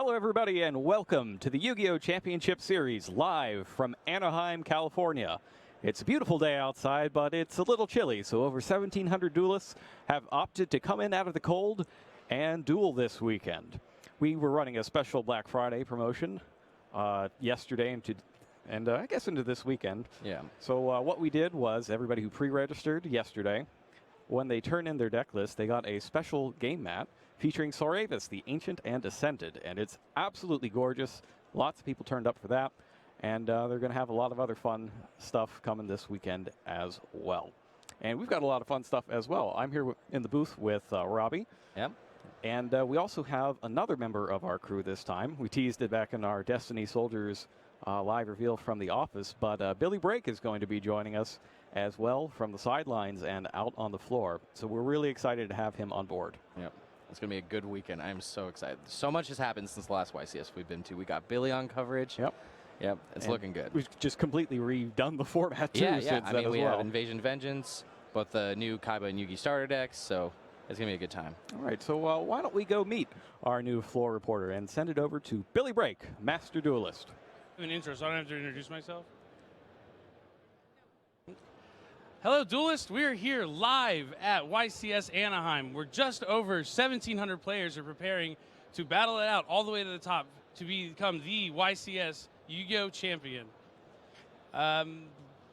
Hello, everybody, and welcome to the Yu-Gi-Oh! Championship Series live from Anaheim, California. It's a beautiful day outside, but it's a little chilly, so over 1,700 duelists have opted to come in out of the cold and duel this weekend. We were running a special Black Friday promotion yesterday and I guess into this weekend. Yeah. So what we did was everybody who pre-registered yesterday, when they turned in their deck list, they got a special game mat featuring Soravis, the Ancient and Ascended, and it's absolutely gorgeous. Lots of people turned up for that, and they're going to have a lot of other fun stuff coming this weekend as well. And we've got a lot of fun stuff as well. I'm here in the booth with Robbie. Yep. And we also have another member of our crew this time. We teased it back in our Destiny Soldiers live reveal from the office, but Billy Brake is going to be joining us as well from the sidelines and out on the floor. So we're really excited to have him on board. Yep. It's going to be a good weekend. I'm so excited. So much has happened since the last YCS we've been to. We got Billy on coverage. Yep. Yep. It's looking good. We've just completely redone the format, too, yeah. since I then mean, we as well. have Invasion Vengeance, both the new Kaiba and Yugi starter decks, so it's going to be a good time. All right, so why don't we go meet our new floor reporter and send it over to Billy Brake, Master Duelist. I have an intro, so I don't have to introduce myself. Hello, Duelist. We are here live at YCS Anaheim. We're just over 1,700 players are preparing to battle it out all the way to the top to become the YCS Yu-Gi-Oh! Champion.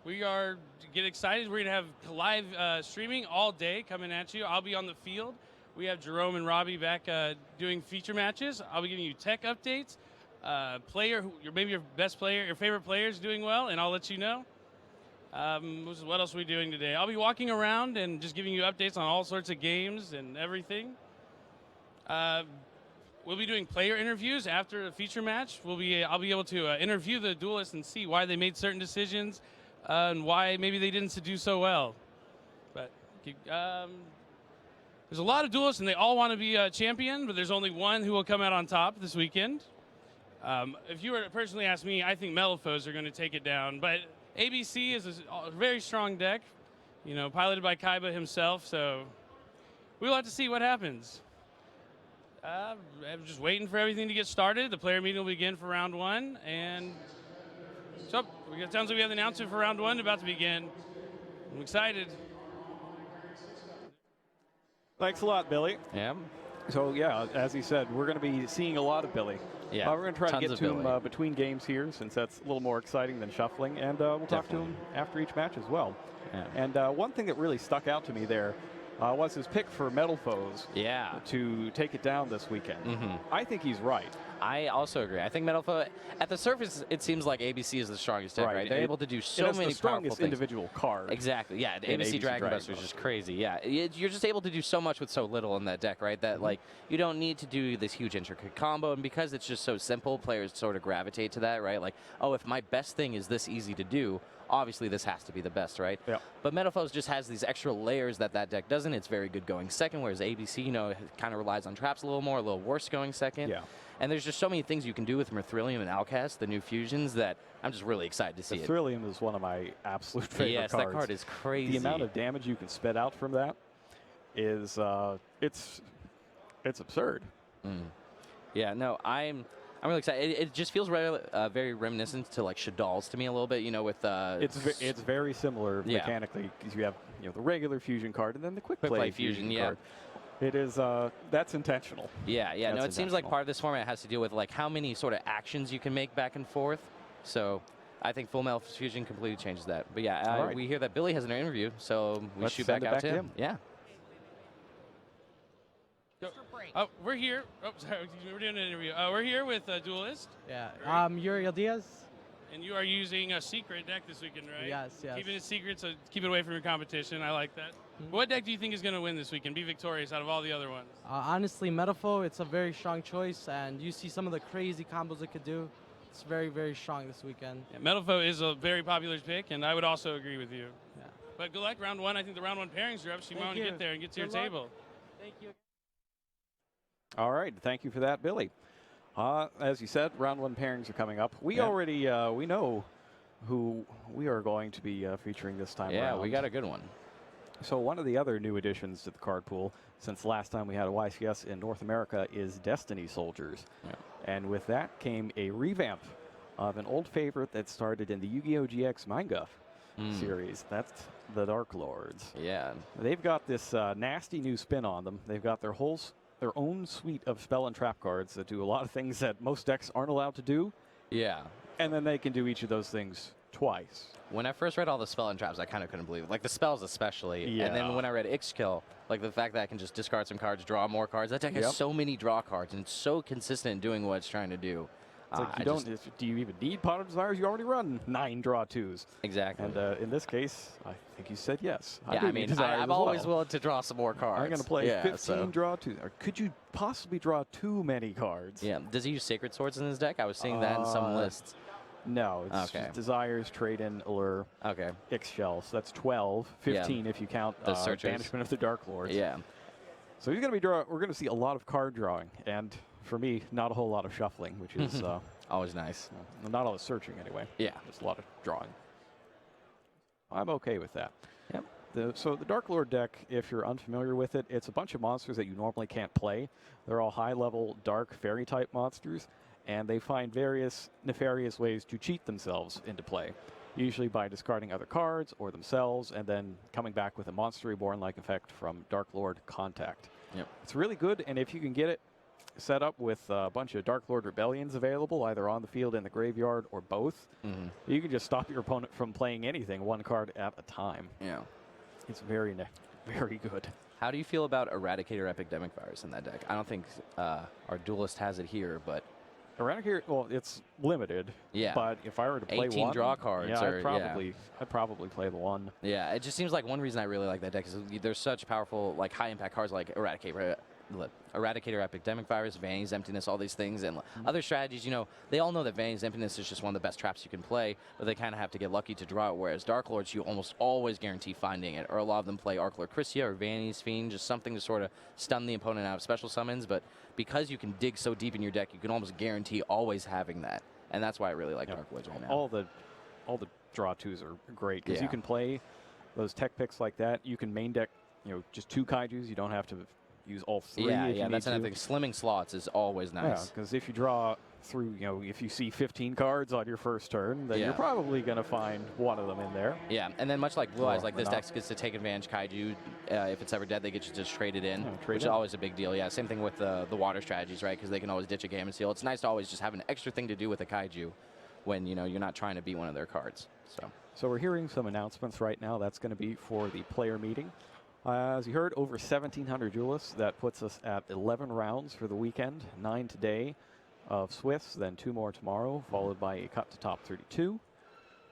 We are get excited. We're going to have live streaming all day coming at you. I'll be on the field. We have Jerome and Robbie back doing feature matches. I'll be giving you tech updates. Player, maybe your best player, your favorite player is doing well, and I'll let you know. What else are we doing today? I'll be walking around and just giving you updates on all sorts of games and everything. We'll be doing player interviews after the feature match. I'll be able to interview the duelists and see why they made certain decisions and why maybe they didn't do so well. But there's a lot of duelists and they all want to be a champion, but there's only one who will come out on top this weekend. If you were to personally ask me, I think Melifos are going to take it down, but ABC is a very strong deck, you know, piloted by Kaiba himself, so we'll have to see what happens. I'm just waiting for everything to get started. The player meeting will begin for round one, and so it sounds like we have the announcement for round one about to begin. I'm excited. Thanks a lot, Billy. Yeah. So, yeah, as he said, we're going to be seeing a lot of Billy. Yeah. We're going to try to get to Billy. him between games here, since that's a little more exciting than shuffling, and we'll talk to him after each match as well. Yeah. And one thing that really stuck out to me there was his pick for Metalfoes to take it down this weekend. I think he's right. I also agree. I think Metalfo, at the surface, it seems like ABC is the strongest deck, right? They're able to do so many the strongest powerful individual card. Exactly. Yeah, the ABC Dragon Buster is just crazy. Yeah, you're just able to do so much with so little in that deck, right? That like you don't need to do this huge intricate combo, and because it's just so simple, players sort of gravitate to that, right? Like, oh, if my best thing is this easy to do, obviously this has to be the best, right? Yeah. But Metalfoes just has these extra layers that deck doesn't. It's very good going second, whereas ABC, you know, kind of relies on traps a little more, a little worse going second. Yeah. And there's just so many things you can do with Merthrillium and Outcast, the new fusions, that I'm just really excited to see it. Merthrillium is one of my absolute favorite cards. Yes, that card is crazy. The amount of damage you can spit out from that is, it's absurd. Yeah, no, I'm really excited. It just feels very reminiscent to like Shadal's to me a little bit, you know, with it's very similar mechanically, because you have, you know, the regular fusion card and then the quick play fusion card. It is, that's intentional. Yeah. No, it seems like part of this format has to deal with like how many sort of actions you can make back and forth. So I think Full Metal Fusion completely changes that. But yeah, we hear that Billy has an interview, so let's shoot back out to him. Yeah. We're here. Oh, sorry, we're doing an interview. We're here with Duelist. Yeah. Uriel Diaz. And you are using a secret deck this weekend, right? Yes. Keeping it secret, so keep it away from your competition. I like that. What deck do you think is going to win this weekend, be victorious out of all the other ones? Honestly, Metafo, it's a very strong choice, and you see some of the crazy combos it could do. It's very, very strong this weekend. Yeah, Metafo is a very popular pick, and I would also agree with you. Yeah. But good luck, round one. I think the round one pairings are up, so you might want to get there and get to your table. Thank you. All right, thank you for that, Billy. As you said, round one pairings are coming up. We already we know who we are going to be featuring this time around. Yeah, we got a good one. So one of the other new additions to the card pool since last time we had a YCS in North America is Destiny Soldiers. Yeah. And with that came a revamp of an old favorite that started in the Yu-Gi-Oh! GX Manga series. That's the Dark Lords. Yeah. They've got this nasty new spin on them. They've got their own suite of spell and trap cards that do a lot of things that most decks aren't allowed to do. Yeah. And then they can do each of those things twice. When I first read all the spell and traps, I kind of couldn't believe it. Like the spells especially. Yeah. And then when I read Ixkill, like the fact that I can just discard some cards, draw more cards. That deck has so many draw cards and it's so consistent in doing what it's trying to do. It's like do you even need Pot of Desires? You already run 9 draw 2s. Exactly. And in this case, I think you said yes. Yeah, I mean, I'm always willing to draw some more cards. I'm going to play 15 draw 2s. Or could you possibly draw too many cards? Yeah. Does he use Sacred Swords in his deck? I was seeing that in some lists. No, it's just Desires, Trade-in, Allure, X-Shell. So that's 12, 15 if you count the Banishment of the Dark Lords. Yeah. So he's going to be we're going to see a lot of card drawing, and for me, not a whole lot of shuffling, which is always nice. Not a lot of searching anyway. Yeah, just a lot of drawing. I'm okay with that. Yep. So the Dark Lord deck, if you're unfamiliar with it, it's a bunch of monsters that you normally can't play. They're all high-level dark fairy type monsters, and they find various nefarious ways to cheat themselves into play. Usually by discarding other cards or themselves, and then coming back with a Monster Reborn-like effect from Dark Lord Contact. Yep. It's really good, and if you can get it set up with a bunch of Dark Lord Rebellions available, either on the field, in the graveyard, or both, you can just stop your opponent from playing anything, one card at a time. Yeah. It's very good. How do you feel about Eradicator Epidemic Virus in that deck? I don't think our Duelist has it here, but... Eradicator, well, it's limited. Yeah. But if I were to play 18 draw cards. Yeah, I'd probably play the one. Yeah, it just seems like one reason I really like that deck is there's such powerful, like high-impact cards like Eradicator Epidemic Virus, Vanity's Emptiness, all these things, and other strategies. You know, they all know that Vanity's Emptiness is just one of the best traps you can play, but they kind of have to get lucky to draw it, whereas Dark Lords, you almost always guarantee finding it, or a lot of them play Arc Lord Christia or Vanity's Fiend, just something to sort of stun the opponent out of special summons, but because you can dig so deep in your deck, you can almost guarantee always having that, and that's why I really like Dark Lords right now. All the draw 2s are great, because you can play those tech picks like that. You can main deck, just 2 Kaijus. You don't have to use all 3. Yeah, that's another thing. Slimming slots is always nice. Yeah, because if you draw through, if you see 15 cards on your first turn, then you're probably going to find one of them in there. Yeah, and then much like Blue Eyes, like this deck gets to take advantage Kaiju. If it's ever dead, they get you to just trade it in, which is always a big deal. Yeah, same thing with the water strategies, right? Because they can always ditch a Gamma Seal. It's nice to always just have an extra thing to do with a Kaiju when, you're not trying to beat one of their cards. So we're hearing some announcements right now. That's going to be for the player meeting. As you heard, over 1,700 duelists. That puts us at 11 rounds for the weekend, 9 today of Swifts, then 2 more tomorrow, followed by a cut to top 32.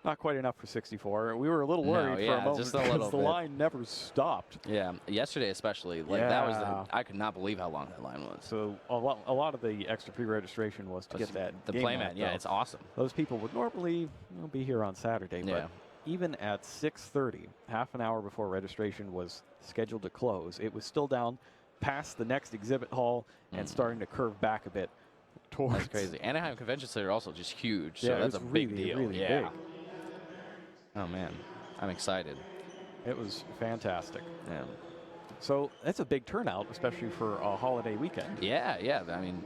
Not quite enough for 64. We were a little worried for a moment just a little because the line never stopped. Yeah, yesterday especially. That was I could not believe how long that line was. So a lot of the extra pre-registration was to get that the game playmat. Yeah, it's awesome. Those people would normally be here on Saturday, but even at 6:30, half an hour before registration was scheduled to close, it was still down past the next exhibit hall and starting to curve back a bit towards. That's crazy. Anaheim Convention Center also just huge, so that's a big deal. Really big. Oh man, I'm excited. It was fantastic. Yeah. So that's a big turnout, especially for a holiday weekend. Yeah. I mean,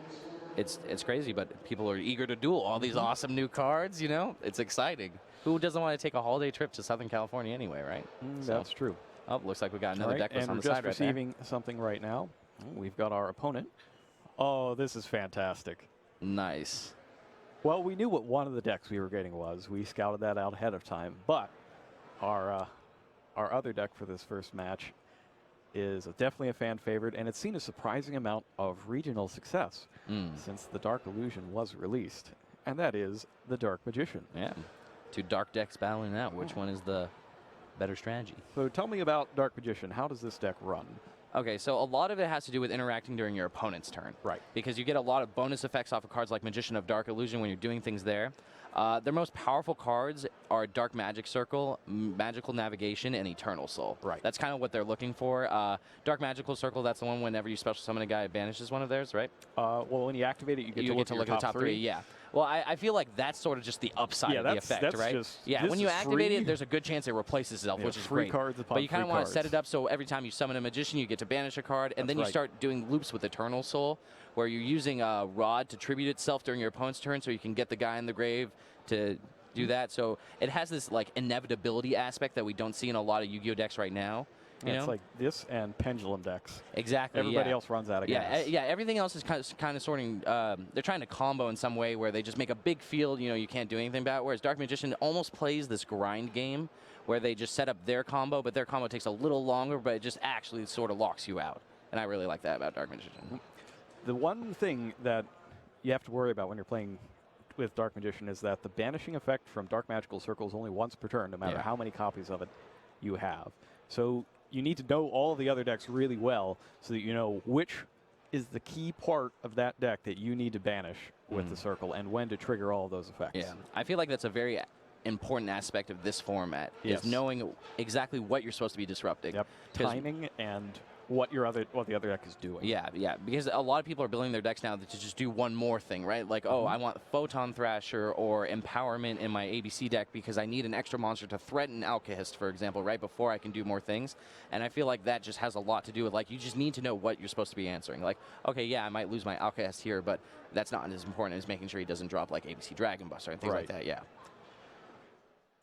it's crazy, but people are eager to duel all these awesome new cards. It's exciting. Who doesn't want to take a holiday trip to Southern California anyway, right? That's true. Oh, looks like we got another deck list on the side right there. And we're just receiving something right now. We've got our opponent. Oh, this is fantastic. Nice. Well, we knew what one of the decks we were getting was. We scouted that out ahead of time. But our other deck for this first match is definitely a fan favorite, and it's seen a surprising amount of regional success since the Dark Illusion was released, and that is the Dark Magician. Yeah. 2 dark decks battling out. Which one is the better strategy? So tell me about Dark Magician. How does this deck run? Okay, so a lot of it has to do with interacting during your opponent's turn. Right. Because you get a lot of bonus effects off of cards like Magician of Dark Illusion when you're doing things there. Their most powerful cards are Dark Magic Circle, Magical Navigation, and Eternal Soul. Right. That's kind of what they're looking for. Dark Magical Circle, that's the one whenever you special summon a guy, it banishes one of theirs, right? Well, when you activate it, you get to look at the top 3. Yeah. Well, I feel like that's sort of just the upside of the effect, that's right? Just, yeah, when you activate free. it, there's a good chance it replaces itself, which is free great. cards upon but you kind of free want to set cards. it up so every time you summon a magician, you get to banish a card, and then you start doing loops with Eternal Soul, where you're using a rod to tribute itself during your opponent's turn, so you can get the guy in the grave to do that. So it has this like inevitability aspect that we don't see in a lot of Yu-Gi-Oh decks right now. It's like this and pendulum decks. Exactly. Everybody else runs out of gas. Yeah. Everything else is kind of sorting. They're trying to combo in some way where they just make a big field. You can't do anything about it. Whereas Dark Magician almost plays this grind game where they just set up their combo, but their combo takes a little longer, but it just actually sort of locks you out. And I really like that about Dark Magician. The one thing that you have to worry about when you're playing with Dark Magician is that the banishing effect from Dark Magical Circle is only once per turn, no matter how many copies of it you have. So you need to know all the other decks really well so that you know which is the key part of that deck that you need to banish with the circle and when to trigger all of those effects. Yeah, I feel like that's a very important aspect of this format, is knowing exactly what you're supposed to be disrupting. Yep. Timing and what the other deck is doing. Yeah, because a lot of people are building their decks now to just do one more thing, right? Like, oh, I want Photon Thrasher or Empowerment in my ABC deck because I need an extra monster to threaten Alkahest, for example, right before I can do more things. And I feel like that just has a lot to do with, like, you just need to know what you're supposed to be answering. Like, okay, yeah, I might lose my Alkahest here, but that's not as important as making sure he doesn't drop, like, ABC Dragon Buster and things like that,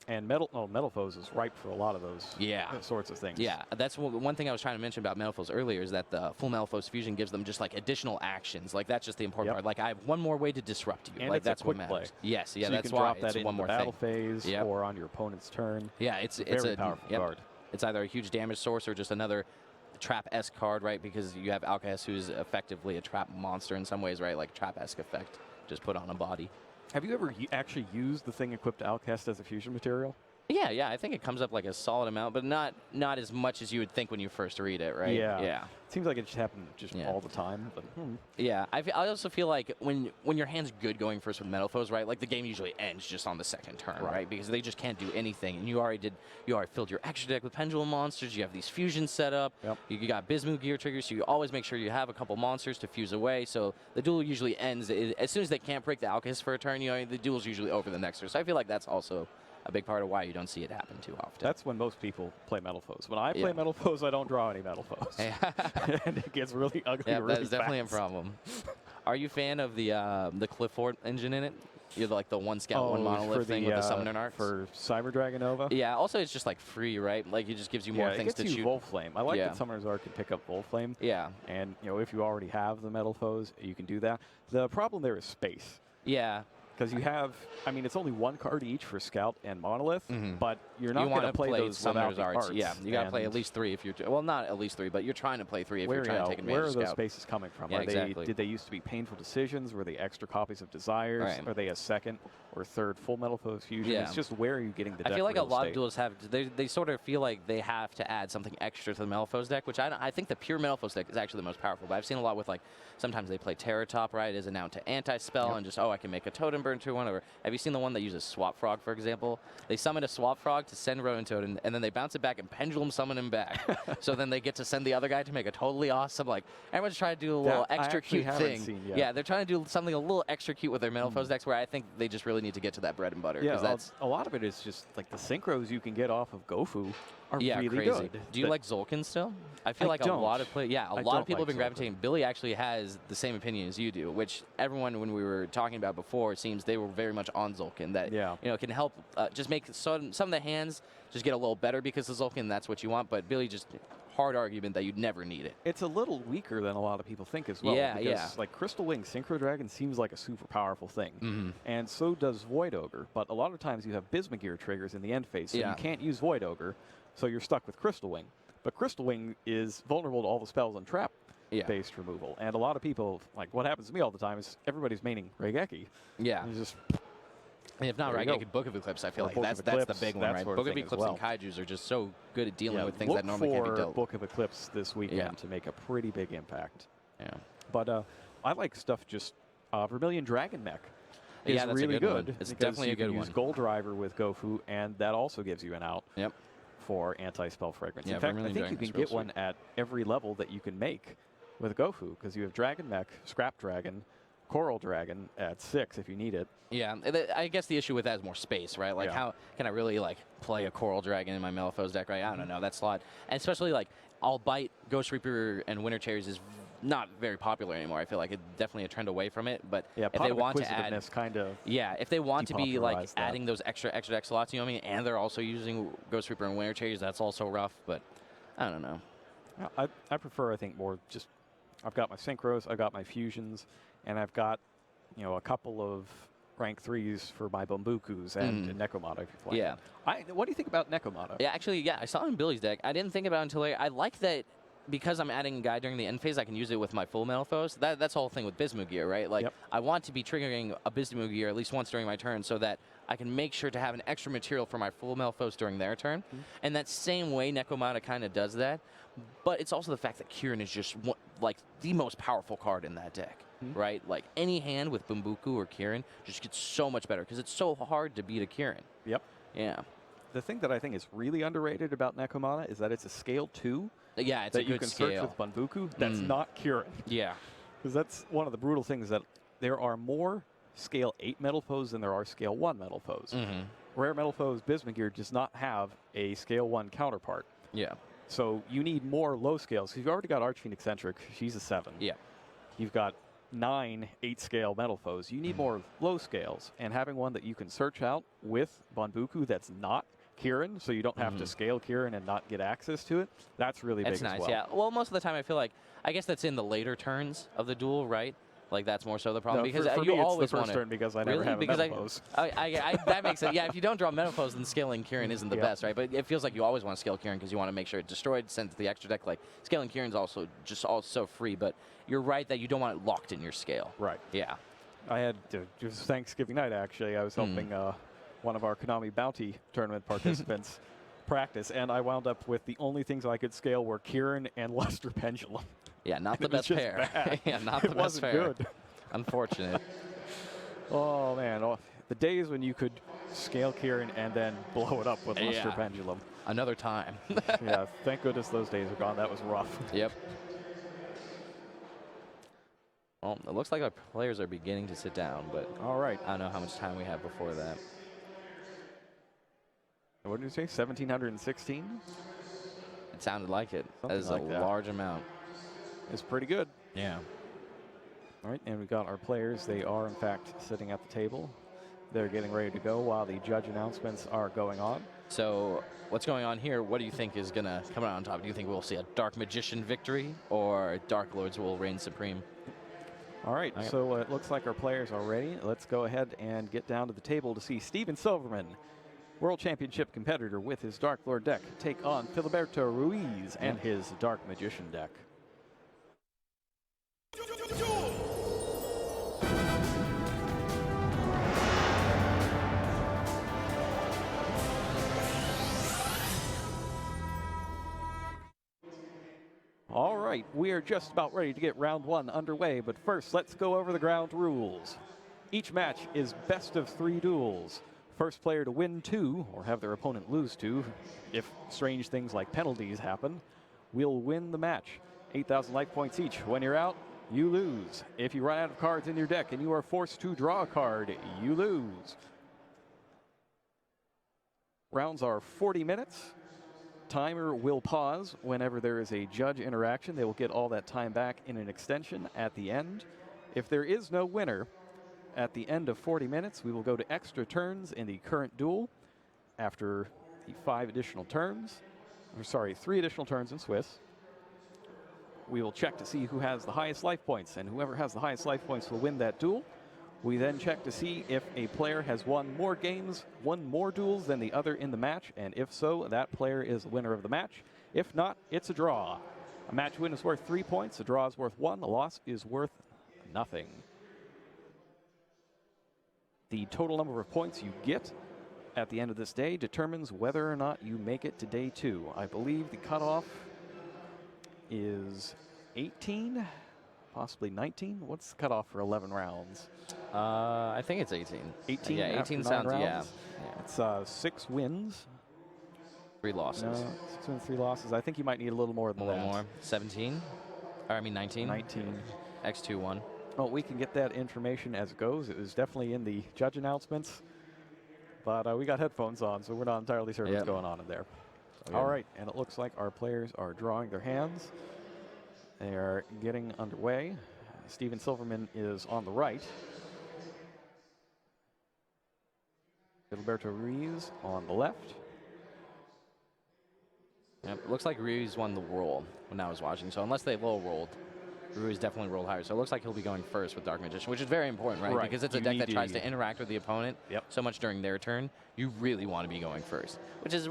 And Metal Foes is ripe for a lot of those sorts of things. Yeah, that's one thing I was trying to mention about Metal Foes earlier is that the full Metal Foes fusion gives them just like additional actions. Like that's just the important part. Like I have one more way to disrupt you. And like that's what quick matters. play. Yes, yeah, so that's you can why drop that in one more the battle thing. phase or on your opponent's turn. Yeah, it's very a powerful card. It's either a huge damage source or just another trap-esque card, right? Because you have Alkahest, who's effectively a trap monster in some ways, right? Like trap-esque effect, just put on a body. Have you ever actually used the thing equipped to Alkahest as a fusion material? Yeah, I think it comes up like a solid amount, but not as much as you would think when you first read it, right? Yeah. It seems like it just happens all the time. But yeah, I also feel like when your hand's good going first with Metal Foes, right? Like the game usually ends just on the second turn, right? Because they just can't do anything, and you already filled your extra deck with Pendulum monsters. You have these fusions set up. Yep. You got Bismuth gear triggers, so you always make sure you have a couple monsters to fuse away. So the duel usually ends as soon as they can't break the Alkahest for a turn. The duel's usually over the next turn. So I feel like that's also a big part of why you don't see it happen too often. That's when most people play Metal Foes. When I play Metal Foes, I don't draw any Metal Foes. And it gets really ugly really that's definitely a problem. Are you a fan of the Clifford engine in it? You're like the one scout, one monolith thing with the summoner arcs? For Cyber Dragon Nova? Yeah, also it's just like free, right? Like it just gives you more things to shoot. Volflame. I like that Summoner's Arc can pick up Volflame. Yeah. And if you already have the Metal Foes, you can do that. The problem there is space. Yeah. Because you have, it's only one card each for Scout and Monolith, but you're not going to play those Summoner's without the Arts. arts. Yeah, you got to play at least 3 if you're, well, not at least 3, but you're trying to play 3 if you're trying to take advantage where of are Scout. those spaces coming from? Yeah, exactly. Did they used to be painful decisions? Were they extra copies of Desires? Right. Are they a second or third full Metal Foes fusion? Yeah. It's just where are you getting the deck I feel like a lot of duelists duelists they sort of feel like they have to add something extra to the Metal Foes deck, which I think the pure Metal Foes deck is actually the most powerful. But I've seen a lot with like sometimes they play Terror Top, right, as an out to anti-spell and just, I can make a Totem Burn to one. Or have you seen the one that uses Swap Frog, for example? They summon a Swap Frog to send Rodent Totem, and then they bounce it back and Pendulum summon him back. So then they get to send the other guy to make a totally awesome, like, everyone's trying to do a little extra cute thing. Yeah, they're trying to do something a little extra cute with their Metal Foes decks where I think they just really need to get to that bread and butter. Yeah, that's a lot of it is just like the synchros you can get off of Gofu are really crazy. good. Do you like Zolkin still? I feel like a lot of a lot of people have been gravitating. Billy actually has the same opinion as you do, which everyone, when we were talking about before, seems they were very much on Zolkin. That can help just make some of the hands just get a little better because of Zolkin. That's what you want. But Billy just hard argument that you'd never need it. It's a little weaker than a lot of people think as well. Because, like Crystal Wing Synchro Dragon seems like a super powerful thing, and so does Void Ogre. But a lot of times you have Bismugear triggers in the end phase, so you can't use Void Ogre, so you're stuck with Crystal Wing. But Crystal Wing is vulnerable to all the spells and trap-based removal, and a lot of people, like what happens to me all the time is everybody's maining Raigeki. Yeah. And just if not Raigeki, Book of Eclipse, I feel like that's the big one, right? Book of Eclipse and Kaijus are just so good at dealing with things that normally can't be dealt with. Book of Eclipse this weekend to make a pretty big impact. Yeah. But I like stuff just Vermilion Dragon Mech is really good. It's definitely a good one. You can use Gold Driver with Gofu, and that also gives you an out for anti-spell fragrance. In fact, I think you can get one at every level that you can make with Gofu, because you have Dragon Mech, Scrap Dragon, Coral Dragon at 6 if you need it. Yeah, I guess the issue with that is more space, right? Like, how can I really, like, play a Coral Dragon in my Malifaux's deck, right? I don't know, that slot. And especially, like, I'll bite Ghost Reaper and Winter Cherries is not very popular anymore. I feel like it's definitely a trend away from it. But yeah, if they want to add, kind of if they want to be like that. adding those extra deck slots, you know what I mean? And they're also using Ghost Reaper and Winter Cherries, that's also rough. But I don't know. I prefer, I think, more just I've got my Synchros, I've got my Fusions, and I've got, you know, a couple of rank 3s for my Bambukus and Necromata if you play. Yeah. What do you think about Necromata? Yeah, actually, I saw it in Billy's deck. I didn't think about it until later. I like that because I'm adding a guy during the end phase, I can use it with my full Malifaux. That's the whole thing with Bismu gear, right? Like, I want to be triggering a Bismu gear at least once during my turn so that I can make sure to have an extra material for my full Malifaux during their turn. And that same way, Necromata kind of does that. But it's also the fact that Kieran is just, like, the most powerful card in that deck. Right? Like, any hand with Bumbuku or Kieran just gets so much better because it's so hard to beat a Kieran. Yep. Yeah. The thing that I think is really underrated about Necromata is that it's a scale 2. Yeah, it's that a good you can scale. search with Bunbuku. That's not Kieran. Yeah. Because that's one of the brutal things, that there are more scale 8 metal foes than there are scale 1 metal foes. Rare metal foes Bismugear does not have a scale 1 counterpart. Yeah. So you need more low scales. You've already got Archfiend Eccentric. She's a 7. Yeah. You've got 9 8-scale metal foes. You need more low scales. And having one that you can search out with Bunbuku that's not Kieran, so you don't have to scale Kieran and not get access to it, that's really big That's nice, as well. yeah. Well, most of the time I feel like, I guess that's in the later turns of the duel, right? Like, that's more so the problem. No, because for you me, always it's the want first to. turn because I never have a Metapose. That makes sense. Yeah, if you don't draw Metapose, then scaling Kieran isn't the best, right? But it feels like you always want to scale Kieran because you want to make sure it's destroyed, sends the extra deck. Like, scaling Kieran's also just so free, but you're right that you don't want it locked in your scale. Right. Yeah. I had, it was Thanksgiving night, actually. I was helping one of our Konami Bounty tournament participants practice, and I wound up with the only things I could scale were Kieran and Luster Pendulum. Yeah, not the best pair. Yeah, not the it best pair. Wasn't good. Unfortunate. Oh, man. The days when you could scale Kieran and then blow it up with Luster Pendulum. Another time. Yeah, thank goodness those days are gone. That was rough. Yep. Well, it looks like our players are beginning to sit down, but all right. I don't know how much time we have before that. What did you say, 1,716? It sounded like it. Something That is like a that. large amount. It's pretty good. Yeah. All right, and we've got our players. They are, in fact, sitting at the table. They're getting ready to go while the judge announcements are going on. So what's going on here? What do you think is going to come out on top? Do you think we'll see a Dark Magician victory or Dark Lords will reign supreme? All right, so it looks like our players are ready. Let's go ahead and get down to the table to see Steven Silverman, World Championship competitor with his Dark Lord deck, take on Filiberto Ruiz and his Dark Magician deck. All right, we are just about ready to get round 1 underway, but first let's go over the ground rules. Each match is best of 3 duels. First player to win 2, or have their opponent lose 2, if strange things like penalties happen, will win the match. 8,000 life points each. When you're out, you lose. If you run out of cards in your deck and you are forced to draw a card, you lose. Rounds are 40 minutes. Timer will pause whenever there is a judge interaction. They will get all that time back in an extension at the end. If there is no winner, at the end of 40 minutes, we will go to extra turns in the current duel. After the 3 additional turns in Swiss, we will check to see who has the highest life points, and whoever has the highest life points will win that duel. We then check to see if a player has won more duels than the other in the match, and if so, that player is the winner of the match. If not, it's a draw. A match win is worth 3 points, a draw is worth 1, a loss is worth nothing. The total number of points you get at the end of this day determines whether or not you make it to day 2. I believe the cutoff is 18, possibly 19. What's the cutoff for 11 rounds? I think it's 18. 18? Yeah, 18 sounds, rounds? It's 6 wins. 3 losses. No, 6 wins, 3 losses. I think you might need a little more than that. A little more. 17? Or, I mean 19? 19. X2-1. know, we can get that information as it goes. It was definitely in the judge announcements, but we got headphones on, so we're not entirely sure what's going on in there. All right, and it looks like our players are drawing their hands. They are getting underway. Steven Silverman is on the right. Gilberto Ruiz on the left. Yep, it looks like Ruiz won the roll when I was watching, so unless they low rolled, Ruiz definitely rolled higher. So it looks like he'll be going first with Dark Magician, which is very important, right? Because it's a deck that tries to interact with the opponent so much during their turn. You really want to be going first, which is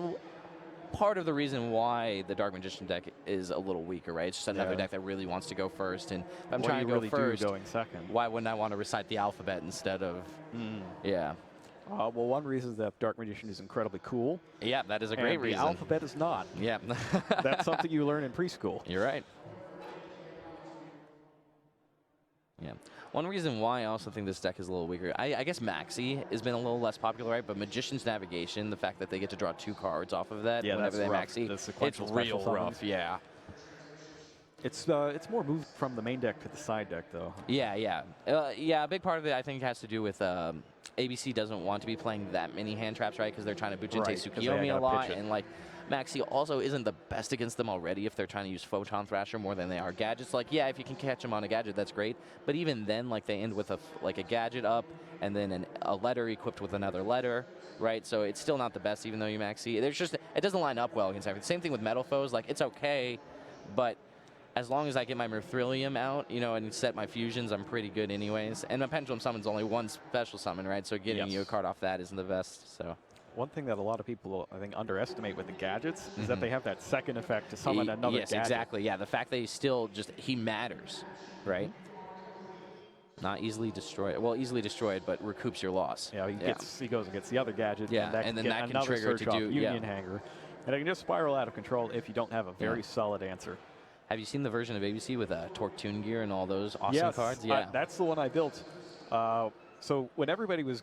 part of the reason why the Dark Magician deck is a little weaker, right? It's just another deck that really wants to go first, and if I'm trying to go first, going second. Why wouldn't I want to recite the alphabet instead of, well, one reason is that Dark Magician is incredibly cool. Yeah, that is a great reason. The alphabet is not. Yeah. That's something you learn in preschool. You're right. Yeah. One reason why I also think this deck is a little weaker, I guess Maxi has been a little less popular, right? But Magician's Navigation, the fact that they get to draw 2 cards off of that whenever they Maxi, it's real rough. Yeah. It's more moved from the main deck to the side deck, though. Yeah. A big part of it, I think, has to do with ABC doesn't want to be playing that many hand traps, right? Because they're trying to Bujinte Tsukiyomi a lot, and like Maxi also isn't the best against them already if they're trying to use Photon Thrasher more than they are gadgets. Like, yeah, if you can catch them on a gadget, that's great. But even then, like, they end with a gadget up and then a letter equipped with another letter, right? So it's still not the best, even though you Maxi. There's just, it doesn't line up well against everything. Same thing with Metal Foes. Like, it's okay, but as long as I get my Merthrillium out, you know, and set my fusions, I'm pretty good anyways. And a Pendulum Summon's only one special summon, right? So getting you a card off that isn't the best, so. One thing that a lot of people, I think, underestimate with the gadgets is that they have that second effect to summon another gadget. Yes, exactly. Yeah, the fact that he matters, right? Not easily destroyed. Well, easily destroyed, but recoups your loss. Yeah, he goes and gets the other gadget. Yeah, and then that can trigger to do Union Hanger. And it can just spiral out of control if you don't have a very solid answer. Have you seen the version of ABC with Torque Tune Gear and all those awesome cards? Yeah, that's the one I built. So when everybody was,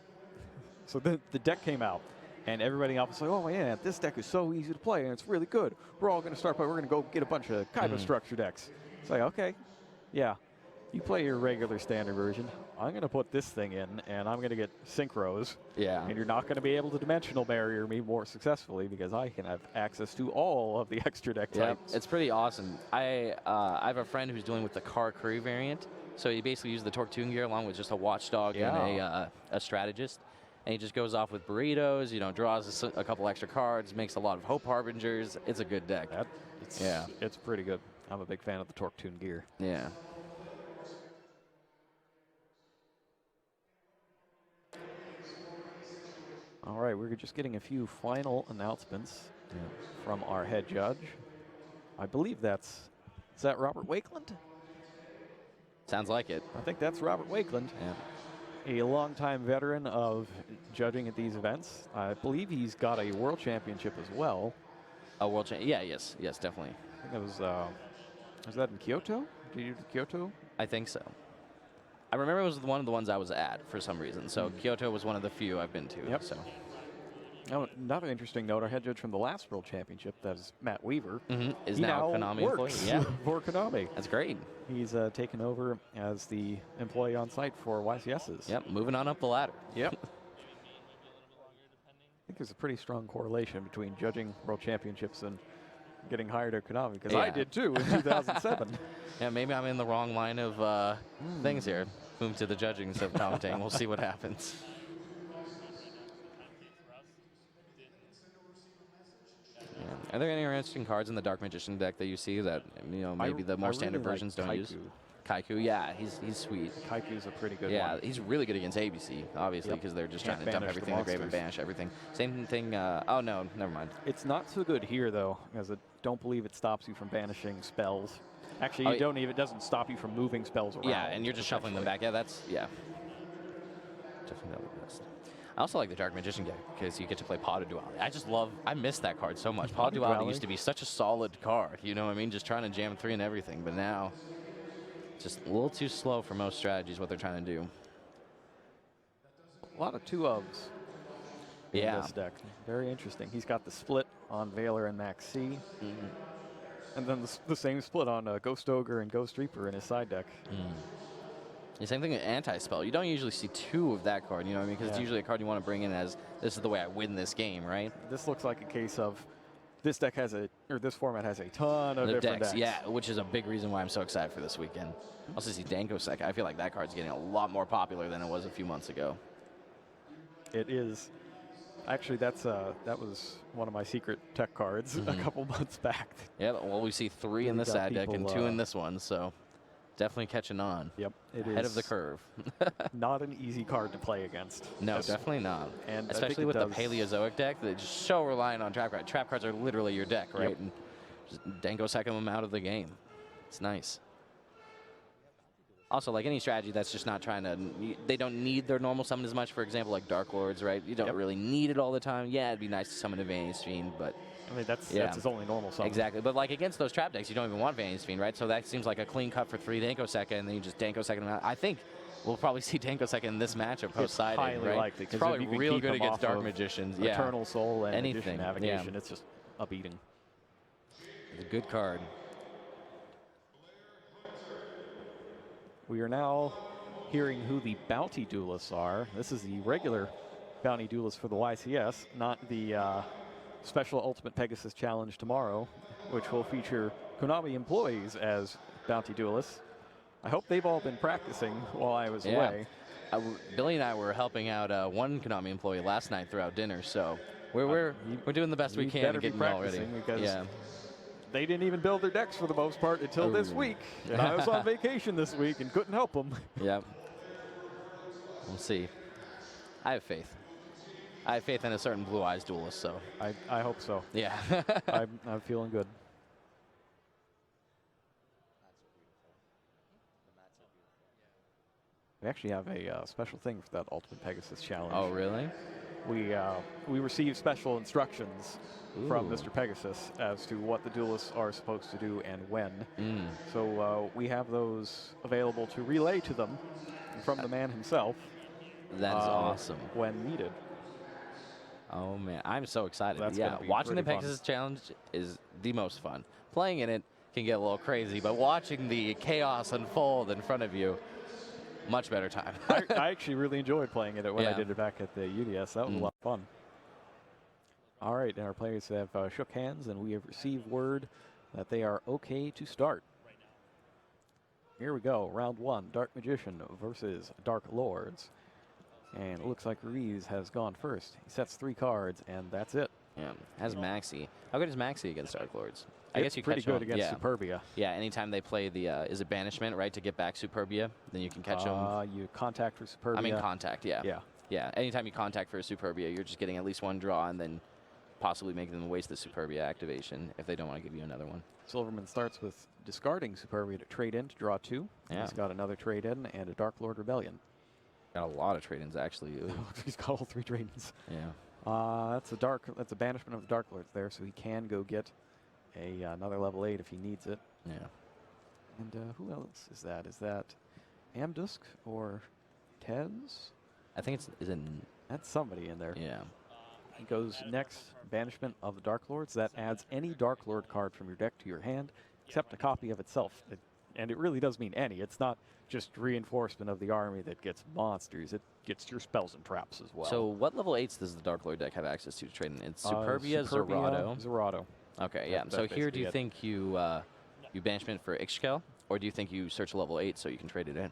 the deck came out, and everybody else was like, "Oh yeah, this deck is so easy to play, and it's really good. We're all going to start, but we're going to go get a bunch of Kaiba structure decks." It's like, okay, yeah, you play your regular standard version. I'm going to put this thing in, and I'm going to get synchros. Yeah. And you're not going to be able to dimensional barrier me more successfully because I can have access to all of the extra deck types. It's pretty awesome. I have a friend who's dealing with the Car Crew variant. So he basically uses the Torque Tune Gear along with just a Watchdog and a Strategist. And he just goes off with burritos, you know, draws a couple extra cards, makes a lot of Hope Harbingers. It's a good deck. It's pretty good. I'm a big fan of the Torque Tune Gear. Yeah. All right, we're just getting a few final announcements from our head judge. I believe is that Robert Wakeland? Sounds like it. I think that's Robert Wakeland. Yeah. A longtime veteran of judging at these events. I believe he's got a world championship as well. A world champion? Yeah, yes, definitely. I think it was that in Kyoto? Did you do Kyoto? I think so. I remember it was one of the ones I was at for some reason. So Kyoto was one of the few I've been to. Yep. So. Now, another interesting note, our head judge from the last World Championship, that is Matt Weaver. Is now a Konami employee. Yeah. For Konami. That's great. He's taken over as the employee on site for YCS's. Yep, moving on up the ladder. Yep. I think there's a pretty strong correlation between judging World Championships and getting hired at Konami, because I did too in 2007. Yeah, maybe I'm in the wrong line of things here. Move to the judging instead of commentating. We'll see what happens. Yeah. Are there any interesting cards in the Dark Magician deck that you see that maybe the more standard versions don't use? Kaiku, yeah, he's sweet. Kaiku's a pretty good one. Yeah, he's really good against ABC, obviously, because they're just trying to dump everything in the grave and banish everything. Same thing, oh no, never mind. It's not so good here, though, as I don't believe it stops you from banishing spells. Actually, you don't even, it doesn't stop you from moving spells around. Yeah, and you're just shuffling them back. Yeah, definitely not the best. I also like the Dark Magician deck because you get to play Pot of Duality. I miss that card so much. Pot of Duality used to be such a solid card, you know what I mean? Just trying to jam 3 and everything, but now just a little too slow for most strategies, what they're trying to do. A lot of 2-ofs in this deck. Very interesting. He's got the split on Veiler and Max C. And then the same split on Ghost Ogre and Ghost Reaper in his side deck. The same thing with anti-spell. You don't usually see 2 of that card, you know what I mean? Because it's usually a card you want to bring in as, this is the way I win this game, right? This looks like a case of this deck has this format has a ton of different decks. Yeah, which is a big reason why I'm so excited for this weekend. Also see Danko Sec. I feel like that card's getting a lot more popular than it was a few months ago. It is. Actually, that was one of my secret tech cards a couple months back. Yeah, well, we see 3 in this ad deck and 2 in this one, so definitely catching on. Yep, it Ahead is of the curve. not an easy card to play against. No, definitely not. And especially with the Paleozoic deck, they're just so reliant on trap cards. Trap cards are literally your deck, right? Yep. And just Danko second them out of the game. It's nice. Also, like any strategy that's just not trying to, they don't need their normal summon as much. For example, like Dark Lords, right? You don't really need it all the time. Yeah, it'd be nice to summon a Vanity's Fiend, but I mean, that's his only normal summon. Exactly, but like against those trap decks, you don't even want Vanity's Fiend, right? So that seems like a clean cut for 3 Danko second, and then you just Danko second them out. I think we'll probably see Danko second in this match post-sided, highly right? likely. It's probably real good against Dark Magicians. Yeah. Eternal Soul and Anything. Magician Navigation. It's just a beating. It's a good card. We are now hearing who the bounty duelists are. This is the regular bounty duelist for the YCS, not the special Ultimate Pegasus Challenge tomorrow, which will feature Konami employees as bounty duelists. I hope they've all been practicing while I was away. Billy and I were helping out one Konami employee last night throughout dinner, so we're doing the best we can to get them all ready. Because they didn't even build their decks for the most part until this week. And I was on vacation this week and couldn't help them. Yep. We'll see. I have faith. I have faith in a certain Blue Eyes duelist, so. I hope so. Yeah. I'm feeling good. We actually have a special thing for that Ultimate Pegasus Challenge. Oh, really? We received special instructions from Mr. Pegasus as to what the duelists are supposed to do and when. So we have those available to relay to them from the man himself. That's awesome. When needed. Oh, man. I'm so excited. That's watching the Pegasus Challenge is the most fun. Playing in it can get a little crazy, but watching the chaos unfold in front of you, much better time. I actually really enjoyed playing it when I did it back at the UDS. That was a lot of fun. All right, and our players have shook hands, and we have received word that they are okay to start. Here we go, round 1, Dark Magician versus Dark Lords. And it looks like Ruiz has gone first. He sets 3 cards, and that's it. Yeah, has Maxi. How good is Maxi against Dark Lords? I guess you pretty catch good against Superbia. Yeah, anytime they play the, is it Banishment, right, to get back Superbia, then you can catch them. You contact for Superbia. I mean contact, yeah. Yeah, anytime you contact for a Superbia, you're just getting at least 1 draw and then possibly making them waste the Superbia activation if they don't want to give you another one. Silverman starts with discarding Superbia to trade in to draw 2. Yeah. He's got another trade in and a Dark Lord Rebellion. Got a lot of trade-ins, actually. He's got all 3 trade-ins. Yeah. That's a banishment of the Dark Lords there, so he can go get another level 8 if he needs it. Yeah. And who else is that? Is that Amdusk or Tez? I think that's somebody in there. Yeah. He goes next, banishment of the Dark Lords. That adds any Dark Lord card from your deck to your hand, except a copy of itself. And it really does mean any. It's not just reinforcement of the army that gets monsters. It gets your spells and traps as well. So what level 8s does the Dark Lord deck have access to trade in? It's Superbia, Zerato. Okay, yeah. So here, do you think you banishment for Ixchel, or do you think you search level 8 so you can trade it in?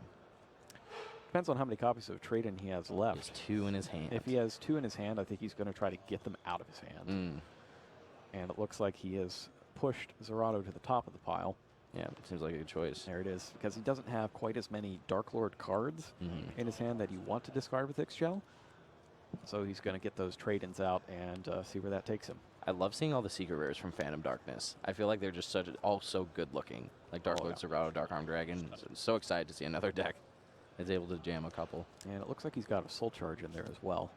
Depends on how many copies of trade-in he has left. He has 2 in his hand. If he has 2 in his hand, I think he's going to try to get them out of his hand. And it looks like he has pushed Zerato to the top of the pile. Yeah, seems like a good choice. There it is, because he doesn't have quite as many Dark Lord cards in his hand that you want to discard with Ixchel. So he's going to get those trade-ins out and see where that takes him. I love seeing all the secret rares from Phantom Darkness. I feel like they're just all so good looking. Like Dark Lord Zerato, Dark Arm Dragon. So excited to see another deck that's able to jam a couple. And it looks like he's got a Soul Charge in there as well.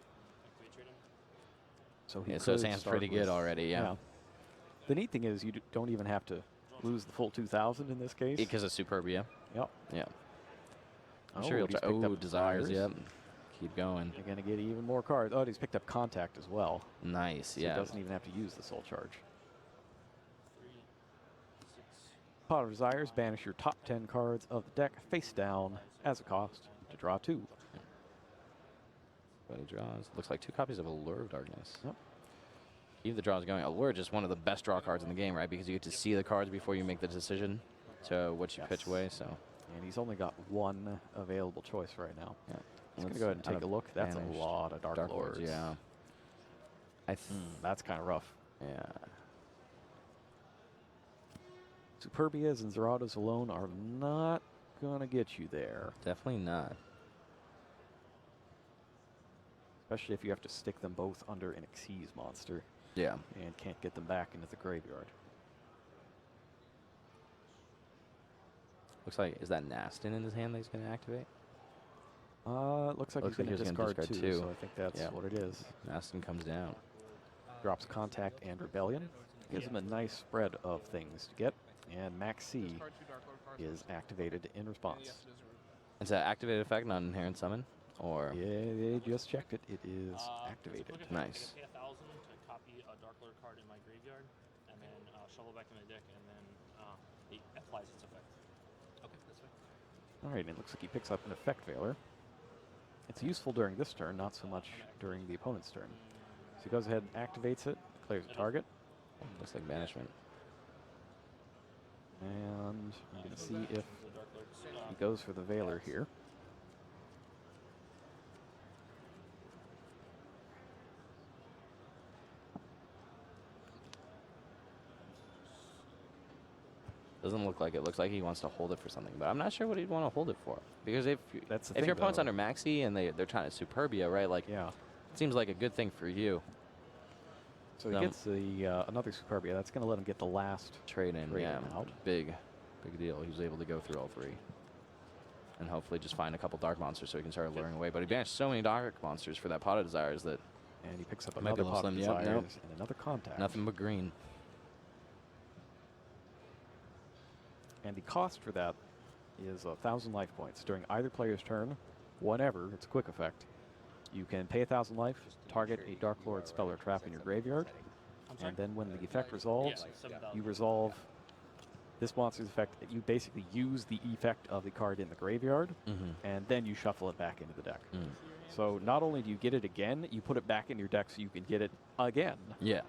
So he so his hand's pretty good already, yeah. The neat thing is you don't even have to lose the full 2,000 in this case. Because of Superbia. Yep. Yeah. I'm sure he'll try. Oh, Desires, yep. Keep going. You're going to get even more cards. Oh, he's picked up Contact as well. Nice, so yeah. He doesn't even have to use the Soul Charge. Pot of Desires, banish your top 10 cards of the deck face down as a cost to draw 2. But he draws. Looks like 2 copies of Allure of Darkness. Yep. Keep the draws going. Allure just one of the best draw cards in the game, right? Because you get to see the cards before you make the decision to what you pitch away. So. And he's only got 1 available choice right now. Yeah. He's going to go ahead and take a look. That's a lot of Dark Lords. Yeah. That's kind of rough. Yeah. Superbias and Zeratas alone are not going to get you there. Definitely not. Especially if you have to stick them both under an Xyz monster. Yeah. And can't get them back into the graveyard. Looks like, is that Nastin in his hand that he's going to activate? Looks like he's going to discard 2, so I think that's what it is. Nastin comes down. Drops Contact and Rebellion. Gives him a nice spread of things to get. And Max C is activated in response. Is that activated effect, not inherent summon? Or Yeah, they just checked it. It is activated. Nice. Pay 1,000 to copy a Dark Lord card in my graveyard, and then shovel back in my deck, and then it applies its effect. Okay, that's fine. All right, and it looks like he picks up an Effect Veiler. It's useful during this turn, not so much during the opponent's turn. So he goes ahead and activates it, clears a target. Looks like banishment. And I'm going to see if he goes for the Veiler here. Doesn't look like it. Looks like he wants to hold it for something, but I'm not sure what he'd want to hold it for. Because if your opponent's under Maxi and they're trying to Superbia, right? Like, yeah, it seems like a good thing for you. So he gets the another Superbia. That's going to let him get the last trade in. Yeah, out. Big deal. He was able to go through all 3, and hopefully just find a couple dark monsters so he can start luring away. But he banished so many dark monsters for that Pot of Desires that. And he picks up another Pot of Desires and another Contact. Nothing but green. And the cost for that is 1,000 life points. During either player's turn, whenever, it's a quick effect, you can pay 1,000 life, target a Dark Lord spell or trap in your graveyard, and then when the effect resolves, you resolve this monster's effect. You basically use the effect of the card in the graveyard, and then you shuffle it back into the deck. So not only do you get it again, you put it back in your deck so you can get it again. Yeah.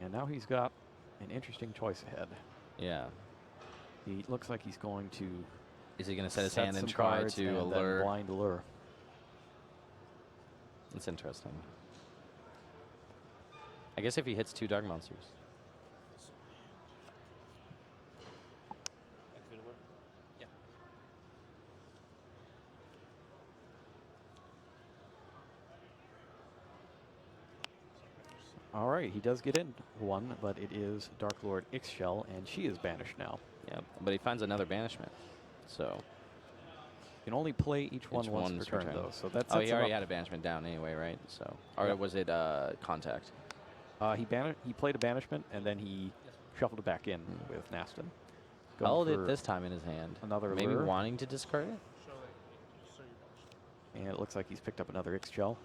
And now he's got an interesting choice ahead. Yeah. He looks like he's going to. Is he going to set his hand and try to allure? Blind allure. That's interesting. I guess if he hits 2 dark monsters. Yeah. All right, he does get in 1, but it is Dark Lord Ixchel, and she is banished now. Yeah, but he finds another banishment. So you can only play each one once per turn, though. So that's he already had a banishment down anyway, right? So, or was it Contact? He played a banishment, and then he shuffled it back in with Nastin. Held it this time in his hand. Another maybe lure. Wanting to discard it. And it looks like he's picked up another Ixchel.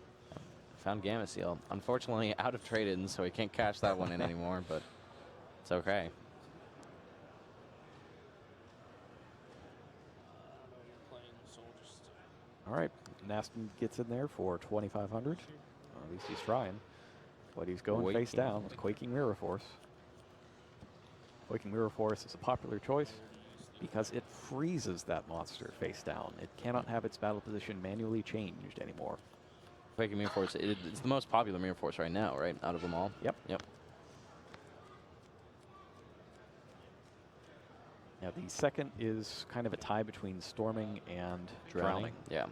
Found Gamma Seal. Unfortunately, out of trade-in, so he can't cash that one in anymore, but it's okay. All right, Nastin gets in there for 2,500. Or at least he's trying. But he's going face down with Quaking Mirror Force. Quaking Mirror Force is a popular choice because it freezes that monster face down. It cannot have its battle position manually changed anymore. Quaking Mirror Force, it's the most popular Mirror Force right now, right? Out of them all? Yep. Yep. Now, the second is kind of a tie between Storming and Drowning. Yeah.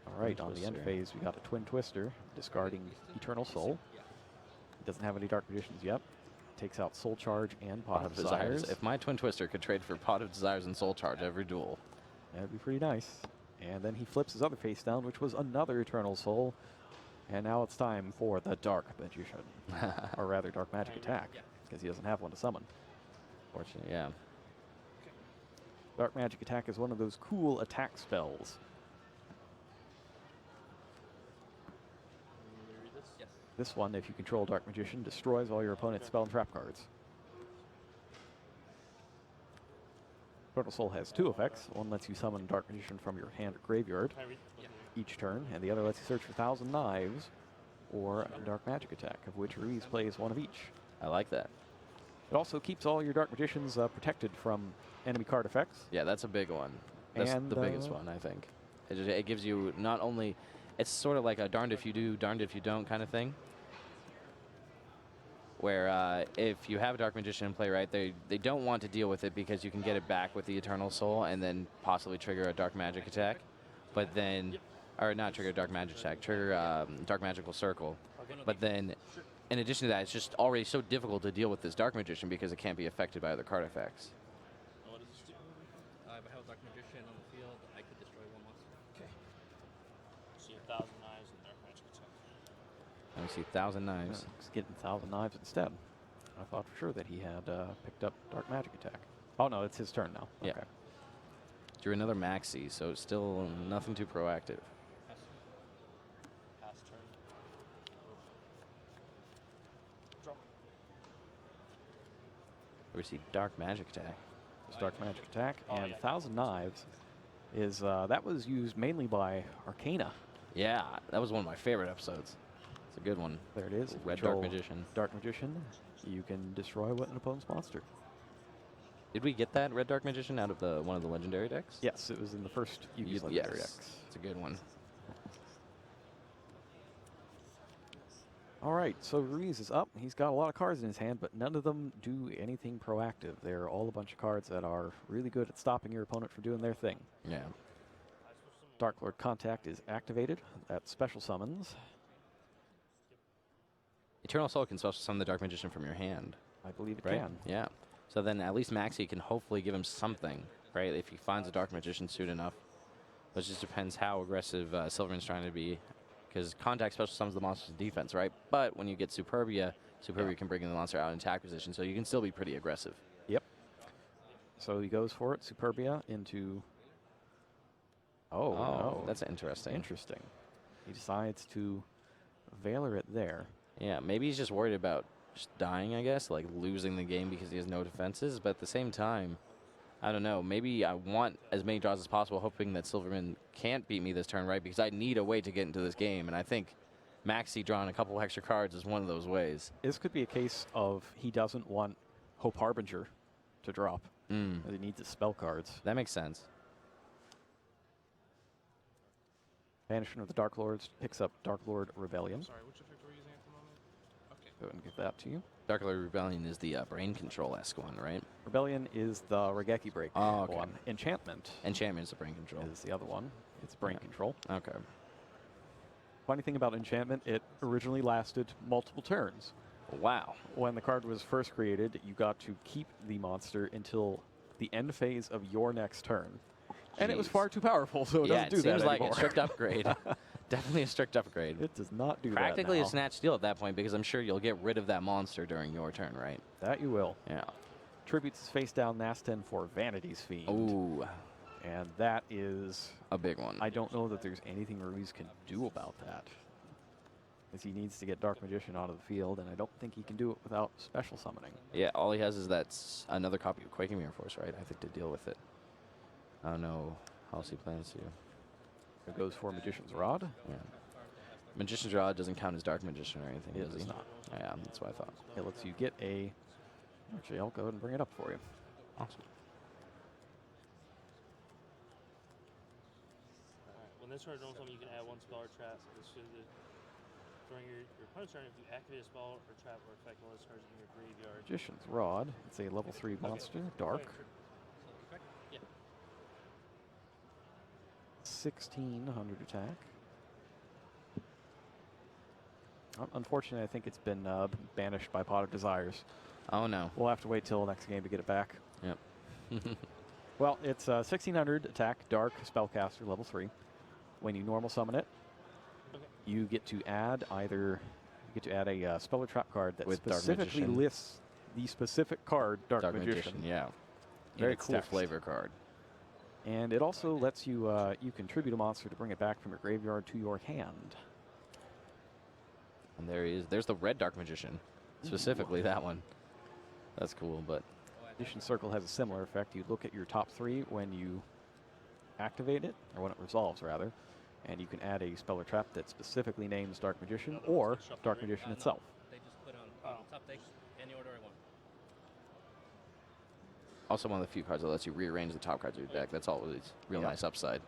All right, on the end phase, we got a Twin Twister, discarding Eternal Soul. He doesn't have any Dark Magicians yet. Takes out Soul Charge and Pot of Desires. If my Twin Twister could trade for Pot of Desires and Soul Charge every duel. That'd be pretty nice. And then he flips his other face down, which was another Eternal Soul. And now it's time for the Dark Magician. Or rather, Dark Magic Attack, because he doesn't have one to summon. Fortunately, yeah. Dark Magic Attack is one of those cool attack spells. This one, if you control Dark Magician, destroys all your opponent's spell and trap cards. Total Soul has 2 effects. One lets you summon Dark Magician from your hand or graveyard each turn, and the other lets you search for 1,000 Knives or a Dark Magic attack, of which Ruiz plays 1 of each. I like that. It also keeps all your Dark Magicians protected from enemy card effects. Yeah, that's a big one. That's And, the biggest one, I think. It gives you not only, it's sort of like a darned if you do, darned if you don't kind of thing. Where if you have a Dark Magician in play, right, they don't want to deal with it because you can get it back with the Eternal Soul and then possibly trigger a Dark Magic attack. But then, or not trigger a Dark Magic attack, trigger Dark Magical Circle. But then, in addition to that, it's just already so difficult to deal with this Dark Magician because it can't be affected by other card effects. What does this do? If I have a Dark Magician on the field, I could destroy 1 monster. Okay. So you have 1,000 Knives and Dark Magic attack. Let me see, 1,000 Knives. He's getting 1,000 Knives instead. I thought for sure that he had picked up Dark Magic attack. Oh no, it's his turn now. Yeah. Okay. Drew another Maxi, so still nothing too proactive. Pass turn. Draw. We see Dark Magic attack. This Dark Magic attack, Oh, and yeah. 1,000 Knives is that was used mainly by Arcana. Yeah, that was one of my favorite episodes. It's a good one. There it is. Red Control Dark Magician. Dark Magician. You can destroy an opponent's monster. Did we get that Red Dark Magician out of the one of the legendary decks? Yes, it was in the first Yugi's Legendary Yes, decks. it's a good one. All right, so Ruiz is up. He's got a lot of cards in his hand, but none of them do anything proactive. They're all a bunch of cards that are really good at stopping your opponent from doing their thing. Yeah. Dark Lord Contact is activated. That special summons. Eternal Soul can special summon the Dark Magician from your hand, I believe it right? can. Yeah. So then at least Maxi can hopefully give him something, right? If he finds a Dark Magician soon enough. But it just depends how aggressive Silverman's trying to be. Because Contact special summons the monster's defense, right? But when you get Superbia, can bring the monster out in attack position, so you can still be pretty aggressive. Yep. So he goes for it. Superbia into... Oh, no. That's interesting. Interesting. He decides to Veiler it there. Yeah, maybe he's just worried about just dying, I guess, like losing the game because he has no defenses. But at the same time, I don't know. Maybe I want as many draws as possible, hoping that Silverman can't beat me this turn, right? Because I need a way to get into this game. And I think Maxi drawing a couple extra cards is one of those ways. This could be a case of he doesn't want Hope Harbinger to drop. Mm. He needs his spell cards. That makes sense. Banishment of the Dark Lords picks up Dark Lord Rebellion. Sorry, which effect were you using at the moment? Okay. Go ahead and give that to you. Dark Lord Rebellion is the brain control-esque one, right? Rebellion is the Regeki Break Oh, okay. one. Enchantment Enchantment is the brain control. is the other one. It's brain Yeah. control. Okay. Funny thing about Enchantment, it originally lasted multiple turns. Wow. When the card was first created, you got to keep the monster until the end phase of your next turn. And it was Jeez. far too powerful, so it Yeah, doesn't it do that seems like anymore. a strict upgrade. Definitely a strict upgrade. It does not do Practically that a now. snatch steal at that point because I'm sure you'll get rid of that monster during your turn, right? That you will. Yeah. Tributes his face down Nastin for Vanity's Fiend. Ooh, And that is... a big one. I don't know that there's anything Ruiz can do about that. Because he needs to get Dark Magician out of the field, and I don't think he can do it without special summoning. Yeah, all he has is another copy of Quaking Mirror Force, right? I think to deal with it. I don't know how else he plans to. It goes for Magician's Rod. Yeah. Magician's Rod doesn't count as Dark Magician or anything, It does does he? not. Yeah, that's what I thought. It lets you get a... Actually, I'll go ahead and bring it up for you. Awesome. Alright, when this card rolls something, you can add 1 spell or trap. During your opponent's turn, if you activate a spell or trap or effect one of those cards in your graveyard. Magician's Rod. It's a level 3 monster. Dark. Yeah. 1600 attack. Unfortunately, I think it's been banished by Pot of Desires. Oh, no. We'll have to wait till next game to get it back. Yep. Well, it's 1600 attack, dark, spellcaster, level 3. When you normal summon it, Okay. you get to add a spell or trap card that With Dark specifically Magician. lists the specific card, Dark, Dark Magician. yeah. in Very its cool text. flavor card. And it also lets you you contribute a monster to bring it back from your graveyard to your hand. And there he is. There's the red Dark Magician. Specifically that one. That's cool, but... Magician Circle has a similar effect. You look at your top 3 when you activate it, or when it resolves, rather, and you can add a spell or trap that specifically names Dark Magician or Dark Magician itself. They just put on top deck any order I want. Also one of the few cards that lets you rearrange the top cards of your deck. That's always real nice upside.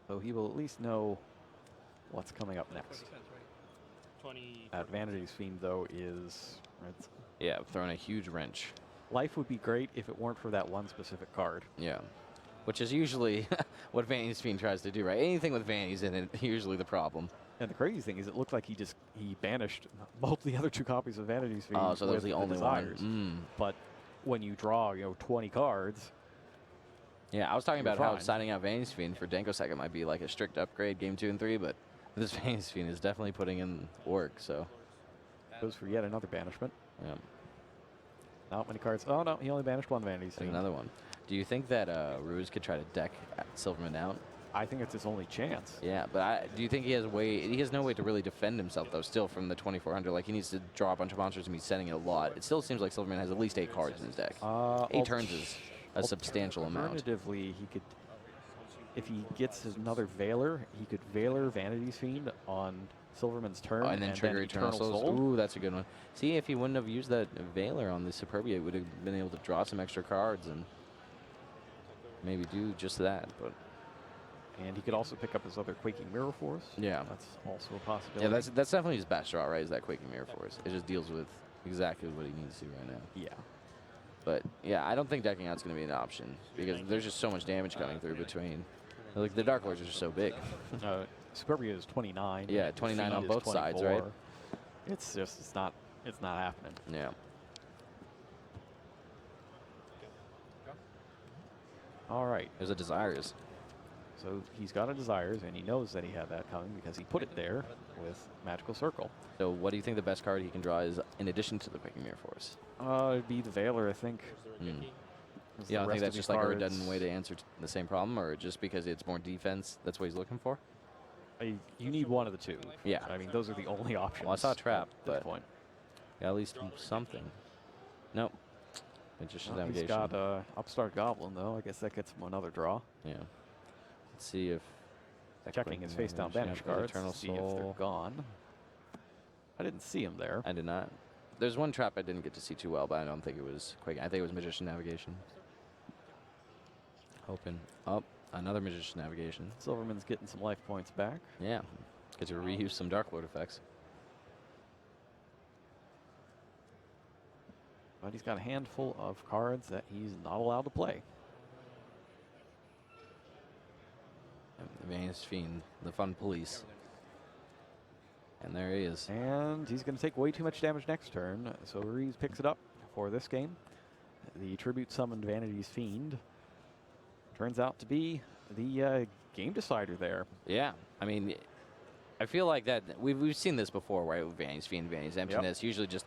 So he will at least know what's coming up next. 20. Vanity's Fiend, though, is... It's, Yeah, throwing a huge wrench. life would be great if it weren't for that one specific card. Yeah. Which is usually what Vanity's Fiend tries to do, right? Anything with Vanities in it, usually the problem. And the crazy thing is it looked like he banished both the other 2 copies of Vanity's Fiend. Oh, so that was the only desires. one. But when you draw, 20 cards... Yeah, I was talking You're about how fine. signing out Vanity's Fiend for Denko Second might be like a strict upgrade game 2 and 3, but this Vanity's Fiend is definitely putting in work, so... Goes for yet another banishment. Yeah. Not many cards. Oh, no, he only banished 1 Vanity's And Fiend. another one. Do you think that Ruse could try to deck Silverman out? I think it's his only chance. Yeah, but do you think he has no way to really defend himself, though, still from the 2400? Like, he needs to draw a bunch of monsters and be sending it a lot. It still seems like Silverman has at least 8 cards in his deck. 8 turns is a substantial amount. Alternatively, he could, if he gets another Veiler, he could Veiler Vanity's Fiend on Silverman's turn. And then trigger Eternal Souls. Ooh, that's a good one. See, if he wouldn't have used that Veiler on the Superbia, he would have been able to draw some extra cards and maybe do just that. But And he could also pick up his other Quaking Mirror Force. yeah. That's also a possibility. Yeah, that's definitely his best draw, right, is that Quaking Mirror Force. It just deals with exactly what he needs to right now. Yeah. But, yeah, I don't think decking out's going to be an option because there's just so much damage coming through between. Like, the Dark Lords are just so big. Superbia is 29. Yeah, 29 on Fiend is both sides, right? 24. It's just, it's not happening. Yeah. All right. There's a Desires. So he's got a Desires, and he knows that he had that coming because he put it there with Magical Circle. So what do you think the best card he can draw is in addition to the Quaking Mirror Force? It'd be the Veiler, I think. Yeah, I think that's just like a cards. redundant way to answer the same problem, or just because it's more defense, that's what he's looking for? You need one of the 2. Yeah. I mean, those are the only options. Well, I saw a trap, at this but point. yeah, at least something. Nope. Magician's Well, he's Navigation. got Upstart Goblin, though. I guess that gets him another draw. Yeah. Let's see if... Checking his face-down banish cards to see if they're gone. I didn't see him there. I did not. There's one trap I didn't get to see too well, but I don't think it was Quaking. I think it was Magician Navigation. Open. Up. Another Magician Navigation. Silverman's getting some life points back. Yeah. Get to reuse some Dark Lord effects. But he's got a handful of cards that he's not allowed to play. Vanity's Fiend, the fun police. And there he is. And he's going to take way too much damage next turn, so Reeves picks it up for this game. The Tribute Summoned Vanity's Fiend turns out to be the game decider there. Yeah, I mean, I feel like that we've seen this before, right? With Vanity's Fiend, Vanity's Emptiness. Usually, just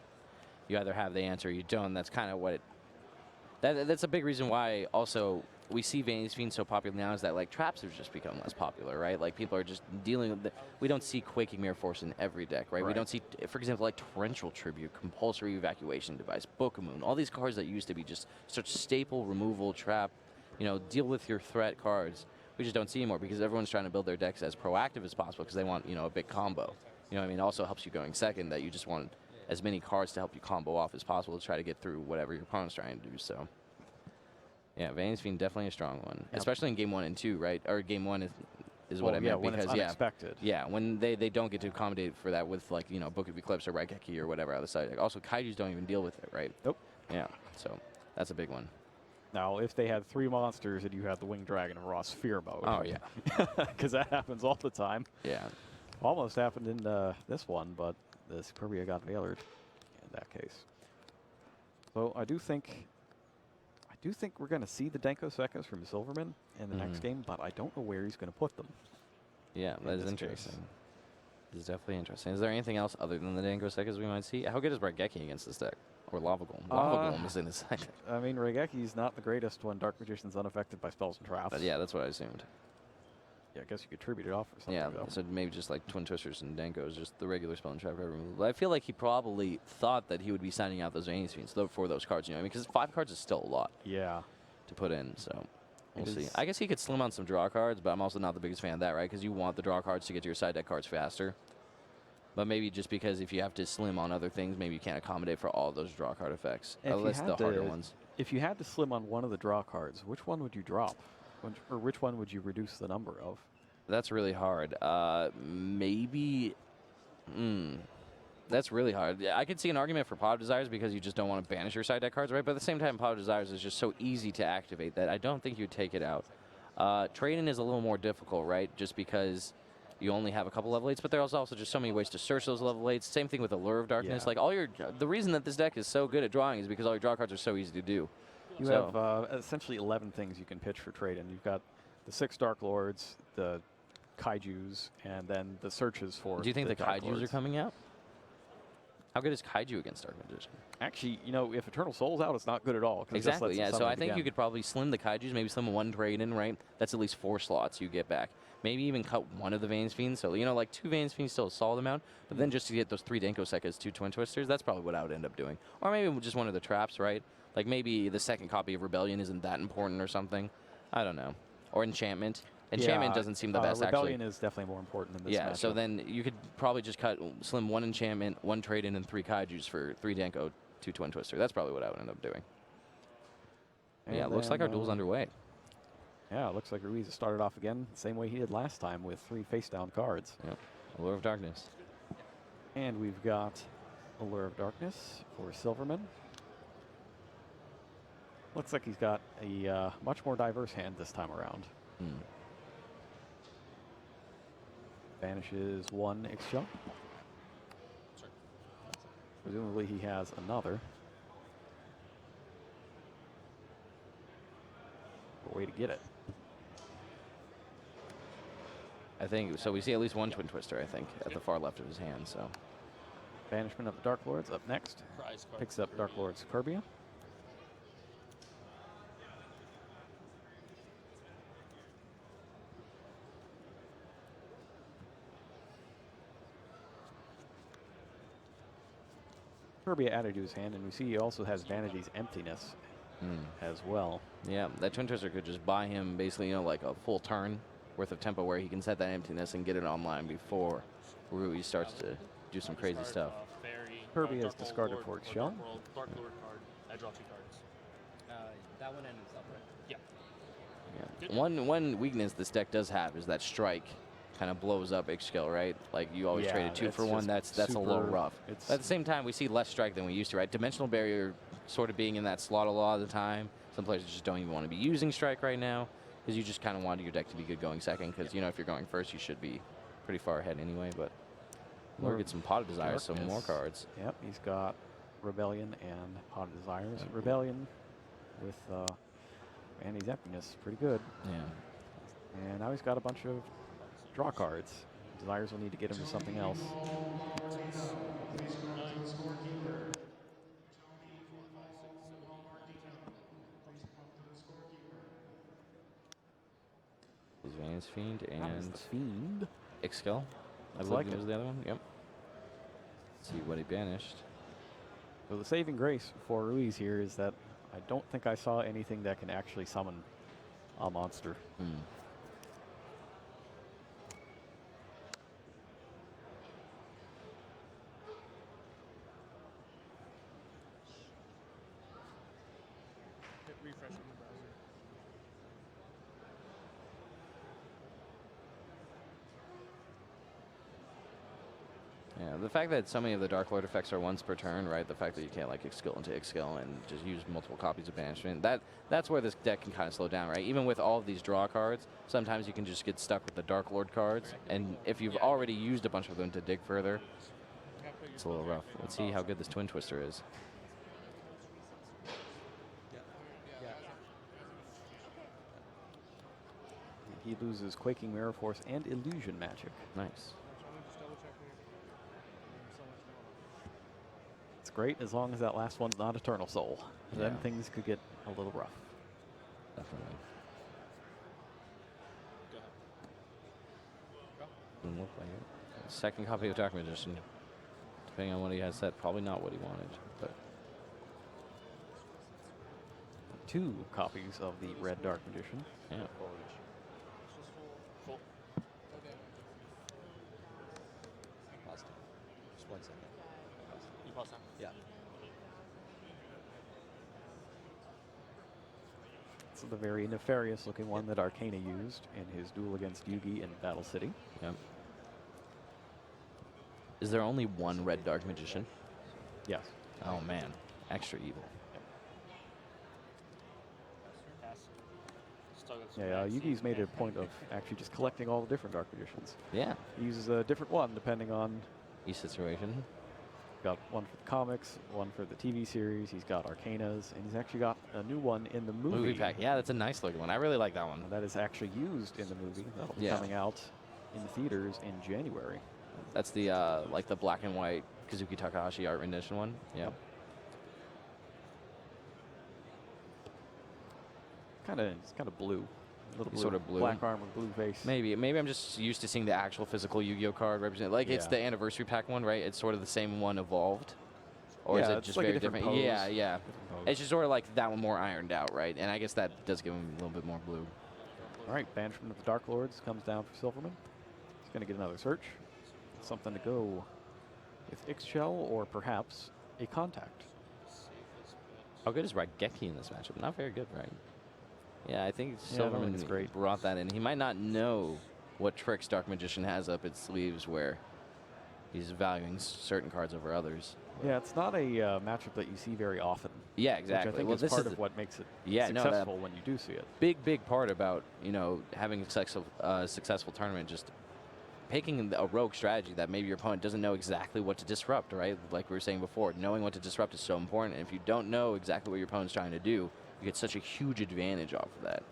you either have the answer or you don't. That's kind of what it. That's a big reason why also we see Vanity's Fiend so popular now is that like traps have just become less popular, right? Like people are just dealing with. We don't see Quaking Mirror Force in every deck, right? We don't see, for example, like Torrential Tribute, Compulsory Evacuation Device, Book of Moon, all these cards that used to be just such staple removal trap, deal with your threat cards. We just don't see anymore because everyone's trying to build their decks as proactive as possible because they want, a big combo. What I mean? It also helps you going second that you just want as many cards to help you combo off as possible to try to get through whatever your opponent's trying to do. So, yeah, Vanity's Fiend definitely a strong one, especially in game 1 and 2, right? Or game 1 is what I meant when because it's unexpected. yeah, when they don't get to accommodate for that with like Book of Eclipse or Raigeki or whatever other side. Like, also, Kaiju's don't even deal with it, right? Nope. Yeah, so that's a big one. Now, if they had 3 monsters and you had the Winged Dragon of Raw Sphere mode. Oh yeah, because that happens all the time. yeah. Almost happened in this one, but the Superbia got Veilered in that case. So I do think we're going to see the Denko Sekkas from Silverman in the next game, but I don't know where he's going to put them. Yeah, in that is this interesting. case. It's definitely interesting. Is there anything else other than the Denko Sekkas we might see? How good is Raigeki against this deck? Or Lava Golem? Lava Golem is in his deck. I mean, Raigeki's not the greatest when Dark Magician's unaffected by spells and traps. But yeah, that's what I assumed. Yeah, I guess you could tribute it off or something. Yeah, though. so maybe just like Twin Twisters and Denkos, just the regular spell and trap card removal. But I feel like he probably thought that he would be signing out those Veins Fiends for those cards, you know, because 5 cards is still a lot Yeah. to put in, so we'll It see. is- I guess he could slim on some draw cards, but I'm also not the biggest fan of that, right? Because you want the draw cards to get to your side deck cards faster. But maybe just because if you have to slim on other things, maybe you can't accommodate for all those draw card effects, If at you least had the harder to- ones. If you had to slim on one of the draw cards, which one would you drop? Or which one would you reduce the number of? That's really hard. Maybe. That's really hard. Yeah, I could see an argument for Pot of Desires because you just don't want to banish your side deck cards, right? But at the same time, Pot of Desires is just so easy to activate that I don't think you'd take it out. Trade-in is a little more difficult, right? Just because you only have a couple level 8s, but there's also just so many ways to search those level 8s. Same thing with Allure of Darkness. Yeah. Like the reason that this deck is so good at drawing is because all your draw cards are so easy to do. You So- have essentially 11 things you can pitch for trade, and you've got the 6 Dark Lords, the Kaijus, and then the searches for. Do you think the Dark Kaijus are Lords. coming out? How good is Kaiju against Dark Magician? Actually, you know, if Eternal Soul's out, it's not good at all. 'cause it just Exactly, lets yeah. them So summon I it think you again. could probably slim the Kaijus, maybe slim one trade in, right? That's at least 4 slots you get back. Maybe even cut one of the Veins Fiends. So, you know, like 2 Veins Fiends still a solid amount. But then just to get those 3 Denko Sekkas, 2 Twin Twisters, that's probably what I would end up doing. Or maybe just one of the traps, right? Like maybe the second copy of Rebellion isn't that important or something. I don't know. Or Enchantment. Enchantment doesn't seem the best, Rebellion actually. is definitely more important in this Yeah, so matchup. then you could probably just slim 1 Enchantment, 1 trade-in, and 3 Kaijus for 3 Denko, 2 Twin Twister. That's probably what I would end up doing. And Yeah, it looks like then, our duel's underway. Yeah, it looks like Ruiz has started off again, same way he did last time with 3 face-down cards. Yep. Allure of Darkness. And we've got Allure of Darkness for Silverman. Looks like he's got a much more diverse hand this time around. Banishes 1 X-Shell. Presumably he has another. Way to get it. I think so. We see at least 1 Twin Twister, I think, at the far left of his hand. So Banishment of the Dark Lords up next. Prize card Picks up Dark Lord Superbia. Superbia added to his hand, and we see he also has Vanity's Emptiness as well. yeah, that Twin Twister could just buy him basically, you know, like a full turn worth of tempo where he can set that emptiness and get it online before Ruiz starts to do some crazy stuff. Fairy, Kirby is Dark discarded Lord, for or Excel. Dark Lord card. I draw 2 cards. That one and stuff, right? Yeah. Yeah. One weakness this deck does have is that strike kind of blows up Ixchel, right? Like you always Yeah, trade a 2 for that's 1. just That's a little super- rough. it's- But at the same time, we see less strike than we used to, right? Dimensional Barrier sort of being in that slot a lot of the time. Some players just don't even want to be using strike right now because you just kind of want your deck to be good going second because, you know, if you're going first, you should be pretty far ahead anyway. But we'll get some Pot of Desires, some more Darkness. cards. Yep, he's got Rebellion and Pot of Desires. Rebellion with Vanity's Emptiness, pretty good. Yeah. And now he's got a bunch of draw cards. Desires will need to get him to something else. His Vanity's Fiend That is and the Fiend. Ixchel. I Looks believe like was it. the other one. Yep. Let's see what he banished. So the saving grace for Ruiz here is that I don't think I saw anything that can actually summon a monster. Hit refresh on the browser. Yeah, the fact that so many of the Dark Lord effects are once per turn, right? The fact that you can't like Ixchel into Ixchel and just use multiple copies of Banishment, that's where this deck can kind of slow down, right? Even with all of these draw cards, sometimes you can just get stuck with the Dark Lord cards, and if you've already used a bunch of them to dig further, it's a little rough. Let's see how good this Twin Twister is. He loses Quaking Mirror Force and Illusion Magic. Nice. It's great as long as that last one's not Eternal Soul. Then Yeah. things could get a little rough. Definitely. look like it. Second copy of Dark Magician. Depending on what he has set, probably not what he wanted, but 2 copies of the red Dark Magician. yeah. Cool. Pause. Just 1 second. You pause now? Yeah. It's the very nefarious looking one that Arcana used in his duel against Yugi in Battle City. Yep. Is there only one red Dark Magician? Yes. Oh man, extra evil. Pass. Still got some Yeah, bad Yugi's seeds. made a point of actually just collecting all the different Dark Magicians. Yeah. He uses a different one depending on, Each situation. got one for the comics, one for the TV series, he's got Arcanas, and he's actually got a new one in the movie. Movie pack. Yeah, that's a nice looking one. I really like that one. That is actually used in the movie. That'll be Yeah. coming out in the theaters in January. That's the like the black and white Kazuki Takahashi art rendition one. Yeah. It's kind of blue. A little blue. Sort of blue. Black armor, blue face. Maybe I'm just used to seeing the actual physical Yu-Gi-Oh card represented. Like it's Yeah. the anniversary pack one, right? It's sort of the same one evolved, or is Yeah, it it's just like a very different different? pose. Yeah, yeah. Different pose. It's just sort of like that one more ironed out, right? And I guess that does give him a little bit more blue. All right, Banishment of the Dark Lords comes down for Silverman. He's going to get another search. Something to go with Ixchel or perhaps a contact. How good is Raigeki in this matchup? Not very good, right? Yeah, I think I don't think Silverman it's great. brought that in. He might not know what tricks Dark Magician has up its sleeves where he's valuing certain cards over others. Yeah, it's not a matchup that you see very often. Yeah, exactly. Which I think well, is this part is of what makes it Yeah, no, that- successful when you do see it. big part about having a successful tournament, just picking a rogue strategy that maybe your opponent doesn't know exactly what to disrupt, right? Like we were saying before, knowing what to disrupt is so important. And if you don't know exactly what your opponent's trying to do, you get such a huge advantage off of that.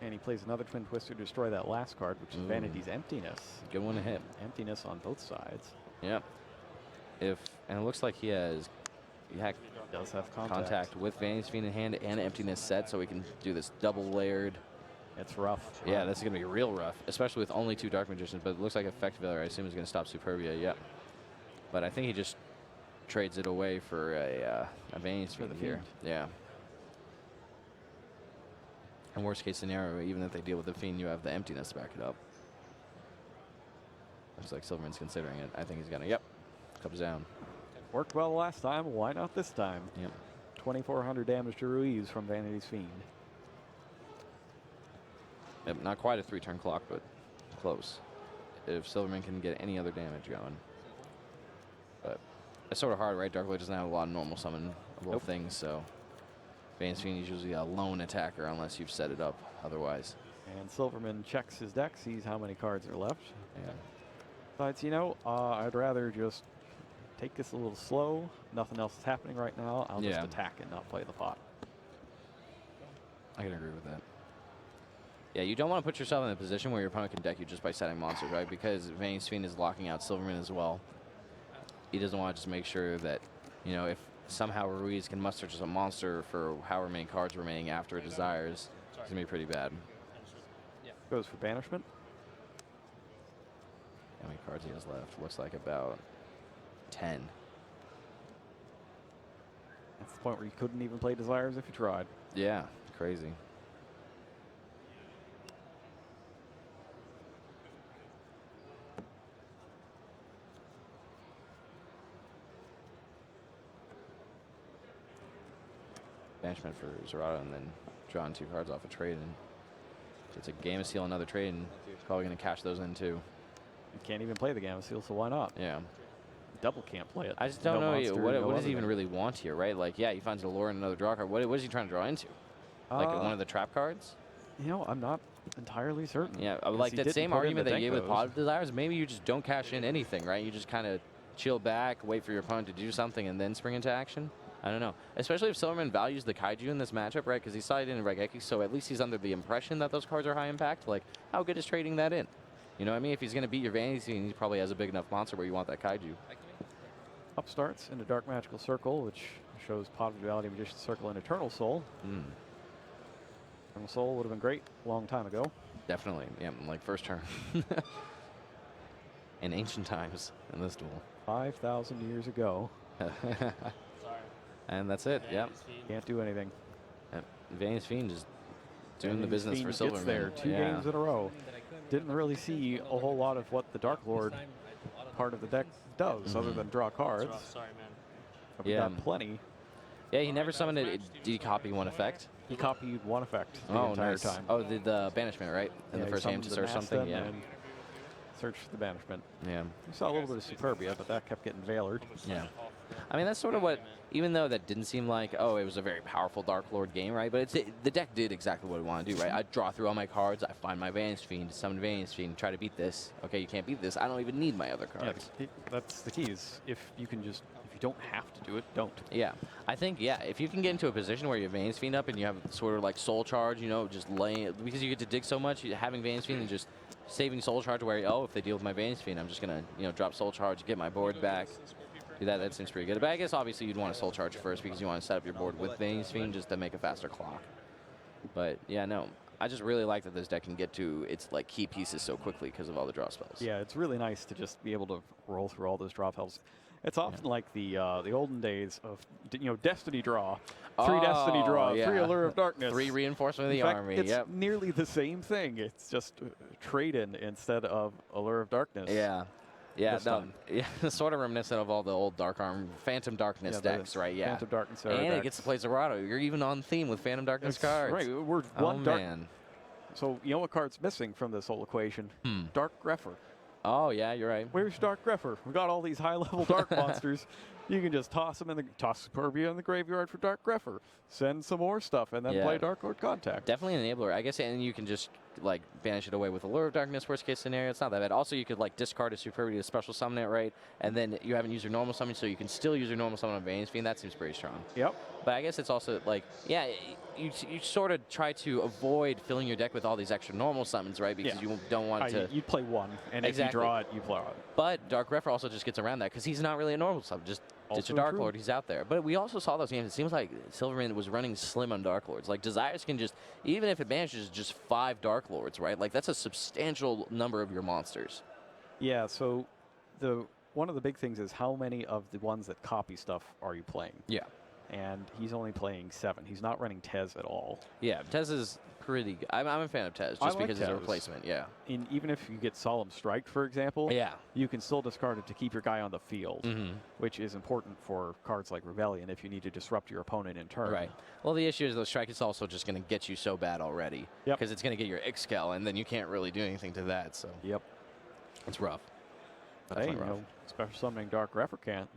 And he plays another Twin Twister to destroy that last card, which is Ooh. Vanity's Emptiness. Good one to hit. Emptiness on both sides. Yep. And it looks like he has Does have contact with Vanity's Fiend in hand and Emptiness set, so we can do this double layered. It's rough. Yeah, this is going to be real rough, especially with only 2 Dark Magicians, but it looks like Effect Failure, I assume, is going to stop Superbia, yeah. But I think he just trades it away for a Vanity's For the Fiend here. Fiend. Yeah. And worst case scenario, even if they deal with the Fiend, you have the Emptiness to back it up. Looks like Silverman's considering it. I think he's going to, comes down. Worked well last time. Why not this time? Yep. 2,400 damage to Ruiz from Vanity's Fiend. Yep, not quite a 3-turn clock, but close. If Silverman can get any other damage going. But it's sort of hard, right? Dark Lord doesn't have a lot of normal summonable things, so Vanity's Fiend is usually a lone attacker unless you've set it up otherwise. And Silverman checks his deck, sees how many cards are left. Yeah. But, I'd rather just take this a little slow. Nothing else is happening right now. I'll just Yeah. attack and not play the pot. I can agree with that. Yeah, you don't want to put yourself in a position where your opponent can deck you just by setting monsters, right? Because Vanity's Fiend is locking out Silverman as well. He doesn't want to just make sure that, if somehow Ruiz can muster just a monster for however many cards remaining after it desires, it's going to be pretty bad. Goes for banishment. How many cards he has left? Looks like about 10. That's the point where you couldn't even play Desires if you tried. Yeah, crazy. Banishment for Zerata and then drawing 2 cards off a trade. And it's a Game of Seal, another trade, and probably going to cash those in too. You can't even play the Gamma Seal, so why not? Yeah. Double can't play it. I just No don't know monster, what no does he other even thing. really want here, right? Like, yeah, he finds a lure and another draw card. What is he trying to draw into? Like one of the trap cards? I'm not entirely certain. Yeah, because like he that didn't same put in argument the that you gave with Denkos. Pot of Desires. Maybe you just don't cash in anything, right? You just kind of chill back, wait for your opponent to do something, and then spring into action. I don't know. Especially if Silverman values the Kaiju in this matchup, right? Because he saw it in Raigeki, so at least he's under the impression that those cards are high impact. Like, how good is trading that in? You know what I mean? If he's going to beat your Vanity Fiend, he probably has a big enough monster where you want that Kaiju. Up starts into Dark Magical Circle, which shows Pot of Duality, Magician's Circle, and Eternal Soul. Eternal Soul would have been great a long time ago. Definitely. Yeah, like first turn. in ancient times in this duel. 5,000 years ago. Sorry. And that's it. Yep. Vandy's Fiend. Can't do anything. Vandy's Fiend just doing the Vandy's business for Fiend Silverman. gets there 2 games in a row. Didn't really see a whole lot of what the Dark Lord part of the deck does, other than draw cards. That's rough. Sorry, man. But we got plenty. Yeah, he never summoned it. Did he copy one effect? He copied one effect the Oh, entire nice. time. Oh, the banishment, right? In the he first game summoned to the search something. Nastin Yeah. and search for the banishment. Yeah. We saw a little bit of Superbia, but that kept getting veilered. Yeah. I mean, that's sort of what, even though that didn't seem like, oh, it was a very powerful Dark Lord game, right? But the deck did exactly what it wanted to do, right? I draw through all my cards, I find my Vandy's Fiend, summon Vandy's Fiend, try to beat this. Okay, you can't beat this. I don't even need my other Yeah, cards. that's the key. Is if you don't have to do it, don't. Yeah. I think, yeah, if you can get into a position where you have Vandy's Fiend up and you have sort of like Soul Charge, you know, just laying it, because you get to dig so much, having Vandy's Fiend and just saving Soul Charge where, oh, if they deal with my Vandy's Fiend, I'm just going to, you know, drop Soul Charge, get my board back. Do that. That seems pretty good. But I guess obviously you'd want to Soul Charge first because you want to set up your board with Vandy's Fiend just to make a faster clock. But yeah, no, I just really like that this deck can get to its like key pieces so quickly because of all the draw spells. Yeah, it's really nice to just be able to roll through all those draw spells. It's often like the olden days of Destiny draw, 3 Destiny draw, 3 Allure of Darkness, 3 Reinforcement of the In fact, Army. It's nearly the same thing. It's just trade-in instead of Allure of Darkness. Yeah. Yeah, this no, time. yeah, sort of reminiscent of all the old Phantom Darkness decks, right? Yeah. Phantom Darkness and decks. it gets to play Zerato. You're even on theme with Phantom Darkness cards. Right, we're Oh, one dark. man. So you know what card's missing from this whole equation? Dark Greffer. Oh, yeah, you're right. Where's Dark Greffer? We got all these high-level dark monsters. You can just toss them toss Superbia in the graveyard for Dark Greffer. Send some more stuff, and then play Dark Lord Contact. Definitely an enabler, I guess, and you can just like banish it away with Allure of Darkness. Worst case scenario, it's not that bad. Also, you could like discard a Superbia to special summon it, right? And then you haven't used your normal summon, so you can still use your normal summon on Vandy's Fiend. That seems pretty strong. Yep. But I guess it's also like, yeah, you sort of try to avoid filling your deck with all these extra normal summons, right? Because you don't want to. You'd play one, and if you draw it, you play it. But Dark Greffer also just gets around that because he's not really a normal summon. Just ditch a Dark Lord, he's out there. But we also saw those games. It seems like Silverman was running slim on Dark Lords. Like Desires can just, even if it banishes just 5 Dark Lords, right? Like that's a substantial number of your monsters. Yeah. So one of the big things is how many of the ones that copy stuff are you playing? Yeah. And he's only playing 7. He's not running Tez at all. Yeah, Tez is pretty good. I'm a fan of Tez just because it's a replacement. Yeah. Even if you get Solemn Strike, for example, you can still discard it to keep your guy on the field, which is important for cards like Rebellion if you need to disrupt your opponent in turn. Right. Well, the issue is the Strike is also just going to get you so bad already because it's going to get your Ixcal, and then you can't really do anything to that. So it's rough. But hey, special summoning Dark Greffer can't.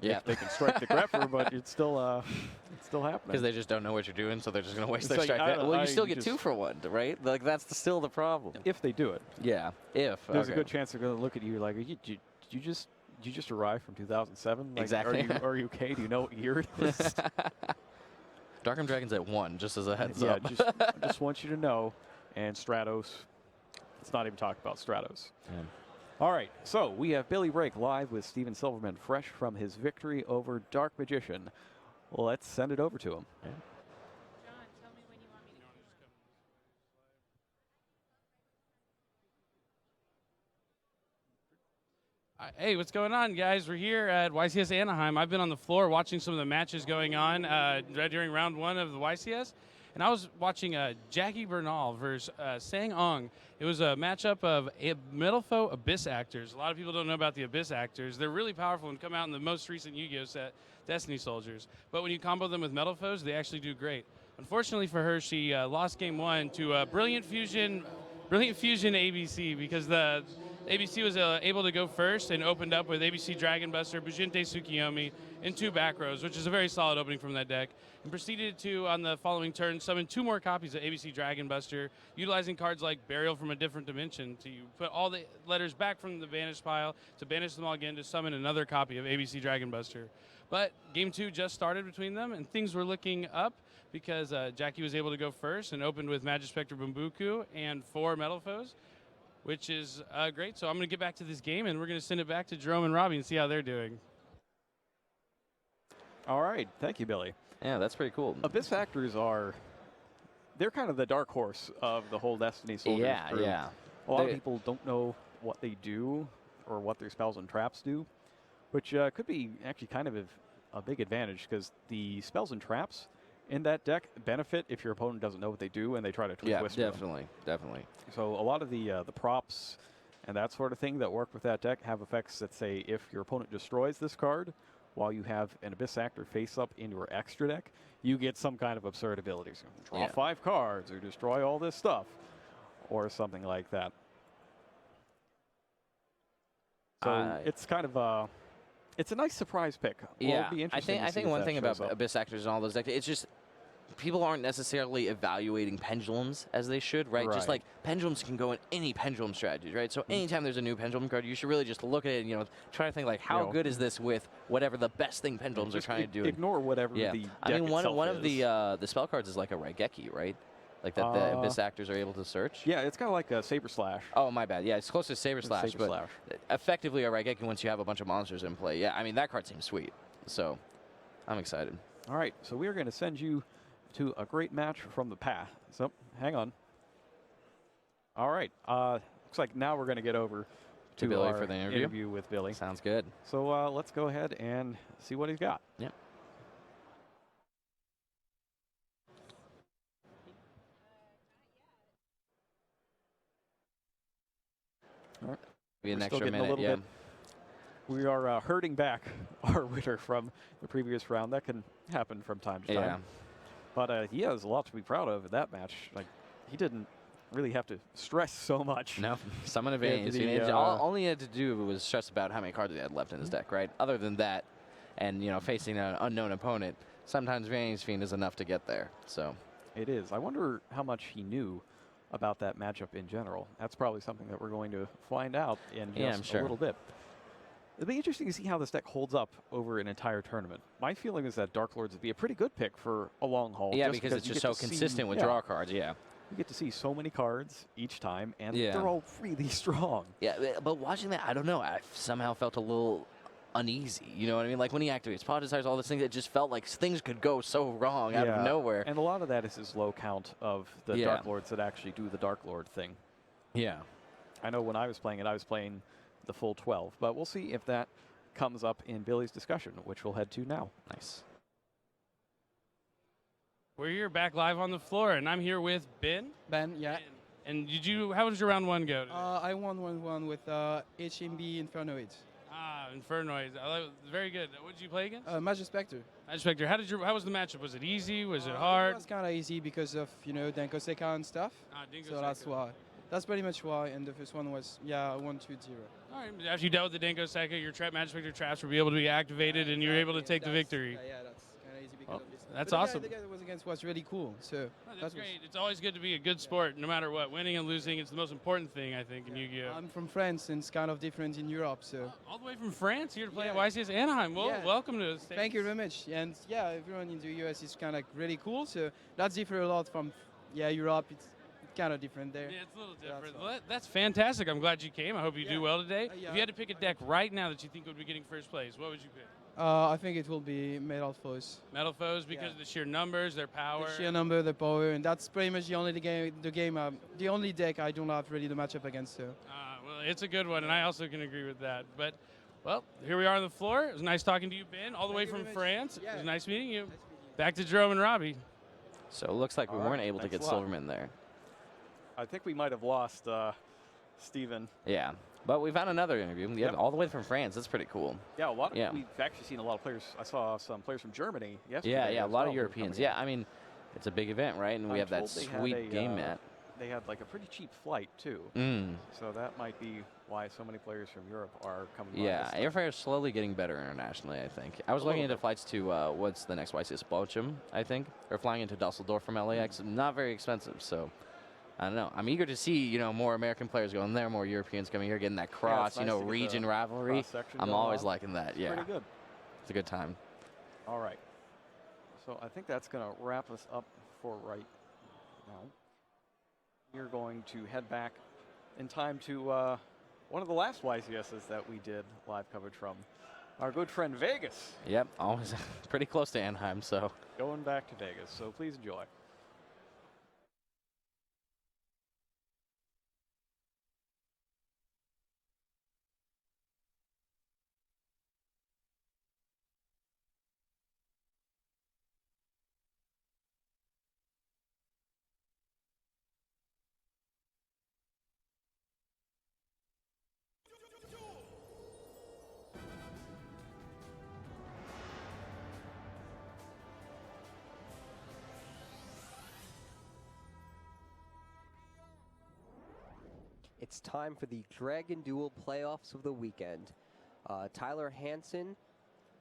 Yeah, they can strike the Greffer, but it's still happening. Because they just don't know what you're doing, so they're just going to waste their like, strike. Well, you still get 2 for 1, right? Like that's still the problem. If they do it. Yeah, if. There's a good chance they're going to look at you like, did you just arrive from 2007? Like, exactly. Are you okay? Do you know what year it is? Darkham Dragon's at 1, just as a heads up. I just want you to know. And Stratos. Let's not even talk about Stratos. Yeah. All right, so we have Billy Brake live with Steven Silverman, fresh from his victory over Dark Magician. Let's send it over to him. John, tell me when you want me to. Hey, what's going on, guys? We're here at YCS Anaheim. I've been on the floor watching some of the matches going on during round 1 of the YCS. And I was watching Jackie Bernal versus Sang Ong. It was a matchup of Metal Foe Abyss Actors. A lot of people don't know about the Abyss Actors. They're really powerful and come out in the most recent Yu-Gi-Oh set, Destiny Soldiers. But when you combo them with Metal Foes, they actually do great. Unfortunately for her, she lost game 1 to Brilliant Fusion ABC because the ABC was able to go first and opened up with ABC Dragon Buster, Bujinte Tsukiyomi, and 2 back rows, which is a very solid opening from that deck. And proceeded to, on the following turn, summon 2 more copies of ABC Dragon Buster, utilizing cards like Burial from a Different Dimension to put all the letters back from the banish pile, to banish them all again, to summon another copy of ABC Dragon Buster. But game 2 just started between them, and things were looking up because Jackie was able to go first and opened with Magispector Bumbuku and 4 Metal Foes, which is great. So I'm going to get back to this game, and we're going to send it back to Jerome and Robbie and see how they're doing. All right. Thank you, Billy. Yeah, that's pretty cool. Abyss Actors they're kind of the dark horse of the whole Destiny Soldiers group. Yeah. A lot of people don't know what they do. or what their spells and traps do, which could be actually kind of a big advantage because the spells and traps in that deck benefit if your opponent doesn't know what they do and they try to twist them. Definitely. So a lot of the props and that sort of thing that work with that deck have effects that say if your opponent destroys this card while you have an Abyss Actor face up in your extra deck, you get some kind of absurd abilities. Draw 5 cards or destroy all this stuff or something like that. So it's kind of it's a nice surprise pick. Yeah, It'll be interesting I think if one that thing shows about up. Abyss Actors and all those decks, it's just people aren't necessarily evaluating pendulums as they should, right? Just like pendulums can go in any pendulum strategies, right? So anytime there's a new pendulum card, you should really just look at it and, you know, try to think like, how good is this with whatever the best thing pendulums are trying to do? Ignore whatever the deck I mean, one itself of the spell cards is like a Raigeki, right? Like that the Abyss Actors are able to search. Yeah, it's kind of like a Saber Slash. Oh, my bad. Yeah, it's close to Saber Slash, but effectively a Raigeki once you have a bunch of monsters in play. Yeah, I mean, that card seems sweet. So I'm excited. All right, so we are going to send you to a great match from the past. So hang on. All right, looks like now we're going to get over to Billy our for the interview with Billy. Sounds good. So let's go ahead and see what he's got. Yep. All right. Be an We're still extra getting minute, a little bit. We are herding back our winner from the previous round. That can happen from time to time. But he has a lot to be proud of in that match. Like, he didn't really have to stress so much. No, summon advantage. All he had to do was stress about how many cards he had left in his deck, right? Other than that, and, you know, facing an unknown opponent, sometimes Vantage Fiend is enough to get there. So it is. I wonder how much he knew about that matchup in general. That's probably something that we're going to find out in just a little bit. It'll be interesting to see how this deck holds up over an entire tournament. My feeling is that Dark Lords would be a pretty good pick for a long haul. Yeah, because it's just so consistent with draw cards, You get to see so many cards each time, and they're all really strong. Yeah, but watching that, I don't know. I somehow felt a little uneasy. You know what I mean? Like when he activates Pod Desires, all these things, it just felt like things could go so wrong out of nowhere. And a lot of that is his low count of the Dark Lords that actually do the Dark Lord thing. Yeah. I know when I was playing it, I was playing the full 12, but we'll see if that comes up in Billy's discussion, which we'll head to now. Nice. We're here back live on the floor, and I'm here with Ben. Ben, yeah. And how did your round one go today? I won 1-1 with HMB Infernoid. Infernoid. Very good. What did you play against? Magic Spectre. Magic Spectre. How was the matchup? Was it easy? Was it hard? It was kind of easy because of, you know, Denko Seka and stuff. Dingo so Seka. that's why. That's pretty much why. And the first one was, 1-2-0. All right. After you dealt with the Denko Seka, your Magic Spectre traps were able to be activated, and you were able to take the victory. Yeah, that's kind of easy because of this. That's but awesome. The guy that was against was really cool. So that's great. It's always good to be a good sport, no matter what. Winning and losing, it's the most important thing, I think, in Yu-Gi-Oh. I'm from France, and it's kind of different in Europe. So all the way from France here to play at YCS Anaheim. Well, welcome to the States. Thank you very much. And everyone in the US is kind of really cool. So that's different a lot from Europe. It's kind of different there. Yeah, it's a little different. That's fantastic. I'm glad you came. I hope you do well today. If you had to pick a deck right now that you think would be getting first place, what would you pick? I think it will be Metal Foes. Metal Foes because of the sheer numbers, their power. The sheer number, the power, and that's pretty much the only deck I don't have really the matchup against. So. Well, it's a good one, and I also can agree with that. But, well, here we are on the floor. It was nice talking to you, Ben, all the way from France. It was nice meeting you. Back to Jerome and Robbie. So it looks like we weren't able to get Silverman there. I think we might have lost Steven. Yeah. But we found another interview. All the way from France. That's pretty cool. Yeah, we've actually seen a lot of players. I saw some players from Germany yesterday. Yeah, a lot of Europeans. Yeah, I mean, it's a big event, right? And we have that sweet game mat. They had like a pretty cheap flight, too. So that might be why so many players from Europe are coming by. Yeah, airfare is slowly getting better internationally, I think. I was looking into flights to, what's the next YCS Bochum, I think. Or flying into Dusseldorf from LAX. Not very expensive, so I don't know. I'm eager to see, more American players going there, more Europeans coming here, getting that cross, nice region rivalry. I'm always liking that. Yeah, pretty good. It's a good time. All right. So I think that's going to wrap us up for right now. We're going to head back in time to one of the last YCSs that we did live coverage from. Our good friend Vegas. Yep, always pretty close to Anaheim, so. Going back to Vegas, so please enjoy. It's time for the Dragon Duel playoffs of the weekend. Tyler Hansen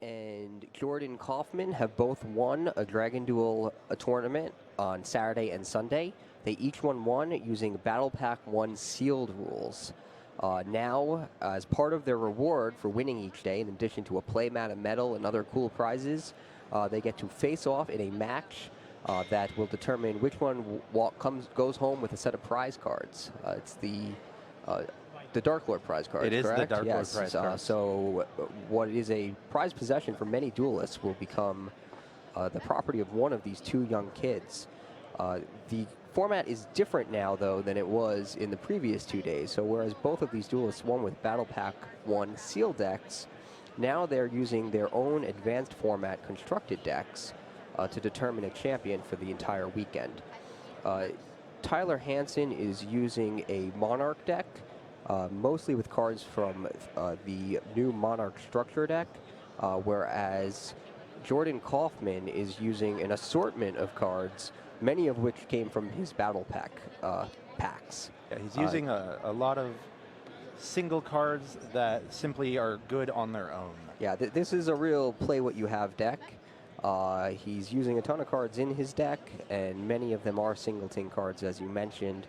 and Jordan Kaufman have both won a Dragon Duel tournament on Saturday and Sunday. They each won one using Battle Pack 1 sealed rules. Now, as part of their reward for winning each day, in addition to a playmat, a medal, and other cool prizes, they get to face off in a match that will determine which one goes home with a set of prize cards. It's the Dark Lord prize cards, It is correct? the Dark Lord Yes. prize cards. So what is a prized possession for many duelists will become the property of one of these two young kids. The format is different now, though, than it was in the previous 2 days. So whereas both of these duelists won with Battle Pack 1 sealed decks, now they're using their own advanced format constructed decks to determine a champion for the entire weekend. Tyler Hansen is using a Monarch deck, mostly with cards from the new Monarch structure deck, whereas Jordan Kaufman is using an assortment of cards, many of which came from his Battle Pack packs. Yeah, he's using a lot of single cards that simply are good on their own. Yeah, this is a real play what you have deck. He's using a ton of cards in his deck, and many of them are singleton cards, as you mentioned,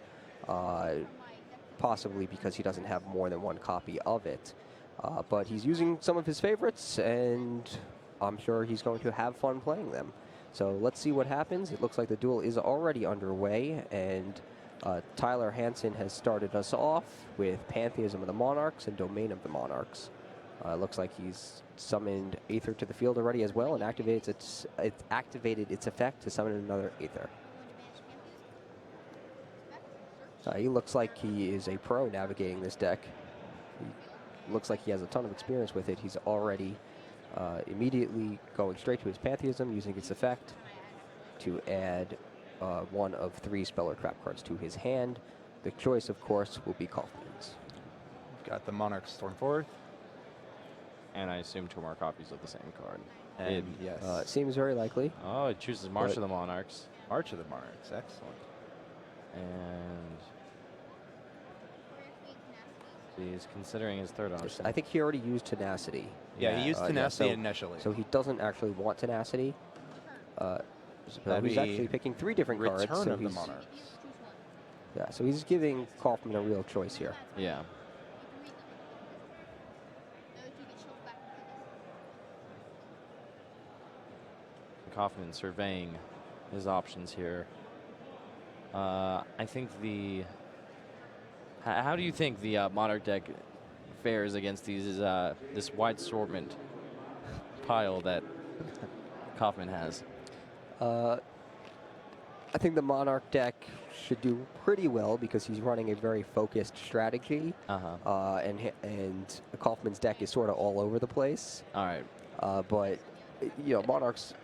possibly because he doesn't have more than one copy of it. But he's using some of his favorites, and I'm sure he's going to have fun playing them. So let's see what happens. It looks like the duel is already underway, and Tyler Hansen has started us off with Pantheism of the Monarchs and Domain of the Monarchs. Looks like he's summoned Aether to the field already as well, and activated its effect to summon another Aether. He looks like he is a pro navigating this deck. He looks like he has a ton of experience with it. He's already immediately going straight to his Pantheism, using its effect to add one of 3 spell or trap cards to his hand. The choice, of course, will be Kaufman's. Got the Monarch Stormforth. And I assume 2 more copies of the same card. And yes. It seems very likely. Oh, it chooses March of the Monarchs. March of the Monarchs, excellent. And he's considering his third option. I think he already used Tenacity. Yeah, he used Tenacity so, initially. So he doesn't actually want Tenacity. So he's actually picking 3 different cards. Return So of the he's, Monarchs. yeah, so he's giving Kaufman a real choice here. Yeah. Kaufman surveying his options here. I think the... How do you think the Monarch deck fares against these this wide assortment pile that Kaufman has? I think the Monarch deck should do pretty well because he's running a very focused strategy. And Kaufman's deck is sort of all over the place. All right. But you know, Monarchs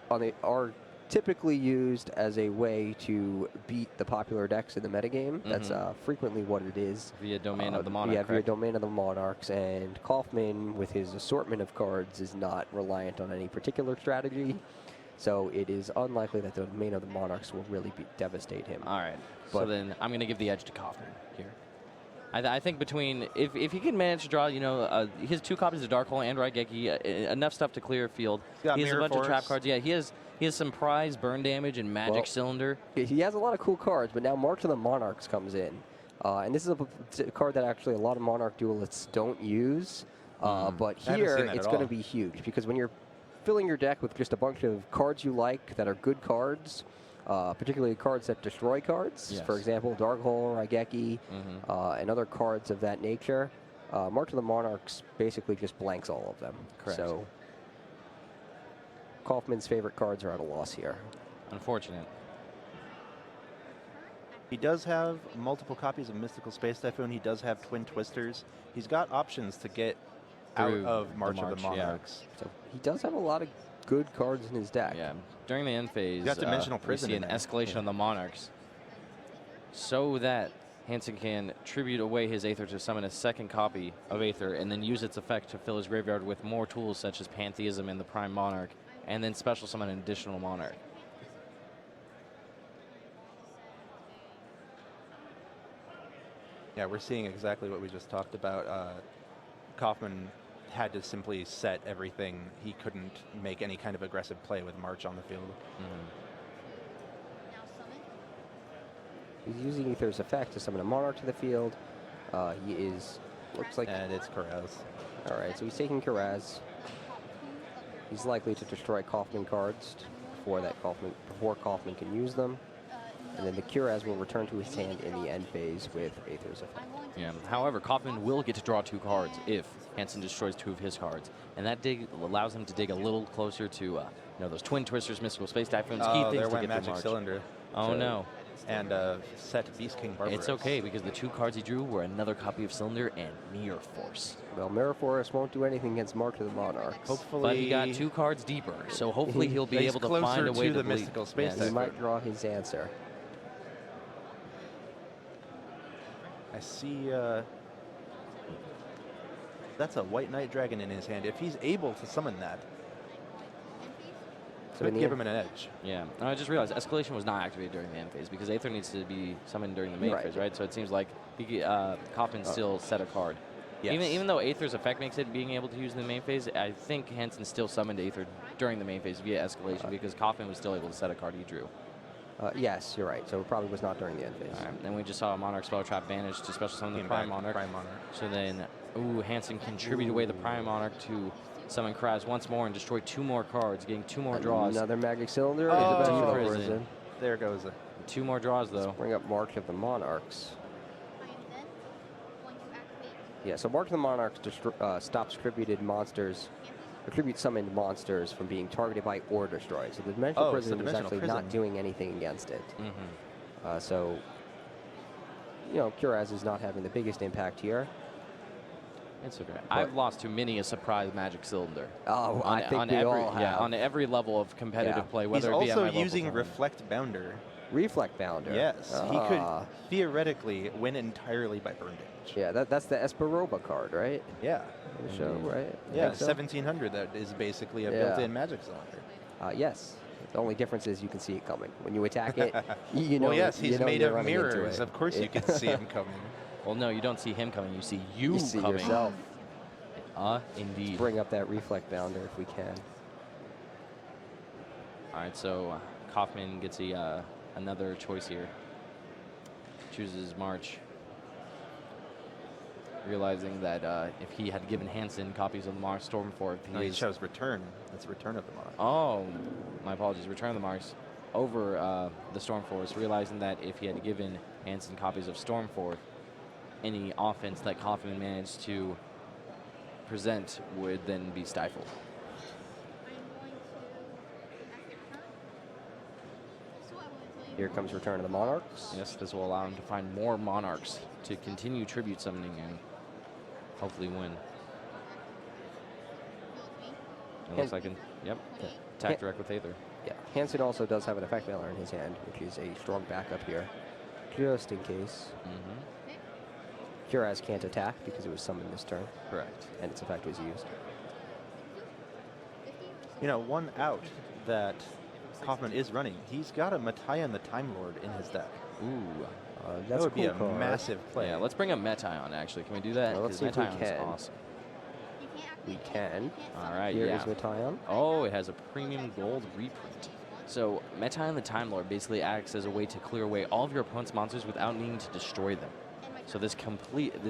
are typically used as a way to beat the popular decks in the metagame. That's frequently what it is. Via Domain of the Monarch. Yeah, via Domain of the Monarchs. And Kaufman, with his assortment of cards, is not reliant on any particular strategy. So it is unlikely that the Domain of the Monarchs will really devastate him. All right. But so then I'm going to give the edge to Kaufman here. I think between, if he can manage to draw, you know, his 2 copies of Dark Hole and Raigeki, enough stuff to clear a field. He has a bunch of trap cards. Yeah, he has some prize, burn damage, and magic cylinder. He has a lot of cool cards, but now March of the Monarchs comes in. And this is a card that actually a lot of Monarch duelists don't use. But here, it's going to be huge, because when you're filling your deck with just a bunch of cards you like that are good cards, particularly cards that destroy cards, for example, Dark Hole, Raigeki, and other cards of that nature, March of the Monarchs basically just blanks all of them. Correct. So Kaufman's favorite cards are at a loss here. Unfortunate. He does have multiple copies of Mystical Space Typhoon. He does have Twin Twisters. He's got options to get out of March of the Monarchs. Yeah. So he does have a lot of good cards in his deck. Yeah. During the end phase, got Dimensional we Prison see an escalation on the Monarchs, so that Hansen can tribute away his Aether to summon a 2nd copy of Aether, and then use its effect to fill his graveyard with more tools such as Pantheism and the Prime Monarch, and then special summon an additional Monarch. Yeah, we're seeing exactly what we just talked about. Kaufman had to simply set everything. He couldn't make any kind of aggressive play with March on the field. He's using Aether's effect to summon a Monarch to the field. He is, looks like... And it's Karaz. All right, so he's taking Karaz. He's likely to destroy Kaufman cards before Kaufman can use them. And then the Kuraz will return to his hand in the end phase with Aether's effect. Yeah. However, Kaufman will get to draw 2 cards if Hansen destroys 2 of his cards, and that dig allows him to dig a little closer to those Twin Twisters, Mystical Space Typhoons, key things there to went get Magic through March. Cylinder. Oh no. And set Beast King Barbarous. It's okay because the 2 cards he drew were another copy of Cylinder and Mirror Force. Well, Mirror Force won't do anything against Mark of the Monarchs. Hopefully, but he got 2 cards deeper, so hopefully he'll be able to find a way to to the Mystical Space. He might draw his answer. I see. That's a White Knight Dragon in his hand. If he's able to summon that, so could give him an edge. Yeah, I just realized Escalation was not activated during the end phase because Aether needs to be summoned during the main phase, right? So it seems like Kaufman still set a card. Yes. Even though Aether's effect makes it being able to use in the main phase, I think Hansen still summoned Aether during the main phase via Escalation because Kaufman was still able to set a card he drew. Yes, you're right. So it probably was not during the end phase. All right. Then we just saw a Monarch Spell Trap banished to special summon the Prime Monarch. So then, Hansen contributed away the Prime Monarch to summon Kraz once more and destroy 2 more cards, getting 2 more draws. Another Magic Cylinder. There goes it. 2 more draws, though. Let's bring up March of the Monarchs. Yeah, so March of the Monarchs stops tribute summoned monsters from being targeted by or destroyed. So the Dimensional Prison is actually not doing anything against it. So, Kuraz is not having the biggest impact here. It's okay. I've lost to many a surprise Magic Cylinder. Oh, I think we all have. Yeah, on every level of competitive play, whether He's it be at my also using local Reflect Bounder. Reflect Bounder. Yes, he could theoretically win entirely by burn damage. Yeah, that's the Esperoba card, right? Yeah. The show, right? Yeah, 1700. That is basically a built-in Magic Cylinder. Yes. The only difference is you can see it coming. When you attack it, you know. Well, yes, he's made of mirrors. Of course, you can see him coming. Well, no, you don't see him coming. You see you see coming. Yourself. Indeed. Let's bring up that Reflect Bounder if we can. All right, so Kaufman gets another choice here. Chooses March, realizing that if he had given Hansen copies of the Mars Stormforth, he chose Return. That's Return of the Mars. Oh, my apologies. Return of the Mars over the Stormforth, realizing that if he had given Hansen copies of Stormforth, any offense that Kaufman managed to present would then be stifled. Here comes Return of the Monarchs. Yes, this will allow him to find more Monarchs to continue tribute summoning and hopefully win. It looks like attack direct with Aether. Yeah, Hansen also does have an effect mailer in his hand, which is a strong backup here, just in case. Kuraz can't attack because it was summoned this turn. Correct. And its effect was used. One out that Kaufman is running. He's got a Metayon the Time Lord in his deck. Ooh. That would be a massive play. Yeah, let's bring up Metayon, actually. Can we do that? Well, let's see if we Metayon's can. Awesome. We can. All right, Here is Metayon. Oh, it has a premium gold reprint. So Metayon the Time Lord basically acts as a way to clear away all of your opponent's monsters without needing to destroy them. So this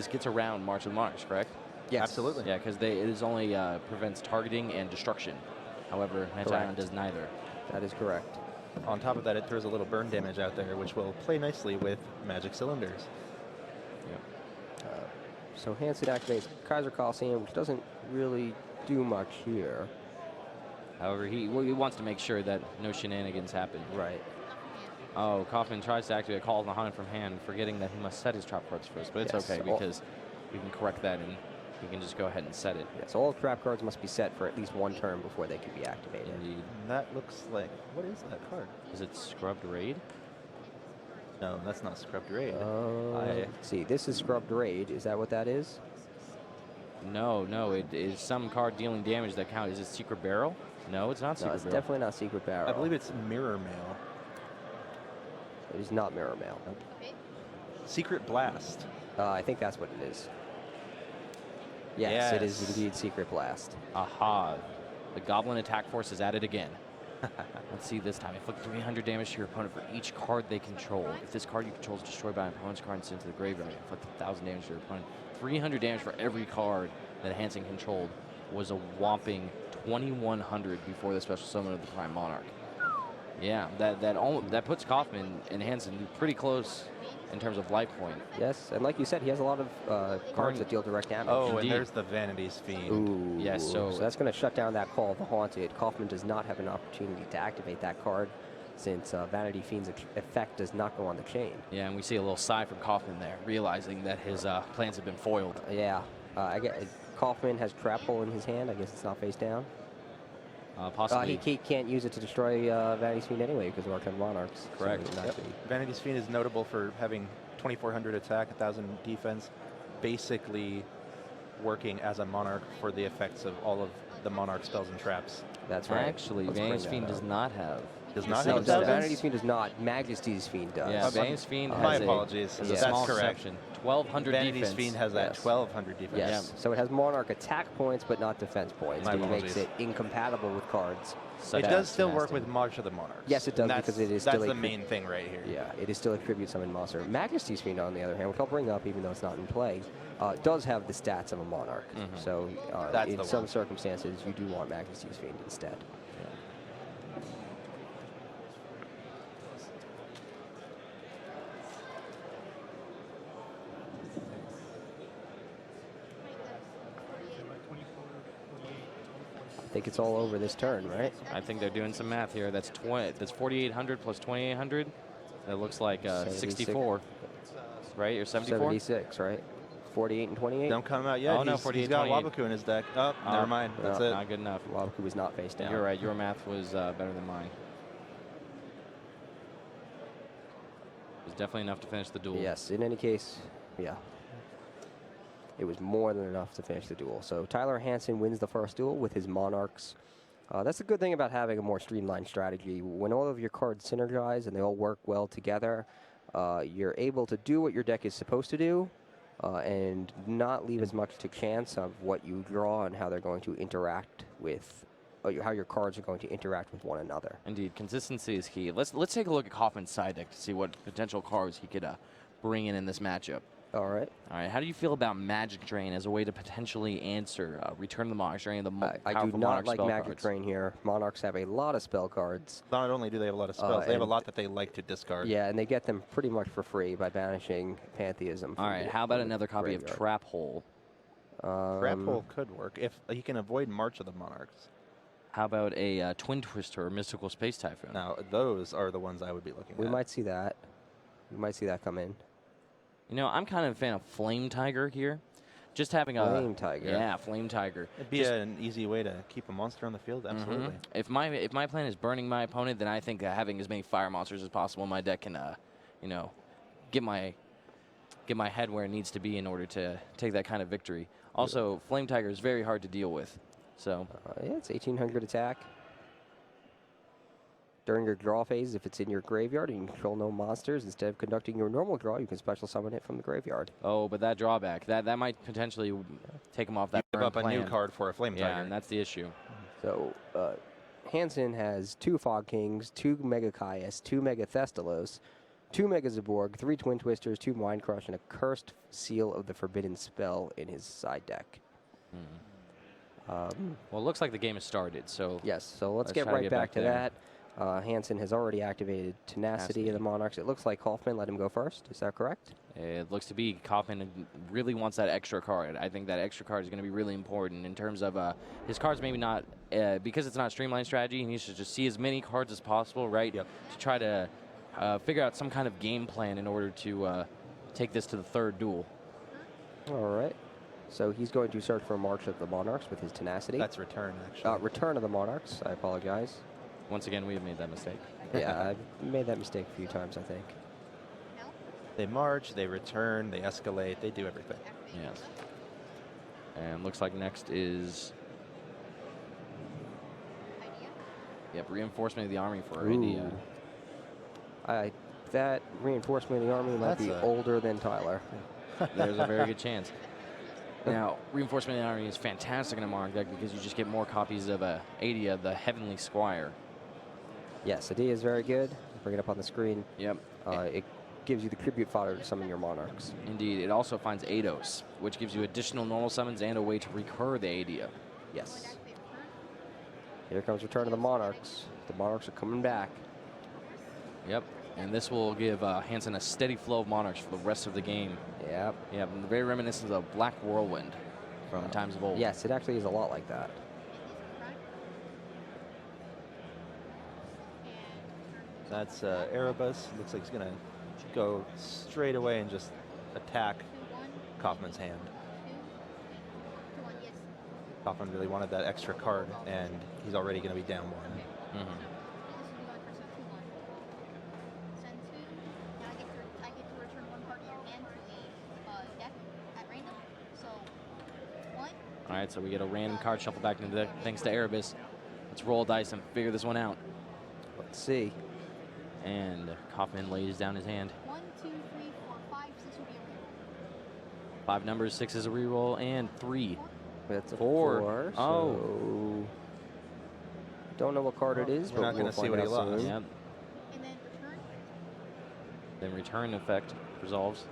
gets around March of the Monarchs, correct? Yes. Absolutely. Yeah, because it is only prevents targeting and destruction. However, Metayon does neither. That is correct. On top of that, it throws a little burn damage out there, which will play nicely with Magic Cylinders. Yep. So Hansen activates Kaiser Coliseum, which doesn't really do much here. However, he wants to make sure that no shenanigans happen. Right. Oh, Kaufman tries to activate Call of the Haunted from hand, forgetting that he must set his trap cards first. But it's okay because we can correct that and he can just go ahead and set it. Yes, all trap cards must be set for at least one turn before they can be activated. Indeed. That looks like, what is that card? Is it Scrubbed Raid? No, that's not Scrubbed Raid. Let's see, this is Scrubbed Raid. Is that what that is? No, it is some card dealing damage that counts. Is it Secret Barrel? No, it's not Secret Barrel. No, it's definitely not Secret Barrel. I believe it's Mirror Mail. It is not Mirror Mail. Secret Blast. I think that's what it is. Yes, it is indeed Secret Blast. Aha. The Goblin attack force is at it again. Let's see this time. Inflict 300 damage to your opponent for each card they control. If this card you control is destroyed by an opponent's card and sent to the graveyard, inflict 1,000 damage to your opponent. 300 damage for every card that Hansen controlled was a whopping 2,100 before the special summon of the Prime Monarch. Yeah, that puts Kaufman and Hansen pretty close in terms of life point. Yes, and like you said, he has a lot of cards that deal direct damage. Oh, Indeed. and there's the Vanity's Fiend. Ooh. Yes, so that's going to shut down that Call of the Haunted. Kaufman does not have an opportunity to activate that card since Vanity Fiend's effect does not go on the chain. yeah, and we see a little sigh from Kaufman there, realizing that his plans have been foiled. Yeah, Kaufman has Trap Hole in his hand. I guess it's not face down. Possibly. He can't use it to destroy Vanity's Fiend anyway because of Arcane Monarchs. Correct. So Vanity's Fiend is notable for having 2,400 attack, 1,000 defense, basically working as a Monarch for the effects of all of the Monarch spells and traps. That's right. Actually, Let's Vanity's bring Fiend that does up. not have. Does not No, have 1,000? Vanity's Fiend does not. Majesty's Fiend does. Yeah, Vanity's Fiend has My apologies. a That's small correct. exception. 1,200 Vanity's defense. Fiend has that Yes. 1,200 defense. Yes. So it has Monarch attack points, but not defense points, My which makes apologies. it incompatible with cards. So It that's does still work nasty. with March of the Monarchs. Yes, it does, And that's, because it is that's still the a main thing right here. Yeah, it is still a tribute summon monster. Majesty's Fiend, on the other hand, which I'll bring up even though it's not in play, does have the stats of a Monarch. So That's in the some one. circumstances, you do want Majesty's Fiend instead. I think it's all over this turn, right? I think they're doing some math here. That's 4,800 plus 2,800. That looks like 64, right? Or 74? 76, right? 48 and 28. Don't come out yet. Oh, no, He's 48, got 28. Wabaku in his deck. Oh, never mind. That's it. Not good enough. Wabaku was not face down. You're right. Your math was better than mine. It was definitely enough to finish the duel. Yes, in any case, yeah. It was more than enough to finish the duel. So Tyler Hansen wins the first duel with his Monarchs. That's the good thing about having a more streamlined strategy. When all of your cards synergize and they all work well together, you're able to do what your deck is supposed to do and not leave as much to chance of what you draw and how they're going to interact with, how your cards are going to interact with one another. Indeed, consistency is key. Let's take a look at Kaufman's side deck to see what potential cards he could bring in this matchup. All right. All right. How do you feel about Magic Drain as a way to potentially answer Return of the Monarchs Drain the I do powerful not Monarch like spell Magic cards? Drain here. Monarchs have a lot of spell cards. Not only do they have a lot of spells, they have a and- lot that they like to discard. Yeah, and they get them pretty much for free by banishing Pantheism. All from right. the- How about from the another copy of graveyard. Trap Hole? Trap Hole could work if he can avoid March of the Monarchs. How about a Twin Twister or Mystical Space Typhoon? Now, those are the ones I would be looking We at. might see that. We might see that come in. You know, I'm kind of a fan of Flame Tiger here. Just having a Flame Tiger. Yeah, Flame Tiger. It'd be an easy way to keep a monster on the field, absolutely. If my plan is burning my opponent, then I think having as many fire monsters as possible in my deck can, you know, get my head where it needs to be in order to take that kind of victory. Also, Flame Tiger is very hard to deal with. So Yeah, it's 1800 attack. During your draw phase, if it's in your graveyard and you control no monsters, instead of conducting your normal draw, you can special summon it from the graveyard. oh, but that drawback that might potentially take him off that Give burn up a new plan. card for a Flame Yeah, Tiger. and that's the issue. So, Hansen has 2 Fog Kings, 2 Mega Caius, 2 Mega Thestalos, 2 Mega Zaborg, 3 Twin Twisters, 2 Mind Crush, and a Cursed Seal of the Forbidden Spell in his side deck. Well, it looks like the game has started. So Yes, so let's Let's get try to right get back back to there. that. Hansen has already activated Tenacity of the Monarchs. It looks like Kaufman let him go first. Is that correct? it looks to be Kaufman really wants that extra card. I think that extra card is going to be really important in terms of his cards. Maybe not because it's not a streamlined strategy. He needs to just see as many cards as possible, right? Yep. To try to figure out some kind of game plan in order to take this to the third duel. All right. So he's going to search for March of the Monarchs with his Tenacity. That's Return, actually. Return of the Monarchs. I apologize. Once again, we have made that mistake. Yeah, I've made that mistake a few times, I think. They march, they return, they escalate, they do everything. Yes. And looks like next is reinforcement of the army for India. That reinforcement of the army might That's be older than Tyler. There's a very good chance. Now, Reinforcement Army is fantastic in a Monarch deck because you just get more copies of Adia, the Heavenly Squire. Yes, Adia is very good. Bring it up on the screen. Yep. It gives you the tribute fodder to summon your monarchs. Indeed. It also finds Eidos, which gives you additional normal summons and a way to recur the Adia. Yes. Here comes Return of the Monarchs. The Monarchs are coming back. Yep. And this will give Hansen a steady flow of Monarchs for the rest of the game. Yep. Yeah, very reminiscent of Black Whirlwind from times of old. Yes, it actually is a lot like that. That's Erebus. Looks like he's going to go straight away and just attack Kaufman's hand. Kaufman really wanted that extra card, and he's already going to be down one. Mm-hmm. All right, so we get a random card shuffle back into the deck thanks to Erebus. Let's roll dice and figure this one out. Let's see. And Kaufman lays down his hand. 1, 2, 3, 4, 5, 6 will be a reroll. 5 numbers, 6 is a reroll, and 3. That's a 4. 4. Oh. So don't know what card it is, We're but not we'll gonna see find what he out lost. soon. Yep. And then return. Then return effect resolves.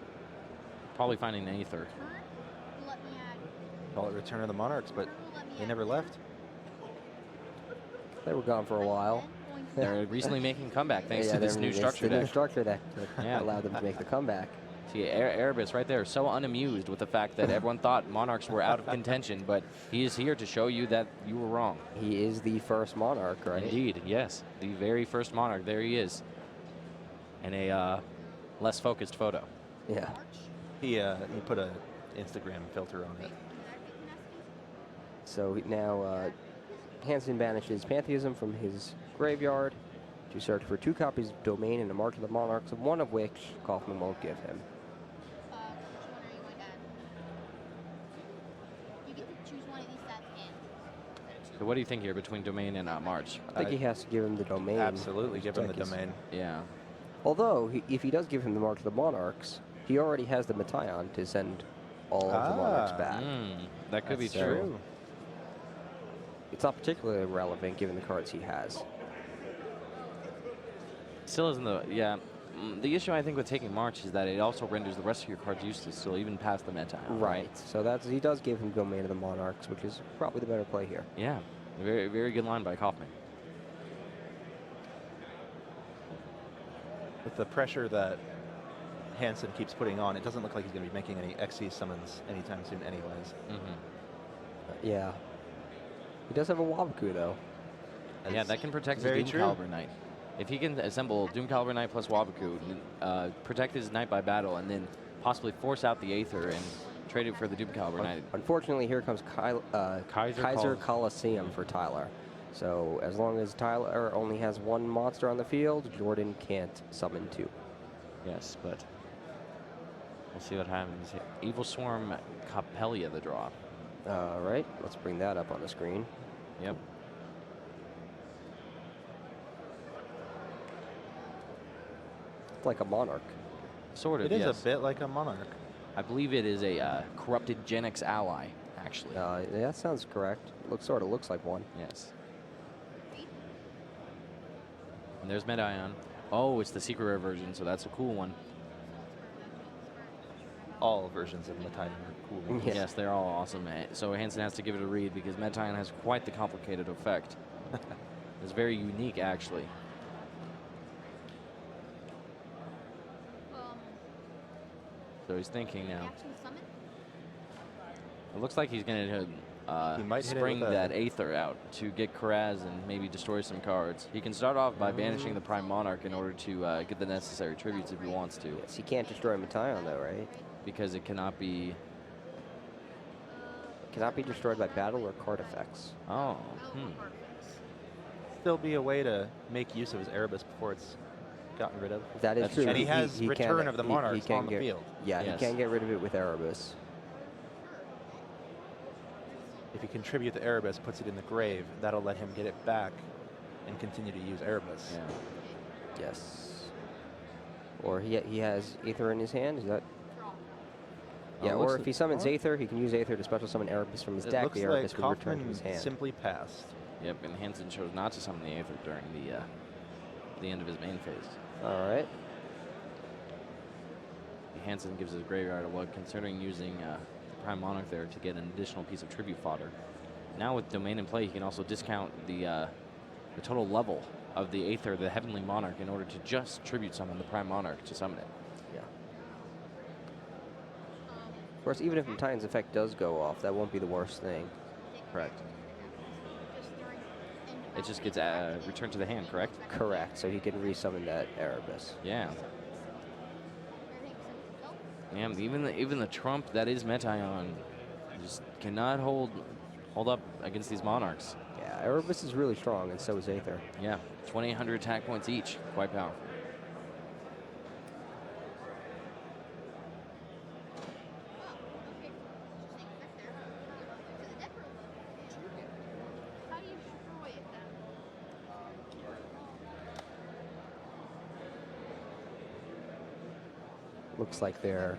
Probably finding an Aether. Return will let me add. Call it Return of the Monarchs, but Return will let me they add never 10. left. They were gone for a while. They're recently making a comeback thanks to Yeah, this they're- new it's structure the new deck. structure deck that Yeah. allowed them to make the comeback. See, Erebus right there, so unamused with the fact that everyone thought Monarchs were out of contention, but he is here to show you that you were wrong. He is the first Monarch, right? Indeed, yes. The very first Monarch. There he is. In a less focused photo. Yeah. He put a Instagram filter on it. So now Hansen banishes Pantheism from his graveyard to search for 2 copies of Domain and a March of the Monarchs, one of which Kaufman won't give him. Which one are you going to add? You get to choose one of these stats in. So what do you think here between Domain and March? I think he has to give him the Domain. Absolutely, give him the Deck is- domain. Yeah. Although, if he does give him the March of the Monarchs, he already has the Metaion to send all of the Monarchs back. That could be That's true. It's not particularly relevant given the cards he has. Still isn't the, yeah. The issue I think with taking March is that it also renders the rest of your cards useless, still even past the meta. Right. So he does give him Domain of the Monarchs, which is probably the better play here. Yeah. Very, very good line by Kaufman. With the pressure that Hansen keeps putting on, it doesn't look like he's going to be making any XC summons anytime soon anyways. Yeah. He does have a Wabaku, though. Yeah, that can protect his very Doom true. Caliber Knight. If he can assemble Doom Caliber Knight plus Wabaku, protect his Knight by battle, and then possibly force out the Aether and trade it for the Doom Caliber Knight. Unfortunately, here comes Kaiser Coliseum for Tyler. So as long as Tyler only has 1 monster on the field, Jordan can't summon 2. Yes, but we'll see what happens. Evil Swarm Capelia the draw. All right, let's bring that up on the screen. Yep. It's like a Monarch. Sort of, It is yes. a bit like a Monarch. I believe it is a corrupted Gen X ally, actually. That sounds correct. Sort of looks like one. Yes. And there's Medion. Oh, it's the secret rare version, so that's a cool one. All versions of Metaion are cool. Yeah. Yes, they're all awesome. So Hansen has to give it a read because Medion has quite the complicated effect. It's very unique, actually. So he's thinking now. It looks like he's going to He might hit it spring with a- that Aether out to get Karaz and maybe destroy some cards. He can start off by banishing the Prime Monarch in order to get the necessary tributes if he wants to. Yes, he can't destroy Metaion, though, right? Because it cannot be... Cannot be destroyed by battle or card effects. Oh, Still be a way to make use of his Erebus before it's gotten rid of. That is That's true. true. And he has can't- Return of the he Monarchs can't on the get- field. Yeah, Yes. he can't get rid of it with Erebus. If you contribute the Erebus, puts it in the grave, that'll let him get it back and continue to use Erebus. yeah. Yes. Or he has Aether in his hand. Is that? Yeah, Oh, or looks if he summons Aether, he can use Aether to special summon Erebus from his It deck. looks The like Erebus will return to his Kaufman hand. simply passed. Yep, and Hansen chose not to summon the Aether during the end of his main phase. All right. Hansen gives his graveyard a look, considering using the Prime Monarch there to get an additional piece of tribute fodder. Now with Domain in play, he can also discount the total level of the Aether, the Heavenly Monarch, in order to just tribute summon the Prime Monarch to summon it. Yeah. Of course, even if Mation's effect does go off, that won't be the worst thing. Correct. It just gets returned to the hand, correct? Correct. So he can resummon that Erebus. Yeah. Yeah, even the trump that is Metion just cannot hold up against these Monarchs. Yeah, Erebus is really strong, and so is Aether. Yeah, 2,800 attack points each. Quite powerful. Looks like they're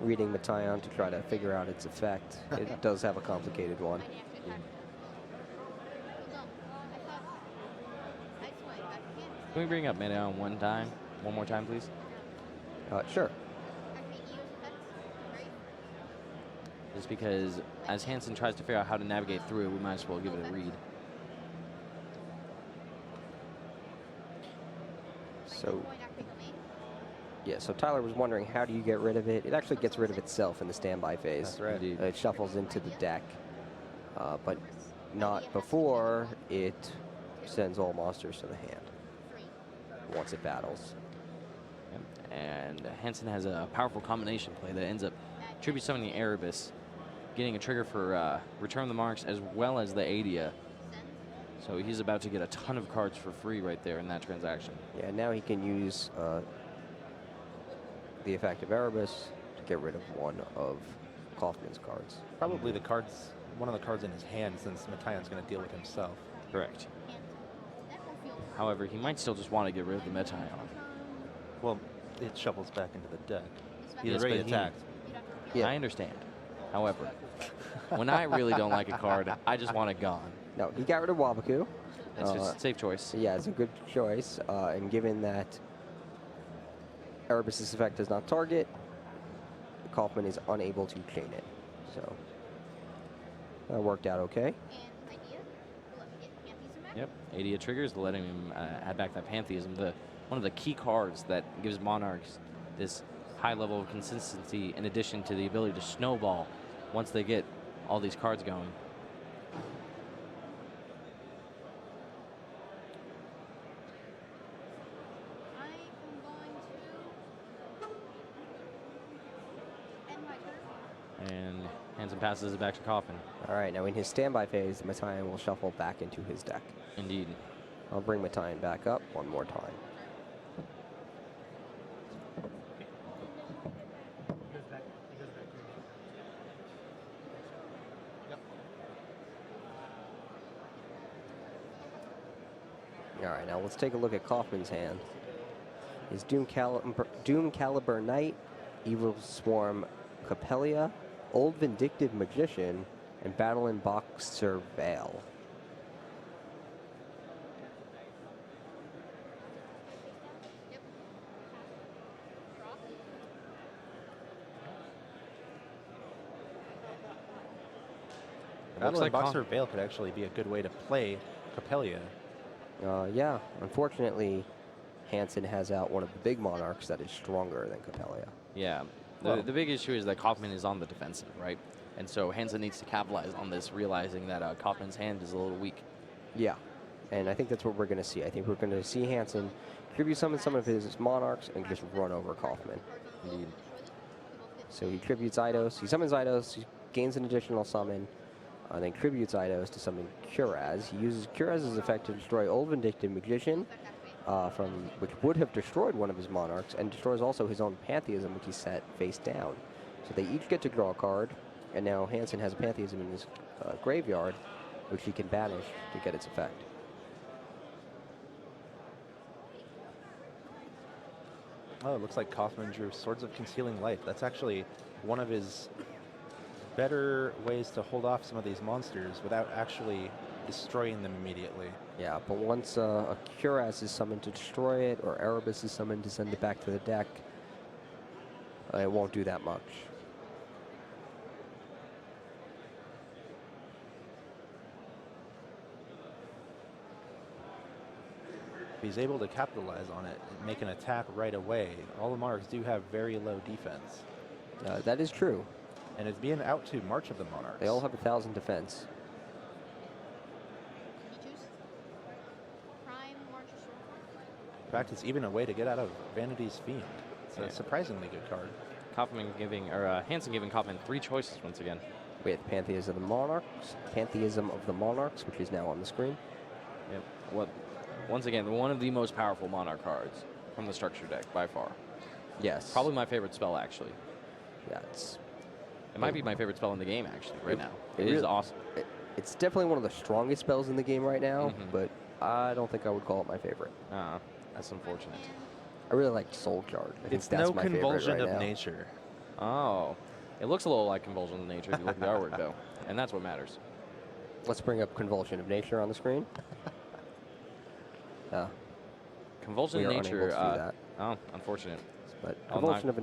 reading Metion to try to figure out its effect. It does have a complicated one. Can we bring up Metion one more time, please? Sure. Just because as Hansen tries to figure out how to navigate through, we might as well give it a read. So, yeah, so Tyler was wondering, how do you get rid of it? It actually gets rid of itself in the standby phase. That's right. Indeed. It shuffles into the deck, but not before it sends all monsters to the hand once it battles. Yep. And Hansen has a powerful combination play that ends up tribute summoning the Erebus, getting a trigger for Return the Marks as well as the Adia. So he's about to get a ton of cards for free right there in that transaction. Yeah, now he can use the effect of Erebus to get rid of one of Kaufman's cards. Probably one of the cards in his hand, since Metion's going to deal with himself. Correct. However, he might still just want to get rid of the Metion. Well, it shuffles back into the deck. He's Yes, already but attacked. Yeah. I understand. However, when I really don't like a card, I just want it gone. No, he got rid of Wabaku. That's just a safe choice. Yeah, it's a good choice. And given that Erebus' effect does not target, Kaufman is unable to chain it. So that worked out okay. Yep, Adia triggers, letting him add back that Pantheism, one of the key cards that gives Monarchs this high level of consistency in addition to the ability to snowball once they get all these cards going. And Hansen passes it back to Kaufman. All right, now in his standby phase, Metion will shuffle back into his deck. Indeed. I'll bring Metion back up one more time. All right, now let's take a look at Kaufman's hand. His Doom Caliber Knight, Evil Swarm Capelia, Old Vindictive Magician, and Battle in Boxer Veil. Battle in Boxer Veil could actually be a good way to play Capelia. Yeah, unfortunately, Hansen has out one of the big Monarchs that is stronger than Capelia. Yeah. The big issue is that Kaufman is on the defensive, right? And so Hansen needs to capitalize on this, realizing that Kaufman's hand is a little weak. Yeah, and I think that's what we're going to see. I think we're going to see Hansen tribute summon some of his Monarchs and just run over Kaufman. Indeed. So he tributes Eidos, he summons Eidos, he gains an additional summon, then tributes Eidos to summon Curaz. He uses Curaz's effect to destroy Old Vindictive Magician, which would have destroyed one of his Monarchs, and destroys also his own Pantheism, which he set face down. So they each get to draw a card, and now Hansen has a Pantheism in his graveyard, which he can banish to get its effect. Oh, it looks like Kaufman drew Swords of Concealing Light. That's actually one of his better ways to hold off some of these monsters without actually destroying them immediately. Yeah, but once a Cuirass is summoned to destroy it, or Erebus is summoned to send it back to the deck, it won't do that much. If he's able to capitalize on it and make an attack right away, all the Monarchs do have very low defense. That is true. And it's being out to March of the Monarchs. They all have 1,000 defense. Can you choose? Prime, March, or Sword? In fact, it's even a way to get out of Vanity's Fiend. It's a surprisingly good card. Hansen giving Kaufman 3 choices once again. With Pantheism of the Monarchs, which is now on the screen. Yep. Once again, one of the most powerful Monarch cards from the structure deck by far. Yes. Probably my favorite spell, actually. Yeah, it might be my favorite spell in the game, actually, right now. It is really, awesome. It's definitely one of the strongest spells in the game right now, but I don't think I would call it my favorite. That's unfortunate. I really like Soul Guard. I think It's that's no my favorite Convulsion right of now. Nature. Oh. It looks a little like Convulsion of Nature if you look at the artwork, though. And that's what matters. Let's bring up Convulsion of Nature on the screen. Convulsion we of are Nature. unable to do that. Oh, unfortunate. But Convulsion of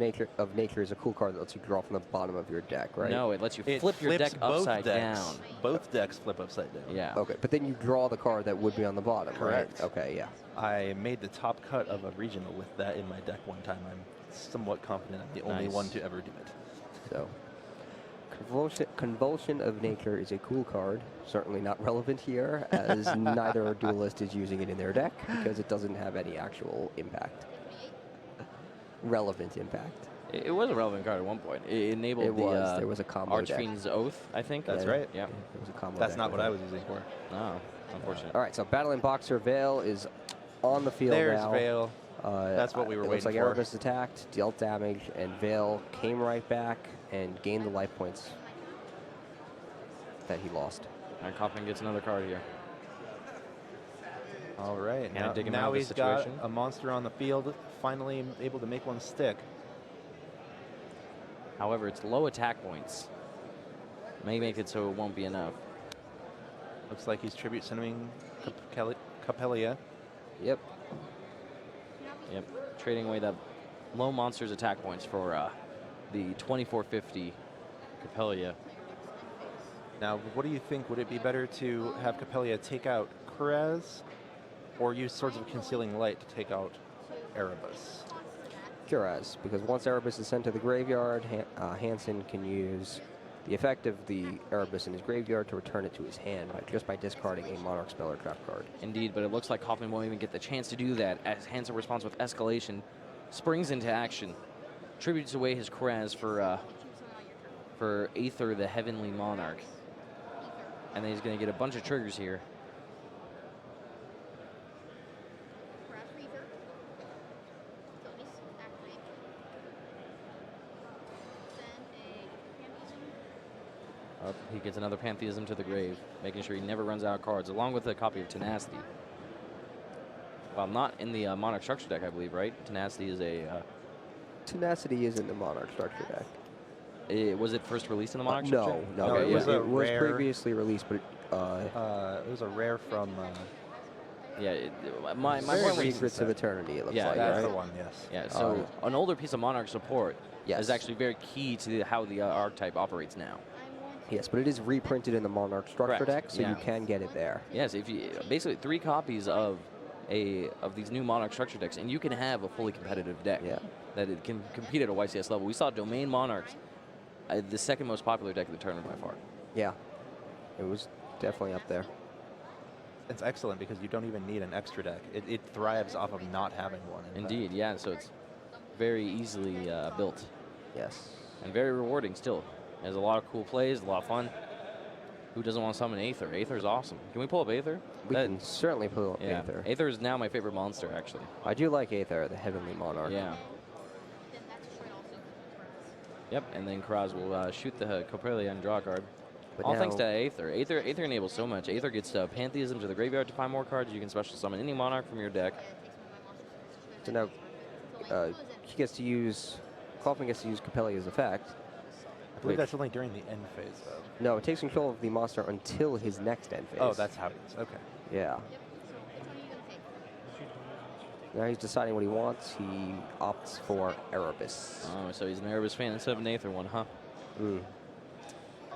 Nature is a cool card that lets you draw from the bottom of your deck, right? No, it lets you It flip your deck flips both upside decks. down. Both decks flip upside down. Yeah. Okay, but then you draw the card that would be on the bottom, Correct. right? Okay, yeah. I made the top cut of a regional with that in my deck one time. I'm somewhat confident I'm the only one to ever do it. So, Convulsion of Nature is a cool card. Certainly not relevant here, as neither duelist is using it in their deck because it doesn't have any actual impact. Relevant impact. It was a relevant card at one point. It enabled there was a combo deck. Archfiend's Oath, I think. That's right. Yeah. It was a combo That's deck not with what I it. was using for. Oh, unfortunate. All right, so Battling Boxer Veil is on the field There's now. Veil. That's what we were It looks like waiting for. Erebus attacked, dealt damage, and Veil came right back and gained the life points that he lost. And Kaufman gets another card here. All right. Kinda dig him Now out of the he's got situation. a monster on the field, finally able to make one stick. However, it's low attack points. May make it so it won't be enough. Looks like he's tribute sending Capelia. Yep. Yep. Trading away the low monster's attack points for the 2450 Capelia. Now, what do you think? Would it be better to have Capelia take out Kurez or use Swords of Concealing Light to take out Erebus? Cuirass, because once Erebus is sent to the graveyard, Hansen can use the effect of the Erebus in his graveyard to return it to his hand just by discarding a Monarch spell or trap card. Indeed, but it looks like Kaufman won't even get the chance to do that as Hansen responds with Escalation, springs into action, tributes away his Kraz for Aether, the Heavenly Monarch. And then he's going to get a bunch of triggers here. He gets another Pantheism to the grave, making sure he never runs out of cards, along with a copy of Tenacity. Well, not in the Monarch structure deck, I believe, right? Tenacity is a... Tenacity is in the Monarch structure deck. Was it first released in the Monarch structure? No, Okay, it was rare- previously released, but It was a rare from... Yeah, my Very point was... Secrets of Eternity, it looks Yeah, like, That's right? the one, yes. Yeah, so an older piece of Monarch support Yes. is actually very key to how the archetype operates now. Yes, but it is reprinted in the Monarch structure Correct, deck, so yeah. you can get it there. Yes, if you basically 3 copies of these new Monarch structure decks, and you can have a fully competitive deck that it can compete at a YCS level. We saw Domain Monarchs, the second most popular deck of the tournament by far. Yeah, it was definitely up there. It's excellent because you don't even need an extra deck. It thrives off of not having one. in Indeed, yeah. So it's very easily built Yes. and very rewarding still. It has a lot of cool plays, a lot of fun. Who doesn't want to summon Aether? Aether is awesome. Can we pull up Aether? We can certainly pull up Yeah, Aether. Aether is now my favorite monster, actually. I do like Aether, the Heavenly Monarch. Yeah. Yep, and then Kraz will shoot the Copelia and draw a card. But All thanks now- to Aether. Aether enables so much. Aether gets Pantheism to the graveyard to find more cards. You can special summon any Monarch from your deck. So now, he gets to use, Kaufman gets to use Capellia's effect. I believe that's only during the end phase, though. No, it takes control of the monster until his next end phase. Oh, that's how it is. Okay. Yeah. Now he's deciding what he wants. He opts for Erebus. Oh, so he's an Erebus fan instead of an Aether one, huh?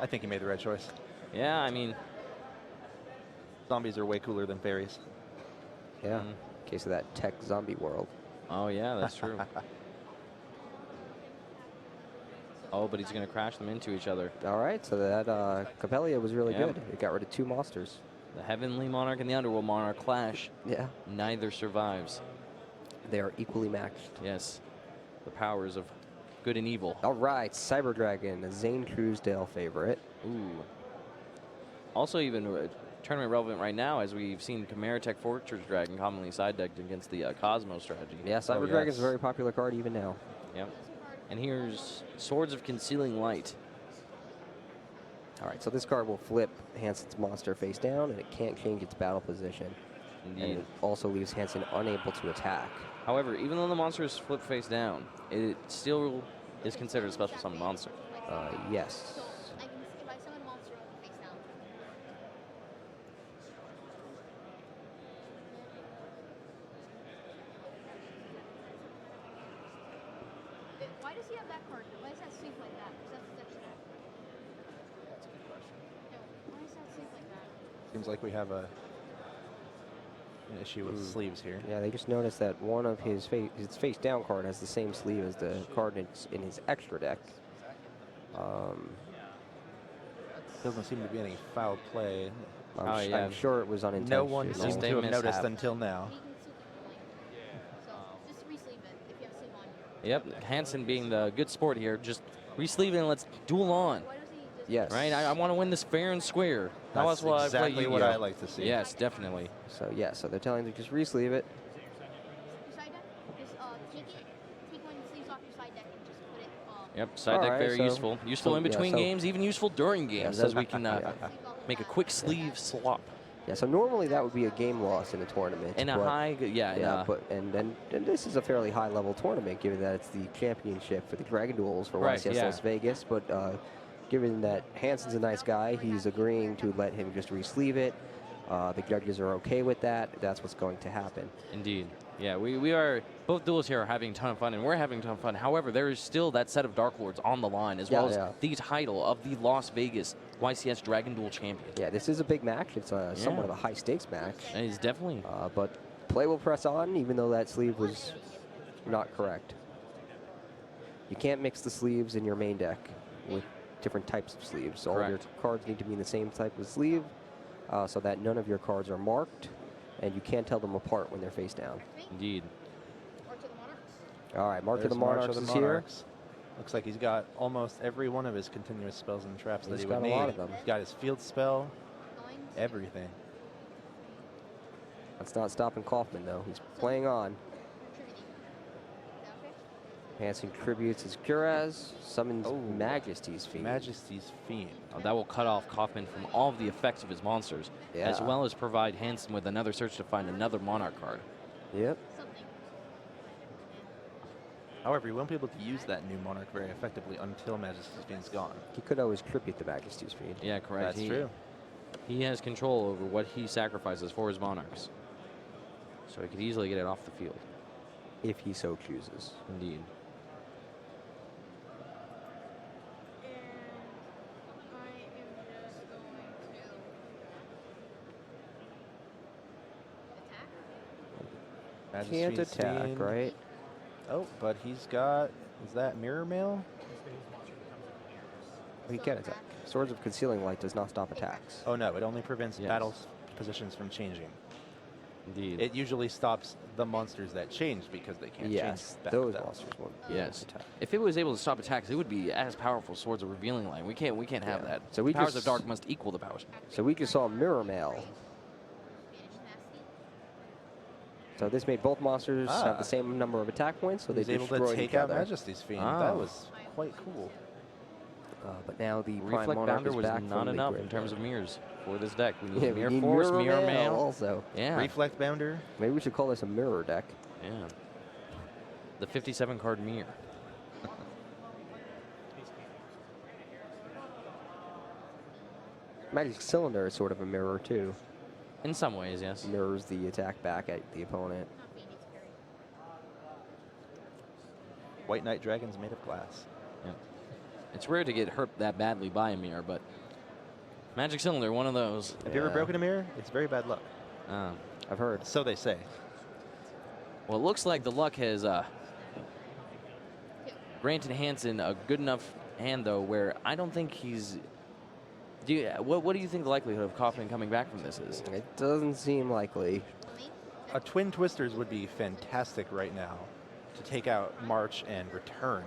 I think he made the right choice. Yeah, I mean, Zombies are way cooler than fairies. Yeah. In case of that tech zombie world. oh yeah, that's true. Oh, but he's going to crash them into each other. All right, so that Capellia was really Yep. good. It got rid of 2 monsters. The Heavenly Monarch and the Underworld Monarch clash. Yeah. Neither survives. They are equally matched. Yes. The powers of good and evil. All right, Cyber Dragon, a Zane Truesdale favorite. Ooh. Also even tournament relevant right now, as we've seen Chimeratech Fortress Dragon commonly side decked against the Cosmo strategy. Yeah, Cyber Dragon's a very popular card even now. Yep. And here's Swords of Concealing Light. All right, so this card will flip Hansen's monster face down, and it can't change its battle position. Indeed. And it also leaves Hansen unable to attack. However, even though the monster is flipped face down, it still is considered a special summon monster. Yes. So I can if I summon a monster face down. Why does he have that card? Why is that sync like that? Because that's that. That's a good question. No, why is that sync like that? Seems like we have an issue with sleeves here. Yeah, they just noticed that one of his face down card has the same sleeve as the card in his extra deck. Doesn't seem to be any foul play. I'm sure it was unintentional. No one seems to have noticed until now. He can still so just re-sleeve it if you have sleeve on you. Yep, Hansen being the good sport here, just re-sleeve it and let's duel on. Why does he just Yes. Right? I want to win this fair and square. That's why exactly I play what I Yu-Gi-Oh. like to see. Yes, definitely. So yeah, so they're telling you to just re-sleeve it. your side deck? Just take one of the sleeves off your side deck and just put it Yep, side deck Alright, very so- useful. Useful in yeah, between so- games, even useful during games, so- as we can make a quick sleeve swap. Yeah, so normally that would be a game loss in a tournament. In a but- high, but and this is a fairly high level tournament, given that it's the championship for the Dragon Duels for Right, YCS yeah. Las Vegas. But given that Hansen's a nice guy, he's agreeing to let him just re-sleeve it. The judges are okay with that. That's what's going to happen. Indeed. Yeah, we are, both duels here are having a ton of fun, and we're having a ton of fun. However, there is still that set of Dark Lords on the line, as well as the title of the Las Vegas YCS Dragon Duel champion. Yeah, this is a big match. It's somewhat of a high stakes match. It is definitely. But play will press on, even though that sleeve was not correct. You can't mix the sleeves in your main deck with different types of sleeves. All of your cards need to be in the same type of sleeve, so that none of your cards are marked, and you can't tell them apart when they're face down. Indeed. All right, Mark of the There's March Monarchs of the is here. Monarchs. Looks like he's got almost every one of his continuous spells and traps that He's he got would a need. lot of them. He's got his field spell, everything. That's not stopping Kaufman, though. He's playing on. Hansen tributes his Curaz, summons Majesty's Fiend. Majesty's Fiend. That will cut off Kaufman from all of the effects of his monsters, as well as provide Hansen with another search to find another Monarch card. Yep. However, he won't be able to use that new Monarch very effectively until Majesty's Fiend's gone. He could always tribute the Majesty's Fiend. Yeah, correct. That's true. He has control over what he sacrifices for his Monarchs. So he could easily get it off the field. If he so chooses. Indeed. Can't attack, right? Oh, but he's got, is that Mirror Mail? He can attack. Swords of Concealing Light does not stop attacks. Oh no, it only prevents battle positions from changing. Indeed. It usually stops the monsters that change because they can't change back those to monsters won't. Yes. Attack. If it was able to stop attacks, it would be as powerful as Swords of Revealing Light. We can't have that. So we powers just- of Dark must equal the powers. So we just saw Mirror Mail. So this made both monsters have the same number of attack points, so they He's able destroy to take each out other. Majesty's Fiend. That was quite cool. But now the Prime Reflect Monarch Bounder is was back not from the enough grid. in terms of mirrors for this deck. We need Yeah, we Mirror need Force, Mirror Mirror Mail Mail. also. Yeah. Reflect Bounder. Maybe we should call this a mirror deck. Yeah. The 57 card mirror. Magic Cylinder is sort of a mirror too. In some ways, yes. Mirrors the attack back at the opponent. White Knight Dragon's made of glass. Yeah. It's rare to get hurt that badly by a mirror, but Magic Cylinder, one of those. Have you ever broken a mirror? It's very bad luck. I've heard. So they say. Well, it looks like the luck has granted Hansen a good enough hand, though, where I don't think he's... What do you think the likelihood of Kaufman coming back from this is? It doesn't seem likely. A Twin Twisters would be fantastic right now to take out March and Return.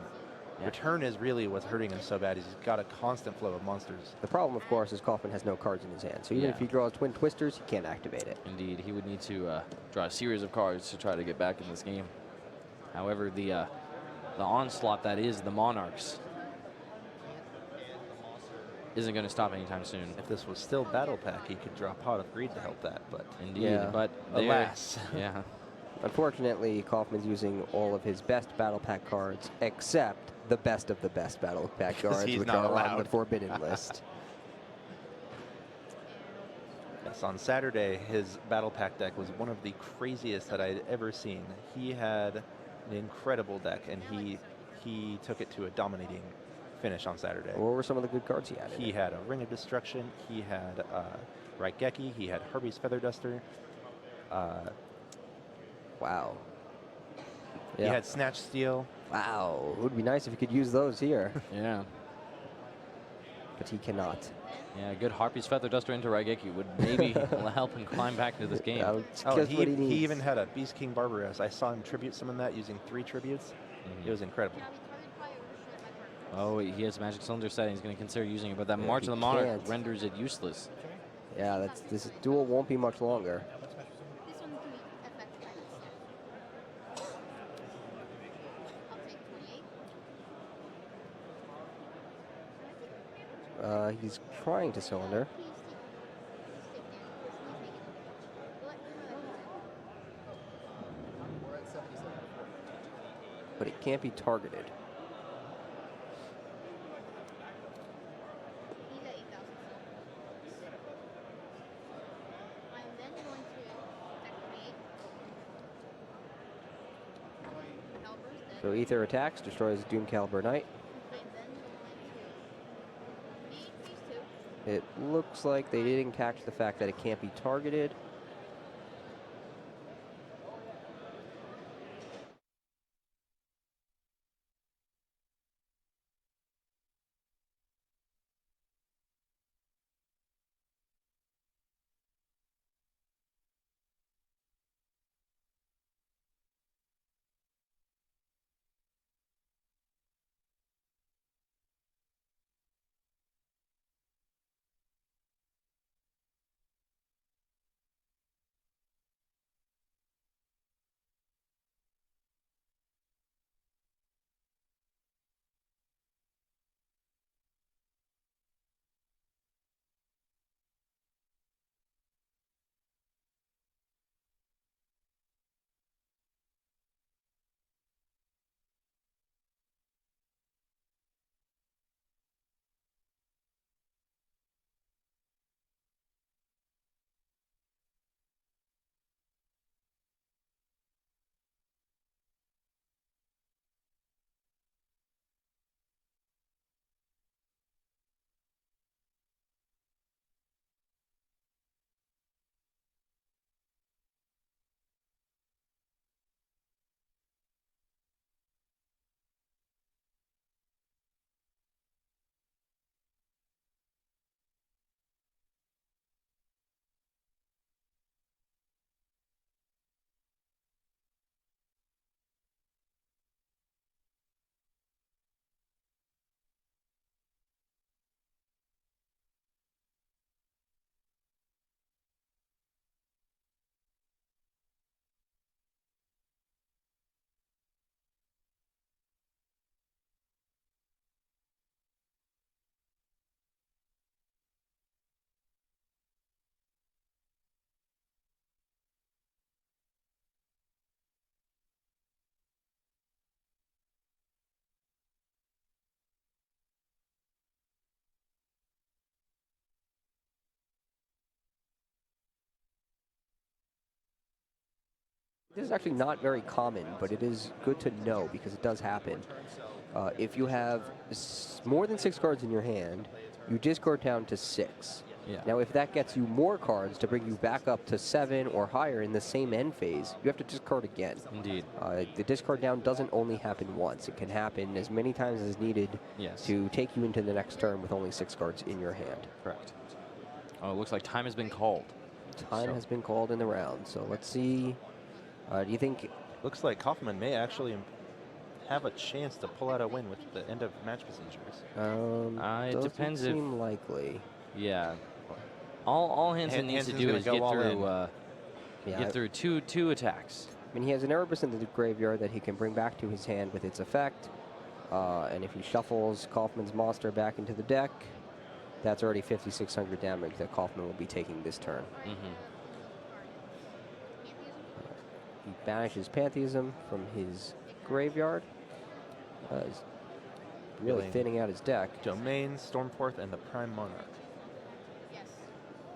Yeah. Return is really what's hurting him so bad. He's got a constant flow of monsters. The problem, of course, is Kaufman has no cards in his hand. So even if he draws Twin Twisters, he can't activate it. Indeed, he would need to draw a series of cards to try to get back in this game. However, the onslaught that is the Monarchs isn't going to stop anytime soon. If this was still Battle Pack, he could draw Pot of Greed to help that, but... Indeed, but... Alas. Yeah. Unfortunately, Kaufman's using all of his best Battle Pack cards, except the best of the best Battle Pack cards, which are on the Forbidden list. Yes, on Saturday, his Battle Pack deck was one of the craziest that I'd ever seen. He had an incredible deck, and he took it to a dominating finish on Saturday. What were some of the good cards he had? He had a Ring of Destruction. He had Raigeki. He had Herbie's Feather Duster. Wow. He had Snatch Steel. Wow. It would be nice if he could use those here. Yeah. But he cannot. Yeah, good Harpy's Feather Duster into Raigeki would maybe help him climb back into this game. He even had a Beast King Barbarous. I saw him tribute summon that using 3 tributes. It was incredible. Oh, he has Magic Cylinder set. He's going to consider using it, but that March of the Monarch renders it useless. Yeah, this duel won't be much longer. He's trying to cylinder. But it can't be targeted. So Ether attacks, destroys Doom Caliber Knight. It looks like they didn't catch the fact that it can't be targeted. This is actually not very common, but it is good to know because it does happen. If you have more than 6 cards in your hand, you discard down to 6. Yeah. Now, if that gets you more cards to bring you back up to 7 or higher in the same end phase, you have to discard again. Indeed. The discard down doesn't only happen once. It can happen as many times as needed to take you into the next turn with only 6 cards in your hand. Correct. Oh, it looks like time has been called. Time has been called in the round, so let's see. Do you think... Looks like Kaufman may actually have a chance to pull out a win with the end of match procedures. It depends if... seem likely. Yeah. All Hansen needs to do is get through two attacks. I mean, he has an Erebus in the graveyard that he can bring back to his hand with its effect. And if he shuffles Kaufman's monster back into the deck, that's already 5,600 damage that Kaufman will be taking this turn. He banishes Pantheism from his graveyard. He's really thinning out his deck. Domain, Stormforth, and the Prime Monarch. Yes.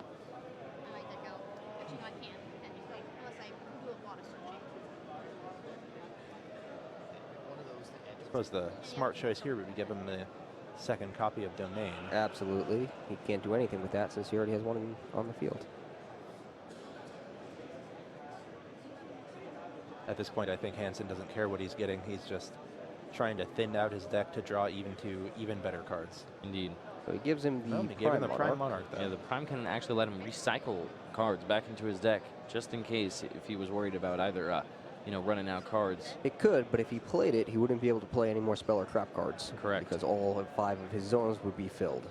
I like that go. Actually, no, I can't, technically, unless I do a lot of searching. I suppose the smart choice here would be give him the second copy of Domain. Absolutely. He can't do anything with that since he already has one on the field. At this point, I think Hansen doesn't care what he's getting. He's just trying to thin out his deck to draw even better cards. Indeed. So he gives him the Prime Monarch. Though. Yeah, the Prime can actually let him recycle cards back into his deck, just in case if he was worried about either, running out cards. It could, but if he played it, he wouldn't be able to play any more spell or trap cards. Correct. Because all 5 of his zones would be filled.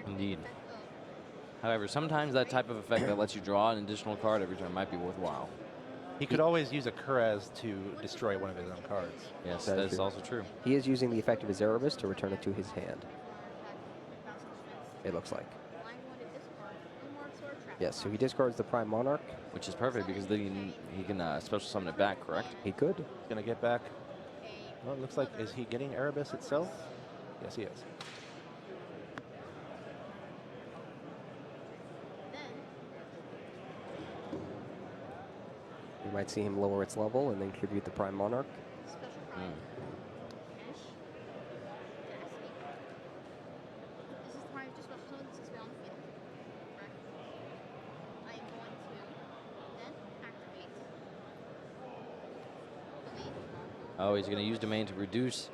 Indeed. However, sometimes that type of effect that lets you draw an additional card every turn might be worthwhile. He could always use a Kuraz to destroy one of his own cards. Yes, that's also true. He is using the effect of his Erebus to return it to his hand. It looks like. Yes, so he discards the Prime Monarch. Which is perfect because then he can special summon it back, correct? He could. He's going to get back. Well, it looks like, is he getting Erebus itself? Yes, he is. You might see him lower its level and then tribute the Prime Monarch. Oh, he's going to use Domain to reduce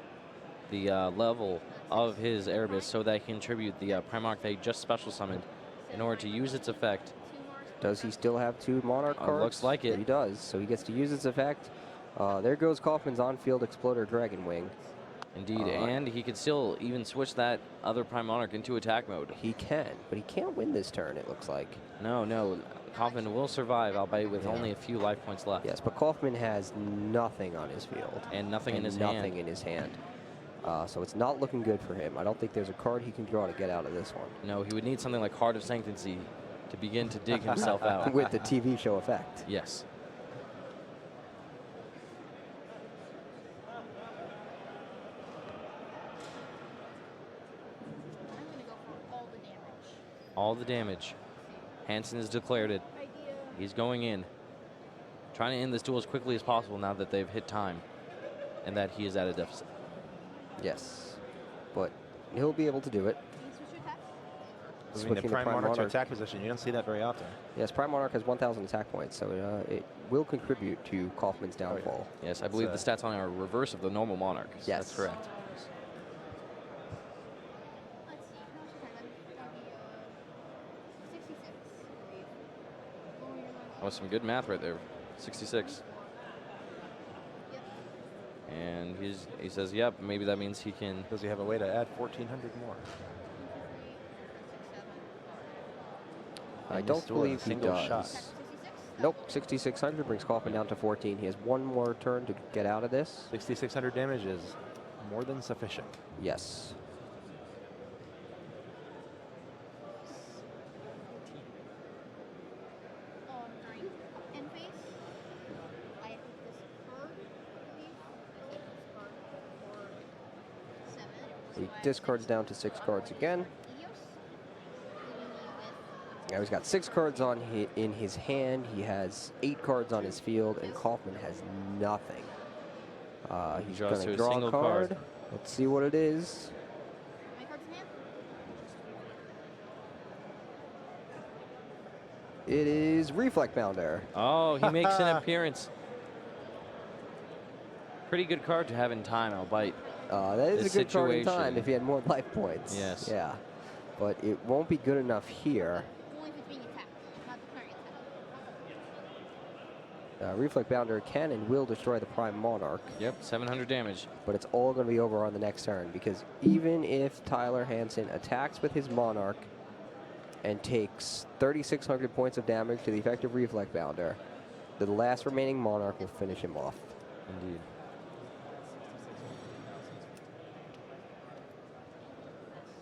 the level of his Erebus so that he can tribute the Prime Monarch that he just special summoned in order to use its effect. Does he still have 2 Monarch cards? Looks like it. He does, so he gets to use its effect. There goes Kaufman's on-field Exploder Dragon Wing. Indeed, and he could still even switch that other Prime Monarch into attack mode. He can, but he can't win this turn, it looks like. No. Kaufman will survive, albeit with only a few life points left. Yes, but Kaufman has nothing on his field. And nothing in his hand. Nothing in his hand. So it's not looking good for him. I don't think there's a card he can draw to get out of this one. No, he would need something like Heart of Sanctity to begin to dig himself out. With the TV show effect. Yes. I'm going to go for all the damage. All the damage. Hansen has declared it. He's going in. Trying to end this duel as quickly as possible now that they've hit time. And that he is at a deficit. Yes. But he'll be able to do it. Switching the Prime Monarch to attack position. You don't see that very often. Yes, Prime Monarch has 1,000 attack points, so it will contribute to Kaufman's downfall. Oh, yeah. Yes, I believe the stats on it are reverse of the normal Monarch. Yes. That's correct. Let's see, how much is that? That'd be 66. That was some good math right there. 66. Yep. And he says, yep, maybe that means he can. Does he have a way to add 1,400 more? I don't believe he does. Shot. Nope, 6,600 brings Kaufman down to 14. He has one more turn to get out of this. 6,600 damage is more than sufficient. Yes. He discards down to 6 cards again. Now he's got 6 cards on in his hand. He has 8 cards on his field, and Kaufman has nothing. He's going to draw a card. Let's see what it is. How many cards in hand? It is Reflect Bounder. Oh, he makes an appearance. Pretty good card to have in time, albeit. That is a good card in time if he had more life points. Yes. Yeah. But it won't be good enough here. Only if it's being attacked, not declaring attack. Reflect Bounder can and will destroy the Prime Monarch. Yep, 700 damage. But it's all going to be over on the next turn, because even if Tyler Hansen attacks with his Monarch and takes 3,600 points of damage to the effective Reflect Bounder, the last remaining Monarch will finish him off. Indeed.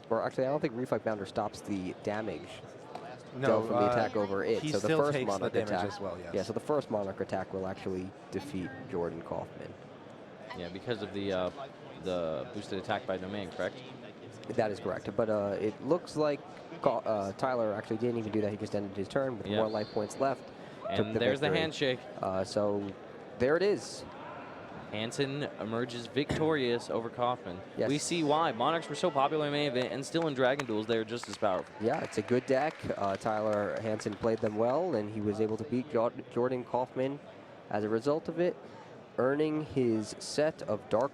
Or actually, I don't think Reflect Bounder stops the damage No, from the attack over it. he So the still first takes the Monarch damage attack, as well, yes. Yeah, so the first Monarch attack will actually defeat Jordan Kaufman. Yeah, because of the boosted attack by domain, correct? That is correct. But it looks like Tyler actually didn't even do that. He just ended his turn with more life points left. And there's the handshake. So there it is. Hansen emerges victorious over Kaufman. Yes. We see why. Monarchs were so popular in main event, and still in Dragon Duels, they're just as powerful. Yeah, it's a good deck. Tyler Hansen played them well, and he was able to beat Jordan Kaufman as a result of it, earning his set of Dark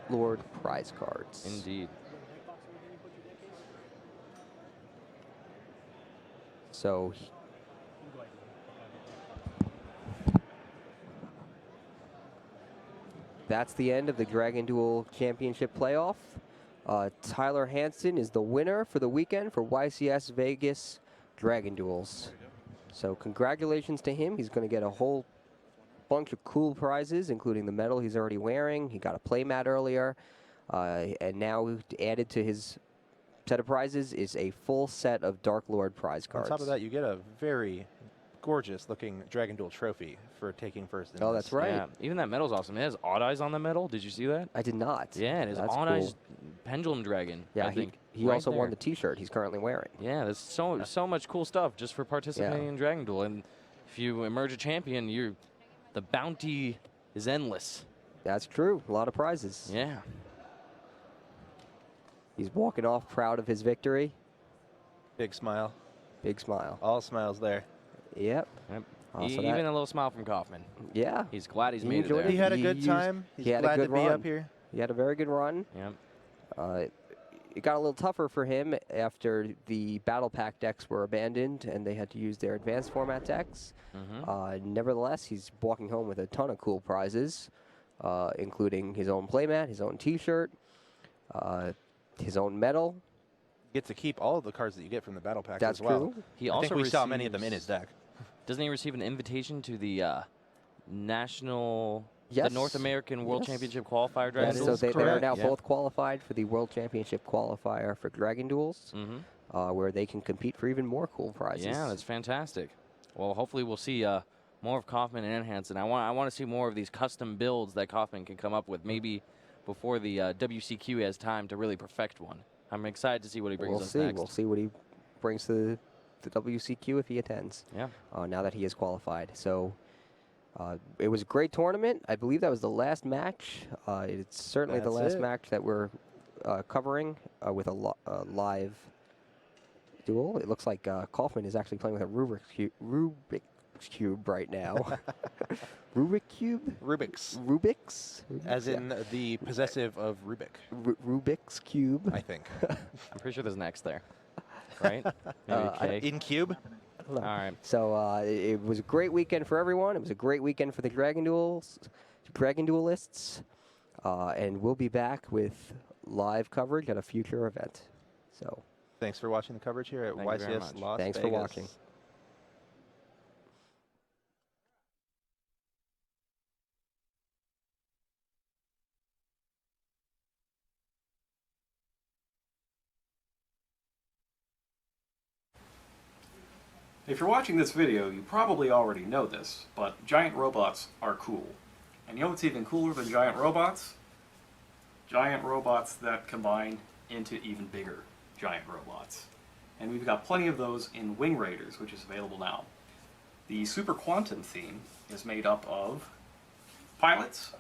Lord prize cards. Indeed. So that's the end of the Dragon Duel Championship playoff. Tyler Hansen is the winner for the weekend for YCS Vegas Dragon Duels. So congratulations to him. He's going to get a whole bunch of cool prizes, including the medal he's already wearing. He got a playmat earlier. And now added to his set of prizes is a full set of Dark Lord prize cards. On top of that, you get a very gorgeous-looking Dragon Duel trophy for taking first. Oh, that's right. Yeah, even that medal's awesome. It has Odd Eyes on the medal. Did you see that? I did not. Yeah, it is That's Odd cool. Eyes Pendulum Dragon. Yeah, I think. he right also there. won the T-shirt he's currently wearing. Yeah, there's so much cool stuff just for participating in Dragon Duel. And if you emerge a champion, the bounty is endless. That's true. A lot of prizes. Yeah. He's walking off proud of his victory. Big smile. Big smile. All smiles there. Yep. Even a little smile from Kaufman. Yeah. He's glad he's made it there. He had a good time. He's glad to be up here. He had a very good run. Yep. It got a little tougher for him after the Battle Pack decks were abandoned and they had to use their advanced format decks. Nevertheless, he's walking home with a ton of cool prizes, including his own playmat, his own T-shirt, his own medal. Gets to keep all of the cards that you get from the Battle Pack That's as well. true. I think we saw many of them in his deck. Doesn't he receive an invitation to the national, Yes. the North American World Yes. Championship qualifier Dragon So Duels? they are now both qualified for the World Championship qualifier for Dragon Duels, where they can compete for even more cool prizes. Yeah, that's fantastic. Well, hopefully we'll see more of Kaufman and Hansen. I want to see more of these custom builds that Kaufman can come up with, maybe before the WCQ has time to really perfect one. I'm excited to see what he brings us next. We'll see what he brings to the WCQ if he attends. Yeah. Now that he is qualified. So it was a great tournament. I believe that was the last match. It's certainly the last match that we're covering with a live duel. It looks like Kaufman is actually playing with a Rubik's Cube right now. Rubik's Cube? Rubik's? As in the possessive of Rubik. Rubik's Cube. I think. I'm pretty sure there's an X there. Right? Maybe a K. In Cube? All right. So it was a great weekend for everyone. It was a great weekend for the Dragon Duelists. And we'll be back with live coverage at a future event. So thanks for watching the coverage here at Thank you very YCS much. Las Thanks Vegas. for watching. If you're watching this video, you probably already know this, but giant robots are cool. And you know what's even cooler than giant robots? Giant robots that combine into even bigger giant robots. and we've got plenty of those in Wing Raiders, which is available now. The Super Quantum theme is made up of pilots,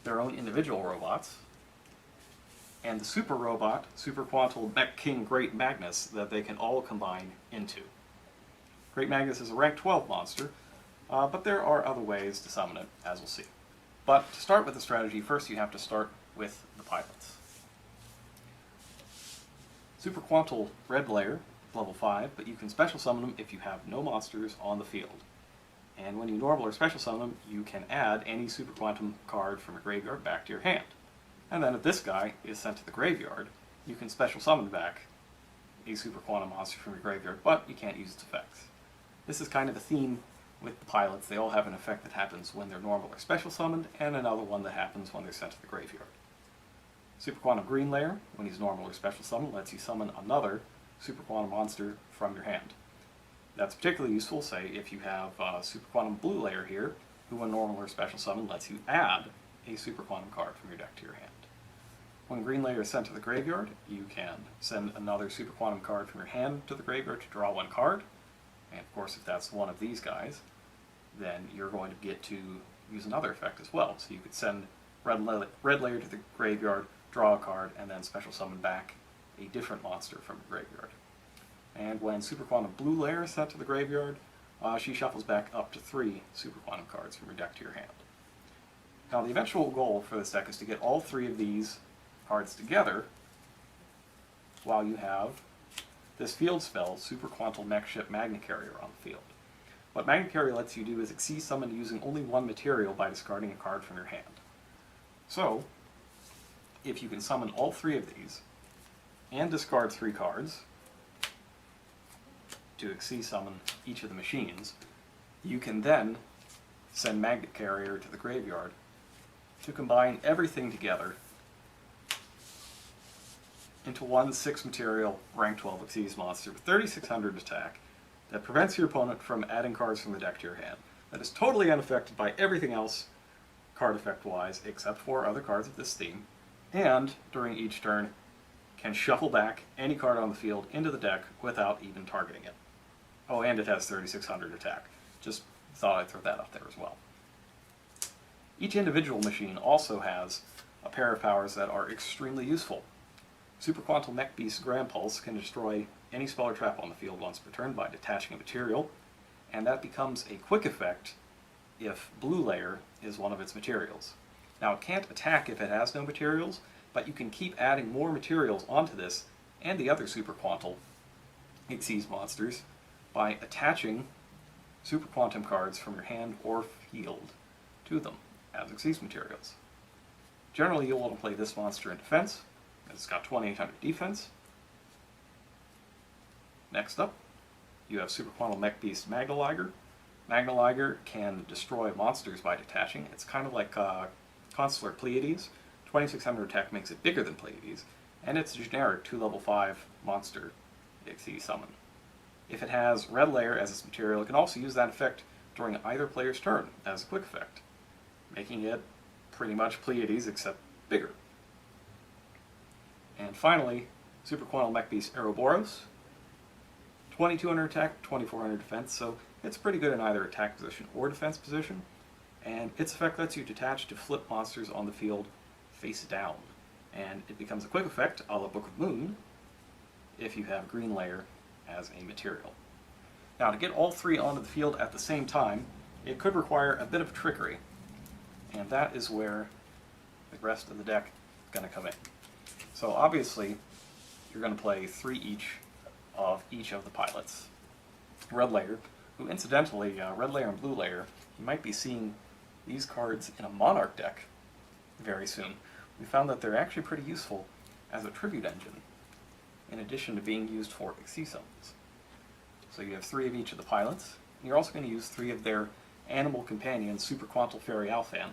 their own individual robots, and the super robot, Super Quantum Mech King Great Magnus, that they can all combine into. Great Magnus is a rank 12 monster, but there are other ways to summon it, as we'll see. But to start with the strategy, first you have to start with the pilots. Super Quantal Red Layer, level 5, but you can special summon them if you have no monsters on the field. And when you normal or special summon them, you can add any Super Quantum card from your graveyard back to your hand. And then if this guy is sent to the graveyard, you can special summon back a Super Quantum monster from your graveyard, but you can't use its effects. This is kind of the theme with the pilots. They all have an effect that happens when they're normal or special summoned, and another one that happens when they're sent to the graveyard. Super Quantum Green Layer, when he's normal or special summoned, lets you summon another Super Quantum monster from your hand. That's particularly useful, say, if you have Super Quantum Blue Layer here, who when normal or special summoned lets you add a Super Quantum card from your deck to your hand. When Green Layer is sent to the graveyard, you can send another Super Quantum card from your hand to the graveyard to draw one card. And of course, if that's one of these guys, then you're going to get to use another effect as well. So you could send Red Layer to the graveyard, draw a card, and then special summon back a different monster from the graveyard. And when Super Quantum Blue Layer is sent to the graveyard, she shuffles back up to 3 Super Quantum cards from your deck to your hand. Now the eventual goal for this deck is to get all 3 of these cards together while you have this field spell, Super Quantal Mech Ship Magna Carrier, on the field. What Magna Carrier lets you do is exceed summon using only one material by discarding a card from your hand. So, if you can summon all 3 of these and discard 3 cards to exceed summon each of the machines, you can then send Magnet Carrier to the graveyard to combine everything together into one 6 material rank 12 Xyz monster with 3600 attack that prevents your opponent from adding cards from the deck to your hand. That is totally unaffected by everything else card effect wise except for other cards of this theme, and during each turn can shuffle back any card on the field into the deck without even targeting it. Oh, and it has 3600 attack. Just thought I'd throw that out there as well. Each individual machine also has a pair of powers that are extremely useful. Super Quantal Mech Beast Grand Pulse can destroy any spell or trap on the field once per turn by detaching a material, and that becomes a quick effect if Blue Layer is one of its materials. Now it can't attack if it has no materials, but you can keep adding more materials onto this and the other Super Quantal Xyz monsters by attaching Super Quantum cards from your hand or field to them as Xyz materials. Generally you'll want to play this monster in defense. It's got 2800 defense. Next up, you have Super Quantal Mech Beast Magna Liger. Magna Liger can destroy monsters by detaching. It's kind of like Consular Pleiades. 2600 attack makes it bigger than Pleiades, and it's a generic 2 level 5 monster Xyz summon. If it has Red Layer as its material, it can also use that effect during either player's turn as a quick effect, making it pretty much Pleiades except bigger. And finally, Super Quantal Mech Beast Ouroboros. 2200 attack, 2400 defense, so it's pretty good in either attack position or defense position. And its effect lets you detach to flip monsters on the field face down. And it becomes a quick effect, a la Book of Moon, if you have Green Layer as a material. Now, to get all 3 onto the field at the same time, it could require a bit of trickery. And that is where the rest of the deck is going to come in. So obviously, you're going to play 3 each of the pilots. Red Layer, who incidentally, Red Layer and Blue Layer, you might be seeing these cards in a Monarch deck very soon. We found that they're actually pretty useful as a tribute engine, in addition to being used for Xyz summons. So you have 3 of each of the pilots, and you're also going to use 3 of their animal companions, Super Quantal Fairy Alphan,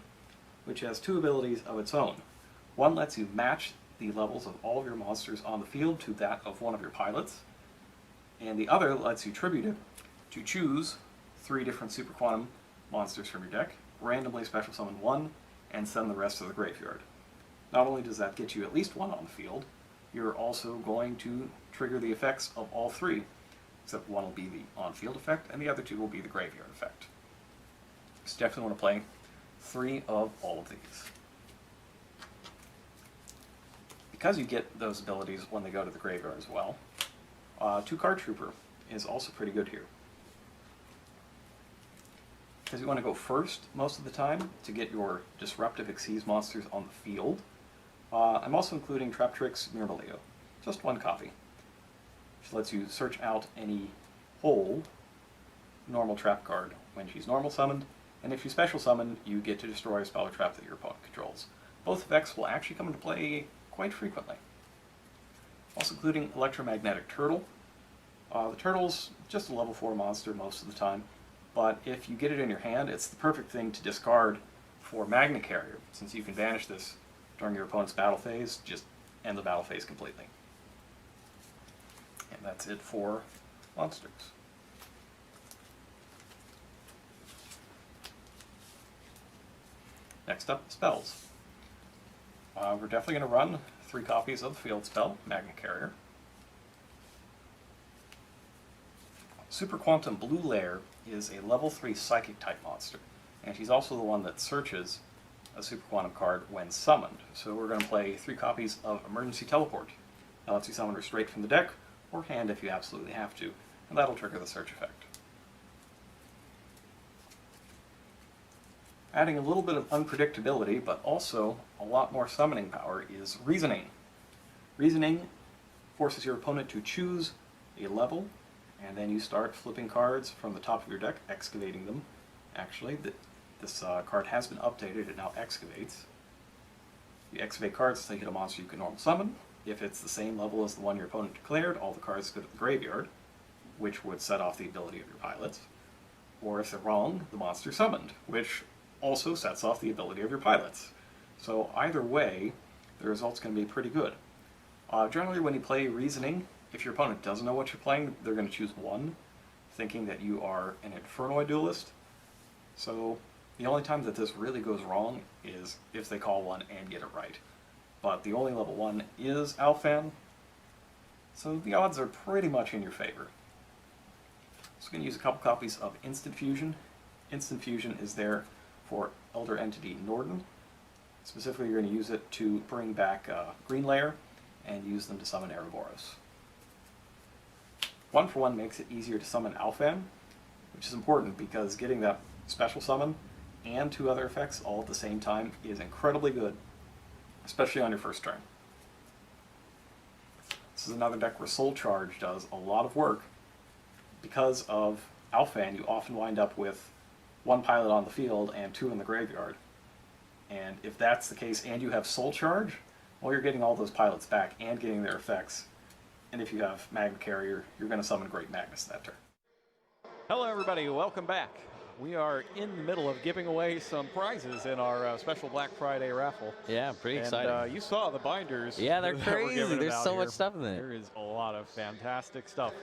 which has 2 abilities of its own. One lets you match the levels of all of your monsters on the field to that of one of your pilots, and the other lets you tribute it to choose 3 different Super Quantum monsters from your deck, randomly special summon 1, and send the rest to the graveyard. Not only does that get you at least 1 on the field, you're also going to trigger the effects of all three, except one will be the on-field effect, and the other two will be the graveyard effect. So definitely want to play 3 of all of these. Because you get those abilities when they go to the graveyard as well, 2-card Trooper is also pretty good here. Because you want to go first most of the time to get your disruptive Xyz monsters on the field. I'm also including Traptrix Myrmidon, just 1 copy, which lets you search out any whole normal trap card when she's normal summoned, and if you special summon, you get to destroy a spell or trap that your opponent controls. Both effects will actually come into play quite frequently. Also including Electromagnetic Turtle. The Turtle's just a level 4 monster most of the time, but if you get it in your hand, it's the perfect thing to discard for Magna Carrier, since you can banish this during your opponent's battle phase, just end the battle phase completely. And that's it for monsters. Next up, spells. We're definitely going to run 3 copies of the field spell, Magna Carrier. Super Quantum Blue Lair is a level 3 psychic type monster, and she's also the one that searches a Super Quantum card when summoned. So we're going to play 3 copies of Emergency Teleport. That lets you summon her straight from the deck, or hand if you absolutely have to, and that'll trigger the search effect. Adding a little bit of unpredictability, but also a lot more summoning power, is Reasoning. Reasoning forces your opponent to choose a level, and then you start flipping cards from the top of your deck, excavating them. Actually, this card has been updated, it now excavates. You excavate cards until you hit a monster you can normal summon. If it's the same level as the one your opponent declared, all the cards go to the graveyard, which would set off the ability of your pilots. Or if they're wrong, the monster summoned, which also sets off the ability of your pilots. So either way, the result's going to be pretty good. Generally when you play Reasoning, if your opponent doesn't know what you're playing, they're going to choose 1, thinking that you are an Infernoid Duelist. So the only time that this really goes wrong is if they call 1 and get it right. But the only level 1 is Alphan, so the odds are pretty much in your favor. So we're going to use a couple copies of Instant Fusion. Instant Fusion is there for Elder Entity Norden. Specifically, you're going to use it to bring back Green Layer and use them to summon Ouroboros. 1-for-1 makes it easier to summon Alphan, which is important because getting that special summon and 2 other effects all at the same time is incredibly good, especially on your first turn. This is another deck where Soul Charge does a lot of work. Because of Alphan, you often wind up with 1 pilot on the field and 2 in the graveyard. And if that's the case and you have Soul Charge, well, you're getting all those pilots back and getting their effects. And if you have Magna Carrier, you're going to summon Great Magnus that turn. Hello everybody, welcome back. We are in the middle of giving away some prizes in our special Black Friday raffle. Yeah, pretty exciting. You saw the binders. Yeah, they're crazy. There's so much stuff in there. There is a lot of fantastic stuff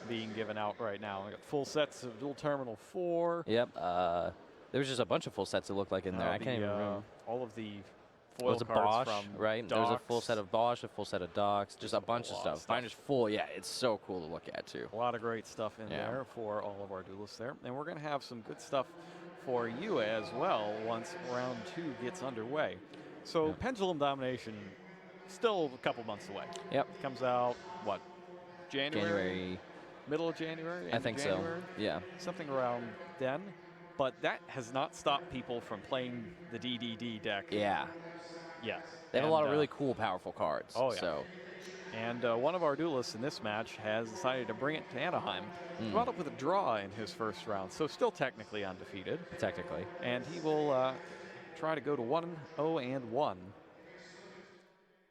being given out right now. We got full sets of Dual Terminal 4. Yep. There was just a bunch of full sets it looked like in there. I can't even remember. All of the foil was a cards Bosch, from right? There was a full set of Bosch, a full set of Docks, just a bunch of stuff. Binder's full. Yeah, it's so cool to look at too. A lot of great stuff in there for all of our duelists there. And we're going to have some good stuff for you as well once round 2 gets underway. So Pendulum Domination, still a couple months away. Yep. It comes out, what, January? Middle of January? I think so. Yeah. Something around then. But that has not stopped people from playing the DDD deck. Yeah. Yes. They have a lot of really cool, powerful cards. Oh, yeah. So. And one of our duelists in this match has decided to bring it to Anaheim. He brought up with a draw in his first round, so still technically undefeated. Technically. And he will try to go to 1-0-1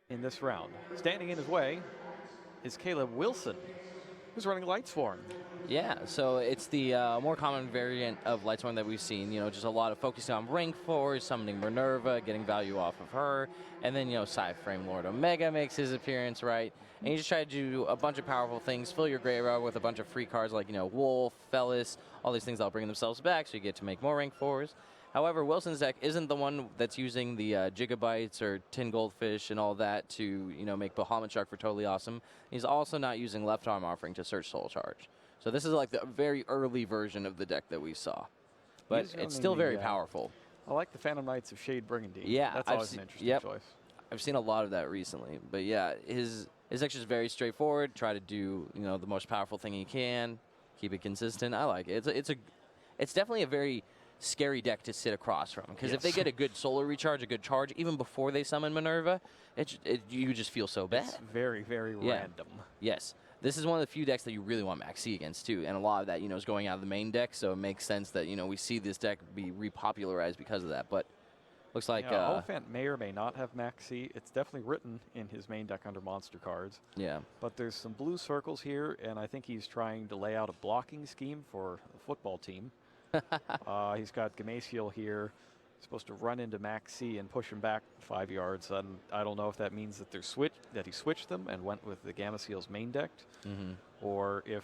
in this round. Standing in his way is Caleb Wilson, who's running Lightsworn. Yeah, so it's the more common variant of Lightsworn that we've seen. You know, just a lot of focusing on rank 4, summoning Minerva, getting value off of her, and then, you know, Psy-Frame Lord Omega makes his appearance, right? And you just try to do a bunch of powerful things, fill your graveyard with a bunch of free cards like, you know, Wolf, Fellis, all these things that'll bring themselves back, so you get to make more rank 4s. However, Wilson's deck isn't the one that's using the Gigabytes or Tin Goldfish and all that to, you know, make Bahamut Shark for totally awesome. He's also not using Left Arm Offering to search Soul Charge. So this is like the very early version of the deck that we saw. But it's still very powerful. I like the Phantom Knights of Shade Burgundy. Yeah. That's always an interesting choice. I've seen a lot of that recently. But yeah, his deck's just very straightforward. Try to do, you know, the most powerful thing he can. Keep it consistent. I like it. It's definitely a very scary deck to sit across from, because if they get a good solar recharge, a good charge, even before they summon Minerva, you just feel so bad. It's very, very random. Yes. This is one of the few decks that you really want Maxi against, too, and a lot of that, you know, is going out of the main deck, so it makes sense that, you know, we see this deck be repopularized because of that, but looks like... Oliphant may or may not have Maxi. It's definitely written in his main deck under monster cards. Yeah. But there's some blue circles here, and I think he's trying to lay out a blocking scheme for the football team. He's got Gameciel here, supposed to run into Maxi and push him back 5 yards. And I don't know if that means that he switched them and went with the Gameciel's main decked, or if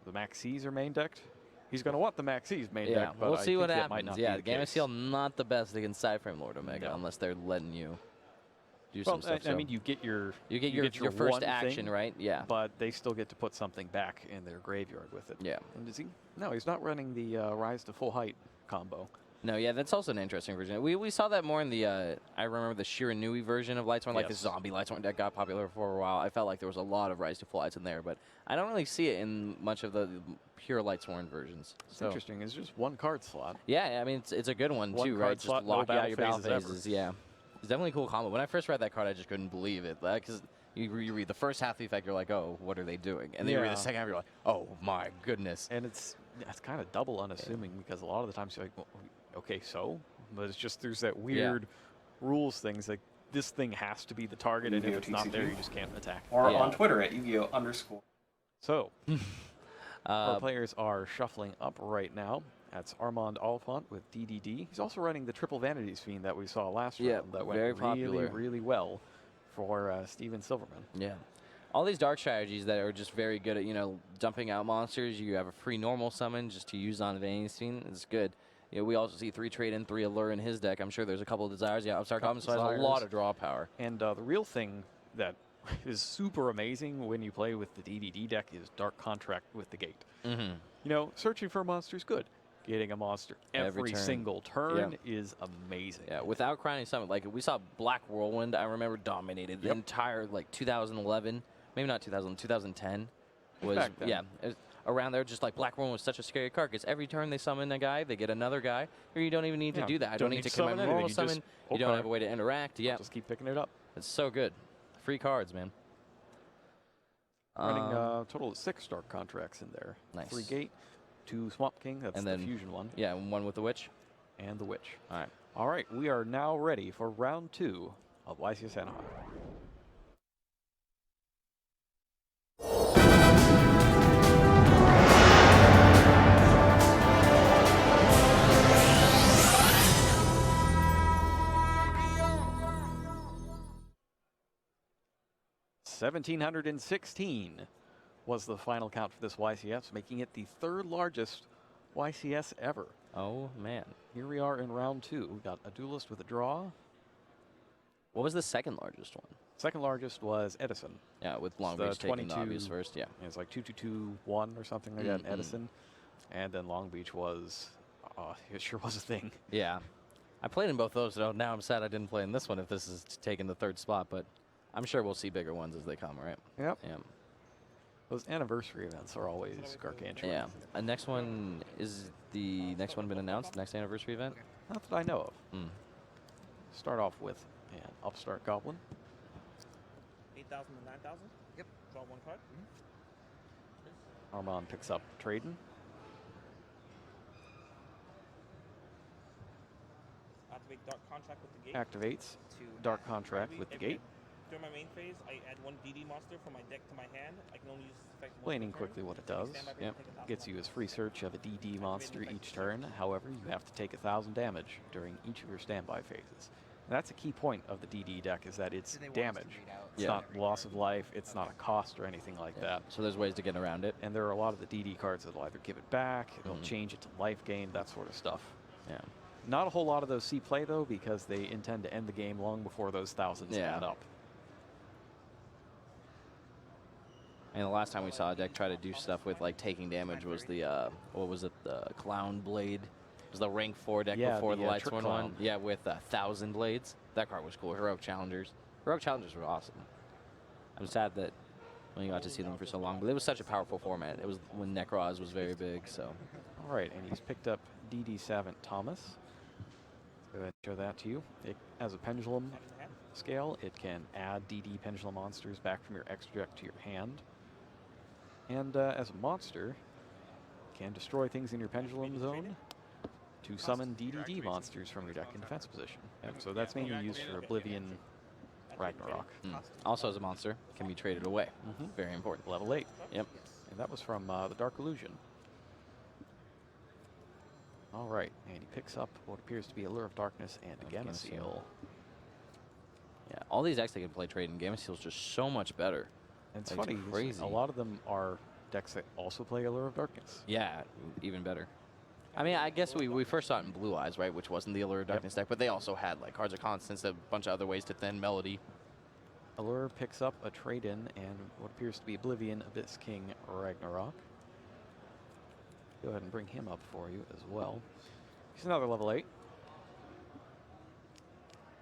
the Maxis are main decked. He's going to want the Maxis main decked, but we'll see what happens. Might not yeah, be the Gameciel not the best against Cyframe Lord Omega unless they're letting you do some stuff. I mean, you get your first action, right? Yeah. But they still get to put something back in their graveyard with it. Yeah. And does he? No, he's not running the Rise to Full Height combo. No, yeah, that's also an interesting version. We saw that more in the, I remember the Shiranui version of Lightsworn, like the zombie Lightsworn deck got popular for a while. I felt like there was a lot of Rise to Full Heights in there, but I don't really see it in much of the pure Lightsworn versions. It's interesting. It's just one card slot. Yeah, I mean, it's a good one too, right? Just lock out your battle phases. Yeah. It's definitely a cool combo. When I first read that card, I just couldn't believe it. Because you read the first half of the effect, you're like, oh, what are they doing? And then you read the second half, you're like, oh, my goodness. And it's kind of double unassuming because a lot of the times you're like, well, okay, so? But it's just there's that weird rules things like this thing has to be the target, and if it's not there, you just can't attack. Or on Twitter at Yu-Gi-Oh! _. So, our players are shuffling up right now. That's Armand Oliphant with DDD. He's also running the Triple Vanities Fiend that we saw last round. That went really well for Steven Silverman. Yeah. All these dark strategies that are just very good at, you know, dumping out monsters. You have a free normal summon just to use on Vanities Fiend. It's good. You know, we also see 3 trade and 3 allure in his deck. I'm sure there's a couple of desires. Yeah, Upstart Goblin, so has a lot of draw power. And the real thing that is super amazing when you play with the DDD deck is Dark Contract with the Gate. You know, searching for a monster is good. Getting a monster every single turn is amazing. Yeah, without Crowning Summit, like we saw Black Whirlwind, I remember dominated the entire, like, 2011, maybe not 2000, 2010 was, around there. Just like Black Whirlwind was such a scary card because every turn they summon a guy, they get another guy, or you don't even need to do that. I don't need to command normal summon. You don't have a way to interact. Yeah, just keep picking it up. It's so good. Free cards, man. Running a total of 6 Dark Contracts in there. Nice. 3 Gate. 2 Swamp King, that's the fusion one. Yeah, and 1 with the Witch. And the Witch. All right. All right, we are now ready for round 2 of YCS Anaheim. $1,716 was the final count for this YCS, making it the 3rd largest YCS ever. Oh, man. Here we are in round 2. We got a Duelist with a draw. What was the 2nd largest one? 2nd largest was Edison. Yeah, with Long Beach taking the obvious first, yeah. It was like 2-2-2-1 or something like that in Edison. And then Long Beach was, it sure was a thing. Yeah. I played in both those, so now I'm sad I didn't play in this one if this is taking the 3rd spot, but I'm sure we'll see bigger ones as they come, right? Yep. Yeah. Those anniversary events are always gargantuan. Yeah. Next one, is the next one been announced? Next anniversary event? Not that I know of. Start off with an Upstart Goblin. 8,000 to 9,000? Yep. Draw 1 card. Armand picks up Traden. Activate Dark Contract with the Gate. Activates Dark Contract with the Gate. During my main phase, I add 1 DD monster from my deck to my hand. I can only use this effect once. Explaining quickly what it does. Gets you as free search of a DD monster each turn. However, you have to take 1,000 damage during each of your standby phases. And that's a key point of the DD deck, is that it's damage. It's not loss of life. It's not a cost or anything like that. So there's ways to get around it. And there are a lot of the DD cards that will either give it back, it'll change it to life gain, that sort of stuff. Yeah. Not a whole lot of those see play, though, because they intend to end the game long before those thousands add up. And the last time we saw a deck try to do stuff with like taking damage was the what was it, the Clown Blade? It was the rank 4 deck before the Lights one. Yeah, with 1,000 blades. That card was cool. Heroic Challengers. Heroic Challengers were awesome. I'm sad that we got to see them for so long, but it was such a powerful format. It was when Necroz was very big. So. All right, and he's picked up DD Savant Thomas. Go ahead and show that to you. It, as a pendulum scale, it can add DD pendulum monsters back from your extra deck to your hand. And as a monster, can destroy things in your pendulum zone to summon DDD monsters from your deck in defense position. And so that's mainly used for Oblivion, Ragnarok. Also as a monster, can be traded away. Very important. Level 8. Yep. And that was from the Dark Illusion. All right, and he picks up what appears to be Allure of Darkness and Gamma Seal. Yeah, all these decks they can play trade, and Gamma Seal is just so much better. And it's funny, crazy. A lot of them are decks that also play Allure of Darkness. Yeah, even better. I mean, I guess we first saw it in Blue Eyes, right, which wasn't the Allure of Darkness deck, but they also had like Cards of Constance, a bunch of other ways to thin Melody. Allure picks up a trade-in and what appears to be Oblivion, Abyss King, Ragnarok. Go ahead and bring him up for you as well. He's another level 8.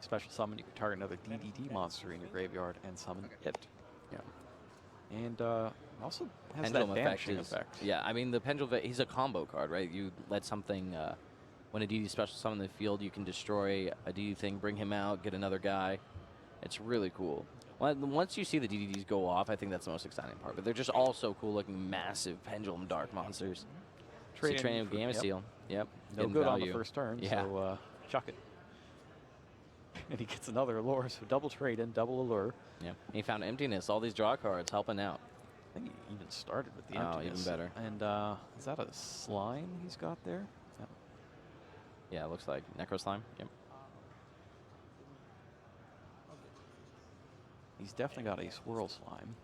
Special summon, you can target another DDD monster in your graveyard and summon it. Yeah. And also has Pendulum that banishing effect. Yeah, I mean, the Pendulum, he's a combo card, right? You let something, when a DD special summon in the field, you can destroy a DD thing, bring him out, get another guy. It's really cool. Once you see the DDDs go off, I think that's the most exciting part. But they're just all so cool looking, massive Pendulum Dark monsters. Training of Gamma Seal. Yep. No good on the first turn, so chuck it. And he gets another Allure, so double trade-in, double Allure. Yeah. He found Emptiness, all these draw cards helping out. I think he even started with the Emptiness. Even better. And is that a slime he's got there? Yeah, it looks like Necro Slime. Yep. He's definitely got a Swirl Slime.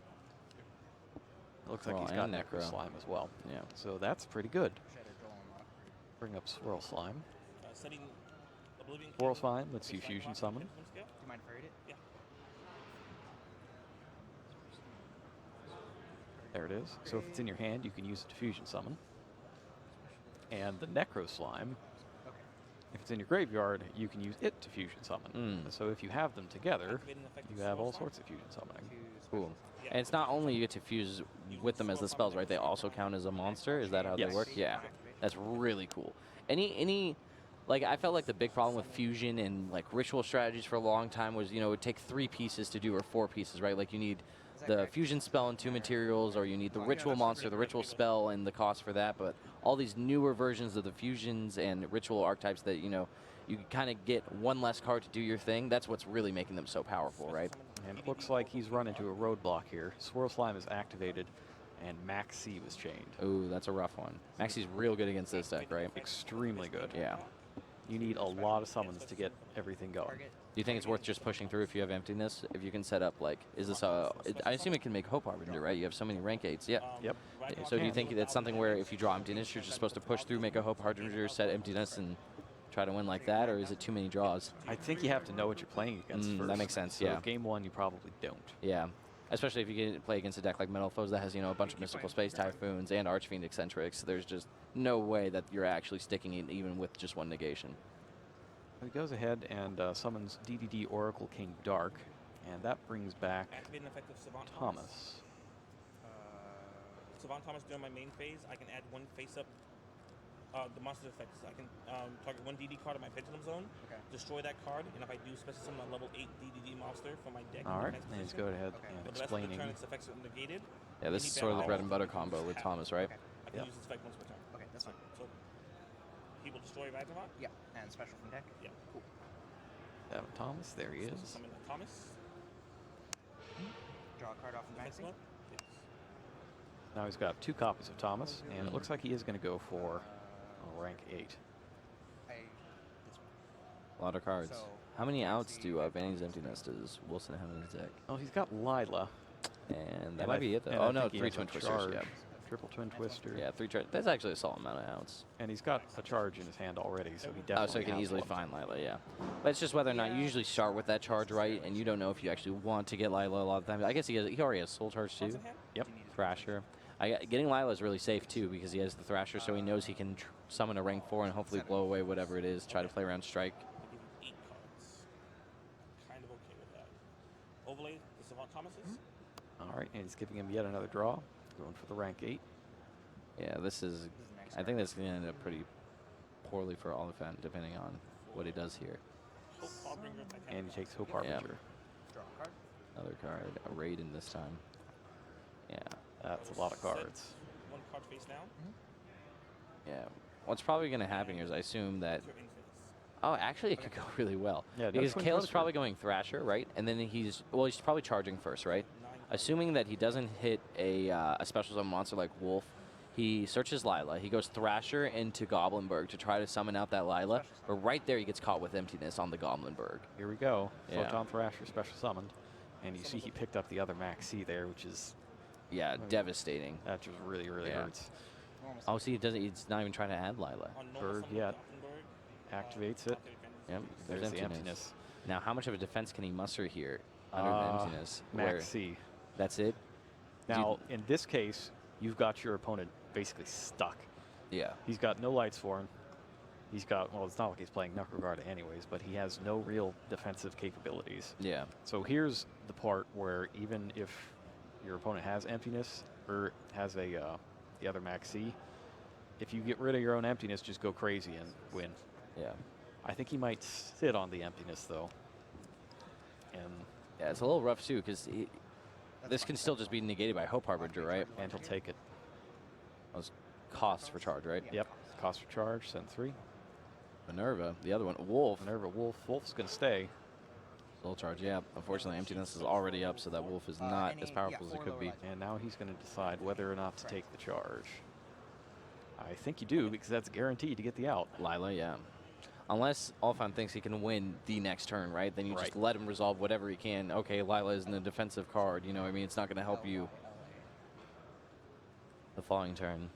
It looks like he's got Necro Slime as well. Yeah. So that's pretty good. Bring up Swirl Slime. Swirl Slime lets you fusion summon. Do you mind if I read it? Yeah. There it is. So if it's in your hand, you can use it to fusion summon. And the Necro Slime, if it's in your graveyard, you can use it to fusion summon. So if you have them together, you have all sorts of fusion summoning. Cool. And it's not only you get to fuse with them as the spells, right? They also count as a monster. Is that how they work? Yeah. That's really cool. Any like, I felt like the big problem with fusion and like ritual strategies for a long time was, you know, it would take 3 pieces to do, or 4 pieces, right? Like you need the fusion spell and 2 materials, or you need the ritual monster, the ritual spell, and the cost for that. But all these newer versions of the fusions and ritual archetypes that, you know, you kind of get 1 less card to do your thing. That's what's really making them so powerful, right? And it looks like he's run into a roadblock here. Swirl Slime is activated, and Max C was chained. Ooh, that's a rough one. Max C's real good against this deck, right? Extremely good. Yeah. You need a lot of summons to get everything going. Do you think it's worth just pushing through if you have Emptiness? If you can set up, like, is this a... I assume it can make Hope Harbinger, right? You have so many rank 8s. Yeah. Yep. So do you think that's something where if you draw Emptiness, you're just supposed to push through, make a Hope Harbinger, set Emptiness, and try to win like that? Or is it too many draws? I think you have to know what you're playing against first. That makes sense, so yeah. Game 1, you probably don't. Yeah. Especially if you can play against a deck like Metal Foes that has, you know, a bunch of Mystical Space Typhoons and Archfiend Eccentrics. There's just no way that you're actually sticking it even with just 1 negation. He goes ahead and summons DDD Oracle King Dark, and that brings back Thomas. Savant Thomas during my main phase, I can add 1 face-up the monster effects. I can target 1 DD card in my pendulum zone, destroy that card, and if I do special summon a level 8 DDD monster from my deck. All right, and he's going ahead and explaining. Its effects are negated. Yeah, this is sort of the bread and butter combo with Thomas, right? I can use this effect once per turn. Okay, that's fine. So he will destroy Ragnarok. Yeah, and special from deck. Yeah, cool. Thomas, there he is. Summon Thomas. Draw a card off the maxi. Yes. Now he's got 2 copies of Thomas, and it looks like he is going to go for a rank 8. A lot of cards. How many outs do Vanny's Emptiness does Wilson have in his deck? Oh, he's got Lila. And that might be it, though. Oh, no, 3 Twin Twisters. Yeah. Triple Twin Twister. Yeah, 3 charge. That's actually a solid amount of outs. And he's got a charge in his hand already, so he definitely. Oh, so he can has easily one. find Lila, yeah. But it's just whether or not you usually start with that charge, right? And you don't know if you actually want to get Lila a lot of times. I guess he already has Soul Charge too. Yep. Thrasher. Getting Lila is really safe too because he has the Thrasher, so he knows he can summon a rank 4 and hopefully blow away whatever it is. Try to play around Strike. I'll give you 8 cards. Kind of okay with that. Overlay the Savant Thomas's. All right, and he's giving him yet another draw. Going for the rank 8. Yeah, this is. I think this is going to end up pretty poorly for Oliphant, depending on what he does here. Hope Harbinger, And he takes Hope Harbinger. Draw a card. Another card. A Raiden this time. Yeah. That's a lot of cards. 1 card face down. Yeah. What's probably going to happen here is I assume that. Oh, actually, it could go really well. Yeah, because Twin Caleb's Twister. probably going Thrasher, right? And then he's probably charging first, right? Assuming that he doesn't hit a special summon monster like Wolf, he searches Lila. He goes Thrasher into Goblinburg to try to summon out that Lila. But right there, he gets caught with emptiness on the Goblinburg. Here we go. Yeah. Photon Thrasher special summoned. And you see he picked up the other Max C there, which is. Yeah, devastating. That just really, really hurts. Oh, see, he's not even trying to add Lila. Berg yet. Activates it. Yep, there's the emptiness. Now, how much of a defense can he muster here under the emptiness? Max C. That's it? Now, in this case, you've got your opponent basically stuck. Yeah. He's got no lights for him. He's got, well, it's not like he's playing Knuckle Guard anyways, but he has no real defensive capabilities. Yeah. So here's the part where even if your opponent has emptiness or has a the other Max C, if you get rid of your own emptiness, just go crazy and win. Yeah. I think he might sit on the emptiness, though. And yeah, it's a little rough, too, because this can still just be negated by Hope Harbinger, right? And he'll take it. That was cost for charge, right? Yep. Cost for charge, send 3. Minerva, the other one. Wolf. Minerva, Wolf. Wolf's going to stay. Soul charge, yeah. Unfortunately, emptiness is already up, so that Wolf is not as powerful as it could be. And now he's going to decide whether or not to take the charge. I think you do, because that's guaranteed to get the out. Lila, yeah. Unless Alphon thinks he can win the next turn, right? Then you just let him resolve whatever he can. Okay, Lila isn't a defensive card, you know what I mean? It's not going to help you the following turn.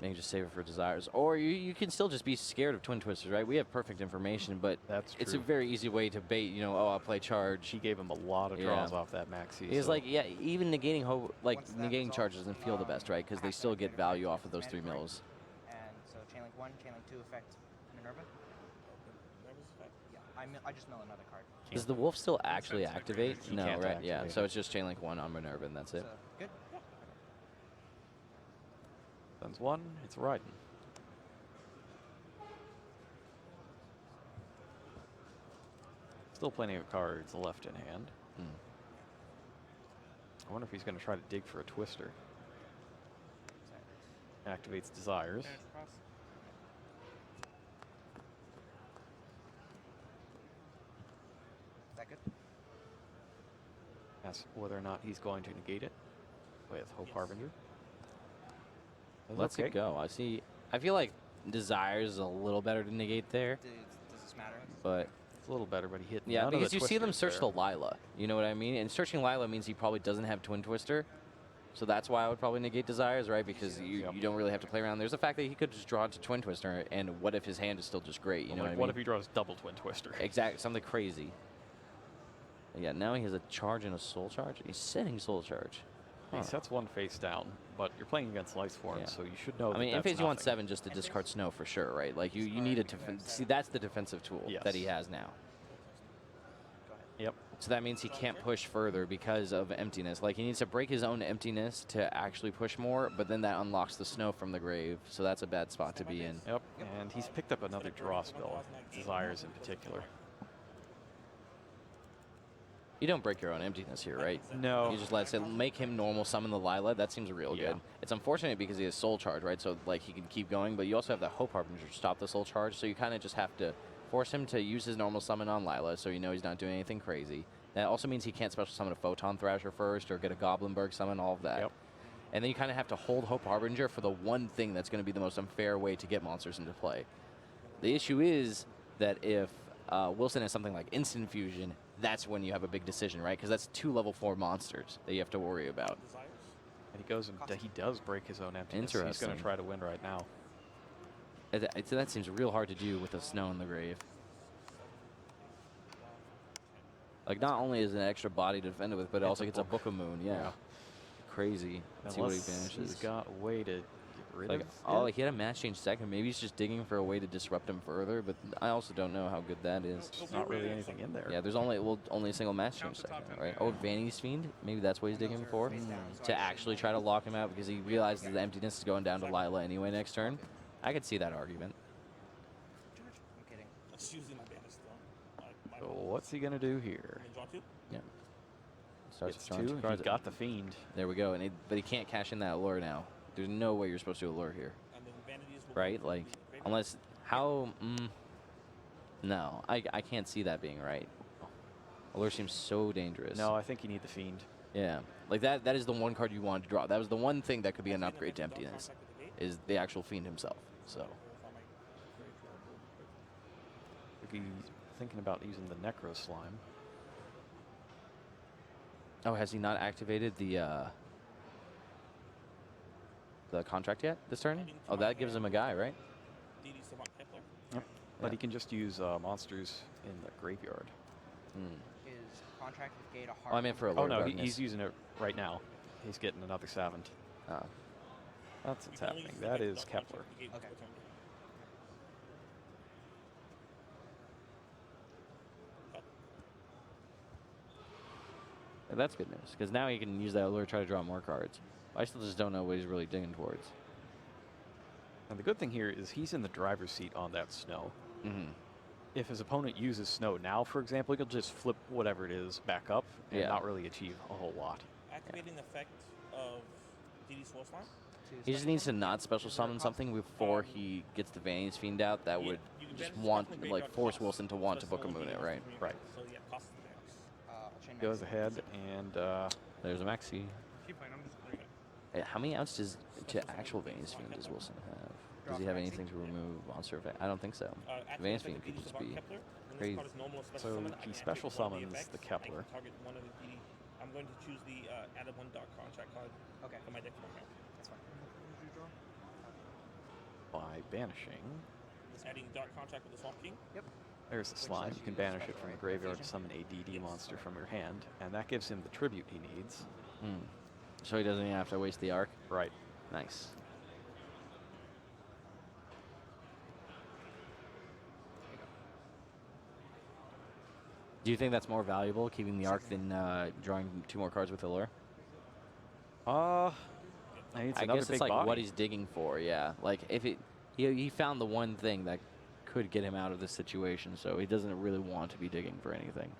Maybe just save it for Desires. Or you can still just be scared of Twin Twisters, right? We have perfect information, but it's a very easy way to bait, you know, oh, I'll play charge. He gave him a lot of draws off that Maxi. He's like, yeah, even negating negating charge doesn't feel the best, right? Because they still get value off of those 3 mills. And so chain link 1, chain link 2 affect Minerva. Yeah, I just mill another card. Does the Wolf still actually activate? He No, can't right? Yeah, activate. so it's just chain link 1 on Minerva, and that's it. Good. Sends 1, it's Raiden. Still plenty of cards left in hand. I wonder if he's going to try to dig for a Twister. Activates Desires. Is that good? Asks whether or not he's going to negate it with Hope Harbinger. Let's it go. I feel like Desires is a little better to negate there. Does this matter? But it's a little better, but he hit yeah, none of because the you see them Twisters search there. the Lila. You know what I mean? And searching Lila means he probably doesn't have Twin Twister. So that's why I would probably negate Desires, right? Because you don't really have to play around. There's the fact that he could just draw into Twin Twister, and what if his hand is still just great? You know what I mean? What if he draws double Twin Twister? Exactly, something crazy. Yeah, now he has a charge and a soul charge. He's setting soul charge. He sets 1 face down, but you're playing against Life Form, so you should know. I mean, in that's phase you want nothing. 7 just to discard Snow for sure, right? Like you need a see that's the defensive tool that he has now. Yep. So that means he can't push further because of emptiness. Like he needs to break his own emptiness to actually push more, but then that unlocks the Snow from the grave. So that's a bad spot to be in. Yep. And he's picked up another draw spell, Desires in particular. You don't break your own emptiness here, right? No. You just let it make him normal summon the Lila. That seems real good. It's unfortunate because he has soul charge, right? So like he can keep going, but you also have that Hope Harbinger to stop the soul charge. So you kind of just have to force him to use his normal summon on Lila, so you know he's not doing anything crazy. That also means he can't special summon a Photon Thrasher first or get a Goblinburg summon, all of that. Yep. And then you kind of have to hold Hope Harbinger for the one thing that's going to be the most unfair way to get monsters into play. The issue is that if Wilson has something like Instant Fusion, that's when you have a big decision, right? Because that's 2 level 4 monsters that you have to worry about. And he goes and he does break his own emptiness. Interesting. He's going to try to win right now. That seems real hard to do with the snow in the grave. Like, not only is it an extra body to defend it with, but it also gets a Book of Moon. Yeah. Crazy. Let's see what he banishes. He's got a way to get rid Like, of oh, it. he had a match change second. Maybe he's just digging for a way to disrupt him further, but I also don't know how good that is. There's not really anything in there. Yeah, there's only a single match change second, right? Oh, Vanity's Fiend. Maybe that's what he's digging for, to actually try to lock him out because he realizes the emptiness is going down to Lila anyway next turn. I could see that argument. I'm kidding. That's using my banish stone. So what's he going to do here? Draw 2? Yeah. Starts Gets drawing 2. two cards. He's got the Fiend. There we go. But he can't cash in that allure now. There's no way you're supposed to allure here. And then vanities will Right? Like, unless, how, no, I can't see that being right. Allure seems so dangerous. No, I think you need the Fiend. Yeah, like that is the one card you wanted to draw. That was the one thing that could be an upgrade to emptiness, is the actual Fiend himself. So. Could be thinking about using the Necro Slime. Oh, has he not activated the contract yet this turn? Oh, that gives him a guy, right? Yep. But he can just use monsters in the graveyard. Is contract with Gate a hard? Oh, I meant for Oh Allure no, Darkness. he's using it right now. He's getting another Savant. Oh. That's what's happening. That is Kepler. Okay. That's good news, because now he can use that allure to try to draw more cards. I still just don't know what he's really digging towards. And the good thing here is he's in the driver's seat on that snow. Mm-hmm. If his opponent uses snow now, for example, he'll just flip whatever it is back up and not really achieve a whole lot. Activating the effect of DD Sword Slime? He just needs to not special summon something before he gets the Vanity's Fiend out that would just want, like, force Wilson to want to Book of Moon it, right? Right. So yeah, cost of the max. Goes ahead and there's a Maxi. Keep playing. I'm just there you go. Hey, how many outs to actual Vanity's Fiend does Wilson have? Does he have anything to remove monster effect? I don't think so. Vanity's Fiend could just be crazy. so he special summons the Kepler. Target one of the DD. I'm going to choose the added 1 dark contract card for my deck to my hand. That's fine. By banishing. Adding dark contract with the Swamp King. Yep. There's the slime. You can banish it from your graveyard to summon a DD monster from your hand, and that gives him the tribute he needs. So he doesn't even have to waste the arc? Right. Nice. Do you think that's more valuable, keeping the arc, than drawing 2 more cards with Allure? I guess it's like what he's digging for, yeah. Like, if he found the one thing that could get him out of this situation, so he doesn't really want to be digging for anything.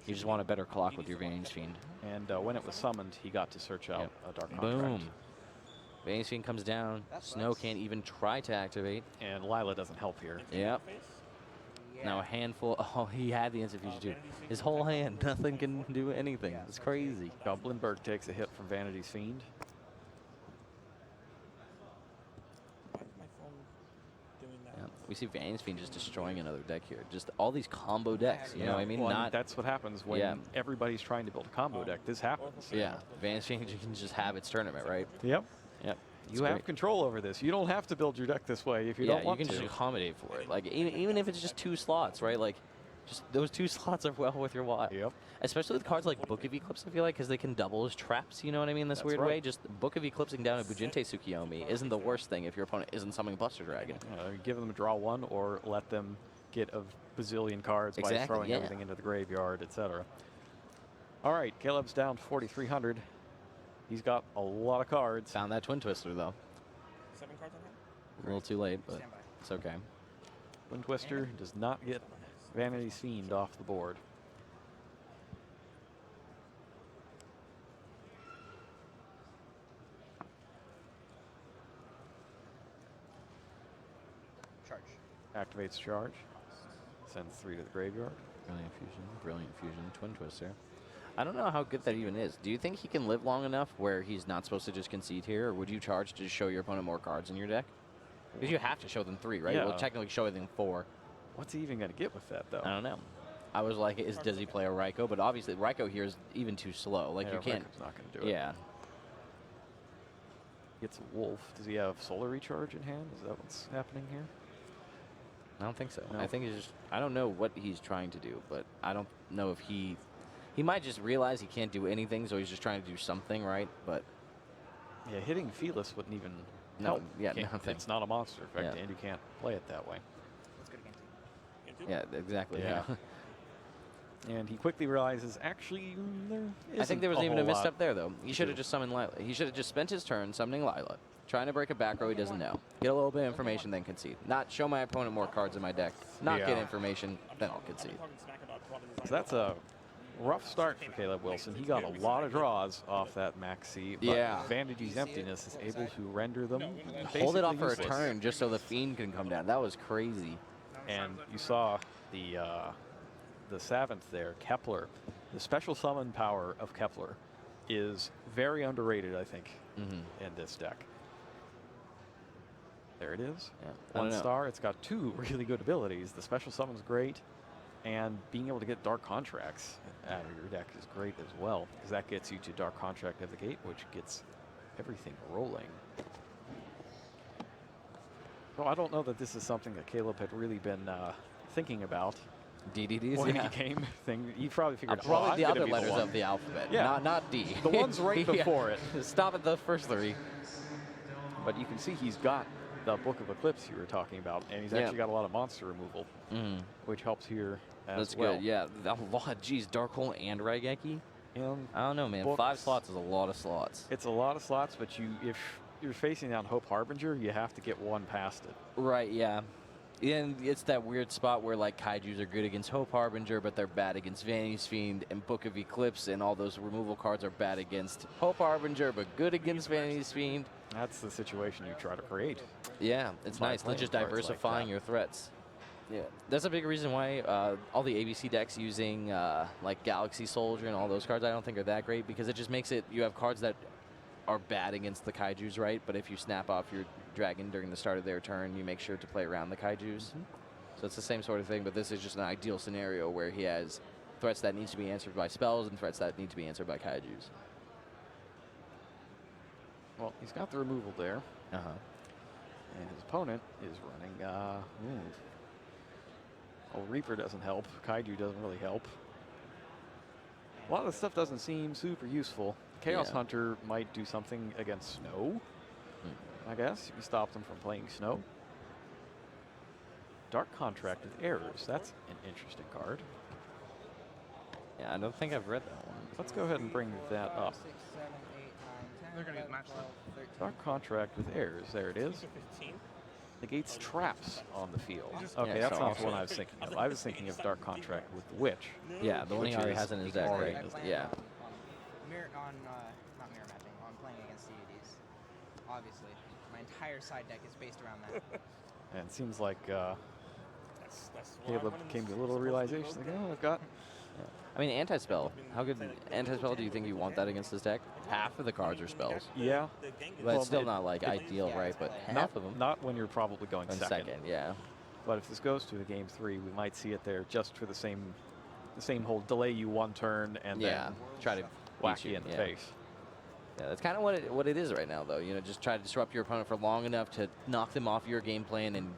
You just want a better clock with your Vanity's Fiend. And when it was summoned, he got to search out a dark contract. Boom. Vanity's Fiend comes down. Snow can't even try to activate. And Lila doesn't help here. Yep. Now a handful. Oh, he had the instant fusion too. His whole hand, nothing can do anything. It's crazy. Goblinberg takes a hit from Vanity's Fiend. Yeah. We see Vanity's Fiend just destroying another deck here. Just all these combo decks. You know what I mean? Well, that's what happens when everybody's trying to build a combo deck. This happens. Yeah. Vanity's Fiend can just have its tournament, right? Yep. Yep. You have control over this. You don't have to build your deck this way if you don't want to. You can just accommodate for it. Like, even if it's just 2 slots, right? Like, just those 2 slots are well worth your while. Yep. Especially with cards like Book of Eclipse, I feel like, because they can double as traps, you know what I mean? This weird way. Just Book of Eclipsing down a Bujinte Tsukiyomi isn't the worst thing if your opponent isn't summoning Buster Dragon. Give them a draw 1 or let them get a bazillion cards by throwing everything into the graveyard, etc. All right, Caleb's down to 4,300. He's got a lot of cards. Found that Twin Twister, though. 7 cards on hand? A little too late, but it's okay. Twin Twister does not get Vanity's Fiend off the board. Charge. Activates charge. Sends 3 to the graveyard. Brilliant fusion, Twin Twister. I don't know how good that even is. Do you think he can live long enough where he's not supposed to just concede here, or would you charge to show your opponent more cards in your deck? Because you have to show them 3, right? Yeah. Well, technically show them 4. What's he even going to get with that, though? I don't know. I was like, does he play a Raikou? But obviously, Raikou here is even too slow. Like, you can't. Raikou's not going to do it. Yeah. gets a wolf. Does he have solar recharge in hand? Is that what's happening here? I don't think so. No. I think he's just, I don't know what he's trying to do, but I don't know if he might just realize he can't do anything, so he's just trying to do something, right? But yeah, hitting Felis wouldn't even no, help. yeah, Can't- nothing. It's not a monster effect, Yeah. and you can't play it that way. Let's go to game two. Yeah, exactly. Yeah. And he quickly realizes, actually, there I think there was isn't even a whole lot misstep there, though. He to should have do. just summoned Lila. He should have just spent his turn summoning Lila, trying to break a back row he doesn't know. Get a little bit of information, then concede. Not show my opponent more cards in my deck. Not get Yeah. information, then I'll concede. So that's a rough start for Caleb Wilson. He got a lot of draws off that Maxi, but Yeah. Vantage's emptiness is able to render them Hold it off basically for a useless. turn just so the Fiend can come down. That was crazy. And you saw the Savant there, Kepler. The special summon power of Kepler is very underrated, I think, in this deck. There it is. Yeah. 1 star. It's got 2 really good abilities. The special summon's great, and being able to get Dark Contracts out of your deck is great as well, because that gets you to Dark Contract at the gate, which gets everything rolling. So I don't know that this is something that Caleb had really been thinking about. DDDs, When yeah. he came, he probably figured, Probably I'm the gonna other be letters one. of the alphabet, Yeah. not D. The ones right Yeah. before it. Stop at the first 3. But you can see he's got the Book of Eclipse you were talking about, and he's Yeah. actually got a lot of monster removal, which helps here as That's well. good, yeah. A lot, geez, Darkhold and Raigeki? And I don't know, man. books. 5 slots is a lot of slots. It's a lot of slots, but if you're facing down Hope Harbinger, you have to get one past it. Right, yeah. And it's that weird spot where like kaijus are good against Hope Harbinger, but they're bad against Vanity's Fiend and Book of Eclipse, and all those removal cards are bad against Hope Harbinger, but good against Vanity's Fiend. That's the situation you try to create. Yeah, it's by nice. playing Just cards like diversifying that. your threats. Yeah, that's a big reason why all the ABC decks using like Galaxy Soldier and all those cards I don't think are that great, because it just makes it, you have cards that are bad against the kaijus, right? But if you snap off your dragon during the start of their turn, you make sure to play around the kaijus. So it's the same sort of thing, but this is just an ideal scenario where he has threats that needs to be answered by spells and threats that need to be answered by kaijus. Well, he's got the removal there. Uh-huh. And his opponent is running, well, Reaper doesn't help. Kaiju doesn't really help. A lot of the stuff doesn't seem super useful. Chaos Yeah. Hunter might do something against Snow, I guess. You can stop them from playing Snow. Dark Contract with Errors. That's an interesting card. Yeah, I don't think I've read that one. Let's go ahead and bring that up. 6, 7, 8, 9, 10, They're gonna 11, match 12, 13. Dark Contract with Errors. There it is. 15. Negates traps on the field. Yeah, Okay, that's so not the one I was thinking of. I was thinking of Dark Contract with the Witch. Yeah, the one he Which already is has in his deck, already right? in his Yeah. Not mirror matching, on playing against CUDs. Obviously, my entire side deck is based around that. And it seems like That's what I'm Caleb running came to a supposed little to be realization, both like, games. oh, I've got I mean, anti-spell. How good anti-spell do you think you want that against this deck? Half of the cards are spells. Yeah. But Well, it's still it- not like ideal, right? But half of them. Not when you're probably going And second. yeah. But if this goes to a game 3, we might see it there just for the same whole delay you one turn and Yeah. then Try to whack beat you in the yeah. face. Yeah, that's kind of what it is right now, though. You know, just try to disrupt your opponent for long enough to knock them off your game plan and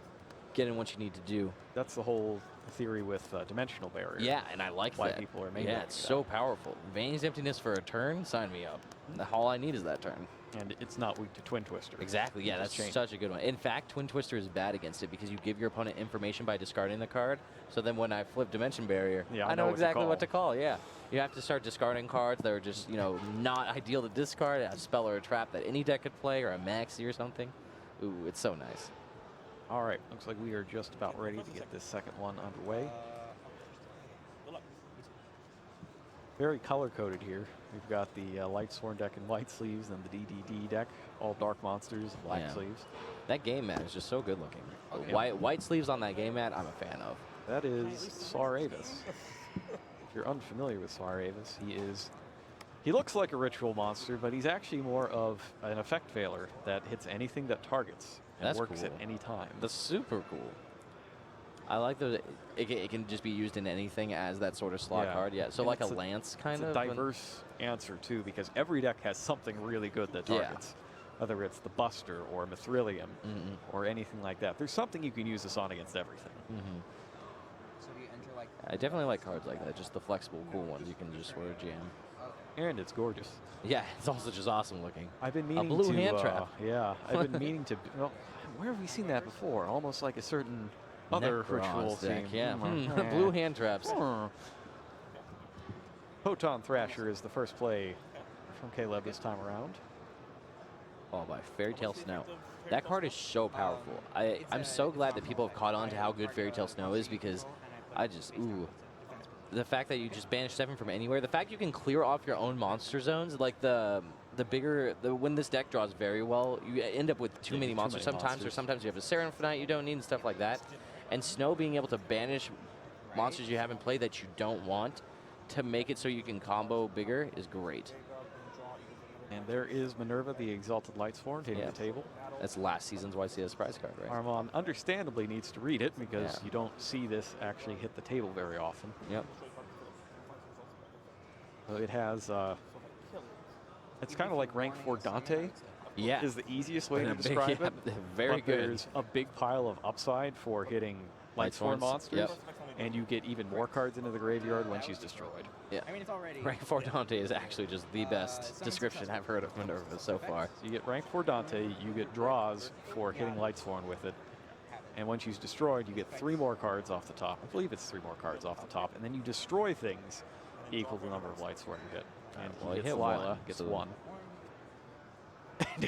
get in what you need to do. That's the whole theory with Dimensional Barrier. Yeah, and I like why that. people are made Yeah, to it's do so powerful. Vayne's Emptiness for a turn, sign me up. All I need is that turn. And it's not weak to Twin Twister. Exactly, yeah, You that's just change such a good one. In fact, Twin Twister is bad against it because you give your opponent information by discarding the card. So then when I flip Dimension Barrier, Yeah, I know exactly what to call, yeah. You have to start discarding cards that are just, you know, not ideal to discard, a spell or a trap that any deck could play, or a maxi or something. Ooh, it's so nice. All right, looks like we are just about ready to get this second one underway. Good luck. Very color-coded here. We've got the Light Sworn deck in white sleeves and the DDD deck, all dark monsters, black Yeah. sleeves. That game mat is just so good looking. Okay. White sleeves on that game mat, I'm a fan of. That is Saravis. If you're unfamiliar with Saravis, he looks like a ritual monster, but he's actually more of an effect veiler that hits anything that targets and That's works cool. at any time. That's super cool. I like that it can just be used in anything as that sort of slot Yeah. card. Yeah, so And like a it's lance kind it's of. a diverse answer too, because every deck has something really good that Yeah. targets. whether it's the Buster or Mithrilium or anything like that. There's something you can use this on against everything. So do you enter like? I definitely like cards like that, just the flexible, cool ones you can just sort of jam. And it's gorgeous. Yeah, it's also just awesome looking. I've been meaning a blue to, hand trap. Yeah, I've been meaning to. Well, where have we seen that before? Almost like a certain other ritual deck. scene. Yeah, blue hand traps. Photon Thrasher is the first play from Caleb this time around. Oh, by Fairy Tale Snow. That card is so powerful. I'm so glad that people have caught on to how good Fairy Tale Snow is, because I just, the fact that you just banish 7 from anywhere, the fact you can clear off your own monster zones, like when this deck draws very well, you end up with too many monsters sometimes, or sometimes you have a Seraphonite you don't need and stuff like that. And Snow being able to banish monsters you haven't played that you don't want to make it so you can combo bigger is great. And there is Minerva, the Exalted Lightsworn, taking the table. That's last season's YCS prize card, right? Armand understandably needs to read it because you don't see this actually hit the table very often. Yep. So it has, it's kind of like rank 4 Dante. Yeah. Is the easiest way to describe it. Very but good. There's a big pile of upside for hitting Lightsworn monsters. And you get even more cards into the graveyard when she's destroyed. Yeah. I mean, it's already. Rank 4 Dante is actually just the best description I've heard of Minerva so far. So you get rank 4 Dante, you get draws for hitting Lightsworn with it. And when she's destroyed, you get 3 more cards off the top. I believe it's 3 more cards off the top. And then you destroy things equal to the number of Lightsworn you get. And Well, he you gets hit Lila, one, gets so 1.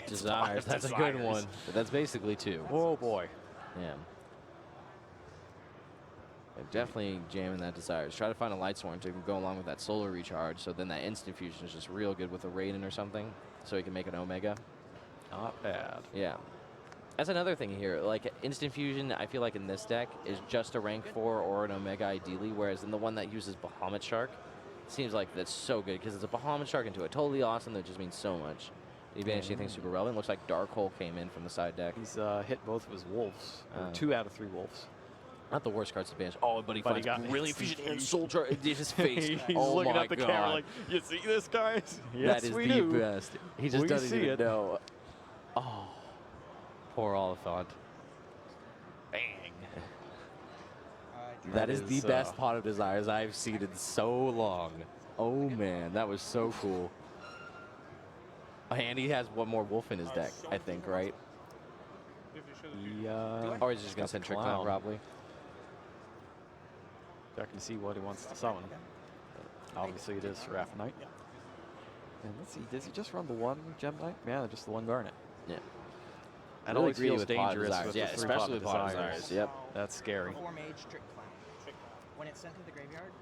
Desires, that's a good one. But that's basically 2. Oh boy. Yeah. Definitely jamming that Desires. Try to find a Lightsworn to go along with that Solar Recharge, so then that Instant Fusion is just real good with a Raiden or something, so he can make an Omega. Not bad. Yeah. That's another thing here. Like, Instant Fusion, I feel like in this deck, is just a rank 4 or an Omega ideally, whereas in the one that uses Bahamut Shark, it seems like that's so good, because it's a Bahamut Shark into a totally awesome that just means so much. Did he banish anything super relevant? Looks like Dark Hole came in from the side deck. He's hit both of his wolves, or 2 out of 3 wolves. Not the worst cards to banish. Oh, but he finds got Brilliant Fusion and Soul Charge in his face. He's oh looking my at the God. camera like, you see this, guys? Yes, that is we the do. best. He just We doesn't see even it. know. Oh, poor Oliphant. Bang. That is the best Pot of Desires I've seen in so long. Oh man, that was so cool. And he has one more wolf in his deck, I think, right? Or he's just gonna send Trick Clown, probably. Checking to see what he wants to summon. Obviously, it is Seraphonite. And let's see, does he just run the 1 Gem Knight? Yeah, just the 1 Garnet. Yeah. That Really always agree feels with Pot of dangerous Desires. with Yeah, the 3 especially with Pot of Desires. Desires. Yep. That's scary. Perform Mage Trick Clown. When it's sent to the graveyard,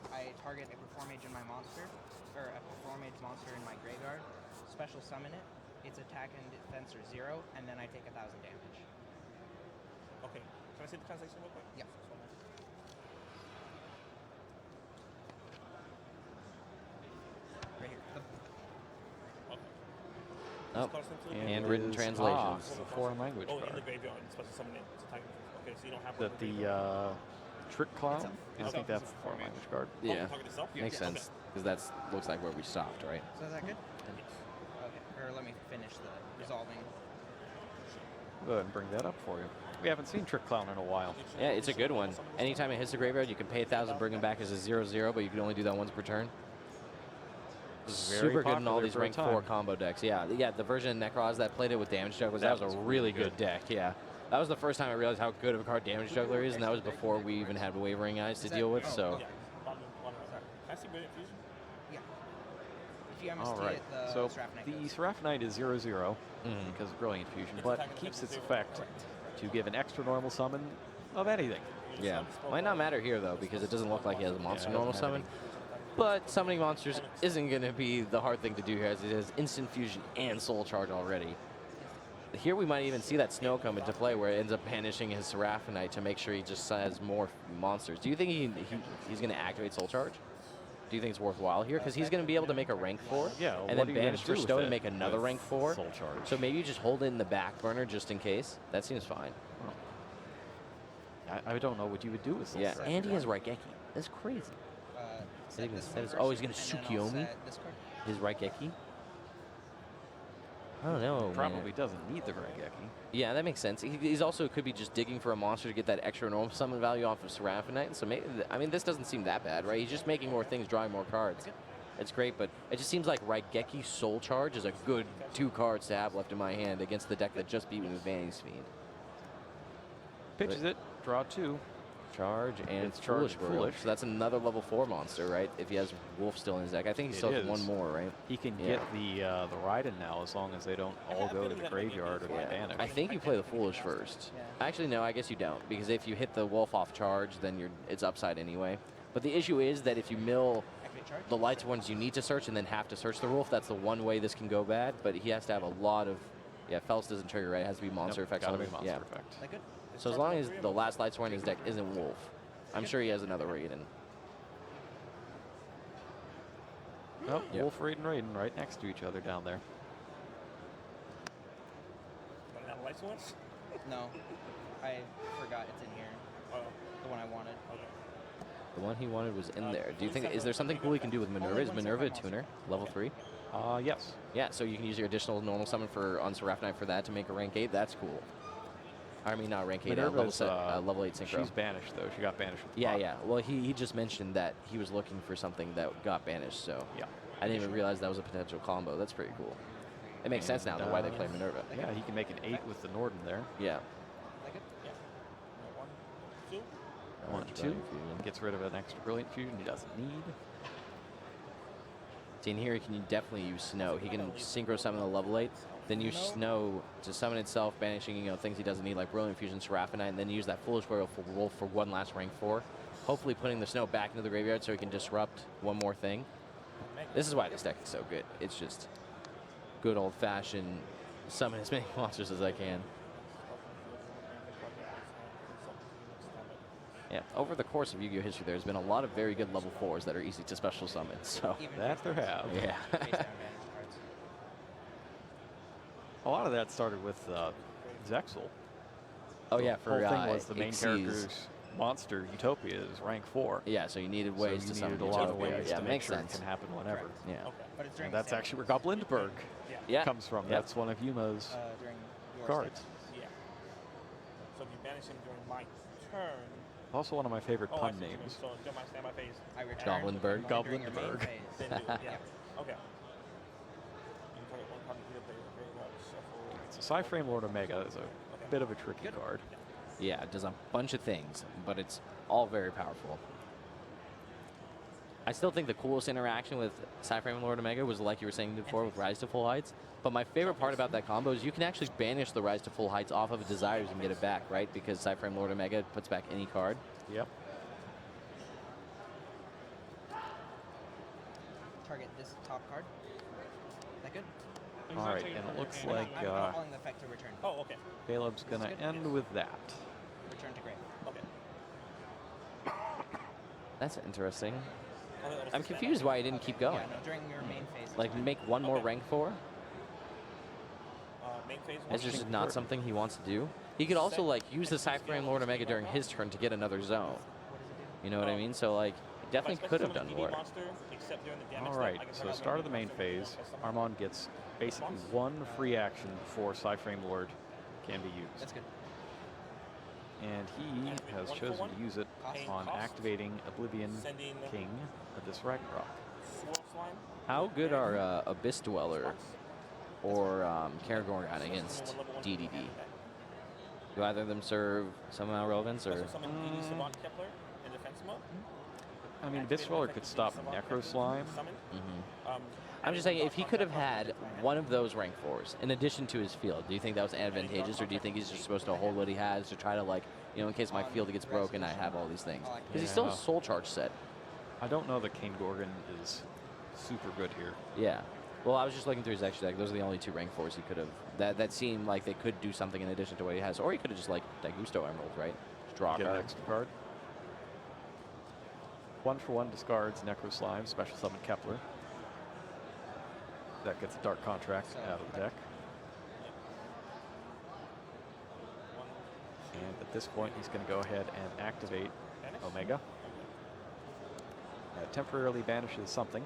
I target a Perform Mage in my monster, or a Perform Mage monster in my graveyard, special summon it, its attack and defense are 0, and then I take 1,000 damage. Okay. Can I see the translation real quick? Yeah. Right here. Oh, And handwritten it is- translations. It's a foreign language Oh, in card. the graveyard, special summon it. It's attacking. Okay, so you don't have That the Trick Clown, I think that's the foreign language card. Yeah, target itself? makes Yes. sense, because that looks like where we stopped, right? So is that good? Okay. Or let me finish the resolving. Go ahead and bring that up for you. We haven't seen Trick Clown in a while. Yeah, it's a good one. Anytime it hits the graveyard, you can pay 1,000, bring him back as a 0/0, but you can only do that once per turn. Super good in all popular these for a rank time. 4 combo decks. Yeah, the version of Necroz that played it with Damage Jugglers, that was a really good deck. Yeah, that was the first time I realized how good of a card Damage Juggler is, and that was before we even had Wavering Eyes to deal with. So, Can I see Brilliant Fusion? Yeah. If you All MST right, it, the so Seraphonite the goes. Seraphonite is 0/0 because of Brilliant Fusion, but keeps its effect to give an extra normal summon of anything. yeah. Might not matter here, though, because it doesn't look like he has a monster it normal doesn't have summon. But summoning monsters isn't going to be the hard thing to do here, as it has Instant Fusion and Soul Charge already. Here we might even see that Snow come into play, where it ends up banishing his Seraphonite to make sure he just has more monsters. Do you think he's going to activate Soul Charge? Do you think it's worthwhile here? Because he's going to be able to make a rank 4, Yeah, and what then are you gonna banish do for with Stone it and make another with rank 4. Soul Charge. So maybe you just hold it in the back burner just in case. That seems fine. I don't know what you would do with Soul Yeah, Charge. and he has Raigeki. That's crazy. Set this Oh, he's going to first, and then I'll Tsukiyomi set this card. his Raigeki. I don't know. Probably doesn't need the Raigeki. Yeah, that makes sense. He's also could be just digging for a monster to get that extra normal summon value off of Seraphonite. So maybe, I mean, this doesn't seem that bad, right? He's just making more things, drawing more cards. It's great, but it just seems like Raigeki Soul Charge is a good 2 cards to have left in my hand against the deck that just beat me with Vanny's Fiend. Pitches it, draw 2. Charge and It's charge Foolish and Burial. Foolish. So that's another level 4 monster, right? If he has Wolf still in his deck. I think he still has one more, right? He can get the Raiden now as long as they don't all go to the graveyard or get banished. I think you play the Foolish first. Actually, no, I guess you don't. Because if you hit the Wolf off charge, then it's upside anyway. But the issue is that if you mill the lights ones you need to search and then have to search the Wolf, that's the one way this can go bad. But he has to have a lot of... Yeah, Felix doesn't trigger, right? It has to be monster effects. Gotta be monster effect. So as long as the last light score in his deck isn't Wolf, I'm sure he has another Raiden. Oh, Wolf, Raiden right next to each other down there. Running out of light source? No, I forgot it's in here. The one I wanted. The one he wanted was in there. Do you think, is there something cool he can do with Minerva? Is Minerva a tuner, level 3? Yes. Yeah, so you can use your additional normal summon on Seraphonite for that to make a rank 8. That's cool. I mean, not rank 8, level 8 synchro. She's banished, though. She got banished with the Yeah, pop. yeah. Well, he just mentioned that he was looking for something that got banished, so yeah. I didn't even realize that was a potential combo. That's pretty cool. It makes sense now, why they play Minerva. Yeah, he can make an 8 with the Norden there. Yeah. 1, 2. Gets rid of an extra Brilliant Fusion he doesn't need. See, in here, he can definitely use Snow. He can synchro summon the level 8, then use Snow to summon itself, banishing things he doesn't need, like Brilliant Fusion, Seraphonite, and then use that Foolish Burial for Wolf for one last rank 4. Hopefully putting the Snow back into the graveyard so he can disrupt one more thing. This is why this deck is so good. It's just good old-fashioned summon as many monsters as I can. Yeah, over the course of Yu-Gi-Oh! History, there's been a lot of very good level 4s that are easy to special summon. So that there have. Yeah. A lot of that started with Zexal. Oh yeah, the whole thing was the main character's monster Utopia is rank 4. Yeah, so you needed ways to summon a lot of ways yeah, to make makes sure sense. it can happen whenever. Yeah. And that's actually where Goblindberg comes from. That's one of Yuma's cards. Yeah. So if you banish him during my turn. Also one of my favorite pun names. So don't mind stand by phase. I return Goblindberg. Goblindberg. Then do it, yeah. Okay. You can target one card and play the graveyard, shuffle. So Psyframe Lord Omega is a bit of a tricky card. Yeah, it does a bunch of things, but it's all very powerful. I still think the coolest interaction with Psyframe Lord Omega was like you were saying before with Rise to Full Heights. But my favorite part about that combo is you can actually banish the Rise to Full Heights off of Desires and get it back, right? Because Psyframe Lord Omega puts back any card. Yep. Target this top card. That good? All right, and it looks like I'm calling the effect to return. Oh, okay. Caleb's going to end with that. Return to grave. Okay. That's interesting. I'm confused why he didn't keep going. Yeah, no, during your main phase. Like, make one more rank 4? Main phase Is this just not something he wants to do? He could also, like, use the Psyframe Lord Omega during his turn to get another zone. You know what I mean? So, like, he definitely could have done more. All right, so start of the main phase, Armand gets basically one free action before Psyframe Lord can be used. That's good. And he has chosen to use it on activating Oblivion King of this Ragnarok. How good are Abyss Dweller or Karagorgon against DDD? Do either of them serve somehow relevance, or? I mean, Abyss Dweller could stop Necro Slime. I'm just saying, if he could have had one of those rank 4s in addition to his field, do you think that was advantageous, or do you think he's just supposed to hold what he has to try to, like, in case my field gets broken, I have all these things? Because he's still a Soul Charge set. I don't know that Kane Gorgon is super good here. Yeah. Well, I was just looking through his extra deck. Those are the only 2 rank 4s he could have. That seemed like they could do something in addition to what he has. Or he could have just, like, Dagusto Emerald, right? Just draw a Get card. an extra card. 1-for-1 discards Necro Slime, special summon Kepler. That gets a Dark Contract out of the deck. And at this point, he's going to go ahead and activate Omega. Temporarily banishes something.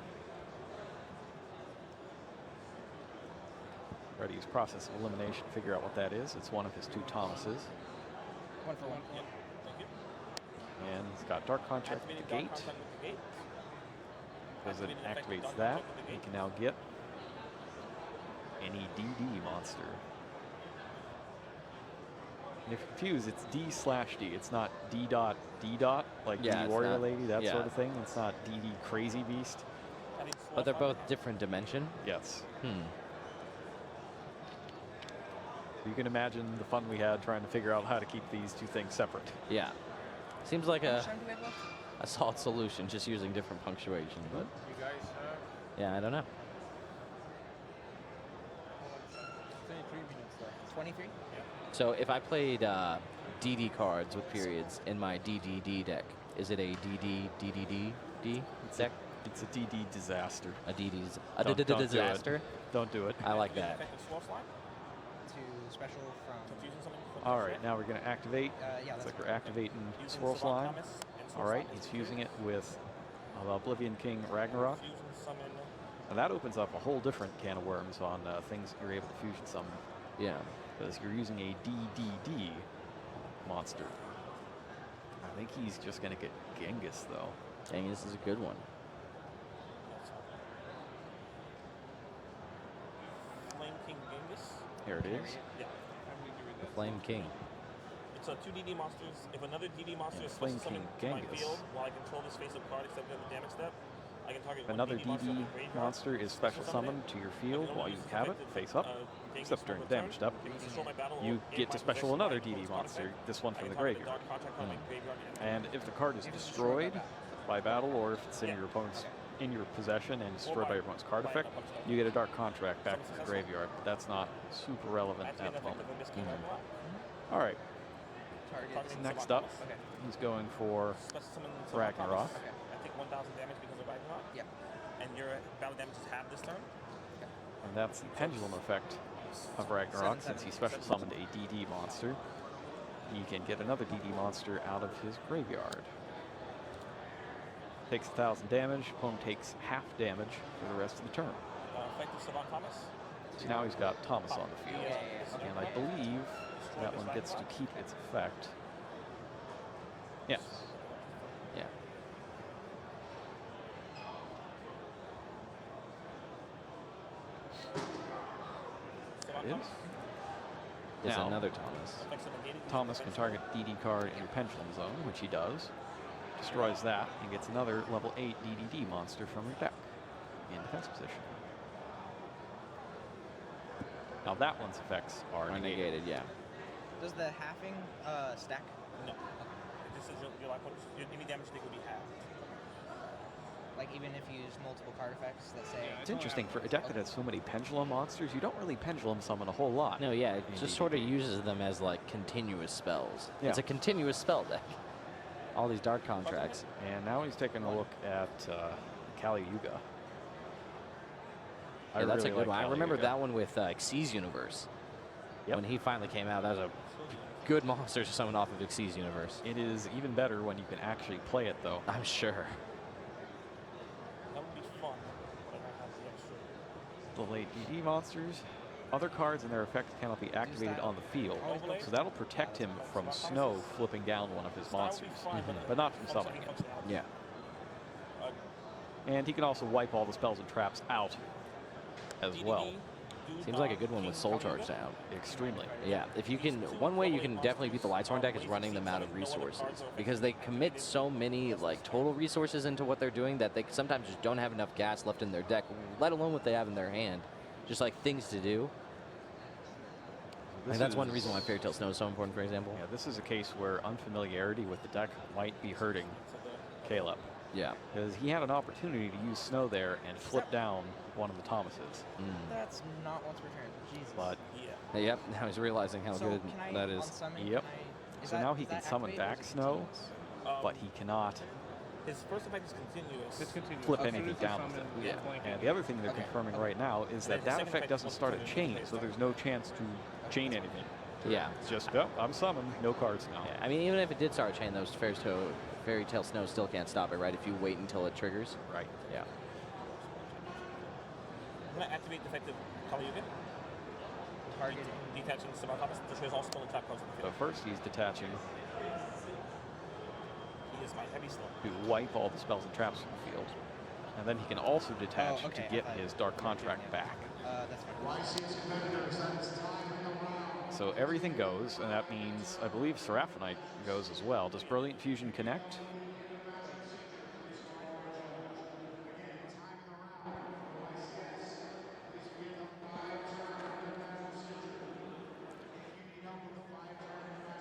Try to use process of elimination to figure out what that is. It's one of his 2 Thomases. 1 for 1. Yep. Thank you. And he's got Dark Contract with the gate. Because it activates that, he can now get any DD monster. And if you're confused, it's D/D. It's not D dot D dot, like Yeah, D it's Warrior not- Lady, that yeah. sort of thing. It's not DD Crazy Beast. But they're both different dimension. Yes. Hmm. You can imagine the fun we had trying to figure out how to keep these 2 things separate. Yeah. Seems like How a much time do we have left? solid solution, just using different punctuation. But You guys have yeah, I don't know. 23 minutes left. 23? So if I played DD cards with periods in my DDD deck, is it a DD deck? It's a DD disaster. A DD's Don't do it. disaster. Don't do it. I like that. To special from. All right, now we're going to activate. Yeah, It's that's like we're activating Swirl Slime. All right, he's fusing it with Oblivion King Ragnarok. And that opens up a whole different can of worms on things that you're able to fusion summon. Yeah. Because you're using a DDD monster. I think he's just going to get Genghis, though. Genghis is a good one. Flame King Genghis. Here it is. Yeah. The Flame King. It's 2 DD monsters. If another DD monster is Flame special summoned King to my Genghis. field while I control this face-up card except in the damage step, I can target If another one DD DD monster is special summoned to your field while you have it face up, except during the damage step, you get to special another DD monster, this one from the graveyard. And if the card is destroyed by battle, or if it's in your opponent's possession and destroyed by your opponent's card effect, you get a Dark Contract back to the graveyard. But that's not super relevant at the moment. All right. Next up, he's going for Ragnarok. I take 1,000 damage because of Ragnarok. Yeah. And your battle damage is half this turn. And that's the pendulum effect of Ragnarok. Since he special summoned a DD monster, he can get another DD monster out of his graveyard. Takes 1,000 damage. Opponent takes half damage for the rest of the turn. Effective Savant Thomas. So now he's got Thomas on the field. And I believe that one gets to keep its effect. Yes. Yeah. There it is. There's Now, another Thomas. Thomas can target DD card in your pendulum zone, which he does. Destroys that and gets another level 8 DDD monster from your deck in defense position. Now that one's effects are negated. Yeah. Does the halving stack? No. This is your life points. Your any damage take will be halved. Like even if you use multiple card effects, let's say. It's interesting for a deck that has so many pendulum monsters. You don't really pendulum summon a whole lot. No, yeah, it just sort of uses them as like continuous spells. Yeah. It's a continuous spell deck. All these Dark Contracts. And now he's taking a look at Kali Yuga. Yeah, that's really a good like one. I Kali remember Yuga. that one with Xyz Universe. Yep. When he finally came out, that was a good monster to summon off of Xyz Universe. It is even better when you can actually play it, though. I'm sure. That would be fun. But I have the extra. The late DD monsters. Other cards and their effects cannot be activated on the field, so that'll protect him from Snow flipping down one of his monsters, but not from summoning it. Yeah. And he can also wipe all the spells and traps out as well. Seems like a good one with Soul Charge down. Extremely. Yeah, if you can, one way you can definitely beat the Lightsworn deck is running them out of resources, because they commit so many like total resources into what they're doing that they sometimes just don't have enough gas left in their deck, let alone what they have in their hand, just like things to do. And that's one reason why Fairy Tale Snow is so important, for example. Yeah, this is a case where unfamiliarity with the deck might be hurting Caleb. Yeah. Because he had an opportunity to use Snow there and flip down one of the Thomases. That's not once per turn. Jesus. But yep, now he's realizing how good that is. Yep. So now he can summon back Snow, but he cannot His first effect is continuous. It's continuous. flip As soon anything as you down summon, with it. yeah. And the other thing they're confirming right now is that that effect doesn't start a chain, so there's no chance to chain anything. Yeah. It's just, oh, I'm summoned, no cards now. Yeah, I mean, even if it did start a chain, those Fairy Tale Snow still can't stop it, right? If you wait until it triggers. Right. Yeah. I'm going to activate defective Kali Yuga. Target. Detaching Sabatos. Destroys all spell and trap cards on the So field. first he's detaching He is my heavy slow. to wipe all the spells and traps from the field. And then he can also detach okay, to get his Dark Contract back. That's fine. So everything goes, and that means, I believe Seraphinite goes as well. Does Brilliant Fusion connect?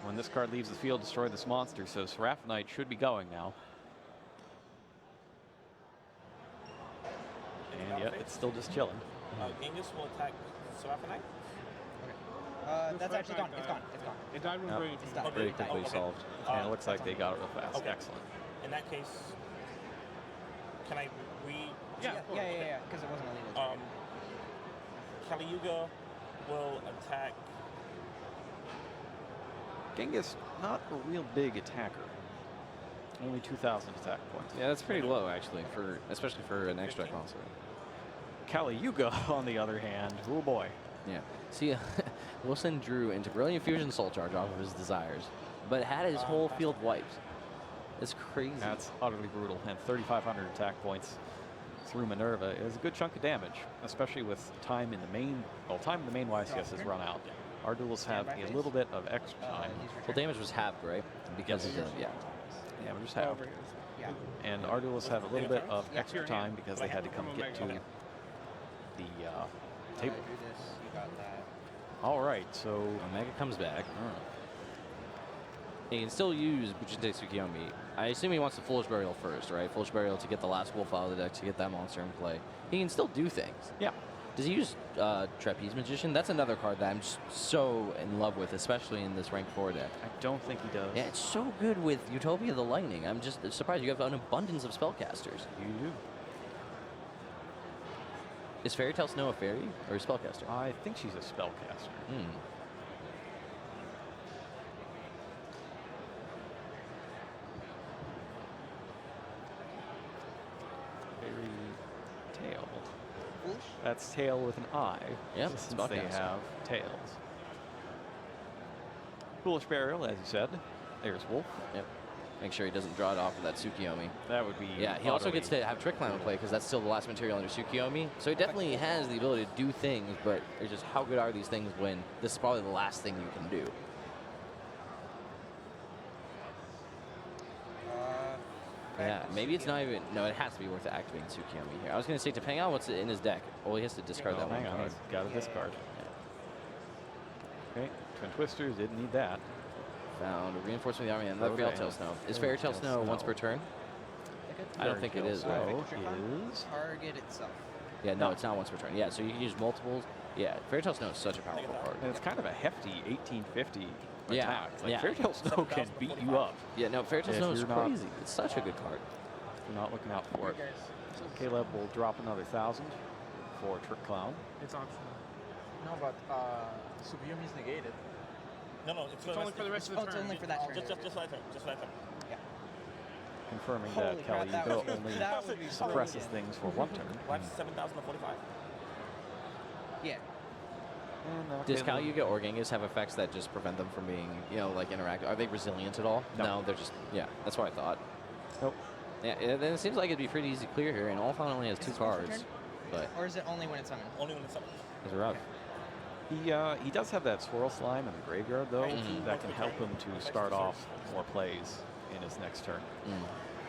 When this card leaves the field, destroy this monster, so Seraphinite should be going now. And yet, it's still just chilling. Genghis will attack Seraphinite. That's actually gone. It's gone. It's gone. It died when Brilliant It's Fusion. done. Pretty quickly solved. And it looks like they got it real fast. Okay. Excellent. In that case, can I Yeah, because it wasn't a legal. Kali Yuga will attack. Genghis, not a real big attacker. Only 2,000 attack points. Yeah, that's pretty low actually, especially for an extract monster. Kali Yuga, on the other hand, oh boy. Yeah. See, Wilson drew into Brilliant Fusion Soul Charge off of his desires, but had his whole field wiped. It's crazy. That's utterly brutal. And 3,500 attack points through Minerva is a good chunk of damage, especially with time in the main. Well, time in the main YCS has run out. Our duelists have a little bit of extra time. Well, damage was halved, right? Because of the Damage was halved. And our duelists have a little bit of extra time because they had to come get to the table. All right, so Omega comes back. He can still use Bujinte Tsukiyomi. I assume he wants the Foolish Burial first, right? Foolish Burial to get the last wolf out of the deck to get that monster in play. He can still do things. Yeah. Does he use Trapeze Magician? That's another card that I'm just so in love with, especially in this rank 4 deck. I don't think he does. Yeah, it's so good with Utopia the Lightning. I'm just surprised you have an abundance of spellcasters. You do. Is Fairy Tale Snow a fairy or a spellcaster? I think she's a spellcaster. Fairy Tale. That's tail with an I. Yep, since they have tails. Foolish Burial, as you said. There's Wolf. Yep. Make sure he doesn't draw it off of that Tsukiyomi. That would be. Yeah, he also gets to have Trick Clown in play because that's still the last material under Tsukiyomi. So he definitely has the ability to do things, but it's just how good are these things when this is probably the last thing you can do. Yeah, maybe it's not even. No, it has to be worth activating Tsukiyomi here. I was going to say, depending on what's in his deck, well, he has to discard that one hang on, card. he's got a discard. Okay, Twin Twisters didn't need that. Found a reinforcement of the army and the Fairy Tale Snow. Is Fairy Tale Snow once per turn? I don't think it is, right? Is Target itself. Yeah, no, it's not once per turn. Yeah, so you can use multiples. Yeah, Fairy Tale Snow is such a powerful card. And it's kind of a hefty 1850 Yeah, attack. Like yeah. Fairy Tale Snow can beat you up. Yeah, no, Fairy Tale if Snow is you're not- crazy. It's such a good card. If you're not looking out for it. So Caleb will drop another 1,000 for Trick Clown. It's optional. No, but Tsukiyomi is negated. No, It's only for the rest of the It's turn. only for that turn. Just for that turn. Just for that turn. Confirming Holy that crap, that Kali would be- that would be only so suppresses good. things for one turn. Well, that's 7,045. Yeah. Does Kali Yuga or Genghis have effects that just prevent them from being, like interactive? Are they resilient at all? No, they're just, that's what I thought. Nope. Yeah, then it seems like it'd be pretty easy to clear here, and Olfon only has 2 cards. But Or is it only when it's summoned? Only when it's summoned. it's rough. He does have that Swirl Slime in the graveyard, though, that can help him to start off more plays in his next turn.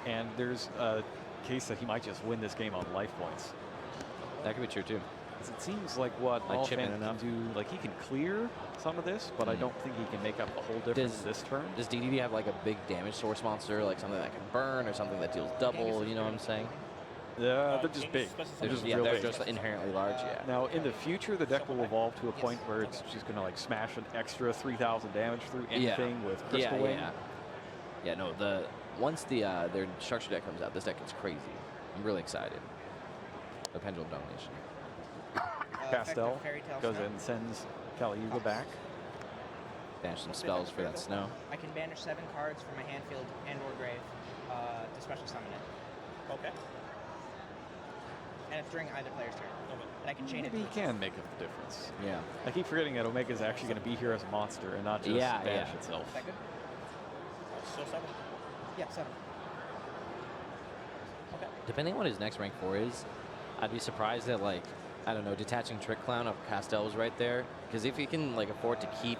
And there's a case that he might just win this game on life points. That could be true, too. 'Cause it seems like what Like chip in Olfan can enough. do, like he can clear some of this, but I don't think he can make up the whole difference this turn. Does DDD have like a big damage source monster, like something that can burn or something that deals double, you know what I'm saying? Yeah, they're just big. They're just, real big. just inherently large, yeah. Now, in the future, the deck will evolve to a point where it's just going to like smash an extra 3,000 damage through anything with Crystal Wing. Yeah, no, once their structure deck comes out, this deck is crazy. I'm really excited. The Pendulum Domination. Pastel Fairy Tale goes Snow. in and sends Kali Yuga back. Banish some spells for that snow. I can banish 7 cards from my hand field and/or grave to special summon it. Okay. And it's during either player's turn. and I can chain Maybe he it. can make up the difference. Yeah. I keep forgetting that Omega's actually going to be here as a monster and not just banish itself. Is that good? So 7. Yeah, 7. Okay. Depending on what his next rank 4 is, I'd be surprised that, like, I don't know, detaching Trick Clown of Castell's right there. Because if he can, like, afford to keep,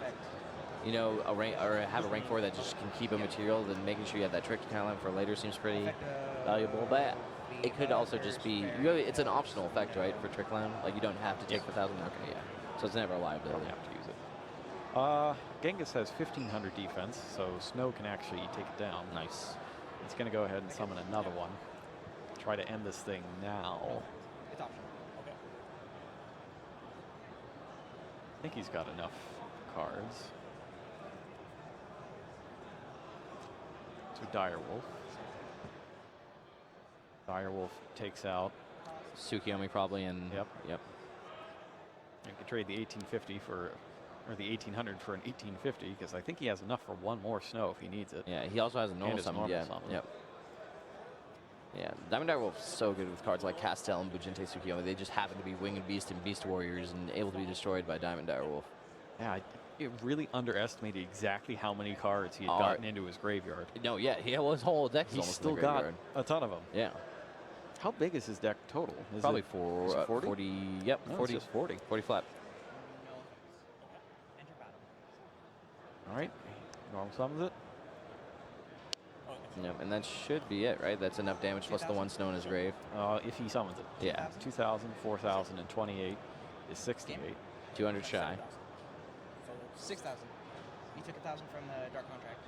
you know, a rank, or have a rank 4 that just can keep a material, then making sure you have that Trick Clown for later seems pretty valuable. But it could also just be, it's an optional effect, right, for Trick Clown? Like, you don't have to take the 1,000. Okay, yeah. So it's never a liability. You have to use it. Genghis has 1,500 defense, so Snow can actually take it down. Nice. It's going to go ahead and summon another one. Try to end this thing now. It's optional. Okay. I think he's got enough cards. So Direwolf. Direwolf takes out Tsukiyomi probably, and Yep. You can trade the 1850 for, or the 1800 for an 1850, because I think he has enough for one more Snow if he needs it. Yeah, he also has a normal his summon. normal Yeah. summon. Yep. Yeah, Diamond Direwolf's so good with cards like Castell and Bujinte Tsukiyomi. They just happen to be Winged Beast and Beast Warriors and able to be destroyed by Diamond Direwolf. Yeah, I really underestimated exactly how many cards he had gotten into his graveyard. No, yeah, his whole deck is He's almost still in the got graveyard. a ton of them. Yeah. How big is his deck total? Is Probably it, for is it 40? 40. Yep, No, 40. it's just 40. 40 flat. Enter battle. All right, normal summons it. Yep, and that should be it, right? That's enough damage plus the 1 Snow in his grave. If he summons it. Yeah. 2,000, 4,000, and 28 is 68. 200 shy. 6,000. You took 1,000 from the Dark Contract.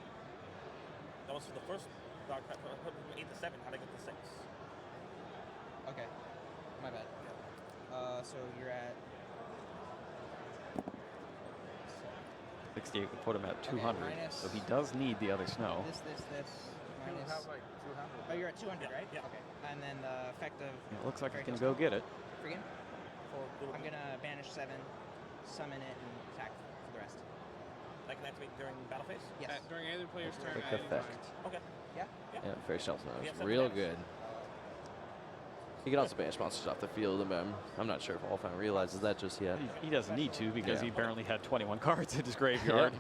That was for the first dark from 8 to 7. How'd I get to 6? Okay. My bad. So you're at 68 would put him at Okay, 200. minus- So he does need the other Snow. this. You Minus. have like 200. Oh, you're at 200, Yeah, right? yeah. Okay. And then the effect of. It looks like he Fairy can Tale go get it. Free game? I'm gonna banish 7, summon it, and attack for the rest. I can activate during battle phase? Yes. During either player's turn. Quick at any effect. time. Okay. Yeah? Yeah, Fairy Shell Snow Yeah, is seven real damage. good. He can also banish monsters off the field. I'm not sure if Wolfhound realizes that just yet. He doesn't need to because Yeah. he apparently had 21 cards in his graveyard.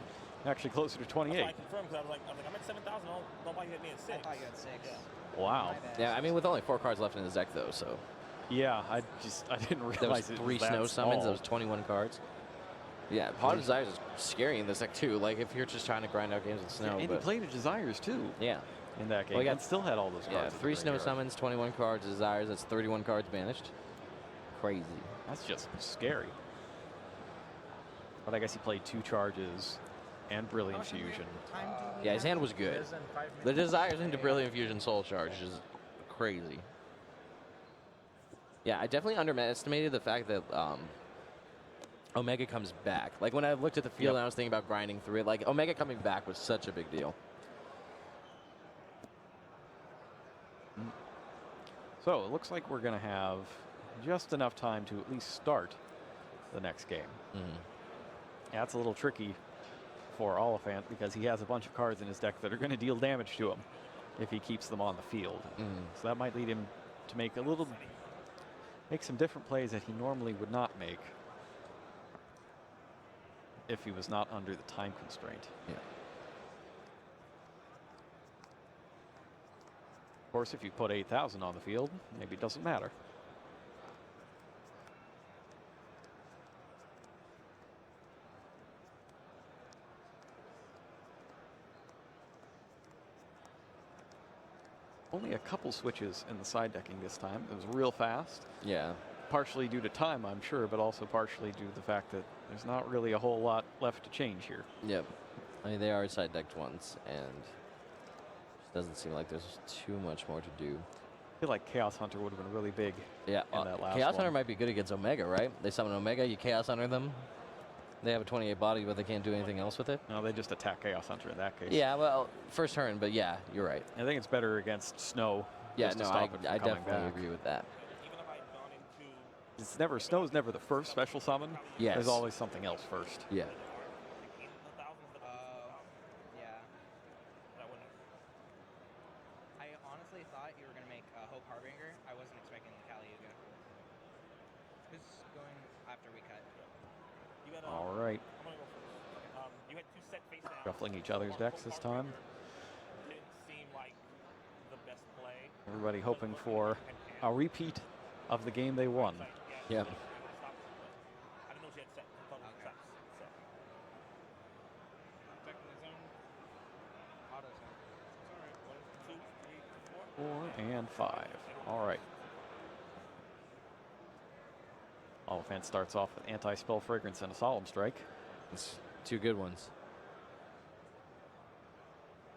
Actually closer to That's why 28. I confirmed because I was like, I'm at 7,000. Nobody hit me at 6. I thought you had 6. Wow. My bad. Yeah, I mean, with only 4 cards left in his deck, though, so. Yeah, I didn't realize There was it 3 was that Snow summons, small. those 21 cards. Yeah, Pot of Desires is scary in this deck, too. Like, if you're just trying to grind out games with Snow. And he played a Desires too. Yeah. In that game, Well, he got- and still had all those cards. Yeah, in the 3 Snow graveyard. summons, 21 cards, Desires. That's 31 cards banished. Crazy. That's just scary. But I guess he played 2 charges and Brilliant Fusion. Yeah, his hand was good. The Desires into Brilliant Fusion Soul Charge is crazy. Yeah, I definitely underestimated the fact that Omega comes back. Like, when I looked at the field and I was thinking about grinding through it, like, Omega coming back was such a big deal. So it looks like we're going to have just enough time to at least start the next game. That's a little tricky for Oliphant because he has a bunch of cards in his deck that are going to deal damage to him if he keeps them on the field. So that might lead him to make some different plays that he normally would not make if he was not under the time constraint. Yeah. Of course, if you put 8,000 on the field, maybe it doesn't matter. Only a couple switches in the side decking this time. It was real fast. Yeah. Partially due to time, I'm sure, but also partially due to the fact that there's not really a whole lot left to change here. Yep. I mean, they are side decked once, and it doesn't seem like there's too much more to do. I feel like Chaos Hunter would have been really big Yeah, in that last Chaos one. Hunter might be good against Omega, right? They summon Omega, you Chaos Hunter them. They have a 28 body, but they can't do anything else with it. No, they just attack Chaos Hunter in that case. Yeah, well, first turn, but yeah, you're right. I think it's better against Snow. Yeah, just to no, stop I it from coming definitely back. agree with that. Snow's never the first special summon. Yes. There's always something else first. Yeah. Yeah. I honestly thought you were going to make Hope Harbinger. I wasn't expecting the Caliuga. Because All right. You had 2 set face down. Shuffling each other's decks this time. Didn't seem like the best play. Everybody hoping for a repeat of the game they won. Yep. I didn't know she had set. I thought it was set. Back in the zone. Auto zone. It's all right. 1, 2, 3, 4. 4 and 5. All right. Offense starts off with Anti-Spell, Fragrance, and a Solemn Strike. It's 2 good ones.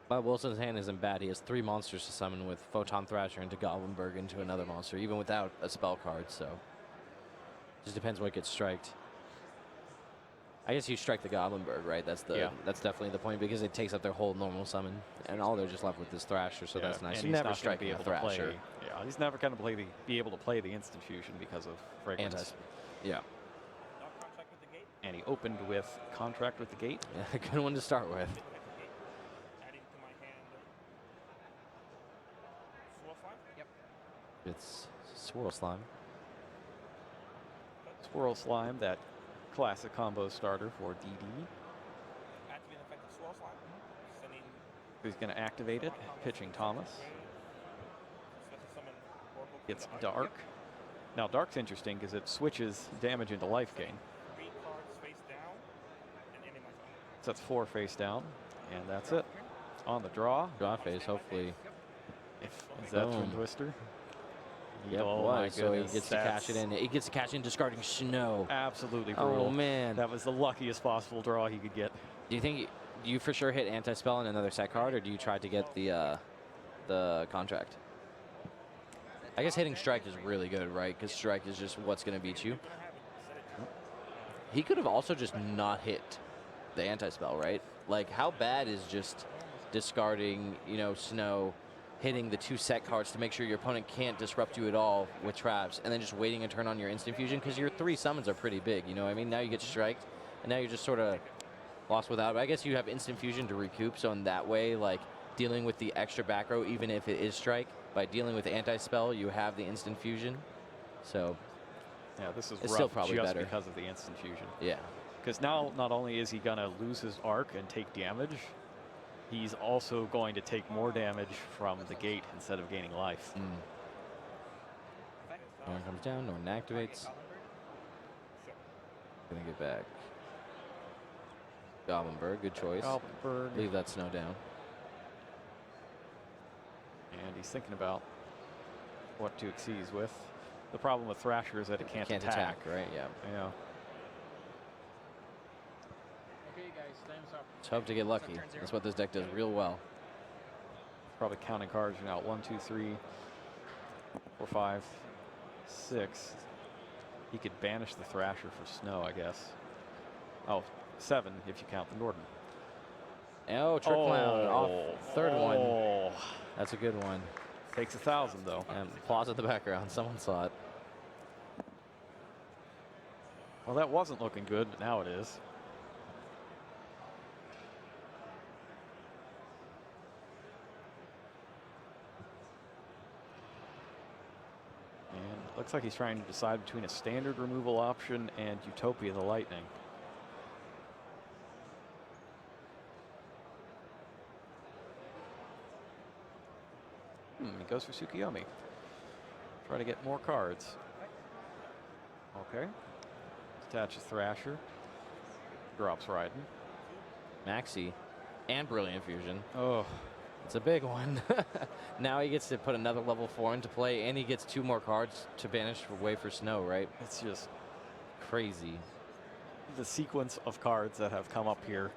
But Wilson's hand isn't bad. He has 3 monsters to summon with Photon Thrasher into Goblinberg into another monster, even without a spell card, so. Just depends what gets striked. I guess you strike the Goblinberg, right? That's definitely the point, because it takes up their whole normal summon, and all they're just left with is Thrasher, so that's nice. And You he's never not strike be a able Thrasher. to play. Yeah, he's never going to be able to play the Instant Fusion because of Fragrance. Yeah. Contract with the gate. And he opened with Contract with the Gate. Yeah, good one to start with. Adding to my hand. Swirl Slime? Yep. It's Swirl Slime. Swirl Slime, that classic combo starter for DD. Activate effective Swirl Slime. Sending. Who's going to activate it? Pitching Thomas. Special summon Oracle. It's Dark. Now, Dark's interesting because it switches damage into life gain. 3 cards face down and ending my turn. So that's 4 face down, and that's it. On the draw. Draw phase, hopefully. Is that Twin Boom. Twister? Yep, Oh my so he goodness, gets to cash it in. He gets to cash in, discarding Snow. Absolutely brutal. Oh, man. That was the luckiest possible draw he could get. Do you think you for sure hit Anti-Spell in another set card, or do you try to get the contract? I guess hitting Strike is really good, right? Because Strike is just what's going to beat you. He could have also just not hit the Anti-Spell, right? Like, how bad is just discarding, Snow, hitting the 2 set cards to make sure your opponent can't disrupt you at all with traps, and then just waiting a turn on your Instant Fusion? Because your 3 summons are pretty big, you know what I mean? Now you get striked, and now you're just sort of lost without. But I guess you have Instant Fusion to recoup, so in that way, like, dealing with the extra back row, even if it is Strike, by dealing with Anti-Spell, you have the Instant Fusion. So, yeah, this is it's rough still probably just better because of the Instant Fusion. Yeah. Because now, not only is he going to lose his arc and take damage, he's also going to take more damage from the gate instead of gaining life. Norn comes down, Norn activates. Gonna get back. Goblinberg, good choice. Goblinberg. Leave that Snow down. And he's thinking about what to exceed with. The problem with Thrasher is that it can't attack. Right? Yeah. Yeah. Okay, guys, time's up. Let's hope to get lucky. That's what this deck does real well. Probably counting cards now. 1, 2, 3, 4, 5, 6. He could banish the Thrasher for Snow, I guess. Oh, 7 if you count the Norden. Oh, Trick Clown off third one. That's a good one. Takes 1,000 though. And applause at the background. Someone saw it. Well, that wasn't looking good, but now it is. And looks like he's trying to decide between a standard removal option and Utopia the Lightning. He goes for Tsukiyomi. Try to get more cards. Okay. Attaches Thrasher. Drops Raiden. Maxi and Brilliant Fusion. Oh. It's a big one. Now he gets to put another level 4 into play, and he gets 2 more cards to banish away for Snow, right? It's just crazy. The sequence of cards that have come up here.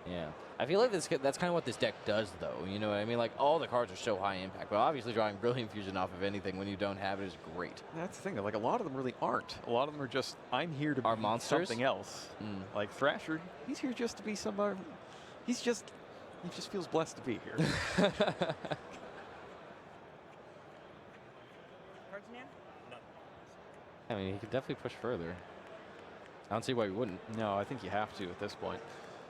Yeah. I feel like that's kind of what this deck does, though. You know what I mean? Like, all the cards are so high impact, but obviously drawing Brilliant Fusion off of anything when you don't have it is great. That's the thing. Like, a lot of them really aren't. A lot of them are just, I'm here to be monsters? something else. Like Thrasher, he's here just to be somebody. He just feels blessed to be here. Cards in hand? None. I mean, he could definitely push further. I don't see why he wouldn't. No, I think you have to at this point.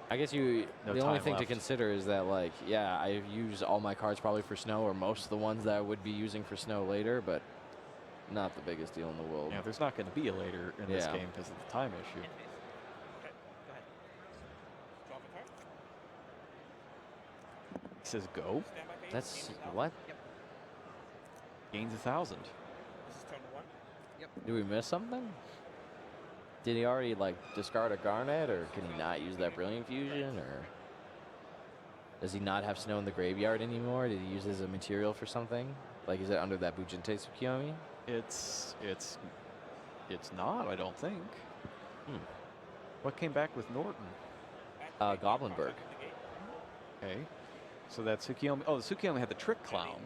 I guess the only thing to consider is that, like, yeah, I use all my cards probably for Snow, or most of the ones that I would be using for Snow later, but not the biggest deal in the world. Yeah, there's not going to be a later in this game because of the time issue. says go. That's what? Gains 1,000. This is turn 1. Do we miss something? Did he already like discard a Garnet, or can he not use that Brilliant Fusion, or does he not have Snow in the graveyard anymore? Did he use it as a material for something? Like, is it under that Bujinte Tsukiyomi? It's not, I don't think. What came back with Norton? Goblinberg. Okay. So that Tsukiyomi. Oh, the Tsukiyomi had the Trick Clown.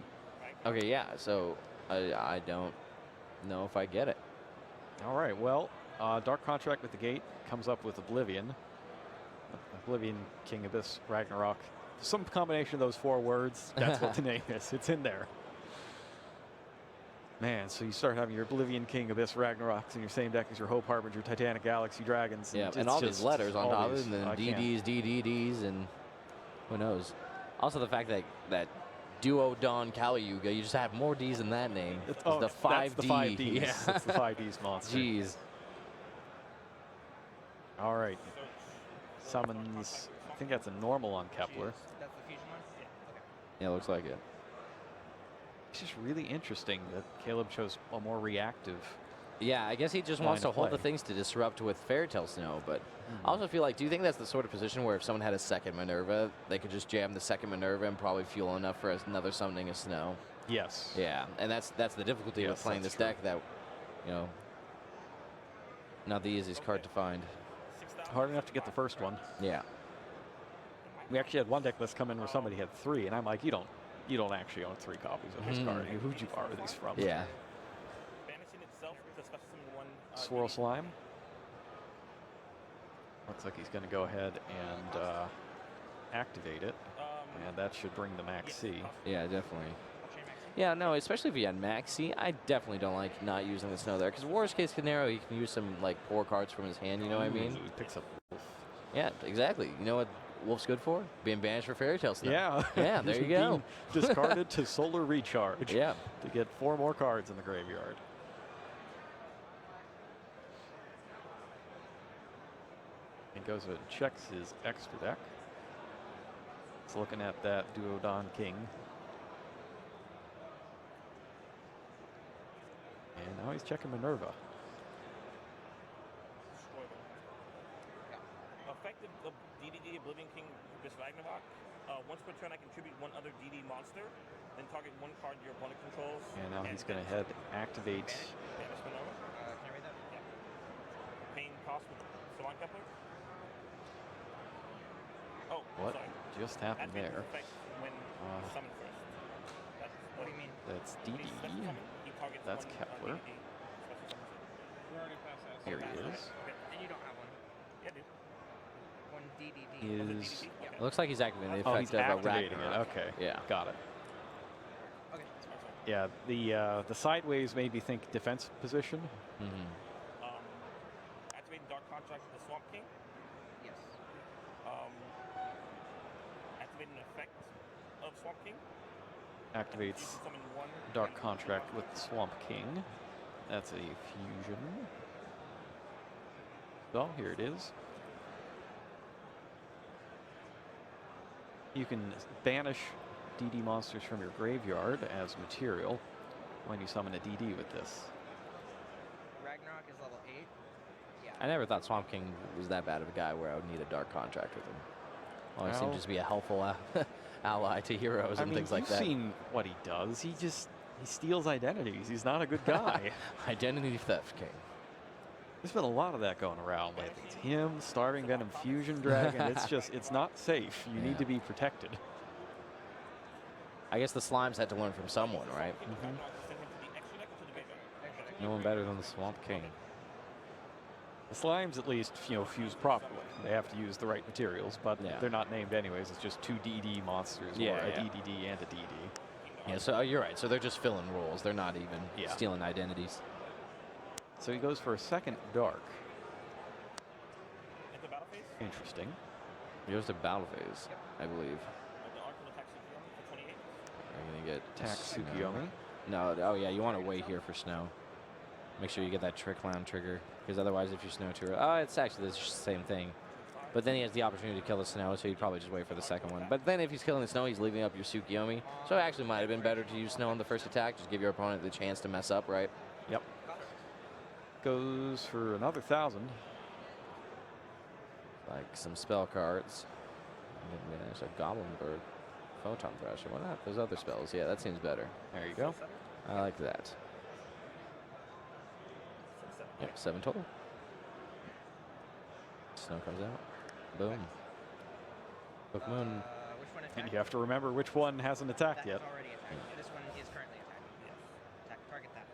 Okay, yeah. So I don't know if I get it. All right. Well, Dark Contract with the gate comes up with Oblivion. Oblivion, King Abyss, Ragnarok. Some combination of those 4 words. That's what the name is. It's in there. Man, so you start having your Oblivion, King, Abyss, Ragnaroks in your same deck as your Hope Harbinger, Titanic Galaxy, Dragons. Yeah, and all these letters on top of it, and then DDs, DDDs, and who knows. Also, the fact that Duo Dawn Kali Yuga, you just have more Ds in that name. It's the 5D. That's the 5Ds. Yeah. It's the 5Ds monster. Jeez. All right. Summons, I think that's a normal on Kepler. That's the fusion one? Yeah, looks like it. It's just really interesting that Caleb chose a more reactive. Yeah, I guess he just wants to hold the things to disrupt with Fairy Tale Snow, but I also feel like, do you think that's the sort of position where if someone had a second Minerva, they could just jam the second Minerva and probably fuel enough for another summoning of Snow? Yes. Yeah, and that's the difficulty with playing this deck, that, you know, not the easiest card to find. Hard enough to get the first one. Yeah. We actually had one deck list come in where somebody had 3, and I'm like, you don't actually own 3 copies of this card. Who'd you borrow these from? Yeah. Swirl Slime. Looks like he's going to go ahead and activate it, and that should bring the Max C. Yeah, definitely. Yeah, no, especially if he had Max C, I definitely don't like not using the Snow there, because worst case scenario, he can use some like poor cards from his hand. You know what I mean? He picks up Wolf. Yeah, exactly. You know what Wolf's good for? Being banished for Fairy Tale Snow. Yeah. Yeah, there you go. Discarded to Solar Recharge. Yeah. To get 4 more cards in the graveyard. He goes and checks his extra deck. He's looking at that Duodon King. And now he's checking Minerva. Effective DDD Oblivion King this Ragnarok. Once per turn, I contribute 1 other DD monster, then target 1 card your opponent controls. And now he's going to head activate. Banish Minerva. Can I read that? Yeah. Paying cost with Salon Kepler. Oh, What sorry. just happened there? When summon first. What do you mean? That's DD. That's Kepler. We're already past that. Here he is. And you don't have one. Yeah, dude. One DDD. Is It looks like he's activating the oh, effect he's of a activating it. Ragnarok. Okay. Yeah. Got it. Okay. Yeah, the sideways made me think defense position. Activating Dark Contract with the Swamp King. Yes. Activating an effect of Swamp King. Activates Summon 1 Dark Contract with Swamp King. That's a fusion. So here it is. You can banish DD monsters from your graveyard as material when you summon a DD with this. Ragnarok is level 8. Yeah. I never thought Swamp King was that bad of a guy where I would need a Dark Contract with him. Always seemed to just be a helpful ally to heroes and things like that. You've seen what he does. He steals identities. He's not a good guy. Identity Theft King. There's been a lot of that going around lately. It's him, Starving Venom Fusion Dragon. It's not safe. You need to be protected. I guess the Slimes had to learn from someone, right? No one better than the Swamp King. The Slimes, at least, fuse properly. They have to use the right materials, but they're not named anyways. It's just 2 DD monsters, or a DDD and a DD. Yeah, so you're right. So they're just filling roles. They're not even stealing identities. So he goes for a second Dark. Interesting. He goes to battle phase, I believe. Are you gonna get Attack Tsukiyomi? No. Oh yeah, you want to wait here for Snow. Make sure you get that Trick Clown trigger, because otherwise, if you Snow to her, it's actually the same thing. But then he has the opportunity to kill the snow, so he'd probably just wait for the second one. But then if he's killing the snow, he's leaving up your Tsukiyomi. So it actually might have been better to use snow on the first attack. Just give your opponent the chance to mess up, right? Yep. Goes for another 1,000. Like some spell cards. And there's a Goblin Bird. Photon Thrasher. Why not? Those other spells. Yeah, that seems better. There you go. I like that. Yep, 7 total. Snow comes out. Boom. Book Moon. Which one And you have to remember which one hasn't attacked yet. already attacked. This one is currently attacking. Yes. Attack. Target that.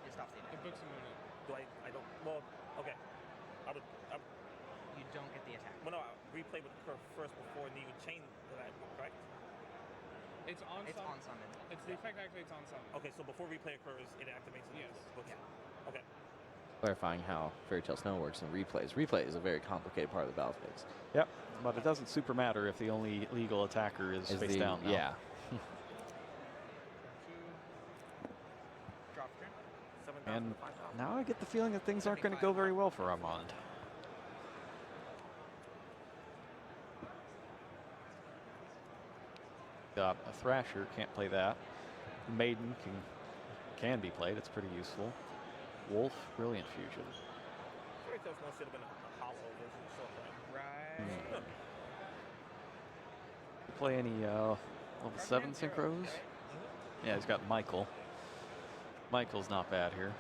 It stops the attack. It books a moon. Do I don't. Well, okay. You don't get the attack. Well, no, I replay with the curve first before, and then you chain the that, correct? It's on It's summon. on summon. It's the effect activates on summon. Okay, so before replay occurs, it activates. Yes. Okay. Clarifying how Fairy Tale Snow works in replays. Replay is a very complicated part of the battle phase. Yep, but it doesn't super matter if the only legal attacker is face down now. Yeah. Drop turn. And now I get the feeling that things aren't going to go very well for Armand. Got a Thrasher, can't play that. Maiden can be played, it's pretty useful. Wolf, Brilliant Fusion. Fairy Tale Snow should have been a hollow version of short range. Right. Play any level 7 synchros? Yeah, he's got Michael. Michael's not bad here.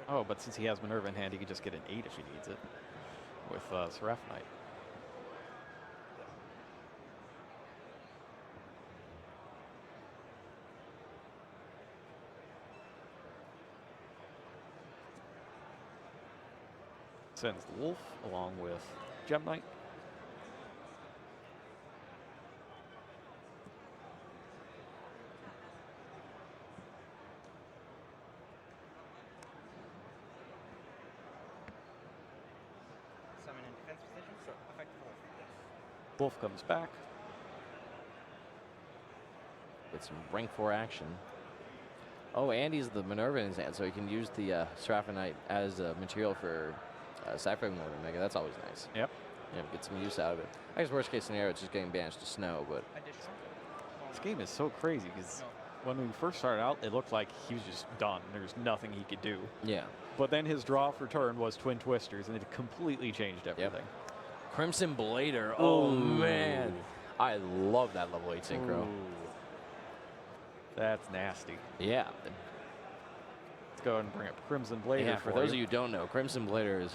Oh, but since he has Minerva in hand, he can just get an 8 if he needs it with Seraphonite. Sends the Wolf along with Gem Knight. Summon in defense position. Sure. Effective Wolf. Wolf comes back. Get some rank 4 action. Oh, Andy's the Minerva in his hand, so he can use the Seraphonite as material for Cypher Mode Omega. That's always nice. Yep. Yeah, get some use out of it. I guess worst case scenario, it's just getting banished to snow, but This game is so crazy because when we first started out, it looked like he was just done. There was nothing he could do. yeah. But then his draw for turn was Twin Twisters, and it completely changed everything. Crimson Blader. Oh, man. I love that level 8 synchro. Ooh. That's nasty. Yeah. Let's go ahead and bring up Crimson Blader. Yeah, for those of you who don't know, Crimson Blader is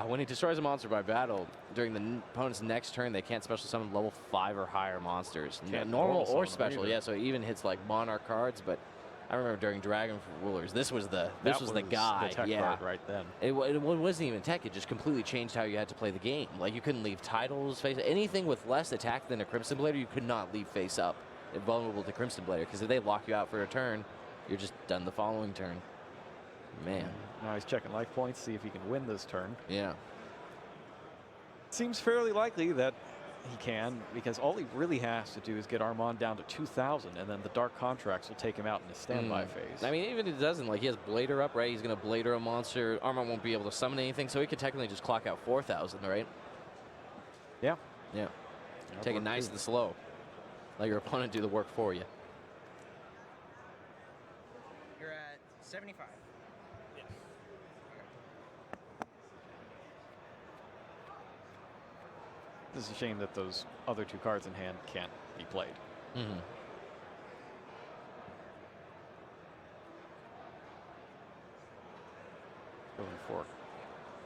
when he destroys a monster by battle, during the opponent's next turn, they can't special summon level 5 or higher monsters. Can't Normal normal or summon special, either. yeah, so it even hits like Monarch cards, but I remember during Dragon for Rulers, this was the guy. The tech yeah. card right then. It wasn't even tech, it just completely changed how you had to play the game. Like, you couldn't leave titles face anything with less attack than a Crimson Blader, you could not leave face up. Vulnerable to Crimson Blader, because if they lock you out for a turn, you're just done the following turn. Man. Now he's checking life points, see if he can win this turn. Yeah. Seems fairly likely that he can, because all he really has to do is get Armand down to 2,000, and then the Dark Contracts will take him out in his standby phase. I mean, even if it doesn't, like, he has Blader up, right? He's going to Blader a monster. Armand won't be able to summon anything, so he could technically just clock out 4,000, right? Yeah. Yeah. Take it nice and slow. Let your opponent do the work for you. You're at 75. Yes. This is a shame that those other 2 cards in hand can't be played. Mm-hmm. Going for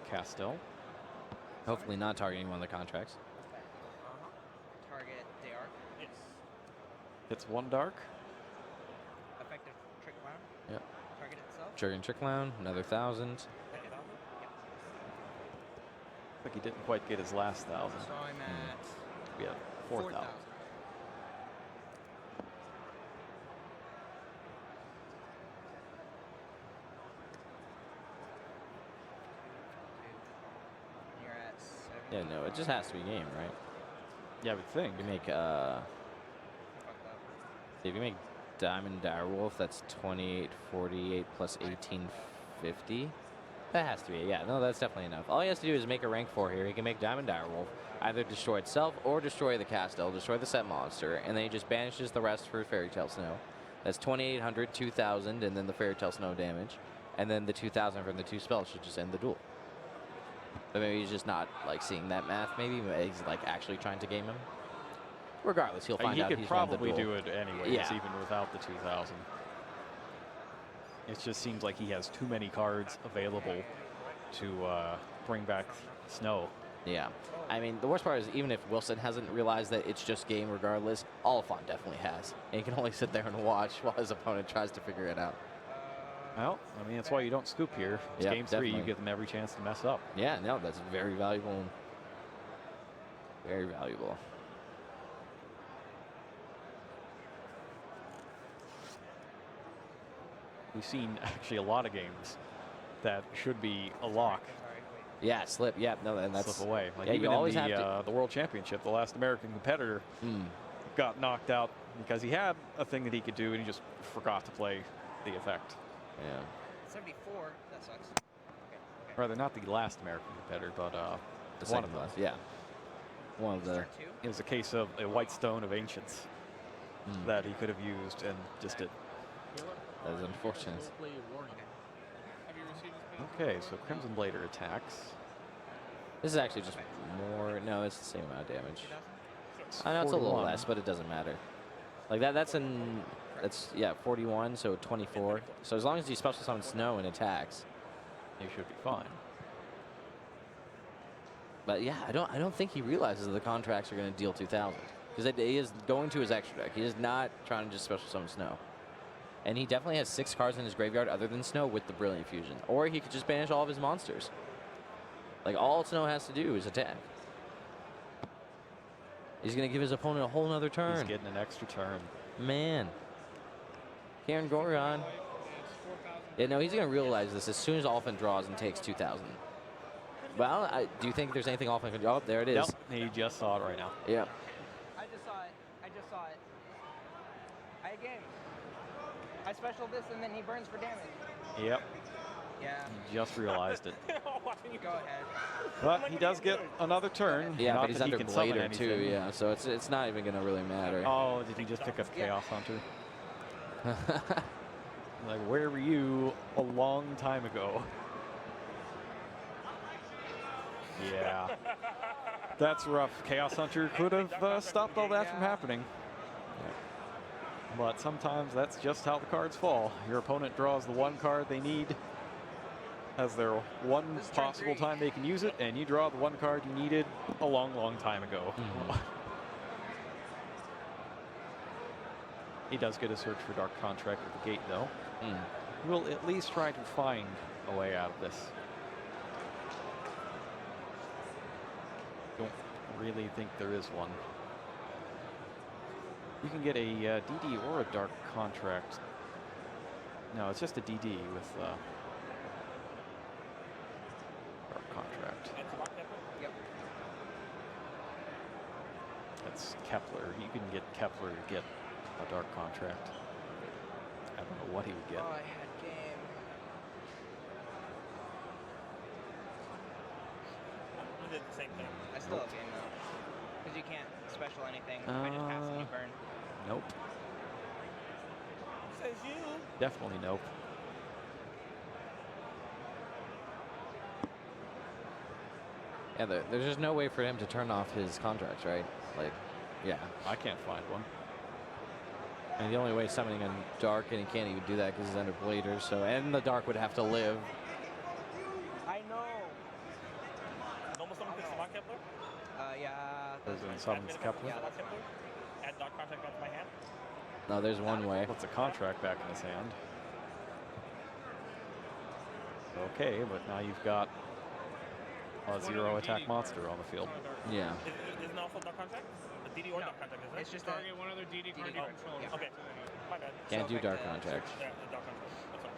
Castell. Hopefully not targeting one of the contracts. Target Dark. Yes. It's 1 Dark. Effective Trick Clown. Yep. Target itself. Triggering Trick Clown, another 1,000. Like he didn't quite get his last 1,000. So I'm at We had 4,000. You're at 70. Yeah, no, it just has to be game, right? Yeah, I would think. You make, if you make Diamond Direwolf, that's 2848 plus 1850. 50. That has to be, yeah, no, that's definitely enough. All he has to do is make a rank 4 here. He can make Diamond Direwolf, either destroy itself or destroy the Castle, destroy the set monster, and then he just banishes the rest for Fairy Tale Snow. That's 2,800, 2,000, and then the Fairy Tale Snow damage. And then the 2,000 from the 2 spells should just end the duel. But maybe he's just not like seeing that math, maybe he's like actually trying to game him. Regardless, he'll find out he he's could won the probably duel. do it anyways, Yeah. even without the 2,000. It just seems like he has too many cards available to bring back Snow. Yeah. I mean, the worst part is even if Wilson hasn't realized that it's just game regardless, Oliphant definitely has. And he can only sit there and watch while his opponent tries to figure it out. Well, I mean, that's why you don't scoop here. It's Yep, game 3, definitely. you give them every chance to mess up. Yeah, no, that's very valuable. Very valuable. We've seen actually a lot of games that should be a lock. Yeah, slip. Yeah, no, and that's slip away. Like yeah, even you always in have to. the World Championship, the last American competitor got knocked out because he had a thing that he could do and he just forgot to play the effect. Yeah. 74. That sucks. Rather, not the last American competitor, but The one second of them. last, yeah. One of the. It was a case of a white stone of ancients that he could have used and just did. That is unfortunate. Okay, so Crimson Blader attacks. This is actually just more. No, it's the same amount of damage. I know it's a little 41. less, but it doesn't matter. Like that. That's 41. So 24. So as long as you special summon Snow and attacks, you should be fine. But yeah, I don't think he realizes that the contracts are going to deal 2,000 because he is going to his extra deck. He is not trying to just special summon Snow. And he definitely has 6 cards in his graveyard other than Snow with the Brilliant Fusion. Or he could just banish all of his monsters. Like, all Snow has to do is attack. He's going to give his opponent a whole nother turn. He's getting an extra turn. Man. Karen Gorion. Yeah, no, he's going to realize this as soon as Alphen draws and takes 2,000. Well, do you think there's anything Alphen can draw? Oh, there it is. Nope, he just saw it right now. Yeah. I just saw it. I had game. I special this and then he burns for damage. Yep. Yeah. He just realized it. Go ahead. But he does get another turn. Yeah, Not but he's that he under can summon Blader too, anything. yeah. So it's not even going to really matter. Oh, did he just pick up Chaos Hunter? Like, where were you a long time ago? Yeah. That's rough. Chaos Hunter could have stopped all that from happening. But sometimes that's just how the cards fall. Your opponent draws the one card they need as their one possible time they can use it, and you draw the one card you needed a long, long time ago. He does get a search for Dark Contract at the gate, though. We'll at least try to find a way out of this. Don't really think there is one. You can get a DD or a Dark Contract. No, it's just a DD with Dark Contract. Yep. That's Kepler. You can get Kepler to get a Dark Contract. I don't know what he would get. Oh, I had game. We did the same thing. I still have game though. Because you can't special anything. I just pass and you burn. Nope. Says you. Definitely nope. Yeah, there's just no way for him to turn off his contracts, right? Like, yeah. I can't find one. And the only way summoning a Dark, and he can't even do that because he's under Blader, so, and the Dark would have to live. I know. Normal summon picks Savant Kepler. Yeah. President summons Kepler. Yeah, that's Kepler. Add Dark Contract back to my hand. No, there's one way. Puts a contract back in his hand. Okay, but now you've got a 0 attack monster on the field. Yeah. Isn't also Dark Contract? A DD or Dark Contract, isn't it? It's just Target one other DD card you control. Yeah. Okay. My bad. Can't do like Dark the- Contract. Yeah, the Dark Contract. That's all.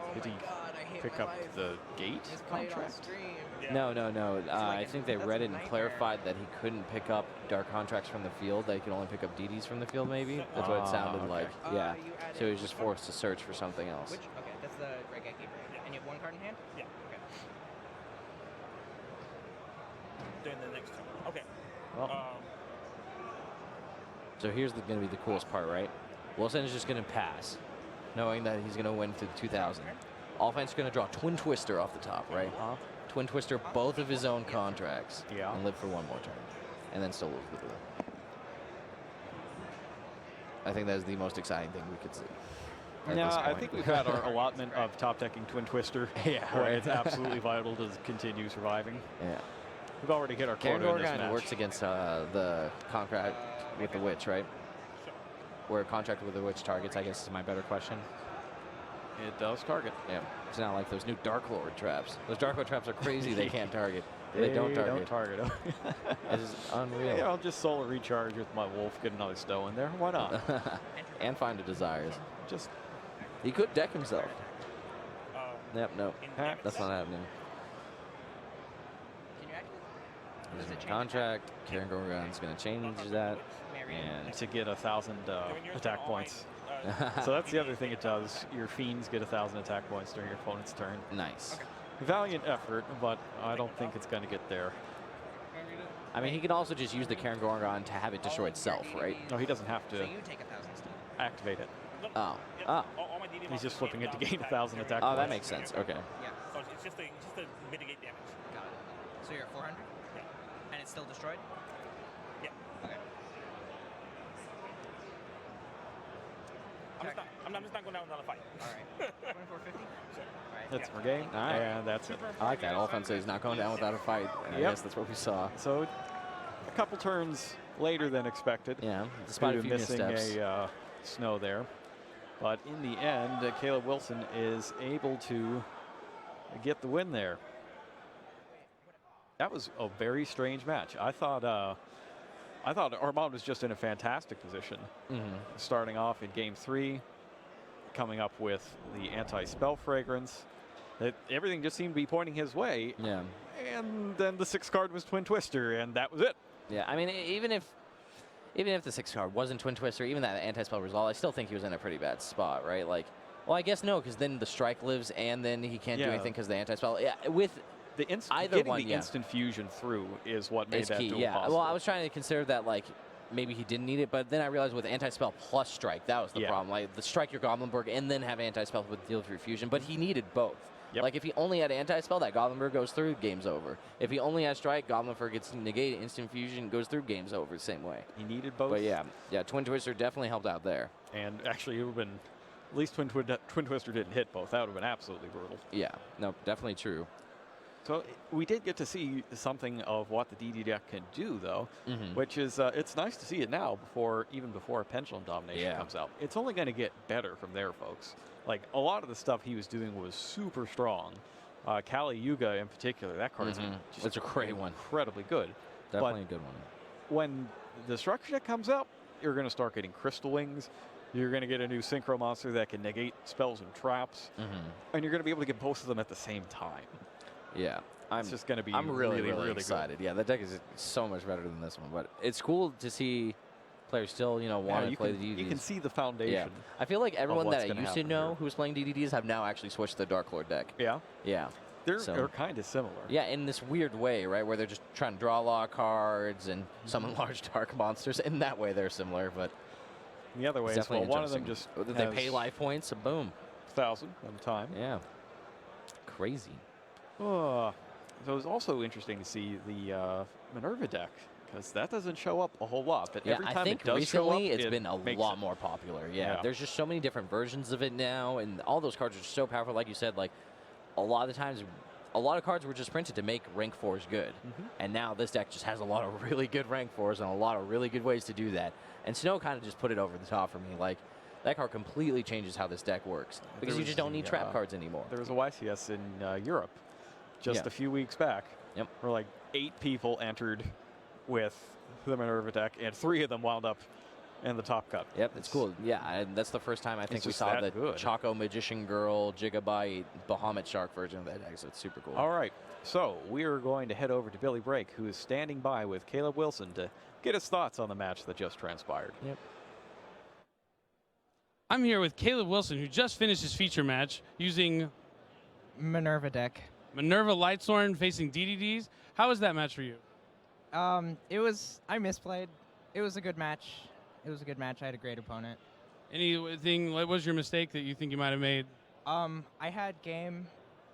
Oh Did my he god, I pick up the gate contract? No. I think they read it and clarified that he couldn't pick up dark contracts from the field. They could only pick up DDs from the field, maybe. That's what it sounded okay. like. Yeah. So he was just forced to search for something else. Okay, that's the Red Guy Keeper. And you have one card in hand? Yeah. Okay. During the next turn. Okay. Well. So here's going to be the coolest part, right? Wilson is just going to pass, knowing that he's going to win to 2,000. Offense going to draw Twin Twister off the top, right? Twin Twister both of his own contracts. Yeah. And live for one more turn. And then still lose the duel. I think that is the most exciting thing we could see. Yeah, I think we've had our allotment of top-decking Twin Twister. Yeah, where right. it's absolutely vital to continue surviving. Yeah. We've already hit our Karen quota in this Gorgon match. works against the contract with the Witch, right? Where contract with the Witch targets, I guess, is my better question. It does target. Yeah. It's not like those new Dark Lord traps. Those Dark Lord traps are crazy. They can't target. They don't target. This is unreal. Yeah, I'll just solar recharge with my wolf, get another stow in there. Why not? And find a desires. Just he could deck himself. Yep, no. That's not happening. Can you activate? There's a contract. Karen Gorgon's going to change that. And to get 1,000 attack points. So that's the other thing it does. Your fiends get 1,000 attack points during your opponent's turn. Nice. Valiant effort, but I don't think it's going to get there. I mean, he can also just use the Karen Gorgon to have it destroy itself, right? No, he doesn't have to So you take 1,000 still. activate it. Oh. He's just flipping it to gain 1,000 attack Oh, points. that makes sense. Okay. Yeah. So it's just to mitigate damage. Got it. So you're at 400? Yeah. And it's still destroyed? Yeah. Okay. I'm just not going down another fight. All right. 2450? Sure. All right. That's our game. All right. And that's it. I like that. Offense is not going down without a fight. I guess that's what we saw. So a couple turns later than expected. Yeah, despite due a to few missing missteps. a snow there. But in the end, Caleb Wilson is able to get the win there. That was a very strange match. I thought Armand was just in a fantastic position. Starting off in game 3, coming up with the anti-spell fragrance. Everything just seemed to be pointing his way. Yeah. And then the 6th card was Twin Twister, and that was it. Yeah, I mean, even if the 6th card wasn't Twin Twister, even that anti-spell result, I still think he was in a pretty bad spot, right? Like, well, I guess no, because then the strike lives, and then he can't do anything because the anti-spell. Yeah, with either getting one, the instant fusion through is what made that key. duel Yeah, possible. well, I was trying to consider that like maybe he didn't need it, but then I realized with anti-spell plus strike, that was the problem. Like the strike your Goblinberg and then have anti-spell with deal through fusion, but he needed both. Yep. Like if he only had anti-spell, that Goblinberg goes through, game's over. If he only has strike, Goblinberg gets negated, instant fusion goes through, game's over the same way. He needed both. But yeah, Twin Twister definitely helped out there. And actually, it would have been, at least Twin Twister didn't hit both. That would have been absolutely brutal. Yeah, no, definitely true. So we did get to see something of what the DD deck can do, though, which is it's nice to see it now even before Pendulum Domination comes out. It's only going to get better from there, folks. Like a lot of the stuff he was doing was super strong. Kali Yuga in particular, that card is that's a great one. Incredibly good. Definitely a good one. When the structure deck comes out, you're going to start getting Crystal Wings. You're going to get a new Synchro Monster that can negate spells and traps. And you're going to be able to get both of them at the same time. Yeah. It's just going to be I'm really excited. Good. Yeah, that deck is so much better than this one. But it's cool to see players still, want to play the DDDs. You can see the foundation. Yeah. I feel like everyone that I used to know who was playing DDDs have now actually switched to the Dark Lord deck. Yeah? Yeah. They're kind of similar. Yeah, in this weird way, right, where they're just trying to draw a lot of cards and summon large dark monsters. In that way, they're similar, but the other way is, well, one of them just they pay life points, so boom. 1,000 at a time. Yeah. Crazy. Oh. So it was also interesting to see the Minerva deck, because that doesn't show up a whole lot. But every time I think it does recently show up, it's been a lot more popular. Yeah, there's just so many different versions of it now, and all those cards are so powerful. Like you said, like a lot of the times, a lot of cards were just printed to make rank 4s good, and now this deck just has a lot of really good rank 4s and a lot of really good ways to do that. And Snow kind of just put it over the top for me. Like that card completely changes how this deck works because you just don't need trap cards anymore. There was a YCS in Europe just a few weeks back. Yep. Where like 8 people entered with the Minerva deck, and 3 of them wound up and the top cut. Yep, it's cool. Yeah, and that's the first time I think we saw the Choco Magician Girl Gigabyte Bahamut Shark version of that deck, so it's super cool. All right, so we are going to head over to Billy Brake, who is standing by with Caleb Wilson to get his thoughts on the match that just transpired. Yep. I'm here with Caleb Wilson, who just finished his feature match using Minerva deck. Minerva Lightsworn facing DDDs. How was that match for you? I misplayed. It was a good match. I had a great opponent. Anything, what was your mistake that you think you might have made? I had game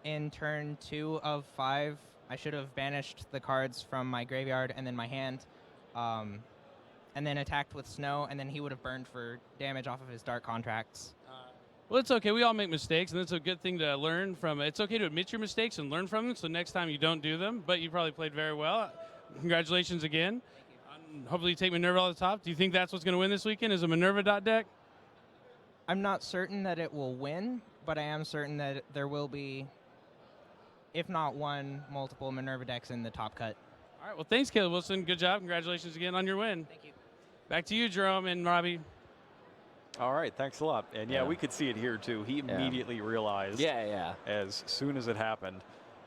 in turn 2 of 5. I should have banished the cards from my graveyard and then my hand, and then attacked with snow, and then he would have burned for damage off of his dark contracts. Well, it's okay. We all make mistakes, and it's a good thing to learn from. It's okay to admit your mistakes and learn from them, so next time you don't do them, but you probably played very well. Congratulations again. Hopefully you take Minerva on the top. Do you think that's what's going to win this weekend, is a Minerva dot deck? I'm not certain that it will win, but I am certain that there will be, if not one, multiple Minerva decks in the top cut. All right, well, thanks, Caleb Wilson. Good job. Congratulations again on your win. Thank you. Back to you, Jerome and Robbie. All right, thanks a lot. And yeah, we could see it here too. He immediately realized, as soon as it happened,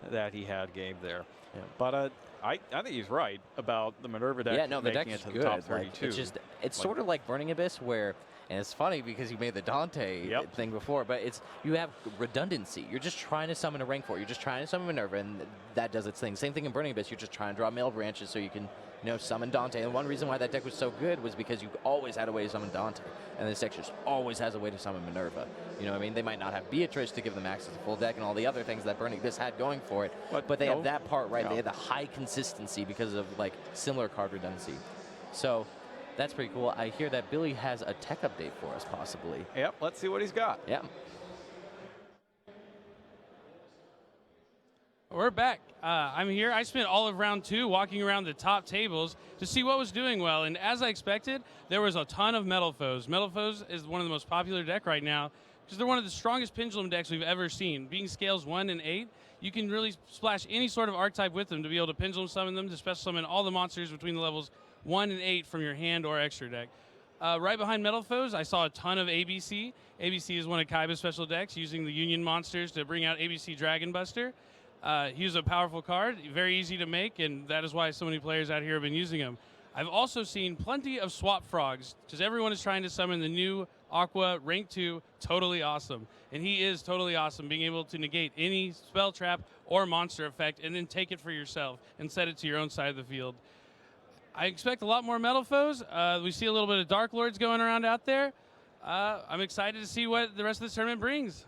that he had game there. Yeah. But I think he's right about the Minerva deck. Yeah, no, the deck making is it to good. the top 32. It's sort of like Burning Abyss, where, and it's funny because you made the Dante thing before, but you have redundancy. You're just trying to summon a rank 4. You're just trying to summon Minerva, and that does its thing. Same thing in Burning Abyss. You're just trying to draw male branches so you can, summon Dante. And one reason why that deck was so good was because you always had a way to summon Dante, and this deck just always has a way to summon Minerva. You know what I mean? They might not have Beatrice to give them access to full deck and all the other things that Burning Abyss had going for it, but they have that part right. They had the high consistency because of similar card redundancy. So that's pretty cool. I hear that Billy has a tech update for us, possibly. Yep, let's see what he's got. Yeah. We're back. I'm here. I spent all of round 2 walking around the top tables to see what was doing well, and as I expected, there was a ton of Metal Foes. Metal Foes is one of the most popular deck right now because they're one of the strongest pendulum decks we've ever seen. Being scales 1 and 8, you can really splash any sort of archetype with them to be able to pendulum summon them, to special summon all the monsters between the levels 1 and 8 from your hand or extra deck. Right behind Metal Foes, I saw a ton of ABC. ABC is one of Kaiba's special decks, using the Union monsters to bring out ABC Dragon Buster. He's a powerful card, very easy to make, and that is why so many players out here have been using him. I've also seen plenty of Swap Frogs, because everyone is trying to summon the new Aqua Rank 2 Totally Awesome. And he is totally awesome, being able to negate any spell trap or monster effect and then take it for yourself and set it to your own side of the field. I expect a lot more Metal Foes. We see a little bit of Dark Lords going around out there. I'm excited to see what the rest of this tournament brings.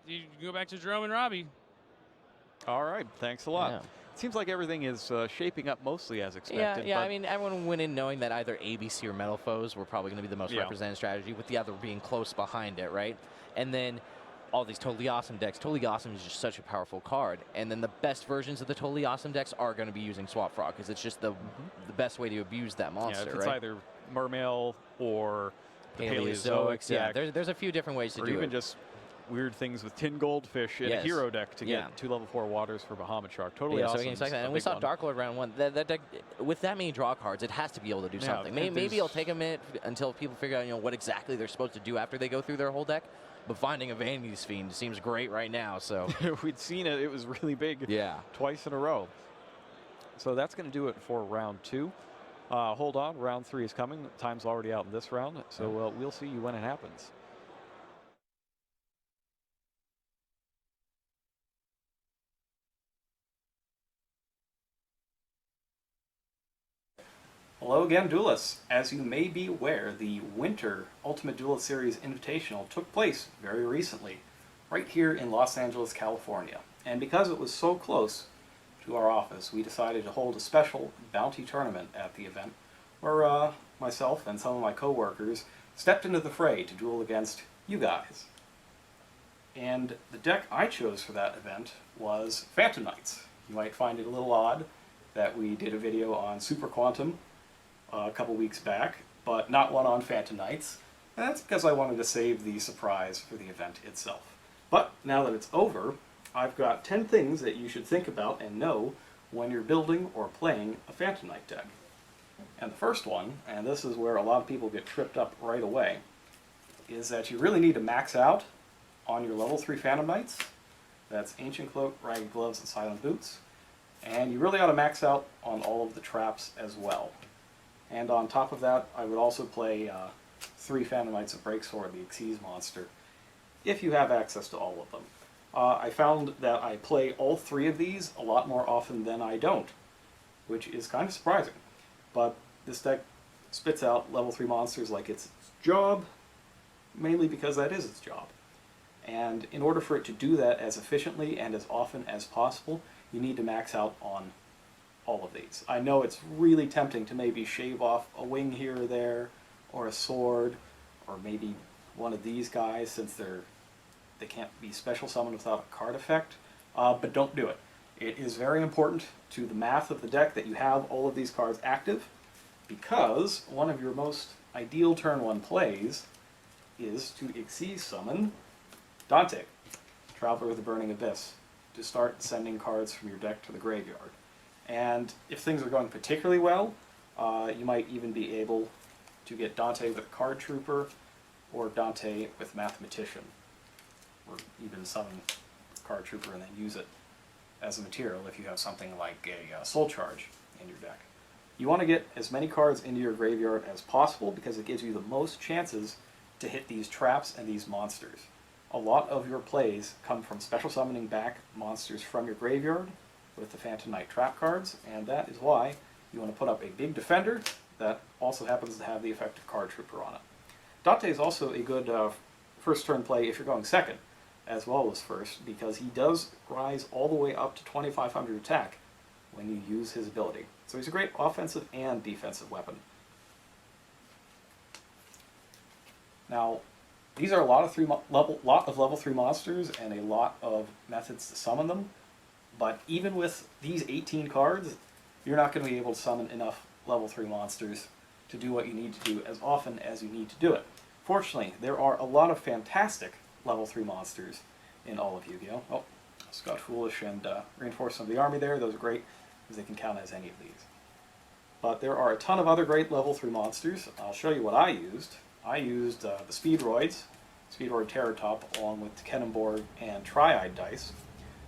You can go back to Jerome and Robbie. All right, thanks a lot. Yeah. It seems like everything is shaping up mostly as expected. Yeah, I mean, everyone went in knowing that either ABC or Metal Foes were probably going to be the most represented strategy, with the other being close behind it, right? And then all these Totally Awesome decks. Totally Awesome is just such a powerful card. And then the best versions of the Totally Awesome decks are going to be using Swap Frog, because it's just the best way to abuse that monster, it's right? either Mermail or the Paleozoics. Yeah, there's a few different ways to do it. Or even just weird things with tin goldfish in a hero deck to get 2 level 4 waters for Bahamut Shark. Totally awesome. So we can expect that. And we saw Dark Lord round 1. That deck, with that many draw cards, it has to be able to do something. Maybe it'll take a minute until people figure out what exactly they're supposed to do after they go through their whole deck. But finding a Vanity's Fiend seems great right now. So we'd seen it. It was really big twice in a row. So that's going to do it for round 2. Hold on. Round 3 is coming. Time's already out in this round. So we'll see you when it happens. Hello again, Duelists. As you may be aware, the Winter Ultimate Duelist Series Invitational took place very recently, right here in Los Angeles, California. And because it was so close to our office, we decided to hold a special bounty tournament at the event, where myself and some of my co-workers stepped into the fray to duel against you guys. And the deck I chose for that event was Phantom Knights. You might find it a little odd that we did a video on Super Quantum a couple weeks back, but not one on Phantom Knights. And that's because I wanted to save the surprise for the event itself. But now that it's over, I've got 10 things that you should think about and know when you're building or playing a Phantom Knight deck. And the first one, and this is where a lot of people get tripped up right away, is that you really need to max out on your level 3 Phantom Knights. That's Ancient Cloak, Ragged Gloves, and Silent Boots. And you really ought to max out on all of the traps as well. And on top of that, I would also play 3 Phantom Knights of Breaksword, the Xyz monster, if you have access to all of them. I found that I play all 3 of these a lot more often than I don't, which is kind of surprising. But this deck spits out level 3 monsters like it's its job, mainly because that is its job. And in order for it to do that as efficiently and as often as possible, you need to max out on all of these. I know it's really tempting to maybe shave off a wing here or there, or a sword, or maybe one of these guys since they can't be special summoned without a card effect, but don't do it. It is very important to the math of the deck that you have all of these cards active, because one of your most ideal turn 1 plays is to Xyz summon Dante, Traveler of the Burning Abyss, to start sending cards from your deck to the graveyard. And if things are going particularly well, you might even be able to get Dante with Card Trooper, or Dante with Mathematician, or even summon Card Trooper and then use it as a material if you have something like a Soul Charge in your deck. You want to get as many cards into your graveyard as possible because it gives you the most chances to hit these traps and these monsters. A lot of your plays come from special summoning back monsters from your graveyard with the Phantom Knight trap cards, and that is why you want to put up a big defender that also happens to have the effect of Card Trooper on it. Dante is also a good first turn play if you're going second, as well as first, because he does rise all the way up to 2500 attack when you use his ability. So he's a great offensive and defensive weapon. Now, these are a lot of level 3 monsters and a lot of methods to summon them, but even with these 18 cards, you're not going to be able to summon enough level 3 monsters to do what you need to do as often as you need to do it. Fortunately, there are a lot of fantastic level 3 monsters in all of Yu-Gi-Oh! Oh, Scott Foolish and Reinforcement of the Army there, those are great because they can count as any of these. But there are a ton of other great level 3 monsters. I'll show you what I used. I used the Speedroids, Speedroid Terratop, along with Cannonborg and Triad dice.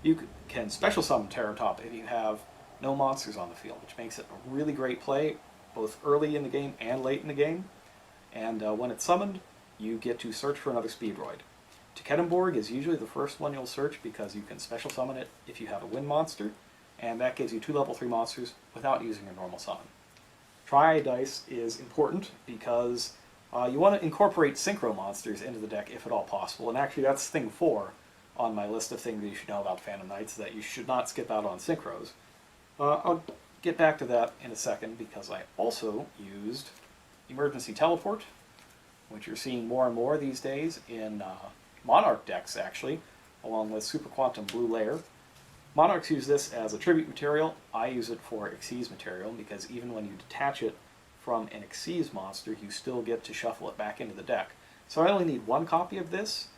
You can special summon Terratop if you have no monsters on the field, which makes it a really great play, both early in the game and late in the game. And when it's summoned, you get to search for another Speedroid. Cannonborg is usually the first one you'll search because you can special summon it if you have a wind monster, and that gives you 2 level 3 monsters without using your normal summon. Triad dice is important because you want to incorporate synchro monsters into the deck if at all possible, and actually that's thing 4 on my list of things that you should know about Phantom Knights, that you should not skip out on synchros. I'll get back to that in a second because I also used Emergency Teleport, which you're seeing more and more these days in Monarch decks, actually, along with Super Quantum Blue Layer. Monarchs use this as a tribute material. I use it for Xyz material because even when you detach it from an Xyz monster, you still get to shuffle it back into the deck. So I only need 1 copy of this,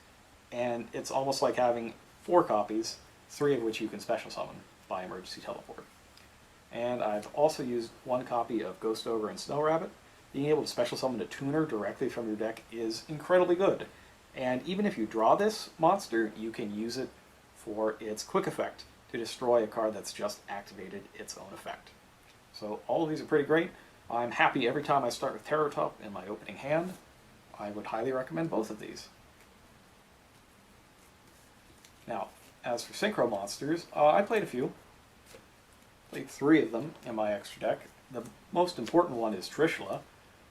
and it's almost like having 4 copies, 3 of which you can special summon by Emergency Teleport. And I've also used 1 copy of Ghost Ogre and Snow Rabbit. Being able to special summon a tuner directly from your deck is incredibly good. And even if you draw this monster, you can use it for its quick effect to destroy a card that's just activated its own effect. So all of these are pretty great. I'm happy every time I start with Terratop in my opening hand. I would highly recommend both of these. Now, as for synchro monsters, I played a few. Played 3 of them in my extra deck. The most important one is Trishula,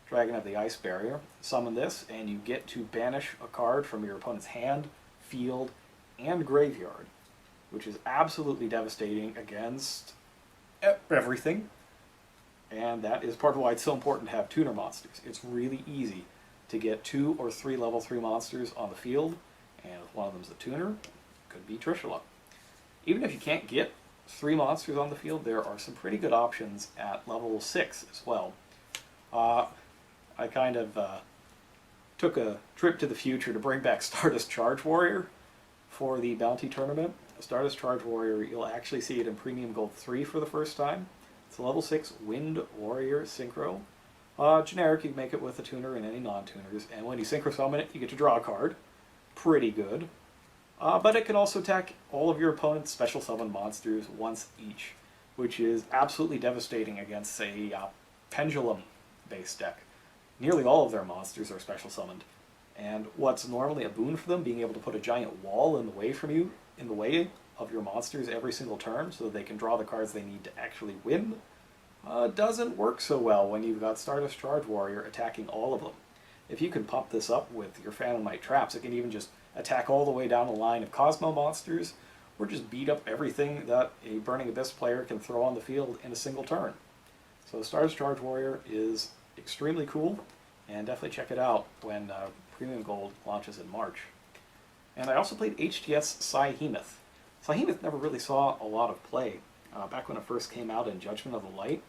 Dragon of the Ice Barrier. Summon this, and you get to banish a card from your opponent's hand, field, and graveyard, which is absolutely devastating against everything. And that is part of why it's so important to have tuner monsters. It's really easy to get 2 or 3 level 3 monsters on the field, and if one of them's a tuner, it could be Trishula. Even if you can't get 3 monsters on the field, there are some pretty good options at level 6 as well. I kind of took a trip to the future to bring back Stardust Charge Warrior for the Bounty Tournament. Stardust Charge Warrior, you'll actually see it in Premium Gold 3 for the first time. It's a level 6 Wind Warrior Synchro. Generic, you can make it with a tuner and any non-tuners, and when you Synchro Summon it, you get to draw a card. Pretty good. But it can also attack all of your opponent's special summon monsters once each, which is absolutely devastating against a pendulum-based deck. Nearly all of their monsters are special summoned, and what's normally a boon for them, being able to put a giant wall in the way from you, in the way of your monsters every single turn, so that they can draw the cards they need to actually win, doesn't work so well when you've got Stardust Charge Warrior attacking all of them. If you can pump this up with your Phantom Knight traps, it can even just attack all the way down the line of Cosmo monsters, or just beat up everything that a Burning Abyss player can throw on the field in a single turn. So Stardust Charge Warrior is extremely cool, and definitely check it out when Premium Gold launches in March. And I also played HTS Psyhemoth. Psyhemoth never really saw a lot of play back when it first came out in Judgment of the Light,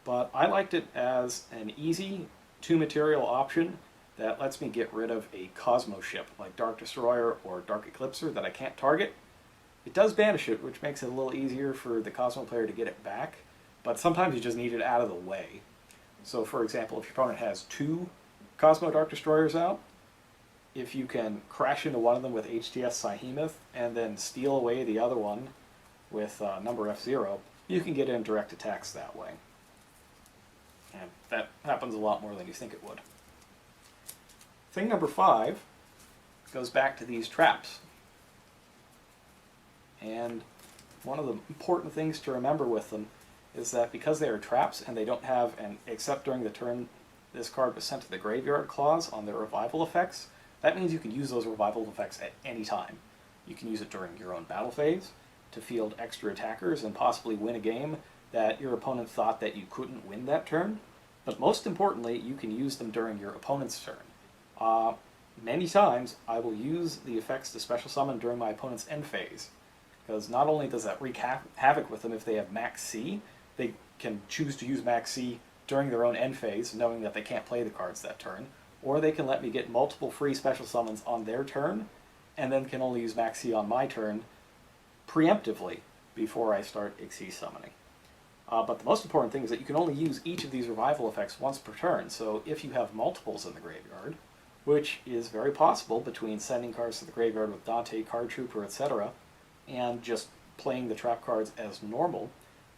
but I liked it as an easy 2-material option that lets me get rid of a Cosmo ship like Dark Destroyer or Dark Eclipser that I can't target. It does banish it, which makes it a little easier for the Cosmo player to get it back, but sometimes you just need it out of the way. So for example, if your opponent has 2 Cosmo Dark Destroyers out, if you can crash into one of them with HTS Psyhemoth and then steal away the other one with number F0, you can get in direct attacks that way. And that happens a lot more than you think it would. Thing number 5 goes back to these traps. And one of the important things to remember with them is that because they are traps and they don't have an except during the turn this card was sent to the graveyard clause on their revival effects, that means you can use those revival effects at any time. You can use it during your own battle phase to field extra attackers and possibly win a game that your opponent thought that you couldn't win that turn. But most importantly, you can use them during your opponent's turn. Many times, I will use the effects to special summon during my opponent's end phase, because not only does that wreak havoc with them if they have max C, they can choose to use max C during their own end phase, knowing that they can't play the cards that turn, or they can let me get multiple free special summons on their turn, and then can only use max C on my turn preemptively before I start Xyz summoning. But the most important thing is that you can only use each of these revival effects once per turn, so if you have multiples in the graveyard, which is very possible between sending cards to the graveyard with Dante, Card Trooper, etc., and just playing the trap cards as normal,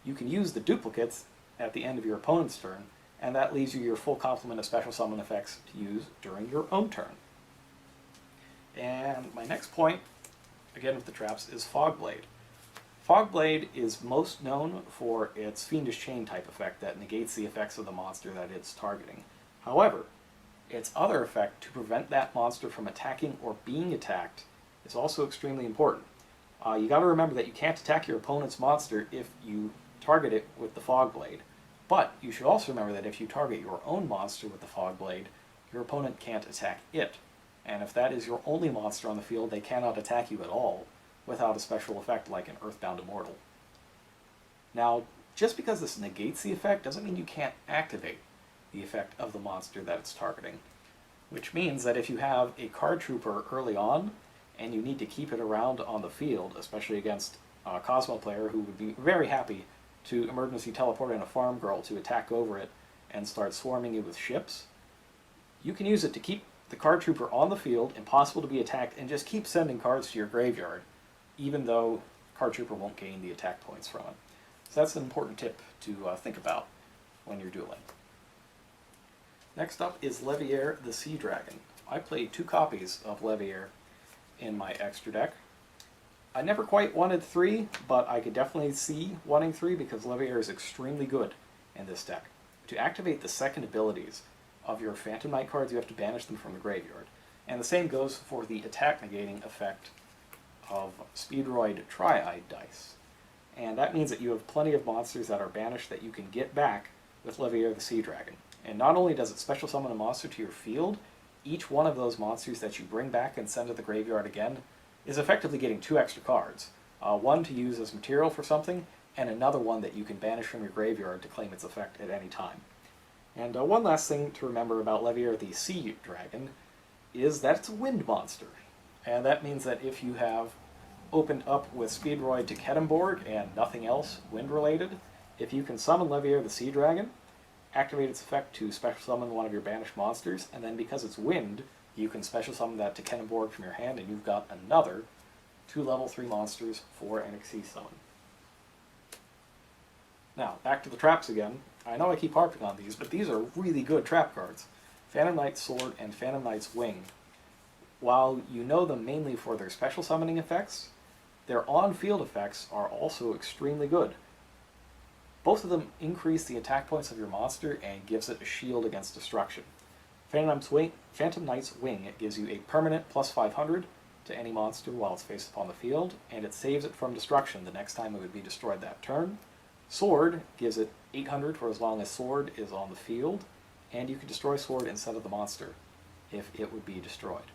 you can use the duplicates at the end of your opponent's turn, and that leaves you your full complement of special summon effects to use during your own turn. And my next point, again with the traps, is Fogblade. Fogblade is most known for its Fiendish Chain type effect that negates the effects of the monster that it's targeting. However, its other effect to prevent that monster from attacking or being attacked is also extremely important. You got to remember that you can't attack your opponent's monster if you target it with the Fogblade. But you should also remember that if you target your own monster with the Fogblade, your opponent can't attack it. And if that is your only monster on the field, they cannot attack you at all without a special effect like an Earthbound Immortal. Now, just because this negates the effect doesn't mean you can't activate the effect of the monster that it's targeting. Which means that if you have a Card Trooper early on, and you need to keep it around on the field, especially against a Cosmo player who would be very happy to emergency teleport in a Farm Girl to attack over it and start swarming you with ships, you can use it to keep the Card Trooper on the field, impossible to be attacked, and just keep sending cards to your graveyard, even though Card Trooper won't gain the attack points from it. So that's an important tip to think about when you're dueling. Next up is Leviair the Sea Dragon. I played 2 copies of Leviair in my extra deck. I never quite wanted 3, but I could definitely see wanting 3 because Leviair is extremely good in this deck. To activate the second abilities of your Phantom Knight cards, you have to banish them from the graveyard. And the same goes for the attack negating effect of Speedroid Triide dice. And that means that you have plenty of monsters that are banished that you can get back with Leviair the Sea Dragon. And not only does it special summon a monster to your field, each one of those monsters that you bring back and send to the graveyard again is effectively getting 2 extra cards. One to use as material for something, and another one that you can banish from your graveyard to claim its effect at any time. And one last thing to remember about Leviair the Sea Dragon is that it's a wind monster. And that means that if you have opened up with Speedroid to Ketemborg and nothing else wind-related, If you can summon Levier the Sea Dragon, activate its effect to special summon one of your banished monsters, and then because it's wind, you can special summon that to Cannonborg from your hand, and you've got another 2 level 3 monsters for an Xyz summon. Now, back to the traps again. I know I keep harping on these, but these are really good trap cards. Phantom Knight's Sword and Phantom Knight's Wing. While you know them mainly for their special summoning effects, their on-field effects are also extremely good. Both of them increase the attack points of your monster and gives it a shield against destruction. Phantom Knight's Wing gives you a permanent plus 500 to any monster while it's faced upon the field, and it saves it from destruction the next time it would be destroyed that turn. Sword gives it 800 for as long as Sword is on the field, and you can destroy Sword instead of the monster if it would be destroyed.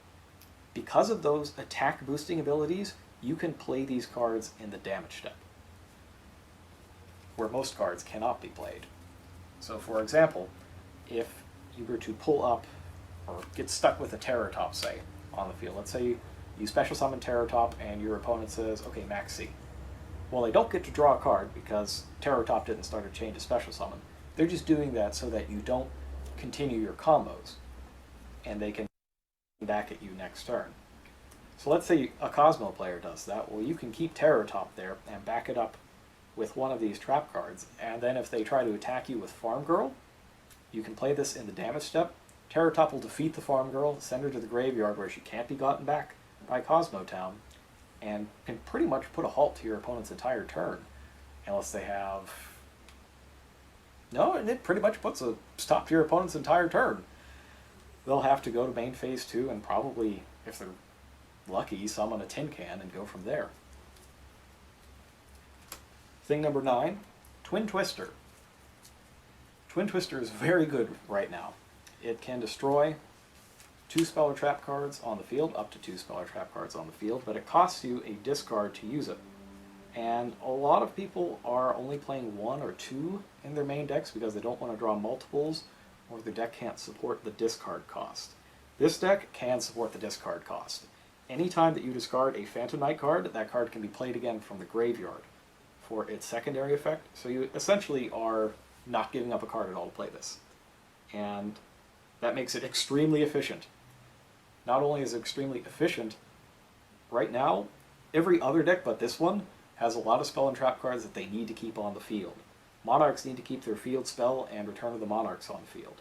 Because of those attack boosting abilities, you can play these cards in the damage step, where most cards cannot be played. So for example, if you were to pull up or get stuck with a Terror Top, say, on the field, let's say you special summon Terror Top and your opponent says, okay, max C. Well, they don't get to draw a card because Terror Top didn't start a chain to special summon. They're just doing that so that you don't continue your combos, and they can come back at you next turn. So let's say a Cosmo player does that. Well, you can keep Terror Top there and back it up with one of these trap cards, and then if they try to attack you with Farm Girl, you can play this in the damage step. Terror Top will defeat the Farm Girl, send her to the graveyard where she can't be gotten back by Cosmo Town, and can pretty much put a halt to your opponent's entire turn, unless they have... No, and it pretty much puts a stop to your opponent's entire turn. They'll have to go to main phase 2 and probably, if they're lucky, summon a tin can and go from there. Thing number 9, Twin Twister. Twin Twister is very good right now. It can destroy 2 spell or trap cards on the field, up to 2 spell or trap cards on the field, but it costs you a discard to use it. And a lot of people are only playing 1 or 2 in their main decks because they don't want to draw multiples, or their deck can't support the discard cost. This deck can support the discard cost. Anytime that you discard a Phantom Knight card, that card can be played again from the graveyard for its secondary effect, so you essentially are not giving up a card at all to play this. And that makes it extremely efficient. Not only is it extremely efficient, right now, every other deck but this one has a lot of spell and trap cards that they need to keep on the field. Monarchs need to keep their field spell and Return of the Monarchs on the field.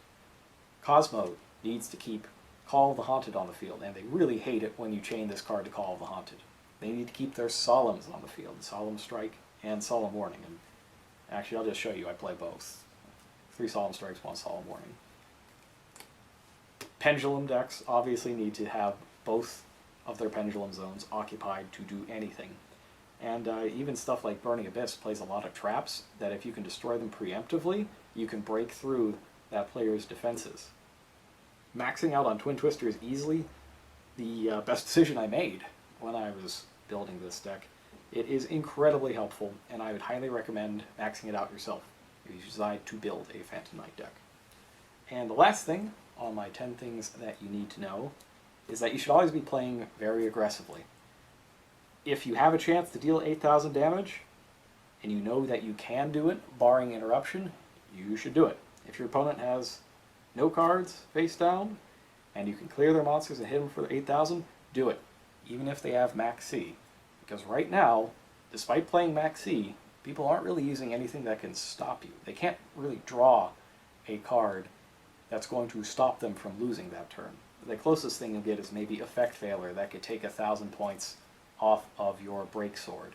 Cosmo needs to keep Call of the Haunted on the field, and they really hate it when you chain this card to Call of the Haunted. They need to keep their Solemns on the field, Solemn Strike and Solemn Warning. And actually, I'll just show you, I play both. 3 Solemn Strikes, 1 Solemn Warning. Pendulum decks obviously need to have both of their pendulum zones occupied to do anything. And even stuff like Burning Abyss plays a lot of traps that if you can destroy them preemptively, you can break through that player's defenses. Maxing out on Twin Twister is easily the best decision I made when I was building this deck. It is incredibly helpful, and I would highly recommend maxing it out yourself if you decide to build a Phantom Knight deck. And the last thing on my 10 things that you need to know is that you should always be playing very aggressively. If you have a chance to deal 8,000 damage, and you know that you can do it, barring interruption, you should do it. If your opponent has no cards face down, and you can clear their monsters and hit them for 8,000, do it, even if they have max C. Because right now, despite playing max C, people aren't really using anything that can stop you. They can't really draw a card that's going to stop them from losing that turn. The closest thing you'll get is maybe Effect Failure that could take 1,000 points off of your Break Sword.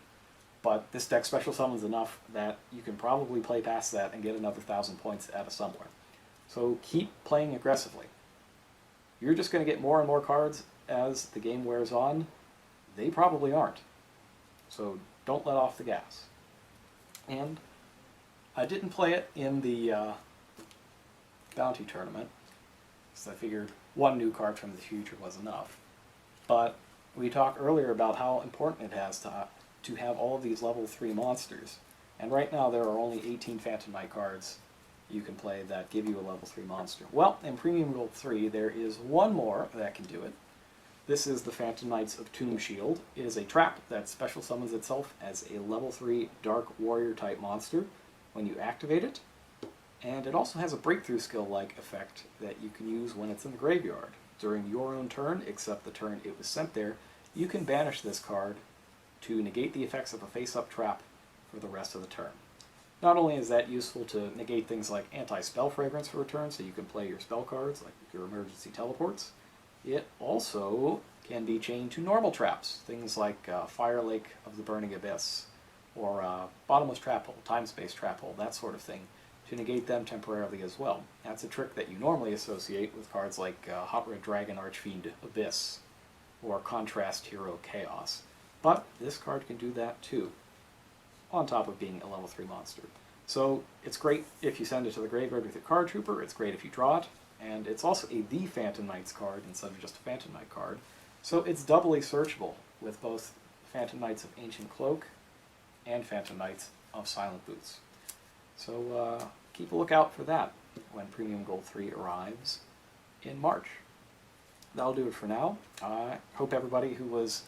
But this deck special summons enough that you can probably play past that and get another 1,000 points out of somewhere. So keep playing aggressively. You're just going to get more and more cards as the game wears on. They probably aren't. So don't let off the gas. And I didn't play it in the Bounty Tournament, because I figured 1 new card from the future was enough. But we talked earlier about how important it has to have all of these level 3 monsters. And right now there are only 18 Phantom Knight cards you can play that give you a level 3 monster. Well, in Premium Gold 3 there is 1 more that can do it. This is the Phantom Knights of Tomb Shield. It is a trap that special summons itself as a level 3 Dark Warrior type monster. when you activate it, and it also has a breakthrough skill-like effect that you can use when it's in the graveyard. During your own turn, except the turn it was sent there, you can banish this card to negate the effects of a face-up trap for the rest of the turn. Not only is that useful to negate things like anti-spell fragrance for a turn, so you can play your spell cards, like your emergency teleports, it also can be chained to normal traps, things like Fire Lake of the Burning Abyss, or Bottomless Trap Hole, Time Space Trap Hole, that sort of thing, to negate them temporarily as well. That's a trick that you normally associate with cards like Hot Red Dragon Archfiend Abyss, or Contrast Hero Chaos. But this card can do that too, on top of being a level 3 monster. So it's great if you send it to the graveyard with your card trooper, it's great if you draw it, and it's also the Phantom Knights card instead of just a Phantom Knight card. So it's doubly searchable with both Phantom Knights of Ancient Cloak and Phantom Knights of Silent Boots. So keep a lookout for that when Premium Gold 3 arrives in March. That'll do it for now. I hope everybody who was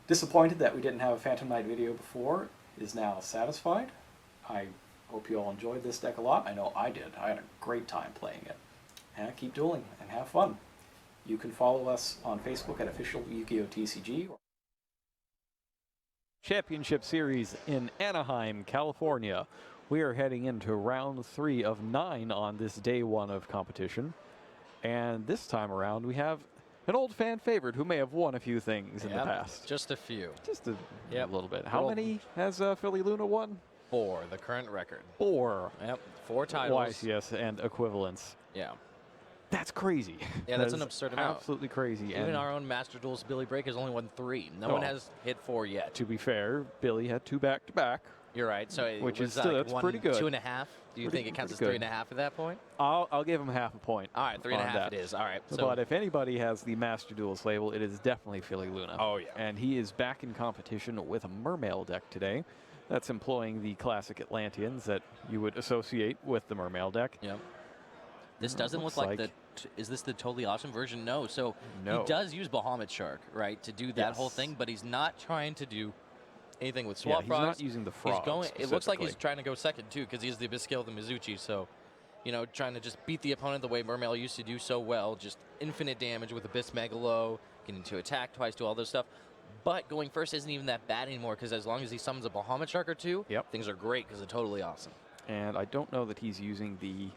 disappointed that we didn't have a Phantom Knight video before is now satisfied. I hope you all enjoyed this deck a lot. I know I did. I had a great time playing it. And keep dueling and have fun. You can follow us on Facebook at official Yu-Gi-Oh! TCG. Championship Series in Anaheim, California. We are heading into round 3 of 9 on this day 1 of competition. And this time around, we have an old fan favorite who may have won a few things in the past. Just a few. Just a little bit. How many has Philly Luna won? 4, the current record. 4. Yep, 4 titles. YCS and equivalents. Yeah. That's crazy. Yeah, that's an absurd amount. Absolutely crazy. Even our own Master Duelist Billy Brake has only won 3. No one has hit 4 yet. To be fair, Billy had 2 back-to-back. You're right. So which is is still, that's pretty good. 2.5. Do you think it counts as 3.5 at that point? I'll give him half a point. All right, 3.5 it is. All right. So but if anybody has the Master Duelist label, it is definitely Philly Luna. Oh yeah. And he is back in competition with a Mermail deck today. That's employing the classic Atlanteans that you would associate with the Mermail deck. Yep. This doesn't look like the. Is this the totally awesome version? No. So he does use Bahamut Shark, right, to do that whole thing, but he's not trying to do anything with swap he's frogs. not using the frogs. It looks like he's trying to go second too, because he's the Abyss Scale of the Mizuchi. So, you know, trying to just beat the opponent the way Mermail used to do so well, just infinite damage with Abyss Megalo, getting to attack twice, do all those stuff. But going first isn't even that bad anymore, because as long as he summons a Bahamut Shark or 2, things are great because they're totally awesome. And I don't know that he's using the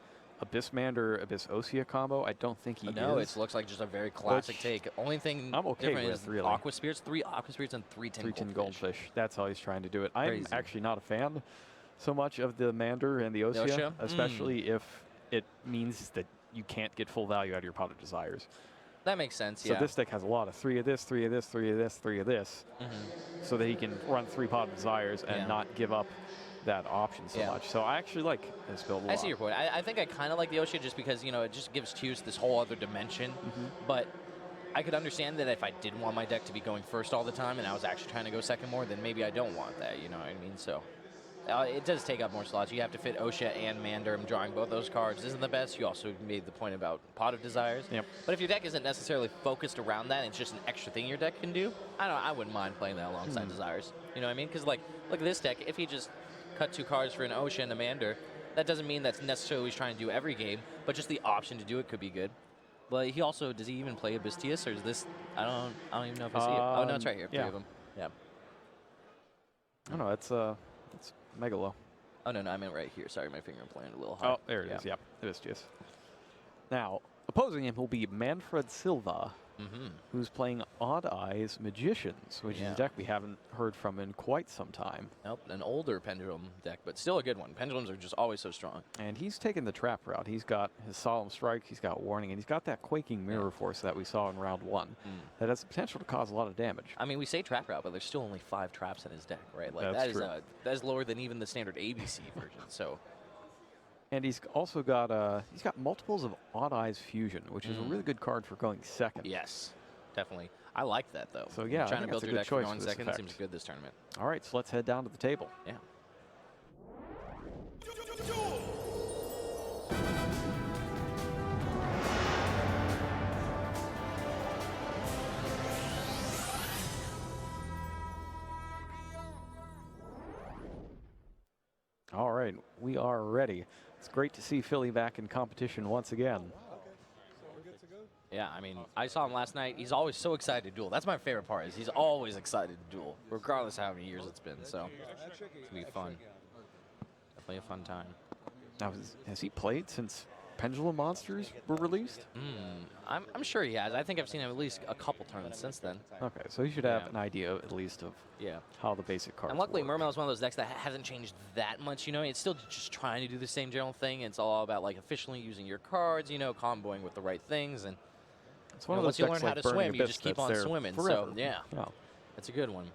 Abyss Mander, Abyss Osea combo. I don't think he is. No, it looks like just a very classic take. Only thing I'm okay different with, is really. Aqua Spirits, 3 Aqua Spirits and 3 tin goldfish. That's how he's trying to do it. I'm Crazy. actually not a fan so much of the Mander and the Osea, especially if it means that you can't get full value out of your Pot of Desires. That makes sense, So this deck has a lot of 3 of this, 3 of this, 3 of this, 3 of this, so that he can run 3 Pot of Desires and not give up that option so much. So I actually like this build a lot. I see your point. I think I kind of like the Osea just because, you know, it just gives Hughes this whole other dimension. But I could understand that if I didn't want my deck to be going first all the time and I was actually trying to go second more, then maybe I don't want that, you know what I mean? So it does take up more slots. You have to fit Osea and Mander. I'm drawing both those cards isn't the best. You also made the point about Pot of Desires. But if your deck isn't necessarily focused around that, and it's just an extra thing your deck can do, I wouldn't mind playing that alongside Desires. You know what I mean? Because, like, look at this deck. If he just cut 2 cards for an Osea and a Mander, that doesn't mean that's necessarily what he's trying to do every game, but just the option to do it could be good. But he also, does he even play Abystius, or is this, I don't even know if I see it. Oh, no, it's right here, 3 of them. Yeah. I don't know, it's Megalo. Oh, no, I meant right here. Sorry, my finger playing a little hard. Oh, there it is, yep, Abystius. Now, opposing him will be Manfred Silva, who's playing Odd Eyes Magicians, which is a deck we haven't heard from in quite some time. Nope, an older Pendulum deck, but still a good one. Pendulums are just always so strong. And he's taken the trap route. He's got his Solemn Strike, he's got Warning, and he's got that Quaking Mirror Force that we saw in round 1 that has the potential to cause a lot of damage. I mean, we say trap route, but there's still only 5 traps in his deck, right? Like That's true. that is lower than even the standard ABC version, so... And he's also got he's got multiples of Odd Eyes Fusion, which is a really good card for going second. Yes, definitely. I like that though. So yeah, trying to build your deck for going for second effect. seems good this tournament. All right, so let's head down to the table. Yeah. All right. right, we are ready. It's great to see Philly back in competition once again. Yeah, I mean, I saw him last night. He's always so excited to duel. That's my favorite part, is he's always excited to duel, regardless of how many years it's been. So it's going to be fun. Definitely a fun time. Now, has he played since Pendulum Monsters were released? I'm sure he has. I think I've seen him at least a couple tournaments since then. Okay, so he should have an idea at least of how the basic cards And luckily, work. Mermail is one of those decks that hasn't changed that much. You know, it's still just trying to do the same general thing. It's all about like efficiently using your cards. You know, comboing with the right things, and it's one of once those you learn decks how like to Burning swim, you Abyss just keep that's on there swimming. forever. So yeah, that's a good one.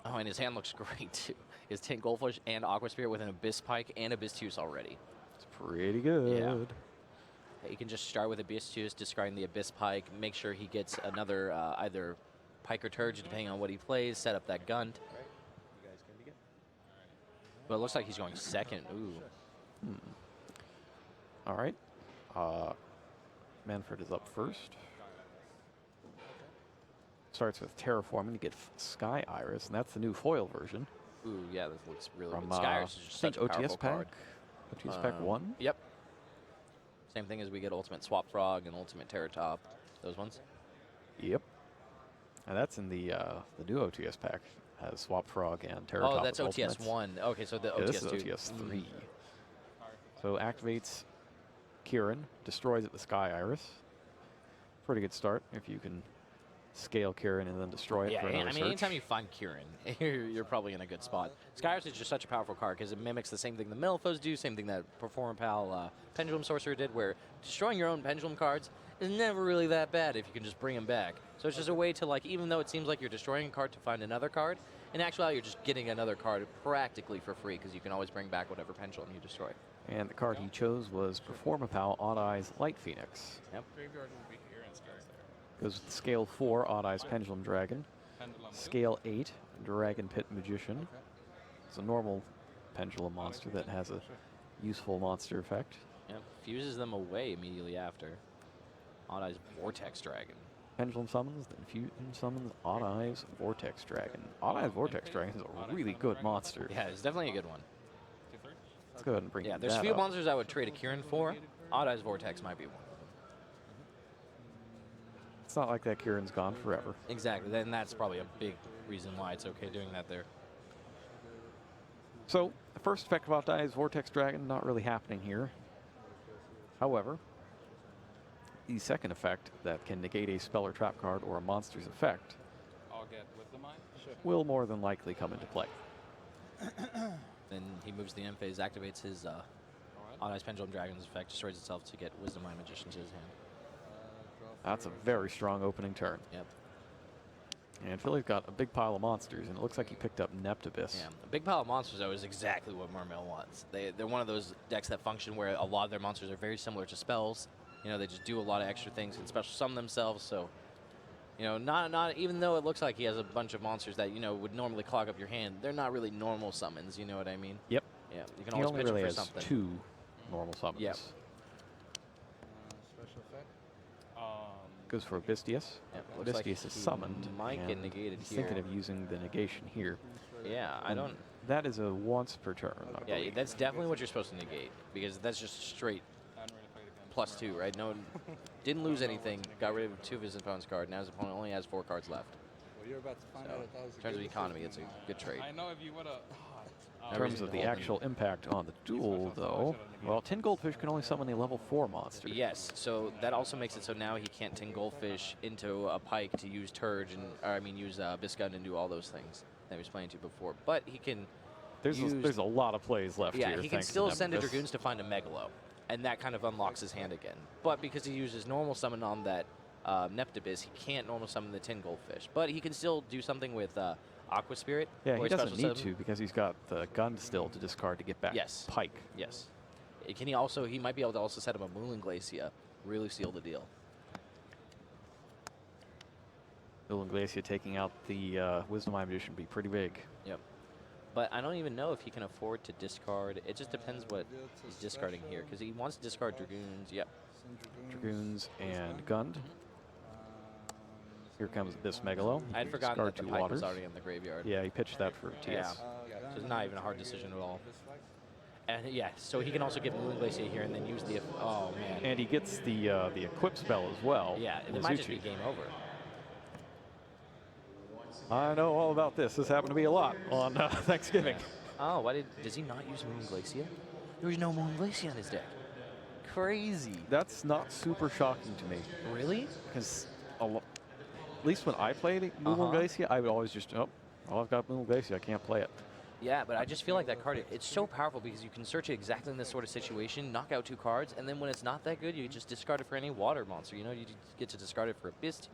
Oh, and his hand looks great too. His 10 Goldfish and Aqua Spirit with an Abyss Pike and Abyss Tooth already. It's pretty good. Yeah. You can just start with Abyss Tooth, discarding the Abyss Pike, make sure he gets another either Pike or Turge, depending on what he plays, set up that Gunt. But it looks like he's going second. Ooh. All right. Manfred is up first. Starts with Terraforming to get Sky Iris, and that's the new foil version. Ooh, yeah, that looks really From, good. Sky Iris is just I think such a powerful OTS pack. card. OTS pack 1? Yep. Same thing as we get Ultimate Swap Frog and Ultimate Terratop. Those ones. Yep. And that's in the new OTS pack. Has Swap Frog and Terratop. Oh, that's as OTS ultimates. 1. Okay, so the Yeah, OTS this is 2. OTS 3. So activates Kieran, destroys it with Sky Iris. Pretty good start if you can scale Kieran and then destroy it Yeah, for another I mean, search. anytime you find Kieran, you're probably in a good spot. Skyris is just such a powerful card because it mimics the same thing the Milfos do, same thing that Performapal Pendulum Sorcerer did, where destroying your own Pendulum cards is never really that bad if you can just bring them back. So it's just a way to, like, even though it seems like you're destroying a card to find another card, in actuality, you're just getting another card practically for free because you can always bring back whatever Pendulum you destroy. And the card he chose was Performapal Odd Eyes Light Phoenix. Yep. Graveyard will be here and Sky's there. Goes with scale 4 Odd Eyes Pendulum Dragon. Scale 8 Dragon Pit Magician. It's a normal Pendulum monster that has a useful monster effect. Yep. Fuses them away immediately after. Odd Eyes Vortex Dragon. Pendulum summons, then Fusion summons Odd Eyes Vortex Dragon. Odd Eyes Vortex Dragon is a really good monster. Yeah, it's definitely a good one. Let's go ahead and bring Yeah, there's a that few up. monsters I would trade a Kieran for. Odd Eyes Vortex might be one. It's not like that Kieran's gone forever. Exactly, then that's probably a big reason why it's okay doing that there. So, the first effect of Odd Eyes Vortex Dragon, not really happening here. However, the second effect that can negate a spell or trap card or a monster's effect I'll get with the mine. Sure. will more than likely come into play. Then he moves the end phase, activates his Odd Eyes Pendulum Dragon's effect, destroys itself to get Wisdom Eye Magician to his hand. That's a very strong opening turn. Yep. And Philly's got a big pile of monsters, and it looks like he picked up Neptibus. Yeah, a big pile of monsters, though, is exactly what Mermail wants. They're one of those decks that function where a lot of their monsters are very similar to spells. You know, they just do a lot of extra things and special summon themselves, so... You know, not even though it looks like he has a bunch of monsters that, you know, would normally clog up your hand, they're not really normal summons, you know what I mean? Yep. Yeah, you can He always only pitch really him for has something. 2 normal summons. Yep. Special effect. Goes for Abystius. Yep, looks like Abystius is he summoned. might get and negated he's here. thinking of using the negation here. Yeah, I And don't... That is a once per turn. I Yeah, believe. that's definitely what you're supposed to negate, because that's just straight +2, right? No, didn't lose anything, got rid of 2 of his opponent's cards, now his opponent only has 4 cards left. Well, you're about to find So, out if that was in terms of economy, it's a good trade. I know if you would have. In terms of the actual impact on the duel, though, well, 10 Goldfish can only summon a level 4 monster. Yes, so that also makes it so now he can't tin Goldfish into a Pike to use Turge, use Biscund and do all those things that we explained to you before. But he can There's a lot of plays left here. Yeah, he can thanks to still send a Neptibus. Dragoons to find a Megalo, and that kind of unlocks his hand again. But because he uses normal summon on that Neptibus, he can't normal summon the 10 Goldfish. But he can still do something with Aqua Spirit. Yeah, or he his doesn't special need summon. to because he's got the gun still to discard to get back Yes. Pike. Yes. Can he also? He might be able to also set him a Moulin Glacia. Really seal the deal. Dueling Glacia taking out the Wisdom Eye Magician would be pretty big. Yep. But I don't even know if he can afford to discard. It just depends what he's discarding here, because he wants to discard Dragoons. Yep. Dragoons and Gund. Here comes this Megalo. I had forgotten Discard that the 2 Pike waters. was already in the graveyard. Yeah, he pitched that for TS. Yeah. So it's not even a hard decision at all. And yeah, so he can also get Moon Glacier here and then use the. Oh man. And he gets the equip spell as well. Yeah, it might just be game over. I know all about this. This happened to me a lot on Thanksgiving. Oh, does he not use Moon Glacier? There was no Moon Glacier on his deck. Crazy. That's not super shocking to me. Really? Because at least when I played Moon Glacier, I would always just, I've got Moon Glacier, I can't play it. Yeah, but I just feel like that card, it's so powerful because you can search it exactly in this sort of situation, knock out 2 cards, and then when it's not that good, you just discard it for any water monster. You know, you get to discard it for Abyss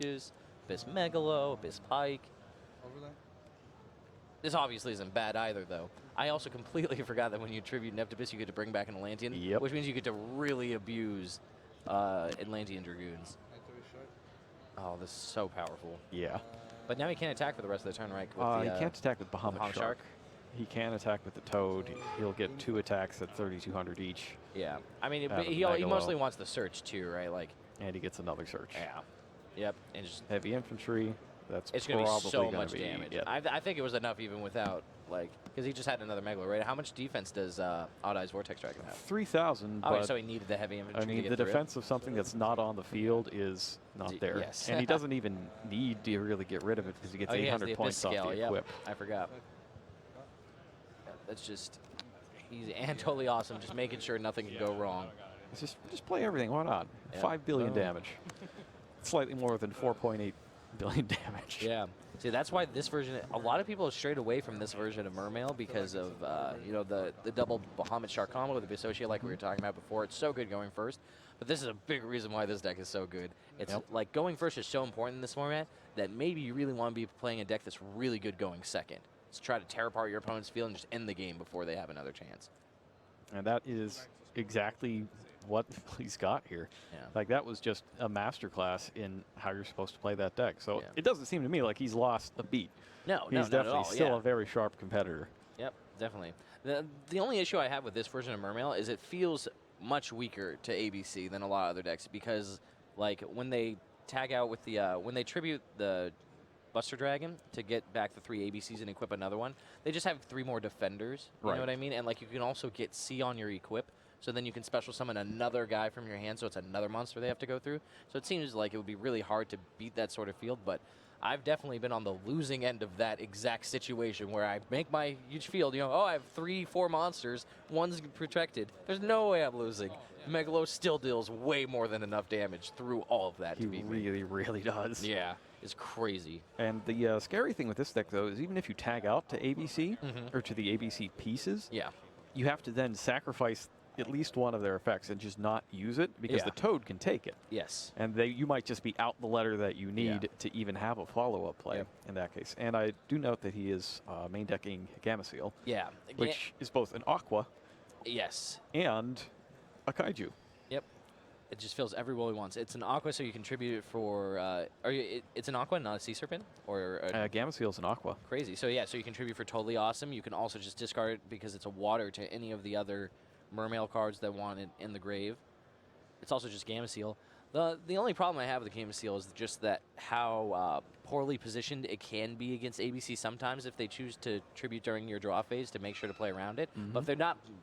Megalo, Abyss Pike. This obviously isn't bad either, though. I also completely forgot that when you tribute Neptibus, you get to bring back an Atlantean, which means you get to really abuse Atlantean Dragoons. Oh, this is so powerful. Yeah. But now he can't attack for the rest of the turn, right? He can't attack with Bahamut Shark. He can attack with the Toad. He'll get 2 attacks at 3,200 each. Yeah. I mean, he mostly wants the search, too, right? And he gets another search. Yeah. Yep. And just heavy infantry. It's going to be so much damage. Yep. I think it was enough even without, because he just had another Megalo, right? How much defense does Odd Eyes Vortex Dragon have? 3,000. Oh, so he needed the heavy infantry. I mean, the defense of something that's not on the field is not there. Yes. And he doesn't even need to really get rid of it because he gets 800 points off the equip. I forgot. That's just, and totally awesome, just making sure nothing can go wrong. Just play everything. Why not? 5 billion damage. Slightly more than 4.8 billion damage. Yeah. See, that's why this version, a lot of people have strayed away from this version of Mermail because of, the double Bahamut Shark combo with the Associate like we were talking about before. It's so good going first. But this is a big reason why this deck is so good. It's like going first is so important in this format that maybe you really want to be playing a deck that's really good going second. To try to tear apart your opponent's field and just end the game before they have another chance. And that is exactly what he's got here. Yeah. Like, that was just a masterclass in how you're supposed to play that deck. So it doesn't seem to me like he's lost a beat. No, he's definitely still a very sharp competitor. Yep, definitely. The only issue I have with this version of Mermail is it feels much weaker to ABC than a lot of other decks because, when they tag out with the when they tribute the Buster Dragon to get back the 3 ABCs and equip another one, they just have 3 more defenders. You know what I mean? And you can also get C on your equip, so then you can special summon another guy from your hand, so it's another monster they have to go through. So it seems like it would be really hard to beat that sort of field, but I've definitely been on the losing end of that exact situation where I make my huge field, I have 3-4 monsters, one's protected. There's no way I'm losing. Megalo still deals way more than enough damage through all of that to beat me. He really, really does. Yeah. It's crazy. And the scary thing with this deck, though, is even if you tag out to ABC, or to the ABC pieces, you have to then sacrifice at least one of their effects and just not use it because the Toad can take it. Yes. And you might just be out the letter that you need to even have a follow-up play in that case. And I do note that he is main decking Gameciel, which is both an Aqua and a Kaiju. Yep. It just fills every role he wants. It's an Aqua, so you contribute it for... it's an Aqua, not a Sea Serpent? Or Gameciel's an Aqua. Crazy. So, so you contribute for Totally Awesome. You can also just discard it because it's a water to any of the other Mermail cards that want it in the grave. It's also just Gameciel. The only problem I have with the Gameciel is just that how poorly positioned it can be against ABC sometimes if they choose to tribute during your draw phase to make sure to play around it. But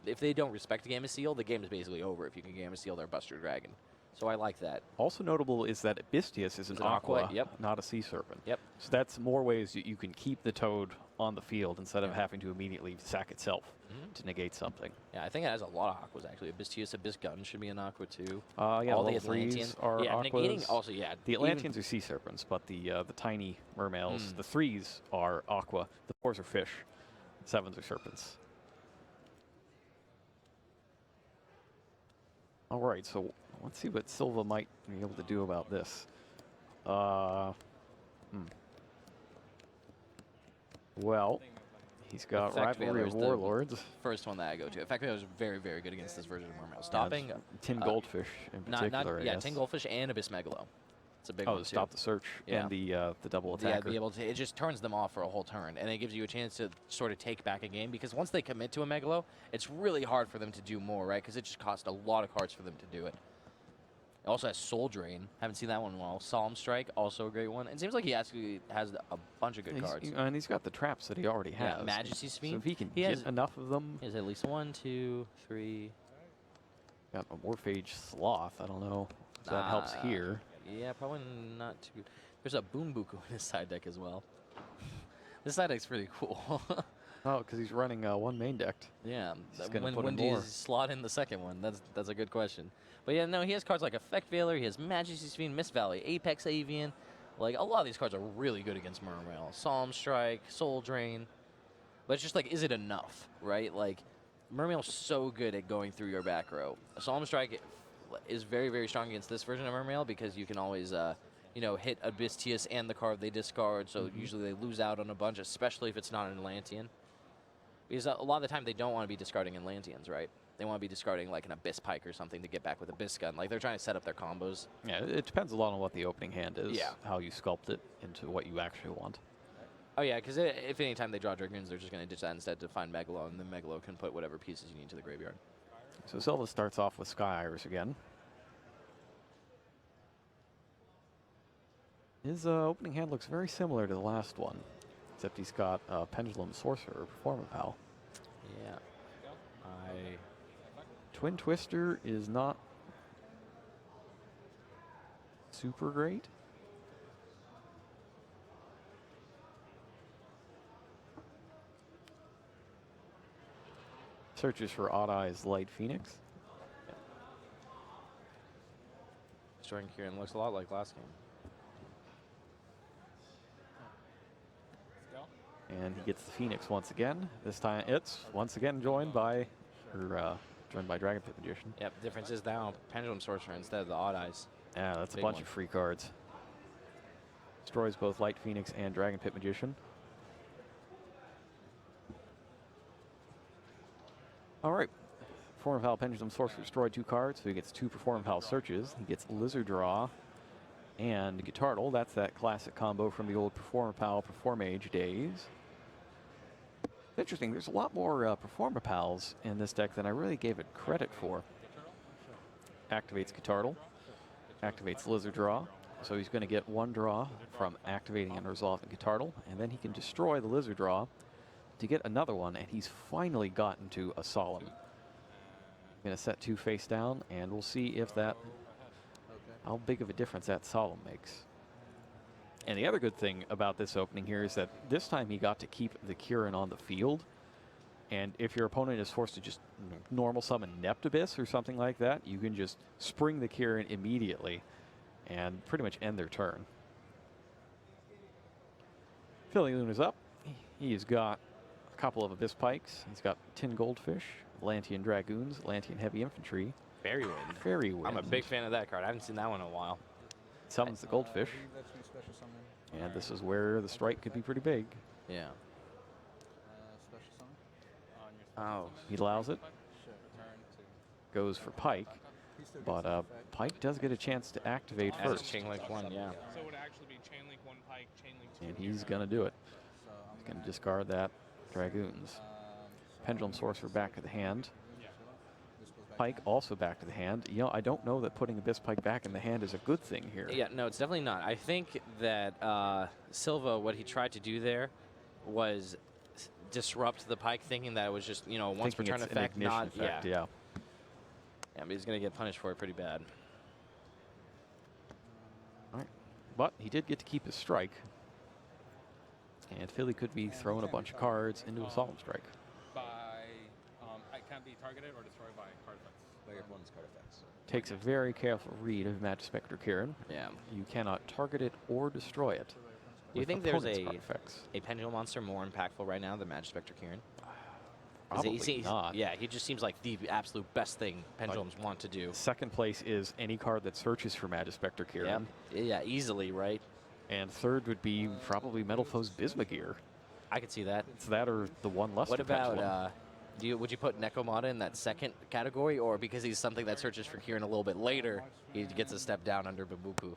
if they don't respect Gameciel, the game is basically over if you can Gameciel their Buster Dragon. So I like that. Also notable is that Abystius is an Aqua, not a Sea Serpent. Yep. So that's more ways you can keep the Toad on the field instead of having to immediately sack itself to negate something. Yeah, I think it has a lot of Aquas, actually. Abystius, Abyss Gun should be an Aqua, too. All the Atlanteans are Aquas. Negating also, The Atlanteans are Sea Serpents, but the tiny Mermails, the 3s are Aqua, the 4s are Fish, the 7s are Serpents. All right, so let's see what Silva might be able to do about this. Well, he's got Rivalry of Warlords. First one that I go to. Effect Veiler is very, very good against this version of Mermail. Stopping... Tin Goldfish in particular, Tin Goldfish and Abyss Megalo. It's a big one, to stop the search and the double attacker. Be able to, it just turns them off for a whole turn, and it gives you a chance to sort of take back a game, because once they commit to a Megalo, it's really hard for them to do more, right? Because it just costs a lot of cards for them to do it. It also has Soul Drain. Haven't seen that one in a while. Solemn Strike, also a great one. It seems like he actually has a bunch of good cards. And he's got the traps that he already has. Yeah, Majesty Sphere. So if he can get enough of them. He has at least 1, 2, 3. Got a Morphage Sloth. I don't know if that helps here. Yeah, probably not too. There's a Boom Buku in his side deck as well. This side deck's pretty cool. Oh, because he's running one main deck. Yeah. When do you slot in the second one? That's a good question. But yeah, no, he has cards like Effect Veiler, he has Majesty's Fiend, Mist Valley, Apex Avian. Like, a lot of these cards are really good against Mermail. Solemn Strike, Soul Drain. But it's just like, is it enough, right? Like, Mermail's so good at going through your back row. Solemn Strike is very, very strong against this version of Mermail because you can always, you know, hit Abystius and the card they discard, so usually they lose out on a bunch, especially if it's not an Atlantean. Because a lot of the time they don't want to be discarding Atlanteans, right? They want to be discarding like an Abyss Pike or something to get back with Abyss Gun. Like, they're trying to set up their combos. Yeah, it depends a lot on what the opening hand is. Yeah. How you sculpt it into what you actually want. Oh yeah, because if any time they draw Dragoons, they're just going to ditch that instead to find Megalo, and then Megalo can put whatever pieces you need to the graveyard. So Silva starts off with Sky Iris again. His opening hand looks very similar to the last one, except he's got Pendulum Sorcerer, Performapal. Yeah. Twin Twister is not super great. Searches for Odd Eyes Light Phoenix. Destroying Kieran looks a lot like last game. And he gets the Phoenix once again. This time it's once again joined by Dragon Pit Magician. Yep, the difference is now Pendulum Sorcerer instead of the Odd Eyes. Yeah, that's a bunch of free cards. Destroys both Light Phoenix and Dragon Pit Magician. All right. Performapal Pendulum Sorcerer destroyed 2 cards, so he gets 2 Performapal searches. He gets Lizard Draw and Guitardle. That's that classic combo from the old Performapal Performage days. Interesting, there's a lot more Performapals in this deck than I really gave it credit for. Activates Guitardle, activates Lizard Draw, so he's going to get 1 draw from activating and resolving Guitardle, and then he can destroy the Lizard Draw to get another one, and he's finally gotten to a Solemn. Going to set 2 face down, and we'll see if that, how big of a difference that Solemn makes. And the other good thing about this opening here is that this time he got to keep the Kieran on the field. And if your opponent is forced to just normal summon Nept Abyss or something like that, you can just spring the Kieran immediately and pretty much end their turn. Philly Luna's up. He's got a couple of Abyss Pikes. He's got Tin Goldfish, Atlantean Dragoons, Atlantean Heavy Infantry. Fairywind. Fairywind. I'm a big fan of that card. I haven't seen that one in a while. Summons the Goldfish. And this is where the strike could be pretty big. Yeah. Oh, he allows it. Goes for Pike. But Pike does get a chance to activate first. Chain Link 1, yeah. So it would actually be Chain Link 1 Pike, Chain Link 2. And he's going to do it. He's going to discard that Dragoons. Pendulum Sorcerer back to the hand. Pike also back to the hand. You know, I don't know that putting Abyss Pike back in the hand is a good thing here. Yeah, no, it's definitely not. I think that Silva, what he tried to do there was disrupt the Pike, thinking that it was just, you know, once per turn effect, not effect, yeah. Yeah, but he's going to get punished for it pretty bad. All right, but he did get to keep his strike. And Philly could be throwing a bunch of cards into a Solemn Strike. It can't be targeted or destroyed by card effects. By your opponent's card effects. Takes a very careful read of Magispector Kieran. Yeah. You cannot target it or destroy it. Do you think there's a Pendulum Monster more impactful right now than Magispector Kieran? Probably not. Yeah, he just seems like the absolute best thing Pendulums want to do. Second place is any card that searches for Magispector Kieran. Yeah, easily, right? And third would be probably Metal Foe's Bismugear. I could see that. It's that or the one Luster What about, Pendulum. would you put Nekomata in that second category, or because he's something that searches for Kieran a little bit later, he gets a step down under Babuku?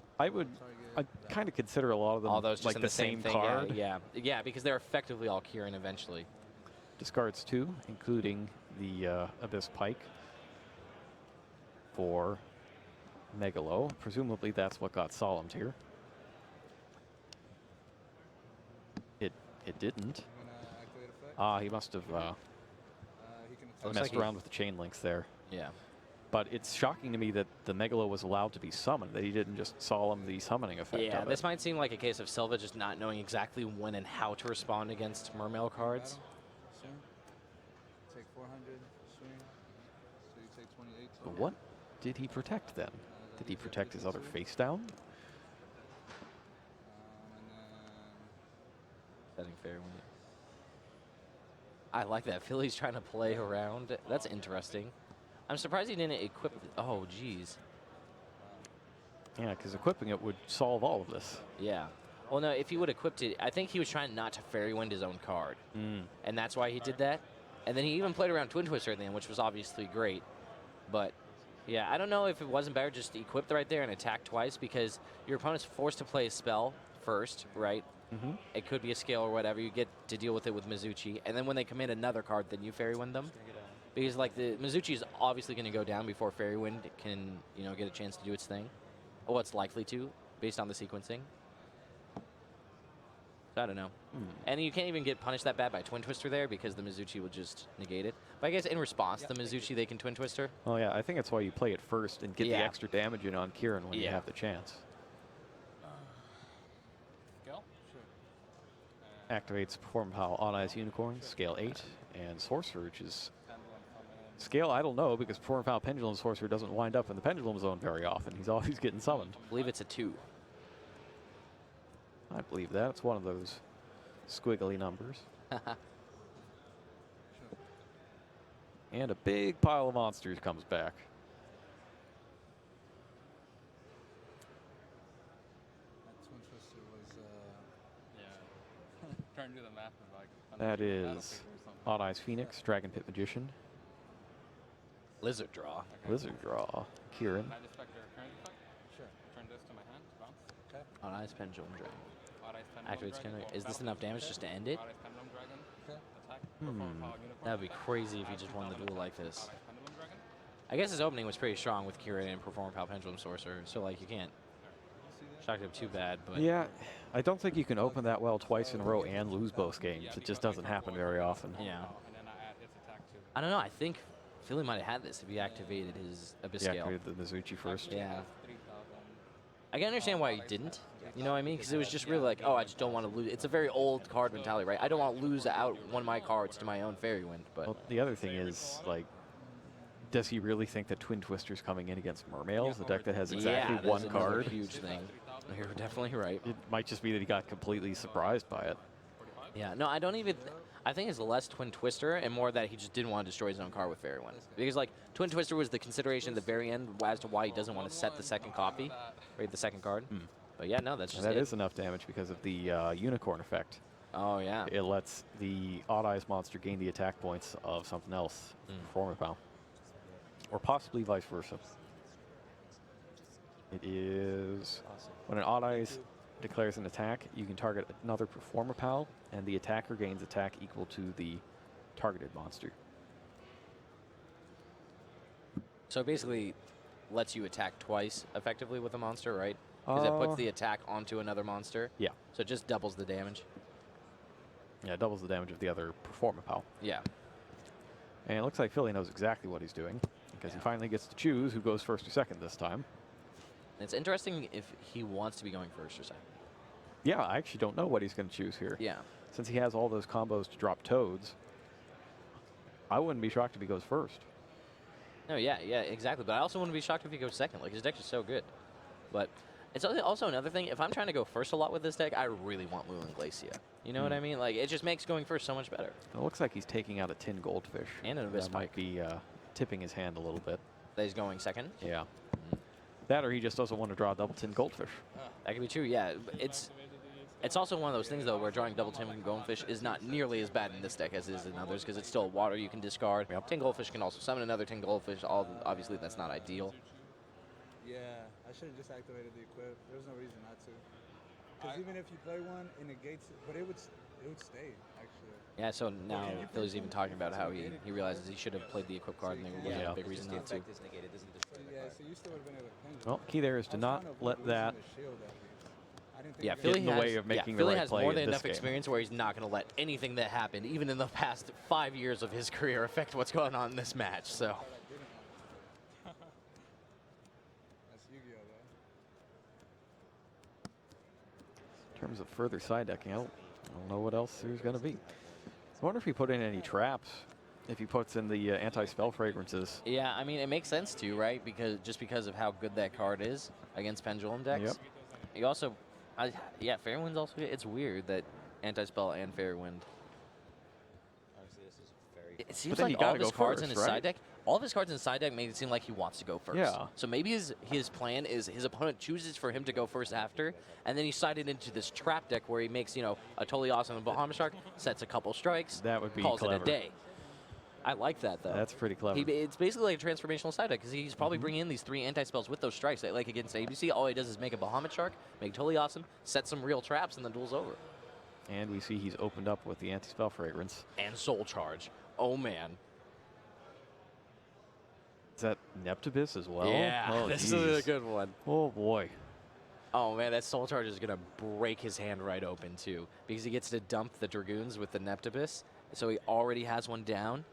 I'd kind of consider a lot of them all those like just the same thing, card. Yeah, because they're effectively all Kieran eventually. Discards 2, including the Abyss Pike for Megalo. Presumably that's what got solemned here. It didn't. He must have messed around with the chain links there. Yeah. But it's shocking to me that the Megalo was allowed to be summoned, that he didn't just solemn the summoning effect Yeah, of this it. might seem like a case of Silva just not knowing exactly when and how to respond against Mermail cards. Swing. Take 400, swing. So you take 28. But what did he protect then? Did he protect his other face down? And then Setting fair when I like that. Philly's trying to play around. That's interesting. I'm surprised he didn't equip. Oh, geez. Yeah, because equipping it would solve all of this. Yeah. Well, no, if he would have equipped it, I think he was trying not to fairy wind his own card. And that's why he did that. And then he even played around Twin Twister at the end, which was obviously great. But, yeah, I don't know if it wasn't better just to equip right there and attack twice, because your opponent's forced to play a spell first, right? It could be a scale or whatever. You get to deal with it with Mizuchi. And then when they commit another card, then you fairy wind them. Because, like, the Mizuchi is obviously going to go down before fairy wind can, you know, get a chance to do its thing. Or it's likely to, based on the sequencing. So I don't know. And you can't even get punished that bad by Twin Twister there because the Mizuchi will just negate it. But I guess in response to the Mizuchi, they can Twin Twister. Oh, yeah, I think that's why you play it first and get the extra damage in on Kieran when you have the chance. Go? Activates Perform Pow on Ice Unicorn, scale 8, and Sorcerer, which is scale, I don't know, because Perform Pow Pendulum Sorcerer doesn't wind up in the Pendulum Zone very often. He's always getting summoned. I believe it's a 2. I believe that. It's one of those squiggly numbers. And a big pile of monsters comes back. that Twin Twister was, Yeah. Trying to do the math of like. That is Odd Eyes Phoenix, Dragon Pit Magician, Lizard Draw. Lizard Draw, Kieran. Can I just spec your current effect? Sure. Turn this to my hand, bounce. Okay. On Ice Pendulum Dragon. Odd Eyes Pendulum Activates Dragon. Killer. Is this enough damage just to end it? Odd Eyes Pendulum Dragon. Okay. Attack. Perform Power Unicorn. That would be crazy if he just won the duel like this. Odd Eyes Pendulum Dragon. I guess his opening was pretty strong with Kieran and Perform Pow Pendulum Sorcerer, so like you can't shock him too bad. But Yeah, I don't think you can open that well twice in a row and lose both games. It just doesn't happen very often. Yeah. And then I add its attack to. I don't know. I think Philly might have had this if he activated his Abyss He Scale. activated the Mizuchi first. Yeah. I can understand why he didn't. You know what I mean? Because it was just really like, oh, I just don't want to lose. It's a very old card mentality, right? I don't want to lose out one of my cards to my own Fairy Wind. But Well, the other thing is, like, does he really think that Twin Twister's coming in against Mermails, a deck that has exactly yeah, one that's another card? huge thing. You're definitely right. It might just be that he got completely surprised by it. Yeah, no, I don't even. I think it's less Twin Twister and more that he just didn't want to destroy his own card with Fairy Wind. Because, like, Twin Twister was the consideration at the very end as to why he doesn't want to set the second copy, right? The second card. But yeah, no, that's just That it. is enough damage because of the unicorn effect. Oh, yeah. It lets the Odd Eyes monster gain the attack points of something else, Perform Pow. Or possibly vice versa. It is when an Odd Eyes declares an attack, you can target another Performer Pal, and the attacker gains attack equal to the targeted monster. So it basically lets you attack twice effectively with a monster, right? Because it puts the attack onto another monster. Yeah. So it just doubles the damage. Yeah, it doubles the damage of the other Performer Pal. Yeah. And it looks like Philly knows exactly what he's doing, because he finally gets to choose who goes first or second this time. It's interesting if he wants to be going first or second. Yeah, I actually don't know what he's going to choose here. Yeah. Since he has all those combos to drop Toads, I wouldn't be shocked if he goes first. No, yeah, exactly. But I also wouldn't be shocked if he goes second. Like, his deck is so good. But it's also another thing. If I'm trying to go first a lot with this deck, I really want Wu and Glacia. You know what I mean? Like, it just makes going first so much better. It looks like he's taking out a tin goldfish. And an Abyss That might be tipping his hand a little bit. That he's going second? Yeah. That or he just doesn't want to draw a double tin goldfish. That could be true, yeah. It's also one of those things, though, where drawing double tin goldfish is not nearly as bad in this deck as it is in others, because it's still water you can discard. Tin goldfish can also summon another tin goldfish. Obviously, that's not ideal. yeah, I should have just activated the equip. There was no reason not to. Because even if you play one, it negates it, but it would stay, actually. Yeah, so now Philly's even talking about how he realizes he should have played the equip card, and there was a big reason not to. Yeah, so you still would have been able to pendulum. Well, key there is to not let that Yeah, get in the way of making the Philly right has play more in than this enough game. experience where he's not going to let anything that happened, even in the past 5 years of his career, affect what's going on in this match. So. That's Yu-Gi-Oh, though. In terms of further side decking, I don't know what else there's going to be. I wonder if he put in any traps, if he puts in the anti-spell fragrances. Yeah, I mean, it makes sense too, right? Because of how good that card is against Pendulum decks. Yep. You also, yeah, Fairwind's also, it's weird that anti-spell and Fairwind. Obviously, this is very. It seems like all of his cards in his side deck, all of his cards in his side deck make it seem like he wants to go first. Yeah. So maybe his plan is his opponent chooses for him to go first after, and then he sided into this trap deck where he makes, a totally awesome Bahamut Shark, sets a couple strikes, That would be calls clever. it a day. I like that, though. That's pretty clever. It's basically like a transformational side deck because he's probably bringing in these 3 anti-spells with those strikes. Like against ABC, all he does is make a Bahamut Shark, make totally awesome, set some real traps, and the duel's over. And we see he's opened up with the anti-spell fragrance. And Soul Charge. Oh, man. Is that Neptibus as well? Yeah, oh, this geez. is a good one. Oh, boy. Oh, man, that Soul Charge is going to break his hand right open, too, because he gets to dump the Dragoons with the Neptibus, so he already has one down.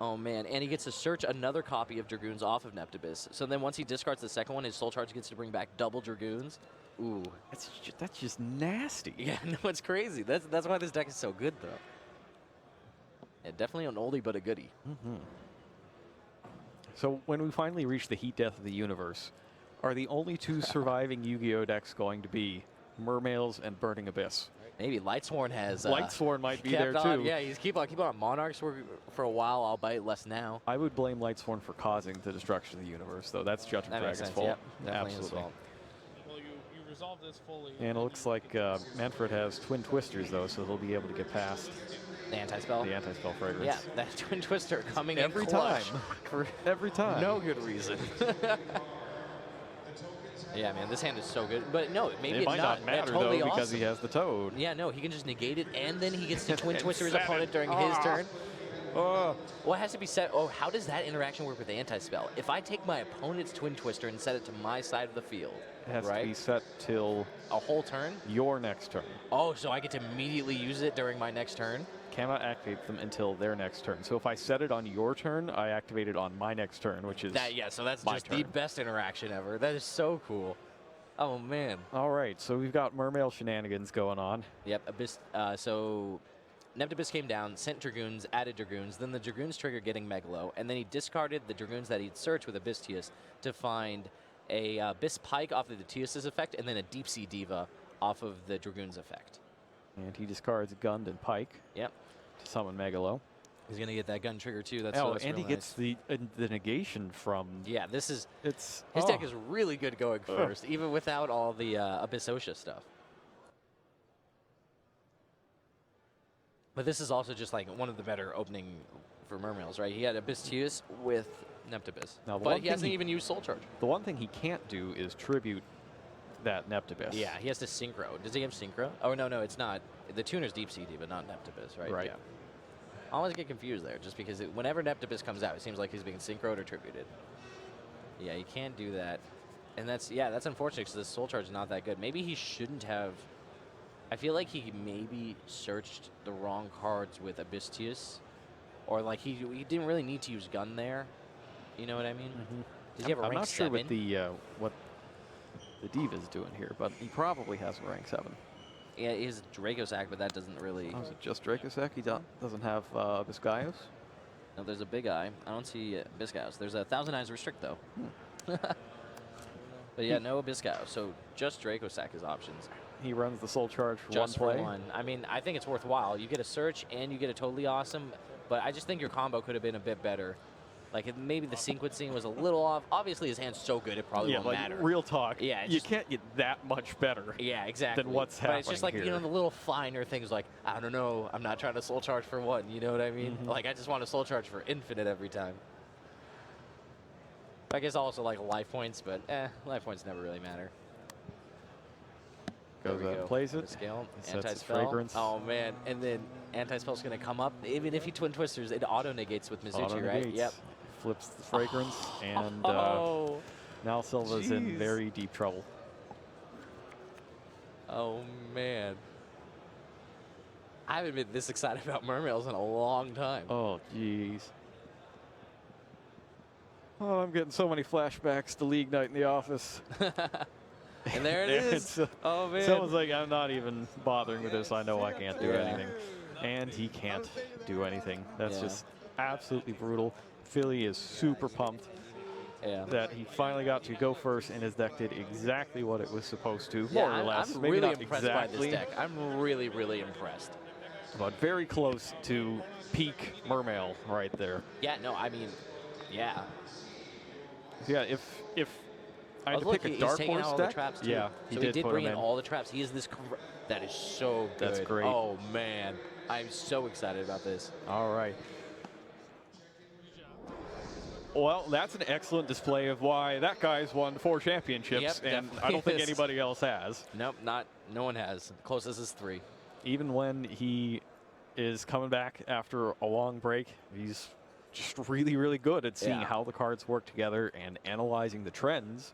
Oh, man, and he gets to search another copy of Dragoons off of Neptibus. So then once he discards the second one, his Soul Charge gets to bring back double Dragoons. Ooh. That's just nasty. Yeah, no, it's crazy. That's why this deck is so good, though. Yeah, definitely an oldie but a goodie. Mm-hmm. So when we finally reach the heat death of the universe, are the only 2 surviving Yu-Gi-Oh decks going to be Mermails and Burning Abyss? Maybe Lightsworn has. Lightsworn might be kept there on, too. Yeah, he's keep on Monarchs for a while, albeit less now. I would blame Lightsworn for causing the destruction of the universe, though. That's Judgment That makes Dragon's sense, fault. yep, definitely his Absolutely. fault. Well, you resolve this fully. And it looks like Manfred has Twin Twisters, though, so he'll be able to get past the anti-spell. The anti-spell fragrance. Yeah, that Twin Twister coming every in time. clutch for every time. No good reason. Yeah, man, this hand is so good. But no, maybe it might not matter, totally though, because awesome. he has the Toad. Yeah, no, he can just negate it, and then he gets to Twin Twister his 7. opponent during his turn. Oh. Well, it has to be set. Oh, how does that interaction work with anti-spell? If I take my opponent's Twin Twister and set it to my side of the field, It has right? to be set till a whole turn? Your next turn. Oh, so I get to immediately use it during my next turn? Cannot activate them until their next turn. So if I set it on your turn, I activate it on my next turn, which is That, yeah, so that's my just turn. the best interaction ever. That is so cool. Oh, man. All right, so we've got Mermail shenanigans going on. Yep, Abyss. So Neptibus came down, sent Dragoons, added Dragoons, then the Dragoons trigger getting Megalo, and then he discarded the Dragoons that he'd searched with Abystius to find a Abyss Pike off of the Tius' effect, and then a Deep Sea Diva off of the Dragoons effect. And he discards Gund and Pike. Yep. To summon Megalo. He's going to get that gun trigger, too. That's and real he nice. gets the negation from... Yeah, this is... His deck is really good going first, even without all the Abyss Osha stuff. But this is also just like one of the better opening for Mermails, right? He had Abystius with Neptibus, Now, the but one he hasn't thing even used Soul Charge. The one thing he can't do is tribute that Neptibus. Yeah, he has to Synchro. Does he have Synchro? Oh, no, it's not. The tuner's Deep Sea Diva, not Neptibus, right? Right. Yeah. I always get confused there, just because whenever Neptibus comes out, it seems like he's being Synchroed or tributed. Yeah, you can't do that. And that's unfortunate because this Soul Charge is not that good. Maybe he shouldn't have... I feel like he maybe searched the wrong cards with Abystius. Or like he didn't really need to use Gun there. You know what I mean? Mm-hmm. Does he have a I'm rank not 7? sure what the Diva's doing here, but he probably has a rank 7. Yeah, he has Draco Sack, but that doesn't really... Oh, is it just Dracossack? He doesn't have Biscayos? No, there's a Big Eye. I don't see Biscayos. There's a Thousand Eyes Restrict, though. But yeah, no Biscayos. So just Draco Sack is options. He runs the Soul Charge for Just one play. for one. I mean, I think it's worthwhile. You get a search and you get a totally awesome, but I just think your combo could have been a bit better. Like maybe the sequencing was a little off. Obviously, his hand's so good it probably won't like, matter. Real talk. Yeah, you can't get that much better. Yeah, exactly. Than what's but happening it's just like here. you know the little finer things like I don't know. I'm not trying to Soul Charge for one. You know what I mean? Mm-hmm. Like I just want to Soul Charge for infinite every time. I guess also like life points, but life points never really matter. Goes There we out, go. plays it, Scale, sets its anti-spell. fragrance. Oh man, and then anti-spell's gonna come up. Even if he Twin Twisters, it auto negates with Mizuchi, right? Auto-negates, Yep. Flips the fragrance and Oh. Now Silva's in very deep trouble. Oh, man. I haven't been this excited about Mermails in a long time. Oh, jeez. Oh, I'm getting so many flashbacks to League Night in the office. And there it is. Oh, man. Someone's like, I'm not even bothering with this. I know I can't do anything. And he can't do anything. That's just absolutely brutal. Philly is super pumped that he finally got to go first, and his deck did exactly what it was supposed to, more or less. I'm Maybe really not impressed exactly, by this deck. I'm really, really impressed. but very close to peak Mermail right there. Yeah, no, I mean, yeah. Yeah, if I had to pick a Dark Horse all deck, the traps too. yeah, so he did bring in all the traps. He is this. That is so good. That's great. Oh man, I'm so excited about this. All right. Well, that's an excellent display of why that guy's won 4 championships, and I don't think anybody else has. Nope, no one has. Closest is 3. Even when he is coming back after a long break, he's just really, really good at seeing how the cards work together and analyzing the trends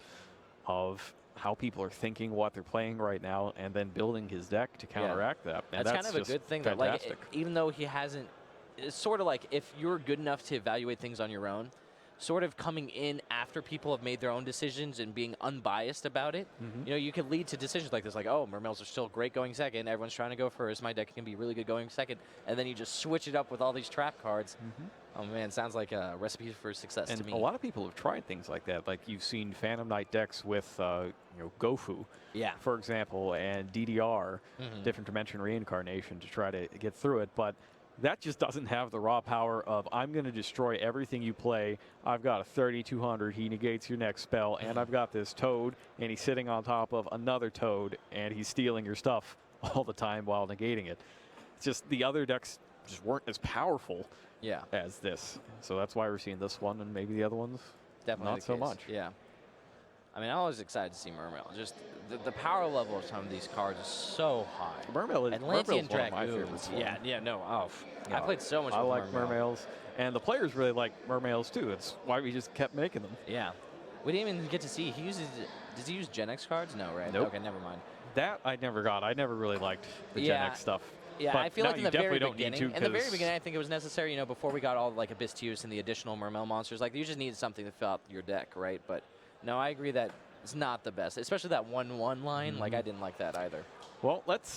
of how people are thinking, what they're playing right now, and then building his deck to counteract that. And that's kind of a good thing. That, like, even though he hasn't, it's sort of like if you're good enough to evaluate things on your own, sort of coming in after people have made their own decisions and being unbiased about it, you know, you could lead to decisions like this, like, oh, Mermails are still great going second. Everyone's trying to go first. My deck can be really good going second. And then you just switch it up with all these trap cards. Oh, man, sounds like a recipe for success to me. A lot of people have tried things like that. Like you've seen Phantom Knight decks with, you know, Gofu, for example, and DDR, Different Dimension Reincarnation, to try to get through it. But that just doesn't have the raw power of, I'm going to destroy everything you play. I've got a 3200, he negates your next spell, and I've got this Toad, and he's sitting on top of another Toad, and he's stealing your stuff all the time while negating it. It's just the other decks just weren't as powerful as this. So that's why we're seeing this one, and maybe the other ones not so much. Yeah. I mean, I'm always excited to see Mermail. Just the power level of some of these cards is so high. Mermail is and Lantian one of my Dragoons. favorites. I played so much I with like Mermails, and the players really like Mermails too. It's why we just kept making them. Yeah. We didn't even get to see. Does he use Gen X cards? No, right? Nope. Okay, never mind. That I never got. I never really liked the Gen X stuff. Yeah, but I feel like in the very beginning, I I think it was necessary, you know, before we got all like Abystius and the additional Mermail monsters. Like, you just needed something to fill out your deck, right? But no, I agree that it's not the best, especially that 1/1 line. Like, I didn't like that either. Well, let's.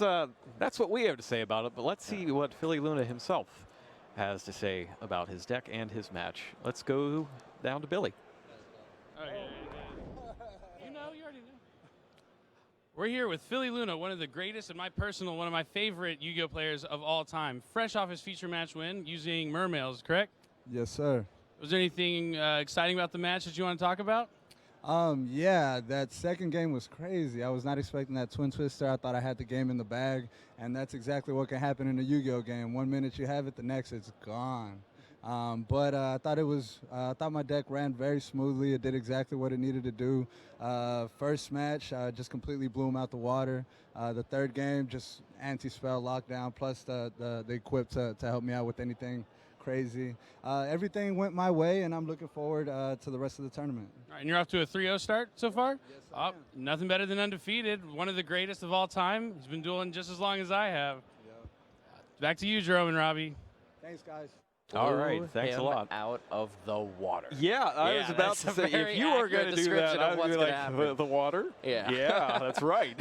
That's what we have to say about it. But let's see what Philly Luna himself has to say about his deck and his match. Let's go down to Billy. Oh, yeah. You already know. We're here with Philly Luna, one of the greatest and one of my favorite Yu-Gi-Oh players of all time. Fresh off his feature match win using Mermails, correct? Yes, sir. Was there anything exciting about the match that you want to talk about? Yeah, that second game was crazy. I was not expecting that Twin Twister. I thought I had the game in the bag, and that's exactly what can happen in a Yu-Gi-Oh game. 1 minute you have it, the next it's gone. But I thought my deck ran very smoothly. It did exactly what it needed to do. First match, just completely blew him out the water. The third game, just anti-spell lockdown, plus the equip to help me out with anything crazy. Everything went my way, and I'm looking forward to the rest of the tournament. All right, and you're off to a 3-0 start so far? Yes, nothing better than undefeated. One of the greatest of all time. He's been dueling just as long as I have. Yep. Back to you, Jerome and Robbie. Thanks, guys. All right, thanks a lot. Out of the water. Yeah, I was about to say, if you were going to do that, I would be like, the water? Yeah. Yeah, that's right.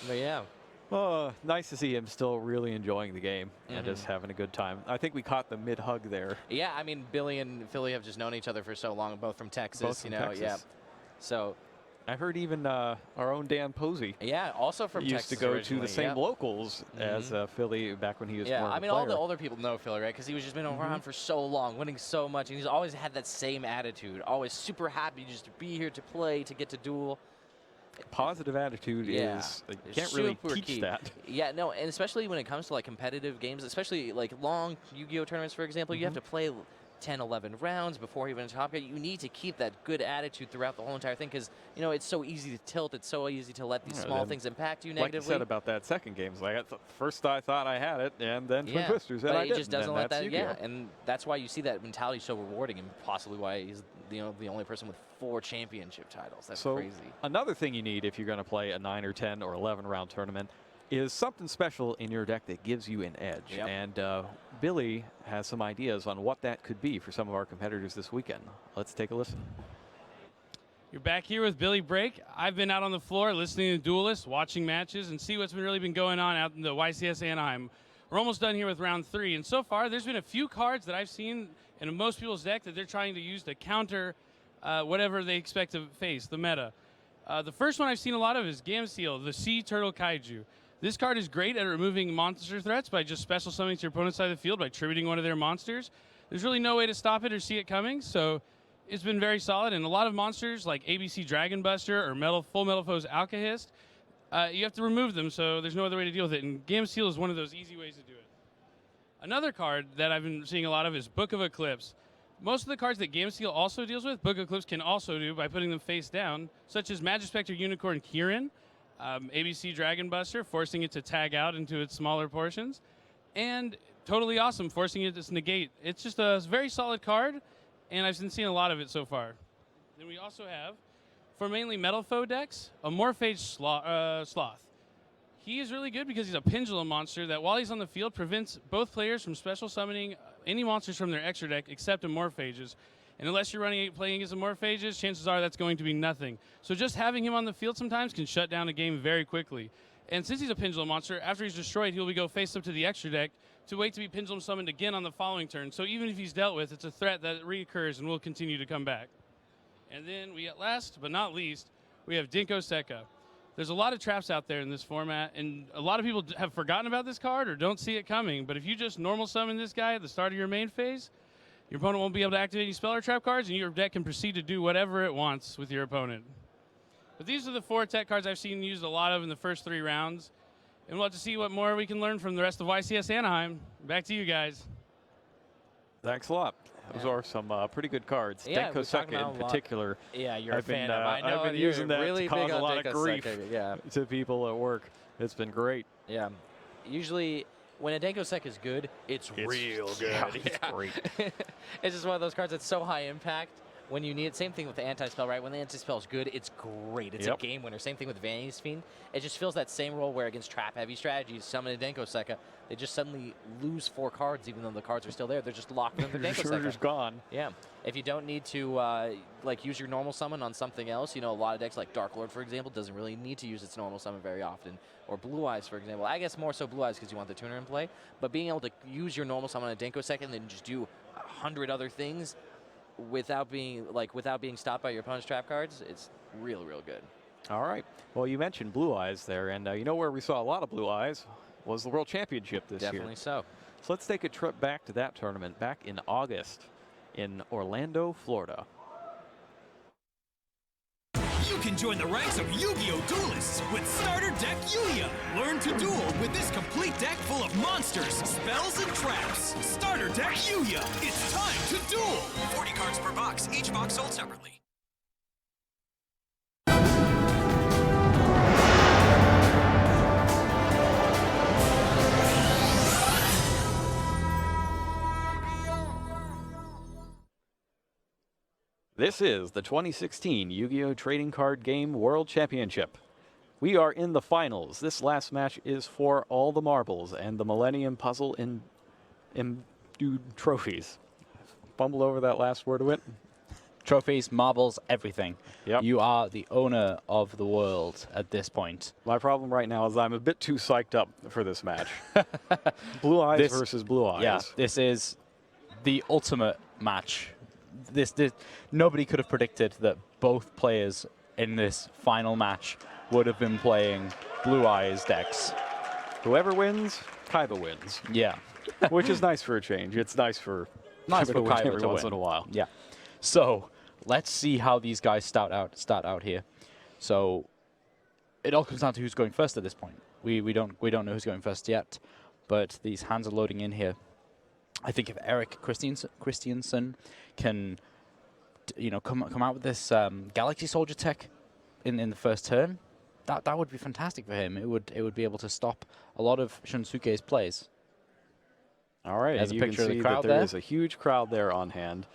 But yeah. Oh, nice to see him still really enjoying the game and just having a good time. I think we caught the mid-hug there. Yeah, I mean, Billy and Philly have just known each other for so long, both from Texas, Texas. Yeah. So I heard even our own Dan Posey. Yeah, also from Texas. Used to go to the same locals as Philly back when he was more of a I mean, player. all the older people know Philly, right? Because he was just been around for so long, winning so much, and he's always had that same attitude. Always super happy just to be here, to play, to get to duel. Positive attitude is, you can't really teach that. Yeah, no, and especially when it comes to like competitive games, especially like long Yu-Gi-Oh tournaments, for example, you have to play 10, 11 rounds before even a top cut. You need to keep that good attitude throughout the whole entire thing because, you know, it's so easy to tilt. It's so easy to let these small things impact you negatively. Like you said about that second game, like first I thought I had it, and then Twin Twisters, and but I it didn't. just doesn't and let that's that. Yu-Gi-Oh. Yeah, and that's why you see that mentality so rewarding, and possibly why he's the only person with 4 championship titles. That's so crazy. Another thing you need if you're going to play a 9 or 10 or 11 round tournament is something special in your deck that gives you an edge. Yep. And Billy has some ideas on what that could be for some of our competitors this weekend. Let's take a listen. You're back here with Billy Brake. I've been out on the floor listening to Duelists, watching matches, and see what's really been going on out in the YCS Anaheim. We're almost done here with round 3, and so far there's been a few cards that I've seen in most people's deck that they're trying to use to counter whatever they expect to face, the meta. The first one I've seen a lot of is Gamseel, the Sea Turtle Kaiju. This card is great at removing monster threats by just special summoning to your opponent's side of the field by tributing one of their monsters. There's really no way to stop it or see it coming, so it's been very solid. And a lot of monsters like ABC Dragon Buster or Full Metal Foes Alkahist, you have to remove them, so there's no other way to deal with it. And Gamseel is one of those easy ways to do it. Another card that I've been seeing a lot of is Book of Eclipse. Most of the cards that Gamseel also deals with, Book of Eclipse can also do by putting them face down, such as Magispector Unicorn Kirin, ABC Dragon Buster, forcing it to tag out into its smaller portions, and Totally Awesome, forcing it to negate. It's just a very solid card, and I've been seeing a lot of it so far. Then we also have, for mainly Metal Foe decks, a Morphage Sloth. He is really good because he's a pendulum monster that, while he's on the field, prevents both players from special summoning any monsters from their extra deck except Morphages. And unless you're playing against Morphages, chances are that's going to be nothing. So just having him on the field sometimes can shut down a game very quickly. And since he's a pendulum monster, after he's destroyed, he'll go face up to the extra deck to wait to be pendulum summoned again on the following turn. So even if he's dealt with, it's a threat that reoccurs and will continue to come back. And then we, at last but not least, we have Dinko Sekka. There's a lot of traps out there in this format, and a lot of people have forgotten about this card or don't see it coming. But if you just normal summon this guy at the start of your main phase, your opponent won't be able to activate any spell or trap cards, and your deck can proceed to do whatever it wants with your opponent. But these are the 4 tech cards I've seen used a lot of in the first 3 rounds. And we'll have to see what more we can learn from the rest of YCS Anaheim. Back to you guys. Thanks a lot. Those are some pretty good cards. Yeah, Denko Sekka in particular. Yeah, you're I've a fan been, of. I know I've been you're using that really to cause big a on lot of Dinko grief Sekka, to people at work. It's been great. Yeah. Usually, when a Denko Sekka is good, it's real good. Yeah, it's great. It's just one of those cards that's so high impact when you need it. Same thing with the anti-spell, right? When the anti-spell is good, it's great. It's a game winner. Same thing with Vanity's Fiend. It just fills that same role where against trap-heavy strategies, summon a Denko Sekka, they just suddenly lose 4 cards even though the cards are still there. They're just locked in the Denko Sekka. Just gone. Yeah. If you don't need to like use your normal summon on something else, you know, a lot of decks like Dark Lord, for example, doesn't really need to use its normal summon very often. Or Blue Eyes, for example. I guess more so Blue Eyes because you want the tuner in play. But being able to use your normal summon on a Denko Sekka and then just do 100 other things without being stopped by your opponent's trap cards, it's real good. All right. Well, you mentioned Blue Eyes there, and you know where we saw a lot of Blue Eyes was the World Championship this year. Definitely so. So let's take a trip back to that tournament back in August in Orlando, Florida. You can join the ranks of Yu-Gi-Oh! Duelists with Starter Deck Yuya. Learn to duel with this complete deck full of monsters, spells, and traps. Starter Deck Yuya. It's time to duel. 40 cards per box, each box sold separately. This is the 2016 Yu-Gi-Oh! Trading Card Game World Championship. We are in the finals. This last match is for all the marbles and the Millennium Puzzle in trophies. Fumbled over that last word of it. Trophies, marbles, everything. Yep. You are the owner of the world at this point. My problem right now is I'm a bit too psyched up for this match. Blue Eyes versus Blue Eyes. Yeah, this is the ultimate match. This nobody could have predicted that both players in this final match would have been playing Blue Eyes decks. Whoever wins, Kaiba wins. Yeah. Which is nice for a change. It's nice for Kaiba every to once win. in a while. Yeah. So let's see how these guys start out here. So it all comes down to who's going first at this point. We don't know who's going first yet, but these hands are loading in here. I think if Eric Christiansen can, come out with this Galaxy Soldier tech in the first turn, that would be fantastic for him. It would be able to stop a lot of Shunsuke's plays. All right, As and a you can picture of the see crowd that there there. is a huge crowd there on hand.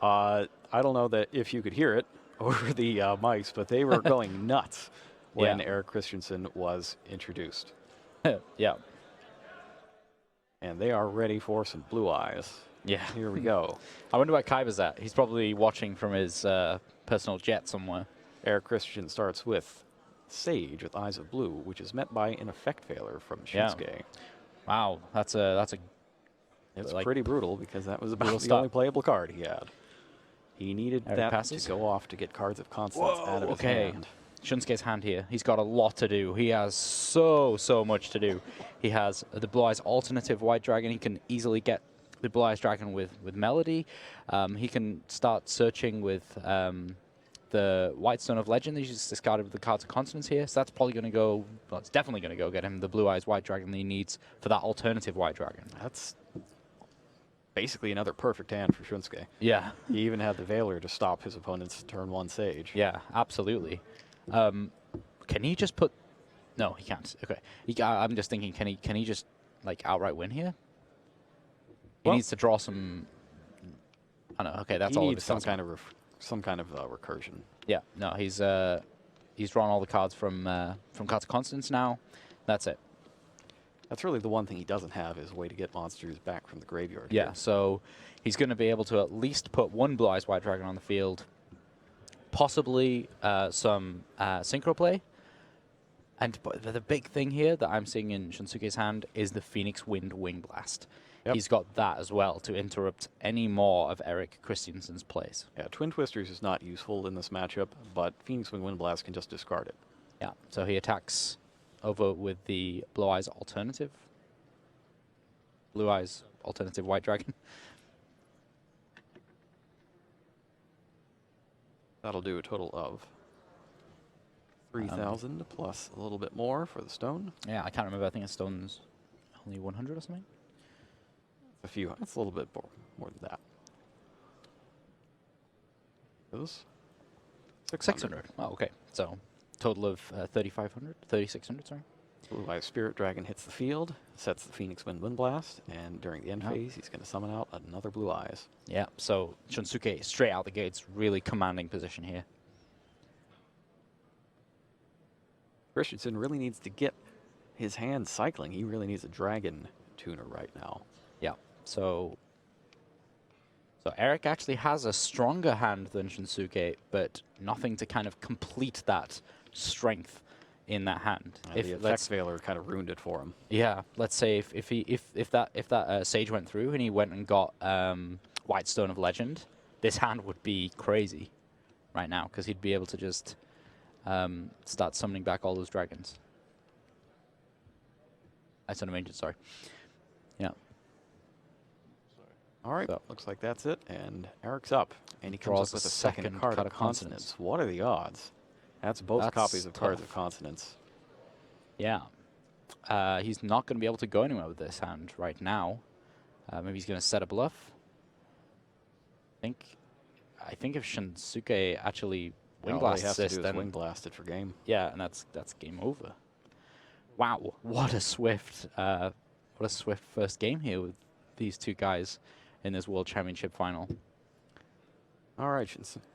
I don't know that if you could hear it over the mics, but they were going nuts when Yeah. Eric Christensen was introduced. Yeah. And they are ready for some blue eyes. Yeah. Here we go. I wonder where Kaiba's at. He's probably watching from his personal jet somewhere. Eric Christensen starts with Sage with Eyes of Blue, which is met by an effect failure from Shinsuke. Yeah. Wow, that's a It's like, pretty brutal because that was about brutal the start. only playable card he had. He needed Eric that passes. to go off to get cards of Constance out of his hand. Shinsuke's hand here. He's got a lot to do. He has so much to do. He has the Blue Eyes alternative White Dragon. He can easily get the Blue Eyes Dragon with Melody. He can start searching with the White Stone of Legend that he's just discarded with the cards of Constance here. So that's probably going to go, well, it's definitely going to go get him the Blue Eyes White Dragon that he needs for that alternative White Dragon. That's basically another perfect hand for Shunsuke. Yeah. He even had the Veiler to stop his opponent's turn 1 Sage. Yeah, absolutely. Can he just put... No, he can't. Okay. I'm just thinking, can he just, like, outright win here? He needs to draw some... I don't know. Okay, that's all. He needs some kind of recursion. Yeah. No, he's drawn all the cards from Cards of Constance now. That's it. That's really the one thing he doesn't have is a way to get monsters back from the graveyard. Yeah. here. So he's going to be able to at least put one Blue Eyes White Dragon on the field. Possibly some synchro play. And the big thing here that I'm seeing in Shunsuke's hand is the Phoenix Wind Wing Blast. Yep. He's got that as well to interrupt any more of Eric Christensen's plays. Yeah, Twin Twisters is not useful in this matchup, but Phoenix Wing Wind Blast can just discard it. Yeah, so he attacks over with the Blue Eyes alternative. Blue Eyes alternative White Dragon. That'll do a total of 3,000 plus a little bit more for the stone. Yeah, I can't remember. I think a stone's only 100 or something. It's a little bit more than that. Those 600. Oh, okay. So total of 3,500, 3,600, sorry. Blue Eyes Spirit Dragon hits the field, sets the Phoenix Wind Blast, and during the end phase, he's going to summon out another Blue Eyes. Yeah, so Shunsuke straight out the gates, really commanding position here. Christensen really needs to get his hand cycling. He really needs a Dragon tuner right now. Yeah, so Eric actually has a stronger hand than Shunsuke, but nothing to kind of complete that strength in that hand. The Effect Veiler kind of ruined it for him. Yeah, let's say if that Sage went through and he went and got White Stone of Legend, this hand would be crazy right now because he'd be able to just start summoning back all those dragons. White Stone of Ancient, sorry. Yeah. All right, looks like that's it, and Eric's up, and he comes Draws up with a a second card of Consonance. What are the odds? That's both copies of Cards of Consonance. Yeah. He's not going to be able to go anywhere with this hand right now. Maybe he's going to set a bluff. I think if Shunsuke actually Wing Blasts this, then Wing Blast it for game. Yeah, and that's game over. Wow, what a swift first game here with these two guys in this World Championship final. All right,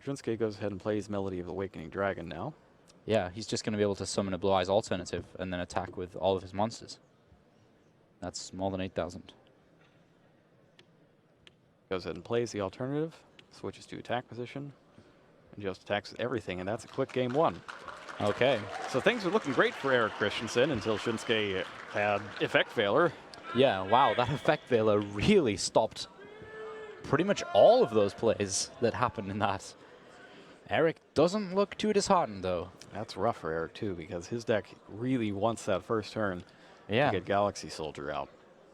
Shunsuke goes ahead and plays Melody of the Awakening Dragon now. Yeah, he's just going to be able to summon a Blue Eyes alternative and then attack with all of his monsters. That's more than 8,000. Goes ahead and plays the alternative, switches to attack position, and just attacks with everything, and that's a quick game one. Okay. So things were looking great for Eric Christensen until Shunsuke had Effect Veiler. Yeah, wow, that Effect Veiler really stopped pretty much all of those plays that happened in that. Eric doesn't look too disheartened, though. That's rough for Eric, too, because his deck really wants that first turn to get Galaxy Soldier out.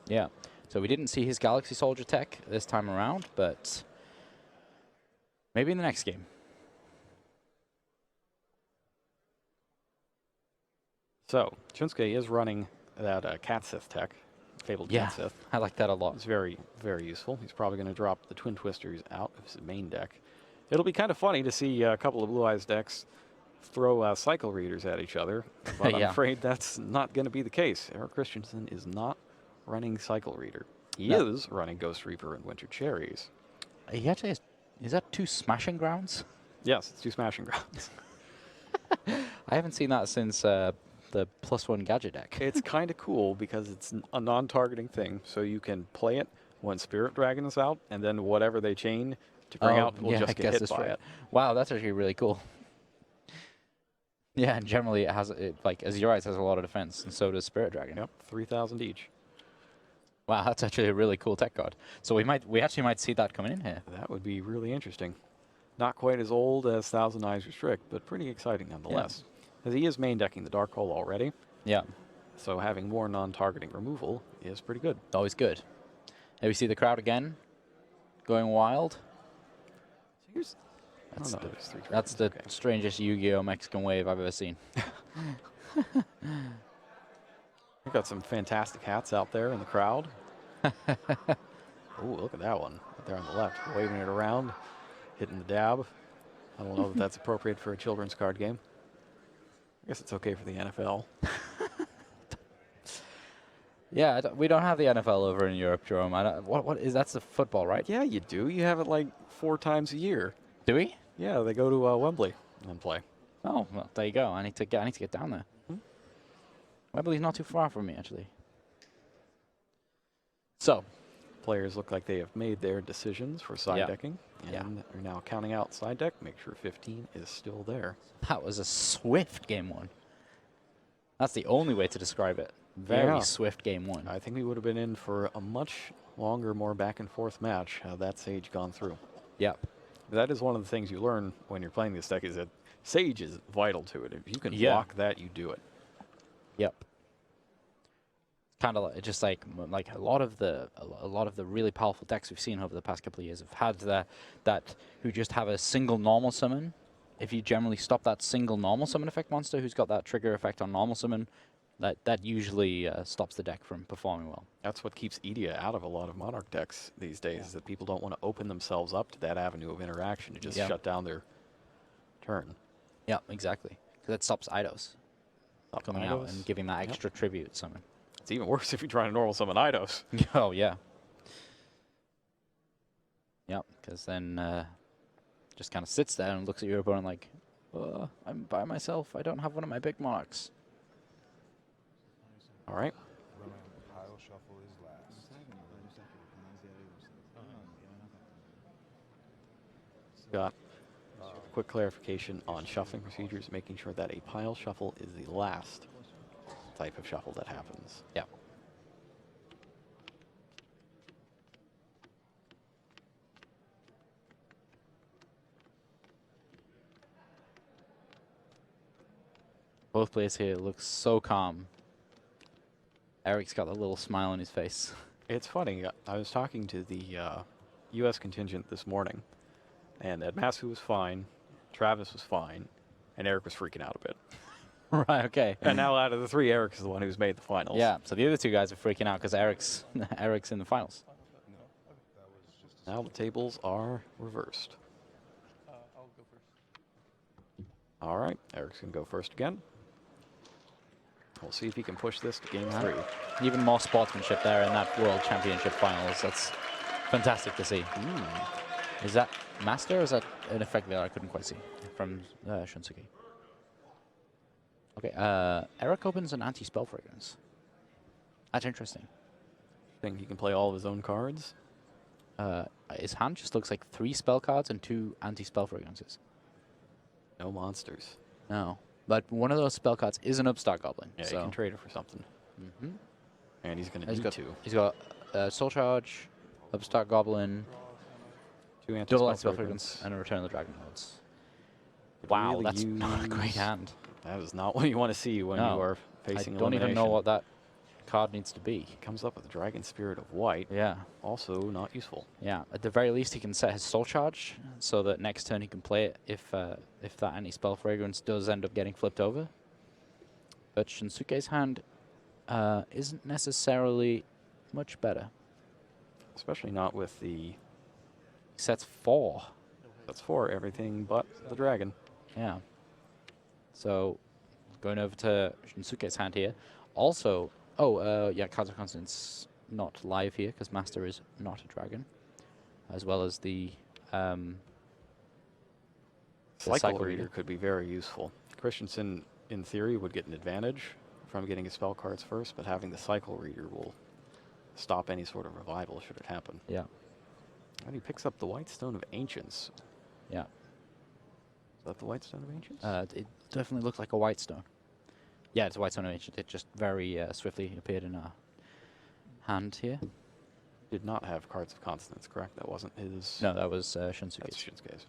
Yeah, so we didn't see his Galaxy Soldier tech this time around, but maybe in the next game. So, Shunsuke is running that Cat Sith tech. Fabled Yeah, Sith. I like that a lot. It's very, very useful. He's probably going to drop the Twin Twisters out of his main deck. It'll be kind of funny to see a couple of Blue Eyes decks throw cycle readers at each other, but I'm Yeah. afraid that's not going to be the case. Eric Christensen is not running cycle reader. He No. is running Ghost Reaper and Winter Cherries. He actually has, is that 2 Smashing Grounds? Yes, it's 2 Smashing Grounds. I haven't seen that since the +1 gadget deck. It's kind of cool because it's a non-targeting thing, so you can play it when Spirit Dragon is out, and then whatever they chain to bring out will yeah, just I get guess hit that's by right. it. Wow, that's actually really cool. Yeah, and generally it has, like Azurites has a lot of defense, and so does Spirit Dragon. Yep, 3,000 each. Wow, that's actually a really cool tech card. So we actually might see that coming in here. That would be really interesting. Not quite as old as Thousand Eyes Restrict, but pretty exciting nonetheless. Because he is main decking the Dark Hole already. Yeah. So having more non-targeting removal is pretty good. Always good. Here we see the crowd again, going wild. Here's That's the strangest Yu-Gi-Oh! Mexican wave I've ever seen. We've got some fantastic hats out there in the crowd. Oh, look at that one right there on the left, waving it around, hitting the dab. I don't know if that's appropriate for a children's card game. I guess it's okay for the NFL. Yeah, we don't have the NFL over in Europe, Jerome. What is that's the football, right? Yeah, you do. You have it like 4 times a year. Do we? Yeah, they go to Wembley and play. Oh, well, there you go. I need to get down there. Wembley's not too far from me, actually. So, players look like they have made their decisions for side decking, and are now counting out side deck. Make sure 15 is still there. That was a swift game 1. That's the only way to describe it. Very swift game 1. I think we would have been in for a much longer, more back and forth match had that Sage gone through. Yep. That is one of the things you learn when you're playing this deck is that Sage is vital to it. If you can block that, you do it. Yep. Kind of like, just like a lot of the really powerful decks we've seen over the past couple of years have had that who just have a single normal summon. If you generally stop that single normal summon effect monster who's got that trigger effect on normal summon, that usually stops the deck from performing well. That's what keeps Edia out of a lot of Monarch decks these days, is that people don't want to open themselves up to that avenue of interaction to just shut down their turn. Yeah, exactly. Because that stops Eidos coming out and giving that extra tribute summon. It's even worse if you're trying to normal summon Eidos. Oh, yeah. Yep, because then just kind of sits there and looks at your opponent like, I'm by myself. I don't have one of my big monarchs. All right. Pile shuffle is last. Got quick clarification on shuffling procedures, making sure that a pile shuffle is the last type of shuffle that happens. Yeah. Both players here look so calm. Eric's got a little smile on his face. It's funny. I was talking to the U.S. contingent this morning, and Ed Masu was fine, Travis was fine, and Eric was freaking out a bit. Right, okay. And now out of the 3, Eric is the one who's made the finals. Yeah, so the other 2 guys are freaking out because Eric's in the finals. Now the tables are reversed. I'll go first. All right, Eric's going to go first again. We'll see if he can push this to game 3. Even more sportsmanship there in that World Championship finals. That's fantastic to see. Is that Master or is that an effect that I couldn't quite see from Shunsuke? Okay, Eric opens an anti-spell fragrance. That's interesting. Think he can play all of his own cards? His hand just looks like 3 spell cards and 2 anti-spell fragrances. No monsters. No. But one of those spell cards is an Upstart Goblin. Yeah, so you can trade it for something. And he's going to need to. He's got Soul Charge, Upstart Goblin, 2 double anti-spell anti-spell fragrance, fragrance, and a Return of the Dragon Lords. Wow, really that's not a great hand. That is not what you want to see when you are facing I don't even know elimination. what that card needs to be. Comes up with Dragon Spirit of White. Yeah. Also not useful. Yeah, at the very least he can set his Soul Charge so that next turn he can play it if that anti-spell fragrance does end up getting flipped over. But Shinsuke's hand isn't necessarily much better. Especially not with the... Sets 4. That's 4, everything but the dragon. Yeah. So, going over to Shinsuke's hand here. Also, yeah, Cards of Consonance not live here because Master is not a dragon. As well as the Cycle Reader could be very useful. Christensen, in theory, would get an advantage from getting his spell cards first, but having the Cycle Reader will stop any sort of revival should it happen. Yeah. And he picks up the White Stone of Ancients. Yeah. Is that the White Stone of Ancients? It definitely looked like a White Stone. Yeah, it's a White Stone of Ancient. It just very swiftly appeared in our hand here. Did not have Cards of Consonance, correct? That wasn't his... No, that was Shinsuke's. That's Shinsuke's.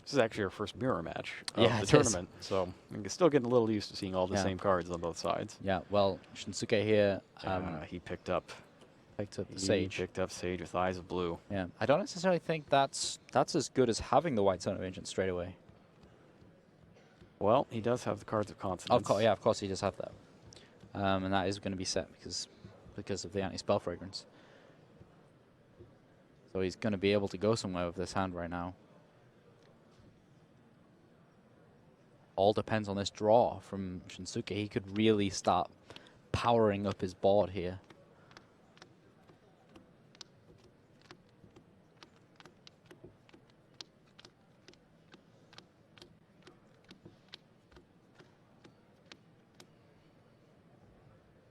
This is actually our first mirror match of Yeah, the it tournament, so I'm still getting a little used to seeing all the Yeah. same cards on both sides. Yeah, well, Shinsuke here... he picked up the Sage. He picked up Sage with Eyes of Blue. Yeah, I don't necessarily think that's as good as having the White Stone of Ancient straight away. Well, he does have the Cards of Consonance. Yeah, of course he does have that. And that is going to be set because of the anti-spell fragrance. So he's going to be able to go somewhere with this hand right now. All depends on this draw from Shinsuke. He could really start powering up his board here.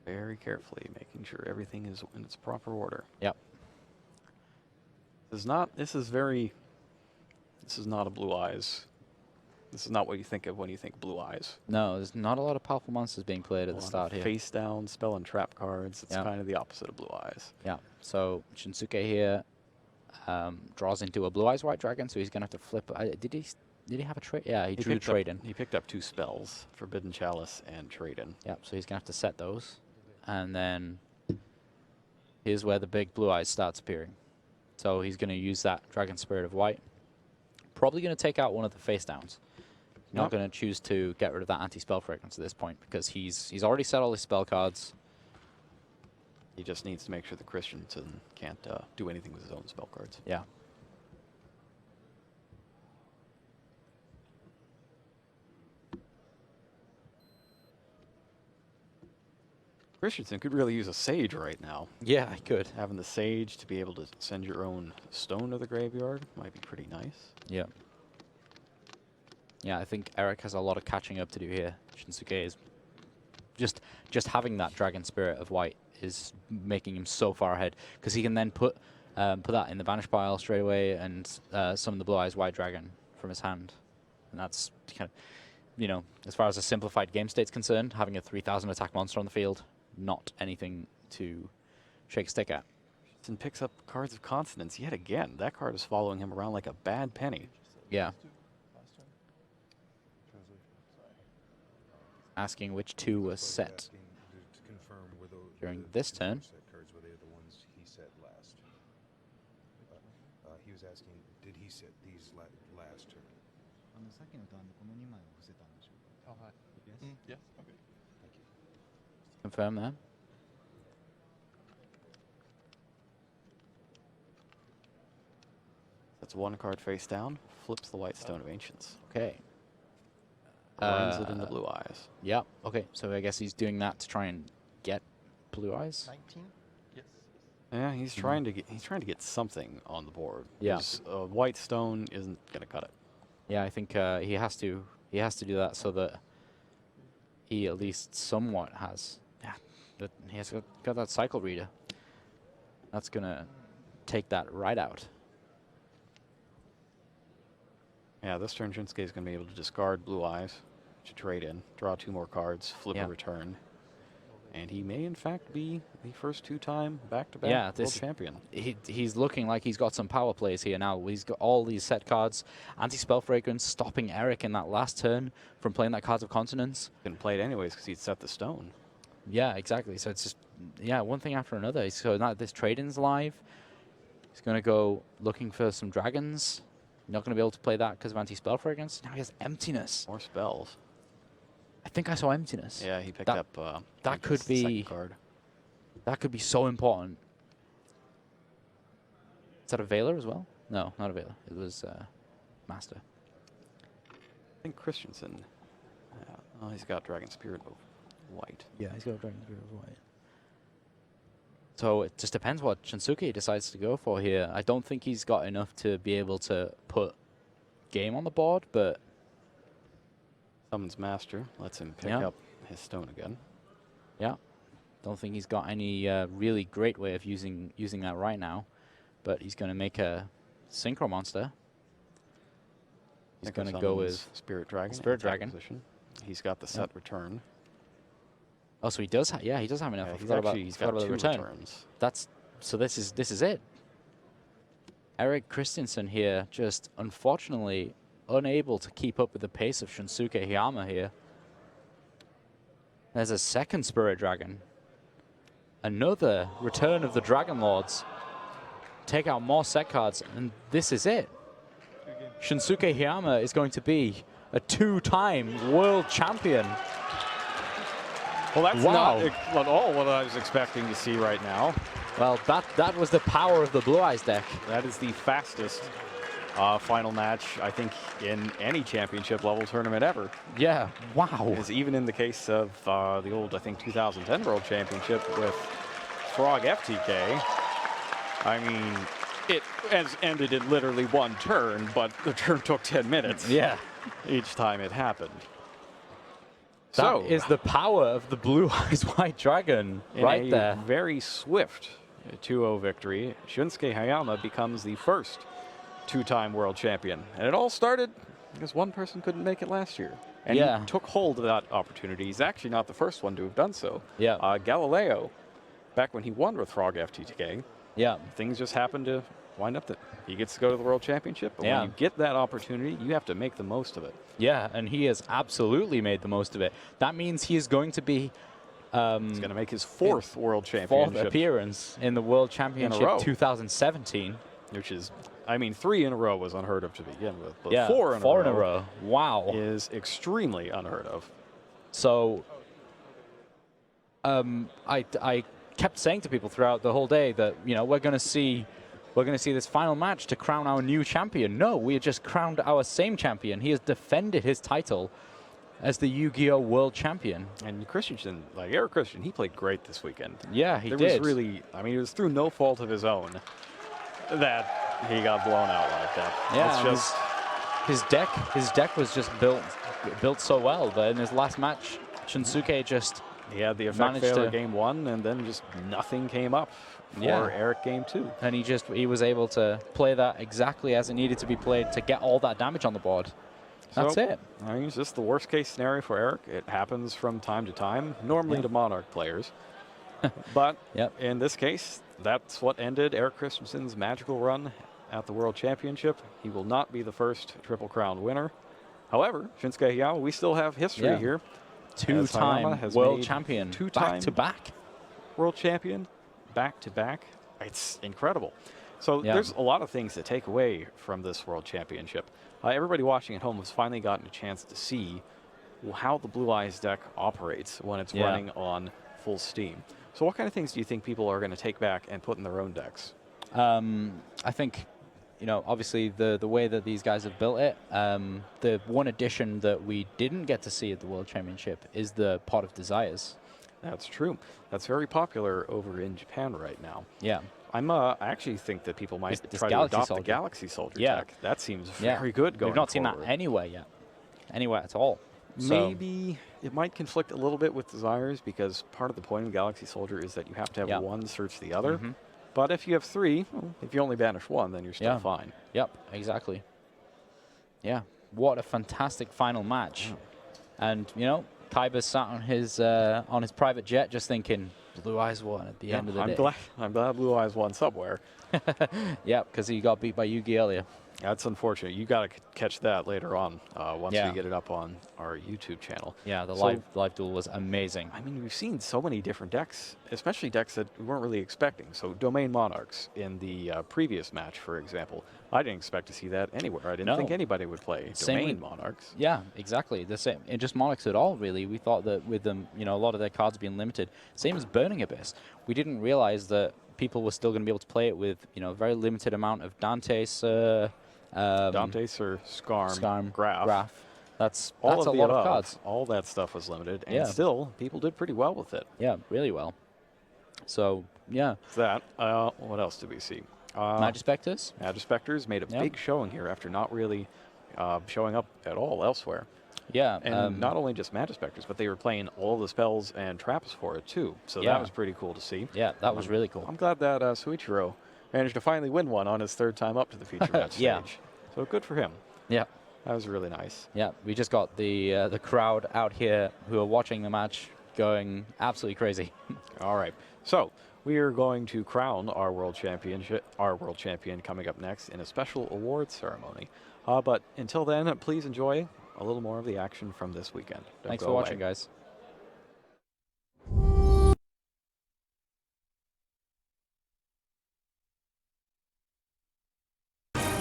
Very carefully, making sure everything is in its proper order. Yep. This is not a Blue Eyes. This is not what you think of when you think Blue Eyes. No, there's not a lot of powerful monsters being played at the start here. Face down, spell and trap cards. It's kind of the opposite of Blue Eyes. Yeah. So Shinsuke here draws into a Blue Eyes White Dragon, so he's gonna have to flip. Did he have a trade? Yeah, he drew trade in. He picked up 2 spells, Forbidden Chalice and Trade in. Yep. So he's gonna have to set those, and then here's where the big Blue Eyes starts appearing. So he's gonna use that Dragon Spirit of White. Probably gonna take out one of the face downs. Not going to choose to get rid of that anti-spell fragrance at this point because he's already set all his spell cards. He just needs to make sure the Christensen can't do anything with his own spell cards. Yeah. Christensen could really use a Sage right now. Yeah, I could. Having the Sage to be able to send your own stone to the graveyard might be pretty nice. Yeah. Yeah, I think Eric has a lot of catching up to do here. Shinsuke is just having that Dragon Spirit of White is making him so far ahead because he can then put that in the banish pile straight away and summon the Blue Eyes White Dragon from his hand, and that's kind of, as far as a simplified game state's concerned, having a 3,000 attack monster on the field, not anything to shake a stick at. And picks up Cards of Consonance yet again. That card is following him around like a bad penny. Yeah. Asking which 2 was set during this turn. He was asking, did he set these last turn? Yeah, okay. Confirm that. That's 1 card face down, flips the White Stone of Ancients. Okay. Runs it into Blue Eyes. Yeah, okay. So I guess he's doing that to try and get Blue Eyes. 19? Yes. Yeah, he's trying to get something on the board. Yeah. White Stone isn't going to cut it. Yeah, I think he has to do that so that he at least somewhat has. Yeah, that he has got that Cycle Reader. That's gonna take that right out. Yeah, this turn Shinsuke is going to be able to discard Blue Eyes to trade in, draw 2 more cards, flip a return, and he may in fact be the first 2-time back-to-back world champion. He's looking like he's got some power plays here now. He's got all these set cards, anti-spell fragrance, stopping Eric in that last turn from playing that Cards of Consonance. Couldn't play it anyways because he'd set the stone. Yeah, exactly. So it's just one thing after another. So now this trade-in's live. He's going to go looking for some dragons. Not going to be able to play that because of anti-spell fragrance. Now he has Emptiness. More spells. I think I saw Emptiness. Yeah, he picked up. That could be. Card. That could be so important. Is that a Veiler as well? No, not a Veiler. It was Master. I think Christensen. Oh, he's got Dragon Spirit of White. Yeah, he's got Dragon Spirit of White. So it just depends what Shinsuke decides to go for here. I don't think he's got enough to be able to put game on the board, but... Summons Master. Lets him pick up his stone again. Yeah. Don't think he's got any really great way of using that right now. But he's going to make a Synchro Monster. He's going to go with Spirit Dragon. Spirit Dragon. Position. He's got the set return. Oh, so he does. He does have enough. Yeah, I forgot about, he's got the two return. returns. So this is it. Eric Christensen here, just unfortunately unable to keep up with the pace of Shunsuke Hiyama here. There's a second Spirit Dragon. Another Return of the Dragon Lords. Take out more set cards, and this is it. Shunsuke Hiyama is going to be a 2-time world champion. Well, that's not at all what I was expecting to see right now. Well, that was the power of the Blue Eyes deck. That is the fastest final match, I think, in any championship level tournament ever. Yeah, wow. Because even in the case of the old, I think, 2010 World Championship with Frog FTK, I mean, it has ended in literally one turn, but the turn took 10 minutes. Yeah. Each time it happened. That is the power of the Blue Eyes White Dragon right there. Very swift 2-0 victory. Shunsuke Hiyama becomes the first 2-time world champion. And it all started because one person couldn't make it last year. And he took hold of that opportunity. He's actually not the first one to have done so. Yeah. Galileo, back when he won with Frog FTK, things just happened to wind up that he gets to go to the World Championship. But when you get that opportunity, you have to make the most of it. Yeah, and he has absolutely made the most of it. That means he is going to be... he's going to make his fourth World Championship. Fourth appearance in the World Championship 2017. Which is, I mean, 3 in a row was unheard of to begin with. But yeah, 4 in a row. Wow. Is extremely unheard of. So, I kept saying to people throughout the whole day that, you know, we're going to see this final match to crown our new champion. No, we had just crowned our same champion. He has defended his title as the Yu-Gi-Oh! World Champion. And Christensen, like Eric Christensen, he played great this weekend. Yeah, he did. There was really, I mean, it was through no fault of his own that he got blown out like that. Yeah, it's just his deck was just built so well. But in his last match, Shunsuke just he had the effect failure game 1, and then just nothing came up for Eric game 2. And he was able to play that exactly as it needed to be played to get all that damage on the board. That's it. I mean, it's just the worst case scenario for Eric. It happens from time to time, normally to Monarch players. But in this case, that's what ended Eric Christensen's magical run at the World Championship. He will not be the first Triple Crown winner. However, Shinsuke Hiyama, we still have history here. 2-time world champion, back-to-back. World champion, back-to-back. It's incredible. So there's a lot of things to take away from this World Championship. Everybody watching at home has finally gotten a chance to see how the Blue Eyes deck operates when it's running on full steam. So what kind of things do you think people are going to take back and put in their own decks? I think, you know, obviously the way that these guys have built it, the one addition that we didn't get to see at the World Championship is the Pot of Desires. That's true. That's very popular over in Japan right now. Yeah. I actually think that people might try to adopt the Galaxy Soldier deck. That seems very good going We've not seen forward. that anywhere yet. Anywhere at all. Maybe it might conflict a little bit with Desires because part of the point of Galaxy Soldier is that you have to have one search the other. But if you have 3, well, if you only banish 1, then you're still fine. Yep, exactly. Yeah, what a fantastic final match. And, you know, Kaiba sat on his private jet just thinking, Blue Eyes won at the end of the day. I'm glad Blue Eyes won somewhere. Yeah, because he got beat by Yugi earlier. That's unfortunate. You got to catch that later on once we get it up on our YouTube channel. Yeah, the live duel was amazing. I mean, we've seen so many different decks, especially decks that we weren't really expecting. So Domain Monarchs in the previous match, for example, I didn't expect to see that anywhere. I didn't think anybody would play Domain Monarchs. Yeah, exactly. The same. And just Monarchs at all, really. We thought that with them, a lot of their cards being limited. Same as Burning Abyss. We didn't realize that people were still going to be able to play it with, a very limited amount of Dante's. Dante's or Skarm, Graph. That's a lot above. Of cards. All that stuff was limited, and still, people did pretty well with it. Yeah, really well. So, yeah. That. What else did we see? Magispectors? Magispectors made a big showing here after not really showing up at all elsewhere. Yeah. And not only just Magispectors, but they were playing all the spells and traps for it, too. So that was pretty cool to see. Yeah, that was really cool. I'm glad that Suichiro managed to finally win one on his third time up to the feature match stage. So good for him. Yeah. That was really nice. Yeah, we just got the crowd out here who are watching the match going absolutely crazy. All right. So we are going to crown our world champion coming up next in a special awards ceremony. But until then, please enjoy a little more of the action from this weekend. Thanks for watching, guys.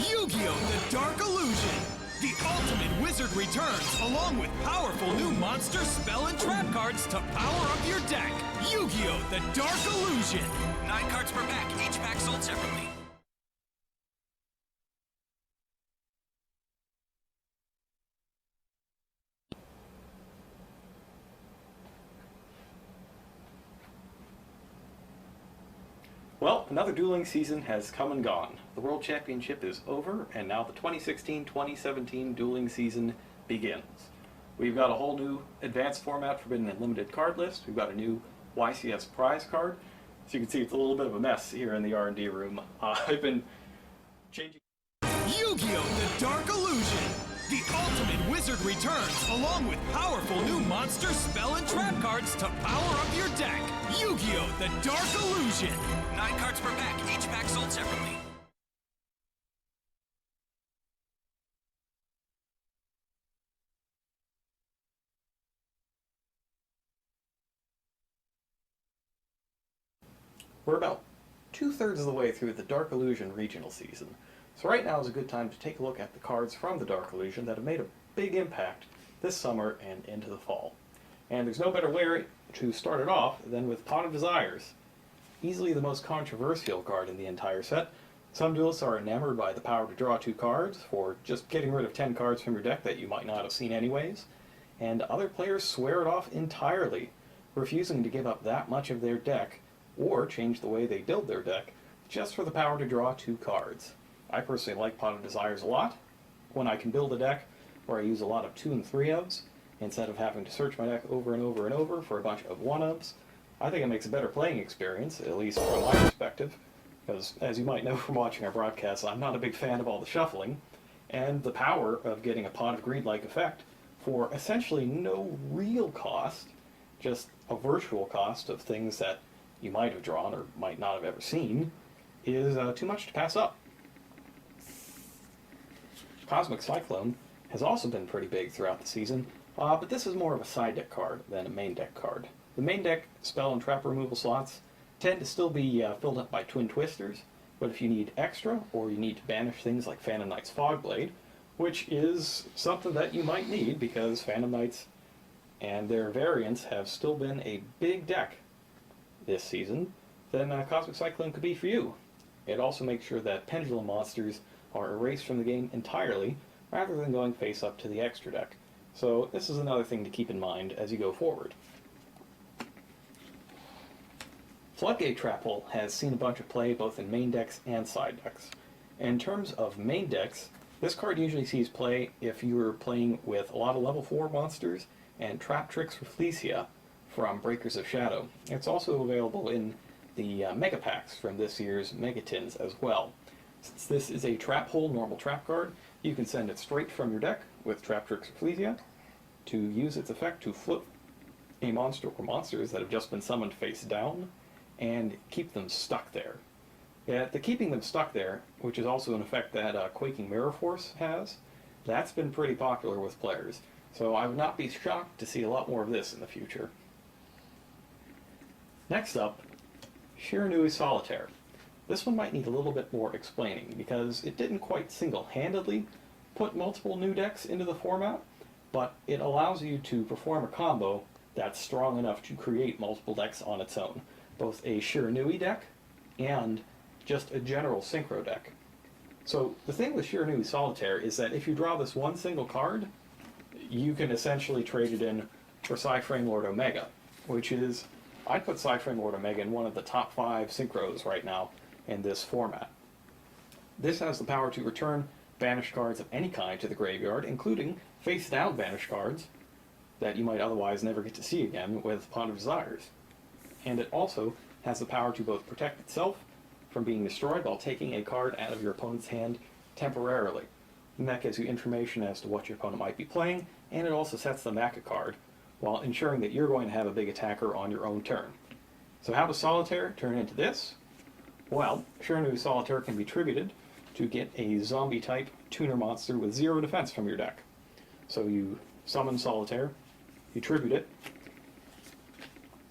Yu-Gi-Oh! The Dark Illusion! The ultimate wizard returns along with powerful new monster, spell, and trap cards to power up your deck. Yu-Gi-Oh! The Dark Illusion! 9 cards per pack, each pack sold separately. Well, another dueling season has come and gone. The World Championship is over, and now the 2016-2017 dueling season begins. We've got a whole new advanced format Forbidden and Limited card list. We've got a new YCS prize card. As you can see, it's a little bit of a mess here in the R&D room. I've been changing... Yu-Gi-Oh! The Dark Illusion! The ultimate wizard returns along with powerful new monster, spell, and trap cards to power up your deck. Yu-Gi-Oh! The Dark Illusion! 9 cards per pack, each pack sold separately. We're about 2/3 of the way through the Dark Illusion regional season. So right now is a good time to take a look at the cards from the Dark Illusion that have made a big impact this summer and into the fall. And there's no better way to start it off than with Pot of Desires. Easily the most controversial card in the entire set. Some duelists are enamored by the power to draw 2 cards for just getting rid of 10 cards from your deck that you might not have seen anyways. And other players swear it off entirely, refusing to give up that much of their deck or change the way they build their deck just for the power to draw 2 cards. I personally like Pot of Desires a lot. When I can build a deck where I use a lot of 2 and 3-ofs, instead of having to search my deck over and over and over for a bunch of 1-ofs, I think it makes a better playing experience, at least from my perspective, because as you might know from watching our broadcasts, I'm not a big fan of all the shuffling, and the power of getting a Pot of Greed-like effect for essentially no real cost, just a virtual cost of things that you might have drawn or might not have ever seen, is too much to pass up. Cosmic Cyclone has also been pretty big throughout the season, but this is more of a side deck card than a main deck card. The main deck spell and trap removal slots tend to still be filled up by Twin Twisters, but if you need extra, or you need to banish things like Phantom Knight's Fogblade, which is something that you might need because Phantom Knights and their variants have still been a big deck this season, then Cosmic Cyclone could be for you. It also makes sure that Pendulum monsters are erased from the game entirely, rather than going face up to the extra deck. So this is another thing to keep in mind as you go forward. Floodgate Trap Hole has seen a bunch of play both in main decks and side decks. In terms of main decks, this card usually sees play if you're playing with a lot of level 4 monsters and Trap Tricks Rafflesia from Breakers of Shadow. It's also available in the Mega Packs from this year's Mega Tins as well. Since this is a Trap Hole normal trap card, you can send it straight from your deck with Trap Tricks Rafflesia to use its effect to flip a monster or monsters that have just been summoned face down and keep them stuck there. Yeah, the keeping them stuck there, which is also an effect that Quaking Mirror Force has, that's been pretty popular with players. So I would not be shocked to see a lot more of this in the future. Next up, Shiranui Solitaire. This one might need a little bit more explaining because it didn't quite single-handedly put multiple new decks into the format, but it allows you to perform a combo that's strong enough to create multiple decks on its own. Both a Shiranui deck and just a general Synchro deck. So the thing with Shiranui Solitaire is that if you draw this one single card, you can essentially trade it in for Psyframe Lord Omega, which is, I'd put Psyframe Lord Omega in one of the top 5 Synchros right now in this format. This has the power to return banished cards of any kind to the graveyard, including face-down banished cards that you might otherwise never get to see again with Pond of Desires. And it also has the power to both protect itself from being destroyed while taking a card out of your opponent's hand temporarily. And that gives you information as to what your opponent might be playing, and it also sets them back a card, while ensuring that you're going to have a big attacker on your own turn. So how does Solitaire turn into this? Well, Shiranui Solitaire can be tributed to get a zombie-type tuner monster with 0 defense from your deck. So you summon Solitaire, you tribute it,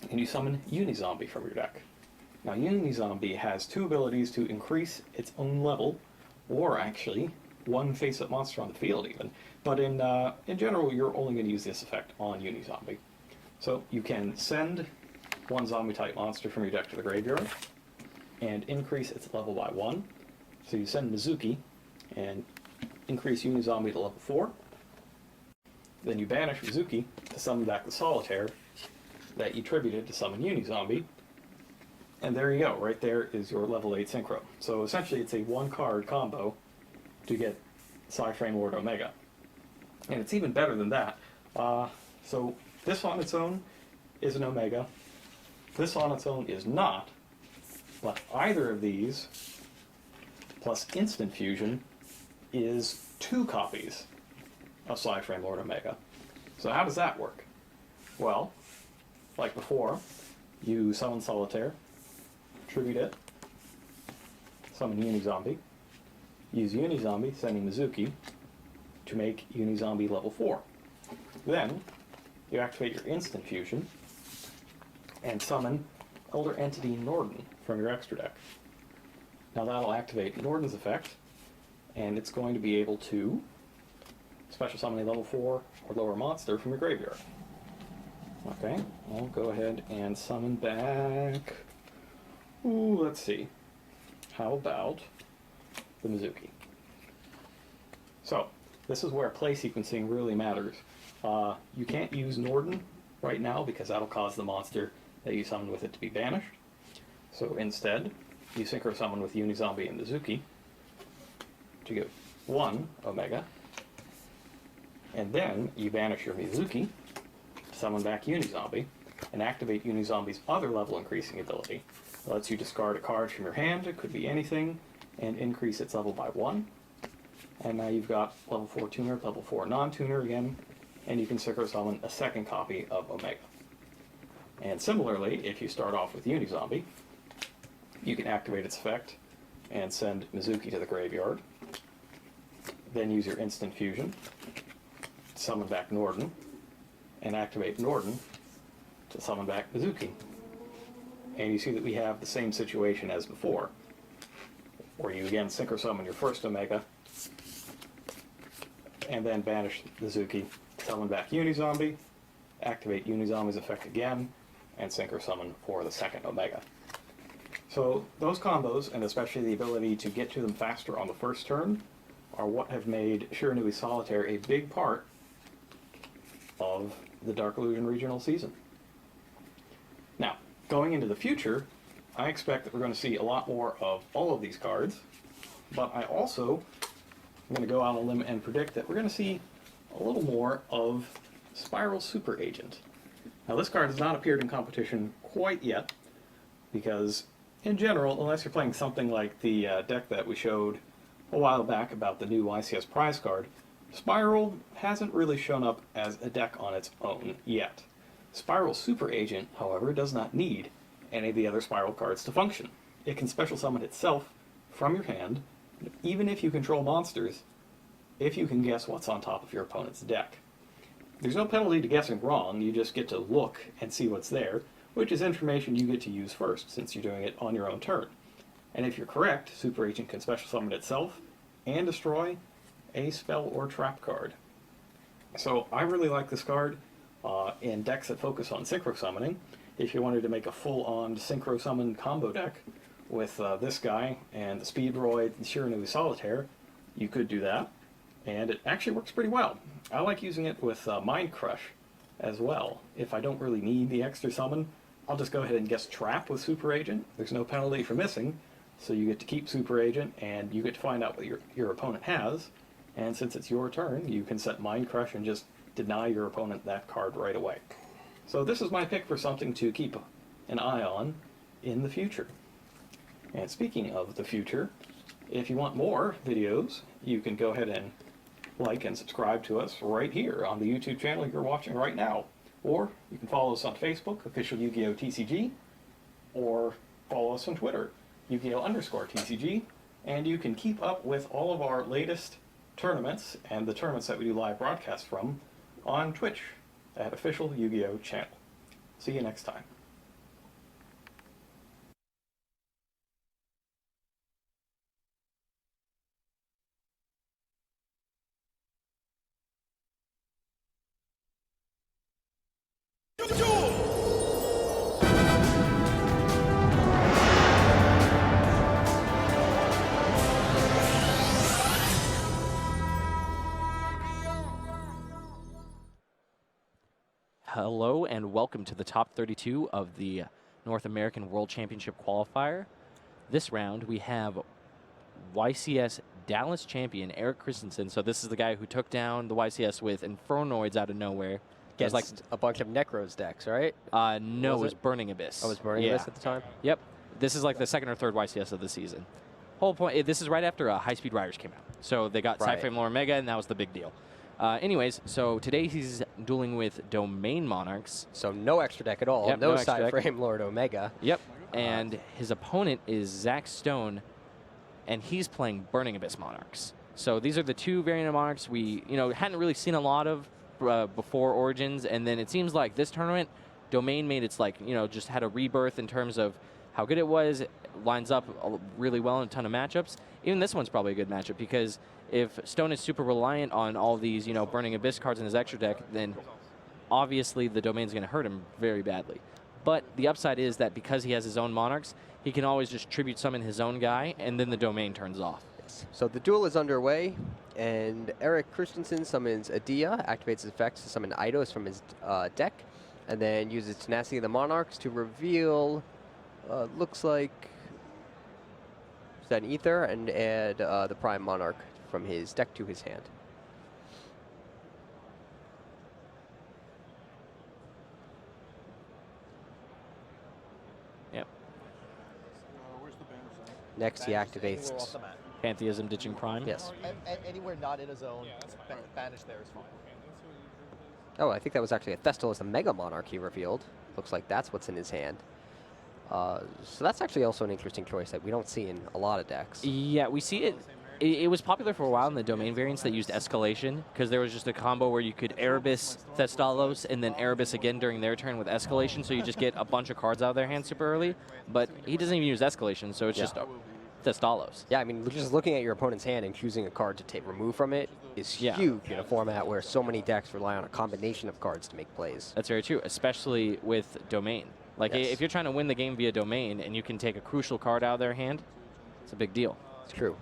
and you summon Unizombie from your deck. Now Unizombie has 2 abilities to increase its own level, or actually, 1 face-up monster on the field even. But in general, you're only going to use this effect on Unizombie. So you can send 1 zombie-type monster from your deck to the graveyard, and increase its level by 1. So you send Mizuki, and increase Unizombie to level 4. Then you banish Mizuki to summon back the Solitaire that you tributed to summon Unizombie. And there you go, right there is your level 8 Synchro. So essentially it's a 1-card combo to get Psyframe Lord Omega. And it's even better than that. So this on its own is an Omega. This on its own is not. But either of these, plus Instant Fusion, is 2 copies of Psyframe Lord Omega. So how does that work? Well, like before, you summon Solitaire, tribute it, summon Unizombie, use Unizombie, sending Mizuki, to make Unizombie level 4. Then, you activate your Instant Fusion, and summon Elder Entity Norden from your extra deck. Now that'll activate Norden's effect, and it's going to be able to special summon a level 4 or lower monster from your graveyard. Okay, I'll go ahead and summon back... Ooh, let's see. How about the Mizuki? So, this is where play sequencing really matters. You can't use Norden right now because that'll cause the monster that you summon with it to be banished. So instead, you Synchro Summon with Unizombie and Mizuki to get 1 Omega, and then you banish your Mizuki, summon back Unizombie, and activate Unizombie's other level increasing ability. It lets you discard a card from your hand, it could be anything, and increase its level by 1. And now you've got level 4 tuner, level 4 non-tuner again, and you can Synchro Summon a 2nd copy of Omega. And similarly, if you start off with Unizombie, you can activate its effect and send Mizuki to the graveyard. Then use your Instant Fusion, summon back Norden, and activate Norden to summon back Mizuki. And you see that we have the same situation as before, where you again Synchro Summon your first Omega, and then banish Mizuki, summon back Unizombie, activate Unizombie's effect again, and Synchro Summon for the 2nd Omega. So those combos, and especially the ability to get to them faster on the first turn, are what have made Shiranui Solitaire a big part of the Dark Illusion Regional season. Now, going into the future, I expect that we're going to see a lot more of all of these cards, but I also am going to go out on a limb and predict that we're going to see a little more of Spiral Super Agent. Now this card has not appeared in competition quite yet, because in general, unless you're playing something like the deck that we showed a while back about the new YCS prize card, Spiral hasn't really shown up as a deck on its own yet. Spiral Super Agent, however, does not need any of the other Spiral cards to function. it can special summon itself from your hand, even if you control monsters, if you can guess what's on top of your opponent's deck. There's no penalty to guessing wrong, you just get to look and see what's there, which is information you get to use first, since you're doing it on your own turn. And if you're correct, Super Agent can special summon itself and destroy a spell or trap card. So I really like this card in decks that focus on synchro summoning. If you wanted to make a full-on synchro summon combo deck with this guy and the Speedroid and Shiranui Solitaire, you could do that. And it actually works pretty well. I like using it with Mind Crush as well. If I don't really need the extra summon, I'll just go ahead and guess Trap with Super Agent. There's no penalty for missing, so you get to keep Super Agent and you get to find out what your opponent has. And since it's your turn, you can set Mind Crush and just deny your opponent that card right away. So this is my pick for something to keep an eye on in the future. And speaking of the future, if you want more videos, you can go ahead and like and subscribe to us right here on the YouTube channel you're watching right now. Or you can follow us on Facebook, official Yu-Gi-Oh! TCG, or follow us on Twitter, Yu-Gi-Oh!_TCG, and you can keep up with all of our latest tournaments and the tournaments that we do live broadcasts from on Twitch at official Yu-Gi-Oh! Channel. See you next time. Hello and welcome to the top 32 of the North American World Championship qualifier. This round we have YCS Dallas champion Eric Christensen. So this is the guy who took down the YCS with Infernoids out of nowhere. Against like a bunch of Necros decks, right? No, it was Burning Abyss. Oh, it was Burning Abyss at the time? Yep. This is like the second or third YCS of the season. Whole point, this is right after High Speed Riders came out. So they got Right. Cyframe Lore Omega, and that was the big deal. Anyways, so today he's dueling with Domain Monarchs. So no extra deck at all. Yep, no extra deck. Cyframe Lord Omega. Yep. And his opponent is Zach Stone, and he's playing Burning Abyss Monarchs. So these are the two variant of Monarchs we hadn't really seen a lot of before Origins, and then it seems like this tournament, Domain made its just had a rebirth in terms of how good it was. It lines up really well in a ton of matchups. Even this one's probably a good matchup because if Stone is super reliant on all these, Burning Abyss cards in his extra deck, then obviously the Domain's going to hurt him very badly. But the upside is that because he has his own Monarchs, he can always just tribute summon his own guy, and then the Domain turns off. Yes. So the duel is underway, and Eric Christensen summons Adia, activates his effects to summon Eidos from his deck, and then uses Tenacity of the Monarchs to reveal, looks like, is that an Ether, and add the Prime Monarch from his deck to his hand. Yep. Where's the banner zone? Next, he activates Anywhere off the map. Pantheism ditching Prime. Yes. Anywhere not in a zone, banish there is fine. Oh, I think that was actually a Thestalos, a Mega Monarch he revealed. Looks like that's what's in his hand. So that's actually also an interesting choice that we don't see in a lot of decks. Yeah, we see it. It was popular for a while in the Domain variants that used Escalation, because there was just a combo where you could Erebus Thestalos and then Erebus again during their turn with Escalation, so you just get a bunch of cards out of their hand super early. But he doesn't even use Escalation, so it's just Thestalos. Yeah, I mean, just looking at your opponent's hand and choosing a card to remove from it is huge in a format where so many decks rely on a combination of cards to make plays. That's very true, especially with Domain. Like, if you're trying to win the game via Domain and you can take a crucial card out of their hand, it's a big deal. It's true.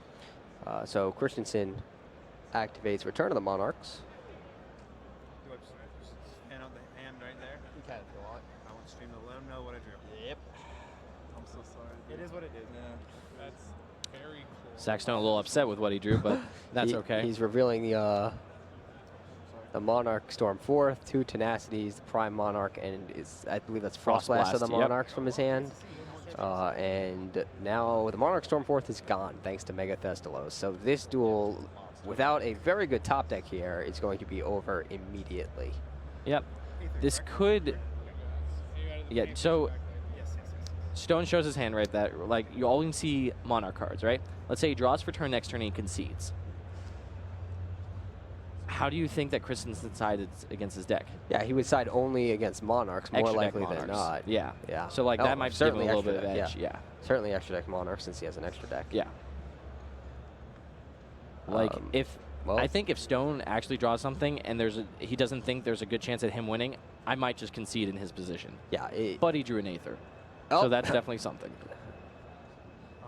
So Christensen activates Return of the Monarchs. And on the hand right there. You can if you want. I want to stream to let them know what I drew. Yep. I'm so sorry. It is what it is. Yeah. That's very cool. Saxton a little upset with what he drew, but that's okay. He's revealing the Monarch Storm 4th, 2 Tenacities, the Prime Monarch, and I believe that's Frost Blast of the Monarchs from his hand. And now the Monarch Storm 4th is gone thanks to Mega Thestalos. So this duel, without a very good top deck here, is going to be over immediately. Yep. This could... Yeah, so Stone shows his hand right that, like, you always see Monarch cards, right? Let's say he draws for turn, next turn he concedes. How do you think that Christensen sided against his deck? Yeah, he would side only against Monarchs, more Extra deck likely than Monarchs. not. Yeah. Yeah. So, like, that might give him a little bit of extra deck, edge. Yeah. Certainly extra deck Monarch since he has an extra deck. Yeah. Like, I think if Stone actually draws something and he doesn't think there's a good chance at him winning, I might just concede in his position. Yeah. But he drew an Aether. Oh. So that's definitely something.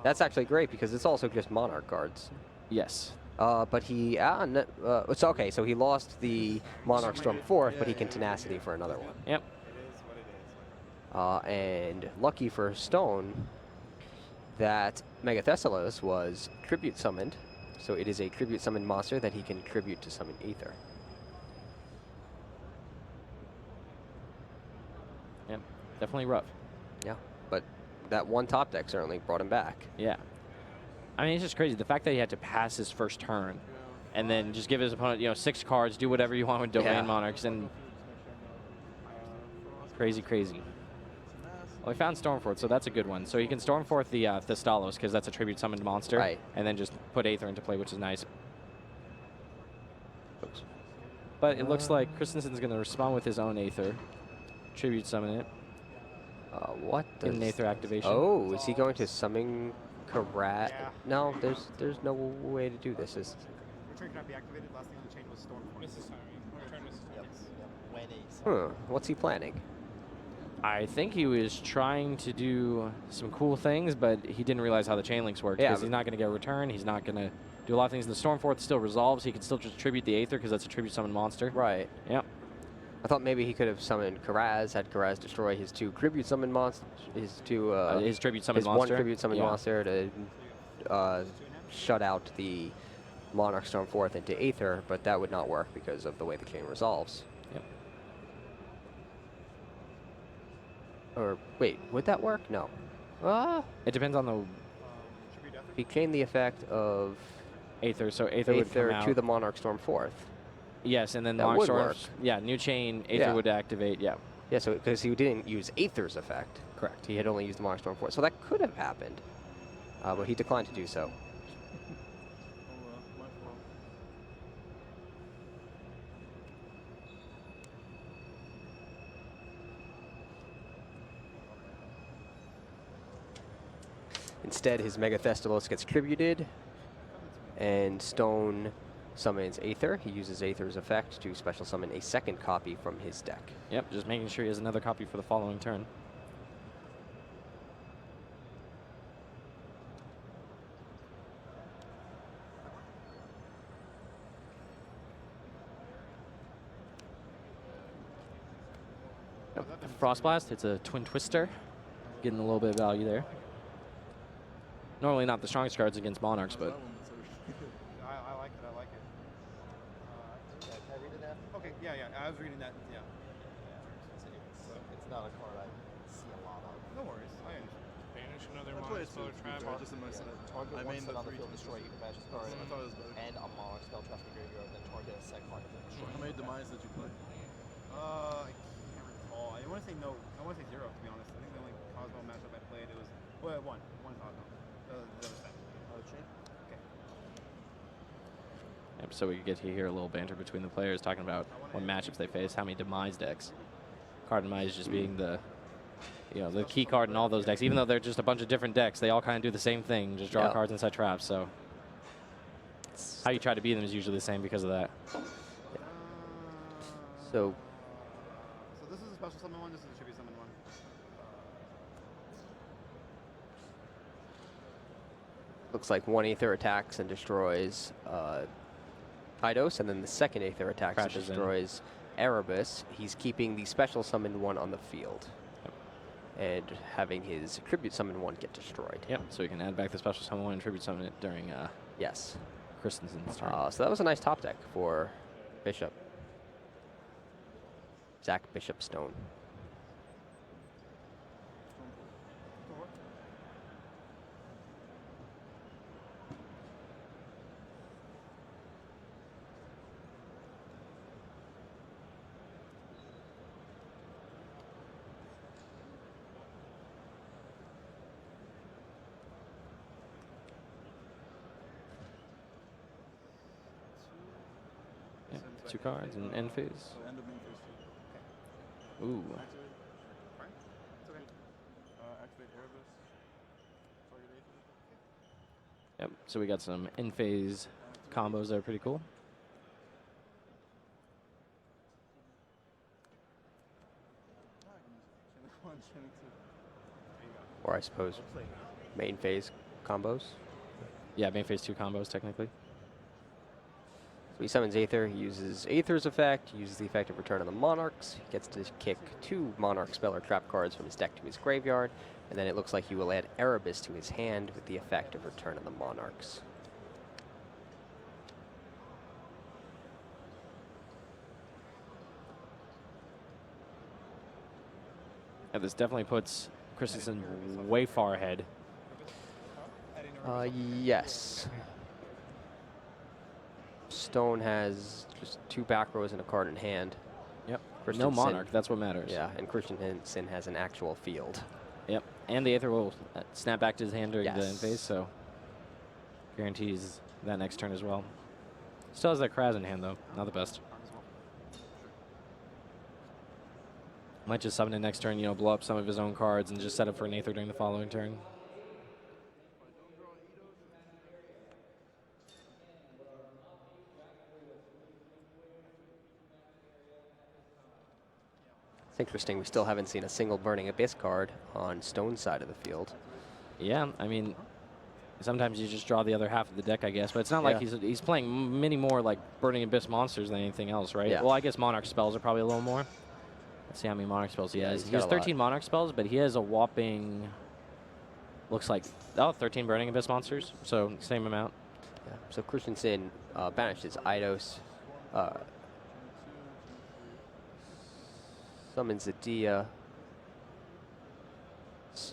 That's actually great because it's also just Monarch cards. Yes. But he, it's okay, so he lost the Monarch Storm 4th, but he can Tenacity for another one. Yep. And lucky for Stone that Mega Thessalos was tribute summoned, so it is a tribute summoned monster that he can tribute to summon Aether. Yep, definitely rough. Yeah, but that one top deck certainly brought him back. Yeah. I mean, it's just crazy. The fact that he had to pass his first turn and then just give his opponent, 6 cards, do whatever you want with Domain Monarchs, and crazy, crazy. Well, he found Stormforth, so that's a good one. So he can Stormforth the Thestalos, because that's a tribute summoned monster, right, and then just put Aether into play, which is nice. Oops. But it looks like Christensen's going to respond with his own Aether, tribute summon it. What? In Aether activation. Oh, is he going to summon Karat? No, there's no way to do this. Return cannot be activated. Last thing on the chain was Stormforth. Mrs. Timing. Return Mrs. Timing. When What's he planning? I think he was trying to do some cool things, but he didn't realize how the chain links work. Yeah, Because he's not going to get a return. He's not going to do a lot of things. The Stormforth still resolves. He can still just tribute the Aether because that's a tribute summon monster. Right. Yep. I thought maybe he could have summoned Karaz, had Karaz destroy his 2 tribute summon monsters, his tribute summon monster. One tribute summon monster to shut out the Monarch Storm 4th into Aether, but that would not work because of the way the chain resolves. Yep. Or wait, would that work? No. It depends on the. He chained the effect of Aether, so Aether would come out to the Monarch Storm 4th. Yes, and then that Monarch would Storm. work. Yeah, new chain, Aether would activate. Yeah. Yeah, so because he didn't use Aether's effect. Correct. He had only used the Monarch Storm 4th, so that could have happened, but he declined to do so. Instead, his Mega Thestalos gets tributed, and Stone summons Aether. He uses Aether's effect to special summon a second copy from his deck. Yep, just making sure he has another copy for the following turn. Yep, Frostblast, it's a Twin Twister. Getting a little bit of value there. Normally not the strongest cards against Monarchs, but I like it. I like it. Can I read it now? Okay. Yeah. I was reading that. Yeah. It's not a card I see a lot of. No worries. I understand. Banish another That's Monarch what spell it's trap. just in my set. Target one set on the field, destroy you can match this card. I thought it was better. And a Monarch spell trap the graveyard, then target a second card and destroy. How many demise did you play? I can't recall. I want to say no. I want to say 0 to be honest. I think the only Cosmo matchup I played it was one Cosmo. The other side. Okay. yep, so we get to hear a little banter between the players talking about what matchups they face, how many demise decks. Card demise just being the the key card in all those decks. Even though they're just a bunch of different decks, they all kind of do the same thing, just draw cards and set traps. So how you try to beat them is usually the same because of that. So this is a special summon one. This is a tribute summon one. looks like one Aether attacks and destroys Eidos, and then the second Aether attacks and destroys Erebus. He's keeping the special summoned one on the field. And having his tribute summon one get destroyed. Yep, so you can add back the special summon one and tribute summon it during yes, Christensen's turn. So that was a nice top deck for Bishop. Zach Bishop Stone. 2 cards and end phase. So end of main phase 2. Ooh. Activate. Prime? It's okay. Activate Erebus. Target Aether. Yep. So we got some end phase combos that are pretty cool. Or I suppose main phase combos. Yeah, main phase 2 combos technically. So he summons Aether, he uses Aether's effect, uses the effect of Return of the Monarchs. He gets to kick 2 Monarch spell or trap cards from his deck to his graveyard, and then it looks like he will add Erebus to his hand with the effect of Return of the Monarchs. Yeah, this definitely puts Christensen way far ahead. Yes. Stone has just 2 back rows and a card in hand. Yep. No Christensen- Monarch, that's what matters. Yeah, and Christensen has an actual field. Yep. And the Aether will snap back to his hand during the Yes. end phase, so guarantees that next turn as well. Still has that Kraz in hand, though. Not the best. Might just summon it next turn, you know, blow up some of his own cards and just set up for an Aether during the following turn. It's interesting, we still haven't seen a single Burning Abyss card on Stone's side of the field. Yeah, I mean, sometimes you just draw the other half of the deck, I guess. But it's not like he's playing many more like Burning Abyss monsters than anything else, right? Yeah. Well, I guess Monarch spells are probably a little more. Let's see how many Monarch spells he has. He has 13 Monarch spells, but he has a whopping, looks like, 13 Burning Abyss monsters. So same amount. Yeah. So Christensen banishes Eidos, summons Adia,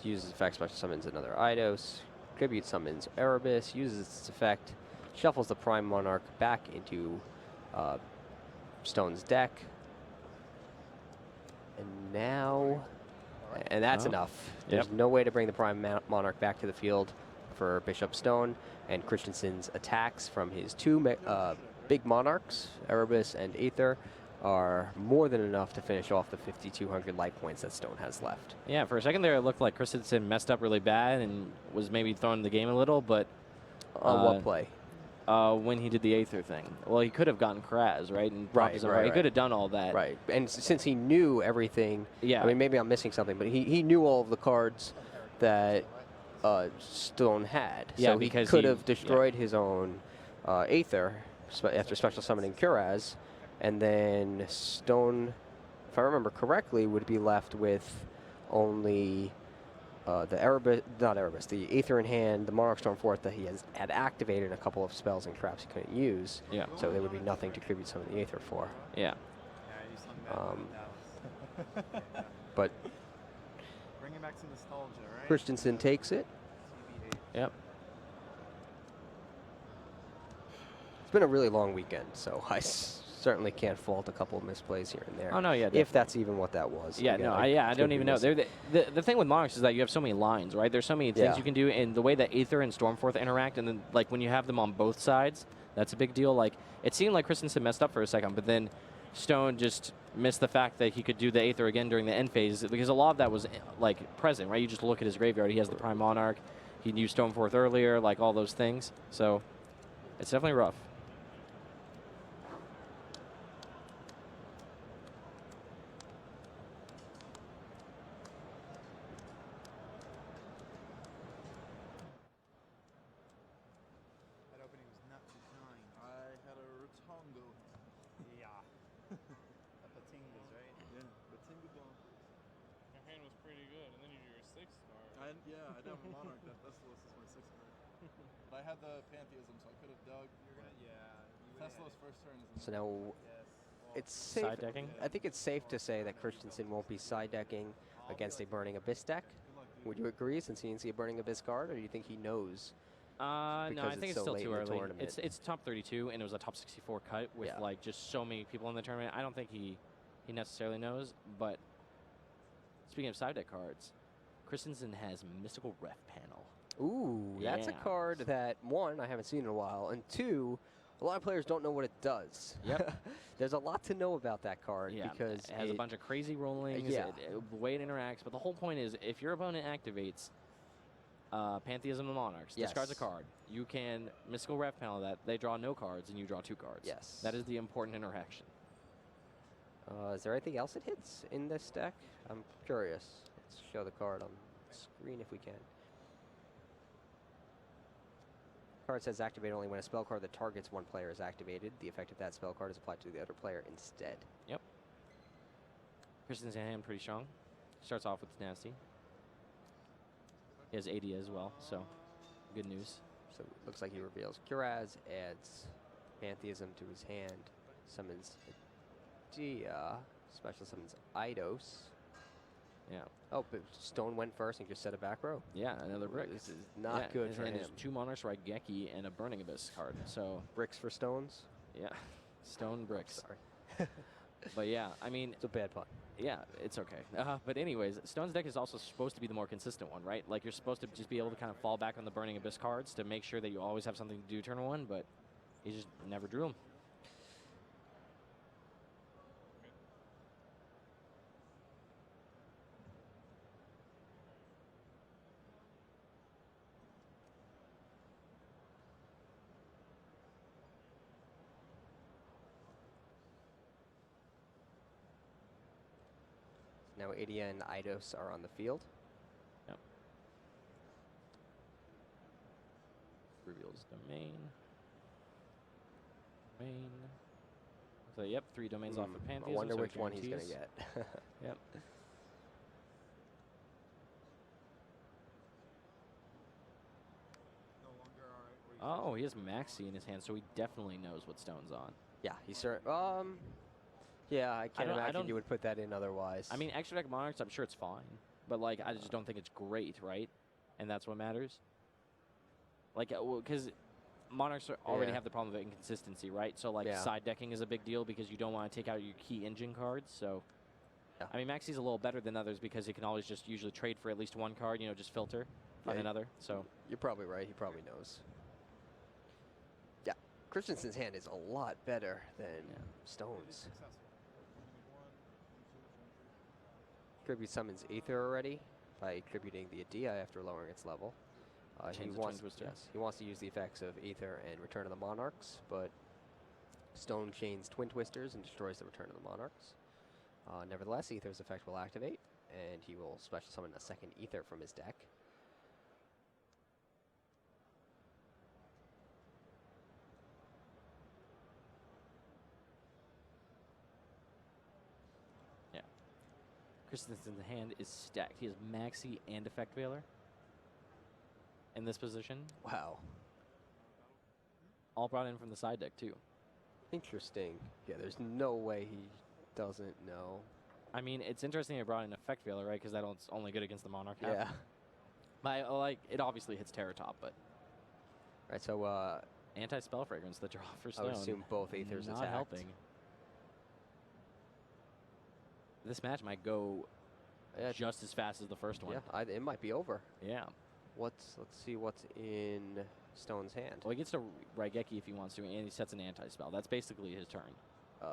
uses effect special, summons another Eidos, tribute summons Erebus, uses its effect, shuffles the Prime Monarch back into Stone's deck, and now, and that's enough. There's no way to bring the Prime Monarch back to the field for Bishop Stone, and Christensen's attacks from his 2 big Monarchs, Erebus and Aether, are more than enough to finish off the 5,200 life points that Stone has left. Yeah, for a second there, it looked like Christensen messed up really bad and was maybe throwing the game a little, but... On what play? When he did the Aether thing. Well, he could have gotten Kraz, right? And he could have done all that. Right, and since he knew everything, yeah. I mean, maybe I'm missing something, but he knew all of the cards that Stone had. Yeah, so he because could have destroyed his own Aether after special summoning Kuraz, and then Stone, if I remember correctly, would be left with only the Erebus, not Erebus, the Aether in hand, the Monarch Stormforth that he had activated, a couple of spells and traps he couldn't use. Yeah. So there would be nothing to tribute summon the Aether for. Yeah. But Bringing back some nostalgia, right? Christensen takes it. Yep. It's been a really long weekend, so I certainly can't fault a couple of misplays here and there. Oh, no, yeah, if that's even what that was. Yeah, Again, no, I don't even know. The thing with Monarchs is that you have so many lines, right? There's so many things you can do, and the way that Aether and Stormforth interact, and then like when you have them on both sides, that's a big deal. Like it seemed like Christensen messed up for a second, but then Stone just missed the fact that he could do the Aether again during the end phase, because a lot of that was like present, right? You just look at his graveyard. He has the Prime Monarch. He used Stormforth earlier, like all those things. So it's definitely rough. That opening was not too kind. I had a Rotongo. Yeah. A Patingas, right? Yeah, Patinga bomb. Your hand was pretty good, and then you drew your 6th card. I have a Monarch. Thessalos is my 6th card. But I had the Pantheism, so I could have dug. Thessalos first turn is So now it's safe. Side decking? I think it's safe to say that Christensen won't be side decking against a Burning Abyss deck. Would you agree, since he didn't see a Burning Abyss card, or do you think he knows? No, I think it's so still late too in the early. tournament? It's top 32, and it was a top 64 cut with like just so many people in the tournament. I don't think he necessarily knows. But speaking of side deck cards, Christensen has Mystical Ref Panel. Ooh, that's a card that, one, I haven't seen in a while, and two, A lot of players don't know what it does. Yep. There's a lot to know about that card because it has a bunch of crazy rollings, the way it interacts. But the whole point is, if your opponent activates Pantheism of the Monarchs, discards a card, you can Mystical Ref panel that. They draw no cards, and you draw 2 cards. Yes. That is the important interaction. Is there anything else it hits in this deck? I'm curious. Let's show the card on the screen if we can. Card says activate only when a spell card that targets one player is activated. The effect of that spell card is applied to the other player instead. Yep. Kristen's hand pretty strong. Starts off with nasty. He has 80 as well, so good news. So it looks like he reveals Curaz, adds Pantheism to his hand, summons Dia, special summons Eidos. Yeah. Oh, but Stone went first and just set a back row. Yeah, another brick. This is not good for him. And there's 2 Monarchs, Raigeki, and a Burning Abyss card. So bricks for stones? Yeah. Stone bricks. Sorry. But yeah, I mean... It's a bad pun. Yeah, it's okay. But anyways, Stone's deck is also supposed to be the more consistent one, right? Like, you're supposed to just be able to kind of fall back on the Burning Abyss cards to make sure that you always have something to do turn 1, but he just never drew them. Now Adia and Eidos are on the field. Yep. Reveals domain. Domain. So yep, 3 domains off of Pantheism. I wonder so which one he's going to get. Yep. Oh, he has Maxi in his hand, so he definitely knows what Stone's on. Yeah, he's certain. Yeah, I can't imagine you would put that in otherwise. I mean, extra deck Monarchs, I'm sure it's fine. But, like, I just don't think it's great, right? And that's what matters. Like, because Monarchs already have the problem of inconsistency, right? So, like, side decking is a big deal because you don't want to take out your key engine cards. So, I mean, Maxi's a little better than others because he can always just usually trade for at least 1 card, you know, just filter on another. So you're probably right. He probably knows. Yeah, Christensen's hand is a lot better than Stone's. Kirby summons Aether already by attributing the Adia after lowering its level. He wants to use the effects of Aether and Return of the Monarchs, but Stone chains Twin Twisters and destroys the Return of the Monarchs. Nevertheless, Aether's effect will activate, and he will special summon a second Aether from his deck. Christensen's hand is stacked. He has Maxi and Effect Veiler in this position. Wow. All brought in from the side deck, too. Interesting. Yeah, there's no way he doesn't know. I mean, it's interesting they brought in Effect Veiler, right? Because that's only good against the Monarch. Yeah. But, like, it obviously hits Terror Top, but... Right, so... Anti-Spell Fragrance, the draw for Stone. I would assume both Aethers not attacked. Helping. This match might go just as fast as the first one. Yeah, it might be over. Yeah. Let's see what's in Stone's hand. Well, he gets to Raigeki if he wants to, and he sets an anti-spell. That's basically his turn.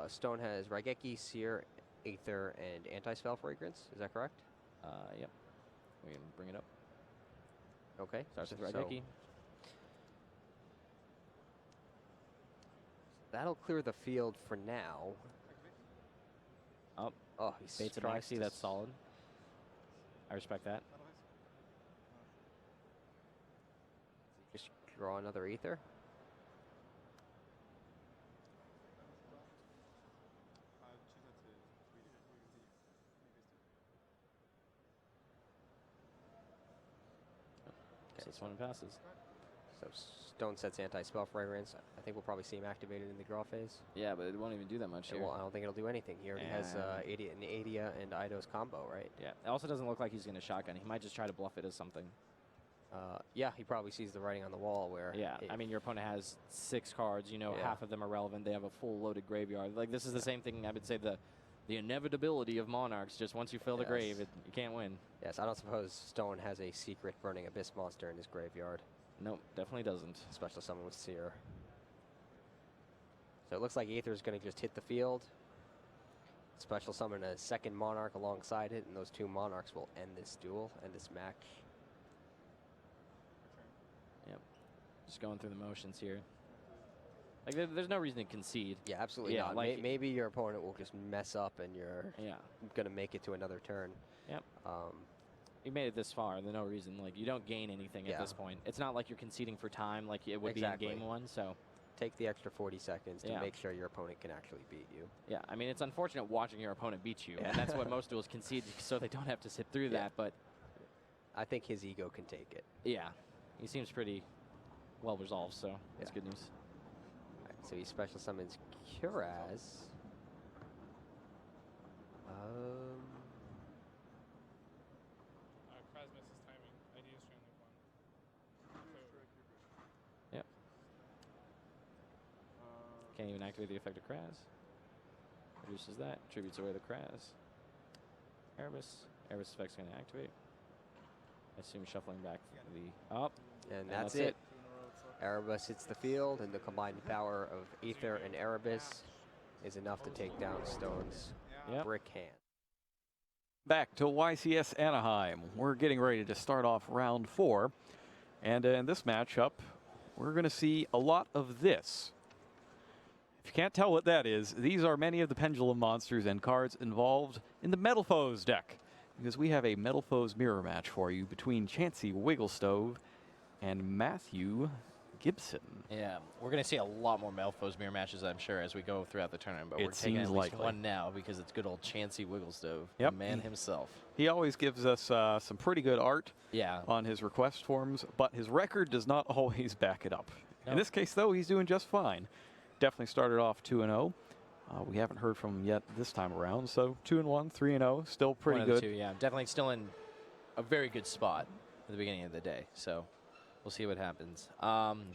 Stone has Raigeki, Seer, Aether, and anti-spell fragrance. Is that correct? Yep. We can bring it up. Okay. Starts with Raigeki. That'll clear the field for now. Oh, he baits a Maxi. That's solid. I respect that. Just draw another Aether. So this one passes. So Stone sets anti-spell fragrance. I think we'll probably see him activated in the draw phase. Yeah, but it won't even do that much here. Well, I don't think it'll do anything. He already has an Adia and Eidos combo, right? Yeah. It also doesn't look like he's going to shotgun. He might just try to bluff it as something. Yeah, he probably sees the writing on the wall where... Yeah, I mean, your opponent has 6 cards. You know, half of them are relevant. They have a full loaded graveyard. Like, this is the same thing, I would say, the inevitability of Monarchs. Just once you fill the grave, you can't win. Yes, I don't suppose Stone has a secret Burning Abyss monster in his graveyard. Nope, definitely doesn't. Special summon with Seer. So it looks like Aether is going to just hit the field. Special summon a second Monarch alongside it, and those two Monarchs will end this duel, end this match. Yep. Just going through the motions here. Like, there's no reason to concede. Yeah, absolutely not. Like, maybe your opponent will just mess up and you're going to make it to another turn. Yep. You made it this far. There's no reason. Like, you don't gain anything at this point. It's not like you're conceding for time like it would be in game one. So take the extra 40 seconds to Yeah. make sure your opponent can actually beat you. yeah, I mean, it's unfortunate watching your opponent beat you. And that's what most duels concede, so they don't have to sit through that. But I think his ego can take it. yeah, he seems pretty well resolved. So that's good news. So he special summons Kuraz. Kraz misses timing. Idea is one. Yep. Can't even activate the effect of Kraz. Reduces that. Tributes away the Kraz. Erebus. Erebus effect's going to activate. I assume shuffling back the up. And that's it. Erebus hits the field, and the combined power of Aether and Erebus is enough to take down Stone's brick hand. Back to YCS Anaheim. We're getting ready to start off round 4. And in this matchup, we're going to see a lot of this. If you can't tell what that is, these are many of the Pendulum monsters and cards involved in the Metal Foes deck. Because we have a Metal Foes mirror match for you between Chansey Wigglestove and Matthew Gibson. Yeah, we're going to see a lot more Metal-Foes mirror matches, I'm sure, as we go throughout the tournament. But It we're taking at seems least likely. one now because it's good old Chansey Wigglestove, the man himself. He always gives us some pretty good art on his request forms, but his record does not always back it up. In this case, though, he's doing just fine. Definitely started off 2-0. We haven't heard from him yet this time around, so 2-1, 3-0, still pretty 1 of the good. 2, yeah, definitely still in a very good spot at the beginning of the day. So we'll see what happens.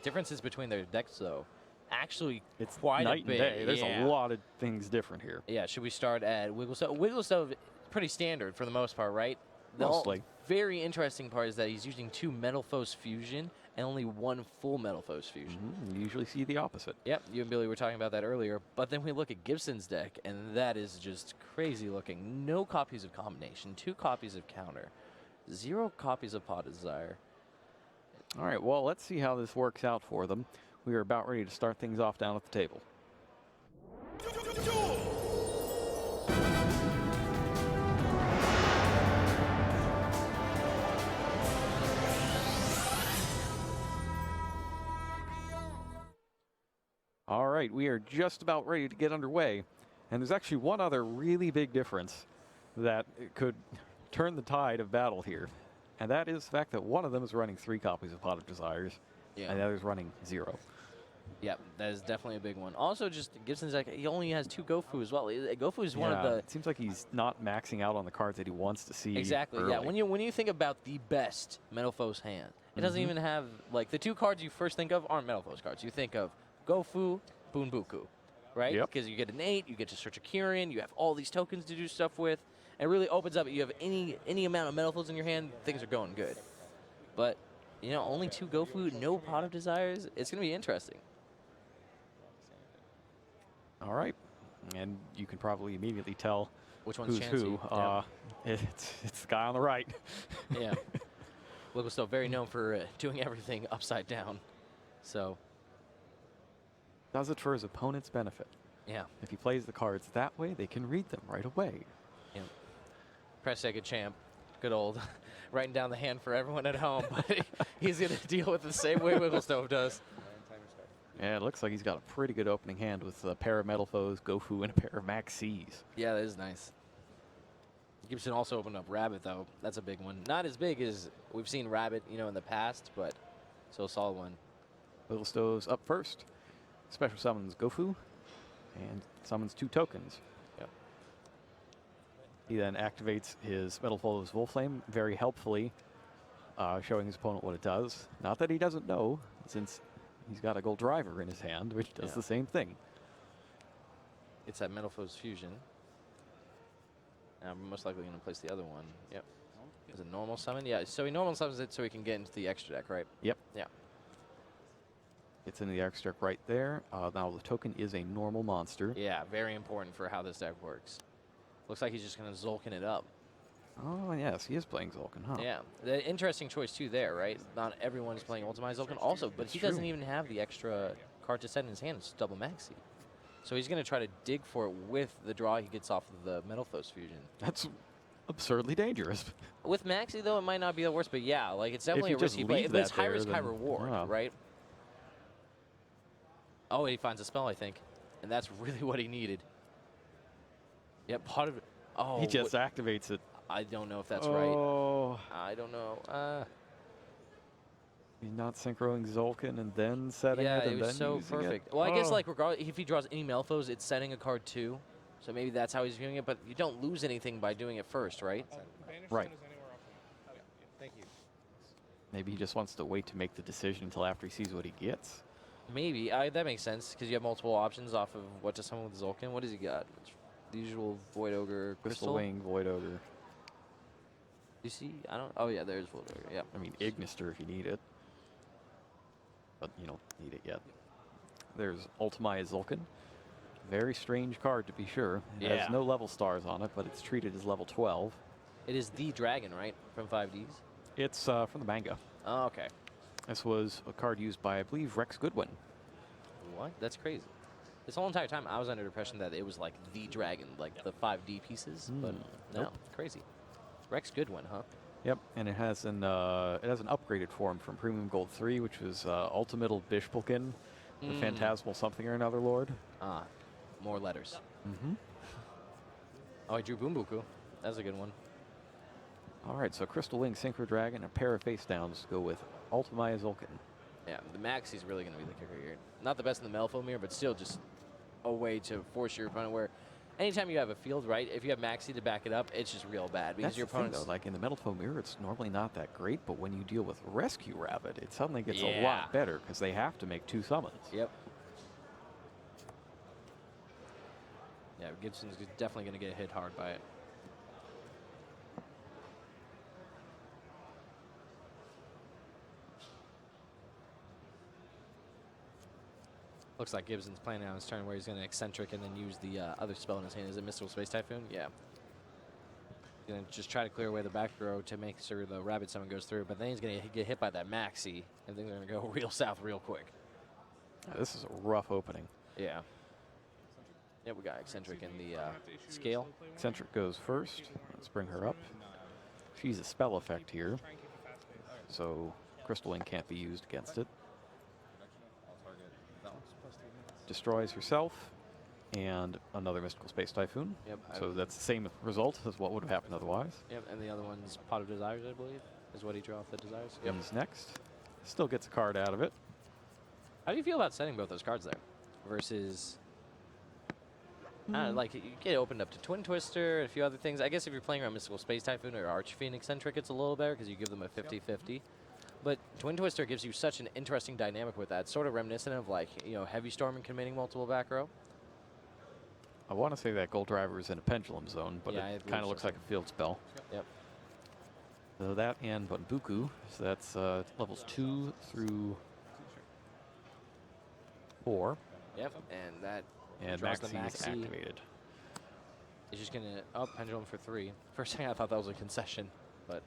Differences between their decks, though, actually it's quite night a bit. and day. There's a lot of things different here. Yeah, should we start at Wigglestove? Wigglestove, pretty standard for the most part, right? Mostly. Very interesting part is that he's using 2 Metal Foes Fusion and only 1 full Metal Foes Fusion. You usually see the opposite. Yep, you and Billy were talking about that earlier. But then we look at Gibson's deck, and that is just crazy looking. No copies of Combination, 2 copies of Counter, 0 copies of Pot of Desire. All right, well, let's see how this works out for them. We are about ready to start things off down at the table. All right, we are just about ready to get underway. And there's actually one other really big difference that could turn the tide of battle here. And that is the fact that one of them is running 3 copies of Pot of Desires, and the other is running 0. Yep, that is definitely a big one. Also, just Gibson's deck, he only has 2 Gofu as well. Gofu is one of the... It seems like he's not maxing out on the cards that he wants to see. Exactly, early. yeah. When you think about the best Metal Foes hand, it doesn't even have, like, the 2 cards you first think of aren't Metal Foes cards. You think of Gofu, Bunbuku, right? Because you get an 8, you get to search a Kyrian, you have all these tokens to do stuff with. And it really opens up. You have any amount of Metal Foes in your hand, things are going good. But, you know, only 2 Gofu, no Pot of Desires. It's going to be interesting. All right. And you can probably immediately tell which one's who's Chansey. who. It's the guy on the right. Yeah. Wigglestove, very known for doing everything upside down. So. Does it for his opponent's benefit. Yeah. If he plays the cards that way, they can read them right away. Yeah. Press second champ. Good old writing down the hand for everyone at home. But he's going to deal with it the same way Wigglestove does. Yeah, it looks like he's got a pretty good opening hand with a pair of Metal Foes, Gofu, and a pair of Max C's. Yeah, that is nice. Gibson also opened up Rabbit, though. That's a big one. Not as big as we've seen Rabbit, you know, in the past, but still a solid one. Wigglestove's up first. Special summons Gofu and summons 2 tokens. Yep. He then activates his Metal Foes Wolflame very helpfully, showing his opponent what it does. Not that he doesn't know, since he's got a gold driver in his hand, which does the same thing. It's that Metal Foes Fusion. Now I'm most likely going to place the other one. Yep. Is it normal summon? Yeah, so he normal summons it so he can get into the extra deck, right? Yep. Yeah. Gets into the extra right there. Now the token is a normal monster. Yeah, very important for how this deck works. Looks like he's just going to Zolkin it up. Oh, yes, he is playing Zolkin, huh? Yeah, the interesting choice too there, right? Not everyone is playing Ultimate Zolkin also, but he doesn't even have the extra card to set in his hand. It's double Maxi. So he's going to try to dig for it with the draw he gets off of the Metalphos fusion. That's absurdly dangerous. With Maxi, though, it might not be the worst, but yeah, like it's definitely a risky play. But it's high risk, high reward, right? Oh, he finds a spell, I think. And that's really what he needed. Yep, part of it. Oh, he just activates it. I don't know if that's right. I don't know. He's not synchroing Zolkin and then setting it, and it was then so using perfect. It. Well, I guess like regardless, if he draws any Melphos, it's setting a card too. So maybe that's how he's viewing it. But you don't lose anything by doing it first, right? Right. Thank you. Maybe he just wants to wait to make the decision until after he sees what he gets. Maybe that makes sense because you have multiple options off of what to summon with Zolkin. What does he got? The usual Void Ogre, Crystal Wing, Void Ogre. You see? I don't. Oh yeah, there's Void Ogre. Yeah. I mean Ignister if you need it, but you don't need it yet. There's Ultimate Zolkin. Very strange card to be sure. It has no level stars on it, but it's treated as level 12. It is the dragon, right? From 5Ds? It's from the manga. Oh, okay. This was a card used by, I believe, Rex Goodwin. What? That's crazy. This whole entire time, I was under the impression that it was like the dragon, like the 5D pieces, but no, crazy. Rex Goodwin, huh? Yep, and it has an upgraded form from Premium Gold 3, which was Ultimatal Bishpulkin, the Phantasmal something or another lord. Ah, more letters. Mm-hmm. Oh, I drew Boombuku. That's a good one. All right, so Crystal Wing, Synchro Dragon, and a pair of face downs go with Ultimate Zolkin. Yeah, the Maxi's really going to be the kicker here. Not the best in the Melpho mirror, but still just a way to force your opponent where anytime you have a field, right, if you have Maxi to back it up, it's just real bad because That's your the thing, opponent's... though, like in the Metal Foam mirror, it's normally not that great, but when you deal with Rescue Rabbit, it suddenly gets a lot better because they have to make 2 summons. Yep. Yeah, Gibson's definitely going to get hit hard by it. Looks like Gibson's planning on his turn where he's going to eccentric and then use the other spell in his hand. Is it Mystical Space Typhoon? Yeah. He's going to just try to clear away the back row to make sure the Rabbit Summon goes through, but then he's going to get hit by that Maxi, and things are going to go real south real quick. This is a rough opening. Yeah. Yeah, we got eccentric in the scale. Eccentric goes first. Let's bring her up. She's a spell effect here, so Crystal Wing can't be used against it. Destroys herself and another Mystical Space Typhoon. Yep. So that's the same result as what would have happened otherwise. Yep, and the other one's Pot of Desires, I believe, is what he drew off the Desires. Yep. He's next. Still gets a card out of it. How do you feel about setting both those cards there versus... I don't know, like, you get opened up to Twin Twister and a few other things. I guess if you're playing around Mystical Space Typhoon or Archfiend Eccentric, it's a little better because you give them a 50-50. But Twin Twister gives you such an interesting dynamic with that. It's sort of reminiscent of, like, you know, Heavy Storm and committing multiple back row. I want to say that Gold Driver is in a Pendulum Zone, but it kind of looks like a field spell. Yep. So that and Bunbuku, so that's levels 2 through 4. Yep, and that and draws the Maxi is Maxi. activated. It's just going to up Pendulum for 3. First thing I thought that was a concession, but...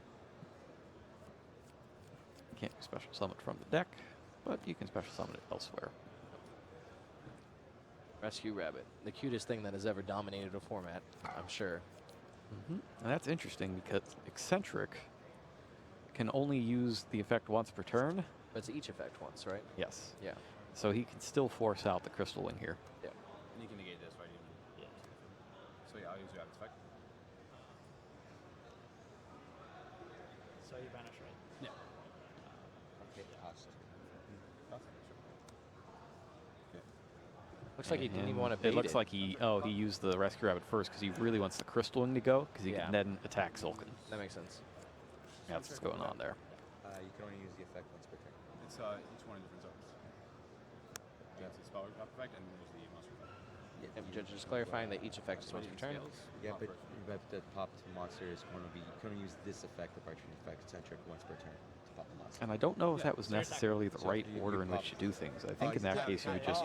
Can't special summon it from the deck, but you can special summon it elsewhere. Rescue Rabbit, the cutest thing that has ever dominated a format, I'm sure. And that's interesting because Eccentric can only use the effect once per turn. But it's each effect once, right? Yes. Yeah. So he can still force out the Crystal Wing here. Yeah. And you can negate this, right? Yeah. So yeah, I'll use Rabbit's effect. So you banish, right? Yeah. Okay, cost. Looks like he didn't even want to bait it. Looks like he used the Rescue Rabbit first because he really wants the Crystal Wing to go because he can then attack Zolkin. That makes sense. That's what's going on there. You can only use the effect once per turn. It's each one in different zones. You have the spell effect and there's the monster effect. Yep, just clarifying that each effect is once per turn. Yeah, but the top two monsters one will be you can only use this effect, the Archfiend effect, Eccentric once per turn. And I don't know if that was necessarily the right order in which to do things. I think in that case you would just...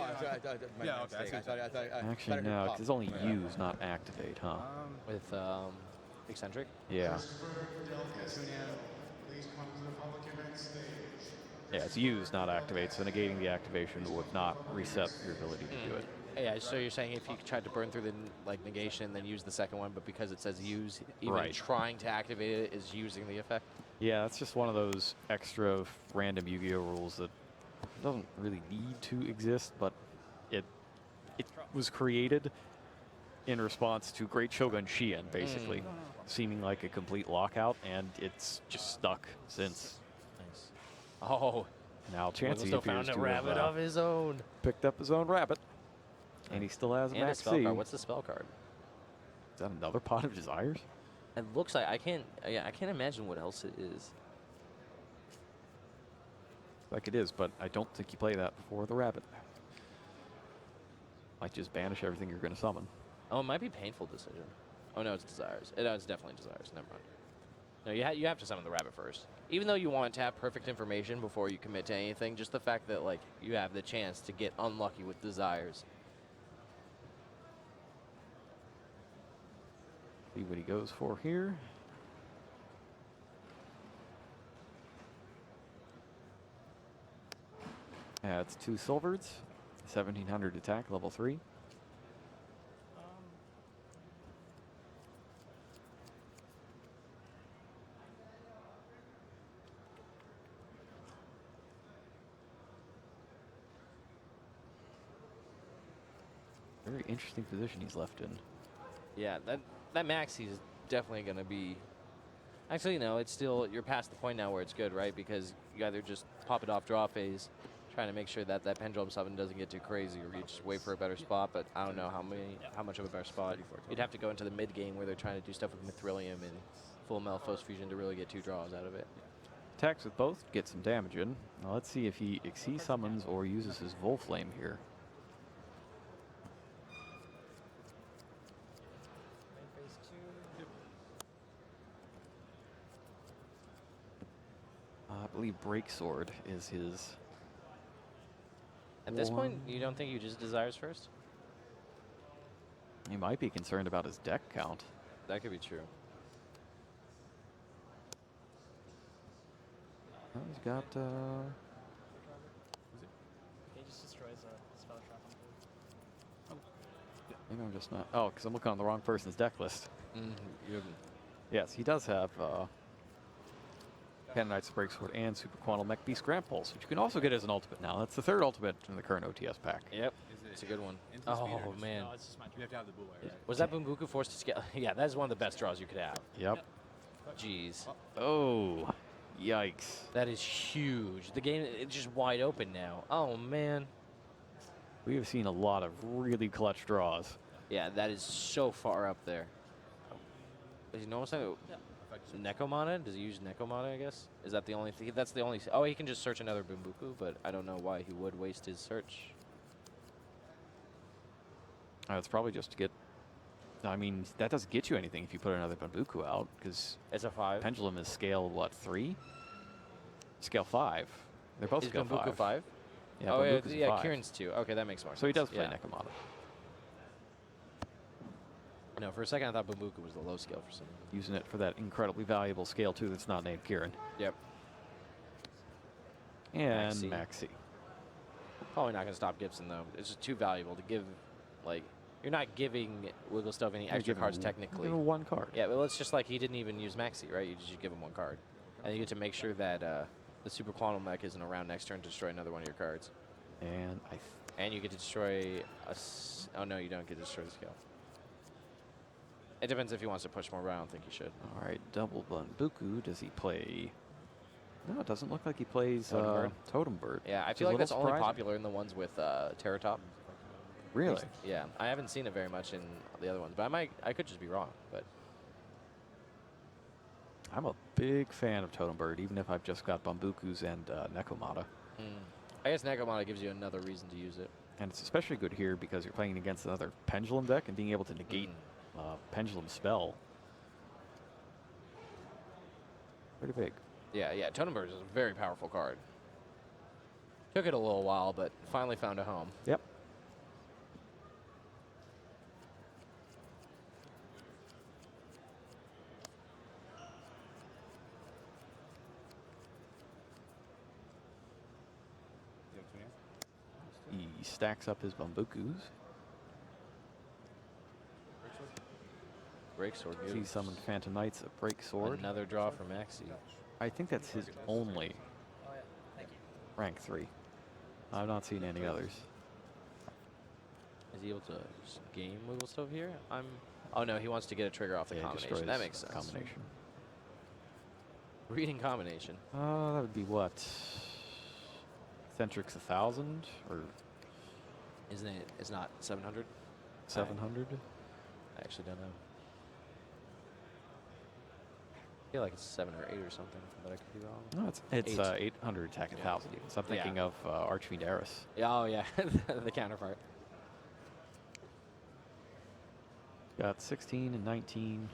Actually, no, because it's only use, not activate, huh? With eccentric? Yeah. Yeah, it's use, not activate, so negating the activation would not reset your ability to do it. Yeah, so you're saying if you tried to burn through the negation, then use the second one, but because it says use, even trying to activate it is using the effect? Yeah, that's just one of those extra random Yu-Gi-Oh rules that doesn't really need to exist, but it was created in response to Great Shogun Shien, basically, seeming like a complete lockout, and it's just stuck since. Nice. Oh. Now Chansey still appears found a to rabbit have of his own. picked up his own rabbit, and he still has a And a Max spell C. card. What's the spell card? Is that another Pot of Desires? It looks like I can't imagine what else it is. Like it is, but I don't think you play that before the rabbit. Might just banish everything you're going to summon. Oh, it might be Painful Decision. Oh no, it's Desires. It's definitely Desires. Never mind. No, you have to summon the rabbit first. Even though you want to have perfect information before you commit to anything, just the fact that like you have the chance to get unlucky with Desires. See what he goes for here. It's 2 silvers, 1700 attack, level 3. Very interesting position he's left in. Yeah, that Maxi is definitely going to be... Actually, no, it's still... You're past the point now where it's good, right? Because you either just pop it off draw phase, trying to make sure that that Pendulum Summon doesn't get too crazy, or you just wait for a better spot, but I don't know how much of a better spot. You'd have to go into the mid-game where they're trying to do stuff with Mithrilium and full Malphos Fusion to really get 2 draws out of it. Attacks with both, get some damage in. Now let's see if he Xyz summons or uses his Volflame here. I believe Breaksword is his. At this point, you don't think you just Desires first? He might be concerned about his deck count. That could be true. Well, he's got. He just destroys a spell trap on the board. Maybe I'm just not. Oh, because I'm looking on the wrong person's deck list. Yes, he does have Cannon Knight's Breaksword and Super Quantum Mech Beast Grand Pulse, which you can also get as an ultimate now. That's the 3rd ultimate in the current OTS pack. Yep, it's a good one. Oh, man. No, it's just you have to have the Bulleye, right? Was that Bunbuku forced to scale? Yeah, that is one of the best draws you could have. Yep. Jeez. Oh, yikes. That is huge. The game is just wide open now. Oh, man. We have seen a lot of really clutch draws. Yeah, that is so far up there. Is he noticing? Nekomata? Does he use Nekomata, I guess? Is that the only thing? That's the only... Oh, he can just search another Bunbuku, but I don't know why he would waste his search. It's probably just to get... I mean, that doesn't get you anything if you put another Bunbuku out, because... It's a 5. Pendulum is scale, what, 3? Scale 5. They're both is scale Bunbuku 5? Yeah, oh, Bunbuku's yeah, 5. Kieran's 2. Okay, that makes more sense. So he does play yeah. Nekomata. No, for a second I thought Bunbuku was the low scale for some reason. Using it for that incredibly valuable scale 2 that's not named Kieran. Yep. And Maxi. Probably not going to stop Gibson, though. It's just too valuable to give, like... You're not giving Wiggle Stuff any extra cards, technically. Give him 1 card. Yeah, well, it's just like he didn't even use Maxi, right? You just give him 1 card. And you get to make sure that the Super Quantum Mech isn't around next turn to destroy another one of your cards. And and you get to destroy a... Oh, no, you don't get to destroy the scale. It depends if he wants to push more, but I don't think he should. All right, double Bunbuku. Does he play... No, it doesn't look like he plays Totem Bird. Yeah, I feel like that's only popular in the ones with Terratop. Really? Yeah, I haven't seen it very much in the other ones, but I could just be wrong. But I'm a big fan of Totem Bird, even if I've just got Bunbukus and Nekomata. I guess Nekomata gives you another reason to use it. And it's especially good here because you're playing against another Pendulum deck and being able to negate Pendulum spell. Pretty big. Yeah. Tonenberg is a very powerful card. Took it a little while, but finally found a home. Yep. He stacks up his Bambukus. Break sword. He summoned Phantom Knights, a break sword. Another draw for Maxi. I think that's his only rank 3. I've not seen any others. Is he able to just game Wiggle Stove here? Oh no, he wants to get a trigger off the combination. That makes sense. Combination. Reading combination. That would be what? Eccentrics 1,000 or? Isn't it? It's not 700. 700. I actually don't know. I feel like it's 7 or 8 or something, but I could be wrong. No, it's 800 attack 1,000 even. So I'm thinking of Archfiend Eris. Oh yeah, the counterpart. Got 16 and 19,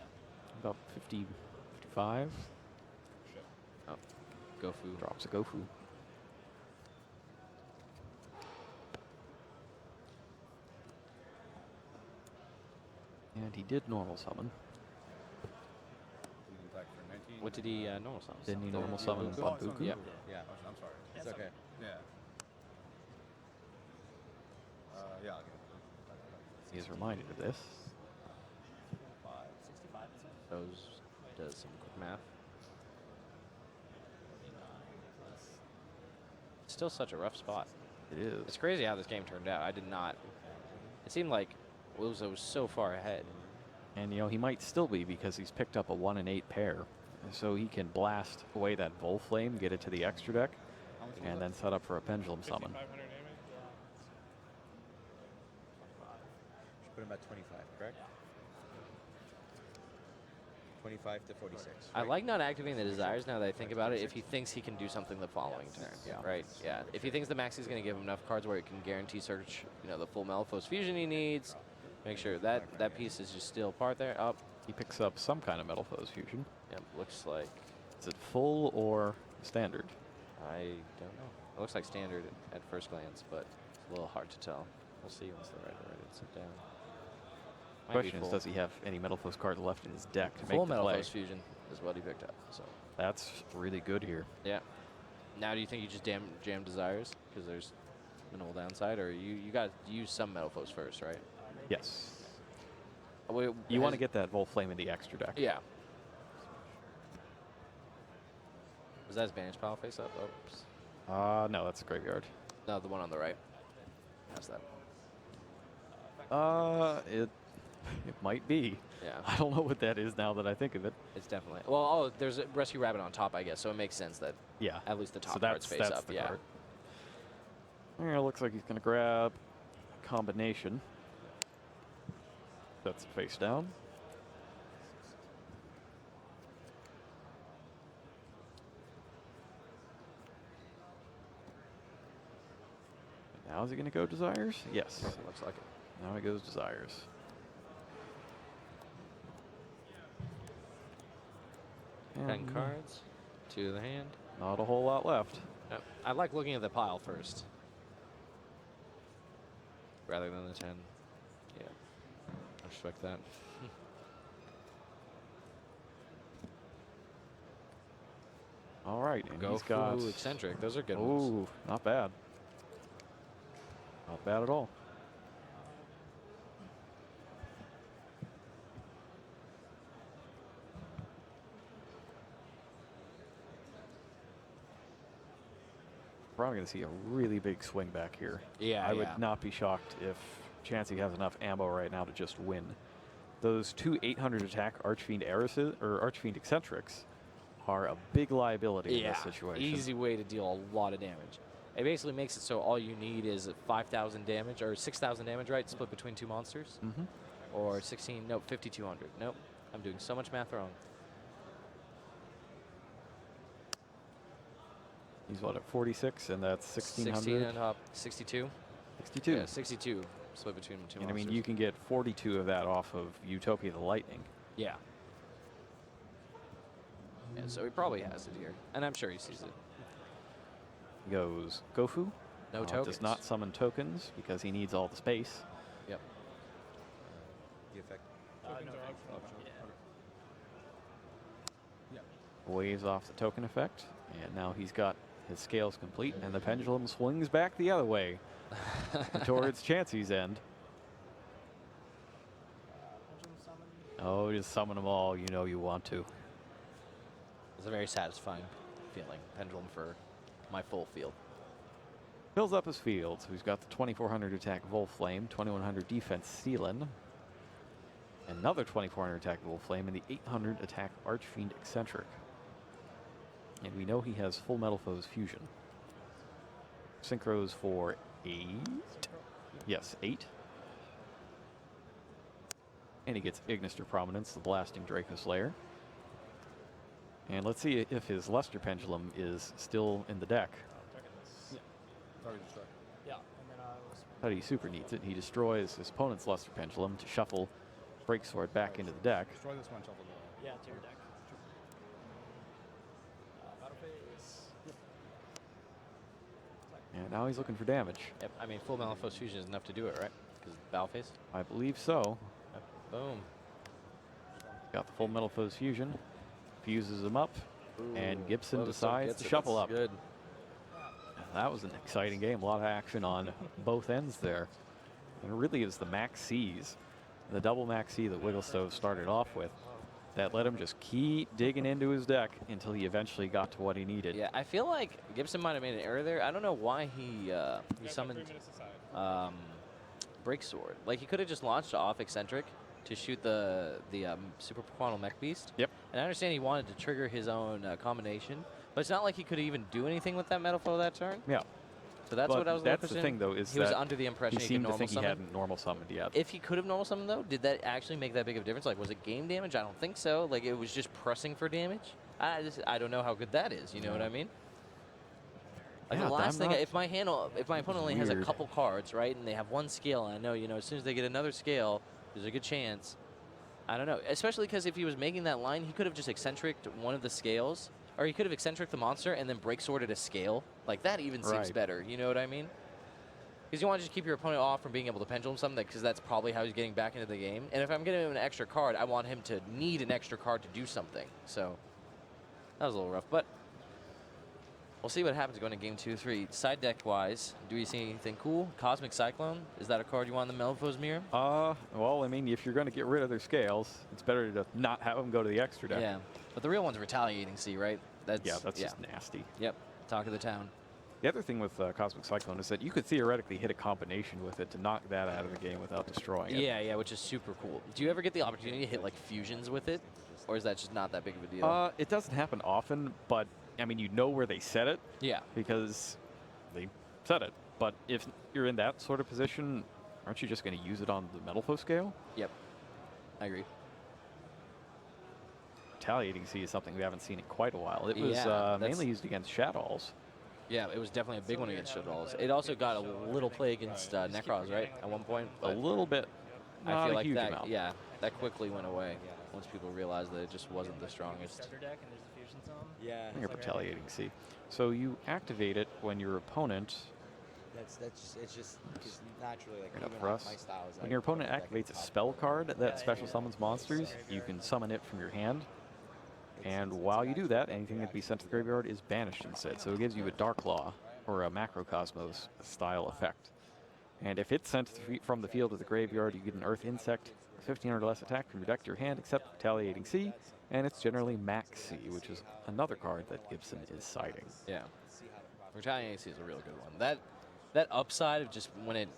about 50, 55. Oh, Gofu. Drops a Gofu. And he did normal summon. What did he normal summon? Didn't he normal summon Bambuku? Yep. Yeah, I'm sorry. It's okay. Yeah. Yeah, I'll get it. He is reminded of this. Does some quick math. Still such a rough spot. It is. It's crazy how this game turned out. I did not. It seemed like Wilzo was so far ahead. And, you know, he might still be because he's picked up a 1 and 8 pair. So he can blast away that Volflame, get it to the extra deck, and then set up for a Pendulum Summon. Put him at 25, correct? 25 to 46. I right? like not activating the desires now that I think about it. If he thinks he can do something the following turn, right? Yeah. If he thinks the Maxi's going to give him enough cards where it can guarantee search, the full Malifaux's fusion he needs, make sure that piece is just still part there. Up. He picks up some kind of Malifaux's fusion. Yep. Looks like. Is it full or standard? I don't know. It looks like standard at first glance, but it's a little hard to tell. We'll see once they're ready to sit down. The question is, does he have any Malifaux's cards left in his deck to full make the play? Malifaux's fusion is what he picked up. So that's really good here. Yeah. Now, do you think you just jam desires because there's minimal downside, or you got to use some Malifaux's first, right? Yes. You want to get that Volflame in the extra deck. Yeah. Was that his Banished Pile face up? Oops. No, that's a graveyard. No, the one on the right. How's that? It might be. Yeah. I don't know what that is now that I think of it. It's definitely. Well, there's a Rescue Rabbit on top, I guess, so it makes sense that at least the top cards face up. The card. Yeah, looks like he's going to grab a combination. That's face down. Now is he going to go Desires? Yes. Looks like it. Now he goes Desires. Ten cards. 2 of the hand. Not a whole lot left. Yep. I like looking at the pile first. Rather than the 10. Yeah. I respect that. All right. And Go he's got Eccentric. Those are good ones. Ooh, not bad. Not bad at all. Probably going to see a really big swing back here. Yeah, I would not be shocked if Chansey has enough ammo right now to just win. Those 2 800 attack Archfiend Erises or Archfiend Eccentrics are a big liability in this situation. Easy way to deal a lot of damage. It basically makes it so all you need is 5,000 damage or 6,000 damage, right? Split between 2 monsters, or 16. Nope, 5,200. Nope, I'm doing so much math wrong. He's what, at 46, and that's 1,600? 16 and up, 62. 62. Yeah, 62 split between 2 And monsters. I mean, you can get 42 of that off of Utopia the Lightning. Yeah. Yeah, so he probably has it here, and I'm sure he sees it. Goes Gofu. No tokens. Does not summon tokens because he needs all the space. Yep. The effect. Waves off the token effect, and now he's got his scales complete, and the pendulum swings back the other way towards Chansey's end. Oh, just summon them all. You know you want to. It's a very satisfying feeling. Pendulum for my full field. Fills up his field, so he's got the 2400 attack Volflame, 2100 defense Sealan, another 2400 attack Volflame, and the 800 attack Archfiend Eccentric. And we know he has Full Metal Foes Fusion. Synchros for 8. Yes, 8. And he gets Ignister Prominence, the Blasting Draco Slayer. And let's see if his Luster Pendulum is still in the deck. Yeah, and then How he super needs it. He destroys his opponent's Luster Pendulum to shuffle Breaksword back into the deck. Destroy this one, shuffle the yeah, to your deck. Battle phase. And now he's looking for damage. Yep. I mean, Full Metal Foes Fusion is enough to do it, right? Because battle phase. I believe so. Yep. Boom. Got the Full Metal Foes Fusion. Fuses him up. Ooh, And Gibson Lotus decides gets to it. shuffle That's up. Good. That was an exciting game. A lot of action on both ends there. And it really is the Max C's, the double Max C that Wigglestove started off with, that let him just keep digging into his deck until he eventually got to what he needed. Yeah, I feel like Gibson might have made an error there. I don't know why he summoned Breaksword. Like, he could have just launched off Eccentric to shoot the Super Quantum Mech Beast. Yep. And I understand he wanted to trigger his own combination, but it's not like he could even do anything with that Metal Foe that turn. Yeah. So that's but what I was. That's the thing, though, is he was under the impression he he could seemed to normal think summon. he hadn't normal summoned yet. If he could have normal summoned, though, did that actually make that big of a difference? Like, was it game damage? I don't think so. Like, it was just pressing for damage. I don't know how good that is. You know what I mean? Like, Yeah, the last I'm thing, not- if my opponent only has a weird. couple cards, right, and they have one scale, and I know, as soon as they get another scale, there's a good chance. I don't know, especially because if he was making that line, he could have just eccentriced one of the scales, or he could have eccentric the monster and then break sorted a scale. Like, that even seems Right. better. You know what I mean? Because you want to just keep your opponent off from being able to pendulum something, because that's probably how he's getting back into the game. And if I'm giving him an extra card, I want him to need an extra card to do something. So that was a little rough, but we'll see what happens going to game 2, 3. Side deck wise, do we see anything cool? Cosmic Cyclone, is that a card you want in the Melfo's mirror? Well, I mean, if you're going to get rid of their scales, it's better to not have them go to the extra deck. Yeah, but the real one's Retaliating Sea, right? That's just nasty. Yep, talk of the town. The other thing with Cosmic Cyclone is that you could theoretically hit a combination with it to knock that out of the game without destroying it. Yeah, which is super cool. Do you ever get the opportunity to hit like fusions with it, or is that just not that big of a deal? It doesn't happen often, but I mean, you know where they set it. Yeah. Because they set it. But if you're in that sort of position, aren't you just going to use it on the Metal Foe scale? Yep, I agree. Retaliating Sea is something we haven't seen in quite a while. It was Yeah, mainly used against Shaddolls. Yeah, it was definitely a big one against Shaddolls. It also got a little play against Necros, right? At one point. A little bit. I Not feel a like huge that. amount. Yeah, that quickly went away once people realized that it just wasn't the strongest. Starter deck and there's a fusion zone. Yeah. Your Retaliating Sea. So you activate it when your opponent. It's just because naturally, like, Right up even for on us. my style is When your opponent like activates a spell card that special summons monsters, you can summon it from your hand. And while you do that, anything that be sent to the graveyard is banished instead. So it gives you a Dark Law or a Macrocosmos style effect. And if it's sent from the field to the graveyard, you get an Earth Insect, 1500 or less attack from your deck to your hand, except Retaliating Sea, and it's generally Max Sea, which is another card that Gibson is citing. Yeah, Retaliating Sea is a real good one. That upside of just when it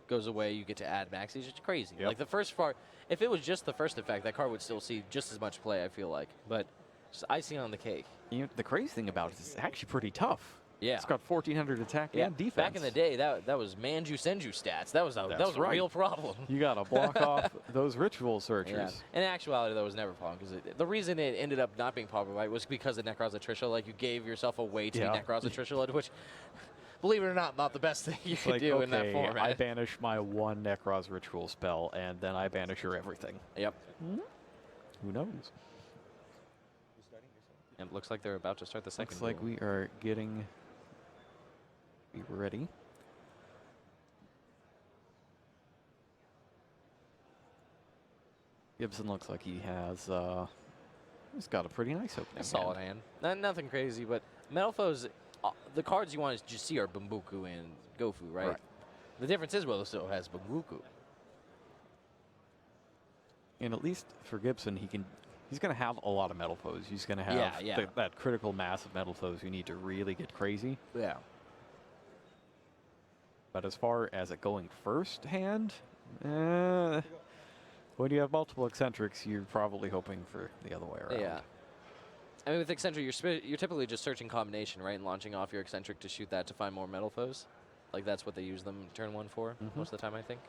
goes away, you get to add Maxi is just crazy. Yep. Like the first part, if it was just the first effect, that card would still see just as much play. I feel like, but just icing on the cake. You know, the crazy thing about it is it's actually pretty tough. Yeah. It's got 1400 attack Yeah, and defense. back in the day, that was Manju Senju stats. That was a right. real problem. You got to block off those ritual searchers. Yeah. In actuality, that was never a problem because the reason it ended up not being popular, right, was because of Necros Attritia. Like, you gave yourself a way to be Necros Attritia, which, believe it or not the best thing you could do in that format. I banish my one Necros ritual spell, and then I banish your everything. Yep. Who knows? And it looks like they're about to start the second. Looks like duel. we are getting be ready. Gibson looks like he has he's got a pretty nice opening. A solid hand. Nothing crazy, but Metalfoes, the cards you want to just see are Bambuku and Gofu, right? The difference is Will still has Bambuku. And at least for Gibson, he's going to have a lot of metal foes. He's going to have that critical mass of metal foes you need to really get crazy. Yeah. But as far as it going first hand, when you have multiple eccentrics, you're probably hoping for the other way around. Yeah. I mean, with eccentric, you're typically just searching combination, right, and launching off your eccentric to shoot that to find more metal foes. Like that's what they use them turn 1 for most of the time, I think.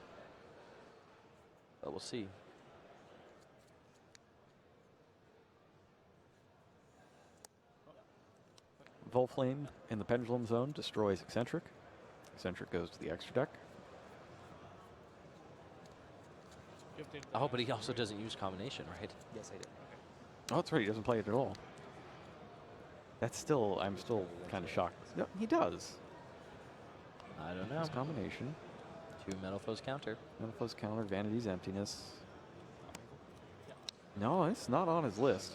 But we'll see. Volflame in the pendulum zone destroys eccentric. Eccentric goes to the extra deck. Oh, but he also doesn't use combination, right? Yes, I do. Oh, that's right. He doesn't play it at all. That's still, I'm still kind of shocked. No, he does. I don't know. His combination. 2 metal foes counter. Metal foes counter, Vanity's Emptiness. No, it's not on his list.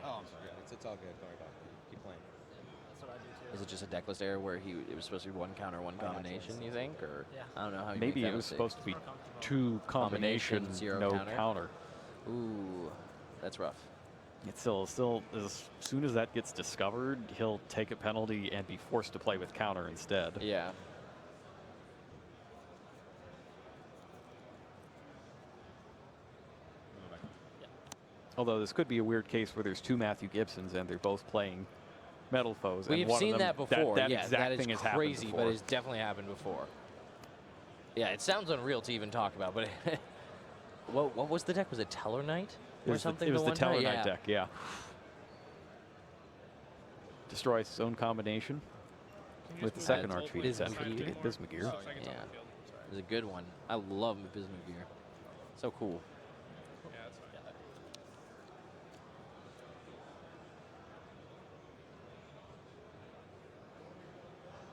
Oh, I'm sorry. It's all good. Don't worry about it. Keep playing. That's what I do too. Is it just a decklist error where it was supposed to be 1 counter, 1 combination, you think? Or I don't know how you Maybe make that it was mistake. supposed to be 2 combination, 0 no counter. Ooh, that's rough. It's still, as soon as that gets discovered, he'll take a penalty and be forced to play with counter instead. Yeah. Although this could be a weird case where there's 2 Matthew Gibsons and they're both playing metal foes. We've and one seen of them, that before. That yeah, exact that is thing has happened crazy, before. but it's definitely happened before. Yeah, it sounds unreal to even talk about, but what was the deck? Was it Teller Knight or something? It was the Teller time? Knight deck, yeah. Destroys his own combination with the second Archfiend eccentric to get Bismugear. Yeah, it was a good one. I love Bismugear. So cool.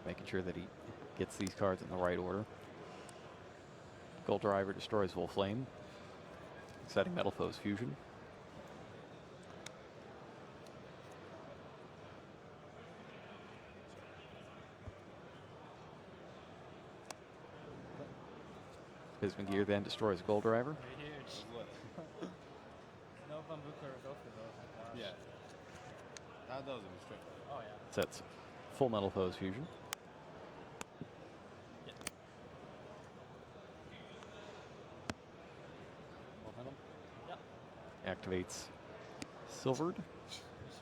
Making sure that he gets these cards in the right order. Gold Driver destroys Volflame, setting Metal Foes Fusion. Bismugear then destroys Gold Driver. Very huge. No Bambuka or Gofu though. Oh my gosh. Yeah. That was a restrict. Oh yeah. Sets full Metal Foes Fusion. Activates Silvered,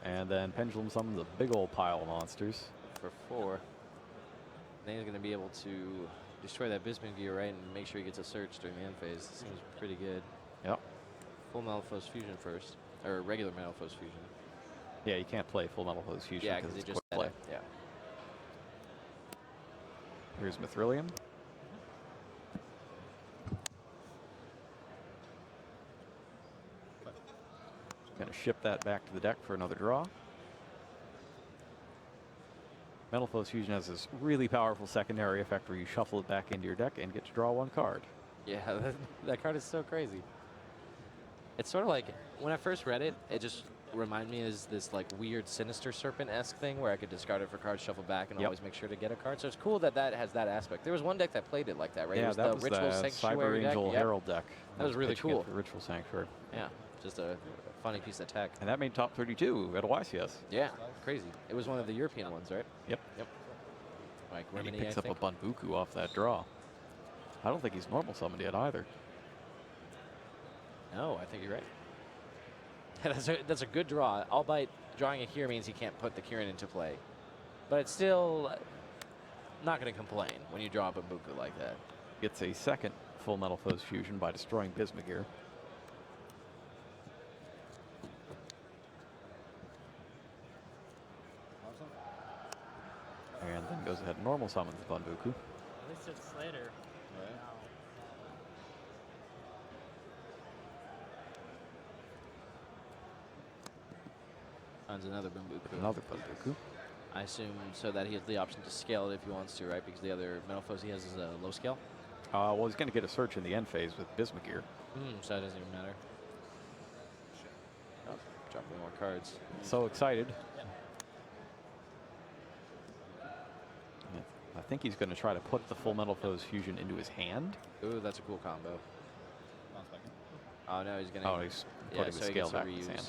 and then Pendulum summons a big old pile of monsters. For 4. Then he's going to be able to destroy that Bismugear, right, and make sure he gets a search during the end phase. Seems pretty good. Yep. Full Metalfoes Fusion first, or regular Metalfoes Fusion. Yeah, you can't play full Metal Foes Fusion Yeah, because because it's it just quick play. Yeah. Here's Mithrilium. Going to ship that back to the deck for another draw. Metal Foes Fusion has this really powerful secondary effect where you shuffle it back into your deck and get to draw 1 card. Yeah, that card is so crazy. It's sort of like, when I first read it, it just reminded me of this like weird Sinister Serpent-esque thing where I could discard it for cards, shuffle back, and always make sure to get a card. So it's cool that that has that aspect. There was one deck that played it like that, right? Yeah, it was that the was Ritual the Sanctuary Cyber deck. Angel Yep. Herald deck. That was really pitching it cool. for Ritual Sanctuary. Yeah, just a funny piece of tech. And that made top 32 at a YCS. Yeah, crazy. It was one of the European ones, right? Yep. Yep. Like And he Remedy, picks I up think. a Bunbuku off that draw. I don't think he's normal summoned yet either. No, I think you're right. that's a good draw. Albeit drawing a Cure means he can't put the Kieran into play. But it's still not going to complain when you draw a Bambuku like that. Gets a second full Metal Foes Fusion by destroying Bismugear. And then goes ahead and normal summons Bunbuku. At least it's later. Right. Now. Finds another Bumbuku. Another Bumbuku. I assume so that he has the option to scale it if he wants to, right? Because the other metal foes he has is a low scale. Well, he's going to get a search in the end phase with Bismugear. So that doesn't even matter. Oh, dropping more cards. So excited. I think he's going to try to put the full metal foes fusion into his hand. Ooh, that's a cool combo. Oh no, he's gonna. Oh, he's putting the scale back in his hand.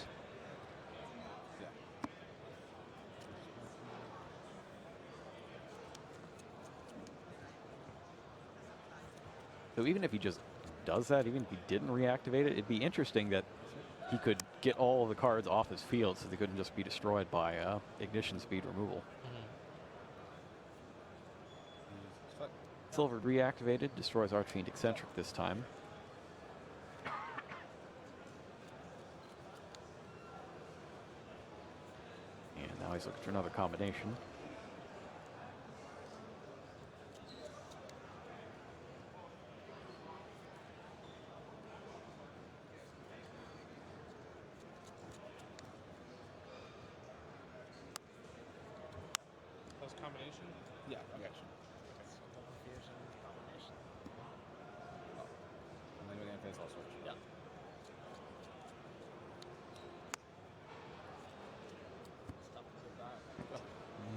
So even if he just does that, even if he didn't reactivate it, it'd be interesting that he could get all of the cards off his field so they couldn't just be destroyed by ignition speed removal. Silver reactivated, destroys Archfiend Eccentric this time. And now he's looking for another combination. Close combination? Yeah, I got you. And then we're going to face all switch. Yeah.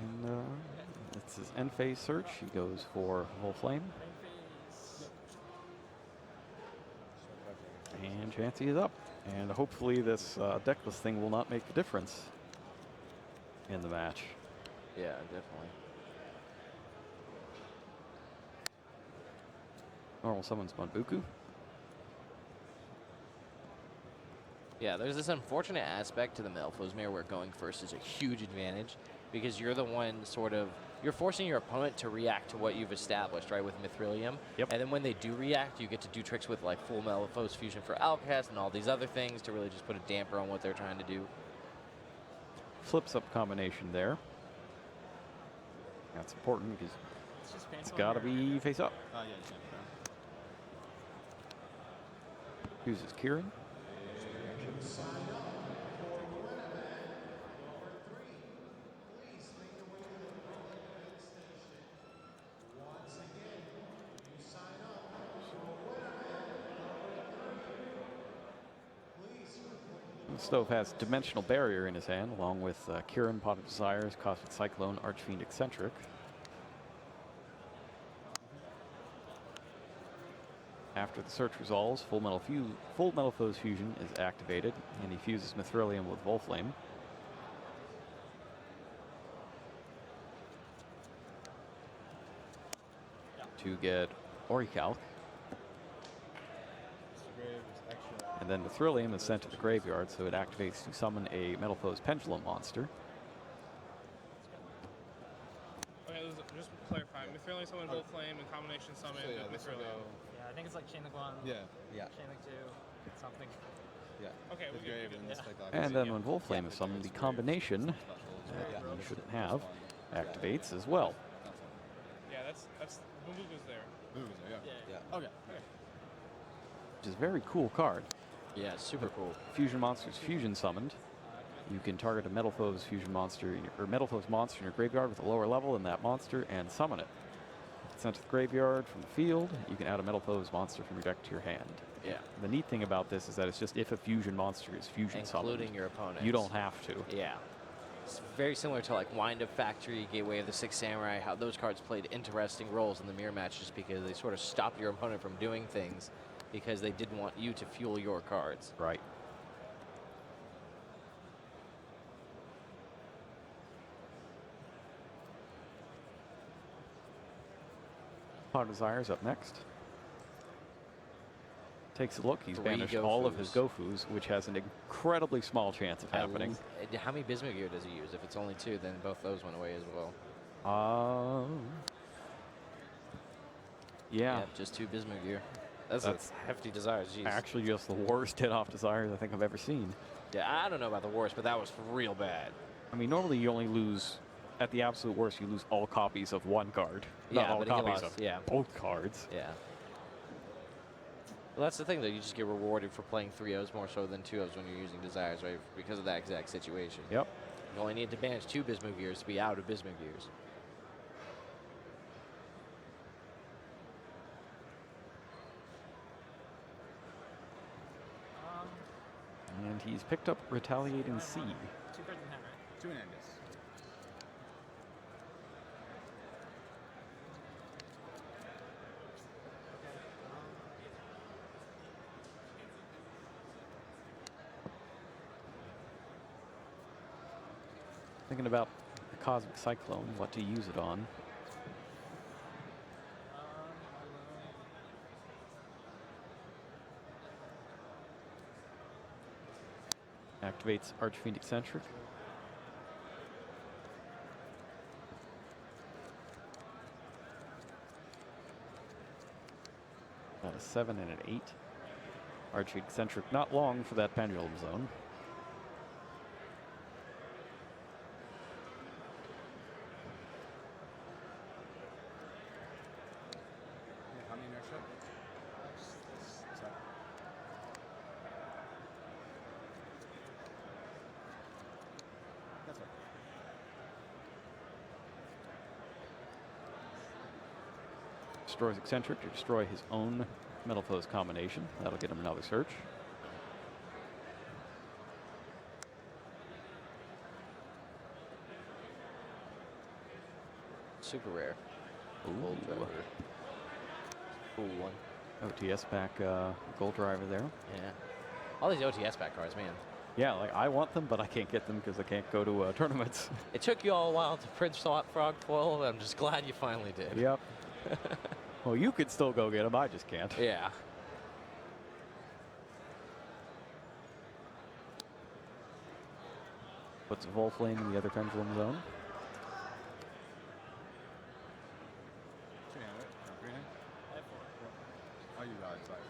And that's his end phase search. He goes for Volflame. And Chansey is up. And hopefully this deckless thing will not make the difference in the match. Yeah, definitely. Normal summons Bumbuku. Yeah, there's this unfortunate aspect to the Malfo's Mirror where going first is a huge advantage because you're the one you're forcing your opponent to react to what you've established, right, with Mithrilium. Yep. And then when they do react, you get to do tricks with like full Malphos fusion for Alcast and all these other things to really just put a damper on what they're trying to do. Flips up combination there. That's important because it's got to be face up. Yeah, you can't. Uses Kieran. Stove has Dimensional Barrier in his hand, along with Kieran, Pot of Desires, Cosmic Cyclone, Archfiend Eccentric. After the search resolves, Full Metal Foes Fusion is activated, and he fuses Mithrilium with Volflame. To get Orichalc. And then Mithrilium is sent to the graveyard, so it activates to summon a Metal Foes Pendulum monster. Okay, just clarify. Mithrilium summon Volflame and combination summon Mithrilium. Yeah, I think it's like Chain of One. Yeah. Chain of 2, something. Yeah. Okay, we grave can and this like And then when Volflame is summoned, the combination that you shouldn't have activates as well. Yeah, that's Bumbuku's there. Bumbuku's there, yeah. Okay. Which is a very cool card. Yeah, super cool. Fusion monsters fusion summoned. You can target a Metal Foes fusion monster or Metal Foes monster in your graveyard with a lower level than that monster and summon it. Sent to the graveyard from the field, you can add a Metal Foes monster from your deck to your hand. Yeah. The neat thing about this is that it's just if a fusion monster is fusion summoned. Including your opponent. You don't have to. Yeah. It's very similar to like Wind Up Factory, Gateway of the Six Samurai, how those cards played interesting roles in the mirror match just because they sort of stopped your opponent from doing things because they didn't want you to fuel your cards. Right. Pot of Desires up next. Takes a look. He's banished all of his Gofus, which has an incredibly small chance of happening. How many Bismugear does he use? If it's only 2, then both those went away as well. Yeah. Just 2 Bismugear. That's hefty Desires. Jeez. Actually, just the worst hit-off Desires I think I've ever seen. Yeah, I don't know about the worst, but that was real bad. I mean, normally you only lose, at the absolute worst, you lose all copies of one card. Not all copies of both cards. Yeah. Well, that's the thing, though. You just get rewarded for playing 3-0s more so than 2-0s when you're using Desires, right? Because of that exact situation. Yep. You only need to banish 2 Bismuth Gears to be out of Bismuth Gears. And he's picked up Retaliating Sea. 2 cards in hand, right? 2 in hand, yes. Thinking about the Cosmic Cyclone, what to use it on. Activates Archfiend Eccentric. Got a 7 and an 8. Archfiend Eccentric not long for that pendulum zone. How many inertia? That's right. Destroys Eccentric to destroy his own Metal Foes combination. That'll get him another search. Super rare. Gold driver. Cool one. OTS back Gold Driver there. Yeah. All these OTS back cards, man. Yeah, like I want them, but I can't get them because I can't go to tournaments. It took you all a while to print Frog Foil, but I'm just glad you finally did. Yep. Well, you could still go get them. I just can't. Yeah. Puts a Volflame in the other pendulum zone. 2 hand, right? No, 3 hand? I have 4. Oh, you got it, sorry.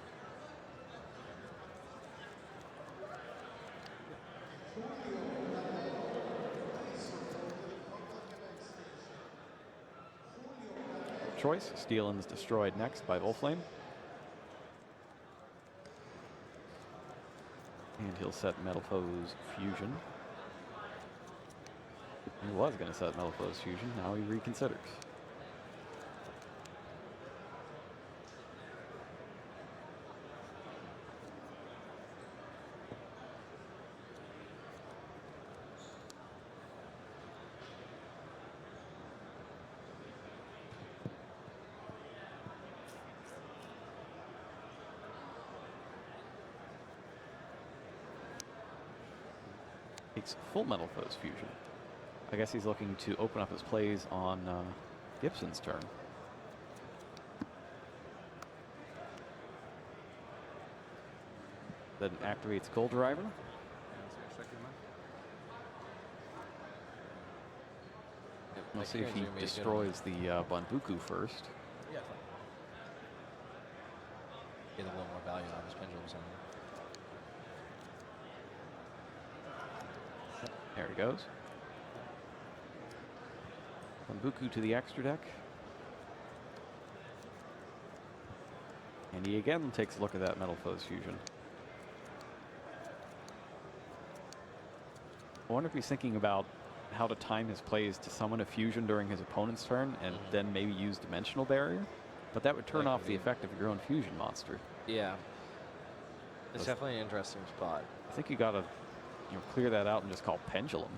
Choice. Stealin's destroyed next by Volflame. And he'll set Metal Foes Fusion. He was going to set Metal Foes Fusion. Now he reconsiders. Takes full Metal Foes Fusion. I guess he's looking to open up his plays on Gibson's turn. Then activates Gold Driver. We'll see if he destroys the Banbuku first. Yeah, Get a little more value out of his pendulum zone. There he goes. Banbuku to the extra deck. And he again takes a look at that Metal Foes Fusion. I wonder if he's thinking about how to time his plays to summon a fusion during his opponent's turn and then maybe use Dimensional Barrier. But that would turn off the effect of your own fusion monster. Yeah. It's definitely an interesting spot. I think you gotta clear that out and just call Pendulum.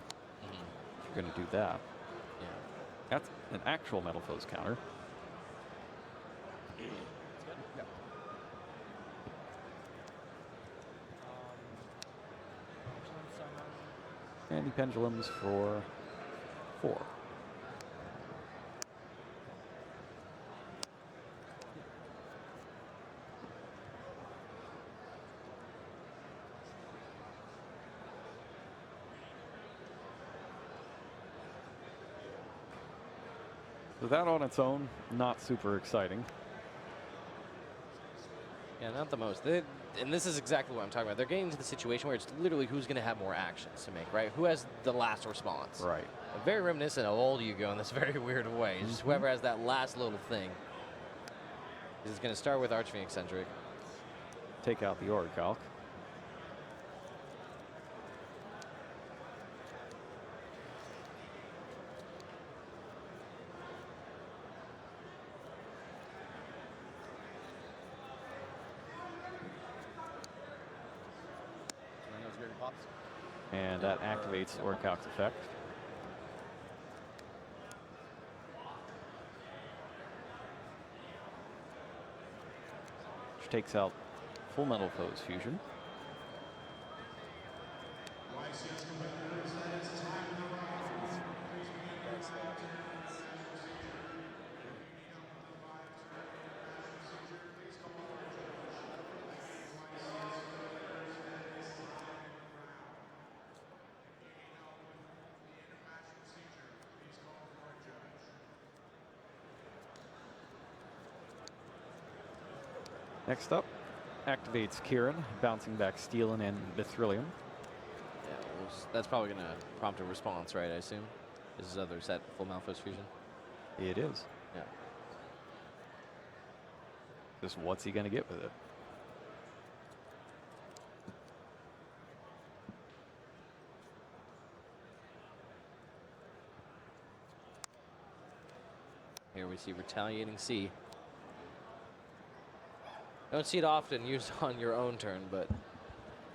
If you're gonna do that. Yeah. That's an actual Metal Foes counter. And he pendulums for 4. So that on its own, not super exciting. Yeah, not the most. And this is exactly what I'm talking about. They're getting to the situation where it's literally who's going to have more actions to make, right? Who has the last response? Right. Very reminiscent of old Yu-Gi-Oh! In this very weird way. Just whoever has that last little thing is going to start with Archfiend Eccentric. Take out the Orichalc. swaps. And that activates Orcao's effect. Which takes out Full Metal Foes Fusion. Next up, activates Kieran, bouncing back Steelin and Mithrilium. Yeah, that's probably going to prompt a response, right, I assume? Is his other set Full Malphos Fusion? It is. Yeah. Just what's he going to get with it? Here we see Retaliating Sea. Don't see it often used on your own turn, but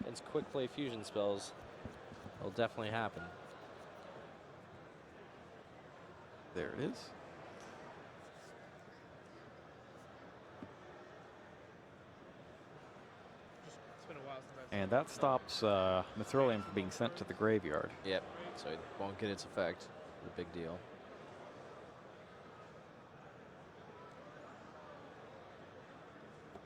it's quick play fusion spells. It'll definitely happen. There it is. And that stops Mithrilium from being sent to the graveyard. Yep, so it won't get its effect. The big deal.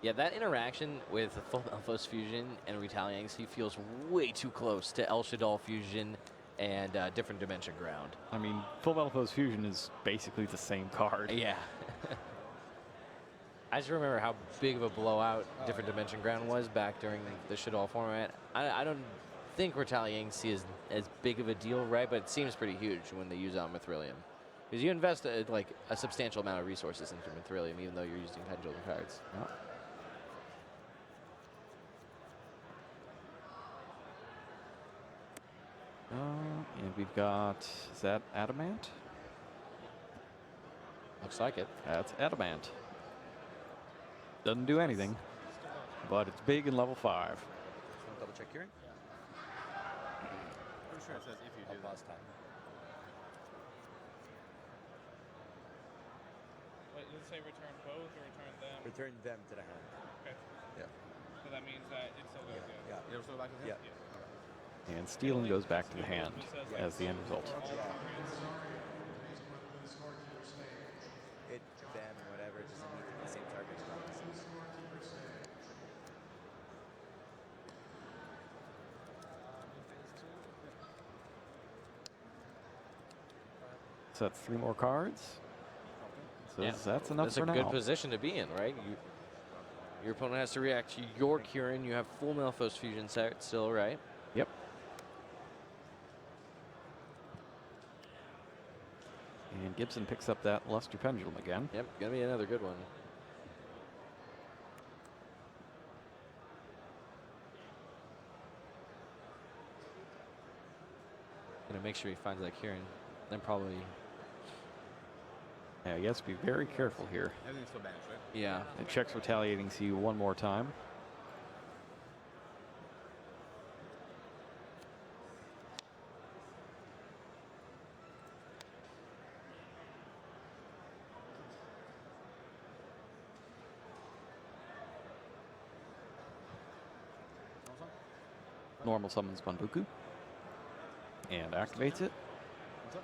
Yeah, that interaction with Full Malphos Fusion and Retaliating Sea feels way too close to El Shaddai Fusion and Different Dimension Ground. I mean, Full Metal Foes Fusion is basically the same card. Yeah. I just remember how big of a blowout Different Dimension Ground was back during the Shaddai format. I don't think Retaliating Sea is as big of a deal, right? But it seems pretty huge when they use it on Mithrilium. Because you invest like a substantial amount of resources into Mithrilium, even though you're using Pendulum cards. Yeah. And we've got, is that Adamant? Looks like it. That's Adamant. Doesn't do anything, but it's big in level 5. Double check Kieran? I'm sure it says if you do. Pause time. Wait, does it say return both or return them? Return them to the hand. Okay. Yeah. So that means that it still goes Yeah. It'll still go back to him? Yeah. And Steelin goes back to the hand as the end result. It, them, whatever, it doesn't need to be the same target as promises. So that's 3 more cards. So Yeah. that's enough That's for a now. good position to be in, right? Your opponent has to react to your Kieran. You have Full Malphos Fusion set still, right? Yep. And Gibson picks up that Luster Pendulum again. Yep, gonna be another good one. Gonna make sure he finds that Kieran. Then probably. Yeah, he has to be very careful here. Everything's still banished, right? Yeah. It checks Retaliating Sea one more time. Normal summons Banbuku and activates it. What's up?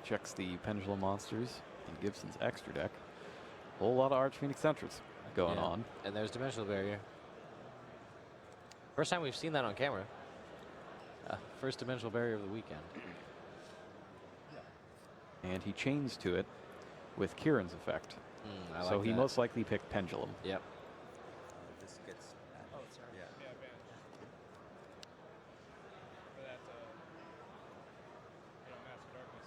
Checks the Pendulum monsters in Gibson's extra deck. A whole lot of Arch Phoenix Centrals going Yeah. on. And there's Dimensional Barrier. First time we've seen that on camera. First Dimensional Barrier of the weekend. And he chains to it with Kieran's effect. I So like he that. most likely picked Pendulum. Yep. This gets. Oh, sorry. Yeah. Yeah, banished. For that, Mask of Darkness.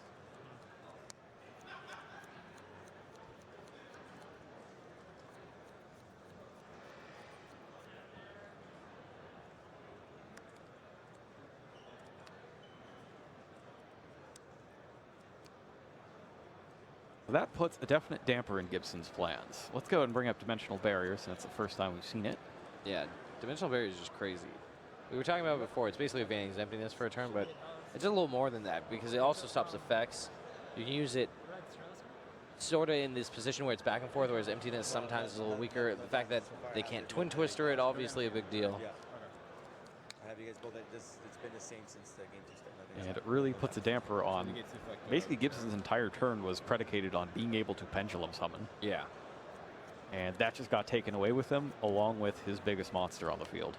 that puts a definite damper in Gibson's plans. Let's go ahead and bring up Dimensional Barrier since it's the first time we've seen it. Yeah, Dimensional Barrier is just crazy. We were talking about it before. It's basically Vanny's Emptiness for a turn, but it's a little more than that because it also stops effects. You can use it sort of in this position where it's back and forth, whereas Emptiness sometimes is a little weaker. The fact that they can't Twin Twister it, obviously a big deal. Yeah. I have you guys both. It's been the same since the game started. And it really puts a damper on. Basically, Gibson's entire turn was predicated on being able to Pendulum Summon. Yeah. And that just got taken away with him, along with his biggest monster on the field.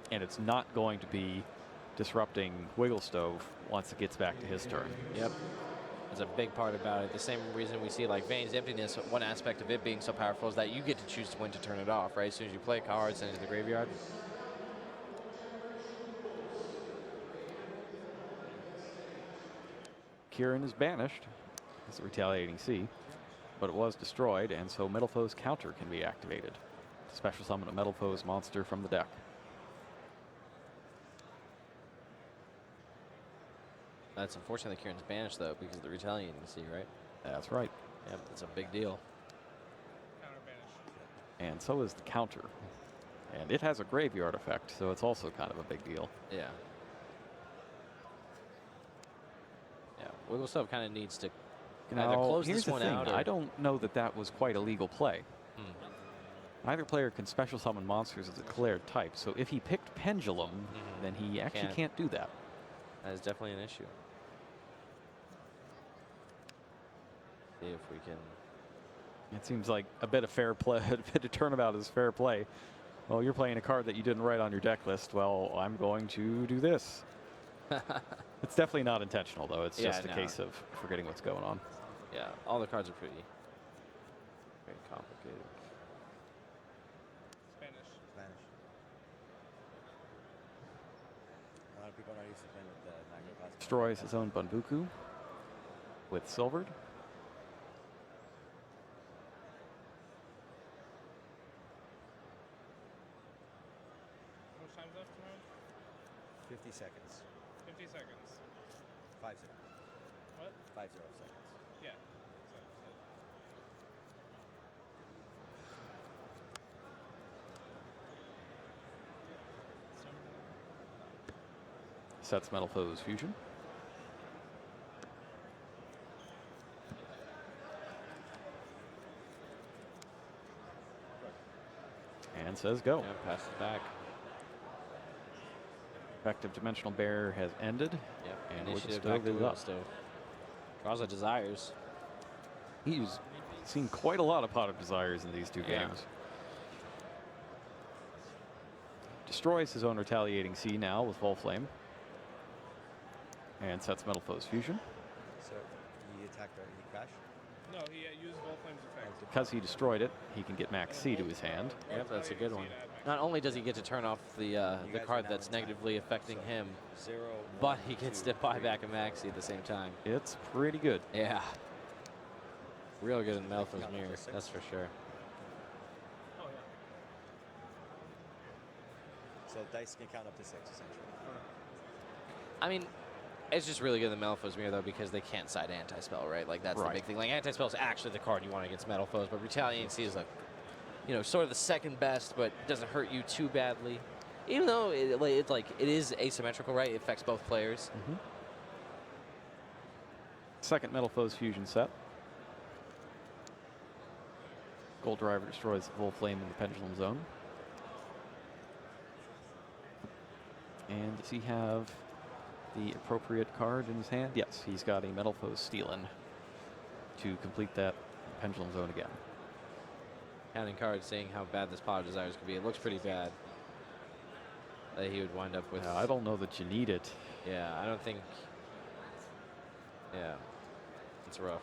And it's not going to be disrupting Wiggle Stove once it gets back to his turn. Yep. That's a big part about it. The same reason we see like Vanny's Emptiness, one aspect of it being so powerful is that you get to choose when to turn it off, right? As soon as you play a card, send it to the graveyard. Kieran is banished as a Retaliating Sea, but it was destroyed, and so Metal Foe's counter can be activated. Special summon a Metal Foe's monster from the deck. That's unfortunate that Kieran's banished, though, because of the Retaliating Sea, right? That's right. Yep, that's a big deal. And so is the counter. And it has a graveyard effect, so it's also kind of a big deal. Yeah. Yeah, Wiggle Stove kind of needs to either close here's this the one thing. out. Or I don't know that that was quite a legal play. Either player can special summon monsters of the declared type, so if he picked Pendulum, then he actually can't do that. That is definitely an issue. See if we can. It seems like a bit of fair play, a bit of turnabout is fair play. Well, you're playing a card that you didn't write on your deck list. Well, I'm going to do this. It's definitely not intentional, though. It's just a case of forgetting what's going on. Yeah, all the cards are pretty very complicated. Spanish. A lot of people are not used to playing with the Macrocosm. Destroys his own Bunbuku with Silvered. How much time's left tomorrow? 50 seconds. 50 seconds. 5-0. What? 5-0 seconds. Yeah. Sets Metal Foe's Fusion. And says go. Yeah, pass it back. Effective Dimensional Bear has ended. Yep. And Initiative Wiggle back to Stove is Wiggle up. Stove. Draws a Desires. He's seen quite a lot of Pot of Desires in these two games. Destroys his own Retaliating Sea now with Volflame. And sets Metal Foe's Fusion. So he attacked, right? He crashed? No, he used Volflame's effect. Because he destroyed it, he can get Max C to his hand. Yep, that's a good one. Not only does he get to turn off the card that's negatively affecting him, but he gets to buy back a Maxi at the same time. It's pretty good. Yeah. Real good in Melfo's Mirror, that's for sure. Oh, yeah. So dice can count up to 6, essentially. I mean, it's just really good in Metalfoes Mirror, though, because they can't side anti-spell, right? Like, that's the big thing. Like, anti-spell is actually the card you want against Metalfoes, but Retaliating Sea is, like, you know, sort of the second best, but doesn't hurt you too badly. Even though it is asymmetrical, right? It affects both players. Second Metal Foe's Fusion set. Gold Driver destroys Volflame in the Pendulum Zone. And does he have the appropriate card in his hand? Yes, he's got a Metal Foe's Stealin to complete that Pendulum Zone again. Counting cards, saying how bad this Pot of Desires could be. It looks pretty bad. That he would wind up with. I don't know that you need it. Yeah, I don't think. Yeah, it's rough.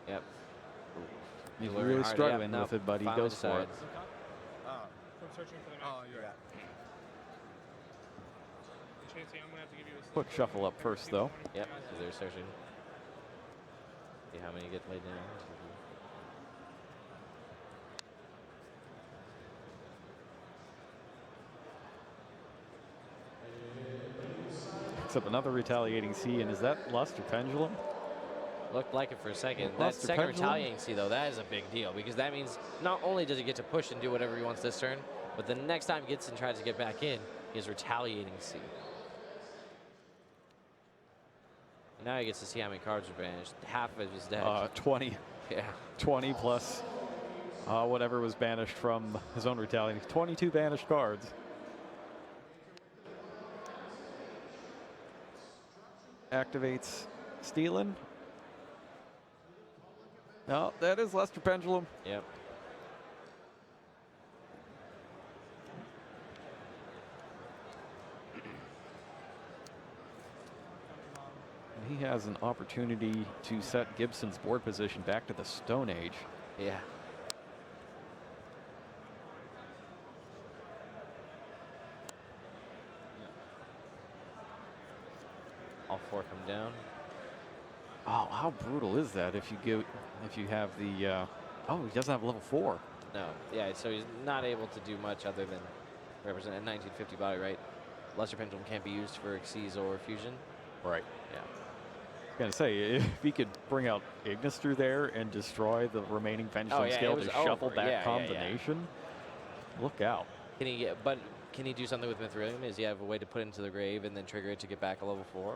Yep. He's Learn really hard. struggling Yep, with it, but he finally goes for it. decides. From searching for the match. Oh, you're right. Chancey, I'm going to have to give you a Quick shuffle up first, though. Yep, because they're searching. See how many get laid down. picks up another Retaliating Sea, and is that Lust or Pendulum? Looked like it for a second. That Lust or second Pendulum? Retaliating Sea, though, that is a big deal because that means not only does he get to push and do whatever he wants this turn, but the next time Gibson tries to get back in, he has Retaliating Sea. Now he gets to see how many cards are banished. Half of his deck. 20. Yeah. 20 plus whatever was banished from his own Retaliating. 22 banished cards. Activates Stealing. No, that is Lester Pendulum. Yep. He has an opportunity to set Gibson's board position back to the Stone Age. Yeah. All four come down. Oh, how brutal is that if you have the oh, he doesn't have level 4. No. Yeah, so he's not able to do much other than represent a 1950 body, right? Lesser Pendulum can't be used for Xyz or Fusion. Right. Yeah. I was gonna say, if he could bring out Ignis through there and destroy the remaining Pendulum scale to shuffle that combination, look out. Can he do something with Mithrilium? Does he have a way to put it into the grave and then trigger it to get back a level 4?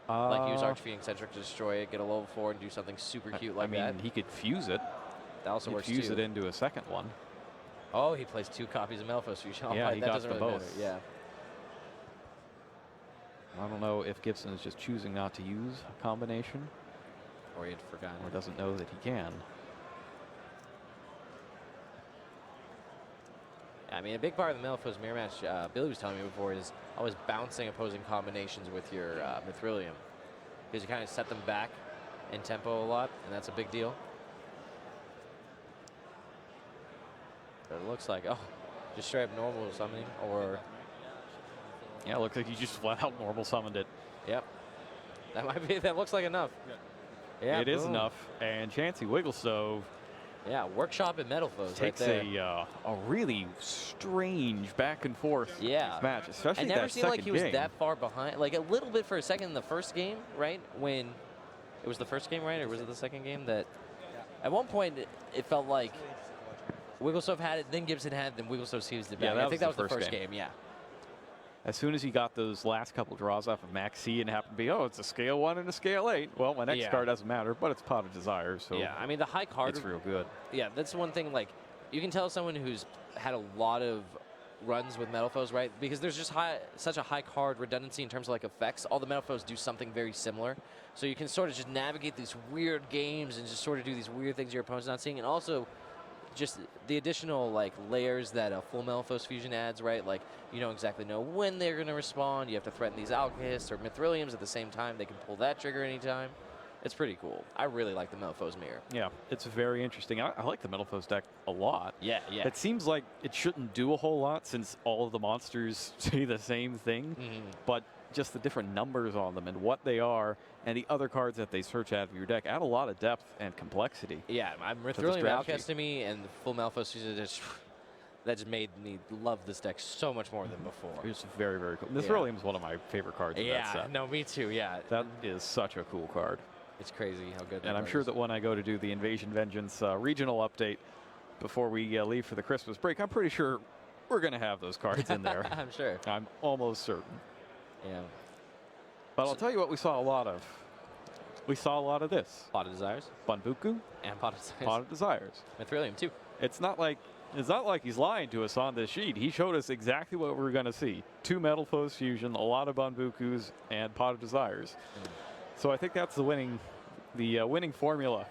Like use Archfiend Eccentric to destroy it, get a level 4, and do something super cute like that? I mean, he could fuse it. That also works fuse too. it into a second one. Oh, he plays 2 copies of Malphos Fusion. Yeah, right, he that got doesn't them really both. matter. Yeah. I don't know if Gibson is just choosing not to use a combination. Or he had forgotten. Or doesn't know that he can. I mean, a big part of the Malphos mirror match, Billy was telling me before, is always bouncing opposing combinations with your Mithrilium. Because you kind of set them back in tempo a lot, and that's a big deal. But it looks like, oh, just straight up normal summoning, or... Yeah, it looks like you just flat out normal summoned it. Yep. That might be, that looks like enough. Yeah, it is enough. And Chansey Wigglestove. Yeah, Workshop and Metalfoes takes right there. a really strange back and forth match, especially I never that seemed like second he was game. that far behind. Like a little bit for a second in the first game, right? When it was the first game, right? Or was it the second game? That at one point it felt like Wigglestove had it, then Gibson had it, then Wigglestove seized it back. Yeah, I think that was the first game. Yeah. As soon as he got those last couple draws off of Max C and happened to be, oh, it's a scale 1 and a scale 8. Well, my next card doesn't matter, but it's Pot of Desire, so yeah, I mean the high card. It's real good. Yeah, that's one thing. Like you can tell someone who's had a lot of runs with Metalfoes, right? Because there's just such a high card redundancy in terms of like effects. All the Metalfoes do something very similar, so you can sort of just navigate these weird games and just sort of do these weird things your opponent's not seeing, and also just the additional like layers that a full Metalfoes fusion adds, right? Like you don't exactly know when they're going to respond. You have to threaten these Alchests or Mithriliums at the same time. They can pull that trigger anytime. It's pretty cool. I really like the Metalfoes mirror. Yeah, it's very interesting. I like the Metalfoes deck a lot. Yeah, yeah. It seems like it shouldn't do a whole lot since all of the monsters say the same thing, but just the different numbers on them and what they are and the other cards that they search out of your deck add a lot of depth and complexity. Yeah, Mithrilium Alchest to me and full Metalfoes fusion that just made me love this deck so much more than before. It's very, very cool. Mithrilium is one of my favorite cards in that set. No, me too, yeah. That is such a cool card. It's crazy how good that And I'm card sure is. that when I go to do the Invasion Vengeance regional update before we leave for the Christmas break, I'm pretty sure we're going to have those cards in there. I'm sure. I'm almost certain. Yeah. But I'll tell you what we saw a lot of. We saw a lot of this. Pot of Desires. Bunbuku. And Pot of Desires. Pot of Desires. Mithrilium too. It's not like he's lying to us on this sheet. He showed us exactly what we're going to see. 2 Metalfoes fusion, a lot of Bunbukus, and Pot of Desires. So I think that's the winning formula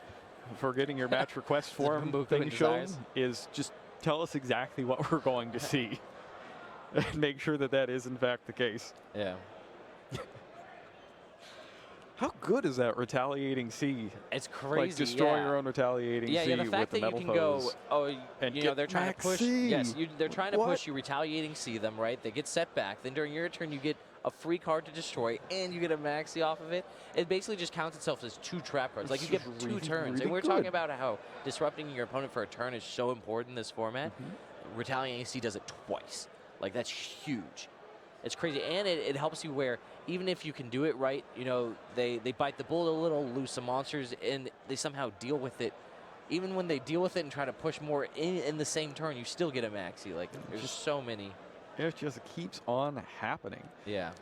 for getting your match request form thing shown is just tell us exactly what we're going to see and make sure that that is in fact the case. Yeah. How good is that Retaliating Sea? It's crazy. Like destroy your own Retaliating Sea yeah, the fact with that the you can go, Metalfoes. oh, and you know, they're trying to push. C. Yes, they're trying to push you, Retaliating Sea them, right? They get set back. Then during your turn, you get a free card to destroy, and you get a Maxi off of it. It basically just counts itself as 2 trap cards. Like you get 2 turns. And we're talking about how disrupting your opponent for a turn is so important in this format. Retaliating Sea does it twice. Like that's huge. It's crazy, and it helps you where even if you can do it right, you know, they bite the bullet a little, lose some monsters, and they somehow deal with it. Even when they deal with it and try to push more in the same turn, you still get a maxi. Like, there's just so many. It just keeps on happening. Yeah.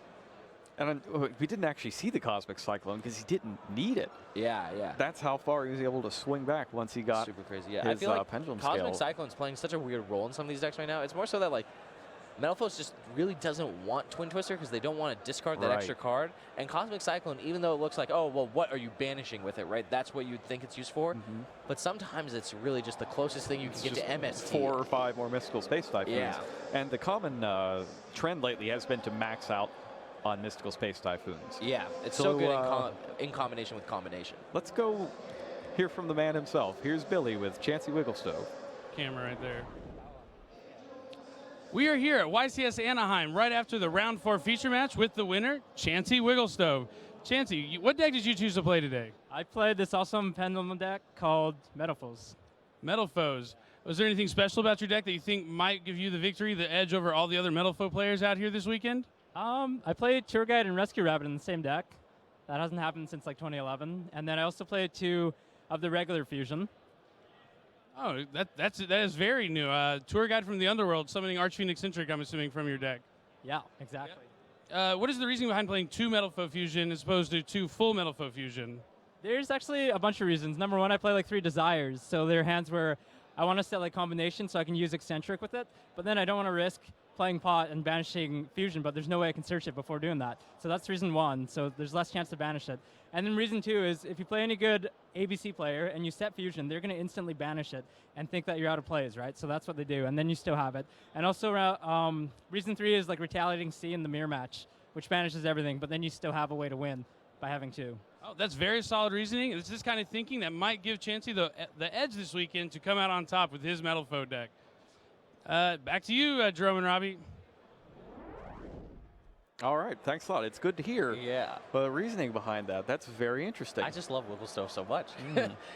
And we didn't actually see the Cosmic Cyclone because he didn't need it. Yeah, yeah. That's how far he was able to swing back once he got super crazy. Yeah, his I feel like pendulum Cosmic scale. Cyclone's playing such a weird role in some of these decks right now. It's more so that, like, Metalphos just really doesn't want Twin Twister because they don't want to discard that extra card. And Cosmic Cyclone, even though it looks like, oh, well, what are you banishing with it, right? That's what you'd think it's used for. But sometimes it's really just the closest thing you can get to MST. 4 or 5 more Mystical Space Typhoons. Yeah. And the common trend lately has been to max out on Mystical Space Typhoons. Yeah, it's so good in combination with combination. Let's go hear from the man himself. Here's Billy with Chansey Wigglestove. Camera right there. We are here at YCS Anaheim right after the round 4 feature match with the winner, Chansey Wigglestove. Chansey, what deck did you choose to play today? I played this awesome pendulum deck called Metalphos. Metalphos. Was there anything special about your deck that you think might give you the victory, the edge over all the other Metalpho players out here this weekend? I played Tour Guide and Rescue Rabbit in the same deck. That hasn't happened since like 2011. And then I also played 2 of the regular fusion. Oh, that is very new. Tour Guide from the Underworld, summoning Archfiend Eccentric, I'm assuming, from your deck. Yeah, exactly. What is the reasoning behind playing 2 Metalpho Fusion as opposed to 2 full Metalpho Fusion? There's actually a bunch of reasons. Number one, I play like 3 Desires. So there are hands where I want to set like combinations so I can use Eccentric with it. But then I don't want to risk playing pot and banishing Fusion, but there's no way I can search it before doing that. So that's reason 1. So there's less chance to banish it. And then reason 2 is if you play any good ABC player and you set Fusion, they're going to instantly banish it and think that you're out of plays, right? So that's what they do, and then you still have it. And also reason 3 is like Retaliating Sea in the mirror match, which banishes everything, but then you still have a way to win by having 2. Oh, that's very solid reasoning. It's this kind of thinking that might give Chansey the edge this weekend to come out on top with his Metalpho deck. Back to you, Jerome and Robbie. All right, thanks a lot. It's good to hear. Yeah. But the reasoning behind that, that's very interesting. I just love Wigglestove so much.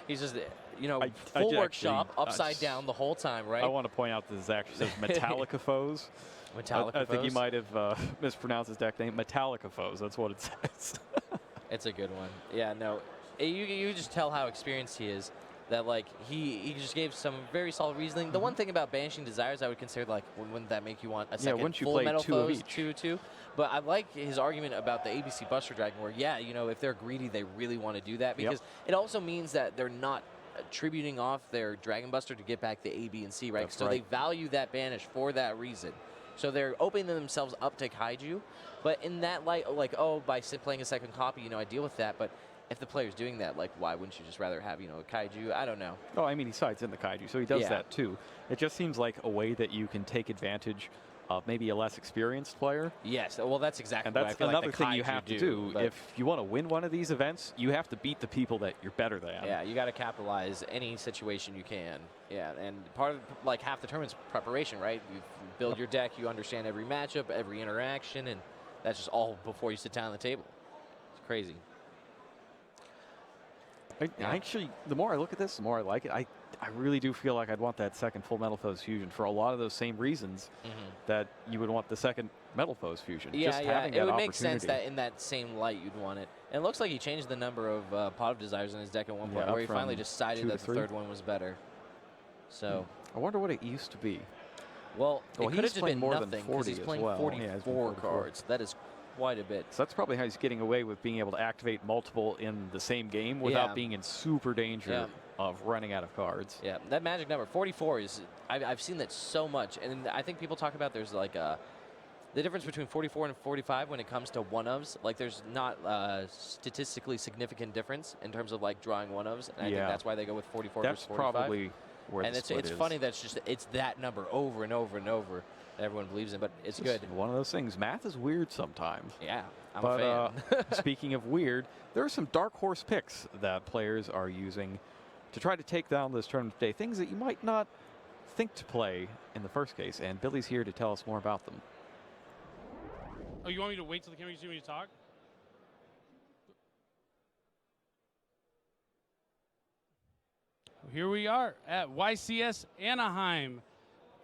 He's just, you know, full I workshop, upside down the whole time, right? I want to point out that this actually says Metallica Foes. Metallica I think he Foes? might have mispronounced his deck name. Metallica Foes, that's what it says. It's a good one. Yeah, no, you just tell how experienced he is. That like he just gave some very solid reasoning. The one thing about banishing Desires, I would consider like wouldn't that make you want a second wouldn't you full play Metal 2 of Foes, each? two? But I like his argument about the ABC Buster Dragon, where yeah, you know, if they're greedy, they really want to do that because it also means that they're not attributing off their Dragon Buster to get back the A, B, and C, right? That's so right. they value that banish for that reason. So they're opening themselves up to Kaiju, but in that light, like, oh, by playing a second copy, you know, I deal with that, but if the player's doing that, like, why wouldn't you just rather have, you know, a Kaiju? I don't know. Oh, I mean, he sides in the Kaiju, so he does that too. It just seems like a way that you can take advantage of maybe a less experienced player. Yes, well, that's exactly and what that's I feel another like the thing you Kaiju have to do. If you want to win one of these events, you have to beat the people that you're better than. Yeah, you got to capitalize any situation you can. Yeah, and part of, like, half the tournament's preparation, right? You build your deck, you understand every matchup, every interaction, and that's just all before you sit down at the table. It's crazy. Actually, the more I look at this, the more I like it. I really do feel like I'd want that second full Metalphos fusion for a lot of those same reasons that you would want the second Metalphos fusion. Yeah, Just yeah, having it that would make sense opportunity. that in that same light you'd want it. And it looks like he changed the number of Pot of Desires in his deck at one point, Yeah, where he from finally decided 2 to that the 3. third one was better. So, I wonder what it used to be. well, Well, it could have he's just playing been more than nothing because 40 he's as playing well. 44 Yeah, he's playing 44. cards. That is quite a bit. So that's probably how he's getting away with being able to activate multiple in the same game without being in super danger of running out of cards. Yeah, that magic number 44 is I've seen that so much, and I think people talk about there's like the difference between 44 and 45 when it comes to one-ofs. Like there's not a statistically significant difference in terms of like drawing one-ofs, and I think that's why they go with 44 versus 45. That's probably where and the it's split is. funny that it's that number over and over and over that everyone believes in, but it's good. One of those things. Math is weird sometimes. Yeah, I'm but, a fan. Speaking of weird, there are some dark horse picks that players are using to try to take down this tournament today. Things that you might not think to play in the first case, and Billy's here to tell us more about them. Oh, you want me to wait till the camera can see me to talk? Here we are at YCS Anaheim.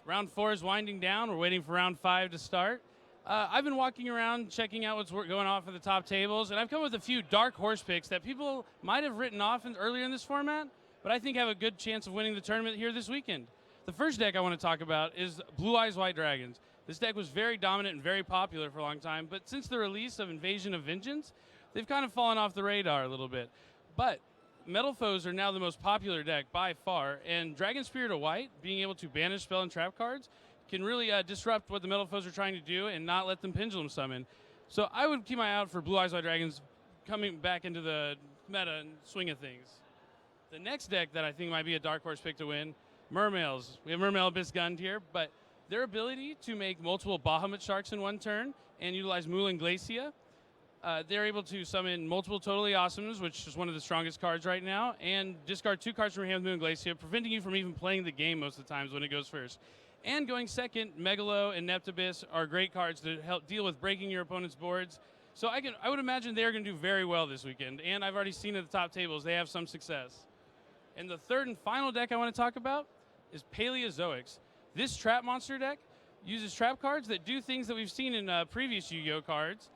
Round 4 is winding down. We're waiting for round 5 to start. I've been walking around checking out what's going off at the top tables, and I've come with a few dark horse picks that people might have written off earlier in this format, but I think have a good chance of winning the tournament here this weekend. The first deck I want to talk about is Blue Eyes White Dragons. This deck was very dominant and very popular for a long time, but since the release of Invasion of Vengeance, they've kind of fallen off the radar a little bit. But Metal Foes are now the most popular deck by far, and Dragon Spirit of White, being able to banish spell and trap cards, can really disrupt what the Metal Foes are trying to do and not let them pendulum summon. So I would keep my eye out for Blue Eyes White Dragons coming back into the meta and swing of things. The next deck that I think might be a dark horse pick to win, Mermails. We have Mermail Abyss Gund here, but their ability to make multiple Bahamut Sharks in one turn and utilize Moulin Glacia, they're able to summon multiple Totally Awesomes, which is one of the strongest cards right now, and discard 2 cards from your hand with Moulin Glacia, preventing you from even playing the game most of the times when it goes first. And going second, Megalo and Neptabyss are great cards to help deal with breaking your opponent's boards. So I would imagine they're going to do very well this weekend, and I've already seen at the top tables they have some success. And the third and final deck I want to talk about is Paleozoics. This trap monster deck uses trap cards that do things that we've seen in previous Yu-Gi-Oh cards,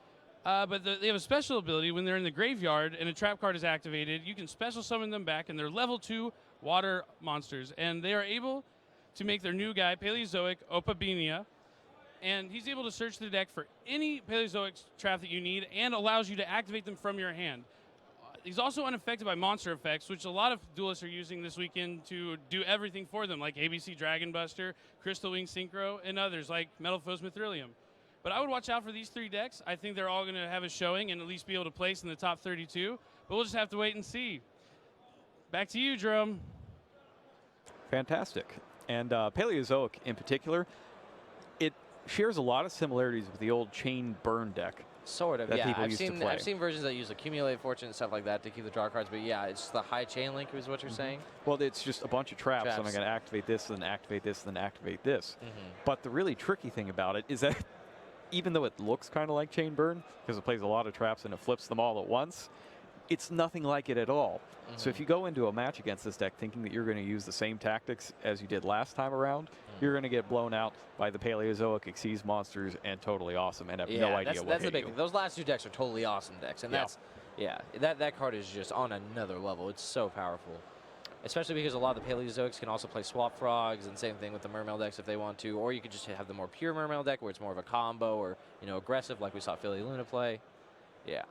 but they have a special ability when they're in the graveyard and a trap card is activated. You can special summon them back, and they're level 2 water monsters, and they are able to make their new guy, Paleozoic Opabinia, and he's able to search the deck for any Paleozoic trap that you need and allows you to activate them from your hand. He's also unaffected by monster effects, which a lot of duelists are using this weekend to do everything for them, like ABC Dragon Buster, Crystal Wing Synchro, and others like Metal Foes Mithrilium. But I would watch out for these 3 decks. I think they're all going to have a showing and at least be able to place in the top 32, but we'll just have to wait and see. Back to you, Jerome. Fantastic. And Paleozoic in particular, it shares a lot of similarities with the old Chain Burn deck. Sort of, that yeah. People used to play. I've seen versions that use Accumulate Fortune and stuff like that to keep the draw cards, but yeah, it's the high chain link is what you're saying? Well, it's just a bunch of traps. So I'm going to activate this, then activate this, then activate this. But the really tricky thing about it is that even though it looks kind of like Chain Burn, because it plays a lot of traps and it flips them all at once, it's nothing like it at all. So if you go into a match against this deck thinking that you're going to use the same tactics as you did last time around, you're going to get blown out by the Paleozoic, Xyz monsters, and Totally Awesome, and have no idea what that's the hit big you. thing. Those last 2 decks are Totally Awesome decks, and that card is just on another level. It's so powerful, especially because a lot of the Paleozoics can also play Swap Frogs, and same thing with the Mermail decks if they want to, or you could just have the more pure Mermail deck where it's more of a combo or aggressive like we saw Philly Luna play. Yeah,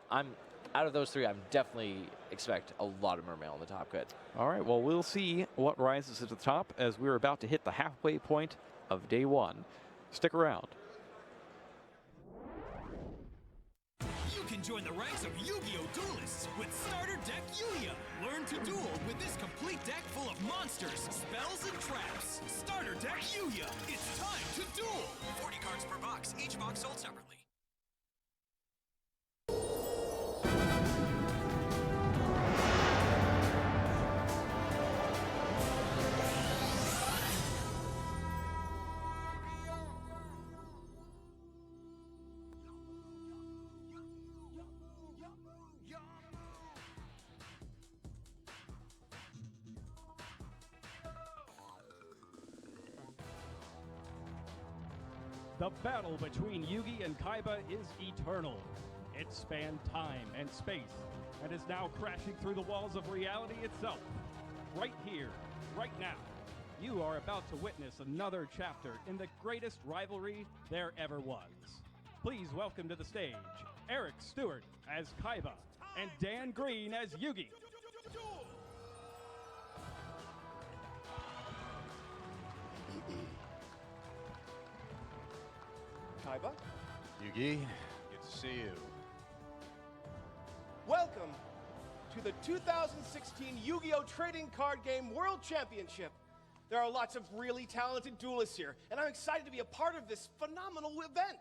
out of those 3, I'm definitely expect a lot of Mermail on the top. Good. All right, well, we'll see what rises to the top as we're about to hit the halfway point of day 1. Stick around. You can join the ranks of Yu-Gi-Oh! Duelists with Starter Deck Yuya. Learn to duel with this complete deck full of monsters, spells, and traps. Starter Deck Yuya. It's time to duel. 40 cards per box, each box sold separately. The battle between Yugi and Kaiba is eternal. It spanned time and space and is now crashing through the walls of reality itself. Right here, right now, you are about to witness another chapter in the greatest rivalry there ever was. Please welcome to the stage Eric Stewart as Kaiba and Dan Green as Yugi. Kaiba? Yugi, good to see you. Welcome to the 2016 Yu-Gi-Oh! Trading Card Game World Championship. There are lots of really talented duelists here, and I'm excited to be a part of this phenomenal event.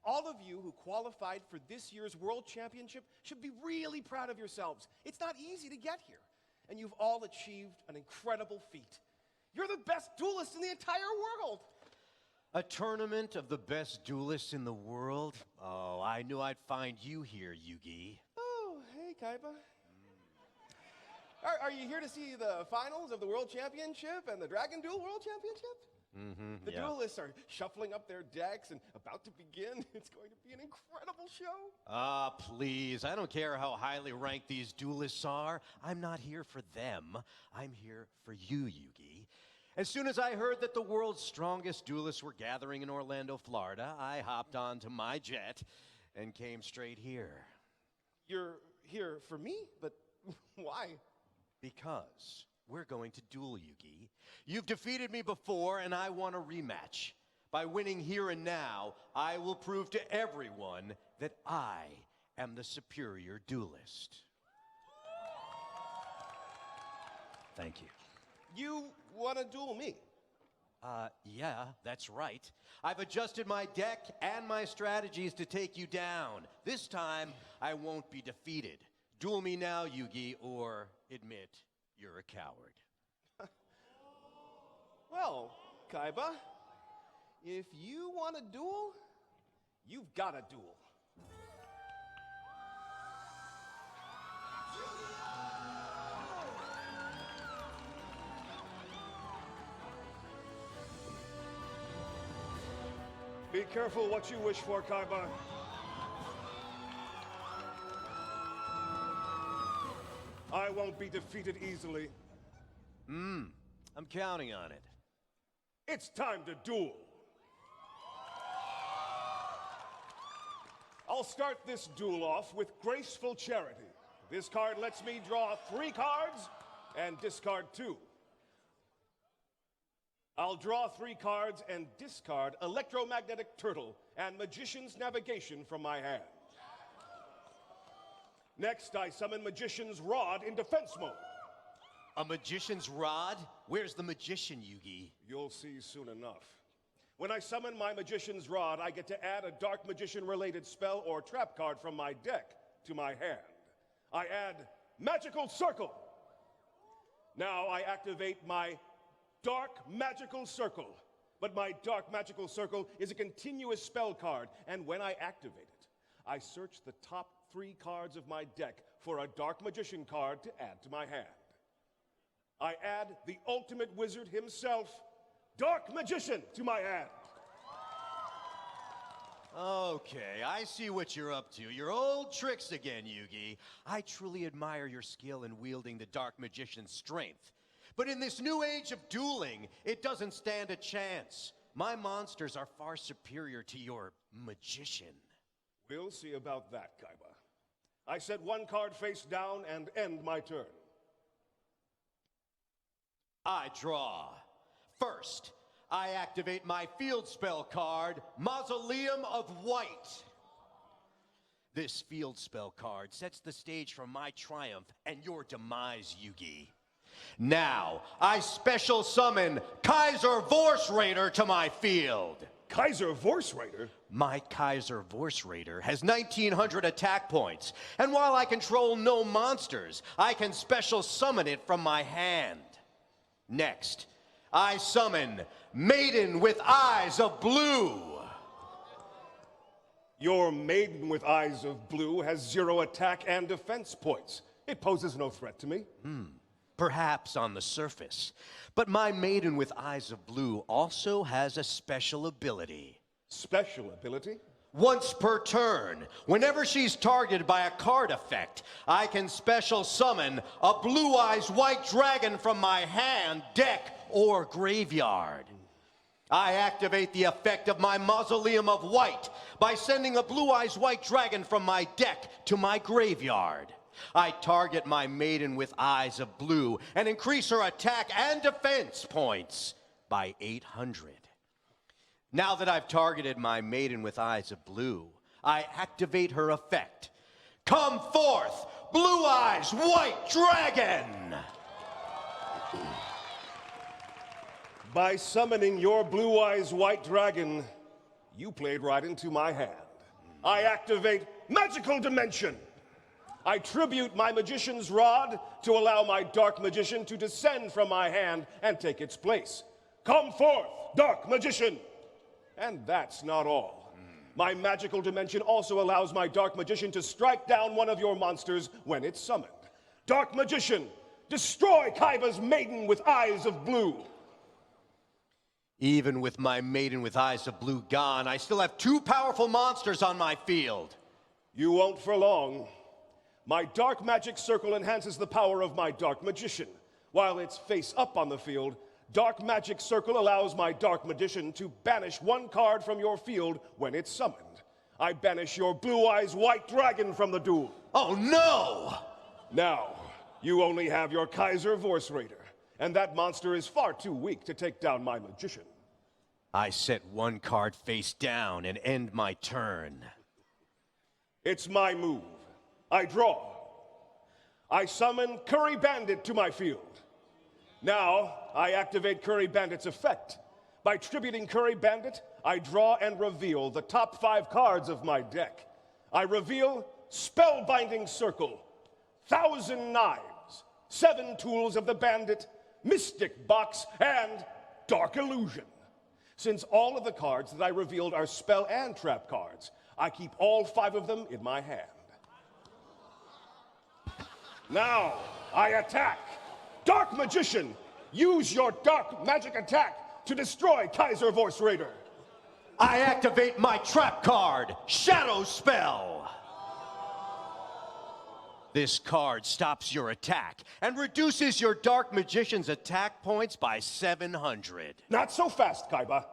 All of you who qualified for this year's World Championship should be really proud of yourselves. It's not easy to get here, and you've all achieved an incredible feat. You're the best duelist in the entire world. A tournament of the best duelists in the world? Oh, I knew I'd find you here, Yugi. Oh, hey, Kaiba. Are you here to see the finals of the World Championship and the Dragon Duel World Championship? The yeah. duelists are shuffling up their decks and about to begin. It's going to be an incredible show. Ah, please. I don't care how highly ranked these duelists are. I'm not here for them. I'm here for you, Yugi. As soon as I heard that the world's strongest duelists were gathering in Orlando, Florida, I hopped onto my jet and came straight here. You're here for me? But why? Because we're going to duel, Yugi. You've defeated me before, and I want a rematch. By winning here and now, I will prove to everyone that I am the superior duelist. Thank you. You want to duel me? Yeah, that's right. I've adjusted my deck and my strategies to take you down. This time, I won't be defeated. Duel me now, Yugi, or admit you're a coward. Well, Kaiba, if you want to duel, you've got to duel. Be careful what you wish for, Kaiba. I won't be defeated easily. I'm counting on it. It's time to duel. I'll start this duel off with graceful charity. This card lets me draw 3 cards and discard 2. I'll draw 3 cards and discard Electromagnetic Turtle and Magician's Navigation from my hand. Next, I summon Magician's Rod in defense mode. A Magician's Rod? Where's the Magician, Yugi? You'll see soon enough. When I summon my Magician's Rod, I get to add a Dark Magician-related spell or trap card from my deck to my hand. I add Magical Circle. Now I activate my Dark Magical Circle. But my Dark Magical Circle is a continuous spell card, and when I activate it, I search the top 3 cards of my deck for a Dark Magician card to add to my hand. I add the ultimate wizard himself, Dark Magician, to my hand. Okay, I see what you're up to. Your old tricks again, Yugi. I truly admire your skill in wielding the Dark Magician's strength. But in this new age of dueling, it doesn't stand a chance. My monsters are far superior to your magician. We'll see about that, Kaiba. I set 1 card face down and end my turn. I draw. First, I activate my field spell card, Mausoleum of White. This field spell card sets the stage for my triumph and your demise, Yugi. Now, I special summon Kaiser Vorse Raider to my field. Kaiser Vorse Raider? My Kaiser Vorse Raider has 1,900 attack points, and while I control no monsters, I can special summon it from my hand. Next, I summon Maiden with Eyes of Blue. Your Maiden with Eyes of Blue has 0 attack and defense points. It poses no threat to me. Perhaps on the surface. But my Maiden with Eyes of Blue also has a special ability. Special ability? Once per turn, whenever she's targeted by a card effect, I can special summon a Blue Eyes White Dragon from my hand, deck, or graveyard. I activate the effect of my Mausoleum of White by sending a Blue Eyes White Dragon from my deck to my graveyard. I target my Maiden with Eyes of Blue and increase her attack and defense points by 800. Now that I've targeted my Maiden with Eyes of Blue, I activate her effect. Come forth, Blue Eyes White Dragon! By summoning your Blue Eyes White Dragon, you played right into my hand. I activate Magical Dimension. I tribute my Magician's Rod to allow my Dark Magician to descend from my hand and take its place. Come forth, Dark Magician! And that's not all. My Magical Dimension also allows my Dark Magician to strike down one of your monsters when it's summoned. Dark Magician, destroy Kaiba's Maiden with Eyes of Blue! Even with my maiden with eyes of blue gone, I still have 2 powerful monsters on my field. You won't for long. My dark magic circle enhances the power of my dark magician. While it's face up on the field, dark magic circle allows my dark magician to banish 1 card from your field when it's summoned. I banish your blue eyes white dragon from the duel. Oh no! Now, you only have your Kaiser Vorse Raider, and that monster is far too weak to take down my magician. I set 1 card face down and end my turn. It's my move. I draw. I summon Curry Bandit to my field. Now, I activate Curry Bandit's effect. By tributing Curry Bandit, I draw and reveal the top 5 cards of my deck. I reveal Spellbinding Circle, 1,000 Knives, 7 Tools of the Bandit, Mystic Box, and Dark Illusion. Since all of the cards that I revealed are spell and trap cards, I keep all 5 of them in my hand. Now, I attack. Dark Magician, use your dark magic attack to destroy Kaiser Vorse Raider. I activate my trap card, Shadow Spell. This card stops your attack and reduces your Dark Magician's attack points by 700. Not so fast, Kaiba.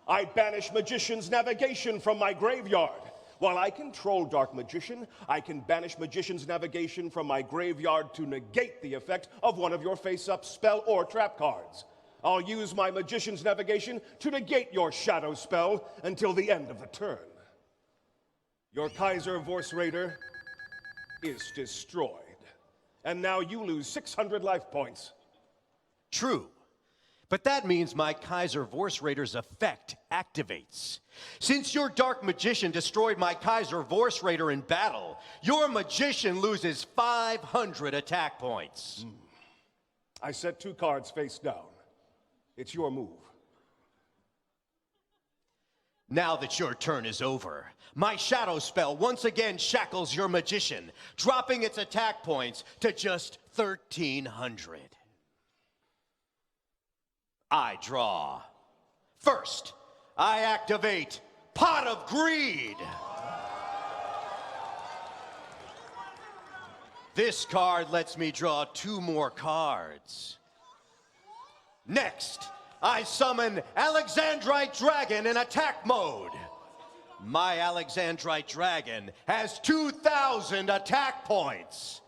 I banish Magician's Navigation from my graveyard. While I control Dark Magician, I can banish Magician's Navigation from my graveyard to negate the effect of one of your face-up spell or trap cards. I'll use my Magician's Navigation to negate your Shadow Spell until the end of the turn. Your Kaiser Vorse Raider is destroyed. And now you lose 600 life points. True. But that means my Kaiser Vorse Raider's effect activates. Since your Dark Magician destroyed my Kaiser Vorse Raider in battle, your Magician loses 500 attack points. I set 2 cards face down. It's your move. Now that your turn is over, my Shadow Spell once again shackles your Magician, dropping its attack points to just 1,300. I draw. First, I activate Pot of Greed. This card lets me draw 2 more cards. Next, I summon Alexandrite Dragon in attack mode. My Alexandrite Dragon has 2,000 attack points.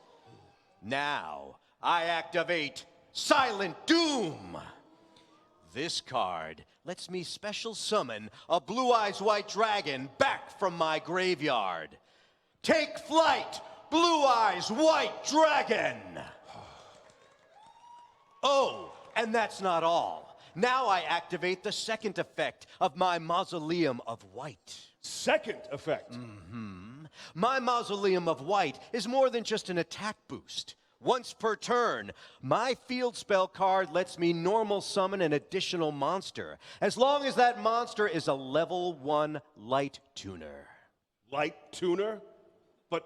Now, I activate Silent Doom. This card lets me special summon a Blue Eyes White Dragon back from my graveyard. Take flight, Blue Eyes White Dragon! Oh, and that's not all. Now I activate the second effect of my Mausoleum of White. Second effect? My Mausoleum of White is more than just an attack boost. Once per turn, my field spell card lets me normal summon an additional monster, as long as that monster is a level 1 light tuner. Light tuner? But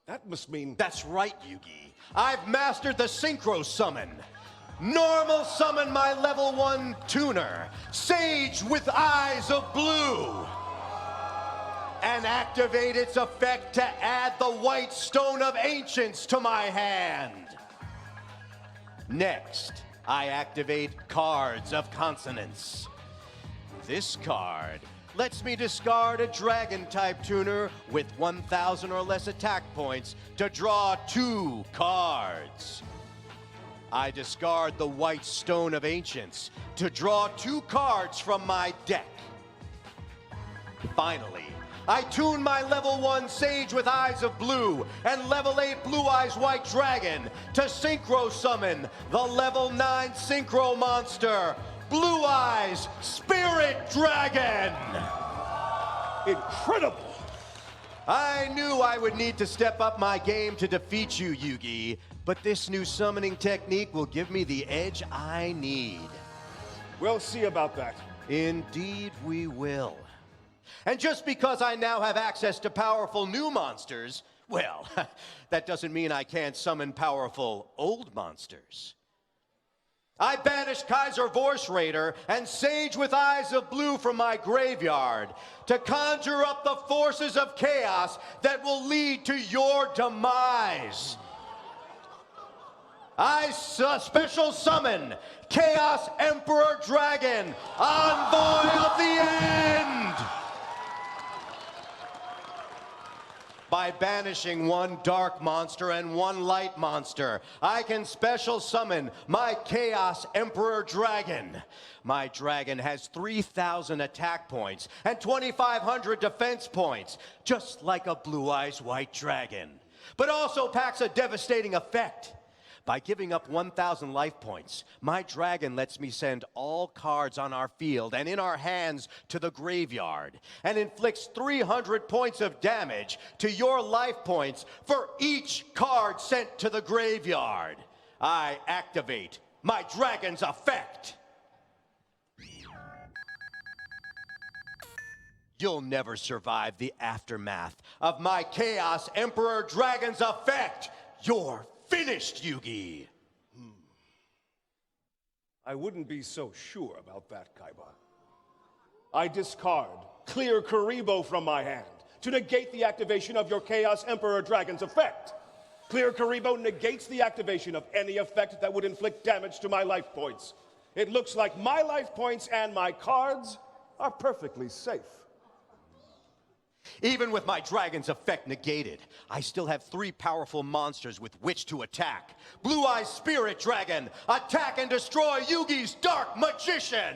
that must mean... That's right, Yugi. I've mastered the Synchro Summon. Normal summon my level 1 tuner, Sage with Eyes of Blue, and activate its effect to add the White Stone of Ancients to my hand. Next, I activate Cards of Consonance. This card lets me discard a Dragon-type tuner with 1,000 or less attack points to draw 2 cards. I discard the White Stone of Ancients to draw 2 cards from my deck. Finally, I tune my level 1 Sage with Eyes of Blue and level 8 Blue Eyes White Dragon to Synchro Summon the level 9 Synchro Monster, Blue Eyes Spirit Dragon! Incredible! I knew I would need to step up my game to defeat you, Yugi, but this new summoning technique will give me the edge I need. We'll see about that. Indeed we will. And just because I now have access to powerful new monsters, well, that doesn't mean I can't summon powerful old monsters. I banish Kaiser Vorse Raider and Sage with Eyes of Blue from my graveyard to conjure up the forces of chaos that will lead to your demise. I special summon Chaos Emperor Dragon, Envoy of the End! By banishing one dark monster and one light monster, I can special summon my Chaos Emperor Dragon. My dragon has 3,000 attack points and 2,500 defense points, just like a Blue Eyes White Dragon, but also packs a devastating effect. By giving up 1,000 life points, my dragon lets me send all cards on our field and in our hands to the graveyard, and inflicts 300 points of damage to your life points for each card sent to the graveyard. I activate my dragon's effect. You'll never survive the aftermath of my Chaos Emperor Dragon's effect. You're finished, Yugi. I wouldn't be so sure about that, Kaiba. I discard Clear Karibo from my hand to negate the activation of your Chaos Emperor Dragon's effect. Clear Karibo negates the activation of any effect that would inflict damage to my life points. It looks like my life points and my cards are perfectly safe. Even with my dragon's effect negated, I still have 3 powerful monsters with which to attack. Blue Eyes Spirit Dragon, attack and destroy Yugi's Dark Magician!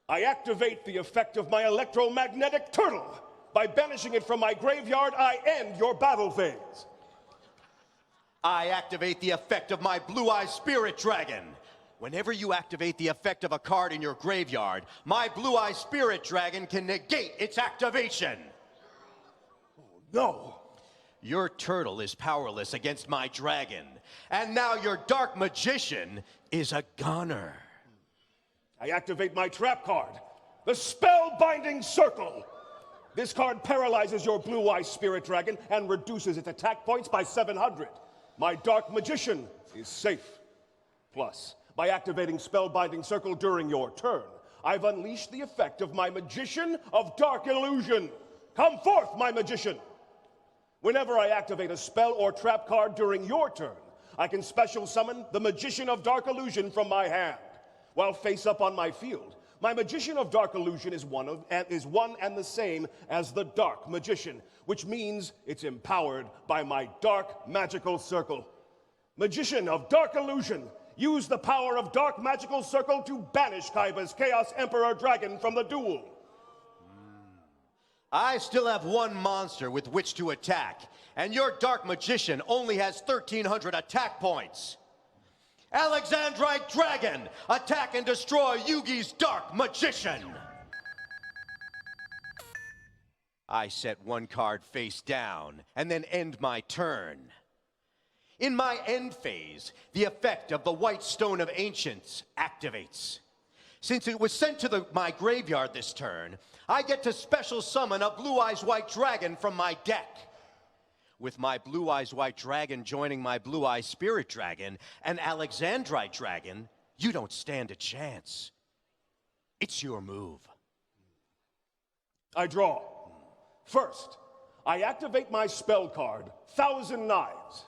I activate the effect of my electromagnetic turtle. By banishing it from my graveyard, I end your battle phase. I activate the effect of my Blue Eyes Spirit Dragon. Whenever you activate the effect of a card in your graveyard, my Blue Eye Spirit Dragon can negate its activation. Oh, no. Your turtle is powerless against my dragon, and now your Dark Magician is a goner. I activate my trap card, the Spellbinding Circle. This card paralyzes your Blue Eye Spirit Dragon and reduces its attack points by 700. My Dark Magician is safe. Plus, by activating Spellbinding Circle during your turn, I've unleashed the effect of my Magician of Dark Illusion. Come forth, my Magician! Whenever I activate a spell or trap card during your turn, I can special summon the Magician of Dark Illusion from my hand. While face up on my field, my Magician of Dark Illusion is one and the same as the Dark Magician, which means it's empowered by my Dark Magical Circle. Magician of Dark Illusion, use the power of Dark Magical Circle to banish Kaiba's Chaos Emperor Dragon from the duel. I still have 1 monster with which to attack, and your Dark Magician only has 1,300 attack points. Alexandrite Dragon, attack and destroy Yugi's Dark Magician. I set 1 card face down, and then end my turn. In my end phase, the effect of the White Stone of Ancients activates. Since it was sent to my graveyard this turn, I get to special summon a Blue Eyes White Dragon from my deck. With my Blue Eyes White Dragon joining my Blue Eyes Spirit Dragon and Alexandrite Dragon, you don't stand a chance. It's your move. I draw. First, I activate my spell card, Thousand Knives.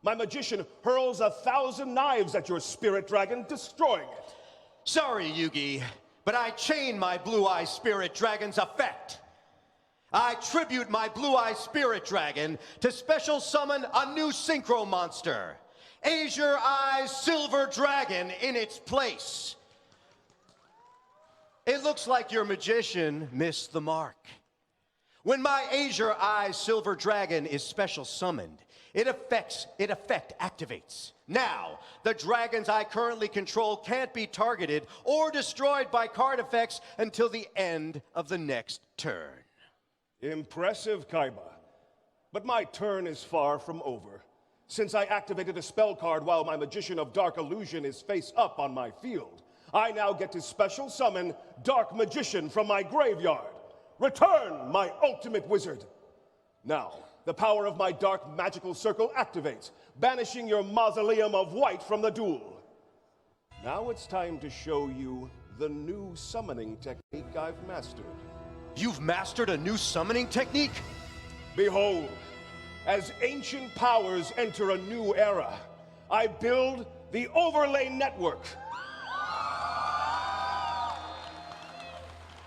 My Magician hurls 1,000 knives at your Spirit Dragon, destroying it. Sorry, Yugi, but I chain my Blue Eye Spirit Dragon's effect. I tribute my Blue Eye Spirit Dragon to special summon a new Synchro monster, Azure Eyes Silver Dragon, in its place. It looks like your Magician missed the mark. When my Azure Eyes Silver Dragon is special summoned, its effect activates. Now, the dragons I currently control can't be targeted or destroyed by card effects until the end of the next turn. Impressive, Kaiba. But my turn is far from over. Since I activated a spell card while my Magician of Dark Illusion is face up on my field, I now get to special summon Dark Magician from my graveyard. Return, my ultimate wizard. Now, the power of my Dark Magical Circle activates, banishing your Mausoleum of White from the duel. Now it's time to show you the new summoning technique I've mastered. You've mastered a new summoning technique? Behold, as ancient powers enter a new era, I build the overlay network.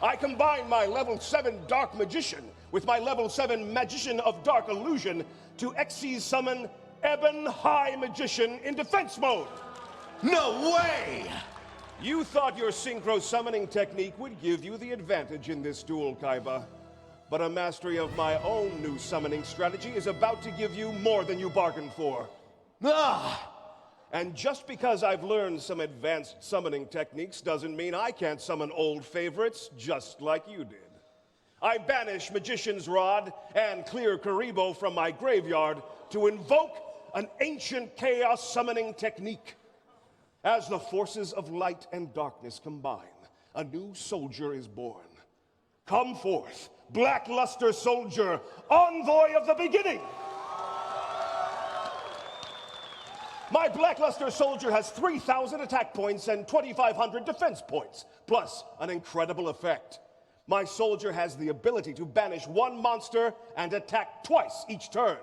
I combine my level 7 Dark Magician with my level 7 Magician of Dark Illusion to Xyz summon Ebon High Magician in defense mode. No way! You thought your synchro summoning technique would give you the advantage in this duel, Kaiba. But a mastery of my own new summoning strategy is about to give you more than you bargained for. Ah! And just because I've learned some advanced summoning techniques doesn't mean I can't summon old favorites just like you did. I banish Magician's Rod and clear Karibo from my graveyard to invoke an ancient chaos summoning technique. As the forces of light and darkness combine, a new soldier is born. Come forth, Blackluster Soldier, envoy of the beginning! My Blackluster Soldier has 3,000 attack points and 2,500 defense points, plus an incredible effect. My soldier has the ability to banish one monster and attack twice each turn.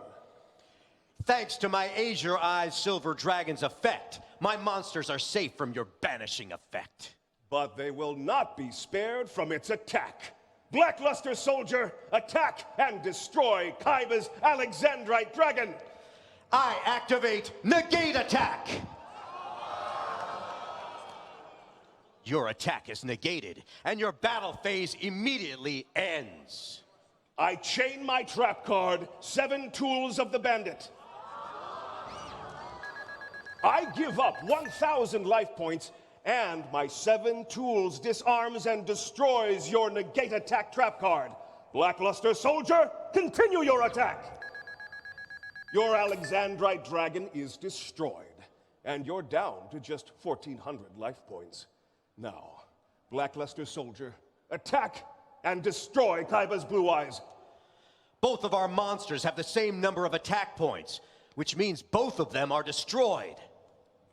Thanks to my Azure Eyes Silver Dragon's effect, my monsters are safe from your banishing effect. But they will not be spared from its attack. Blackluster Soldier, attack and destroy Kaiba's Alexandrite Dragon! I activate Negate Attack! Your attack is negated, and your battle phase immediately ends. I chain my trap card, 7 Tools of the Bandit. I give up 1,000 life points, and my 7 Tools disarms and destroys your Negate Attack trap card. Blackluster Soldier, continue your attack! Your Alexandrite Dragon is destroyed, and you're down to just 1,400 life points. Now, Blackluster Soldier, attack and destroy Kaiba's Blue Eyes. Both of our monsters have the same number of attack points, which means both of them are destroyed.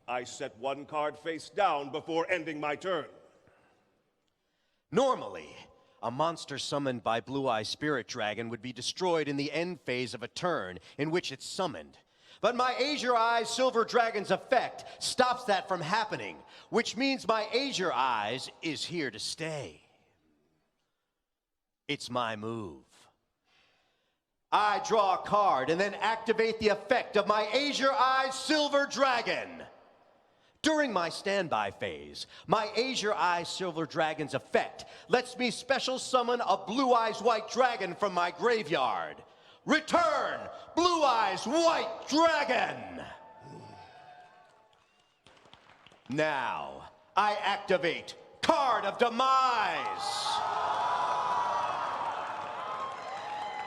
I set 1 card face down before ending my turn. Normally, a monster summoned by Blue Eye Spirit Dragon would be destroyed in the end phase of a turn in which it's summoned. But my Azure Eyes Silver Dragon's effect stops that from happening, which means my Azure Eyes is here to stay. It's my move. I draw a card and then activate the effect of my Azure Eyes Silver Dragon. During my standby phase, my Azure Eyes Silver Dragon's effect lets me special summon a Blue Eyes White Dragon from my graveyard. Return, Blue Eyes White Dragon! Now, I activate Card of Demise!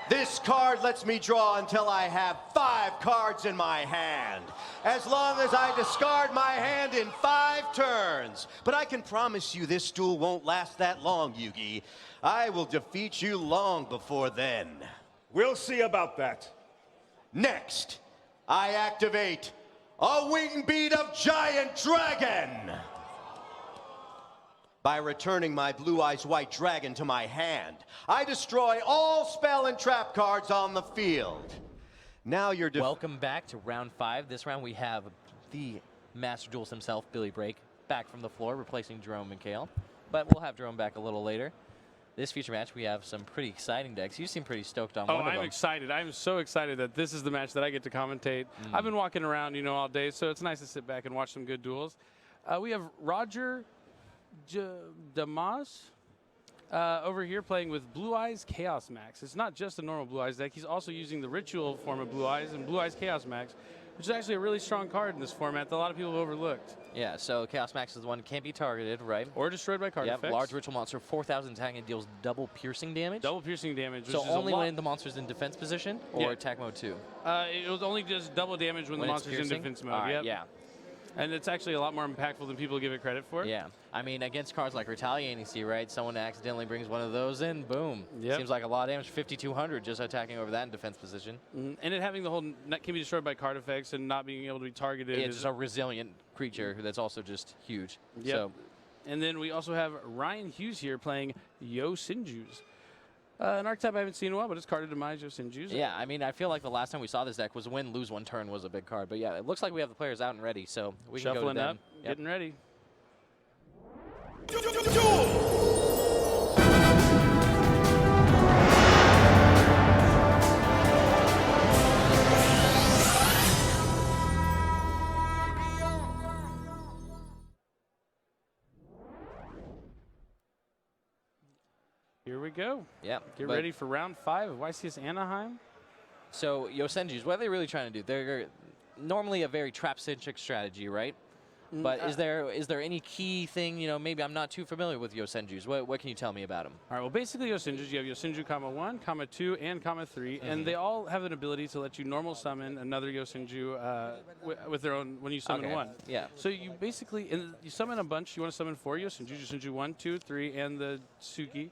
This card lets me draw until I have 5 cards in my hand, as long as I discard my hand in 5 turns. But I can promise you this duel won't last that long, Yugi. I will defeat you long before then. We'll see about that. Next, I activate a Wing Beat of Giant Dragon! By returning my Blue Eyes White Dragon to my hand, I destroy all spell and trap cards on the field. Now you're Welcome back to round 5. This round we have the Master Duelist himself, Billy Brake, back from the floor, replacing Jerome and Kale. But we'll have Jerome back a little later. This feature match, we have some pretty exciting decks. You seem pretty stoked on one of them. I'm excited. I'm so excited that this is the match that I get to commentate. I've been walking around, all day, so it's nice to sit back and watch some good duels. We have Roger Damas over here playing with Blue Eyes Chaos Max. It's not just a normal Blue Eyes deck. He's also using the ritual form of Blue Eyes and Blue Eyes Chaos Max, which is actually a really strong card in this format that a lot of people have overlooked. Yeah, so Chaos Max is the one that can't be targeted, right? Or destroyed by card effects. Large ritual monster, 4,000 attack and deals double piercing damage. Double piercing damage. So only when the monster's in defense position or attack mode 2? It only does double damage when the monster's in defense mode. Right, yeah. And it's actually a lot more impactful than people give it credit for. Yeah. I mean, against cards like Retaliating Sea, right? Someone accidentally brings one of those in, boom. Yep. Seems like a lot of damage, 5,200 just attacking over that in defense position. And it having the whole net can be destroyed by card effects and not being able to be targeted. It's just a resilient creature that's also just huge. Yep. So, and then we also have Ryan Hughes here playing Yosenjus. An archetype I haven't seen in a while, but it's carded Demise Yosenjus. yeah, I mean, I feel like the last time we saw this deck was when Lose One Turn was a big card. But yeah, it looks like we have the players out and ready, so we can go to Shuffling them. up, getting ready. Here we go. Yeah. Get ready for round 5 of YCS Anaheim. So Yosenjus, what are they really trying to do? They're normally a very trap-centric strategy, right? But is there any key thing, you know, maybe I'm not too familiar with Yosenjus. What can you tell me about them? All right, well, basically Yosenjus, you have Yosenju, comma 1, comma 2, and comma 3, and they all have an ability to let you normal summon another Yosenju with their own, when you summon one. Yeah. So you basically, you summon a bunch, you want to summon 4 Yosenju, Yosenju 1, 2, 3, and the Sujik.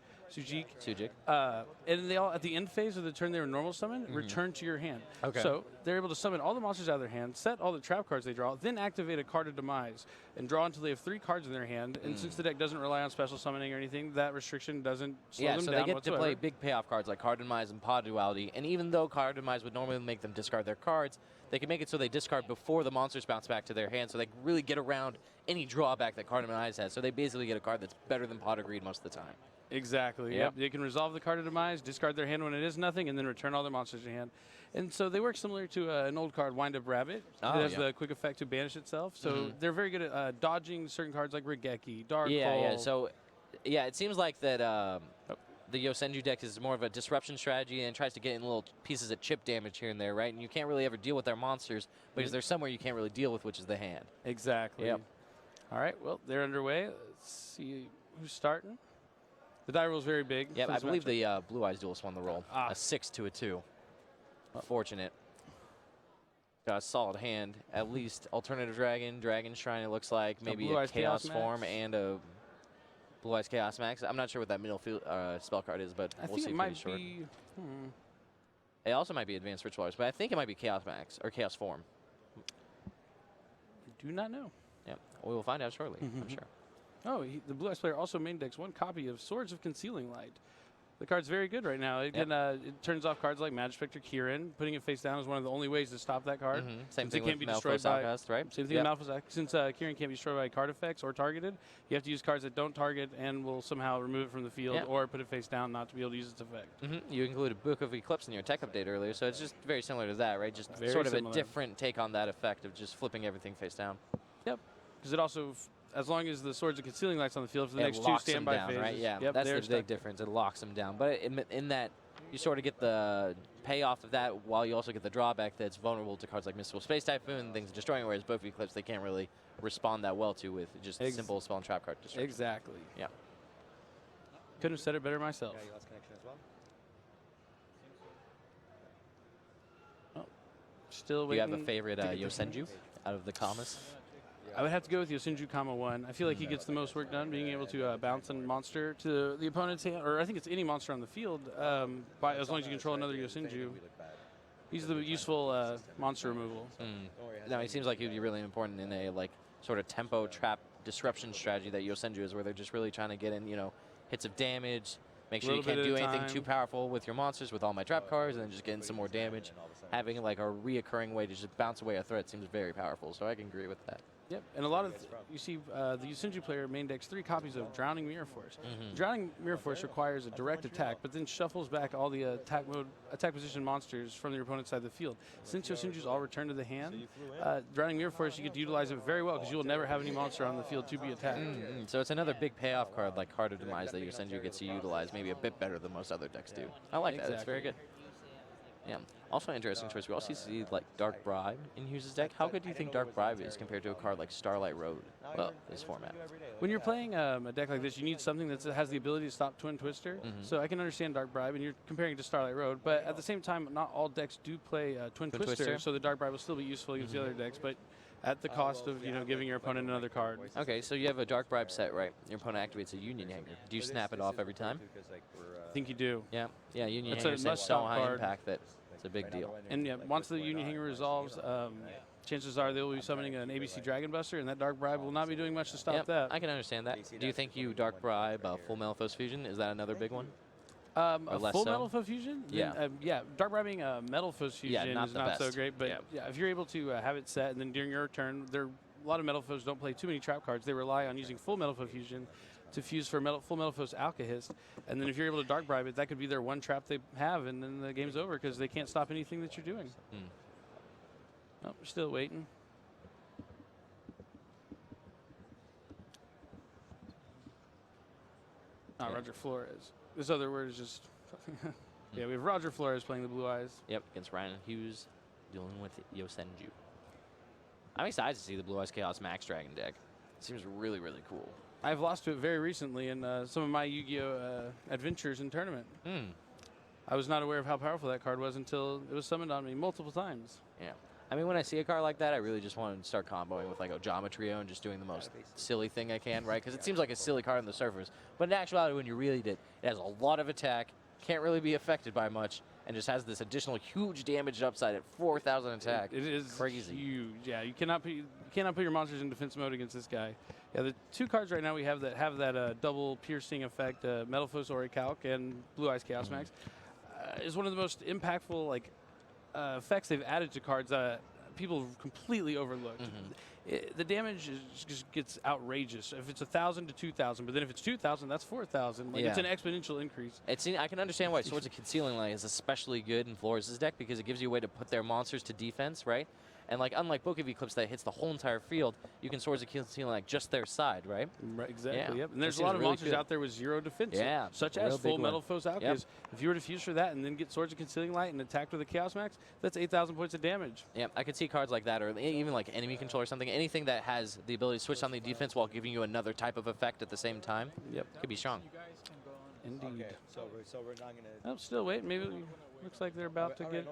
And they all, at the end phase of the turn they were normal summon, return to your hand. Okay. So they're able to summon all the monsters out of their hand, set all the trap cards they draw, then activate a card of Demise, and draw until they have 3 cards in their hand. And since the deck doesn't rely on special summoning or anything, that restriction doesn't slow them so down they get whatsoever. to play big payoff cards like Card Demise and Pod Duality. And even though Card Demise would normally make them discard their cards, they can make it so they discard before the monsters bounce back to their hand, so they really get around any drawback that Card Demise has. So they basically get a card that's better than Pot of Greed most of the time. Exactly. Yep. They can resolve the card of Demise, discard their hand when it is nothing, and then return all their monsters to hand. And so they work similar to an old card, Wind Up Rabbit. It has the quick effect to banish itself. So they're very good at dodging certain cards like Regeki, Dark Hole. Yeah. So, yeah, it seems like that the Yosenju deck is more of a disruption strategy and tries to get in little pieces of chip damage here and there, right? And you can't really ever deal with their monsters because there's somewhere you can't really deal with, which is the hand. Exactly. Yep. All right. Well, they're underway. Let's see who's starting. The die roll is very big. Yeah, I believe the Blue Eyes Duelist won the roll. A 6 to a 2. Fortunate. Got a solid hand. At least Alternative Dragon, Dragon Shrine, it looks like. Maybe a Chaos form and a Blue Eyes Chaos Max. I'm not sure what that middle field, spell card is, but we'll see pretty short. It also might be Advanced Ritual Arts, but I think it might be Chaos Max or Chaos Form. I do not know. Yeah, we will find out shortly, I'm sure. Oh, the Blue Eyes player also main decks 1 copy of Swords of Concealing Light. The card's very good right now. It can it turns off cards like Magic Spectre Kieran. Putting it face down is one of the only ways to stop that card. Same Since thing it can't with be destroyed Malphos by Outcast, right? Same thing with Malphos Outcast. Since Kieran can't be destroyed by card effects or targeted, you have to use cards that don't target and will somehow remove it from the field or put it face down not to be able to use its effect. You included Book of Eclipse in your tech update earlier, so it's just very similar to that, right? Just Very sort of similar. a different take on that effect of just flipping everything face down. Yep. Because it also, as long as the Swords of Concealing Light's on the field for the It next 2 locks them standby down, phases. right? Yeah, Yep, that's they're the big difference. It locks them down. But in that, you sort of get the payoff of that while you also get the drawback that's vulnerable to cards like Mystical Space Typhoon and things destroying, whereas Book of Eclipse they can't really respond that well to with just simple spell and trap card destruction. Exactly. Yeah. Couldn't have said it better myself. Yeah, you lost connection as well. Still Do you waiting. have a favorite Yosenju out of the commas? I would have to go with Yosenju, comma 1. I feel like he gets the most work done, being able to bounce a monster to the opponent's hand, or I think it's any monster on the field, by as long as you control another Yosenju. He's the useful monster removal. No, he seems like he'd be really important in a sort of tempo trap disruption strategy that Yosenju is, where they're just really trying to get in, hits of damage, make sure you can't do anything too powerful with your monsters with all my trap cards, and then just getting some more damage. Having like a reoccurring way to just bounce away a threat seems very powerful, so I can agree with that. Yep, and a lot of you see the Yosenju player main decks 3 copies of Drowning Mirror Force. Drowning Mirror Force requires a direct attack, but then shuffles back all the attack position monsters from your opponent's side of the field. Since Yosenju's all return to the hand, Drowning Mirror Force, you get to utilize it very well because you will never have any monster on the field to be attacked. So it's another big payoff card like Card of Demise that Yosenju gets to utilize maybe a bit better than most other decks do. I like that. It's very good. Yeah. Also, interesting choice. We also see like Dark Bribe in Hughes' deck. How good do you think Dark Bribe is compared to a card like Starlight Road? Well, this format. When you're playing a deck like this, you need something that has the ability to stop Twin Twister. So I can understand Dark Bribe, and you're comparing it to Starlight Road. But at the same time, not all decks do play Twin Twister, so the Dark Bribe will still be useful against the other decks. But at the cost of giving your opponent another card. Okay, so you have a Dark Bribe set, right? Your opponent activates a Union Hanger. Do you snap it off every time? I think you do. Yeah, yeah. Union It's Hanger a is so must-stop high card. impact that it's a big deal. And yeah, once the Union Hanger resolves, chances are they will be summoning an ABC Dragon Buster, and that Dark Bribe will not be doing much to stop Yep, that. I can understand that. Do you think you Dark Bribe Full Malifaux Fusion? Is that another big one? A less full so? Metal Fusion? Yeah. Then, yeah. Dark Bribing Metal Fusion not is the not so best. great, but Yeah. if you're able to have it set, and then during your turn, a lot of Metal Foes don't play too many trap cards. They rely on using full Metal Fusion to fuse for full Metal Foes Alkahist, and then if you're able to Dark Bribe it, that could be their one trap they have, and then the game's over because they can't stop anything that you're doing. Oh, we're still waiting. Roger Flores. This other word is just... Yeah, we have Roger Flores playing the Blue Eyes. Yep, against Ryan Hughes, dealing with Yosenju. I'm excited to see the Blue Eyes Chaos Max Dragon deck. It seems really, really cool. I've lost to it very recently in some of my Yu-Gi-Oh! Adventures in tournament. I was not aware of how powerful that card was until it was summoned on me multiple times. Yeah. I mean, when I see a card like that, I really just want to start comboing with like Ojama Trio and just doing the most silly thing I can, right? Because it seems like a silly card on the surface. But in actuality, when you read it, it has a lot of attack, can't really be affected by much, and just has this additional huge damage upside at 4,000 attack. It is crazy. Huge. Yeah, you cannot put your monsters in defense mode against this guy. Yeah, the two cards right now we have that double piercing effect, Metal Foes Orichalc and Blue Eyes Chaos Max, is one of the most impactful effects they've added to cards that people completely overlooked. The damage just gets outrageous. If it's 1,000 to 2,000, but then if it's 2,000, that's 4,000. It's an exponential increase. I can understand why Swords of Concealing Light is especially good in Flores' deck because it gives you a way to put their monsters to defense, right? And unlike Book of Eclipse that hits the whole entire field, you can Swords of Concealing Light just their side, right? Right, exactly. Yeah. Yep. And there's That a lot seems of really monsters good. out there with 0 defense. Yeah, Such a as real full big Metal one. Foes Alchemist. Yep. If you were to fuse for that and then get Swords of Concealing Light and attacked with a Chaos Max, that's 8,000 points of damage. Yeah, I could see cards like that, or even like enemy control or something. Anything that has the ability to switch on the defense while giving you another type of effect at the same time. Yep, could be strong. Indeed. Okay, so we're not gonna. Oh, still waiting. Maybe looks like they're about to get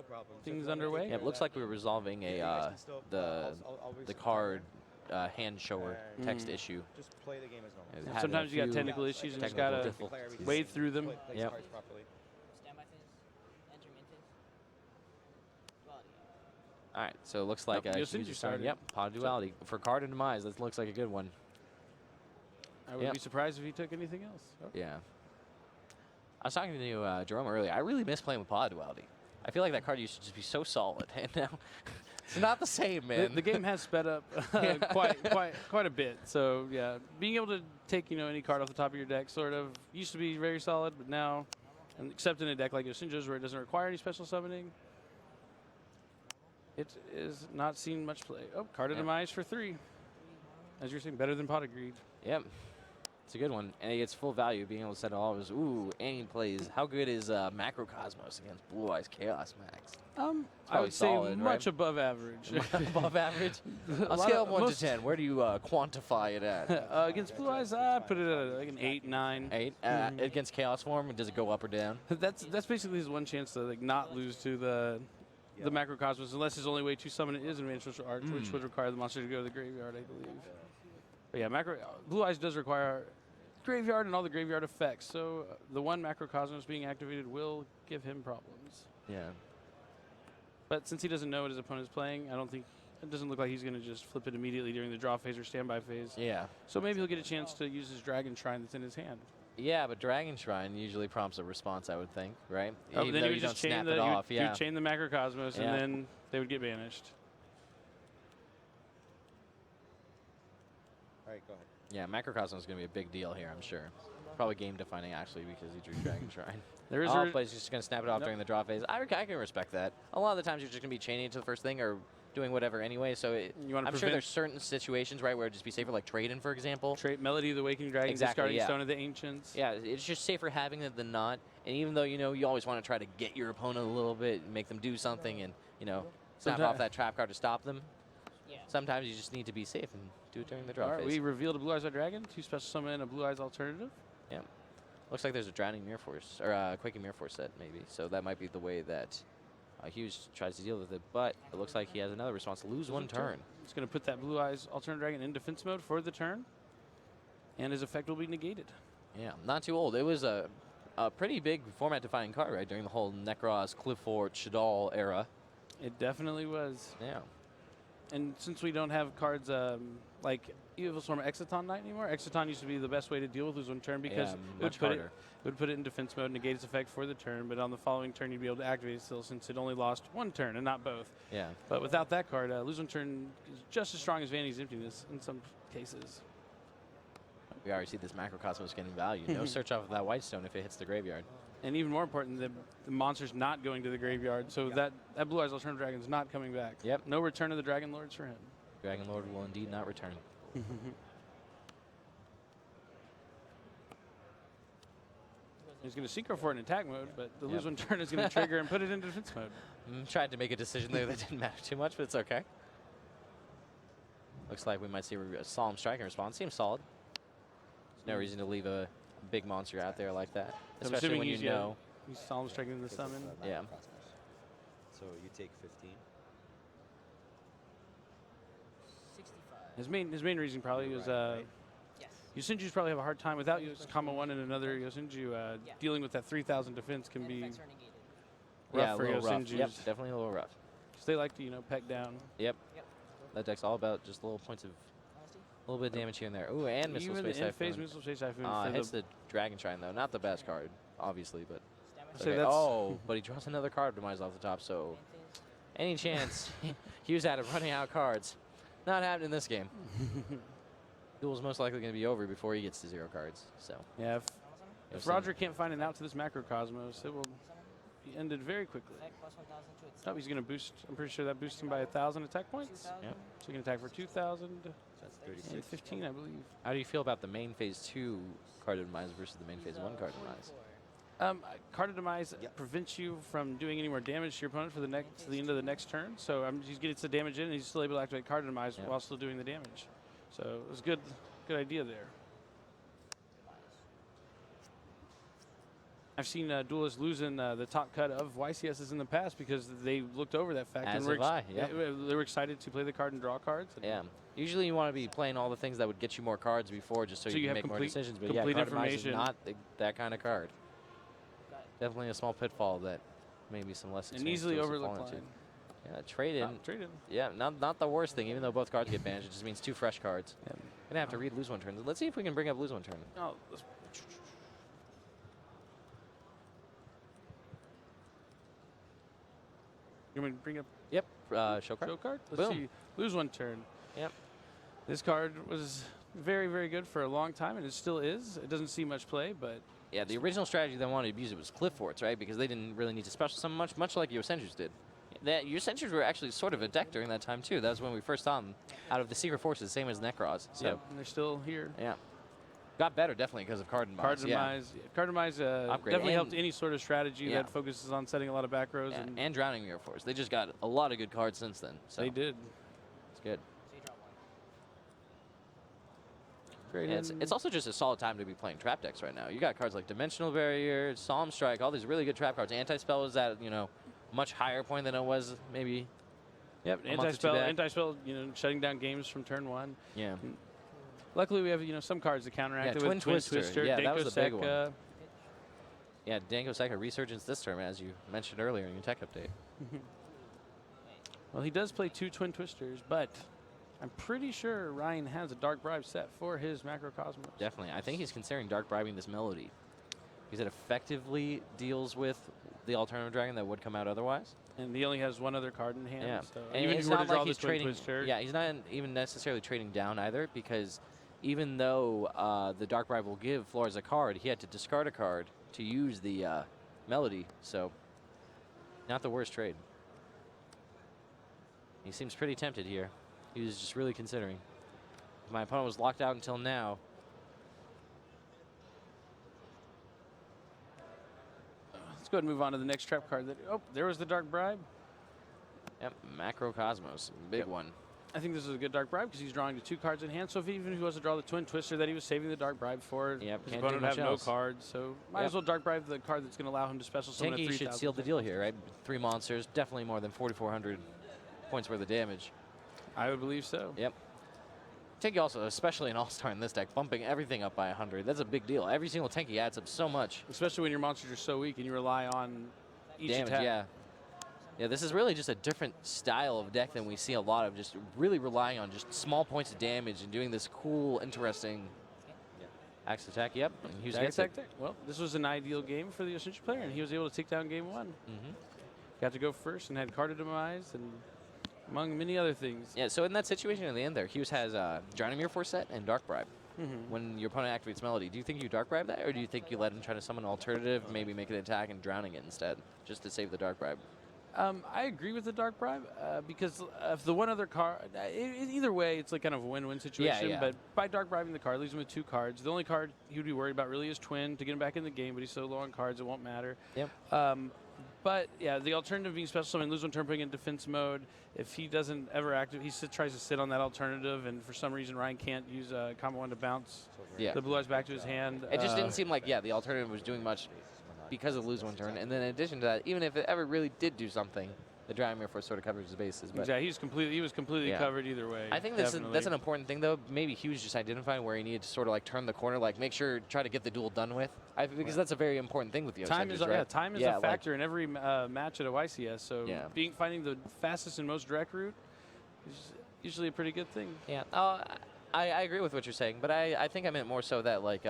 things underway. Yeah, it looks like we're resolving the card hand shower text issue. Just play the game as normal. It had Sometimes a you got few technical issues and you just technical gotta difficulties. wade through them. Yep. All right, so it looks like Yep, Yosenju user started. Yep, Pod Duality. For Card and Demise, that looks like a good one. I would Yep. be surprised if he took anything else. Oh. Yeah. I was talking to Jerome earlier. I really miss playing with Pod Duality. I feel like that card used to just be so solid, and now it's not the same, man. The game has sped up quite a bit. So yeah, being able to take any card off the top of your deck sort of used to be very solid, but now, and except in a deck like Yosenju's where it doesn't require any special summoning, it is not seen much play. Oh, Card of Demise for 3. As you're saying, better than Pot of Greed. Yep. It's a good one. And he gets full value being able to set it all. Ooh, and he plays. How good is Macrocosmos against Blue Eyes Chaos Max? I would solid, say right? much above average. Above average? A On lot scale of- of 1 to most- 10, where do you quantify it at? Against Blue Eyes, I put it at like an 8, 9. 8? Against Chaos Form, does it go up or down? That's basically his one chance to not lose to the Macrocosmos, unless his only way to summon it is an Ancestral Arch, which would require the monster to go to the graveyard, I believe. But yeah, Blue Eyes does require graveyard and all the graveyard effects, so the one Macrocosmos being activated will give him problems. Yeah. But since he doesn't know what his opponent's playing, it doesn't look like he's going to just flip it immediately during the draw phase or standby phase. Yeah. So maybe he'll get a chance to use his Dragon Shrine that's in his hand. Yeah, but Dragon Shrine usually prompts a response, I would think, right? Oh, Even then though he you would don't just chain snap the it off. he Yeah. would chain the Macrocosmos, Yeah. and then they would get banished. All right, go ahead. Yeah, Macrocosmos is going to be a big deal here, I'm sure. Probably game defining, actually, because he drew Dragon Shrine. There is All plays just going to snap it off Nope. during the draw phase. I can respect that. A lot of the times you're just going to be chaining it to the first thing or doing whatever anyway. So I'm sure there's certain situations, right, where it'd just be safer, like trading, for example. Melody of the Awakening Dragon, discarding Stone of the Ancients. Yeah, it's just safer having it than not. And even though, you always want to try to get your opponent a little bit and make them do something and, snap off that trap card to stop them, sometimes you just need to be safe and do it during the draw All right, phase. we revealed a Blue Eyes Red Dragon, 2 special summon and a Blue Eyes alternative. Yeah. Looks like there's a Drowning Mirror Force, or a Quaking Mirror Force set, maybe. So that might be the way that Hughes tries to deal with it. But it looks like he has another response. Lose one turn. It's going to put that Blue Eyes Alternative Dragon in defense mode for the turn, and his effect will be negated. Yeah, not too old. It was a pretty big format-defining card, right, during the whole Necros, Clifford, Shadal era. It definitely was. Yeah. And since we don't have cards like Evil Storm Exciton Knight anymore, Exciton used to be the best way to deal with lose one turn because it would put it in defense mode, negate its effect for the turn, but on the following turn you'd be able to activate it still since it only lost one turn and not both. Yeah. But without that card, lose one turn is just as strong as Vanity's Emptiness in some cases. We already see this Macrocosmos getting value. No search off of that White Stone if it hits the graveyard. And even more important, the monster's not going to the graveyard, so that Blue Eyes Alternative Dragon's not coming back. Yep. No return of the Dragon Lords for him. Dragon Lord will indeed not return. He's going to Synchro for it in attack mode, but the lose one turn is going to trigger and put it in defense mode. Tried to make a decision there that didn't matter too much, but it's okay. Looks like we might see a Solemn Strike in response. Seems solid. There's no reason to leave a big monster out there like that, especially when you know. He's Solemn Striking in the summon. Yeah. So you take 15. His main reason probably was Yosenju's probably have a hard time without combo 1 and another Yosenju. Dealing with that 3,000 defense can be rough for Yosenju's. Yep, definitely a little rough. Because they like to, peck down. Yep. That deck's all about just little points of a little bit of damage here and there. Ooh, and Missile Space Typhoon. Missile Space Typhoon. Hits the Dragon Shrine, though. Not the best card, obviously, but. Okay. Oh, but he draws another card optimized off the top, so any chance Hughes had of running out cards. Not happening in this game. Duel's most likely going to be over before he gets to 0 cards. So yeah, if Roger can't find an out to this Macrocosmos, it will be ended very quickly. Oh, he's going to boost. I'm pretty sure that boosts him by 1,000 attack points. Yep. So he can attack for 2,000. That's 36. And 15, I believe. How do you feel about the main phase 2 card demise versus the main phase 1 card demise? Card of Demise prevents you from doing any more damage to your opponent for the end of the next turn. So he's getting the damage in, and he's still able to activate Card of Demise while still doing the damage. So it was good idea there. I've seen Duelists losing the top cut of YCSs in the past because they looked over that fact and they were excited to play the card and draw cards. Yeah. Usually you want to be playing all the things that would get you more cards before just so you can make more decisions. But yeah, Card of Demise is not that kind of card. Definitely a small pitfall that maybe some less an easily overlooked line. Yeah, trade in. Yeah, not the worst thing. Even though both cards get banished, it just means 2 fresh cards. Yeah. Gonna have to read lose one turn. Let's see if we can bring up lose one turn. Oh, you want me to bring up? Yep. Show card. Show card. Let's see. Lose one turn. Yep. This card was very, very good for a long time, and it still is. It doesn't see much play, but. Yeah, the original strategy they wanted to use it was Cliff Forts, right? Because they didn't really need to special summon much like Yosenju's did. Yosenju's were actually sort of a deck during that time, too. That was when we first saw them out of the Secret Forces, same as Necros. So. Yep, and they're still here. Yeah. Got better, definitely, because of Card Demise. Card Demise definitely helped any sort of strategy that focuses on setting a lot of back rows. Yeah, and Drowning Mirror Force. They just got a lot of good cards since then. So. They did. It's good. It's also just a solid time to be playing trap decks right now. You got cards like Dimensional Barrier, Solemn Strike, all these really good trap cards. Anti-Spell is at, much higher point than it was maybe. Yep, Anti-Spell, shutting down games from turn 1. Yeah. And luckily, we have, some cards that counteract it with Twin Twister. Yeah, that was the big one. Yeah, Danko Seka Resurgence this term, as you mentioned earlier in your tech update. Well, he does play 2 Twin Twisters, but I'm pretty sure Ryan has a Dark Bribe set for his Macrocosmos. Definitely. I think he's considering Dark Bribing this Melody because it effectively deals with the alternative dragon that would come out otherwise. And he only has one other card in hand. Yeah. So and even it's if you were not to draw like he's the Twin trading. Twister. Yeah, he's not even necessarily trading down either because even though the Dark Bribe will give Flores a card, he had to discard a card to use the Melody. So not the worst trade. He seems pretty tempted here. He was just really considering. My opponent was locked out until now. Let's go ahead and move on to the next trap card. There was the Dark Bribe. Yep, Macrocosmos, big one. I think this is a good Dark Bribe because he's drawing the 2 cards in hand. So if even if he was to draw the Twin Twister that he was saving the Dark Bribe for, his opponent would have no cards. So might as well Dark Bribe the card that's going to allow him to special summon a 3,000. I think he should seal the deal here, right? 3 monsters, definitely more than 4,400 points worth of damage. I would believe so. Yep. Tenki also, especially in All-Star in this deck, bumping everything up by 100. That's a big deal. Every single Tenki adds up so much. Especially when your monsters are so weak and you rely on each damage, attack. yeah. Yeah, this is really just a different style of deck than we see a lot of, just really relying on just small points of damage and doing this cool, interesting axe attack. Yep, and Hughes gets it. Well, this was an ideal game for the Ascension player, and he was able to take down game 1. Got to go first and had card demise, and among many other things. Yeah, so in that situation in the end there, Hughes has Drowning Mirror Force set and Dark Bribe. When your opponent activates Melody, do you think you Dark Bribe that, or do you think you let him try to summon an alternative, maybe make an attack and drowning it instead, just to save the Dark Bribe? I agree with the Dark Bribe because if the one other card, either way, it's like kind of a win-win situation. Yeah. But by Dark Bribing the card, leaves him with 2 cards. The only card he would be worried about really is Twin to get him back in the game, but he's so low on cards it won't matter. Yep. But yeah, the alternative being special summon, lose 1 turn, putting in defense mode. If he doesn't ever active, he tries to sit on that alternative, and for some reason Ryan can't use combo 1 to bounce the blue eyes back to his hand. It just didn't seem like the alternative was doing much because of lose 1 turn. And then in addition to that, even if it ever really did do something, the Drowning Mirror Force sort of covers his bases. But exactly, he was completely covered either way. I think that's an important thing, though. Maybe Hughes just identifying where he needed to sort of like turn the corner, like make sure, try to get the duel done with. Because that's a very important thing with the time is right? time is a factor in every match at a YCS. So finding the fastest and most direct route is usually a pretty good thing. Yeah, I agree with what you're saying, but I think I meant more so that like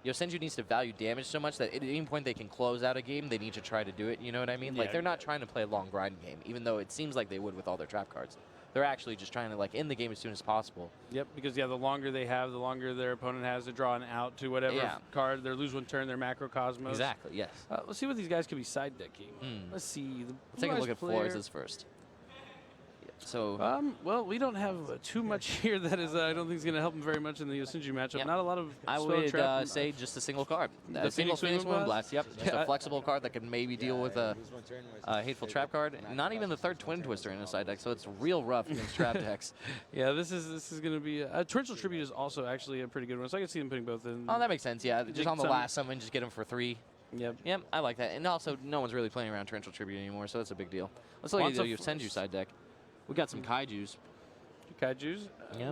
Yosenju needs to value damage so much that at any point they can close out a game, they need to try to do it. You know what I mean? Yeah. Like they're not trying to play a long grind game, even though it seems like they would with all their trap cards. They're actually just trying to like end the game as soon as possible. Yep, because the longer they have, the longer their opponent has to draw an out to whatever card. Their lose 1 turn, their macrocosmos. Exactly. Yes. Let's see what these guys could be side decking. Let's see. Let's take a look at Flores' first. So well, we don't have too much here that is I don't think is going to help him very much in the Yosenju matchup. Not a lot of I would say just a single card. A single Phoenix Moonblast. Yep, just a flexible card that can maybe deal with a Hateful Trap card. Not even the 3rd Twin Twister in a side deck, so it's real rough against trap decks. Yeah, this is going to be Torrential Tribute is also actually a pretty good one, so I can see them putting both in. Oh, that makes sense. Yeah, just on the last summon, just get them for 3. Yep, I like that. And also, no one's really playing around Torrential Tribute anymore, so that's a big deal. Let's look at the Yosenju side deck. We got some Kaijus.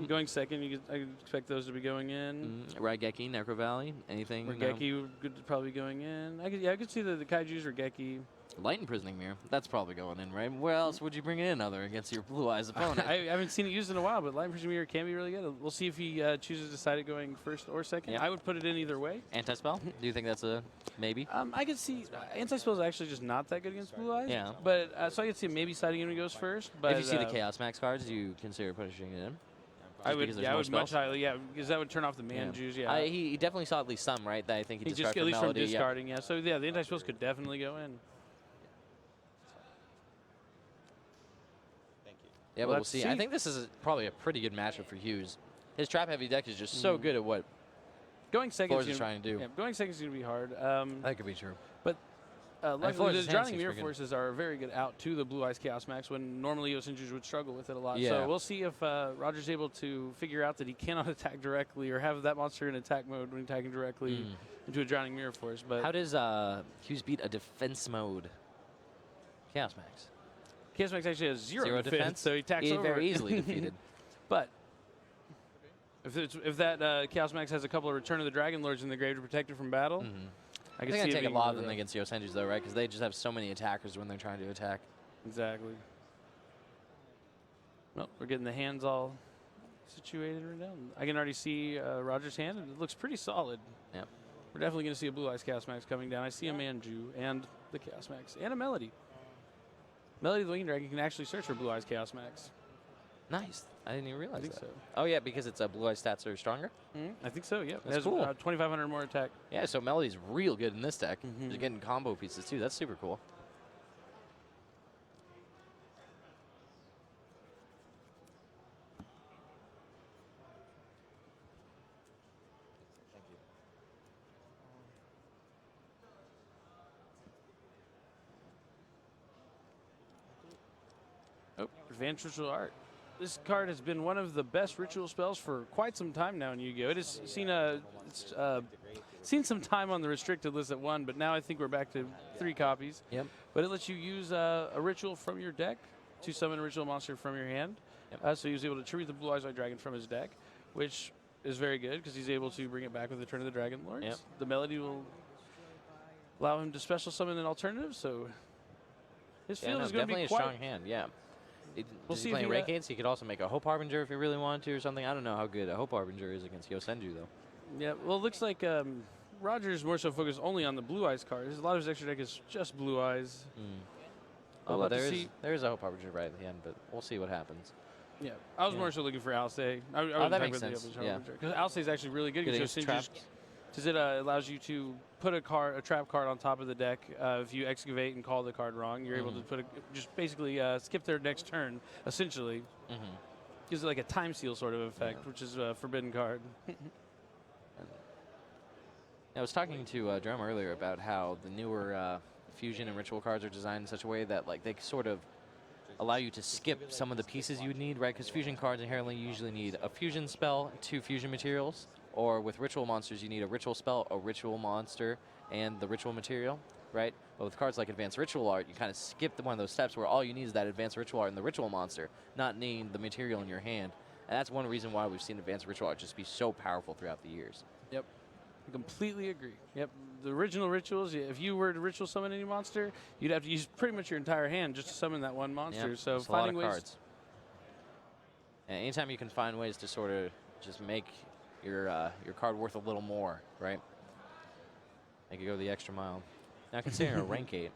Going second, I could expect those to be going in. Raigeki, Necro Valley, anything? Raigeki would probably going in. I could see the Kaijus, Raigeki. Light Imprisoning Mirror, that's probably going in, right? Where else would you bring in other against your Blue Eyes opponent? I haven't seen it used in a while, but Light Imprisoning Mirror can be really good. We'll see if he chooses to decide it going first or second. I would put it in either way. Anti-Spell? Do you think that's a maybe? I could see Anti-Spell is actually just not that good against Blue Eyes. Yeah. But so I could see maybe siding in when he goes first. But if you see the Chaos Max cards, do you consider pushing it in? I would much highly, because that would turn off the man juice, he definitely saw at least some, right? That I think he just at least from discarding, So the anti-spells could definitely go in. Yeah, well, we'll see. I think this is probably a pretty good matchup for Hughes. His trap-heavy deck is just so good at what going second is trying to do. Yeah, going second is going to be hard. That could be true. But the Drowning Mirror Forces are a very good out to the Blue Eyes Chaos Max when normally Yosenju would struggle with it a lot. So we'll see if Roger's able to figure out that he cannot attack directly or have that monster in attack mode when attacking directly into a Drowning Mirror Force. But how does Hughes beat a defense mode Chaos Max? Chaos Max actually has zero defense, so he attacks over. Very easily defeated. But if that Chaos Max has a couple of Return of the Dragon Lords in the grave to protect it from battle, I think I take a lot of them against Yosenjus, though, right? Because they just have so many attackers when they're trying to attack. Exactly. Well, we're getting the hands all situated right now. I can already see Roger's hand, and it looks pretty solid. Yeah. We're definitely going to see a Blue Eyes Chaos Max coming down. I see a Manju and the Chaos Max and a Melody. Melody the Winged Dragon can actually search for Blue Eyes Chaos Max. Nice. I didn't even realize that. so. Oh, yeah, because it's Blue Eyes stats are stronger? I think so, yeah. That's it has cool. 2,500 more attack. Yeah, so Melody's real good in this deck. You're getting combo pieces, too. That's super cool. Oh, Advanced Ritual Art. This card has been one of the best ritual spells for quite some time now in Yu-Gi-Oh! It has seen some time on the restricted list at 1, but now I think we're back to 3 copies. Yep. But it lets you use a ritual from your deck to summon a ritual monster from your hand. Yep. So he was able to tribute the Blue Eyes White Dragon from his deck, which is very good because he's able to bring it back with the Turn of the Dragon Lords. Yep. The Melody will allow him to special summon an alternative, so his field is going to be definitely a strong hand, yeah. We'll Does see he if play he Raycades? He could also make a Hope Harbinger if he really wanted to or something. I don't know how good a Hope Harbinger is against Yosenju, though. Yeah, well, it looks like Roger's more so focused only on the Blue Eyes cards. A lot of his extra deck is just Blue Eyes. Oh, but there is a Hope Harbinger right at the end, but we'll see what happens. Yeah, I was more so looking for Alcé. That makes sense. Yeah. Because Alcé is actually really good because it allows you to put a trap card on top of the deck. If you excavate and call the card wrong, you're able to just basically skip their next turn, essentially. Gives it like a time seal sort of effect, which is a forbidden card. I was talking to Drum earlier about how the newer fusion and ritual cards are designed in such a way that like they sort of allow you to skip some of the pieces you would need, right? Because fusion cards inherently usually need a fusion spell, 2 fusion materials, or with ritual monsters you need a ritual spell, a ritual monster, and the ritual material, right? But with cards like Advanced Ritual Art, you kind of skip one of those steps where all you need is that Advanced Ritual Art and the ritual monster, not needing the material in your hand. And that's one reason why we've seen Advanced Ritual Art just be so powerful throughout the years. Yep. I completely agree. Yep. The original rituals, if you were to ritual summon any monster, you'd have to use pretty much your entire hand just to summon that one monster. Yep, so it's a lot finding of ways. cards. And anytime you can find ways to sort of just make your card worth a little more, right? Make it go the extra mile. Now considering a rank 8.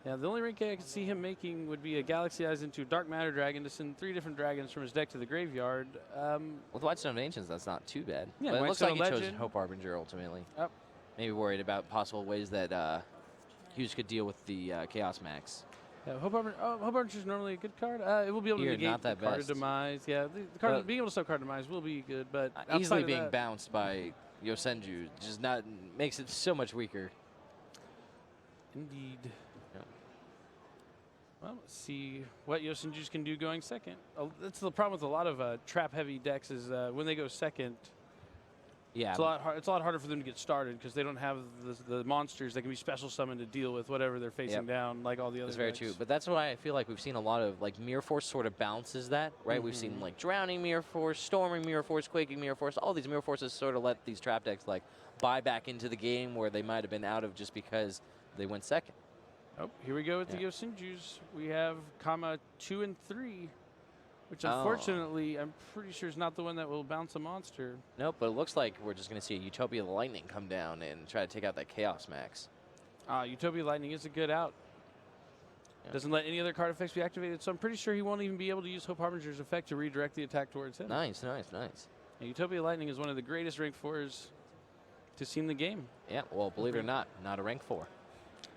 Yeah, the only rank I could see him making would be a Galaxy Eyes into a Dark Matter Dragon to send 3 different dragons from his deck to the graveyard. With Whitestone of Ancients, that's not too bad. Yeah, but it looks like he chose Legend. Hope Harbinger ultimately. Yep. Maybe worried about possible ways that Hughes could deal with the Chaos Max. Yeah, Hope Harbinger is normally a good card. It will be able to Here, negate not that the card best. demise. Yeah, the card, being able to sub card demise will be good, but Easily outside of being that, bounced by Yosenju just makes it so much weaker. Indeed. Well, let's see what Yosenju's can do going second. That's the problem with a lot of trap-heavy decks is when they go second. Yeah, it's a lot harder for them to get started because they don't have the monsters that can be special summoned to deal with whatever they're facing down, like all the other. That's very decks. true. But that's why I feel like we've seen a lot of like Mirror Force sort of balances that, right? We've seen like Drowning Mirror Force, Storming Mirror Force, Quaking Mirror Force. All these Mirror Forces sort of let these trap decks like buy back into the game where they might have been out of just because they went second. Oh, here we go with the Yosenjus. We have comma 2 and 3, which unfortunately I'm pretty sure is not the one that will bounce a monster. Nope, but it looks like we're just going to see a Utopia Lightning come down and try to take out that Chaos Max. Utopia Lightning is a good out. Doesn't let any other card effects be activated, so I'm pretty sure he won't even be able to use Hope Harbinger's effect to redirect the attack towards him. Nice. And Utopia Lightning is one of the greatest rank 4s to see in the game. Yeah, well, believe it or not a rank 4.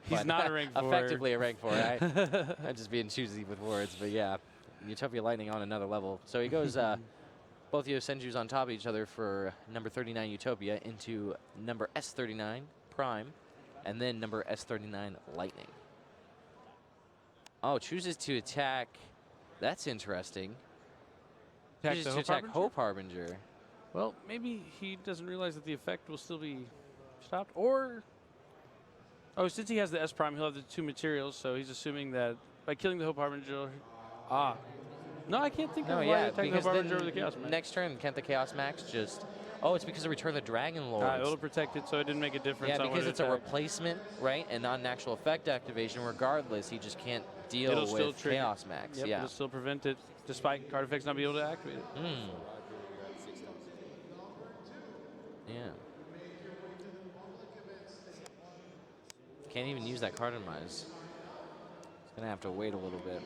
He's not a rank 4. Effectively a rank 4. I'm just being choosy with words, but yeah. Utopia Lightning on another level. So he goes both Yosenjus on top of each other for number 39 Utopia into number S39 Prime, and then number S39 Lightning. Oh, chooses to attack. That's interesting. Chooses to attack Hope Harbinger. Well, maybe he doesn't realize that the effect will still be stopped, or... Oh, since he has the S Prime, he'll have the 2 materials, so he's assuming that by killing the Hope Harbinger... No, I can't think of why attacking the Hope Harbinger over the Chaos Max. Next turn, can't the Chaos Max just... Oh, it's because of Return the Dragon Lords. It'll protect it, so it didn't make a difference. Yeah, because it's a replacement, right, and not an actual effect activation. Regardless, he just can't deal with Chaos Max. Yep, it'll still prevent it, despite card effects not being able to activate it. Yeah. Can't even use that card in Mize. It's gonna have to wait a little bit.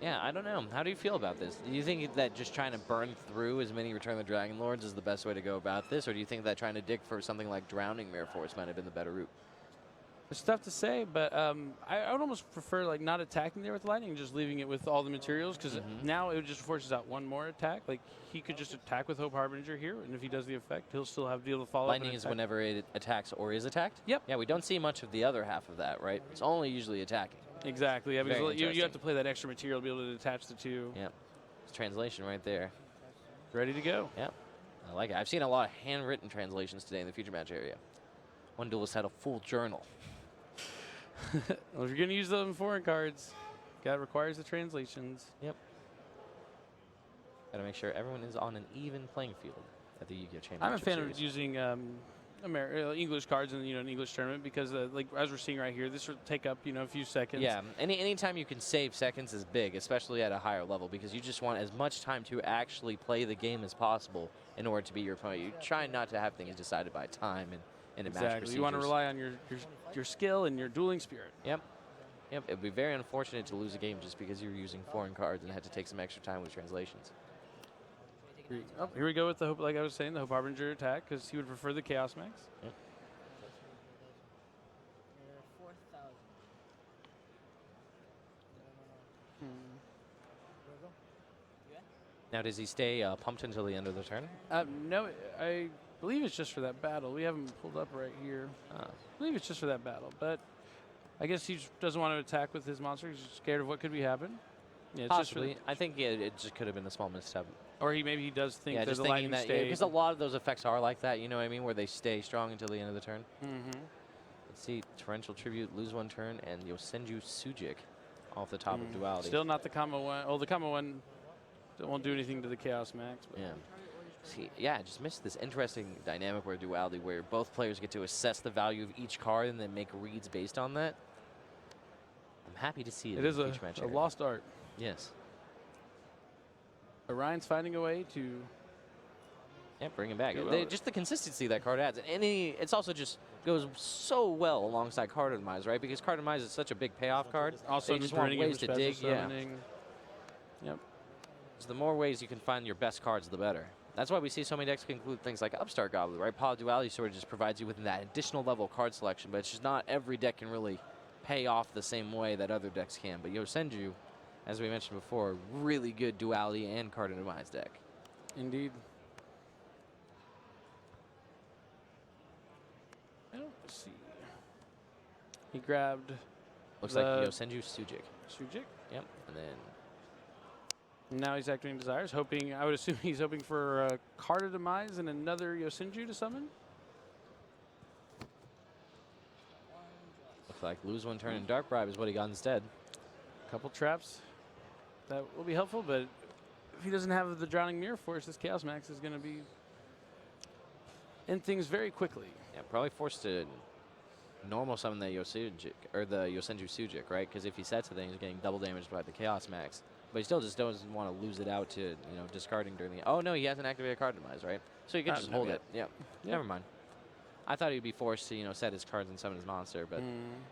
Yeah, I don't know. How do you feel about this? Do you think that just trying to burn through as many Return of the Dragon Lords is the best way to go about this, or do you think that trying to dig for something like Drowning Mirror Force might have been the better route? It's tough to say, but I would almost prefer like not attacking there with lightning, just leaving it with all the materials, because now it just forces out one more attack. Like he could just attack with Hope Harbinger here, and if he does the effect, he'll still have to be able to follow. Lightning is whenever it attacks or is attacked? Yep. Yeah, we don't see much of the other half of that, right? It's only usually attacking. Exactly. Yeah, because you have to play that extra material to be able to detach the 2. Yep. It's translation right there. Ready to go. Yep. I like it. I've seen a lot of handwritten translations today in the Future Match area. One duelist had a full journal. Well, if you're going to use them in foreign cards, requires the translations. Yep. Gotta make sure everyone is on an even playing field at the Yu-Gi-Oh! Championship I'm a fan Series. of using English cards in an English tournament because, like as we're seeing right here, this will take up a few seconds. Yeah, anytime you can save seconds is big, especially at a higher level, because you just want as much time to actually play the game as possible in order to beat your opponent. You try not to have things decided by time and a match procedures. You want to rely on your skill and your dueling spirit. Yep. Yep. It would be very unfortunate to lose a game just because you were using foreign cards and had to take some extra time with translations. Here we go with the Hope, like I was saying, the Hope Harbinger attack, because he would prefer the Chaos Max. Yep. Now, does he stay pumped until the end of the turn? No, I believe it's just for that battle. We haven't pulled up right here. I believe it's just for that battle, but I guess he just doesn't want to attack with his monster. He's scared of what could be happen. Yeah, it's Possibly. I think it just could have been a small misstep. Or maybe he does think that just the thinking lightning that, stay. because a lot of those effects are like that, you know what I mean, where they stay strong until the end of the turn. Mm-hmm. Let's see, Torrential Tribute, lose one turn, and Yosenju Sujik off the top of Duality. Still not the combo one. Oh, the combo one won't do anything to the Chaos Max. But. Yeah. See, yeah, I just missed this interesting dynamic where Duality, where both players get to assess the value of each card and then make reads based on that. I'm happy to see it. It is a lost art. Yes. Orion's finding a way to. Yeah, bring him back. Just the consistency that card adds, and it's also just goes so well alongside Card Demise, right? Because Card Demise is such a big payoff card. Also, you just want ways to dig. Yeah. Yep. So the more ways you can find your best cards, the better. That's why we see so many decks include things like Upstart Goblin, right? Poly Duality sort of just provides you with that additional level of card selection, but it's just not every deck can really pay off the same way that other decks can. But Yosenju, as we mentioned before, really good Duality and Card Demise deck. Indeed. Let's see. He grabbed. Looks like Yosenju Sujik. Sujik? Yep. And then. Now he's activating Desires, hoping. I would assume he's hoping for a Card of Demise and another Yosenju to summon. Looks like lose one turn and Dark Bribe is what he got instead. Couple traps. That will be helpful, but if he doesn't have the Drowning Mirror Force, this Chaos Max is going to be in things very quickly. Yeah, probably forced to normal summon the Yosenju or the Yosenju Sujik, right? Because if he sets the thing, he's getting double damaged by the Chaos Max. But he still just doesn't want to lose it out to discarding during the. Oh no, he hasn't activated Card Demise, right? So you can just hold it. Yeah. Never mind. I thought he'd be forced to set his cards and summon his monster, but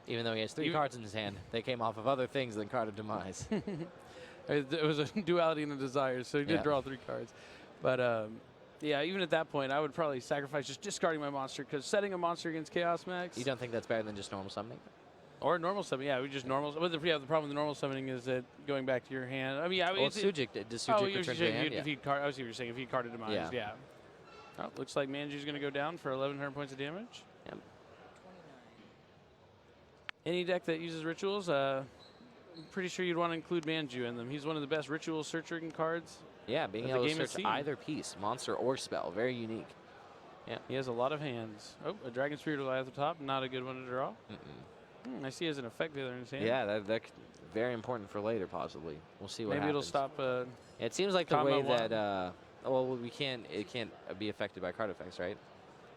even though he has 3 cards in his hand, they came off of other things than Card of Demise. It was a Duality and a Desire, so he did draw 3 cards. But yeah, even at that point, I would probably sacrifice just discarding my monster, because setting a monster against Chaos Max. You don't think that's better than just normal summoning? Or normal summoning, yeah, we just normal. But the problem with the normal summoning is that going back to your hand. I mean, yeah, well, Sujik does Sujik return to your hand? If he'd I see what you're saying. If he'd carded Demise, yeah. Oh, looks like Manju's going to go down for 1,100 points of damage. Yep. Any deck that uses rituals, I'm pretty sure you'd want to include Manju in them. He's one of the best ritual searching cards. Yeah, being able to search either piece, monster or spell, very unique. Yeah, he has a lot of hands. Oh, a Dragon Spirit at the top, not a good one to draw. I see he has an effect there in his hand. Yeah, that very important for later, possibly. We'll see what happens. Maybe it'll stop. It seems like the way that. Well, it can't be affected by card effects, right?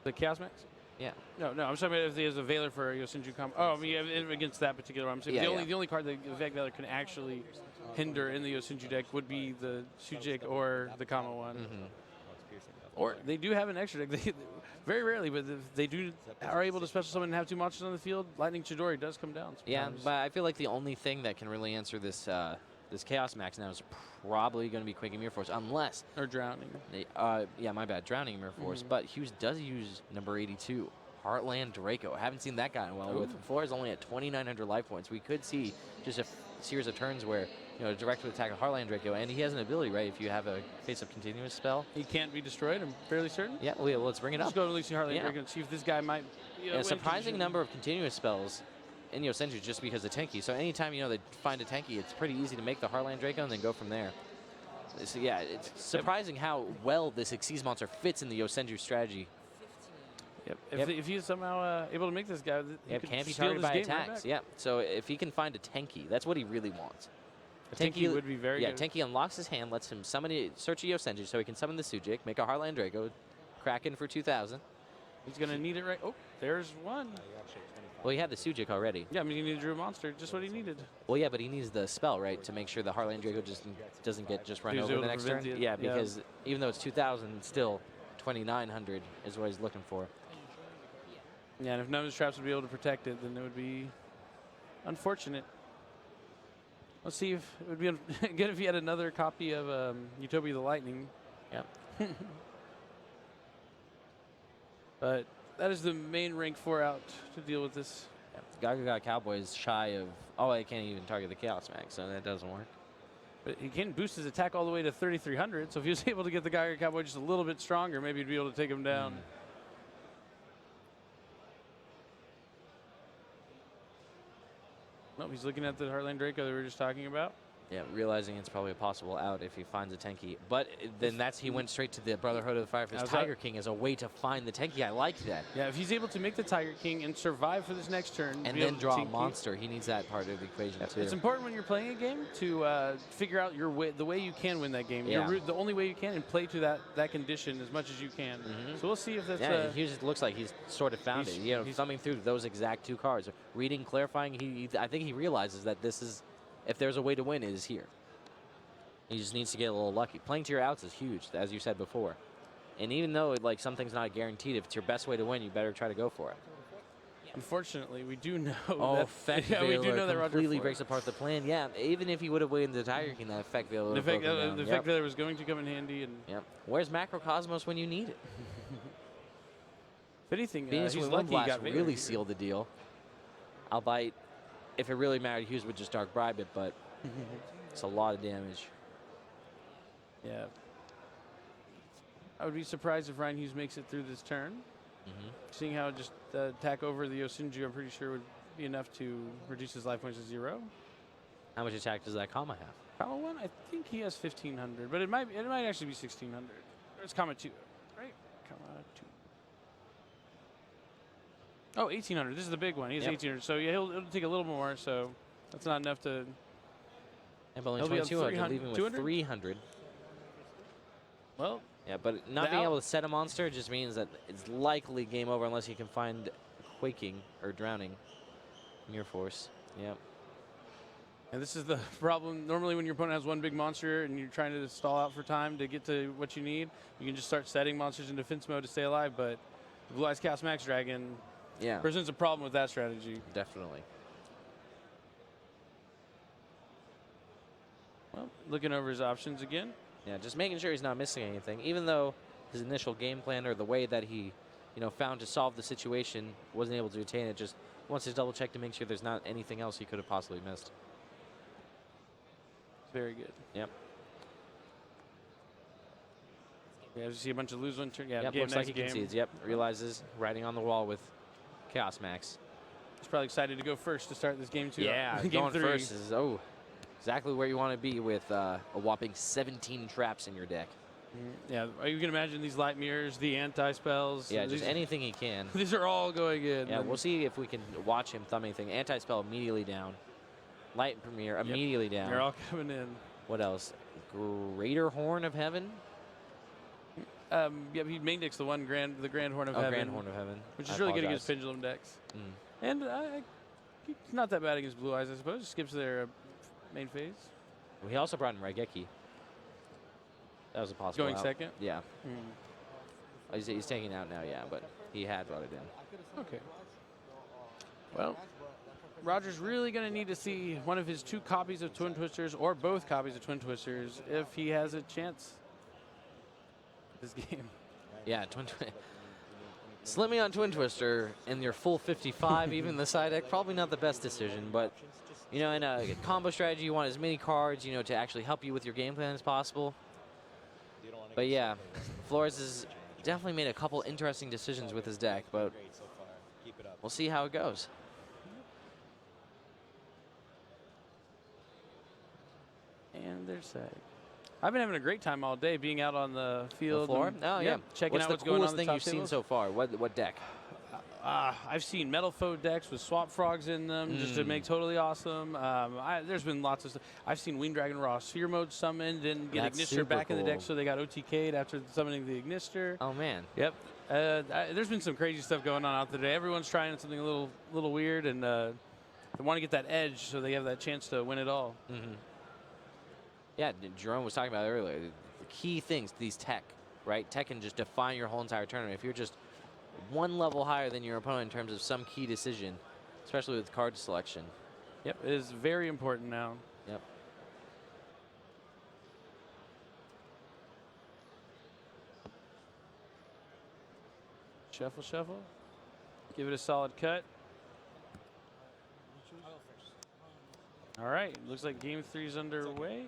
The Chaos Max? Yeah. No, I'm talking about if he has a Veiler for Yosenju combo. Oh, I mean, against that particular one. I'm saying the only card that the effect Veiler can actually hinder in the Yosenju deck would be the Sujik or the Kama one. Or they do have an extra deck. They, very rarely, but if they are able to special summon and have 2 monsters on the field, Lightning Chidori does come down. Yeah, but I feel like the only thing that can really answer this this Chaos Max now is probably going to be Quaking Mirror Force, unless... Or Drowning. Yeah, my bad. Drowning Mirror Force. But Hughes does use number 82, Heartland Draco. I haven't seen that gotten well with. Floor is only at 2,900 life points. We could see just a series of turns where, direct with attack of Heartland Draco, and he has an ability, right, if you have a face-up continuous spell. He can't be destroyed, I'm fairly certain. Yeah, well, let's bring it up. Let's go to Lucy Heartland Draco and see if this guy might... a surprising number of continuous spells in Yosenju just because of Tenki. So anytime, they find a Tenki, it's pretty easy to make the Heartland Draco and then go from there. So yeah, it's surprising how well this Xyz monster fits in the Yosenju strategy. Yep. If he's somehow able to make this guy, he can't be targeted by attacks. Yeah. So if he can find a Tenki, that's what he really wants. Tenki would be very good. Yeah, Tenki unlocks his hand, lets him search a Yosenju so he can summon the Sujik, make a Heartland Draco, Kraken for 2,000. He's going to need it right. Oh, there's one. Well, he had the Sujik already. Yeah, I mean, he needed to drew a monster, just what he needed. Well, yeah, but he needs the spell, right, to make sure the Heartland Draco just doesn't get run He's over able the to next turn. prevent it, Yeah, yeah. because even though it's 2,000, still 2,900 is what he's looking for. Yeah, and if none of his traps would be able to protect it, then it would be unfortunate. Let's see if it would be good if he had another copy of Utopia the Lightning. Yep. But that is the main rank 4 out to deal with this. Gaga Cowboy is shy of... Oh, I can't even target the Chaos Max, so that doesn't work. But he can boost his attack all the way to 3,300, so if he was able to get the Geiger Cowboy just a little bit stronger, maybe he'd be able to take him down. Nope, he's looking at the Heartland Draco that we were just talking about. Yeah, realizing it's probably a possible out if he finds a Tenki. But then he went straight to the Brotherhood of the Firefist Tiger King as a way to find the Tenki. I like that. Yeah, if he's able to make the Tiger King and survive for this next turn. And then draw a monster, he needs that part of the equation too. It's important when you're playing a game to figure out the way you can win that game. Yeah. The only way you can, and play to that condition as much as you can. So we'll see if that's... Yeah, he just looks like he's sort of found it. You know, he's thumbing through those exact 2 cards. Reading, clarifying, I think he realizes that this is... If there's a way to win, it is here. He just needs to get a little lucky. Playing to your outs is huge, as you said before. And even though like something's not guaranteed, if it's your best way to win, you better try to go for it. Unfortunately, we do know that Effect Veiler completely breaks apart the plan. Yeah, even if he would have won the Tiger King, that Effect Veiler would have broken down. The Effect Veiler was going to come in handy. And yep. Where's Macrocosmos when you need it? If anything, Venus he's with lucky he Blast got really sealed the deal. Albeit, if it really mattered, Hughes would just Dark Bribe it, but it's a lot of damage. Yeah. I would be surprised if Ryan Hughes makes it through this turn. Seeing how just attack over the Yosenju, I'm pretty sure would be enough to reduce his life points to 0. How much attack does that Kama have? Kama 1, I think he has 1,500, but it might actually be 1,600. Or it's Kama 2, right? Kama 2. Oh, 1,800. This is the big one. He has 1,800. So yeah, it'll take a little more. So that's not enough to. And only 2,200, leaving with 300. Well, yeah, but not being able to set a monster just means that it's likely game over unless you can find Quaking or Drowning in your force. Yep. And this is the problem. Normally when your opponent has one big monster and you're trying to stall out for time to get to what you need, you can just start setting monsters in defense mode to stay alive, but the Blue Eyes Chaos Max Dragon presents a problem with that strategy. Definitely. Well, looking over his options again. Yeah, just making sure he's not missing anything. Even though his initial game plan or the way that he, found to solve the situation wasn't able to attain it, just wants to double check to make sure there's not anything else he could have possibly missed. Very good. Yep. Yeah, you see a bunch of lose one turn. Yeah, yep, looks like he concedes. Yep, realizes writing on the wall with Chaos Max. He's probably excited to go first to start this game 2. Yeah, game going 3. first is exactly where you want to be with a whopping 17 traps in your deck. Yeah, you can imagine these light mirrors, the anti-spells. Yeah, just anything he can. These are all going in. Yeah, we'll see if we can watch him thumb anything. Anti-spell immediately down. Light Premier immediately down. They're all coming in. What else? Greater Horn of Heaven? Yeah, he main decks the Grand Horn of Heaven. Grand Horn of Heaven. Which is really good against Pendulum decks. And it's not that bad against Blue Eyes, I suppose. Skips their main phase. Well, he also brought in Raigeki. That was a possible Going out. second? Yeah. He's taking it out now, yeah, but he had brought it in. Okay. Well, Roger's really going to need to see one of his 2 copies of Twin Twisters or both copies of Twin Twisters if he has a chance this game. Yeah, Slimming on Twin Twister in your full 55, even the side deck, probably not the best decision, but in a combo strategy, you want as many cards, to actually help you with your game plan as possible. But yeah, Flores has definitely made a couple interesting decisions with his deck, but we'll see how it goes. And there's that. I've been having a great time all day being out on the field. The floor? Oh, yeah. Checking out what's going on. What's the coolest thing you've seen so far? What deck? I've seen Metal Foe decks with Swap Frogs in them just to make totally awesome. There's been lots of stuff. I've seen Wing Dragon Raw Sphere Mode summoned and get That's Ignister back super in the deck, cool. so they got OTK'd after summoning the Ignister. Oh, man. Yep. There's been some crazy stuff going on out there today. Everyone's trying something a little weird, and they want to get that edge so they have that chance to win it all. Yeah, Jerome was talking about it earlier. The key things, these tech, right? Tech can just define your whole entire tournament. If you're just one level higher than your opponent in terms of some key decision, especially with card selection. Yep, it is very important now. Yep. Shuffle, shuffle. Give it a solid cut. All right, looks like game 3 is underway.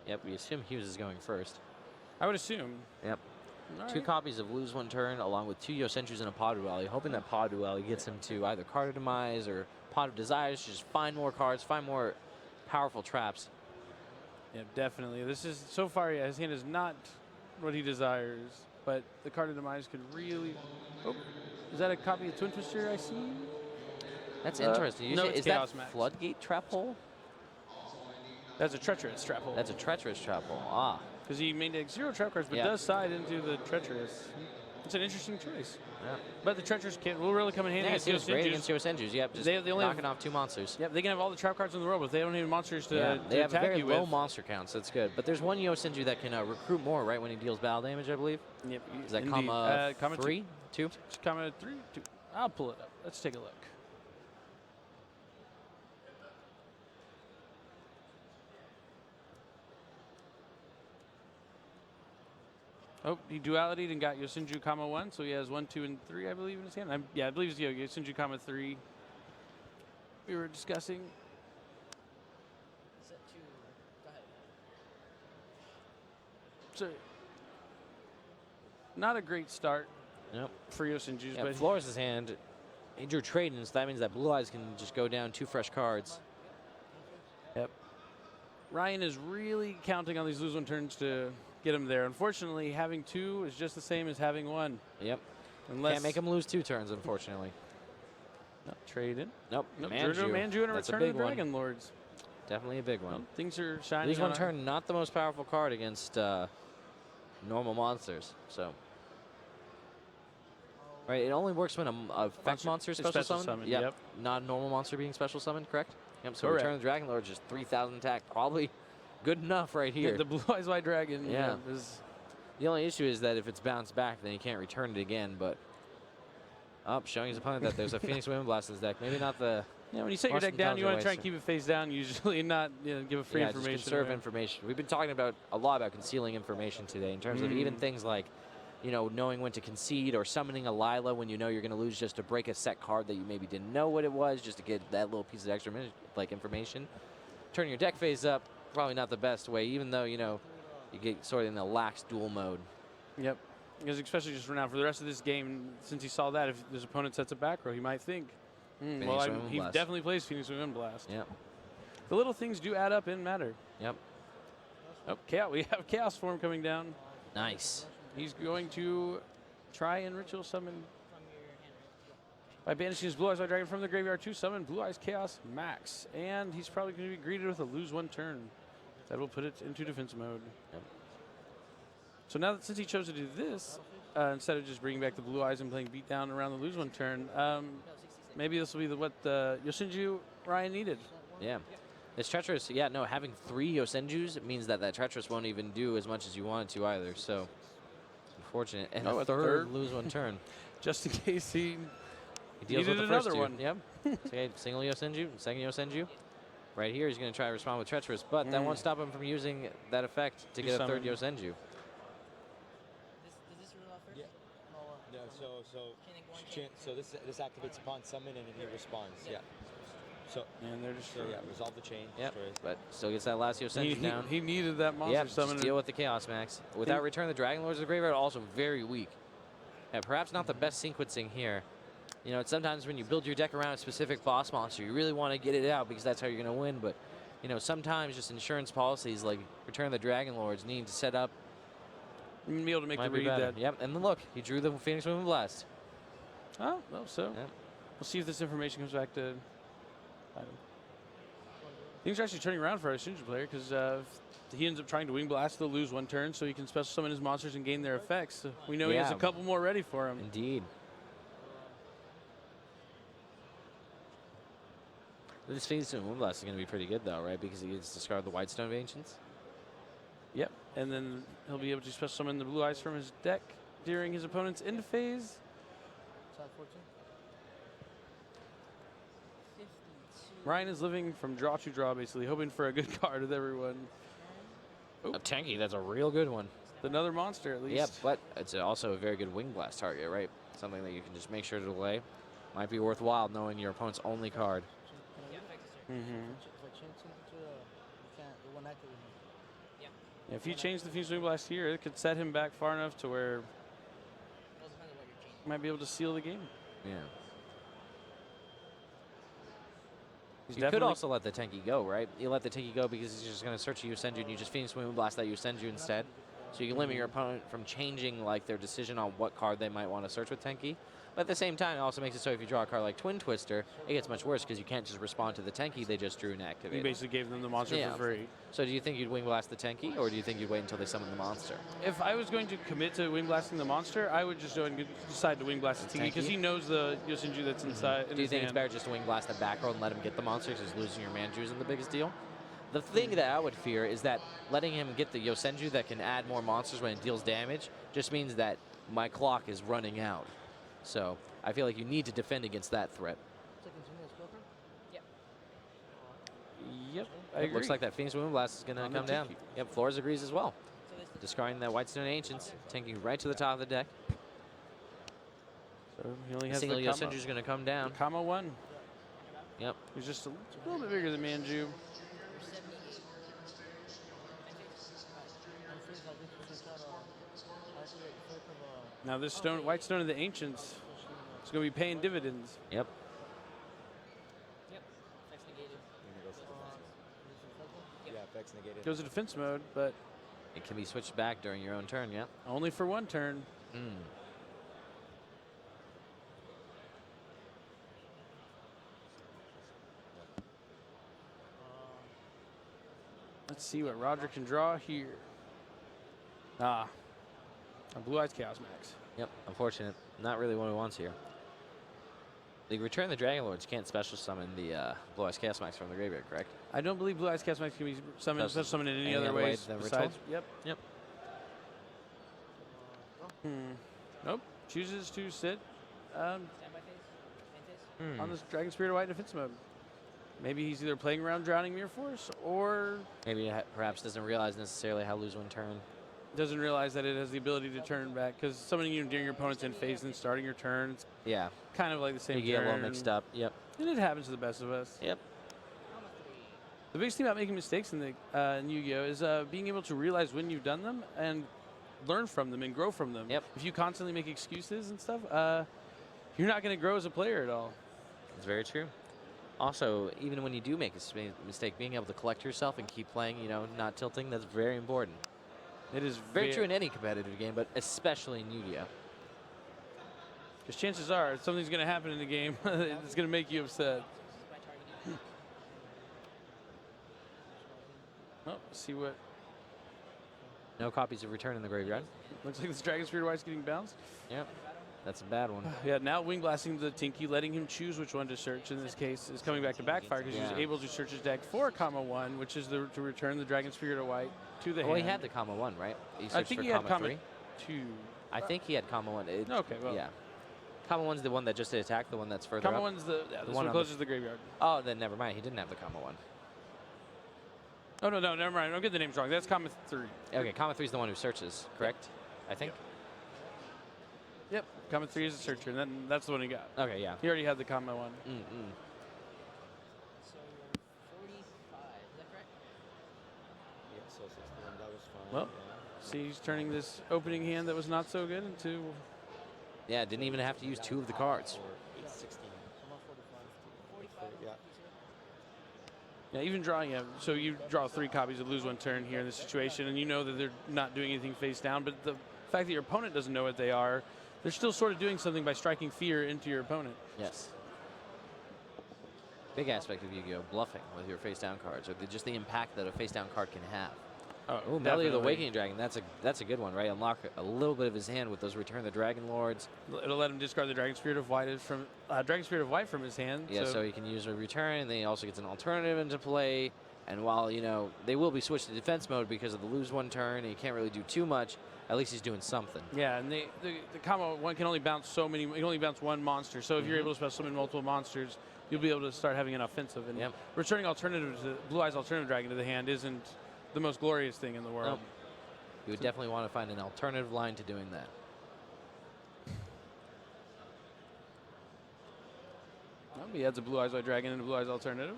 Yep, we assume Hughes is going first. I would assume. Yep. All 2 right. copies of Lose One Turn, along with 2 Yosenjus and a Pod Duelli, hoping that Pod Duelli gets him to either Card of Demise or Pot of Desires, just find more cards, find more powerful traps. Yeah, definitely. This is, so far, yeah, his hand is not what he desires, but the Card of Demise could really... Oh, is that a copy of Twin Twister I see? That's interesting. No, Usually, it's is that Chaos Max. Floodgate Trap Hole? That's a Treacherous Trap Hole. That's a Treacherous Trap Hole. Ah. Because he made 0 trap cards, but Yeah. does side into the Treacherous. It's an interesting choice. Yeah. But the Treacherous kit will really come in handy Yeah, against it seems great Yosenjus. against Yosenjus. Yep, just They only knocking have, off 2 monsters. Yep, they can have all the trap cards in the world, but if they don't have monsters to, Yeah, they to have attack very you low with. monster counts. That's good. But there's one Yosenju that can recruit more, right, when he deals battle damage, I believe. Yep. Is that indeed. comma 3? 2? Comma 3? 2. I'll pull it up. Let's take a look. Oh, he dualitied and got Yosenju, comma 1, so he has 1, 2, and 3, I believe, in his hand. Yeah, I believe it's Yosenju, comma 3. We were discussing. Is it 2? Go ahead. So, not a great start Nope. for Yosenju's, Yeah, but Flores' hand, he drew Trade-in, so that means that Blue Eyes can just go down 2 fresh cards. Yep. Ryan is really counting on these lose one turns to get him there. Unfortunately, having 2 is just the same as having 1. Yep. Unless Can't make him lose 2 turns, unfortunately. No, trade in. Nope. Manju and a That's a Return of big the one. Dragon Lords. Definitely a big one. Well, things are shining. Lose on one our- turn, not the most powerful card against normal monsters. So, right, it only works when a effect monster is special summoned. Yep. Not a normal monster being special summoned, correct? Yep. So Correct. Return of the Dragon Lord, just 3,000 attack, probably good enough right here. Yeah, the Blue Eyes White Dragon. Yeah. Is The only issue is that if it's bounced back, then you can't return it again. But showing his opponent that there's a Phoenix Wind Blast in his deck. Maybe not the. Yeah, when you set your most deck down, you want to try and intelligent keep it face down usually, and not give a free yeah, information. just conserve away. information. We've been talking about a lot about concealing information today in terms of even things like, knowing when to concede or summoning a Lila when you know you're going to lose just to break a set card that you maybe didn't know what it was, just to get that little piece of extra information. Turning your deck phase up, probably not the best way, even though, you get sort of in the lax duel mode. Yep. Because especially just for now, for the rest of this game, since he saw that, if his opponent sets a back row, he might think, well, he definitely plays Phoenix Wind Blast. Yep. The little things do add up and matter. Yep. Oh, Chaos, we have Chaos Form coming down. Nice. He's going to try and Ritual Summon by banishing his Blue Eyes White Dragon from the graveyard to summon Blue Eyes Chaos Max. And he's probably going to be greeted with a lose one turn. That will put it into defense mode. Yep. So now that since he chose to do this, instead of just bringing back the Blue Eyes and playing beat down around the lose one turn, maybe this will be what Yosenju Ryan needed. Yeah. It's treacherous. Yeah, no, having 3 Yosenjus means that treacherous won't even do as much as you want it to either. So, unfortunate. And a third lose one turn. Just in case he deals with the another first 2. one. Yep. Okay, single Yosenju, second Yosenju. Right here, he's going to try to respond with treacherous, but that won't stop him from using that effect to get a third Yosenju. No, so this activates upon summon and then he responds. Yeah. So and they're just resolve the chain. Yep. But still gets that last Yosenju down. He needed that monster yep, summon. Just deal with the Chaos Max. Without Return of the Dragon Lords of the Graveyard, also very weak. Yeah, perhaps not the best sequencing here. Sometimes when you build your deck around a specific boss monster, you really want to get it out because that's how you're going to win. But, sometimes just insurance policies like Return of the Dragon Lords need to set up. Be able to make the read that. Yep, and then look, he drew the Phoenix Wind Blast. Oh, well, so we'll see if this information comes back to item. Things are actually turning around for our Shinji player because if he ends up trying to Wing Blast, they'll lose one turn, so he can special summon his monsters and gain their effects. So we know he has a couple more ready for him. Indeed. This Phoenix and Moonblast is going to be pretty good, though, right? Because he gets to discard the Whitestone of Ancients. Yep, and then he'll be able to special summon the Blue Eyes from his deck during his opponent's end phase. Ryan is living from draw to draw, basically, hoping for a good card with everyone. A Tanky, that's a real good one. Another monster, at least. Yeah, but it's also a very good Wing Blast target, right? Something that you can just make sure to delay. Might be worthwhile knowing your opponent's only card. If you change the Fuse Wing Blast here, it could set him back far enough to where you might be able to seal the game. Yeah. He's You could also let the Tenki go, right? You let the Tenki go because he's just going to search a Yusenju and you just Phoenix Moon Blast that Yusenju instead. So you can limit your opponent from changing like their decision on what card they might want to search with Tenki. But at the same time, it also makes it so if you draw a card like Twin Twister, it gets much worse because you can't just respond to the Tenki they just drew and activate. You basically gave them the monster for free. So do you think you'd Wing Blast the Tenki, or do you think you'd wait until they summon the monster? If I was going to commit to Wing Blasting the monster, I would just go and decide to Wing Blast the Tinky because he knows the Yosenju that's inside. Do you think it's better just to Wing Blast the back row and let him get the monster because losing your Manju isn't the biggest deal? The thing that I would fear is that letting him get the Yosenju that can add more monsters when it deals damage just means that my clock is running out. So I feel like you need to defend against that threat. Yep, It looks like that Phoenix Moonblast is going to come down. Yep, Flores agrees as well. Discarding that Whitestone Ancients, taking right to the top of the deck. So he only has single the Yosenju is going to come down. Kama 1. Yep. He's just a little bit bigger than Manju. Now this White Stone of the Ancients is going to be paying dividends. Yep. Effects negated. Goes to defense mode, but it can be switched back during your own turn, yeah? Only for one turn. Let's see what Roger can draw here. A Blue Eyes Chaos Max. Yep, unfortunate. Not really what he wants here. The Return of the Dragon Lords can't special summon the Blue Eyes Chaos Max from the graveyard, correct? I don't believe Blue Eyes Chaos Max can be summoned, special summoned in any other ways besides. Yep. Yep. Nope. Chooses to sit on this Dragon Spirit of White defense mode. Maybe he's either playing around Drowning Mirror Force or maybe perhaps doesn't realize necessarily how to lose one turn. Doesn't realize that it has the ability to turn back because summoning you during your opponent's end phase and then starting your turn. It's kind of like the same. You get a little mixed up. Yep. And it happens to the best of us. Yep. The biggest thing about making mistakes in the in Yu-Gi-Oh is being able to realize when you've done them and learn from them and grow from them. Yep. If you constantly make excuses and stuff, you're not going to grow as a player at all. It's very true. Also, even when you do make a mistake, being able to collect yourself and keep playing, not tilting, that's very important. It is very true in any competitive game, but especially in Yu-Gi-Oh. Because chances are something's going to happen in the game that's going to make you upset. Oh, let's see what. No copies of Return in the graveyard. Looks like this Dragon Spirit White's getting bounced. Yep. That's a bad one. Yeah, now Wing Blasting the Tinky, letting him choose which one to search in this case, is coming back to backfire because he was able to search his deck for Kama 1, which is to return the Dragon Spirit of White to the hand. He had the Kama 1, right? I think he had Kama 2. I think he had Kama 1. Okay, well. Yeah. Kama 1's the one that just did attack, the one that's further Kama up. 1's the one closest to the graveyard. Oh, then never mind. He didn't have the Kama 1. Oh, no, never mind. Don't get the names wrong. That's Kama 3. Okay, Kama 3 is the one who searches, correct? I think. Yep, Kama 3 is a searcher, and then that's the one he got. Okay, yeah. He already had the Kama 1. So you're 45, is that correct? Yeah, so 61, that was fine. Well, see, he's turning this opening hand that was not so good into... Yeah, didn't even have to use 2 of the cards. 16. Yeah. Yeah, even drawing him. So you draw 3 copies and lose 1 turn here in this situation, and you know that they're not doing anything face down, but the fact that your opponent doesn't know what they are they're still sort of doing something by striking fear into your opponent. Yes. Big aspect of Yu-Gi-Oh! Bluffing with your face-down cards, or just the impact that a face-down card can have. Oh, Belly of the Awakening Dragon. That's a good one, right? Unlock a little bit of his hand with those Return the Dragon Lords. It'll let him discard the Dragon Spirit of White from his hand. Yeah, so he can use a return, and then he also gets an alternative into play. And while they will be switched to defense mode because of the lose one turn, and he can't really do too much. At least he's doing something. Yeah, and the combo one can only bounce so many. You can only bounce one monster. So if you're able to special summon multiple monsters, you'll be able to start having an offensive. And returning Blue Eyes Alternative Dragon to the hand isn't the most glorious thing in the world. Nope. You would definitely want to find an alternative line to doing that. Well, he adds a Blue Eyes White Dragon and a Blue Eyes Alternative.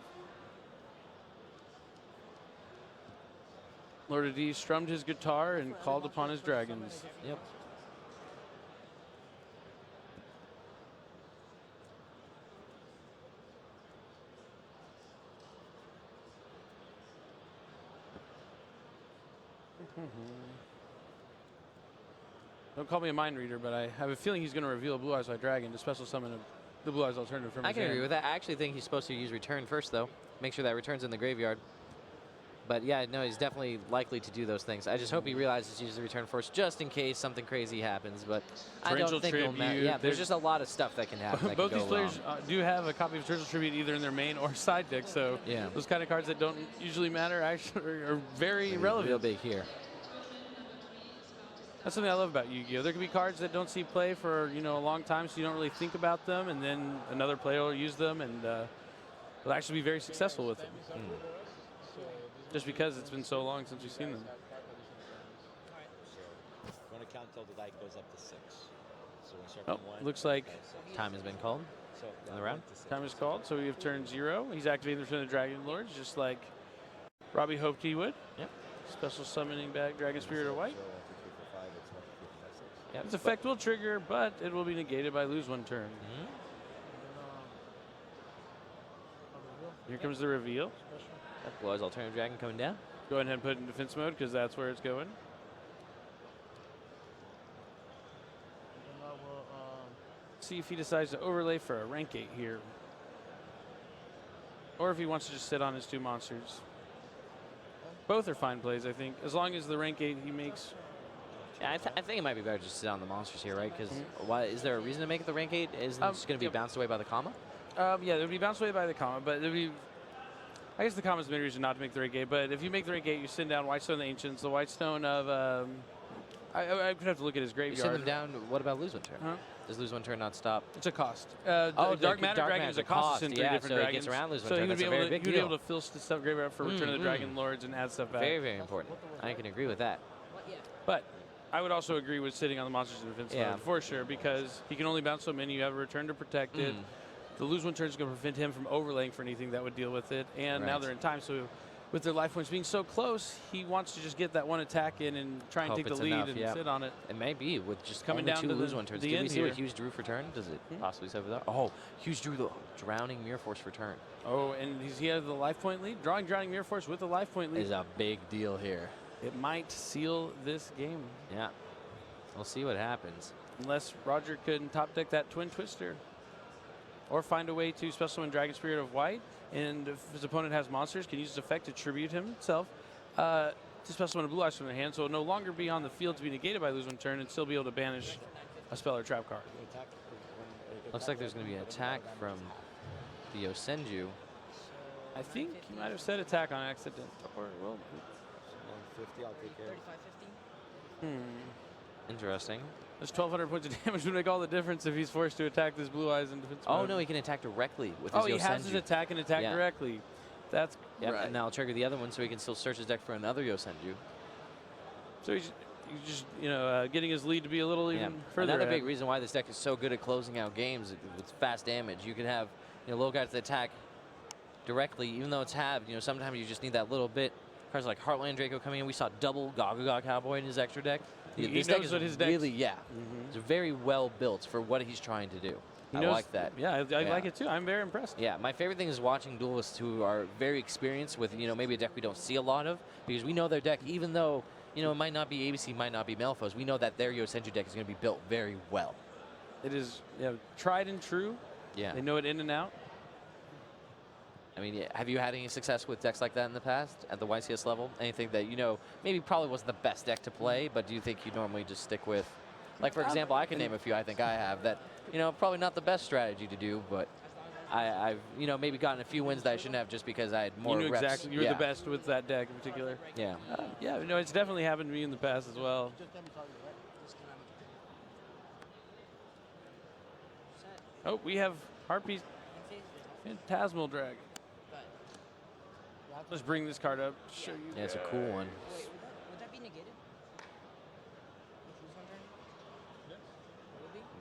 Lord of D strummed his guitar and called upon his dragons. Yep. Don't call me a mind reader, but I have a feeling he's going to reveal a Blue Eyes White Dragon to special summon the Blue Eyes Alternative from his I can hand. agree with that. I actually think he's supposed to use return first, though. Make sure that return's in the graveyard. But yeah, no, he's definitely likely to do those things. I just hope he realizes to use the return first, just in case something crazy happens. But I don't think it'll matter. Yeah, there's just a lot of stuff that can happen. That Both can these go players wrong. do have a copy of Torrential Tribute either in their main or side deck, so those kind of cards that don't usually matter actually are very relevant. Real big here. That's something I love about Yu-Gi-Oh! There can be cards that don't see play for a long time, so you don't really think about them, and then another player will use them, and will actually be very successful with them. Just because it's been so long since we've seen them. We're going to count till the die goes up to 6. So when start Oh, from 1. looks like time has been called in the round. Time is called, so we have turn 0. He's activating the Return of the Dragon Lords, just like Robbie hoped he would. Yep. Special summoning back Dragon Spirit of White. 1, 2, 3, 4, 5, it's 1, 2, 3, 4, 5, 6. Yep. Its effect will trigger, but it will be negated by lose one turn. Here comes the reveal. Blue Eyes Alternative Dragon coming down. Go ahead and put it in defense mode because that's where it's going. See if he decides to overlay for a rank 8 here. Or if he wants to just sit on his 2 monsters. Both are fine plays, I think. As long as the rank 8 he makes. Yeah, I think it might be better to just sit on the monsters here, right? Because why is there a reason to make it the rank 8? Isn't it just going to be bounced away by the comma? Yeah, it would be bounced away by the comma, but it would be. I guess the comma's main reason not to make the rank 8, but if you make the rank 8, you send down Whitestone of the Ancients, the Whitestone of. I could have to look at his graveyard. You send them down. What about lose one turn? Does lose one turn not stop? It's a cost. Dark Matter Dragon is a cost in 3 different so dragons. It gets around lose one so turn. he would That's be a able very big to, deal. be able to fill the stuff graveyard for Return of the Dragon Lords and add stuff back. Very, very important. I can agree with that. But I would also agree with sitting on the monsters in defense mode for sure, because he can only bounce so many. You have a return to protect it. The lose one turn is going to prevent him from overlaying for anything that would deal with it. And now they're in time, so with their life points being so close, he wants to just get that one attack in and try and take the lead and sit on it. It may be with just coming only down 2 to lose one turns. the Did we end see here. what Hughes drew for turn? Does it possibly say over there? Oh, Hughes drew the Drowning Mirror Force for turn. Oh, and he has the life point lead. Drawing Drowning Mirror Force with the life point lead is a big deal here. It might seal this game. Yeah. We'll see what happens. Unless Roger could top deck that Twin Twister. Or find a way to special summon Dragon Spirit of White. And if his opponent has monsters, can use his effect to tribute himself to special summon a Blue Eyes from their hand. So it'll no longer be on the field to be negated by lose one turn and still be able to banish a spell or trap card. Looks like there's going to be an attack from the Yosenju. I think he might have said attack on accident. Or, well, 150, I'll take care. Interesting. There's 1,200 points of damage would make all the difference if he's forced to attack this Blue Eyes in defense Oh, mode. no, he can attack directly with his Yosenju. Oh, he has his attack and attack directly. That's right. And now I'll trigger the other one so he can still search his deck for another Yosenju. So he's just getting his lead to be a little even further Another ahead. big reason why this deck is so good at closing out games with fast damage. You can have low guys that attack directly, even though it's halved. Sometimes you just need that little bit. Cards like Heartland Draco coming in. We saw double Gaga Cowboy in his extra deck. This deck is really, it's very well built for what he's trying to do. I like that. Yeah, I like it too. I'm very impressed. Yeah, my favorite thing is watching duelists who are very experienced with, maybe a deck we don't see a lot of, because we know their deck, even though, it might not be ABC, might not be Malphos, we know that their Yosenju deck is going to be built very well. It is tried and true. Yeah. They know it in and out. I mean, have you had any success with decks like that in the past at the YCS level? Anything that, maybe probably wasn't the best deck to play, but do you think you normally just stick with? Like, for example, I can name a few I think I have that, probably not the best strategy to do, but I've, maybe gotten a few wins that I shouldn't have just because I had more You knew reps. exactly. You were the best with that deck in particular. Yeah. It's definitely happened to me in the past as well. Oh, we have Harpy's Phantasmal Dragon. Let's bring this card up. Show you. Yeah, it's a cool one. Wait, would that be negated?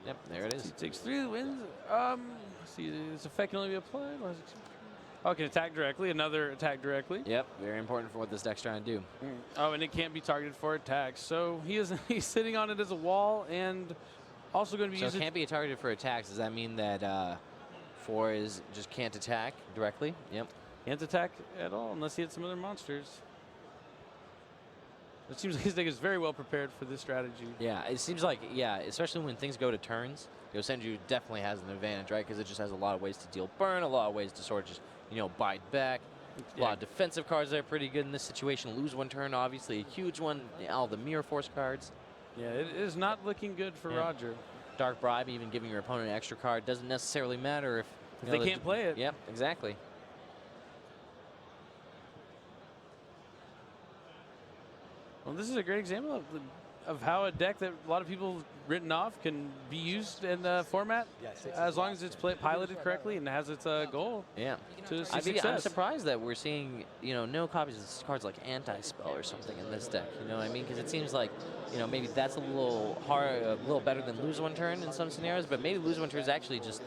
Yep, there it is. He takes 3 wins. Let's see, this effect can only be applied. Oh, it can attack directly. Another attack directly. Yep, very important for what this deck's trying to do. Oh, and it can't be targeted for attacks. So he's sitting on it as a wall and also going to be So using. it can't be targeted for attacks. Does that mean that 4 just can't attack directly? Yep. Can't attack at all unless he hits some other monsters. It seems like his deck is very well prepared for this strategy. Yeah, it seems like, especially when things go to turns, Yosenju definitely has an advantage, right? Because it just has a lot of ways to deal burn, a lot of ways to sort of just, bite back. A lot of defensive cards that are pretty good in this situation. Lose 1 turn, obviously a huge one. All the Mirror Force cards. Yeah, it is not looking good for Roger. Dark Bribe, even giving your opponent an extra card, doesn't necessarily matter if they can't play it. Yep, exactly. Well, this is a great example of how a deck that a lot of people have written off can be used in the format as long as it's piloted correctly and has its goal. Yeah. To see I'm success. surprised that we're seeing, no copies of cards like Anti-Spell or something in this deck. You know what I mean? Because it seems like, maybe that's a little a little better than Lose 1 turn in some scenarios, but maybe Lose 1 turn is actually just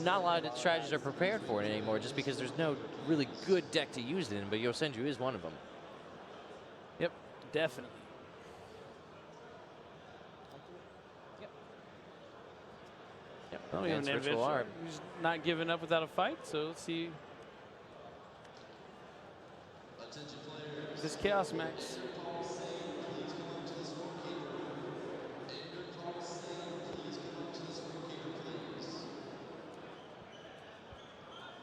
not a lot of strategies are prepared for it anymore just because there's no really good deck to use it in, but Yosenju is one of them. Yep, definitely. Yep. Well, we have an Advanced Ritual adventure. Art. He's not giving up without a fight, so let's see. This Chaos Max.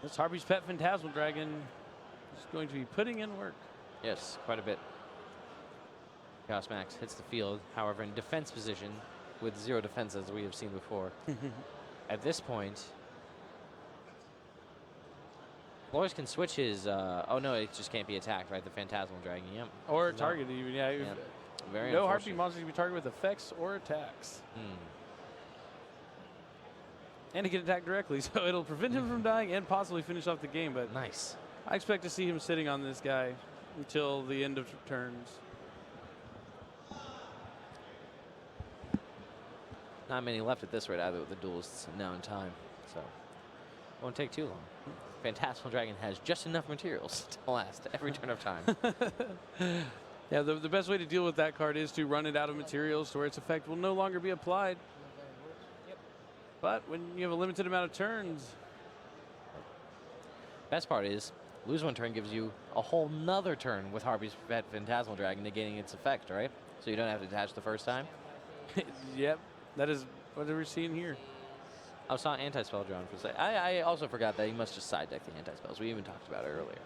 This Harpy's Pet Phantasmal Dragon is going to be putting in work. Yes, quite a bit. Chaos Max hits the field, however, in defense position with 0 defense, as we have seen before. At this point, Flores can switch his. Oh no, it just can't be attacked, right? The Phantasmal Dragon, yep. Or targeted, even. Yeah. Very no unfortunate. Harpy monster can be targeted with effects or attacks. And he can attack directly, so it'll prevent him from dying and possibly finish off the game. But nice. I expect to see him sitting on this guy until the end of turns. Not many left at this rate either with the Duelists now in time, so won't take too long. Phantasmal Dragon has just enough materials to last every turn of time. Yeah, the best way to deal with that card is to run it out of materials to where its effect will no longer be applied. But when you have a limited amount of turns. Best part is, Lose 1 turn gives you a whole nother turn with Harpy's Pet Phantasmal Dragon negating its effect, right? So you don't have to attach the first time. Yep, that is what we're seeing here. I saw Anti-Spell drawn for a second. I also forgot that you must just side deck the Anti-Spells. We even talked about it earlier.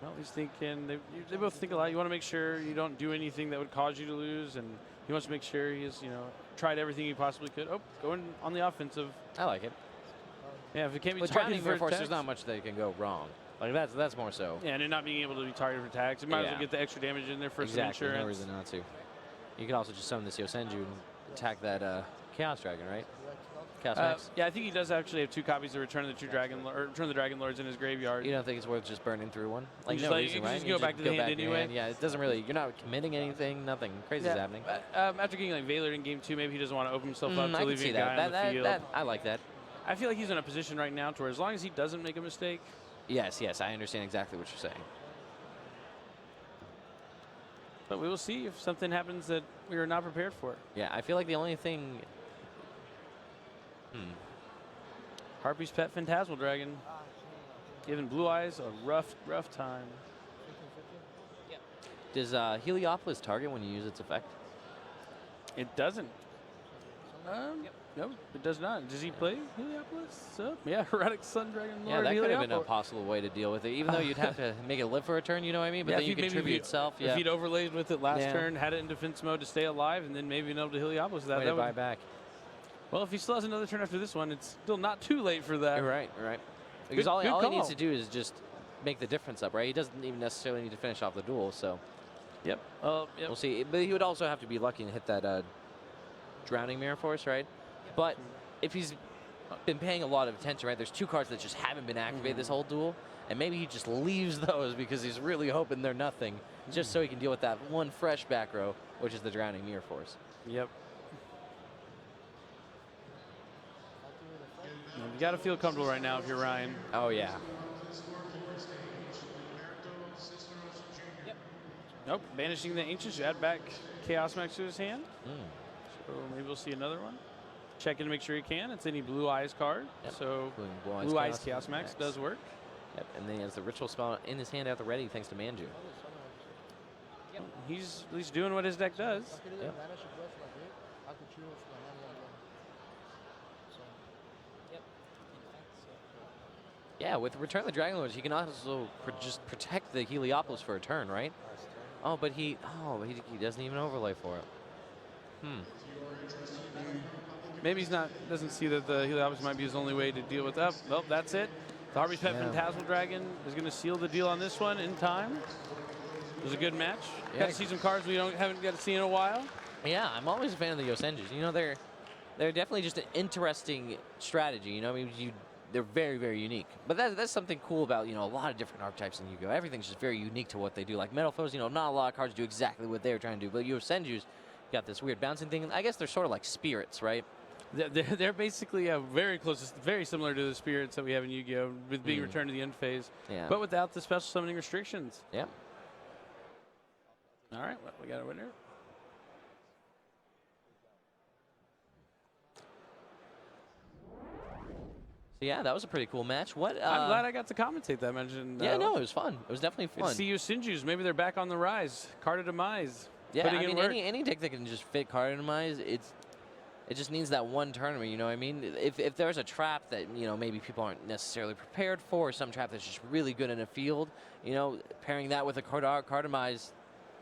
Well, he's thinking, they both think a lot. You want to make sure you don't do anything that would cause you to lose, and he wants to make sure he's, tried everything he possibly could. Oh, going on the offensive. I like it. Yeah, if it can't be With targeted Drowning for Force, attacks. there's not much that can go wrong. Like that's more so. Yeah, and it not being able to be targeted for attacks. You might as well get the extra damage in there for some insurance. No reason not to. You could also just summon this Yosenju and attack that Chaos Dragon, right? Chaos Max. Yeah, I think he does actually have 2 copies of Return of the Return of the Dragon Lords in his graveyard. You don't think it's worth just burning through one? Like You just no let- reason, you can right? just You go back to the hand in your anyway. Yeah, it doesn't really. You're not committing anything. Nothing crazy is happening. After getting like Valor in game 2, maybe he doesn't want to open himself up I to can leaving see a guy that. on the field. I like that. I feel like he's in a position right now to where as long as he doesn't make a mistake. Yes, I understand exactly what you're saying. But we will see if something happens that we are not prepared for. Yeah, I feel like the only thing. Harpy's Pet Phantasmal Dragon. Giving Blue Eyes a rough time. Does Heliopolis target when you use its effect? It doesn't. No, it does not. Does he play Heliopolis? Yeah, Heretic Sun Dragon Lord. Yeah, that could have been a Heliopolis. possible way to deal with it, even though you'd have to make it live for a turn, you know what I mean? But then you could tribute itself. If he'd overlaid with it last turn, had it in defense mode to stay alive, and then maybe been able to Heliopolis that. Way to buy back. Well, if he still has another turn after this one, it's still not too late for that. You're right, you're right. Because all he needs to do is just make the difference up, right? He doesn't even necessarily need to finish off the duel, so. Yep. We'll see. But he would also have to be lucky and hit that Drowning Mirror Force, right? But if he's been paying a lot of attention, right, there's 2 cards that just haven't been activated this whole duel, and maybe he just leaves those because he's really hoping they're nothing, just so he can deal with that one fresh back row, which is the Drowning Mirror Force. Yep. You got to feel comfortable right now if you're Ryan. Oh, yeah. Nope. Banishing the Ancients. You add back Chaos Max to his hand. So maybe we'll see another one. Check in to make sure he can. It's any Blue Eyes card. Yep. So Blue Eyes Chaos Max does work. Yep. And then he has the Ritual spell in his hand at the ready thanks to Manju. Yep. He's at least doing what his deck does. Yep. Yeah, with Return of the Dragon Lords, he can also just protect the Heliopolis for a turn, right? Oh, but he doesn't even overlay for it. Maybe he's not, doesn't see that the Heliopolis might be his only way to deal with that. Well, that's it. The Harvey's Pet Phantasmal Dragon is going to seal the deal on this one in time. It was a good match. Yeah. Got to see some cards we haven't got to see in a while. Yeah, I'm always a fan of the Yosenjus. You know, they're definitely just an interesting strategy. You know, I mean, they're very, very unique. But that's something cool about, you know, a lot of different archetypes in Yu-Gi-Oh! Everything's just very unique to what they do. Like Metal Foes, you know, not a lot of cards do exactly what they're trying to do. But Yosenjus got this weird bouncing thing. I guess they're sort of like spirits, right? They're basically very close, very similar to the spirits that we have in Yu-Gi-Oh! With being returned to the end phase, but without the special summoning restrictions. Yep. All right, well, we got a winner. So yeah, that was a pretty cool match. I'm glad I got to commentate that match. Yeah, no, it was fun. It was definitely fun. See Yosenjus, maybe they're back on the rise. Card of Demise. Yeah, I mean, any deck that can just fit Card of Demise, it just needs that one tournament, you know what I mean? If there's a trap that, you know, maybe people aren't necessarily prepared for, or some trap that's just really good in a field, you know, pairing that with a Card of Demise,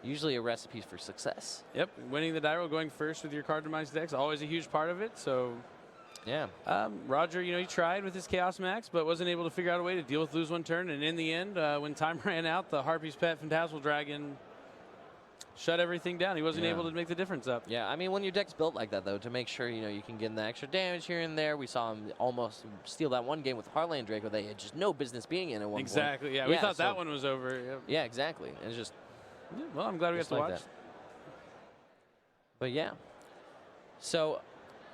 usually a recipe for success. Yep, winning the die roll, going first with your Card of Demise decks, always a huge part of it, so... Yeah. Roger, you know, he tried with his Chaos Max, but wasn't able to figure out a way to deal with lose one turn, and in the end, when time ran out, the Harpy's Pet Phantasmal Dragon shut everything down. He wasn't able to make the difference up. Yeah, I mean, when your deck's built like that, though, to make sure, you know, you can get in the extra damage here and there. We saw him almost steal that one game with Heartland Draco they had just no business being in at one point. Exactly, yeah. We thought that one was over. Yep. Yeah, exactly. It's just... Yeah, well, I'm glad we got to watch. That. But, yeah. So...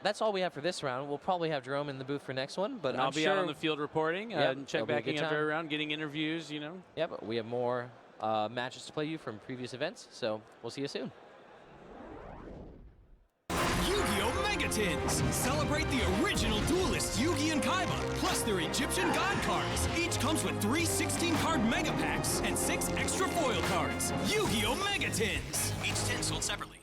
that's all we have for this round. We'll probably have Jerome in the booth for next one, but I'll be out on the field reporting and check back in after every round, getting interviews, you know. Yeah, but we have more matches to play you from previous events, so we'll see you soon. Yu-Gi-Oh! Megatins! Celebrate the original Duelists, Yugi and Kaiba, plus their Egyptian God cards. Each comes with 3 16-card Mega Packs and 6 extra foil cards. Yu-Gi-Oh! Megatins! Each tin sold separately.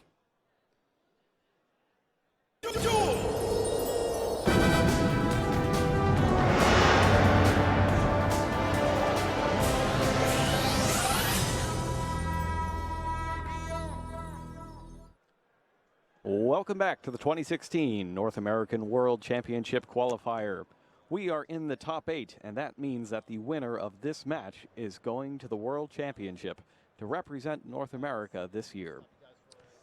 Welcome back to the 2016 North American World Championship Qualifier. We are in the top 8, and that means that the winner of this match is going to the World Championship to represent North America this year.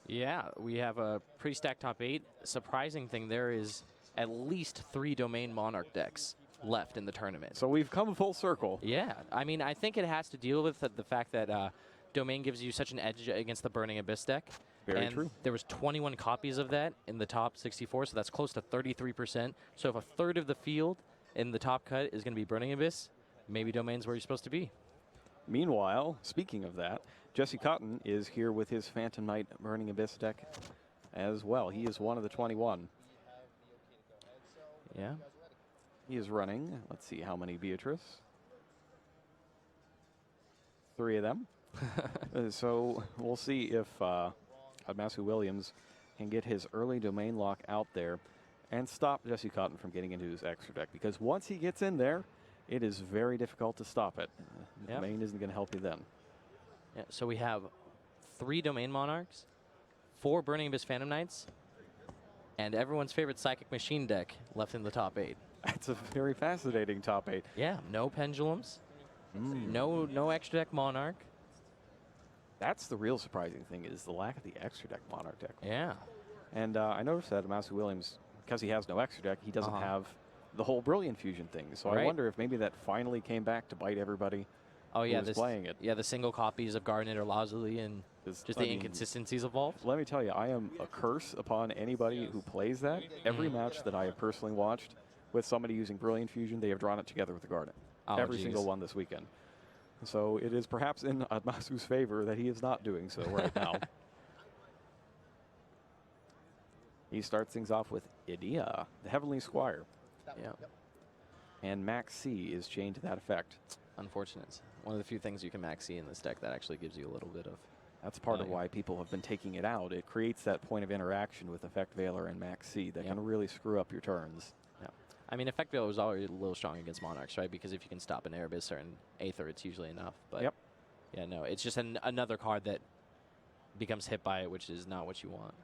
Yeah, we have a pretty stacked top 8. Surprising thing, there is at least 3 Domain Monarch decks left in the tournament. So we've come full circle. Yeah, I mean, I think it has to deal with the fact that Domain gives you such an edge against the Burning Abyss deck. Very true. There was 21 copies of that in the top 64, so that's close to 33%. So if a third of the field in the top cut is going to be Burning Abyss, maybe Domain's where you're supposed to be. Meanwhile, speaking of that, Jesse Cotton is here with his Phantom Knight Burning Abyss deck as well. He is one of the 21. Yeah. He is running, let's see how many, Beatrice? 3 of them. So we'll see if Masu Williams can get his early domain lock out there and stop Jesse Cotton from getting into his extra deck. Because once he gets in there, it is very difficult to stop it. The domain isn't going to help you then. Yeah, so we have 3 Domain Monarchs, 4 Burning Abyss Phantom Knights, and everyone's favorite Psychic Machine deck left in the top 8. It's a very fascinating top 8. Yeah, no Pendulums, no extra deck Monarch. That's the real surprising thing, is the lack of the extra deck Monarch deck. Yeah. And I noticed that Masu Williams, because he has no extra deck, he doesn't have the whole Brilliant Fusion thing. So I wonder if maybe that finally came back to bite everybody who was playing it. Yeah, the single copies of Garnet or Lazuli and just the inconsistencies evolved. Let me tell you, I am a curse upon anybody who plays that. Every match that I have personally watched with somebody using Brilliant Fusion, they have drawn it together with the Garnet. Every single one this weekend. So it is perhaps in Masu's favor that he is not doing so right now. He starts things off with Idia, the Heavenly Squire. Yeah. And Max C is chained to that effect. Unfortunate. One of the few things you can Max C in this deck that actually gives you a little bit of... That's part of why people have been taking it out. It creates that point of interaction with Effect Veiler and Max C that can really screw up your turns. Yeah. I mean, Effect Veiler was already a little strong against Monarchs, right? Because if you can stop an Erebus or an Aether, it's usually enough. But yeah, no, it's just another card that becomes hit by it, which is not what you want.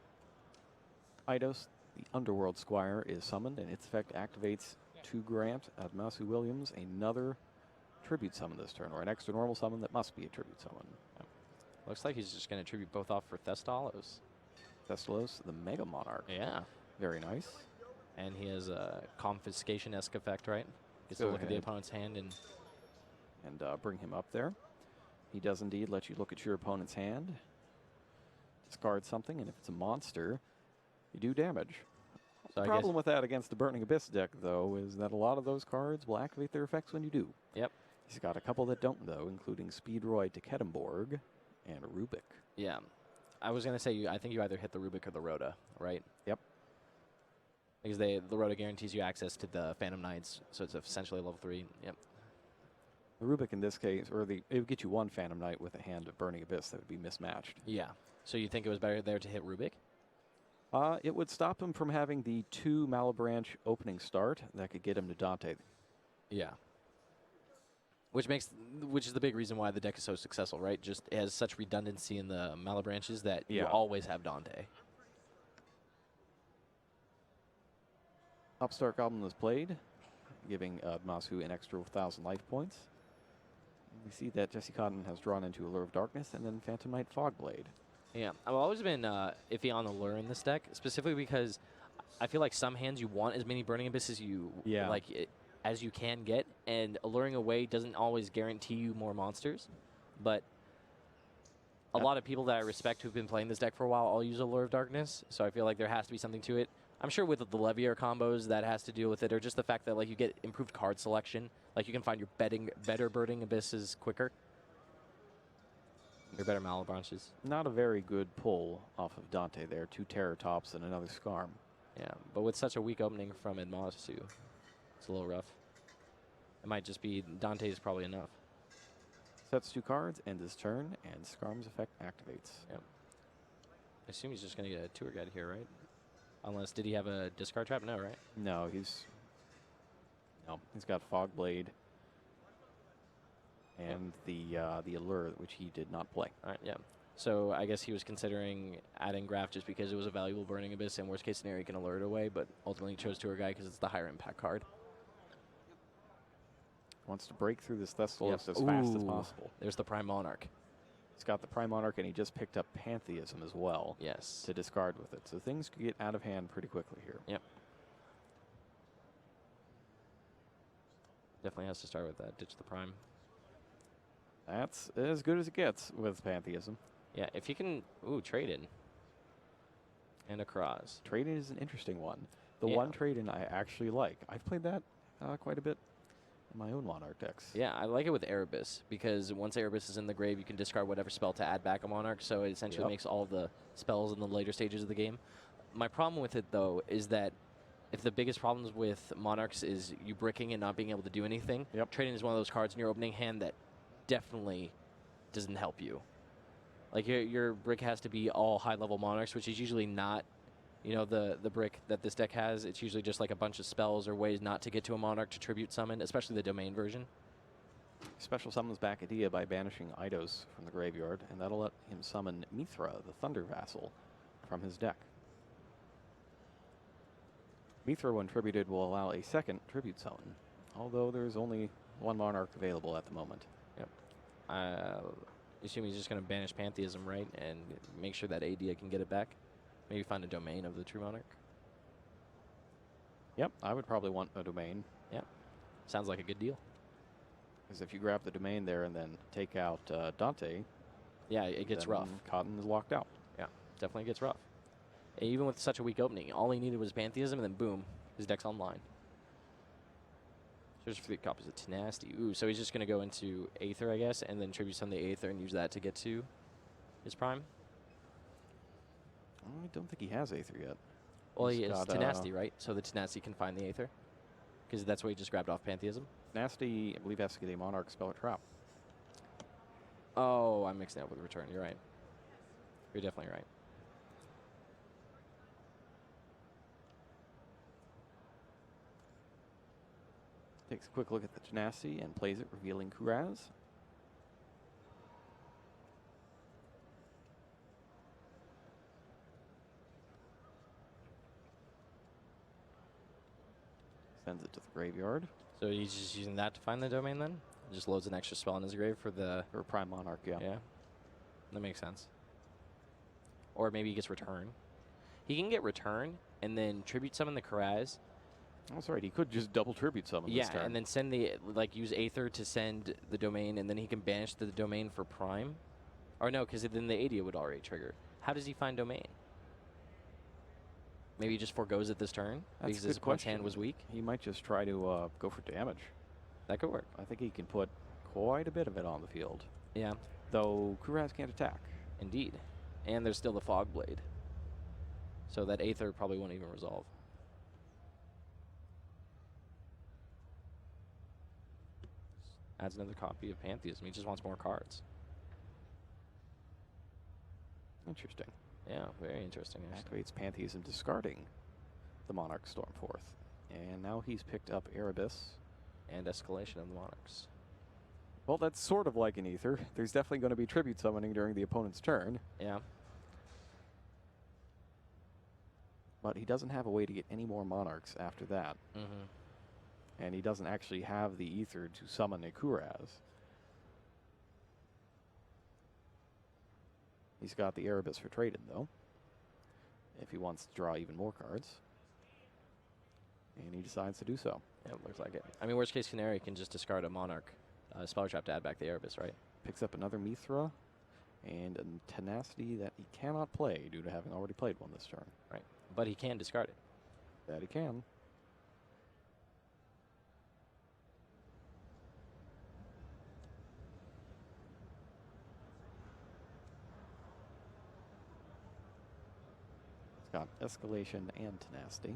Eidos, the Underworld Squire, is summoned, and its effect activates to grant Masu Williams another tribute summon this turn, or an extra normal summon that must be a tribute summon. Looks like he's just going to tribute both off for Thestalos. Thestalos, the Mega Monarch. Yeah. Very nice. And he has a confiscation-esque effect, right? Gets to look at the opponent's hand and bring him up there. He does indeed let you look at your opponent's hand, discard something, and if it's a monster, you do damage. So the problem with that against the Burning Abyss deck, though, is that a lot of those cards will activate their effects when you do. Yep. He's got a couple that don't, though, including Speedroid to Kettenborg and Rubik. Yeah. I was going to say, I think you either hit the Rubik or the Rhoda, right? Yep. Because the Rhoda guarantees you access to the Phantom Knights, so it's essentially level 3. Yep. The Rubik in this case, it would get you one Phantom Knight with a hand of Burning Abyss that would be mismatched. Yeah. So you think it was better there to hit Rubik? It would stop him from having the 2 Malabranch opening start that could get him to Dante. Yeah. Which is the big reason why the deck is so successful, right? Just it has such redundancy in the Malabranches that you always have Dante. Upstart Goblin is played, giving Masu an extra 1,000 life points. We see that Jesse Cotton has drawn into Allure of Darkness and then Phantom Knight Fogblade. Yeah, I've always been iffy on Allure in this deck, specifically because I feel like some hands you want as many Burning Abyss as you as you can get, and alluring away doesn't always guarantee you more monsters. But a lot of people that I respect who've been playing this deck for a while all use Allure of Darkness, so I feel like there has to be something to it. I'm sure with the Levier combos that has to deal with it, or just the fact that you get improved card selection, you can find your better Burning Abysses quicker. Your better Malabranches. Not a very good pull off of Dante there. 2 Terror Tops and another Scarm. Yeah, but with such a weak opening from Edmasu, it's a little rough. It might just be Dante's probably enough. Sets 2 cards, ends his turn, and Scarm's effect activates. Yep. I assume he's just going to get a tour guide here, right? Unless, did he have a discard trap? No, right? No, he's got Fogblade and the Allure, which he did not play. All right, yeah. So I guess he was considering adding Graph just because it was a valuable Burning Abyss, and worst case scenario, he can Allure it away, but ultimately chose Tour Guide because it's the higher impact card. Wants to break through this Thestalos as fast as possible. There's the Prime Monarch. He's got the Prime Monarch, and he just picked up Pantheism as well. Yes. To discard with it. So things could get out of hand pretty quickly here. Yep. Definitely has to start with that. Ditch the Prime. That's as good as it gets with Pantheism. Yeah, if you can... Ooh, trade in. And a cross. Trade-in is an interesting one. The one trade-in I actually like. I've played that quite a bit in my own Monarch decks. Yeah, I like it with Erebus, because once Erebus is in the grave, you can discard whatever spell to add back a Monarch, so it essentially makes all the spells in the later stages of the game. My problem with it, though, is that if the biggest problems with Monarchs is you bricking and not being able to do anything, trading is one of those cards in your opening hand that definitely doesn't help you. Like, your brick has to be all high-level Monarchs, which is usually not you know, the brick that this deck has. It's usually just like a bunch of spells or ways not to get to a Monarch to tribute summon, especially the domain version. Special summons back Adia by banishing Eidos from the graveyard, and that'll let him summon Mithra, the Thunder Vassal, from his deck. Mithra, when tributed, will allow a second tribute summon, although there's only one Monarch available at the moment. Yep. Assume he's just going to banish Pantheism, right, and make sure that Adia can get it back. Maybe find a domain of the True Monarch. Yep, I would probably want a domain. Yep. Sounds like a good deal. Because if you grab the domain there and then take out Dante, yeah, it gets rough. Cotton is locked out. Yeah, definitely gets rough. And even with such a weak opening, all he needed was Pantheism, and then boom, his deck's online. There's 3 copies of Tenacity. Ooh, so he's just going to go into Aether, I guess, and then tribute some of the Aether and use that to get to his prime. I don't think he has Aether yet. Well, he has Tenacity, right? So the Tenacity can find the Aether? Because that's what he just grabbed off Pantheism? Tenacity, I believe, has to get a Monarch spell or trap. Oh, I'm mixing it up with Return. You're right. You're definitely right. Takes a quick look at the Tenacity and plays it, revealing Kuraz. Sends it to the graveyard. So he's just using that to find the domain then? Just loads an extra spell in his grave for the... For Prime Monarch, yeah. Yeah. That makes sense. Or maybe he gets Return. He can get Return and then tribute summon the Kuraz. That's right. He could just double tribute summon this turn. Yeah, and then send the... Like, use Aether to send the domain, and then he can banish the domain for Prime. Or no, because then the Adia would already trigger. How does he find domain? Maybe he just forgoes it this turn because his opponent's hand was weak. He might just try to go for damage. That could work. I think he can put quite a bit of it on the field. Yeah. Though Kuraz can't attack. Indeed. And there's still the Fog Blade. So that Aether probably won't even resolve. Adds another copy of Pantheism. He just wants more cards. Interesting. Yeah, very interesting. Activates Pantheism, discarding the Monarch Stormforth. And now he's picked up Erebus. And Escalation of the Monarchs. Well, that's sort of like an Ether. There's definitely going to be tribute summoning during the opponent's turn. Yeah. But he doesn't have a way to get any more Monarchs after that. Mm-hmm. And he doesn't actually have the Ether to summon a Kuraz. He's got the Erebus for trading, though, if he wants to draw even more cards. And he decides to do so. Yeah, looks like it. I mean, worst case scenario, he can just discard a Monarch spell trap to add back the Erebus, right? Picks up another Mithra and a Tenacity that he cannot play due to having already played one this turn. Right. But he can discard it. That he can. Got Escalation and Tenacity.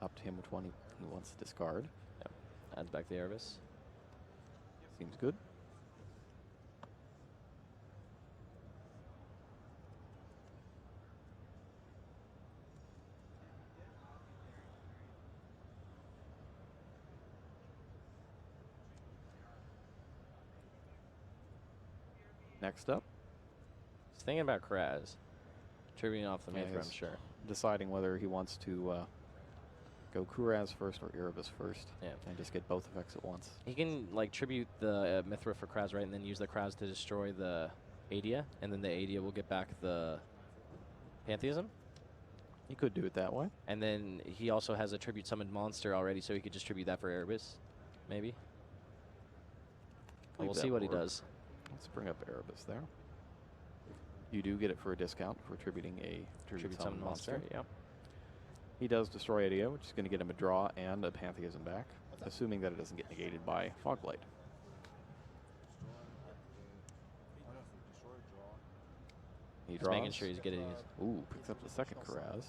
Up to him which one he wants to discard. Yep. Adds back the Erebus. Seems good. Next up. He's thinking about Kuraz. Tributing off the Mithra, I'm sure. Deciding whether he wants to go Kuraz first or Erebus first. Yeah. And just get both effects at once. He can like tribute the Mithra for Kuraz, right? And then use the Kuraz to destroy the Adia. And then the Adia will get back the Pantheism. He could do it that way. And then he also has a tribute summoned monster already, so he could just tribute that for Erebus. Maybe. We'll see what he does. Let's bring up Erebus there. You do get it for a discount for tributing a tribute summon monster. Yeah. He does destroy Adia, which is going to get him a draw and a Pantheism back, assuming that it doesn't get negated by Fogblade. He draws. Making sure he's getting his... Ooh, picks up the second Kuraz.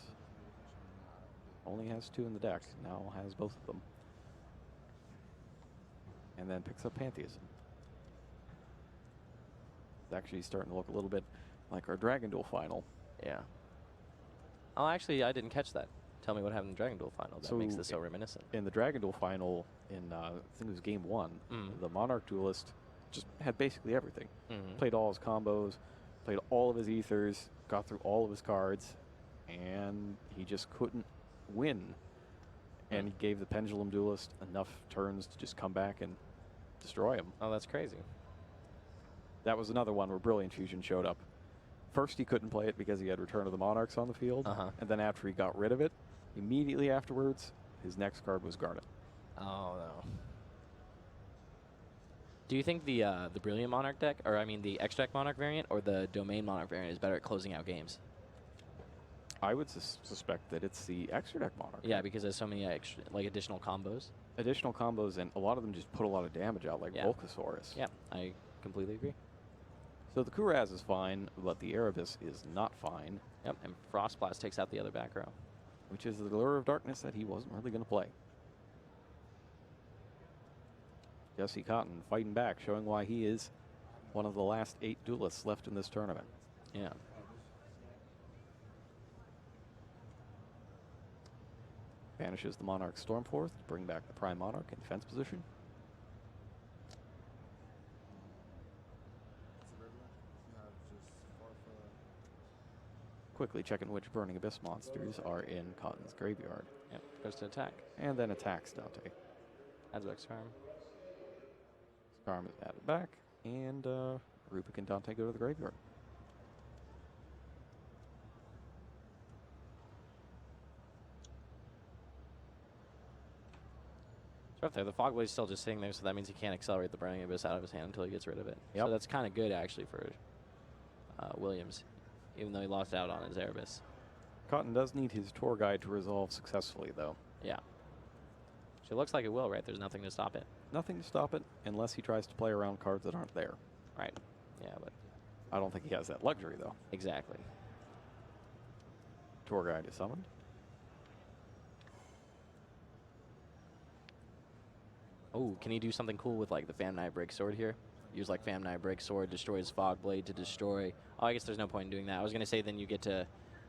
Only has 2 in the deck. Now has both of them. And then picks up Pantheism. It's actually starting to look a little bit like our Dragon Duel final. Yeah. Oh, actually, I didn't catch that. Tell me what happened in the Dragon Duel final that makes this so reminiscent. In the Dragon Duel final, in I think it was game 1, the Monarch Duelist just had basically everything. Played all his combos, played all of his ethers, got through all of his cards, and he just couldn't win. And he gave the Pendulum Duelist enough turns to just come back and destroy him. Oh, that's crazy. That was another one where Brilliant Fusion showed up. First, he couldn't play it because he had Return of the Monarchs on the field. And then after he got rid of it, immediately afterwards, his next card was Garnet. Oh, no. Do you think the Brilliant Monarch deck, or I mean the Extract Monarch variant, or the Domain Monarch variant is better at closing out games? I would suspect that it's the Extra Deck Monarch. Yeah, because there's so many extra, like additional combos. Additional combos, and a lot of them just put a lot of damage out, like Volcasaurus. Yeah, I completely agree. So the Kuraz is fine, but the Erebus is not fine. Yep, and Frostblast takes out the other back row. Which is the Lure of Darkness that he wasn't really going to play. Jesse Cotton fighting back, showing why he is one of the last 8 duelists left in this tournament. Yeah. Banishes the Monarch Stormforth to bring back the Prime Monarch in defense position. Quickly checking which Burning Abyss monsters are in Cotton's graveyard. Yep, goes to attack. And then attacks Dante. Adds back Skarm. Skarm is added back, and Rupik and Dante go to the graveyard. It's rough there. The Fog Blade's still just sitting there, so that means he can't accelerate the Burning Abyss out of his hand until he gets rid of it. So that's kind of good, actually, for Williams, even though he lost out on his Erebus. Cotton does need his tour guide to resolve successfully, though. Yeah. So it looks like it will, right? There's nothing to stop it. Nothing to stop it, unless he tries to play around cards that aren't there. Right. Yeah, but I don't think he has that luxury, though. Exactly. Tour guide is summoned. Oh, can he do something cool with like the Famni Breaksword here? Use like Famni Breaksword, destroy his Fog Blade to destroy. Oh, I guess there's no point in doing that. I was gonna say then you get to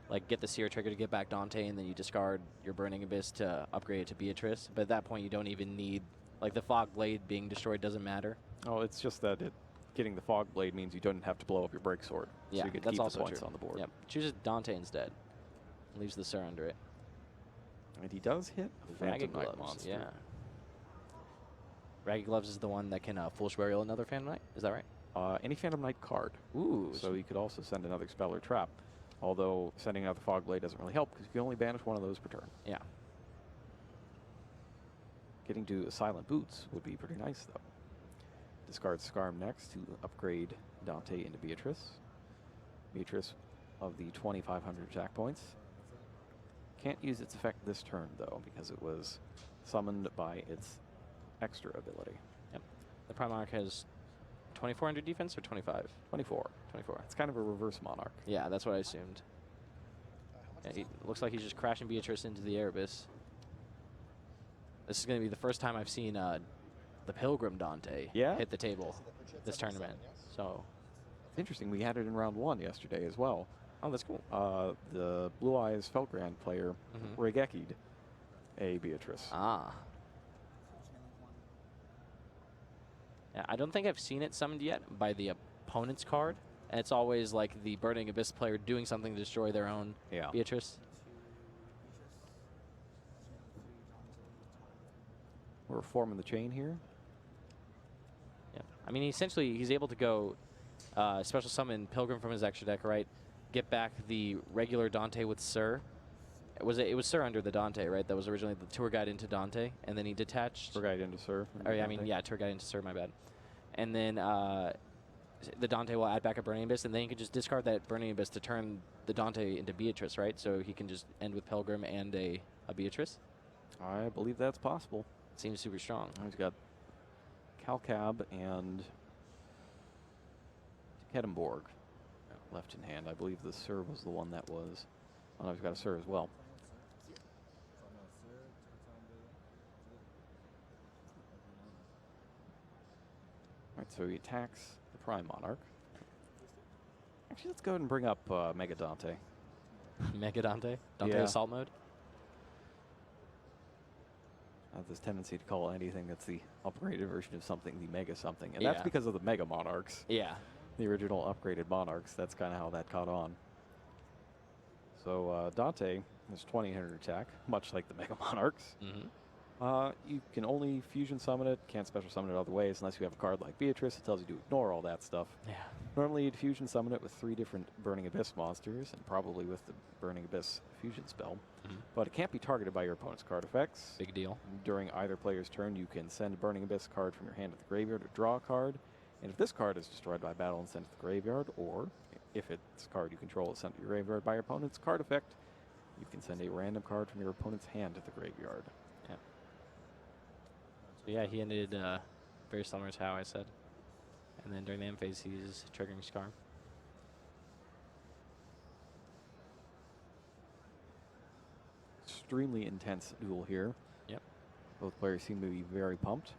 like get the Seer trigger to get back Dante, and then you discard your Burning Abyss to upgrade it to Beatrice. But at that point, you don't even need like the Fog Blade being destroyed doesn't matter. Oh, it's just that getting the Fog Blade means you don't have to blow up your Breaksword. Yeah, so you get to that's keep also the points true. on the board. Yep. Chooses Dante instead. Leaves the Sur under it. And he does hit a Ragged Phantom Knight Gloves, monster. yeah. Ragged Gloves is the one that can full Schwerial another Phantom Knight. Is that right? Any Phantom Knight card. Ooh. So you could also send another spell or trap. Although sending out the Fog Blade doesn't really help because you can only banish one of those per turn. Yeah. Getting to Silent Boots would be pretty nice, though. Discard Skarm next to upgrade Dante into Beatrice. Beatrice of the 2,500 attack points. Can't use its effect this turn, though, because it was summoned by its extra ability. Yep. The Prime Monarch has 2,400 defense or 25? 24. 24. It's kind of a reverse Monarch. Yeah, that's what I assumed. Yeah, he looks like he's just crashing Beatrice into the Erebus. This is going to be the first time I've seen the Pilgrim Dante hit the table this tournament. So it's interesting. We had it in round 1 yesterday as well. Oh, that's cool. The Blue Eyes Felgrand player Regeki'd a Beatrice. Ah. Yeah, I don't think I've seen it summoned yet by the opponent's card. And it's always like the Burning Abyss player doing something to destroy their own Beatrice. We're forming the chain here. Yeah. I mean, essentially, he's able to go special summon Pilgrim from his extra deck, right? Get back the regular Dante with Sur. It was Sur under the Dante, right? That was originally the tour guide into Dante, and then he detached. Tour guide into Sur. Oh, yeah, I mean, yeah, tour guide into Sur, my bad. And then the Dante will add back a Burning Abyss, and then you can just discard that Burning Abyss to turn the Dante into Beatrice, right? So he can just end with Pilgrim and a Beatrice. I believe that's possible. Seems super strong. He's got Calcab and Kedemborg left in hand. I believe the Sur was the one that was. Oh, no, he's got a Sur as well. All right, so he attacks the Prime Monarch. Actually, let's go ahead and bring up Mega Dante. Mega Dante? Dante Yeah. Assault Mode? I have this tendency to call anything that's the upgraded version of something the Mega something, and Yeah. that's because of the Mega Monarchs. Yeah. The original upgraded Monarchs. That's kind of how that caught on. So Dante has 2000 attack, much like the Mega Monarchs. You can only fusion summon it, can't special summon it other ways unless you have a card like Beatrice that tells you to ignore all that stuff. Yeah. Normally you'd fusion summon it with 3 different Burning Abyss monsters and probably with the Burning Abyss fusion spell. But it can't be targeted by your opponent's card effects. Big deal. During either player's turn, you can send a Burning Abyss card from your hand to the graveyard or draw a card. And if this card is destroyed by battle and sent to the graveyard, or if it's a card you control is sent to your graveyard by your opponent's card effect, you can send a random card from your opponent's hand to the graveyard. Yeah. So yeah, he ended very similar to how I said. And then during the end phase, he's triggering Scar. Extremely intense duel here. Yep. Both players seem to be very pumped.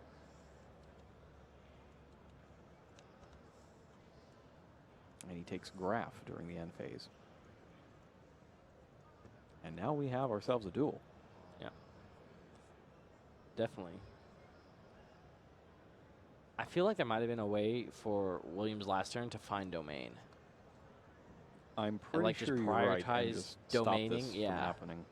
And he takes Graph during the end phase. And now we have ourselves a duel. Yeah. Definitely. I feel like there might have been a way for Williams' last turn to find Domain. I'm and pretty sure just you're right. And prioritize just stop domaining. this from Yeah. happening.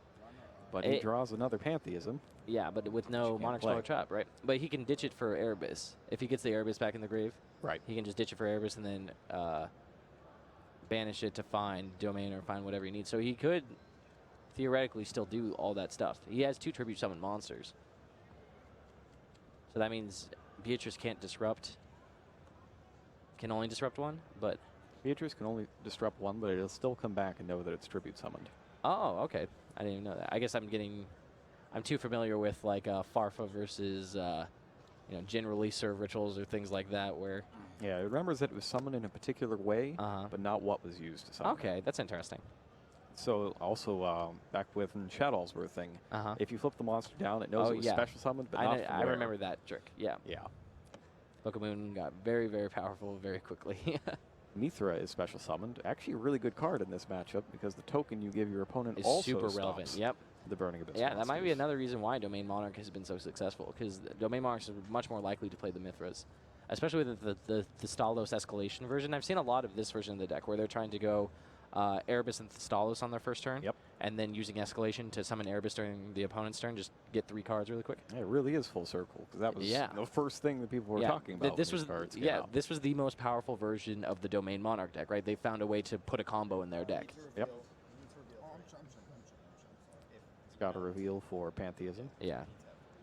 But he draws another Pantheism. Yeah, but with no Monarch Spell Trap, right? But he can ditch it for Erebus. If he gets the Erebus back in the grave, right? He can just ditch it for Erebus and then banish it to find Domain or find whatever he needs. So he could theoretically still do all that stuff. He has 2 Tribute Summon monsters. So that means Beatrice can't disrupt. Can only disrupt 1, but... Beatrice can only disrupt 1, but it'll still come back and know that it's Tribute Summoned. Oh, okay. I didn't even know that. I guess I'm too familiar with like Farfa versus, Jin Releaser rituals or things like that where... Yeah, it remembers that it was summoned in a particular way, but not what was used to summon. Okay, that's interesting. So also back with Shadow's were a thing. If you flip the monster down, it knows it was special summoned, but not from I where. remember that trick. Yeah. Yeah. Book of Moon got very, very powerful very quickly. Mithra is special summoned. Actually, a really good card in this matchup because the token you give your opponent is also super stops relevant. Yep. The Burning Abyss. Yeah, that might be another reason why Domain Monarch has been so successful because Domain Monarchs are much more likely to play the Mithras, especially with the Stalos escalation version. I've seen a lot of this version of the deck where they're trying to go Erebus and Stalos on their first turn. Yep. And then using escalation to summon Erebus during the opponent's turn, just get 3 cards really quick. Yeah, it really is full circle because that was the first thing that people were talking about. This when was these cards came out. this was the most powerful version of the Domain Monarch deck, right? They found a way to put a combo in their deck. Yep. It's got a reveal for Pantheism. Yeah.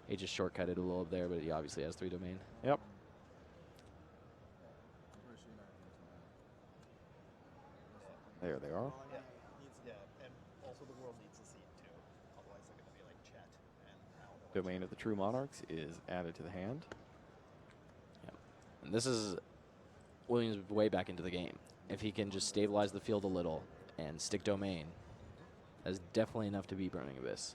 He just shortcutted a little there, but he obviously has 3 Domain. Yep. There they are. And also the world needs to see it too. Otherwise, they're going to be like Chet and how. Domain of the True Monarchs is added to the hand. Yep. And this is Williams' way back into the game. If he can just stabilize the field a little and stick Domain, that's definitely enough to beat Burning Abyss.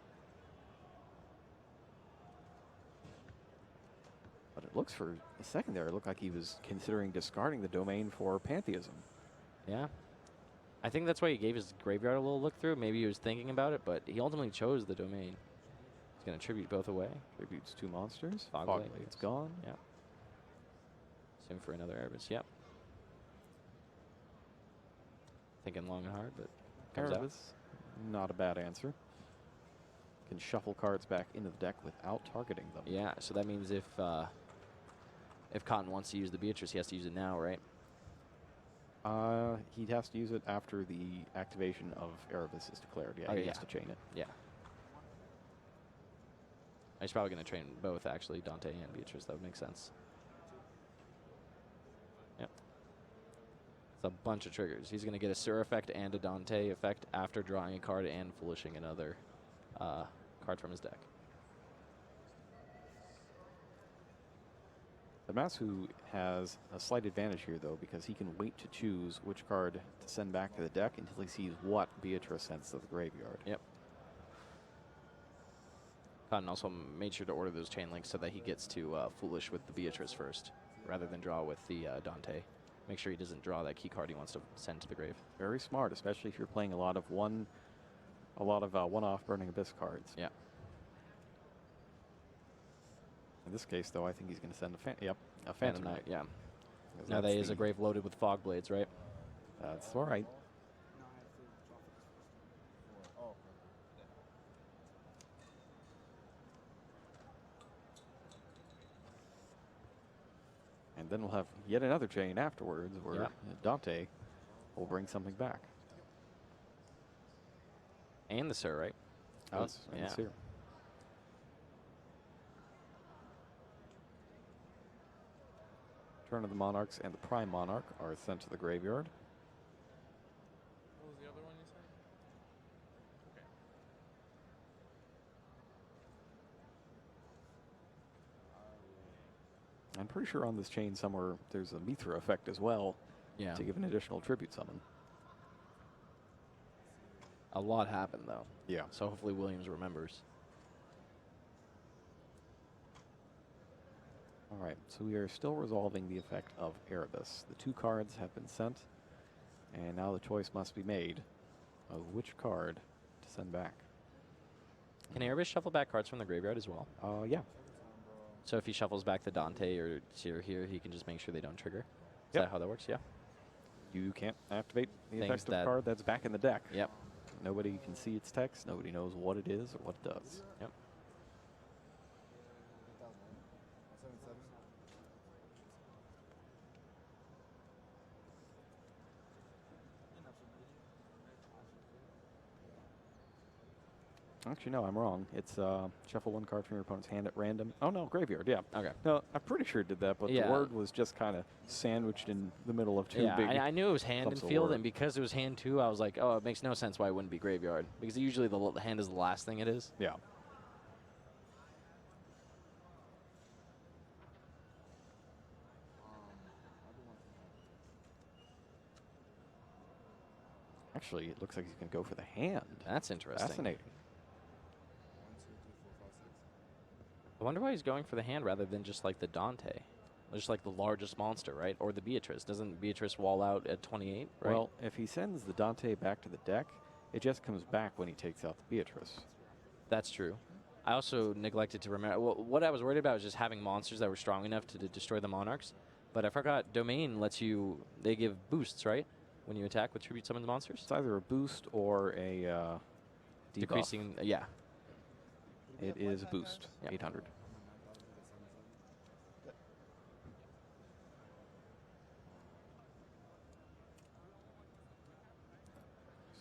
But it looks for a second there, it looked like he was considering discarding the Domain for Pantheism. Yeah. I think that's why he gave his graveyard a little look through. Maybe he was thinking about it, but he ultimately chose the Domain. He's going to tribute both away. Tributes 2 monsters. Fogblade. It's gone. Yeah. Soon for another Erebus. Yep. Thinking long and hard, but comes out. Erebus, not a bad answer. Can shuffle cards back into the deck without targeting them. Yeah, so that means if Cotton wants to use the Beatrice, he has to use it now, right? He has to use it after the activation of Erebus is declared. Yeah, Okay, he has to chain it. Yeah. He's probably going to train both, actually, Dante and Beatrice. That would make sense. Yep. It's a bunch of triggers. He's going to get a Sur effect and a Dante effect after drawing a card and foolishing another card from his deck. The Masu has a slight advantage here, though, because he can wait to choose which card to send back to the deck until he sees what Beatrice sends to the graveyard. Yep. Cotton also made sure to order those chain links so that he gets to Foolish with the Beatrice first, rather than draw with the Dante. Make sure he doesn't draw that key card he wants to send to the grave. Very smart, especially if you're playing a lot of 1 a lot of one-off Burning Abyss cards. Yeah. In this case, though, I think he's going to send a Phantom Knight, yeah. Now that is a grave loaded with Fog Blades, right? That's all right. And then we'll have yet another chain afterwards where Dante will bring something back. And the Sir, right? Oh, yeah. The Sir. Turn of the Monarchs and the Prime Monarch are sent to the graveyard. What was the other one you said? Okay. I'm pretty sure on this chain somewhere there's a Mithra effect as well to give an additional tribute summon. A lot happened, though. Yeah. So hopefully Williams remembers. All right, so we are still resolving the effect of Erebus. The 2 cards have been sent, and now the choice must be made of which card to send back. Can Erebus shuffle back cards from the graveyard as well? Yeah. So if he shuffles back the Dante or Seer here, he can just make sure they don't trigger? Is that how that works? Yeah. You can't activate the Things effect of a card that's back in the deck. Yep. Nobody can see its text. Nobody knows what it is or what it does. Yep. Actually, no, I'm wrong. It's shuffle 1 card from your opponent's hand at random. Oh, no, graveyard, yeah. Okay. No, I'm pretty sure it did that, but the word was just kind of sandwiched in the middle of 2 big I knew it was hand and clumps of field, word. and because it was hand 2, I was like, oh, it makes no sense why it wouldn't be graveyard. Because usually the hand is the last thing it is. Yeah. Actually, it looks like he's going to go for the hand. That's interesting. Fascinating. I wonder why he's going for the hand rather than just like the Dante. Just like the largest monster, right? Or the Beatrice. Doesn't Beatrice wall out at 28, right? Well, if he sends the Dante back to the deck, it just comes back when he takes out the Beatrice. That's true. I also neglected to remember. Well, what I was worried about was just having monsters that were strong enough to destroy the Monarchs. But I forgot Domain lets you, they give boosts, right? When you attack with tribute summoned monsters? It's either a boost or a debuff. Decreasing, yeah. It is a boost, 800.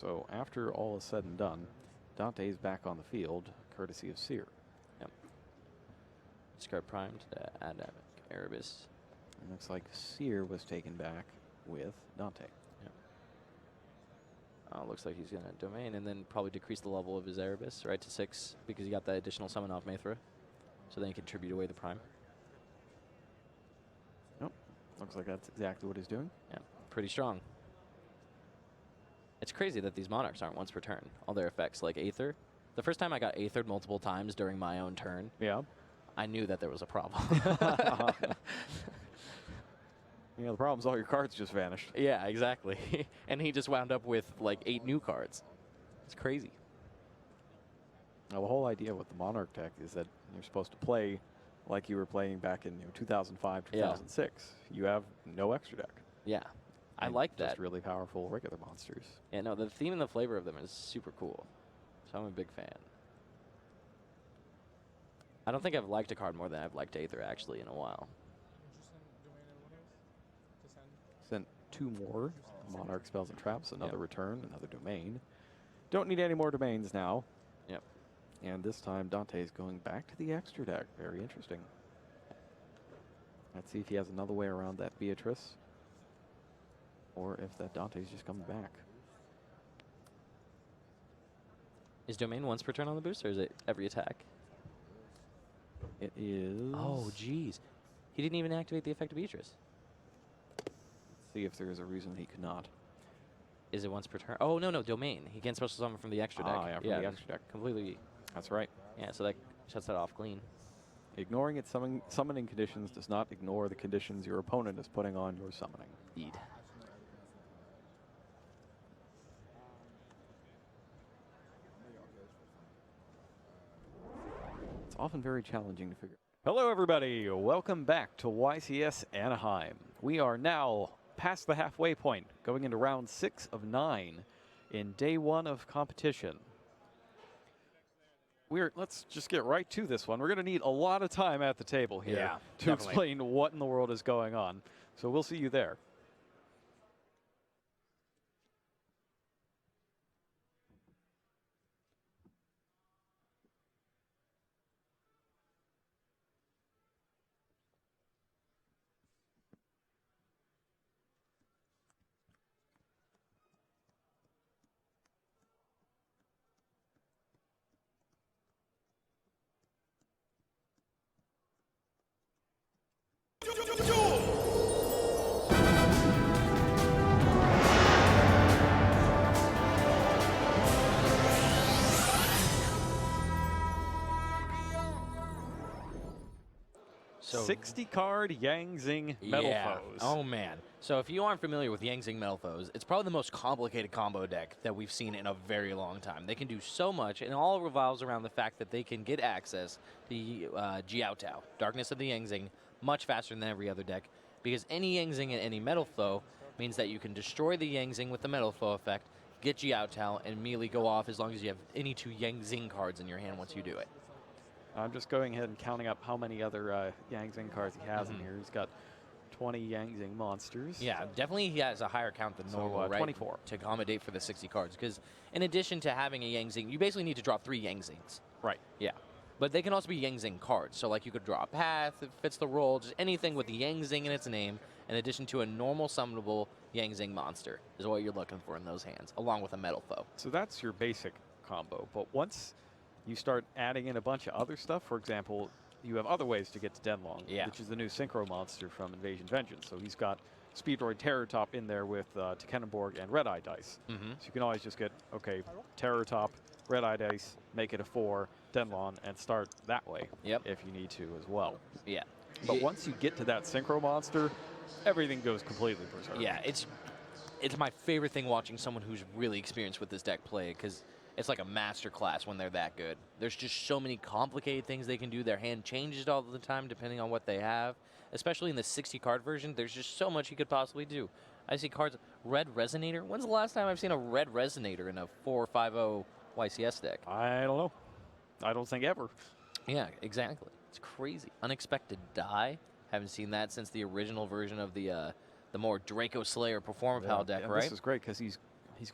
So after all is said and done, Dante's back on the field, courtesy of Seer. Yep. Discard primed to add Erebus. It looks like Seer was taken back with Dante. Looks like he's going to Domain and then probably decrease the level of his Erebus, right, to 6 because he got that additional summon off Mithra. So then he can tribute away the Prime. Nope. Looks like that's exactly what he's doing. Yeah, pretty strong. It's crazy that these Monarchs aren't once per turn. All their effects, like Aether. The first time I got Aethered multiple times during my own turn, I knew that there was a problem. You know, the problem is all your cards just vanished. Yeah, exactly. And he just wound up with like 8 new cards. It's crazy. Now, the whole idea with the Monarch deck is that you're supposed to play like you were playing back in 2005, 2006. You have no extra deck. Yeah. I like that. Just really powerful regular monsters. Yeah, no, the theme and the flavor of them is super cool. So I'm a big fan. I don't think I've liked a card more than I've liked Aether actually in a while. Sent 2 more Monarch spells and traps, another return, another domain. Don't need any more domains now. Yep. And this time Dante's going back to the extra deck. Very interesting. Let's see if he has another way around that Beatrice. Or if that Dante's just coming back. Is domain once per turn on the boost, or is it every attack? It is. Oh, jeez. He didn't even activate the effect of Beatrice. See if there is a reason he could not. Is it once per turn? Oh, no, domain. He can't special summon from the extra deck. Yeah, from the extra deck. Completely. That's right. Yeah, so that shuts that off clean. Ignoring its summoning conditions does not ignore the conditions your opponent is putting on your summoning. Indeed. often very challenging to figure. Hello, everybody. Welcome back to YCS Anaheim. We are now past the halfway point, going into round 6 of 9 in day 1 of competition. Let's just get right to this one. We're going to need a lot of time at the table here to explain what in the world is going on. So we'll see you there. So 60-card Yang Zing Metal Foes. Oh, man. So if you aren't familiar with Yang Zing Metal Foes, it's probably the most complicated combo deck that we've seen in a very long time. They can do so much, and it all revolves around the fact that they can get access to Jiao Tao, Darkness of the Yang Zing, much faster than every other deck, because any Yang Zing and any Metal Foe means that you can destroy the Yang Zing with the Metal Foe effect, get Jiao Tao, and immediately go off as long as you have any 2 Yang Zing cards in your hand once you do it. I'm just going ahead and counting up how many other Yang Zing cards he has in here. He's got 20 Yang Zing monsters. Yeah, definitely he has a higher count than normal, right? 24. To accommodate for the 60 cards. Because in addition to having a Yang Zing, you basically need to draw 3 Yang Zings. Right. Yeah. But they can also be Yang Zing cards. So like you could draw a path, it fits the role, just anything with the Yang Zing in its name, in addition to a normal summonable Yang Zing monster is what you're looking for in those hands, along with a Metal Foe. So that's your basic combo. But once you start adding in a bunch of other stuff, for example, you have other ways to get to Denlong, which is the new Synchro monster from Invasion Vengeance. So he's got Speedroid Terror Top in there with Tekennenborg and Red Eye Dice. So you can always just get, okay, Terror Top, Red Eye Dice, make it a 4, Denlong, and start that way if you need to as well. Yeah. But once you get to that Synchro monster, everything goes completely berserk. Yeah, it's my favorite thing watching someone who's really experienced with this deck play, because it's like a master class when they're that good. There's just so many complicated things they can do. Their hand changes all the time depending on what they have. Especially in the 60-card version, there's just so much you could possibly do. I see cards, Red Resonator. When's the last time I've seen a Red Resonator in a 4-5-0 YCS deck? I don't know. I don't think ever. Yeah, exactly. It's crazy. Unexpected Die. Haven't seen that since the original version of the more Draco Slayer Performapal deck, right? This is great because he's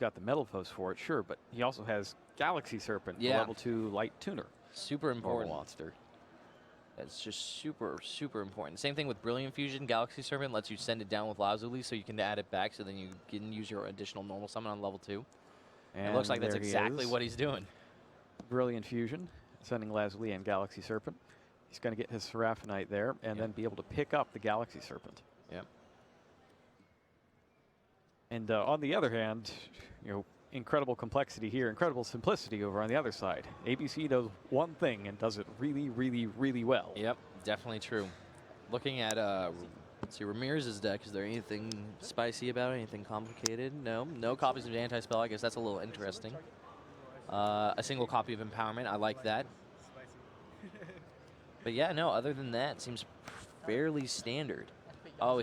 got the Metal Foes for it, sure, but he also has Galaxy Serpent, the level 2 light tuner. Super important. Monster. It's just super, super important. Same thing with Brilliant Fusion. Galaxy Serpent lets you send it down with Lazuli so you can add it back so then you can use your additional normal summon on level 2. And it looks like that's exactly what he's doing. Brilliant Fusion, sending Lazuli and Galaxy Serpent. He's going to get his Seraphonite there and then be able to pick up the Galaxy Serpent. Yeah. And on the other hand, incredible complexity here, incredible simplicity over on the other side. ABC does one thing and does it really, really, really well. Yep, definitely true. Looking at, let's see, Ramirez's deck, is there anything spicy about it? Anything complicated? No copies of Anti-Spell. I guess that's a little interesting. A single copy of Empowerment. I like that. But yeah, no, other than that, it seems fairly standard. Oh,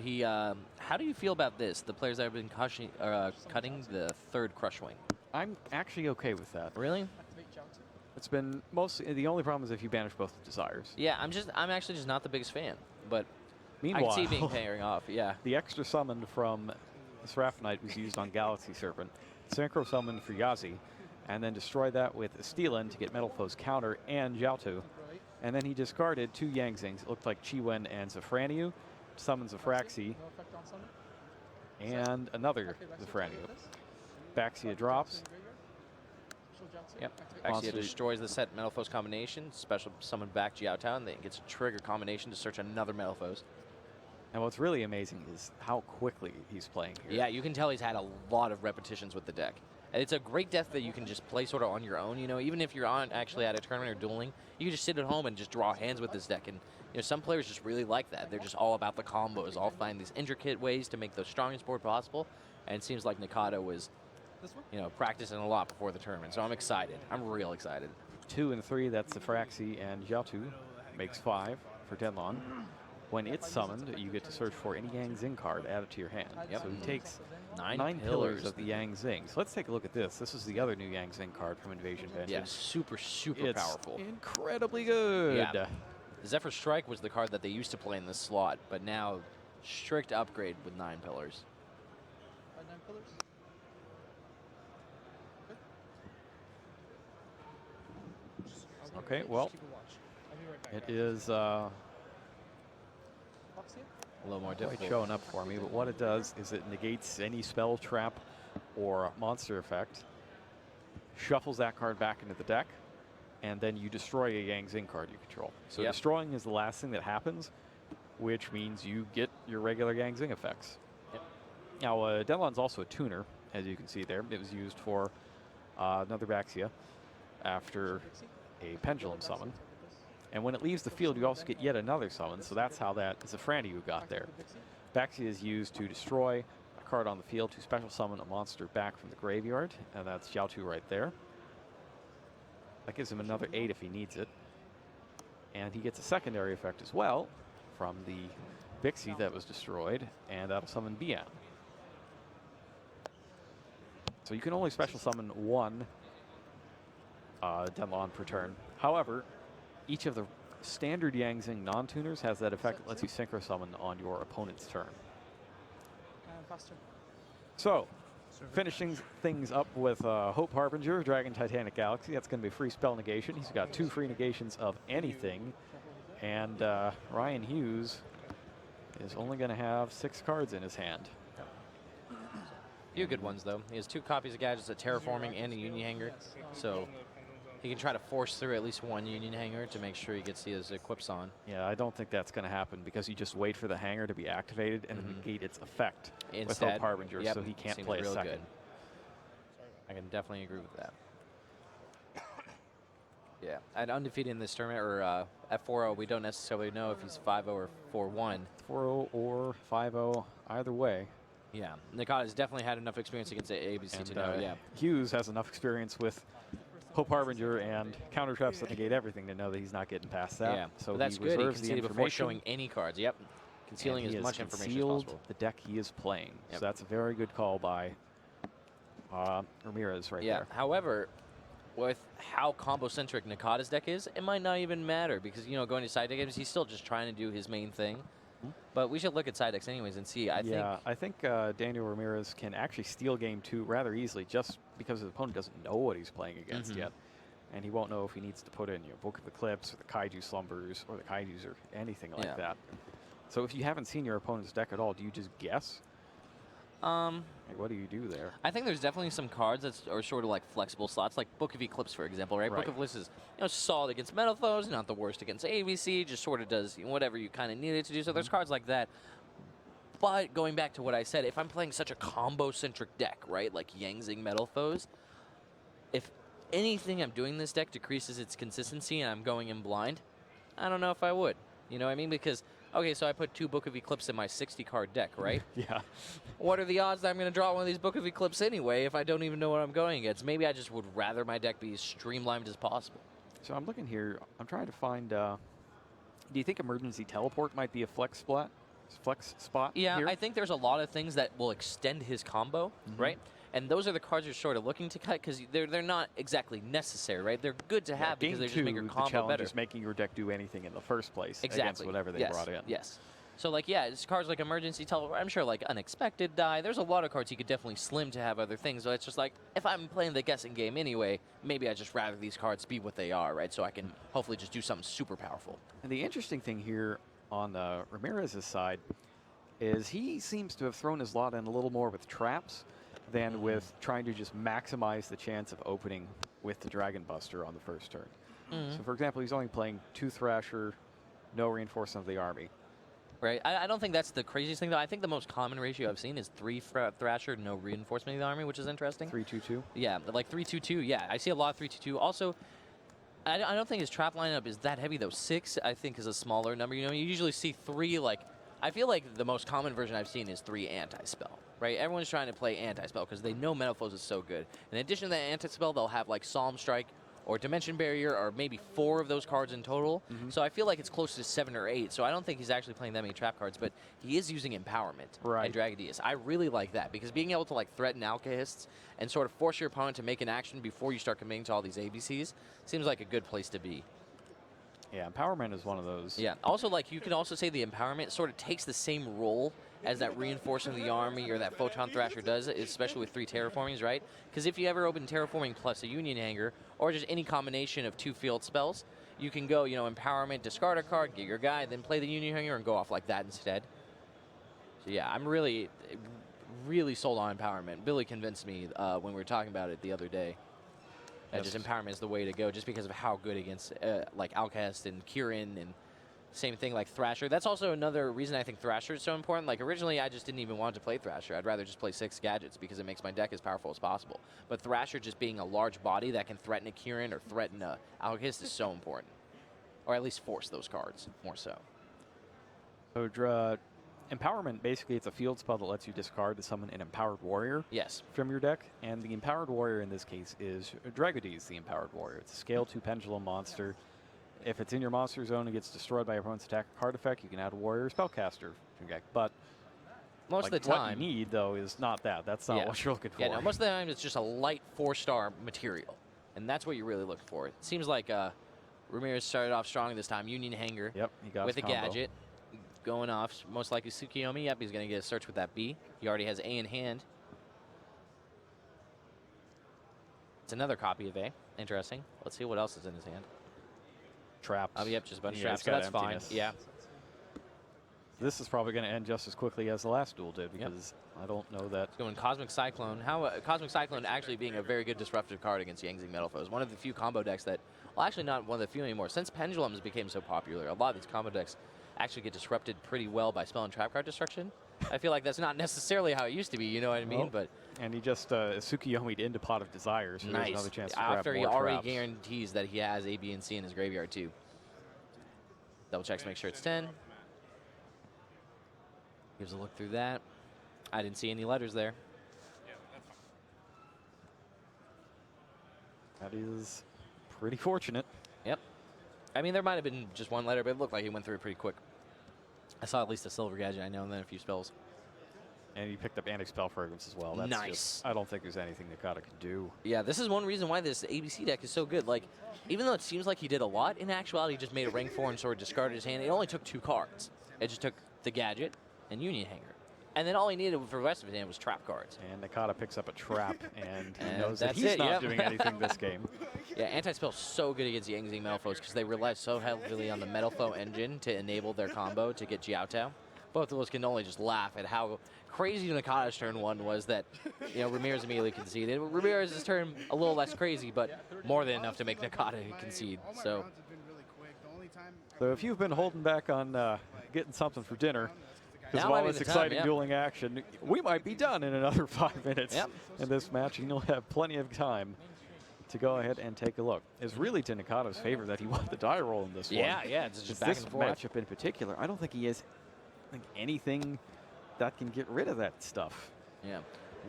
how do you feel about this? The players that have been cutting the 3rd Crushwing. I'm actually okay with that. Really? It's been mostly, the only problem is if you banish both Desires. Yeah, I'm actually just not the biggest fan, but meanwhile, I can see it being paying off, yeah. The extra summon from Seraphonite was used on Galaxy Serpent, Synchro summon for Yazi, and then destroy that with Steelin to get Metal Foe's counter and Jiaotu. And then he discarded 2 Yang Zings. It looked like Chiwen and Zafraniu. Summons a Fraxi and another Zafraniu. Baxia drops. Yep. Baxia destroys the set Metal Foes combination, special summon back Jiao Tao, and then gets a trigger combination to search another Metal Foes. And what's really amazing is how quickly he's playing here. Yeah, you can tell he's had a lot of repetitions with the deck. And it's a great deck that you can just play sort of on your own. Even if you're actually at a tournament or dueling, you can just sit at home and just draw hands with this deck. And some players just really like that. They're just all about the combos, all find these intricate ways to make the strongest board possible. And it seems like Nikata was, practicing a lot before the tournament. So I'm excited. I'm real excited. 2 and 3, that's the Firaxi and Jiaotu, makes 5 for Denlon. When it's summoned, you get to search for any Yang Zing card added to your hand. Yep. So he takes 9 pillars of the Yang Zing. So let's take a look at this. This is the other new Yang Zing card from Invasion Vengeance. Yeah, super It's powerful. Incredibly good. Yeah. Zephyr Strike was the card that they used to play in this slot, but now strict upgrade with 9 pillars. Okay, well, it is a little more quite difficult. showing up for me, but what it does is it negates any spell, trap, or monster effect, shuffles that card back into the deck, and then you destroy a Yang Zing card you control. So Yep. destroying is the last thing that happens, which means you get your regular Yang Zing effects. Yep. Now, Denlon's also a tuner, as you can see there. It was used for another Baxia after a Pendulum summon. And when it leaves the field, you also get yet another summon, so that's how that is a Frandy you got there. Baxia is used to destroy a card on the field to special summon a monster back from the graveyard, and that's Jiaotu right there. That gives him another 8 if he needs it. And he gets a secondary effect as well from the Vixie that was destroyed, and that'll summon Bian. So you can only special summon 1 Denlon per turn. However, each of the standard Yang Zing non-tuners has that effect that lets you synchro summon on your opponent's turn. So, finishing things up with Hope Harbinger, Dragon Titanic Galaxy. That's going to be free spell negation. He's got 2 free negations of anything. And Ryan Hughes is only going to have 6 cards in his hand. Few good ones, though. He has 2 copies of gadgets, a Terraforming and a Union Hanger. So he can try to force through at least 1 Union Hanger to make sure he gets his equips on. Yeah, I don't think that's going to happen because you just wait for the hanger to be activated and then negate its effect with Instead, Hope Harbinger, yep, so he can't seems play a real second. good. I can definitely agree with that. Yeah, at undefeated in this tournament, or at 4-0, we don't necessarily know if he's 5-0 or 4-1. 4-0 or 5-0, either way. Yeah, Nakata has definitely had enough experience against ABC And, to know, yeah. Hughes has enough experience with Hope Harbinger and counter traps that negate everything to know that he's not getting past that. Yeah, so but that's he good. He reserves the conceded before information. showing any cards. Yep, concealing And as he much has information as concealed possible. the deck he is playing. Yep. So that's a very good call by Ramirez right there. However, with how combo-centric Nakata's deck is, it might not even matter because, you know, going to side deck games, he's still just trying to do his main thing. But we should look at side decks anyways and see. I think Daniel Ramirez can actually steal game 2 rather easily just because his opponent doesn't know what he's playing against yet. And he won't know if he needs to put in Book of Eclipse or the Kaiju Slumbers or the Kaijus or anything like that. So if you haven't seen your opponent's deck at all, do you just guess? Like, what do you do there? I think there's definitely some cards that are sort of like flexible slots, like Book of Eclipse, for example, right? Book of Eclipse is solid against metal foes, not the worst against ABC, just sort of does whatever you kind of need it to do. So there's cards like that. But going back to what I said, if I'm playing such a combo-centric deck, right, like Yang Zing metal foes, if anything I'm doing this deck decreases its consistency and I'm going in blind, I don't know if I would. You know what I mean? Because, okay, so I put 2 Book of Eclipse in my 60-card deck, right? Yeah. What are the odds that I'm going to draw one of these Book of Eclipse anyway if I don't even know what I'm going against? Maybe I just would rather my deck be as streamlined as possible. So I'm looking here. I'm trying to find. Do you think Emergency Teleport might be a flex spot? Yeah, here? I think there's a lot of things that will extend his combo, right? And those are the cards you're sort of looking to cut because they're not exactly necessary, right? They're good to have because they just make your the combo challenge better. is making your deck do anything in the first place Exactly. against whatever they brought in. Yes. So, like, yeah, it's cards like Emergency Teleport. I'm sure, like, Unexpected Die. There's a lot of cards you could definitely slim to have other things. But it's just like, if I'm playing the guessing game anyway, maybe I just rather these cards be what they are, right? So I can hopefully just do something super powerful. And the interesting thing here on Ramirez's side is he seems to have thrown his lot in a little more with traps than with trying to just maximize the chance of opening with the Dragon Buster on the first turn. So, for example, he's only playing 2 Thrasher, no reinforcement of the army. Right. I don't think that's the craziest thing, though. I think the most common ratio I've seen is 3 Thrasher, no reinforcement of the army, which is interesting. 3-2-2? Yeah, like 3-2-2. Yeah, I see a lot of 3-2-2. Also, I don't think his trap lineup is that heavy, though. 6, I think, is a smaller number. You know, you usually see 3, like, I feel like the most common version I've seen is 3 anti-spell, right? Everyone's trying to play anti-spell because they know Metaphos is so good. In addition to that anti-spell, they'll have, like, Psalm Strike or Dimension Barrier are maybe 4 of those cards in total. So I feel like it's close to 7 or 8. So I don't think he's actually playing that many trap cards, but he is using Empowerment and Dragodius. I really like that because being able to like threaten Alcahists and sort of force your opponent to make an action before you start committing to all these ABCs seems like a good place to be. Yeah, Empowerment is one of those. Yeah. Also, like, you can also say the Empowerment sort of takes the same role as that Reinforcing the Army or that Photon Thrasher does, especially with 3 Terraformings, right? Because if you ever open Terraforming plus a Union Hanger, or just any combination of 2 field spells, you can go, you know, Empowerment, discard a card, get your guy, then play the Union Hanger and go off like that instead. So yeah, I'm really sold on Empowerment. Billy convinced me when we were talking about it the other day. Just Empowerment is the way to go, just because of how good against like Alcast and Kieran, and same thing like Thrasher. That's also another reason I think Thrasher is so important. Like originally, I just didn't even want to play Thrasher. I'd rather just play 6 gadgets because it makes my deck as powerful as possible. But Thrasher just being a large body that can threaten a Kieran or threaten a Alcast is so important, or at least force those cards more so. So Empowerment, basically, it's a field spell that lets you discard to summon an Empowered Warrior from your deck. And the Empowered Warrior in this case is Dragodius, the Empowered Warrior. It's a Scale 2 Pendulum monster. If it's in your monster zone and gets destroyed by your opponent's attack or card effect, you can add a Warrior Spellcaster to your deck. But most of the time, what you need, though, is not that. That's not what you're looking for. Yeah, no, most of the time, it's just a light 4-star material. And that's what you're really looking for. It seems like Ramirez started off strong this time. Union Hanger he got with a combo. gadget. Going off, most likely Tsukiyomi. Yep, he's going to get a search with that B. He already has A in hand. It's another copy of A. Interesting. Let's see what else is in his hand. Traps. Oh, yep, just a bunch of traps. So that's fine. Yeah. This is probably going to end just as quickly as the last duel did, because I don't know that. It's going Cosmic Cyclone. How Cosmic Cyclone actually being a very good disruptive card against Yangzing Metal Foes. One of the few combo decks that, well, actually not one of the few anymore. Since Pendulums became so popular, a lot of these combo decks actually get disrupted pretty well by spell and trap card destruction. I feel like that's not necessarily how it used to be, you know what I mean? But and he just Tsukiyomi'd into Pot of Desire, so there's another chance to After grab he more already traps. guarantees that he has A, B, and C in his graveyard too. Double checks to make sure it's 10. Gives a look through that. I didn't see any letters there. That is pretty fortunate. Yep. I mean, there might have been just one letter, but it looked like he went through it pretty quick. I saw at least a Silver Gadget, I know, and then a few spells. And he picked up Anti-Spell Fragments as well. That's Nice. Just, I don't think there's anything Nakata can do. Yeah, this is one reason why this ABC deck is so good. Like, even though it seems like he did a lot, in actuality, he just made a rank 4 and sort of discarded his hand. It only took 2 cards. It just took the Gadget and Union Hanger. And then all he needed for the rest of his hand was trap cards. And Nakata picks up a trap, and he And knows that that's he's it, not yep. doing anything this game. Yeah, Anti-Spell's so good against Yangzing Metal Foes because they rely so heavily on the Metal Foe engine to enable their combo to get Jiaotao. Both of us can only just laugh at how crazy Nakata's turn 1 was that, you know, Ramirez immediately conceded. Ramirez's turn a little less crazy, but more than enough to make Nakata concede. So if you've been holding back on getting something for dinner, because Now of all might be this the time, exciting yep. dueling action, we might be done in another 5 minutes Yep. in this match, and you'll have plenty of time to go ahead and take a look. It's really to Nakata's favor that he won the die roll in this one. Yeah, it's just back this and forth. matchup in particular, I don't think he has anything that can get rid of that stuff. Yeah.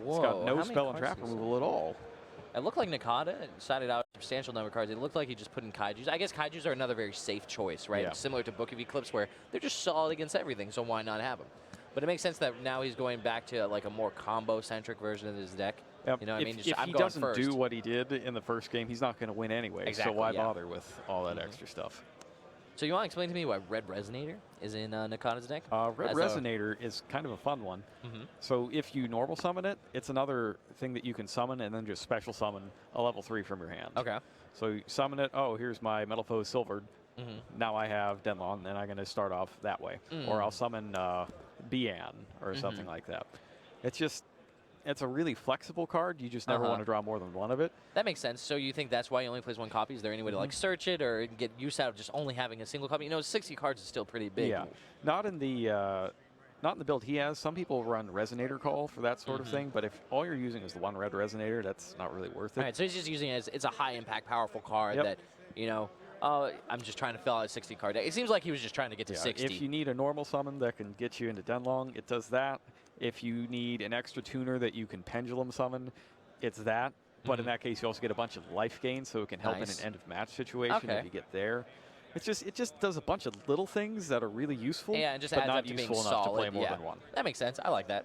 It's got no spell and trap removal at all. It looked like Nakata decided out a substantial number of cards. It looked like he just put in Kaijus. I guess Kaijus are another very safe choice, right? Yeah. Similar to Book of Eclipse, where they're just solid against everything, so why not have them? But it makes sense that now he's going back to like a more combo-centric version of his deck. Yep. You know what I mean? If I'm he going doesn't first. do what he did in the first game, he's not going to win anyway. Exactly, so why yeah. bother with all that extra stuff? So you want to explain to me why Red Resonator is in Nakata's deck? Red Resonator is kind of a fun one. So if you normal summon it, it's another thing that you can summon and then just special summon a level 3 from your hand. Okay. So you summon it, oh, here's my Metal Foe Silvered. Now I have Denlong, and I'm going to start off that way. Or I'll summon Bian or something like that. It's just, it's a really flexible card. You just never want to draw more than one of it. That makes sense. So you think that's why he only plays 1 copy? Is there any way to like search it or get use out of just only having a single copy? You know, 60 cards is still pretty big. Yeah, not in the build he has. Some people run Resonator Call for that sort of thing, but if all you're using is the 1 red Resonator, that's not really worth it. All right, so he's just using it as it's a high impact, powerful card that, you know, I'm just trying to fill out a 60 card deck. It seems like he was just trying to get to 60. If you need a normal summon that can get you into Denlong, it does that. If you need an extra tuner that you can pendulum summon, it's that. But in that case, you also get a bunch of life gain, so it can help in an end of match situation if you get there. It just does a bunch of little things that are really useful, Yeah, and just but adds not up to being useful enough solid. to play more than one. That makes sense. I like that.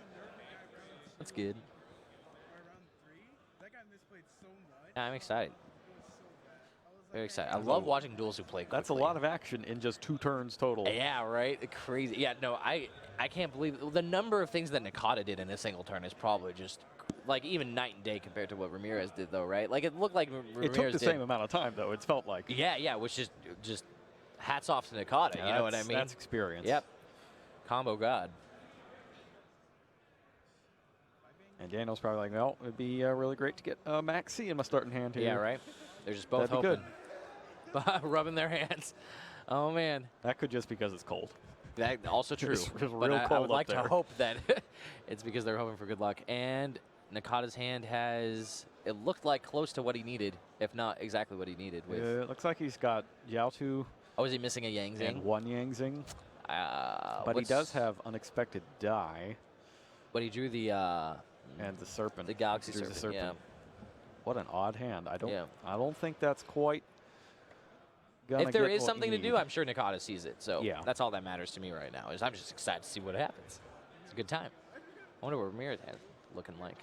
That's good. Yeah, I'm excited. Very excited. I love watching duels who play quickly. That's a lot of action in just 2 turns total. Yeah, right? Crazy. Yeah, no, I can't believe it. The number of things that Nakata did in a single turn is probably just, like, even night and day compared to what Ramirez did, though, right? Like, it looked like Ramirez It took the same amount of time, though, it felt like. Yeah, which is just hats off to Nakata, you know what I mean? That's experience. Yep. Combo god. And Daniel's probably like, well, it'd be really great to get Maxi in my starting hand here. Yeah, right? They're just both That'd be hoping. Rubbing their hands. Oh, man. That could just because it's cold. That also true. It's real but cold I would up like there. to hope that it's because they're hoping for good luck. And Nakata's hand has, it looked like close to what he needed, if not exactly what he needed. With It looks like he's got Jiaotu. Oh, is he missing a Yang Zing? And 1 Yang Zing. But he does have Unexpected Die. But he drew the... and the Serpent. The Galaxy He drew the Serpent, yeah. What an odd hand. I don't think that's quite If there is something to do, I'm sure Nakata sees it. So yeah. That's all that matters to me right now. Is I'm just excited to see what happens. It's a good time. I wonder what Ramirez has looking like.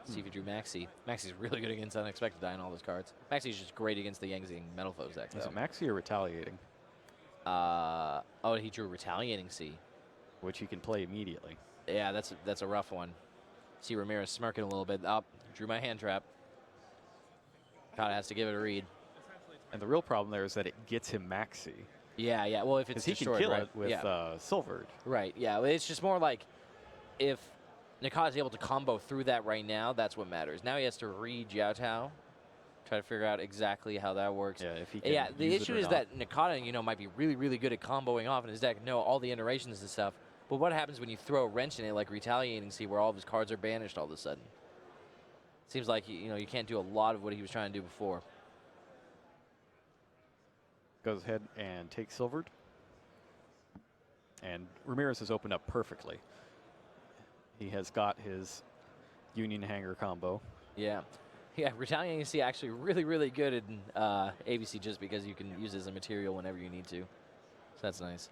See if he drew Maxi. Maxi's really good against Unexpected Die and all those cards. Maxi's just great against the Yang Zing Metal Foes deck. Is it Maxi or Retaliating? Oh, he drew Retaliating C. Which he can play immediately. Yeah, that's a rough one. See Ramirez smirking a little bit. Up, drew my hand trap. Nakata has to give it a read. And the real problem there is that it gets him Maxi. Yeah. Well, if it's he destroyed, can kill right? it with Silvered. Right. Yeah. Well, it's just more like if Nakata's able to combo through that right now, that's what matters. Now he has to read Jiao Tao, try to figure out exactly how that works. Yeah. If he can Yeah. The use issue it or is not. that Nakata, might be really, really good at comboing off in his deck. Know all the iterations and stuff. But what happens when you throw a wrench in it, like Retaliating C, where all of his cards are banished all of a sudden? Seems like you can't do a lot of what he was trying to do before. Goes ahead and takes Silvered. And Ramirez has opened up perfectly. He has got his Union Hanger combo. Yeah. Yeah, Retaliating C actually really, really good in ABC just because you can use it as a material whenever you need to. So that's nice.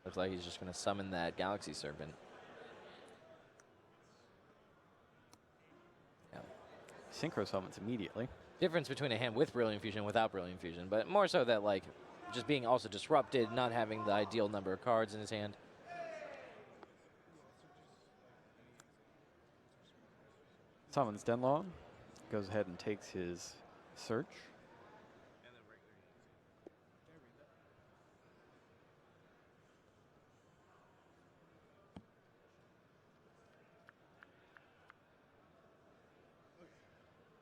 Looks like he's just going to summon that Galaxy Serpent. Yeah. Synchro summons immediately. Difference between a hand with Brilliant Fusion and without Brilliant Fusion, but more so that, like, just being also disrupted, not having the ideal number of cards in his hand. Summons Denlong. Goes ahead and takes his search.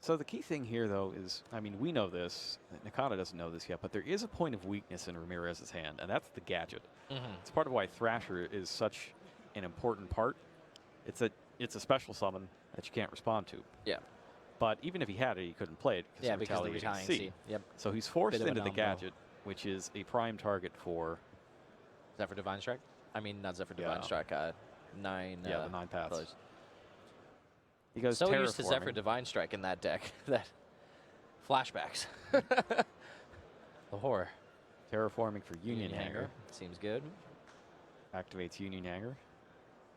So the key thing here, though, is, I mean, we know this. Nakata doesn't know this yet, but there is a point of weakness in Ramirez's hand, and that's the gadget. It's part of why Thrasher is such an important part. It's a special summon that you can't respond to. Yeah. But even if he had it, he couldn't play it Yeah, because of the Retaliating Retaliating C. Yep. So he's forced Bit of into an the elbow. gadget, which is a prime target for Zephyr Divine Strike? I mean, not Zephyr Divine Yeah. Strike. 9. the 9 paths. colors. He goes So used to terraforming. Zephyr Divine Strike in that deck that flashbacks. The horror. Terraforming for Union Hanger. Seems good. Activates Union Hanger.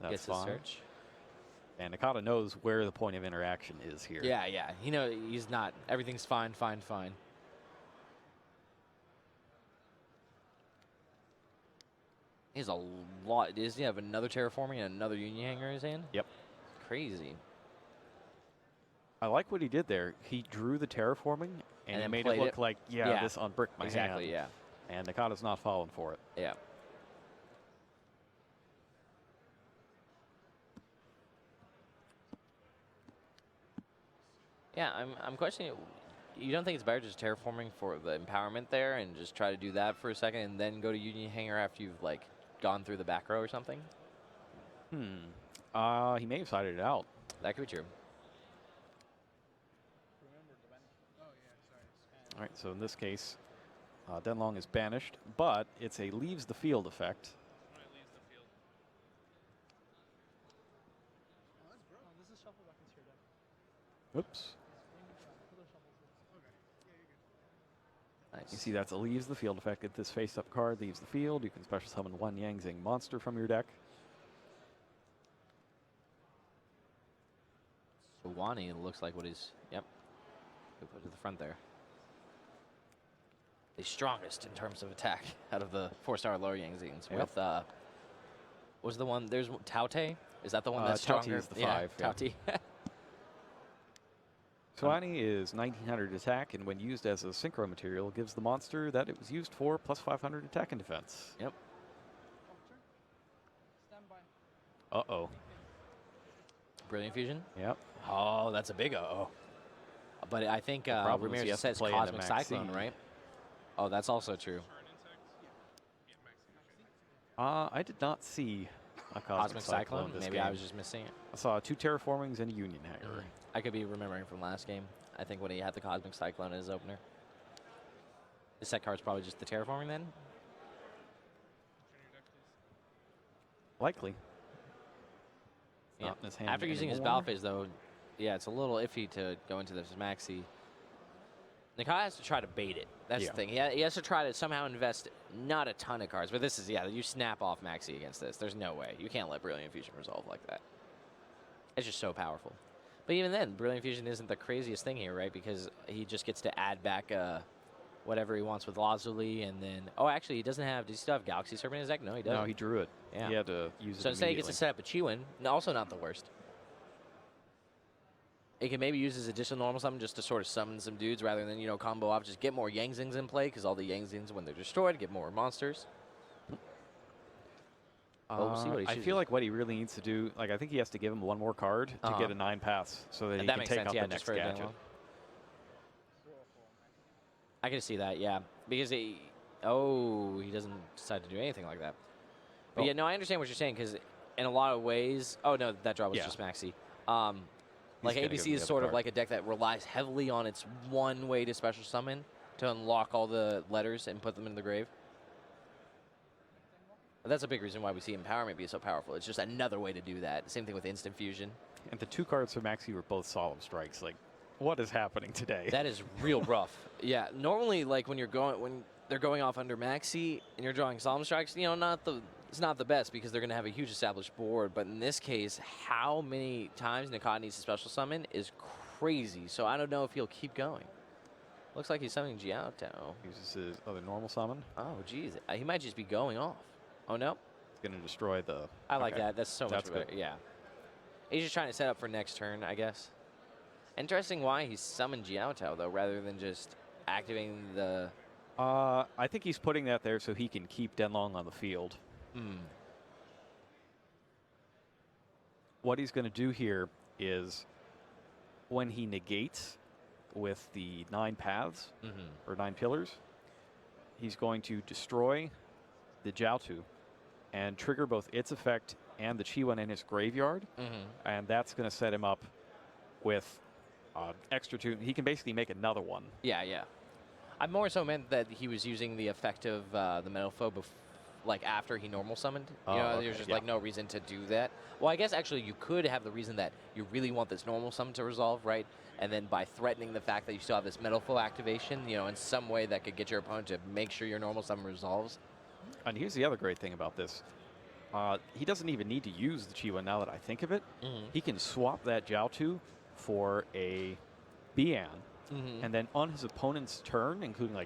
That's Gets his fine. search. And Nakata knows where the point of interaction is here. Yeah. He's not. Everything's fine. He has a lot. Does he have another Terraforming and another Union Hanger in his hand? Yep. Crazy. I like what he did there. He drew the terraforming and he then made it played look it. like, Yeah. this unbricked my Exactly, hand. And Nakata's not falling for it. Yeah. Yeah, I'm questioning. You don't think it's better just terraforming for the empowerment there and just try to do that for a second and then go to Union Hanger after you've like gone through the back row or something? He may have sided it out. That could be true. All right, so in this case, Denlong is banished, but it's a leaves the field effect. Oops. Nice. You see that's a leaves the field effect. If this face-up card leaves the field, you can special summon one Yang Zing monster from your deck. So Wani looks like what he's, yep. Who put to the front there. The strongest in terms of attack out of the 4-star lower Yang Zings with, what was the one, there's Taute? Is that the one that's Taute stronger? is the 5. Yeah, Taute. Suani is 1900 attack, and when used as a synchro material, gives the monster that it was used for plus 500 attack and defense. Yep. Uh-oh. Brilliant Fusion? Yep. Oh, that's a big uh-oh. But I think Ramirez says Cosmic Cyclone, right? Oh, that's also true. I did not see a Cosmic Cyclone this Maybe game. I was just missing it. I saw 2 Terraformings and a Union Hanger. I could be remembering from last game. I think when he had the Cosmic Cyclone in his opener. This set card's probably just the Terraforming then? Likely. Yeah. Not in his hand After using his anymore. battle phase, though, yeah, it's a little iffy to go into this maxi. Nakai has to try to bait it. That's the thing. He has to try to somehow invest not a ton of cards. But this is, you snap off maxi against this. There's no way. You can't let Brilliant Fusion resolve like that. It's just so powerful. But even then, Brilliant Fusion isn't the craziest thing here, right? Because he just gets to add back whatever he wants with Lazuli, and then... Oh, actually, he doesn't have... Does he still have Galaxy Serpent in his deck? No, he doesn't. No, he drew it. Yeah. He had to use it So instead he gets to immediately. set up a Chiwin. Also not the worst. He can maybe use his additional normal summon just to sort of summon some dudes rather than, combo off. Just get more Yang Zings in play, because all the Yang Zings, when they're destroyed, get more monsters. We'll see what he I chooses. feel like what he really needs to do, I think he has to give him one more card to get a 9 pass so that he can makes take sense, out yeah, the just next for a gadget. demo. I can see that, yeah. Because he doesn't decide to do anything like that. But yeah, no, I understand what you're saying, because in a lot of ways... Oh, no, that draw was just Maxi. Like, gonna give ABC him is the sort other of like a deck that relies heavily on its one way to special summon to unlock all the letters and put them in the grave. But that's a big reason why we see Empowerment be so powerful. It's just another way to do that. Same thing with Instant Fusion. And the 2 cards for Maxi were both Solemn Strikes. What is happening today? That is real rough. Yeah, normally, when they're going off under Maxi and you're drawing Solemn Strikes, it's not the best because they're going to have a huge established board. But in this case, how many times Nakai needs to special summon is crazy. So I don't know if he'll keep going. Looks like he's summoning Jiaotao. Uses his other normal summon. Oh, geez. He might just be going off. Oh, no? It's going to destroy the... I like that. That's so much That's better. good. Yeah. He's just trying to set up for next turn, I guess. Interesting why he summoned Jiaotao, though, rather than just activating the... I think he's putting that there so he can keep Denlong on the field. What he's going to do here is when he negates with the 9 paths or 9 pillars, he's going to destroy the Jiaotu and trigger both its effect and the Chiwan in his graveyard, and that's going to set him up with extra 2. He can basically make another one. Yeah, yeah. I more so meant that he was using the effect of the Metal Foe after he normal summoned. There's just no reason to do that. Well, I guess actually you could have the reason that you really want this normal summon to resolve, right? And then by threatening the fact that you still have this Metal Foe activation, in some way that could get your opponent to make sure your normal summon resolves. And here's the other great thing about this. He doesn't even need to use the Chiwa now that I think of it. He can swap that Jiaotu for a Bian, and then on his opponent's turn, including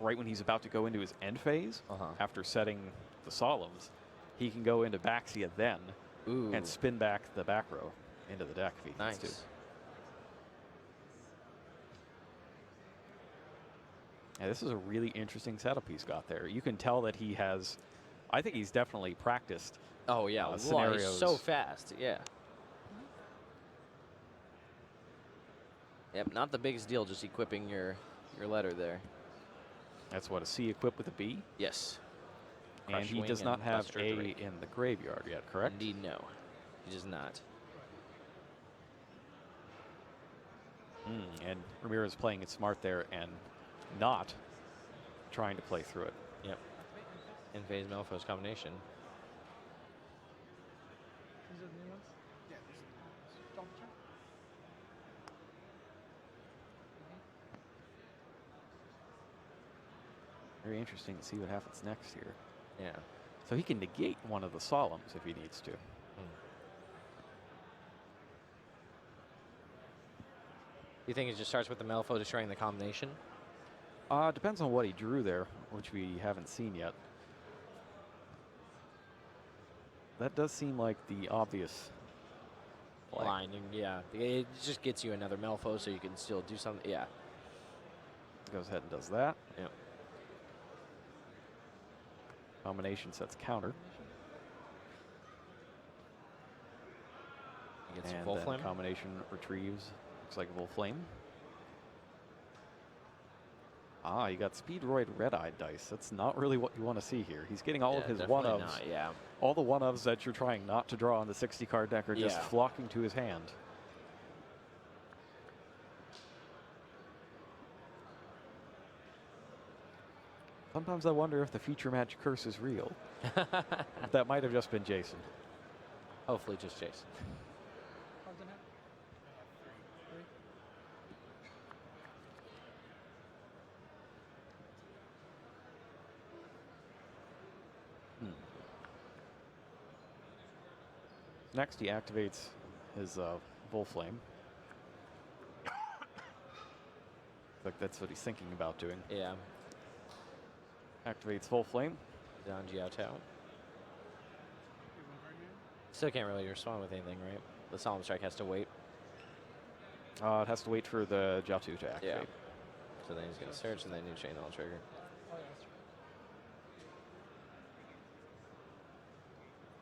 right when he's about to go into his end phase, after setting the Solemns, he can go into Baxia then and spin back the back row into the deck if he needs to. Yeah, this is a really interesting setup he's got there. You can tell that he has, I think he's definitely practiced. Oh yeah, scenarios. He's so fast. Yeah. Yep, not the biggest deal, just equipping your letter there. That's what, a C equipped with a B? Yes. And he does not have A in the graveyard yet, correct? Indeed, no. He does not. And Ramirez playing it smart there and not trying to play through it. Yep. In phase Malfoy's combination. Very interesting to see what happens next here. Yeah. So he can negate one of the solemns if he needs to. You think it just starts with the Malifaux destroying the combination? Depends on what he drew there, which we haven't seen yet. That does seem like the obvious play. Line, yeah. It just gets you another Malifaux so you can still do something. Yeah. Goes ahead and does that. Yep. Combination sets counter. Gets And full then flame. combination retrieves. Looks like a full flame. You got Speedroid Red-Eyed dice. That's not really what you want to see here. He's getting all of his definitely one-ofs. not, yeah. All the one-ofs that you're trying not to draw on the 60-card deck are just Yeah. flocking to his hand. Sometimes I wonder if the feature match curse is real. That might have just been Jason. Hopefully just Jason. Next, he activates his Full Flame. Like that's what he's thinking about doing. Yeah. Activates Full Flame. Down Jiao. Still can't really respond with anything, right? The Solemn Strike has to wait. It has to wait for the Jiao-2 to activate. Yeah. So then he's going to search and then you chain all trigger.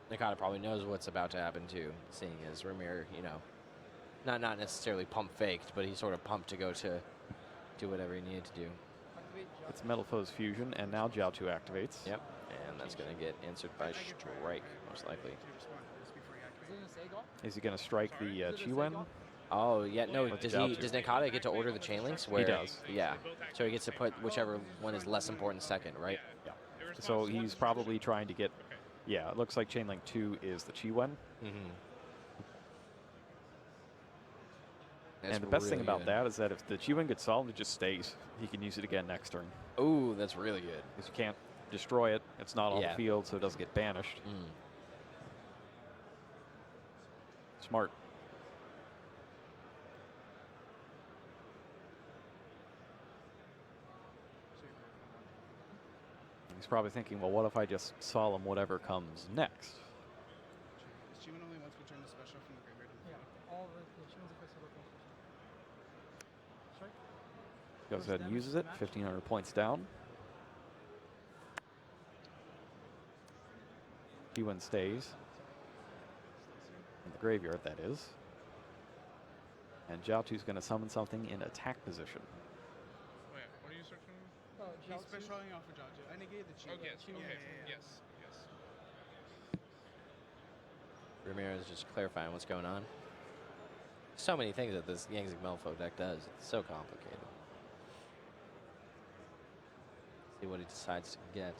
Nakata probably knows what's about to happen too, seeing as Ramir, you know, not necessarily pump faked, but he's sort of pumped to go to do whatever he needed to do. It's Metalfoes Fusion, and now Jiao-2 activates. Yep, and that's going to get answered by Strike, most likely. Is he going to strike the Chiwen? Oh, yeah, no, does Nakata get to order the chain links? He does. Yeah, so he gets to put whichever one is less important second, right? Yeah. So he's probably trying to get, yeah, it looks like Chain Link 2 is the Chiwen. And the best thing about that is that if the Chiwen gets solved, it just stays. He can use it again next turn. Ooh, that's really good. Because you can't destroy it. It's not on the field, so it doesn't get banished. Smart. He's probably thinking, well, what if I just Solemn whatever comes next? Chiwen only once return to special from the graveyard. Yeah, all the Chiwens are special. Strike. Goes ahead and uses it. 1,500 points down. Chiwen stays. In the graveyard, that is. And Jiao-2's going to summon something in attack position. Wait, what are you searching? He's specialing off of Jiao-2. I negated the Chiwen. Yes. Ramirez is just clarifying what's going on. So many things that this Yangtze Malifaux deck does. It's so complicated. See what he decides to get.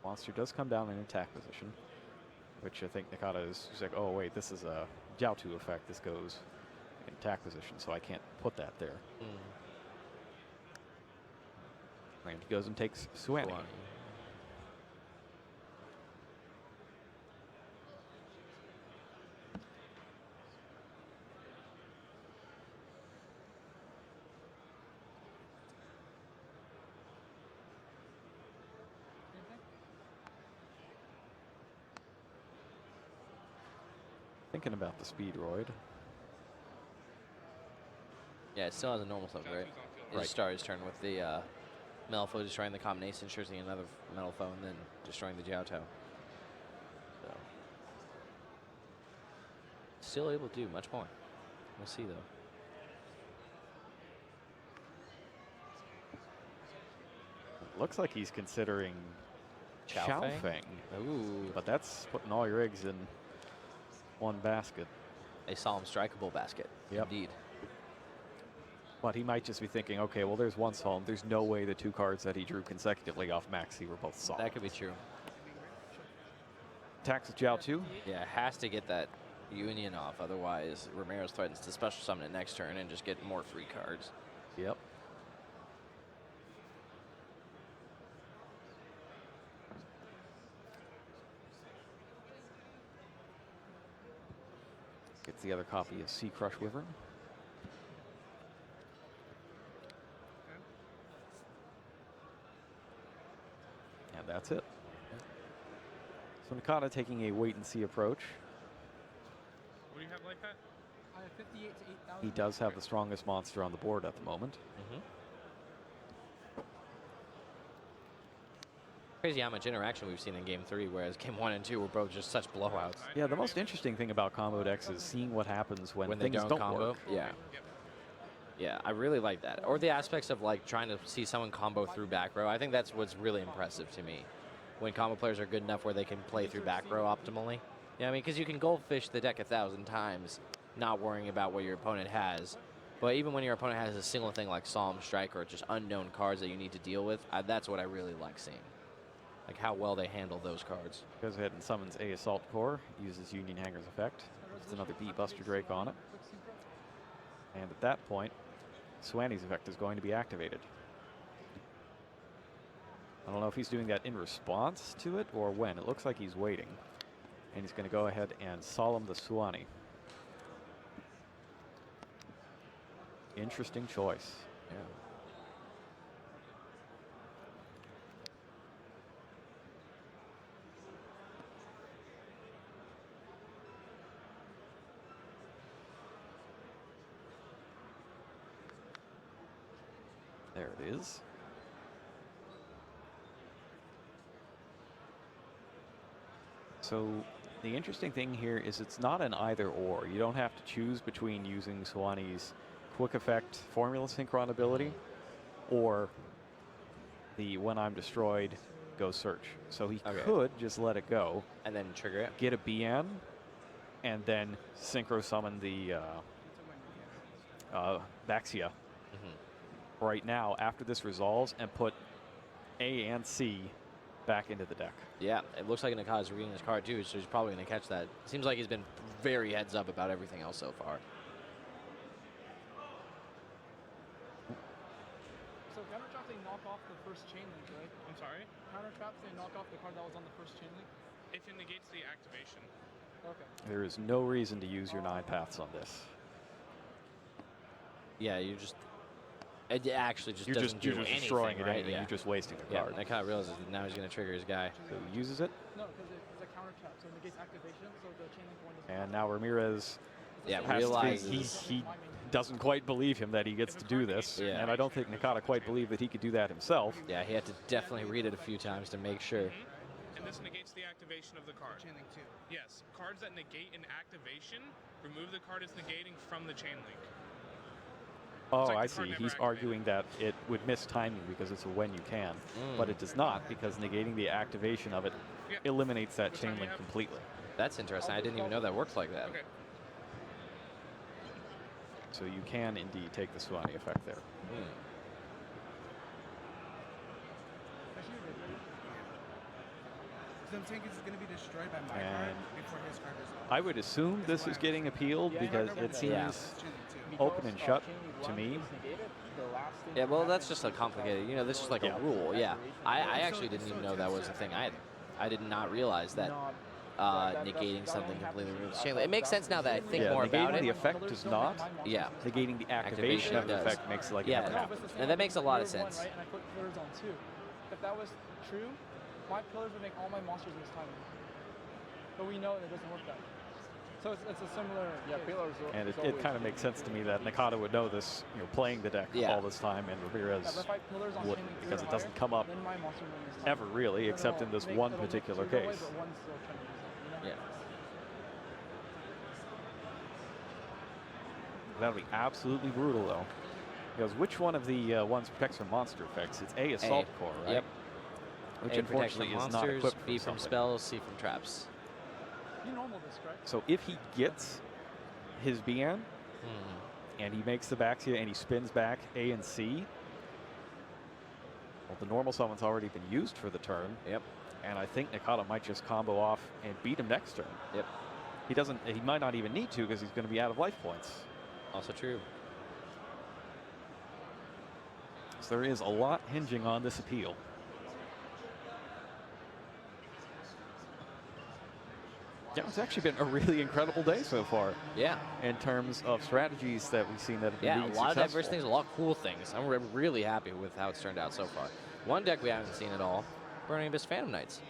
Monster does come down in attack position, which I think Nakata is like, oh wait, this is a Jiao-2 effect. This goes in attack position, so I can't put that there. And he goes and takes Suani. Thinking about the Speedroid. Yeah, it still has a normal stuff, right? It just started his turn with the Malifaux destroying the combination, choosing another Malifaux, and then destroying the Jiao-2. So. Still able to do much more. We'll see, though. Looks like he's considering Chao Feng. Ooh. But that's putting all your eggs in one basket. A Solemn Strikeable basket. Yep. Indeed. But he might just be thinking, okay, well, there's one Solemn. There's no way the two cards that he drew consecutively off Maxi were both Solemn. That could be true. Attacks with Jiao-2. Yeah, has to get that Union off. Otherwise, Ramirez threatens to special summon it next turn and just get more free cards. Yep. Gets the other copy of Sea Crush Wyvern. And that's it. So Nakata taking a wait-and-see approach. What do you have like that? I have 58 to 8,000. He does have the strongest monster on the board at the moment. Crazy how much interaction we've seen in Game 3, whereas Game 1 and 2 were both just such blowouts. Yeah, the most interesting thing about combo decks is seeing what happens when they things don't don't combo. work. Yeah. Yeah, I really like that. Or the aspects of like trying to see someone combo through back row. I think that's what's really impressive to me. When combo players are good enough where they can play through back row optimally. Yeah, I mean, because you can goldfish the deck 1,000 times, not worrying about what your opponent has. But even when your opponent has a single thing like Solemn Strike or just unknown cards that you need to deal with, that's what I really like seeing. Like how well they handle those cards. Goes ahead and summons a Assault Core, uses Union Hanger's effect. Puts another B Buster Drake on it. And at that point, Swanny's effect is going to be activated. I don't know if he's doing that in response to it or when. It looks like he's waiting. And he's going to go ahead and Solemn the Swanny. Interesting choice. Yeah. There it is. So the interesting thing here is it's not an either or. You don't have to choose between using Swanny's quick effect formula synchron ability or the when I'm destroyed, go search. So he could just let it go. And then trigger it. Get a BN and then synchro summon the Baxia right now after this resolves and put A and C back into the deck. Yeah, it looks like Nakata's reading his card too, so he's probably going to catch that. Seems like he's been very heads up about everything else so far. So counter traps, they knock off the first chain link, right? I'm sorry? Counter traps, they knock off the card that was on the first chain link? If it negates the activation. Okay. There is no reason to use your 9 paths on this. Yeah, you just... It actually just you're doesn't just do anything, destroying it right? anyway. You're just wasting a card. Yeah, Nakata realizes that now he's going to trigger his guy. So he uses it. No, because it's a counter trap, so it negates activation, so the chain link one doesn't. And now Ramirez realizes he doesn't quite believe him that he gets to do this. Yeah. And I don't think Nakata quite believed that he could do that himself. Yeah, he had to definitely read it a few times to make sure. And this negates the activation of the card. Chain link 2. Yes, cards that negate an activation, remove the card it's negating from the chain link. Oh, like I the card see. never He's arguing that it would miss timing because it's a when you can. But it does not, because negating the activation of it eliminates that chain link completely. That's interesting. I didn't even know that works like that. Okay. So you can indeed take the Swanny effect there. So I'm saying it's going to be destroyed by my card before his card is off. I would assume this is getting appealed because it seems open and shut to me. Yeah, well, that's just a complicated, you know, this is like a rule, yeah. I actually didn't even know that was a thing either. I did not realize that negating something completely removes the chain link. It makes sense now that I think more about it. Negating the effect does not. Yeah. Negating the activation of the does. effect makes it like it yeah, never happened. and that makes a lot of sense. Right, and I put pillars on 2. If that was true, my pillars would make all my monsters this time. But we know that it doesn't work that way. So it's a similar. Yeah, pillars. And it kind of makes sense to me that Nakata would know this, you know, playing the deck all this time, and Ramirez would, because it doesn't come up ever really, except in this one particular case. Yeah. That'll be absolutely brutal, though. Because which one of the ones protects from monster effects? It's A, Assault Core, right? Yep. Which A protects unfortunately from is not monsters, equipped B for from something. spells, C from traps. You normal this, correct? So if he gets his BN, and he makes the Baxia and he spins back A and C, well, the normal summon's already been used for the turn. Yep. And I think Nakata might just combo off and beat him next turn. Yep. He might not even need to because he's going to be out of life points. Also true. So there is a lot hinging on this appeal. Yeah, it's actually been a really incredible day so far. Yeah. In terms of strategies that we've seen that have been Yeah, being a lot of diverse successful. things, a lot of cool things. I'm really happy with how it's turned out so far. One deck we haven't seen at all, Burning Abyss Phantom Knights.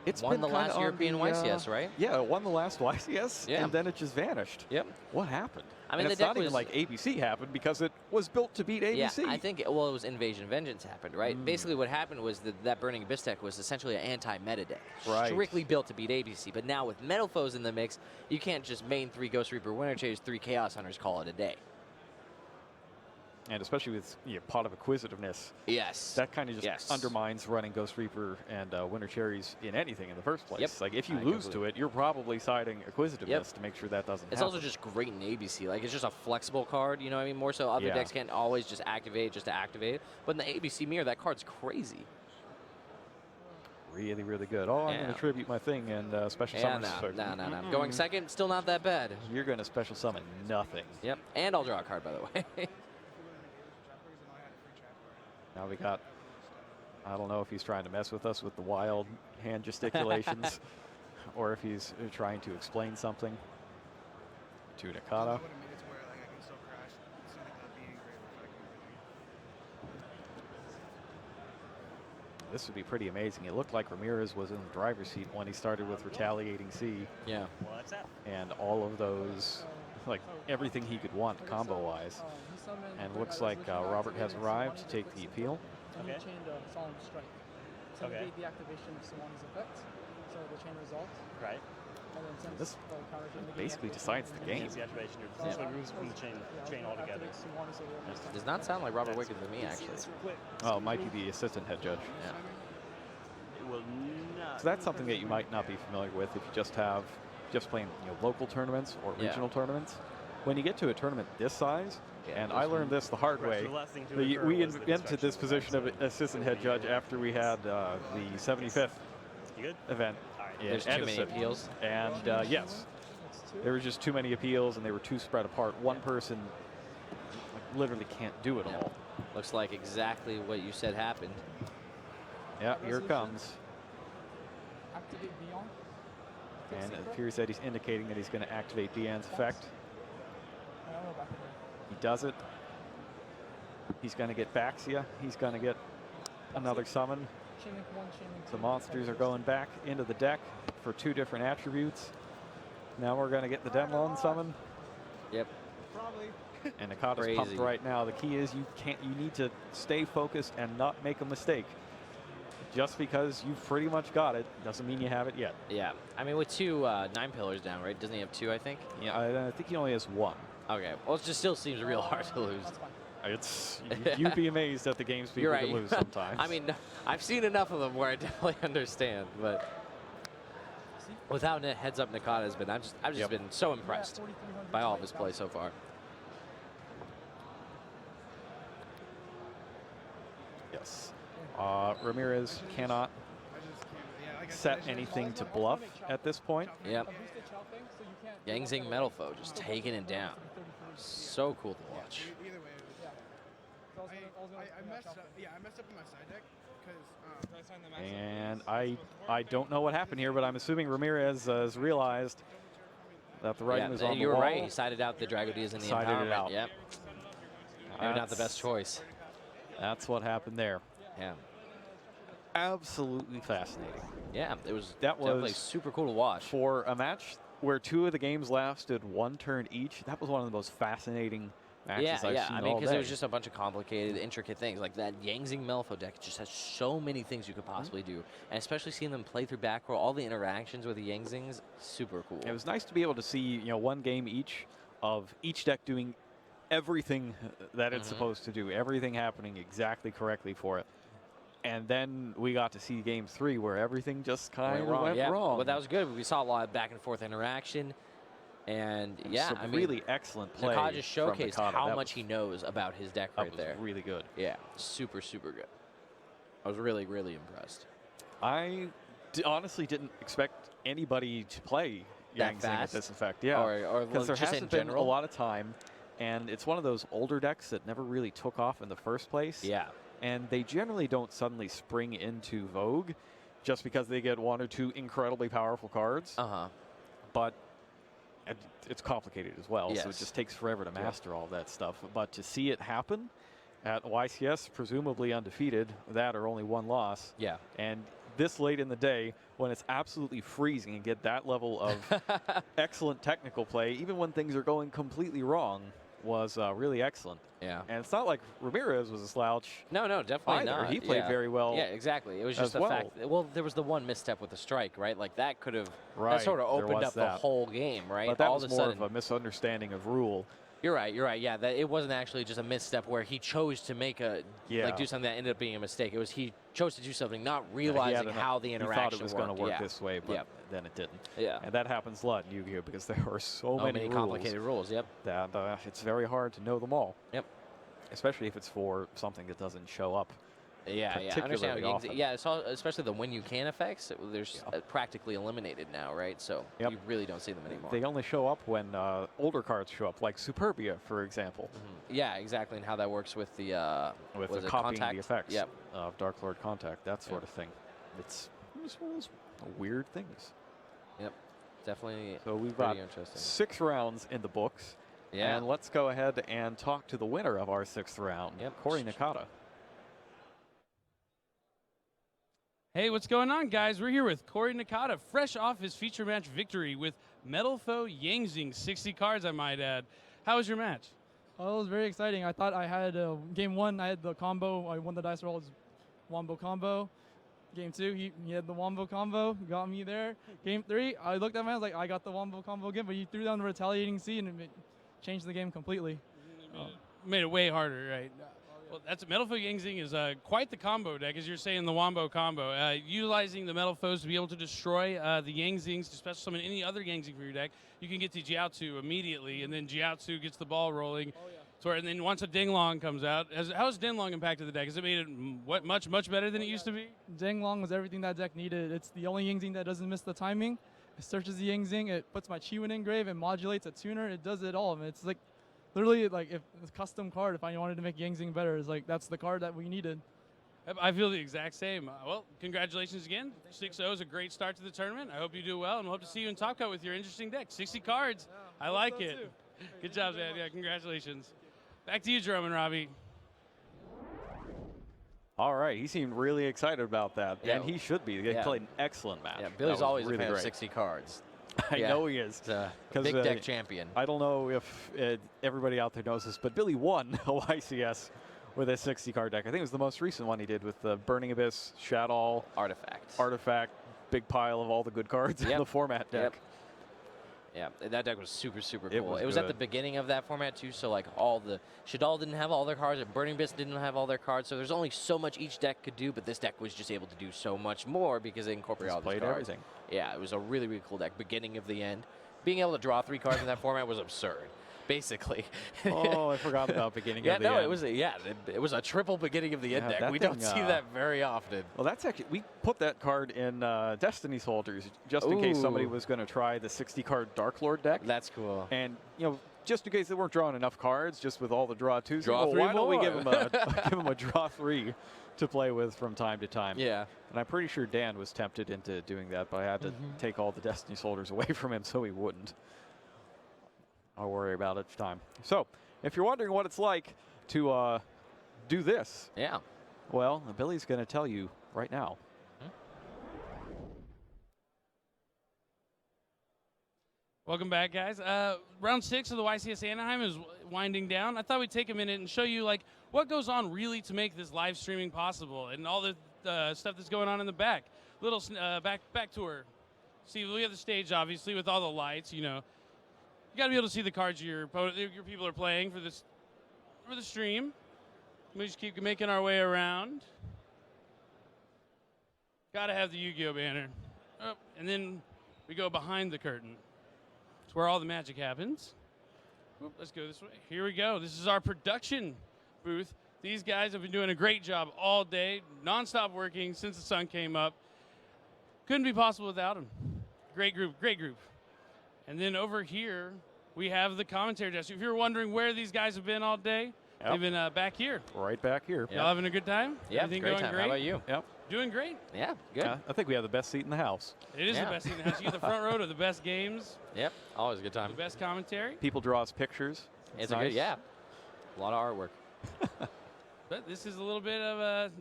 It's won been the kinda last on European the, YCS, right? Yeah, it won the last YCS, Yeah. and then it just vanished. Yep. What happened? I mean, and the it's deck not even was- like ABC happened because it was built to beat ABC. Yeah, I think, well, it was Invasion Vengeance happened, right? Basically what happened was that Burning Abyss deck was essentially an anti-meta deck. Right. Strictly built to beat ABC. But now with Metal Foes in the mix, you can't just main 3 Ghost Reaper Winter Chase, 3 Chaos Hunters, call it a day. And especially with Pot of Acquisitiveness. Yes. That kind of just undermines running Ghost Reaper and Winter Cherries in anything in the first place. Yep. Like, if you I lose completely- to it, you're probably siding Acquisitiveness Yep. to make sure that doesn't It's happen. also just great in ABC. Like, it's just a flexible card, you know what I mean? More so other Yeah. decks can't always just activate just to activate. But in the ABC mirror, that card's crazy. Really, really good. Oh, I'm going Yeah. to tribute my thing and special Yeah, summon. no. Going second, still not that bad. You're going to special summon nothing. Yep, and I'll draw a card, by the way. Now we got, I don't know if he's trying to mess with us with the wild hand gesticulations or if he's trying to explain something to Nakata. This would be pretty amazing. It looked like Ramirez was in the driver's seat when he started with Retaliating C. Yeah. Well, that's that. And all of those, like everything he could want combo-wise. And looks like Robert has arrived to take the appeal. And he chained a Solemn Strike. So Okay. he gave the activation of Swan's effect. So the chain results. Right. And then since This counter chain the basically decides the game. It's the activation. You're essentially removes from the chain altogether. Does not sound like Robert Wickens to me, actually. Oh, it might be the assistant head judge. Yeah. It will not. So that's something that you might not be familiar with if you just playing local tournaments or Yeah. regional tournaments. When you get to a tournament this size, and I learned this the hard Right, way, so the last thing to we occur was the invented this position of assistant head judge after we had the 75th You good? event in There's too many Edison. appeals? And yes, there were just too many appeals and they were too spread apart. One person literally can't do it all. Looks like exactly what you said happened. Yeah, here it comes. Activate Beyond. And it appears that he's indicating that he's going to activate Bian's effect. I don't know about He does it. He's going to get Baxia. He's going to get another summon. Chain link 1, chain link 2. The monsters are going back into the deck for 2 different attributes. Now we're going to get the Demlon summon. Yep. Probably. And Nakata's Crazy. pumped right now. The key is you need to stay focused and not make a mistake. Just because you've pretty much got it doesn't mean you have it yet. Yeah. I mean, with 2 9 pillars down, right? Doesn't he have 2, I think? Yeah, I think he only has 1. Okay. Well, it just still seems real hard to lose. It's you'd be amazed at the games people You're right. can lose sometimes. I mean, I've seen enough of them where I definitely understand, but without a heads up Nakata has been, I've just been so impressed by all of his play so far. Yes. Ramirez cannot set anything to bluff at this point. Yep. Yangzing Metal Foe just taking it down. So cool to watch. Either way, I messed up. Yeah, I messed up in my side deck because And I don't know what happened here, but I'm assuming Ramirez has realized that the writing was on the you were wall. right. He sided out the Drago Diaz in the Sided it empowerment. out. Yep. Maybe not the best choice. That's what happened there. Yeah. Absolutely fascinating. Yeah, it was That definitely was super cool to watch. For a match where 2 of the games lasted 1 turn each, that was one of the most fascinating matches I've seen I mean, all because it day. was just a bunch of complicated, intricate things. Like that Yangzing Melfo deck just has so many things you could possibly do. And especially seeing them play through back row, all the interactions with the Yangzings, super cool. It was nice to be able to see, 1 game each of each deck doing everything that it's supposed to do, everything happening exactly correctly for it. And then we got to see game 3 where everything just kind of went wrong. But that was good. We saw a lot of back and forth interaction. And yeah, some I mean, really excellent play. Nakata just from showcased Nakata. how That much he knows about his deck right there. Really good. Yeah, super, super good. I was really, really impressed. I honestly didn't expect anybody to play that Yangzing fast? with this effect. Yeah, or because there just in hasn't been a general? lot of time, and it's one of those older decks that never really took off in the first place. Yeah. And they generally don't suddenly spring into vogue just because they get one or two incredibly powerful cards. But it's complicated as well, so it Yes. just takes forever to master all that stuff. But to see it happen at YCS, presumably undefeated, that or only one loss. Yeah. And this late in the day, when it's absolutely freezing and get that level of excellent technical play, even when things are going completely wrong, was really excellent. Yeah. And it's not like Ramirez was a slouch. No, definitely either. not. He played very well. Yeah, exactly. It was just as the fact. Well, there was the one misstep with the strike, right? Like that could have that sort of there opened was up the that. whole game, right? But that All was of a more sudden, of a misunderstanding of rule. You're right. Yeah, that it wasn't actually just a misstep where he chose to make do something that ended up being a mistake. It was he chose to do something, not realizing how the interaction He thought it was going to work yeah. this way, but yeah. then it didn't. Yeah. And that happens a lot in Yu-Gi-Oh because there are so many rules, complicated rules. Yep. That it's very hard to know them all. Yep. Especially if it's for something that doesn't show up. Yeah, I understand. particularly often. Yeah, especially the when you can effects. There's practically eliminated now, right? So you really don't see them anymore. They only show up when older cards show up, like Superbia, for example. Yeah, exactly, and how that works with the copying contact? the effects Yep. of Dark Lord Contact, that sort of thing. It's one of those weird things. Yep, definitely. So we've pretty got interesting. 6 rounds in the books. Yeah. And let's go ahead and talk to the winner of our 6th round, Corey Nakata. Hey, what's going on, guys? We're here with Corey Nakata, fresh off his feature match victory with Metal Foe Yangzing, 60 cards, I might add. How was your match? Oh, it was very exciting. I thought I had game 1, I had the combo. I won the dice rolls, wombo combo. Game 2, he had the wombo combo, got me there. Game 3, I looked at him, I was like, I got the wombo combo again, but he threw down the retaliating C and it changed the game completely. Made it way harder, right? Well, that's Metal Foe Yangzing is quite the combo deck, as you're saying, the wombo combo. Utilizing the Metal Foes to be able to destroy the Yangzings, to special summon any other Yangzing for your deck, you can get to Jiaotsu immediately, and then Jiaotsu gets the ball rolling. And then once a Ding Long comes out, how has Ding Long impacted the deck? Has it made it much better than it used to be? Ding Long was everything that deck needed. It's the only Yangzing that doesn't miss the timing. It searches the Yangzing, it puts my Chiwen in grave, it modulates a tuner, it does it all. I mean, it's like literally like if it's a custom card, if I wanted to make Yangzing better, it's like that's the card that we needed. I feel the exact same. Well, congratulations again. 6-0 is a great start to the tournament. I hope you do well, and we'll hope to see you in Top Cut with your interesting deck. 60 cards. I like it. Good job, man. Yeah, congratulations. Back to you, Jerome and Robbie. All right, he seemed really excited about that, and he should be. He played an excellent match. Yeah, Billy's always really a fan great. of 60 cards. I know he is. Big deck champion. I don't know if everybody out there knows this, but Billy won a YCS with a 60-card deck. I think it was the most recent one he did with the Burning Abyss, Shadow, Artifact, big pile of all the good cards in the format deck. Yeah, that deck was super cool. It It was was at the beginning of that format too, so like all the Shadal didn't have all their cards, and Burning Abyss didn't have all their cards, so there's only so much each deck could do, but this deck was just able to do so much more because it incorporated all these played cards. everything. Yeah, it was a really cool deck, beginning of the end. Being able to draw 3 cards in that format was absurd, basically. Oh, I forgot about beginning of the end. It was a triple beginning of the end deck. that We don't thing, see that very often. Well, that's actually, we put that card in Destiny Soldiers just in case somebody was going to try the 60-card Dark Lord deck. That's cool. And, just in case they weren't drawing enough cards, just with all the draw 2s, Draw 3 why don't we more. give them a draw 3 to play with from time to time? Yeah. And I'm pretty sure Dan was tempted into doing that, but I had to take all the Destiny Soldiers away from him so he wouldn't. I'll worry about it time. So, if you're wondering what it's like to do this, well, Billy's going to tell you right now. Welcome back, guys. Round 6 of the YCS Anaheim is winding down. I thought we'd take a minute and show you what goes on really to make this live streaming possible, and all the stuff that's going on in the back. Little back tour. See, we have the stage obviously with all the lights. You got to be able to see the cards your people are playing for the stream. We just keep making our way around. Got to have the Yu-Gi-Oh banner. Oh, and then we go behind the curtain. It's where all the magic happens. Oop, let's go this way. Here we go. This is our production booth. These guys have been doing a great job all day, nonstop working since the sun came up. Couldn't be possible without them. Great group, great group. And then over here, we have the commentary desk. If you're wondering where these guys have been all day, Yep. they've been back here. Right back here. Y'all having a good time? Yeah, Everything great going time. great? How about you? Yep. Doing great. Yeah, good. I think we have the best seat in the house. It is the best seat in the house. You get the front row to the best games. Yep, always a good time. The best commentary. People draw us pictures. It's nice. a good, yeah. A lot of artwork. But this is a little bit of a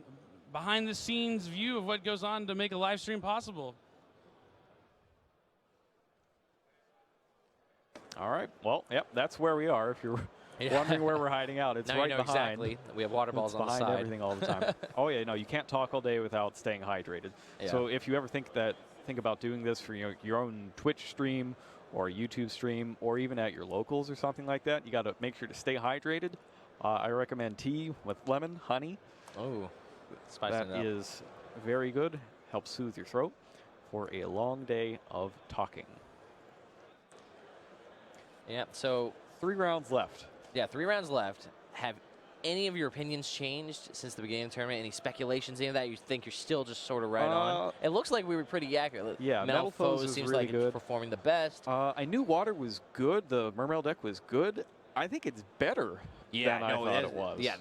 behind-the-scenes view of what goes on to make a live stream possible. All right. Well, yep, that's where we are. If you're wondering where we're hiding out, it's Now you right know behind. exactly. We have water balls It's on the behind side. everything all the time. Oh yeah, no, you can't talk all day without staying hydrated. Yeah. So if you ever think about doing this for your own Twitch stream or YouTube stream, or even at your locals or something like that, you got to make sure to stay hydrated. I recommend tea with lemon, honey. Oh, spicing that it up. is very good. Helps soothe your throat for a long day of talking. Yeah, so 3 rounds left. Yeah, 3 rounds left. Have any of your opinions changed since the beginning of the tournament? Any speculations, any of that? You think you're still just sort of right on? It looks like we were pretty accurate. Yeah, Metal Foes is seems really like good. it's performing the best. I knew Water was good. The Mermail deck was good. I think it's better than I thought it was. Yeah,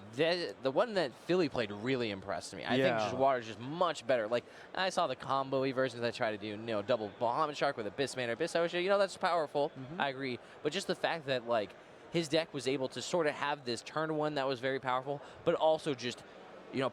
the one that Philly played really impressed me. I think Yeah. just Water's just much better. Like, I saw the combo-y versions I try to do, double Bahamut Shark with Abyss Man or Abyss Ocean. That's powerful. I agree. But just the fact that, like, his deck was able to sort of have this turn one that was very powerful, but also just,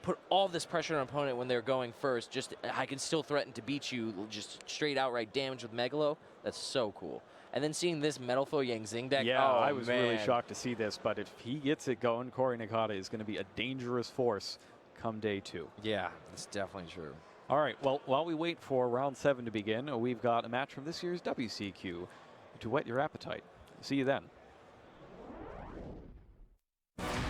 put all this pressure on an opponent when they're going first. Just, I can still threaten to beat you, just straight outright damage with Megalo. That's so cool. And then seeing this Metal Foe Yang Zing deck, Yeah, oh, I was really man. shocked to see this, but if he gets it going, Corey Nakata is going to be a dangerous force come day 2. Yeah, that's definitely true. All right, well, while we wait for round 7 to begin, we've got a match from this year's WCQ to whet your appetite. See you then.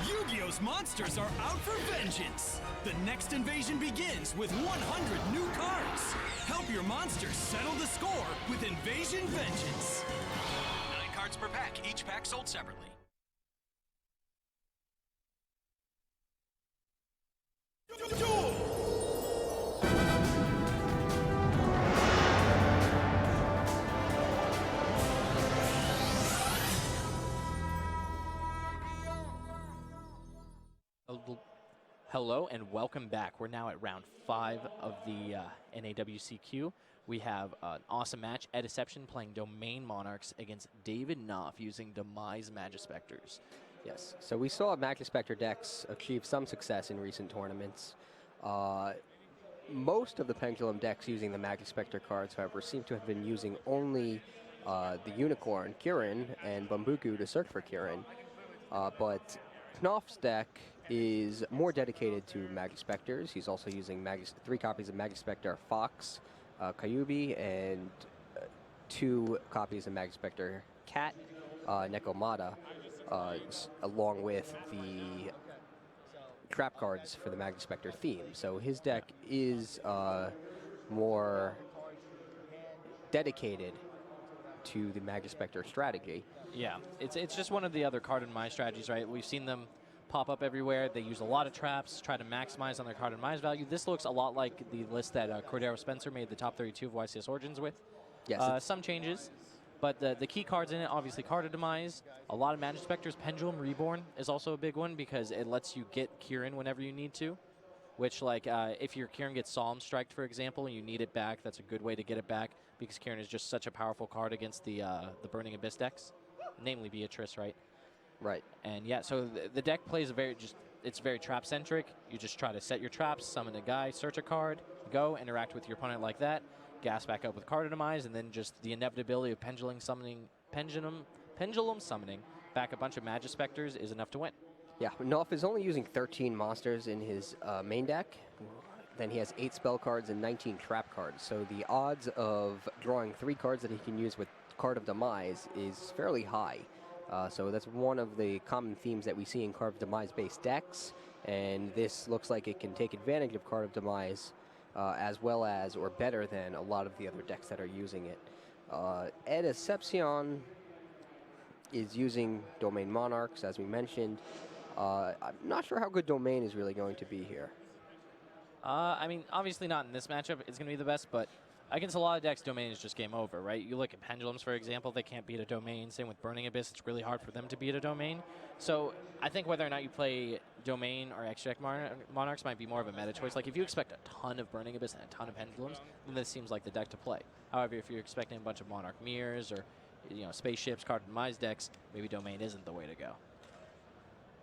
Yu-Gi-Oh's monsters are out for vengeance. The next invasion begins with 100 new cards. Help your monsters settle the score with Invasion Vengeance. 9 cards per pack, each pack sold separately. Hello and welcome back. We're now at round 5 of the NAWCQ. We have an awesome match. Ed Deception playing Domain Monarchs against David Knopf using Demise Magispectors. Yes, so we saw Magispector decks achieve some success in recent tournaments. Most of the Pendulum decks using the Magispector cards, however, seem to have been using only the Unicorn, Kirin, and Bambuku to search for Kirin. But Knopf's deck is more dedicated to Magispectors. He's also using 3 copies of Magispector Fox, Kyubi, and 2 copies of Magispector Cat, Nekomata, along with the trap cards for the Magispector theme. So his deck is more dedicated to the Magispector strategy. Yeah, it's just one of the other card and mind strategies, right? We've seen them pop up everywhere. They use a lot of traps, try to maximize on their card and mind value. This looks a lot like the list that Cordero Spencer made the top 32 of YCS Origins with. Yes, some changes, but the key cards in it, obviously Card of Demise, a lot of Magispectors. Pendulum Reborn is also a big one because it lets you get Kirin whenever you need to, which, like, if your Kirin gets Solemn Striked, for example, and you need it back, that's a good way to get it back because Kirin is just such a powerful card against the Burning Abyss decks, namely Beatrice, right? Right. And yeah, so the deck plays it's very trap-centric. You just try to set your traps, summon a guy, search a card, go, interact with your opponent like that, gas back up with Card of Demise, and then just the inevitability of pendulum summoning back a bunch of Magispectors is enough to win. Yeah, Knopf is only using 13 monsters in his main deck. Then he has 8 spell cards and 19 trap cards. So the odds of drawing 3 cards that he can use with Card of Demise is fairly high. So that's one of the common themes that we see in Card of Demise-based decks, and this looks like it can take advantage of Card of Demise as well as, or better than, a lot of the other decks that are using it. Ed Deception is using Domain Monarchs, as we mentioned. I'm not sure how good Domain is really going to be here. I mean, obviously not in this matchup. It's going to be the best, but against a lot of decks, Domain is just game over, right? You look at Pendulums, for example, they can't beat a Domain. Same with Burning Abyss, it's really hard for them to beat a Domain. So I think whether or not you play Domain or extra deck Monarchs might be more of a meta choice. Like if you expect a ton of Burning Abyss and a ton of Pendulums, then this seems like the deck to play. However, if you're expecting a bunch of Monarch Mirrors or spaceships, card demise decks, maybe Domain isn't the way to go.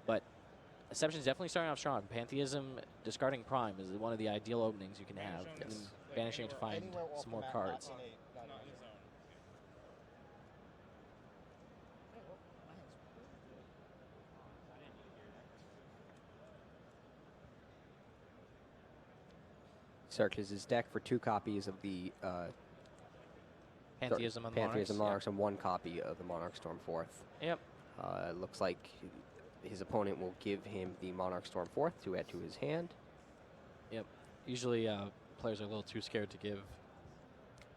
But Asception's definitely starting off strong. Pantheism, discarding Prime is one of the ideal openings you can have. And then banishing to find some more cards. Searches his deck for 2 copies of the Pantheism of Monarchs, Monarchs, and 1 copy of the Monarch Stormforth. Yep. It looks like his opponent will give him the Monarch Stormforth to add to his hand. Yep. Usually players are a little too scared to give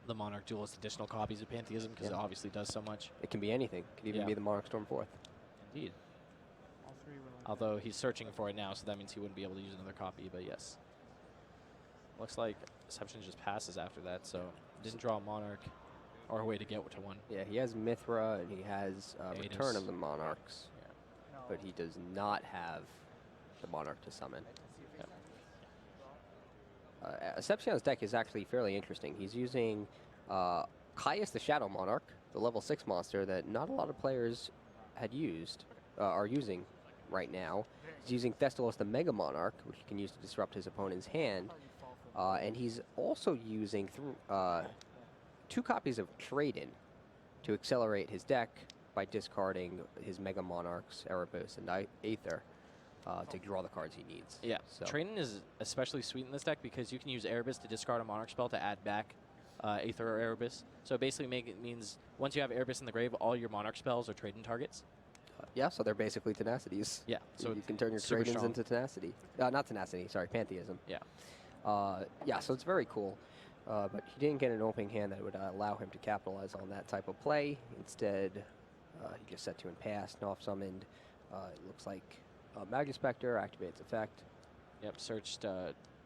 the Monarch Duelist additional copies of Pantheism because it obviously does so much. It can be anything. It could even be the Monarch Stormforth. Indeed. Although he's searching for it now, so that means he wouldn't be able to use another copy, but yes. Looks like Asception just passes after that, so didn't draw a Monarch or a way to get to one. Yeah, he has Mithra and he has Return of the Monarchs, but he does not have the Monarch to summon. Asception's deck is actually fairly interesting. He's using Caius the Shadow Monarch, the level 6 monster that not a lot of players had used, are using right now. He's using Thestalos the Mega Monarch, which he can use to disrupt his opponent's hand. And he's also using 2 copies of Trade-In to accelerate his deck by discarding his Mega Monarchs, Erebus, and Aether to draw the cards he needs. Yeah, so. Trade-In is especially sweet in this deck because you can use Erebus to discard a Monarch spell to add back Aether or Erebus. So basically it means once you have Erebus in the grave, all your Monarch spells are Trade-In targets. Yeah, so they're basically Tenacities. Yeah, so you can turn your Trade-Ins into Tenacity. Not Tenacity, sorry, Pantheism. Yeah. Yeah, so it's very cool. But he didn't get an opening hand that would allow him to capitalize on that type of play. Instead, he just set 2 and passed, and off-summoned. It looks like Magnet Spectre activates effect. Yep, searched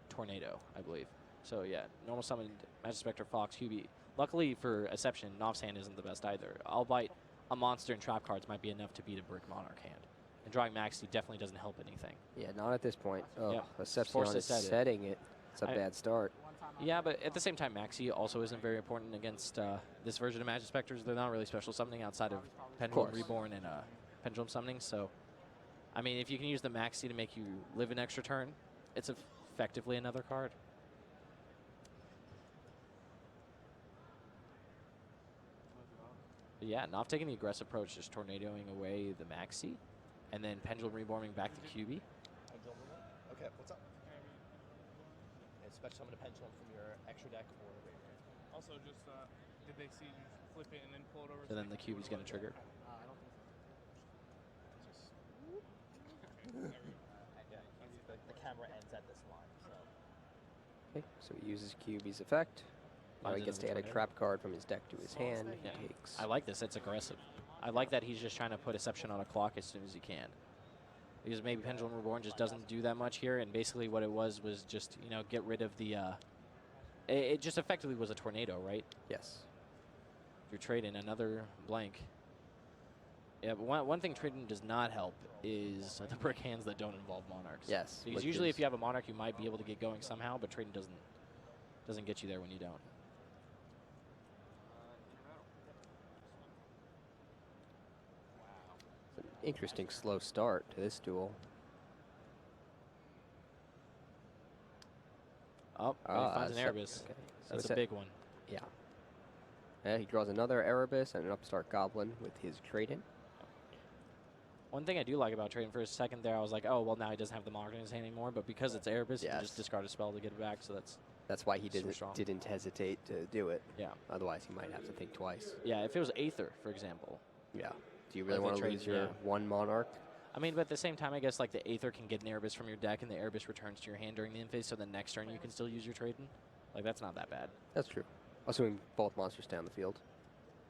Tornado, I believe. So yeah, normal summoned Magnet Spectre, Fox, Hubie. Luckily for Asception, Knopf's hand isn't the best either. Albeit a monster and trap cards might be enough to beat a Brick Monarch hand. And drawing Maxi definitely doesn't help anything. Yeah, not at this point. Oh, yep. Asception is setting it. It's a bad start. Yeah, but at the same time, Maxi also isn't very important against this version of Magic Spectres. They're not really special summoning outside of Pendulum Reborn and Pendulum Summoning. So, I mean, if you can use the Maxi to make you live an extra turn, it's effectively another card. But yeah, not taking the aggressive approach, just tornadoing away the Maxi, and then Pendulum Reborning back to QB. Okay, what's up? And special summon a pendulum from your extra deck or also just did they see you flip it and then pull it over? So then the QB's going to trigger. I don't think so. The camera ends at this line, so. Okay, so he uses QB's effect. Now he gets to add a trap card from his deck to his hand. Yeah. He takes. I like this. It's aggressive. I like that he's just trying to put Asception on a clock as soon as he can. Because maybe Pendulum Reborn just doesn't do that much here, and basically what it was just, get rid of the, it just effectively was a tornado, right? Yes. If you're trading another blank. Yeah, but one thing trading does not help is the brick hands that don't involve Monarchs. Yes. Because usually if you have a Monarch, you might be able to get going somehow, but trading doesn't get you there when you don't. Interesting slow start to this duel. Oh, he finds an Erebus. Okay. So That's a big one. Yeah. He draws another Erebus and an Upstart Goblin with his Trade-In. One thing I do like about trading for a second there, I was like, oh, well, now he doesn't have the Monarch in his hand anymore, but because it's Erebus, he can just discard a spell to get it back, so that's why he didn't hesitate to do it. Yeah. Otherwise, he might have to think twice. Yeah, if it was Aether, for example. Yeah. Do you really want to lose your one Monarch? I mean, but at the same time, I guess like the Aether can get an Erebus from your deck, and the Erebus returns to your hand during the end phase, so the next turn you can still use your Trade-In. Like, that's not that bad. That's true. Assuming both monsters stay on the field.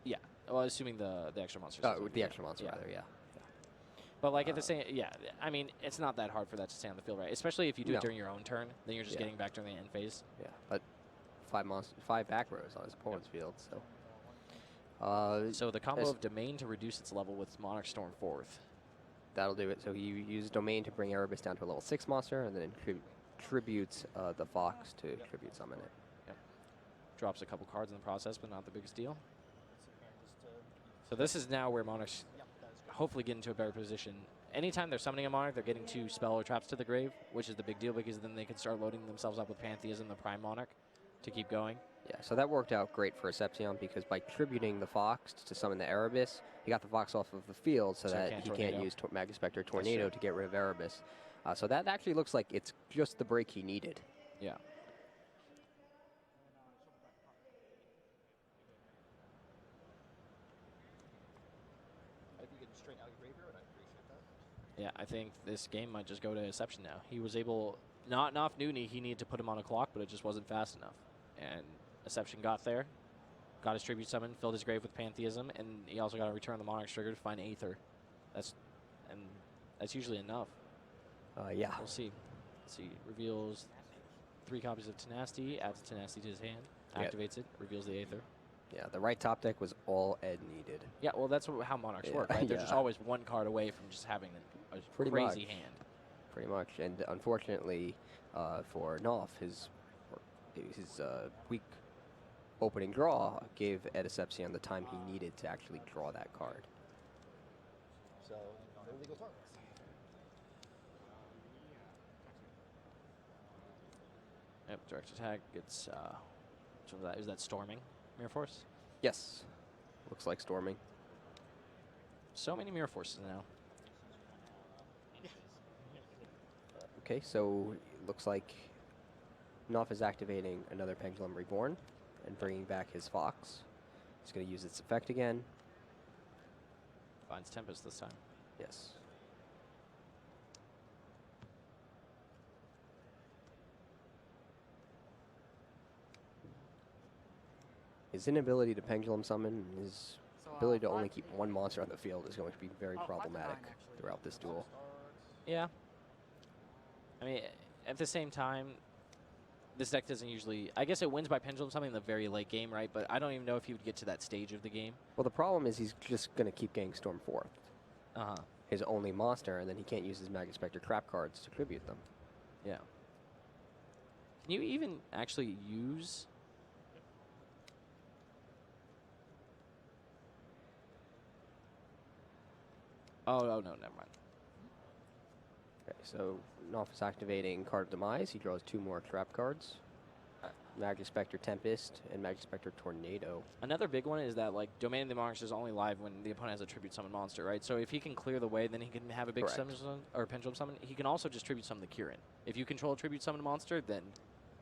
Yeah. Well, assuming the extra monsters. Oh, the extra monster, rather, yeah. But like at the same, I mean, it's not that hard for that to stay on the field, right? Especially if you do it during your own turn, then you're just getting back during the end phase. Yeah, but 5 back rows on his opponent's field. So the combo of Domain to reduce its level with Monarch Storm 4th. That'll do it. So he used Domain to bring Erebus down to a level 6 monster, and then tributes the Fox to tribute summon it. Yep. Drops a couple cards in the process, but not the biggest deal. So this is now where Monarchs hopefully get into a better position. Anytime they're summoning a Monarch, they're getting 2 spell or traps to the grave, which is the big deal because then they can start loading themselves up with Pantheism, the Prime Monarch, to keep going. Yeah, so that worked out great for Excepcion because by tributing the Fox to summon the Erebus, he got the Fox off of the field so that he can't use Magic Spectre Tornado to get rid of Erebus. So that actually looks like it's just the break he needed. Yeah. Yeah, I think this game might just go to Exception now. He was able, not off Nooney, he needed to put him on a clock, but it just wasn't fast enough. And Exception got there, got his tribute summon, filled his grave with Pantheism, and he also got to return the Monarch's trigger to find Aether. That's usually enough. Yeah. We'll see. Let's see. Reveals 3 copies of Tenacity, adds Tenacity to his hand, activates it, reveals the Aether. Yeah, the right top deck was all Ed needed. Yeah, well, that's how Monarchs work, right? They're just always one card away from just having a crazy hand. Pretty much. And unfortunately for Knopf, his weak opening draw gave Ed Excepcion the time he needed to actually draw that card. So, no legal targets. Yep, direct attack gets, is that Storming? Mirror Force? Yes. Looks like Storming. So many Mirror Forces now. Okay, so it looks like Knopf is activating another Pendulum Reborn and bringing back his Fox. He's going to use its effect again. Finds Tempest this time. Yes. His inability to Pendulum Summon and his ability to only keep 1 monster on the field is going to be very problematic throughout this duel. Yeah. I mean, at the same time, this deck doesn't usually... I guess it wins by Pendulum Summon in the very late game, right? But I don't even know if he would get to that stage of the game. Well, the problem is he's just going to keep getting Storm 4th. His only monster, and then he can't use his Magic Spectre trap cards to tribute them. Yeah. Can you even actually use... Oh, no, never mind. Okay, so Knopf is activating Card of Demise. He draws 2 more trap cards. Magic Spectre Tempest and Magic Spectre Tornado. Another big one is that, like, Domain of the Monarchs is only live when the opponent has a tribute summon monster, right? So if he can clear the way, then he can have a big summon or pendulum summon. He can also just tribute summon the Kirin. If you control a tribute summon monster, then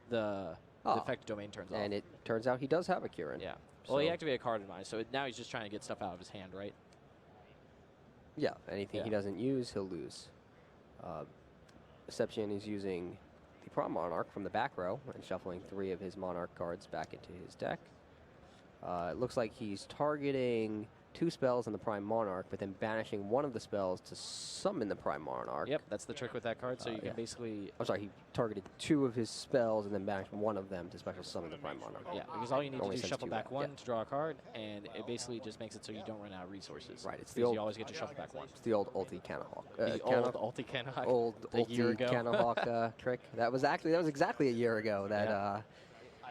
the effect domain turns off. And it turns out he does have a Kirin. Yeah. Well, he activated a card in mind, so now he's just trying to get stuff out of his hand, right? Yeah, anything he doesn't use, he'll lose. Exception is using the Prime Monarch from the back row and shuffling 3 of his Monarch cards back into his deck. It looks like he's targeting 2 spells on the Prime Monarch, but then banishing 1 of the spells to summon the Prime Monarch. Yep, that's the trick with that card, so you can basically... I'm sorry, he targeted 2 of his spells and then banished 1 of them to special summon the Prime Monarch. Yeah, because all you need to do is shuffle back 1 to draw a card, and it basically just makes it so you don't run out of resources. Right, it's the old, you always get to shuffle back 1. It's the old ulti Canahawk. The old ulti Canahawk. Old a year ulti ago. Canahawk trick. That was exactly a year ago that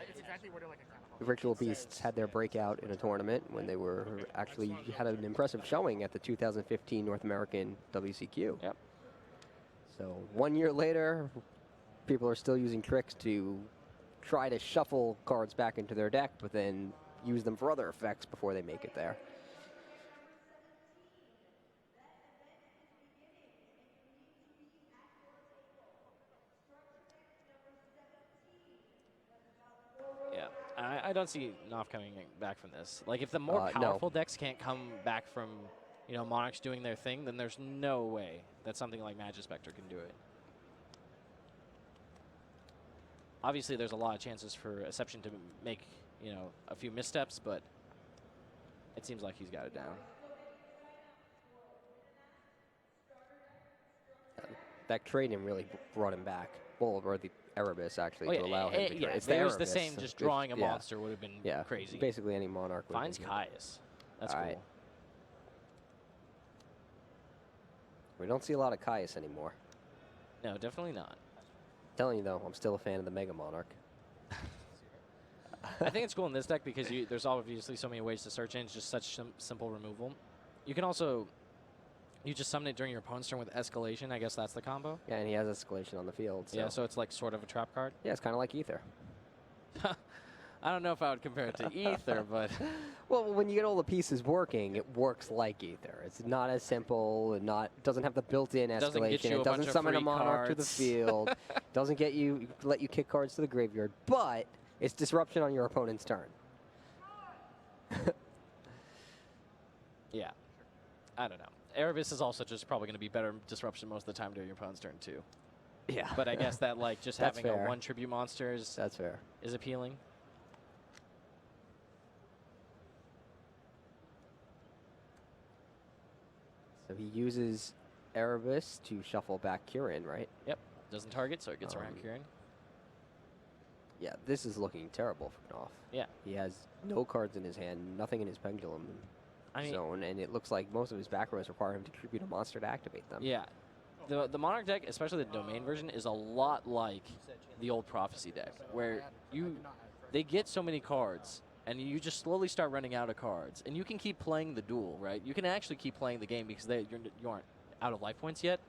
It's exactly worded like a Ritual Beasts had their breakout in a tournament when they were actually had an impressive showing at the 2015 North American WCQ. Yep. So 1 year later, people are still using tricks to try to shuffle cards back into their deck, but then use them for other effects before they make it there. Yeah, I don't see Knopf coming back from this. Like, if the more powerful decks can't come back from, Monarchs doing their thing, then there's no way that something like Magic Spectre can do it. Obviously, there's a lot of chances for Exception to make, a few missteps, but it seems like he's got it down. That trade-in really brought him back. Well, or the Erebus actually to allow him to yeah, it's if it was Erebus, the same, so just drawing a yeah. monster would have been Yeah, crazy. basically any monarch. would have Finds been- Caius. That's All cool. right. We don't see a lot of Caius anymore. No, definitely not. Telling you though, I'm still a fan of the Mega Monarch. I think it's cool in this deck because there's obviously so many ways to search in. It's just such simple removal. You can also, you just summon it during your opponent's turn with Escalation. I guess that's the combo. Yeah, and he has Escalation on the field. So. Yeah, so it's like sort of a trap card. Yeah, it's kind of like Ether. I don't know if I would compare it to Ether, but... Well, when you get all the pieces working, it works like Ether. It's not as simple, and doesn't have the built-in escalation. It doesn't summon a monarch to the field. Doesn't let you kick cards to the graveyard, but it's disruption on your opponent's turn. Yeah. I don't know. Erebus is also just probably going to be better disruption most of the time during your opponent's turn, too. Yeah. But I guess that, like, just That's having fair. a 1 tribute monster is appealing. So he uses Erebus to shuffle back Kirin, right? Yep. Doesn't target, so it gets around Kirin. Yeah, this is looking terrible for Knopf. Yeah. He has no cards in his hand, nothing in his pendulum zone, and it looks like most of his back rows require him to tribute a monster to activate them. Yeah. The Monarch deck, especially the Domain version, is a lot like the old Prophecy deck, where they get so many cards, and you just slowly start running out of cards. And you can keep playing the duel, right? You can actually keep playing the game because you aren't out of life points yet,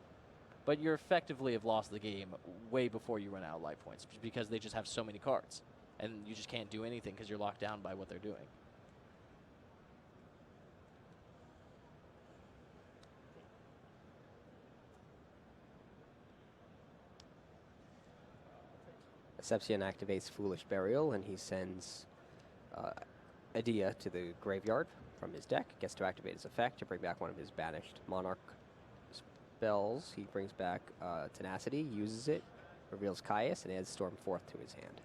but you effectively have lost the game way before you run out of life points because they just have so many cards. And you just can't do anything because you're locked down by what they're doing. Sepsian activates Foolish Burial, and he sends Adia to the graveyard from his deck. Gets to activate his effect to bring back one of his banished Monarch spells. He brings back Tenacity, uses it, reveals Caius, and adds Storm Forth to his hand.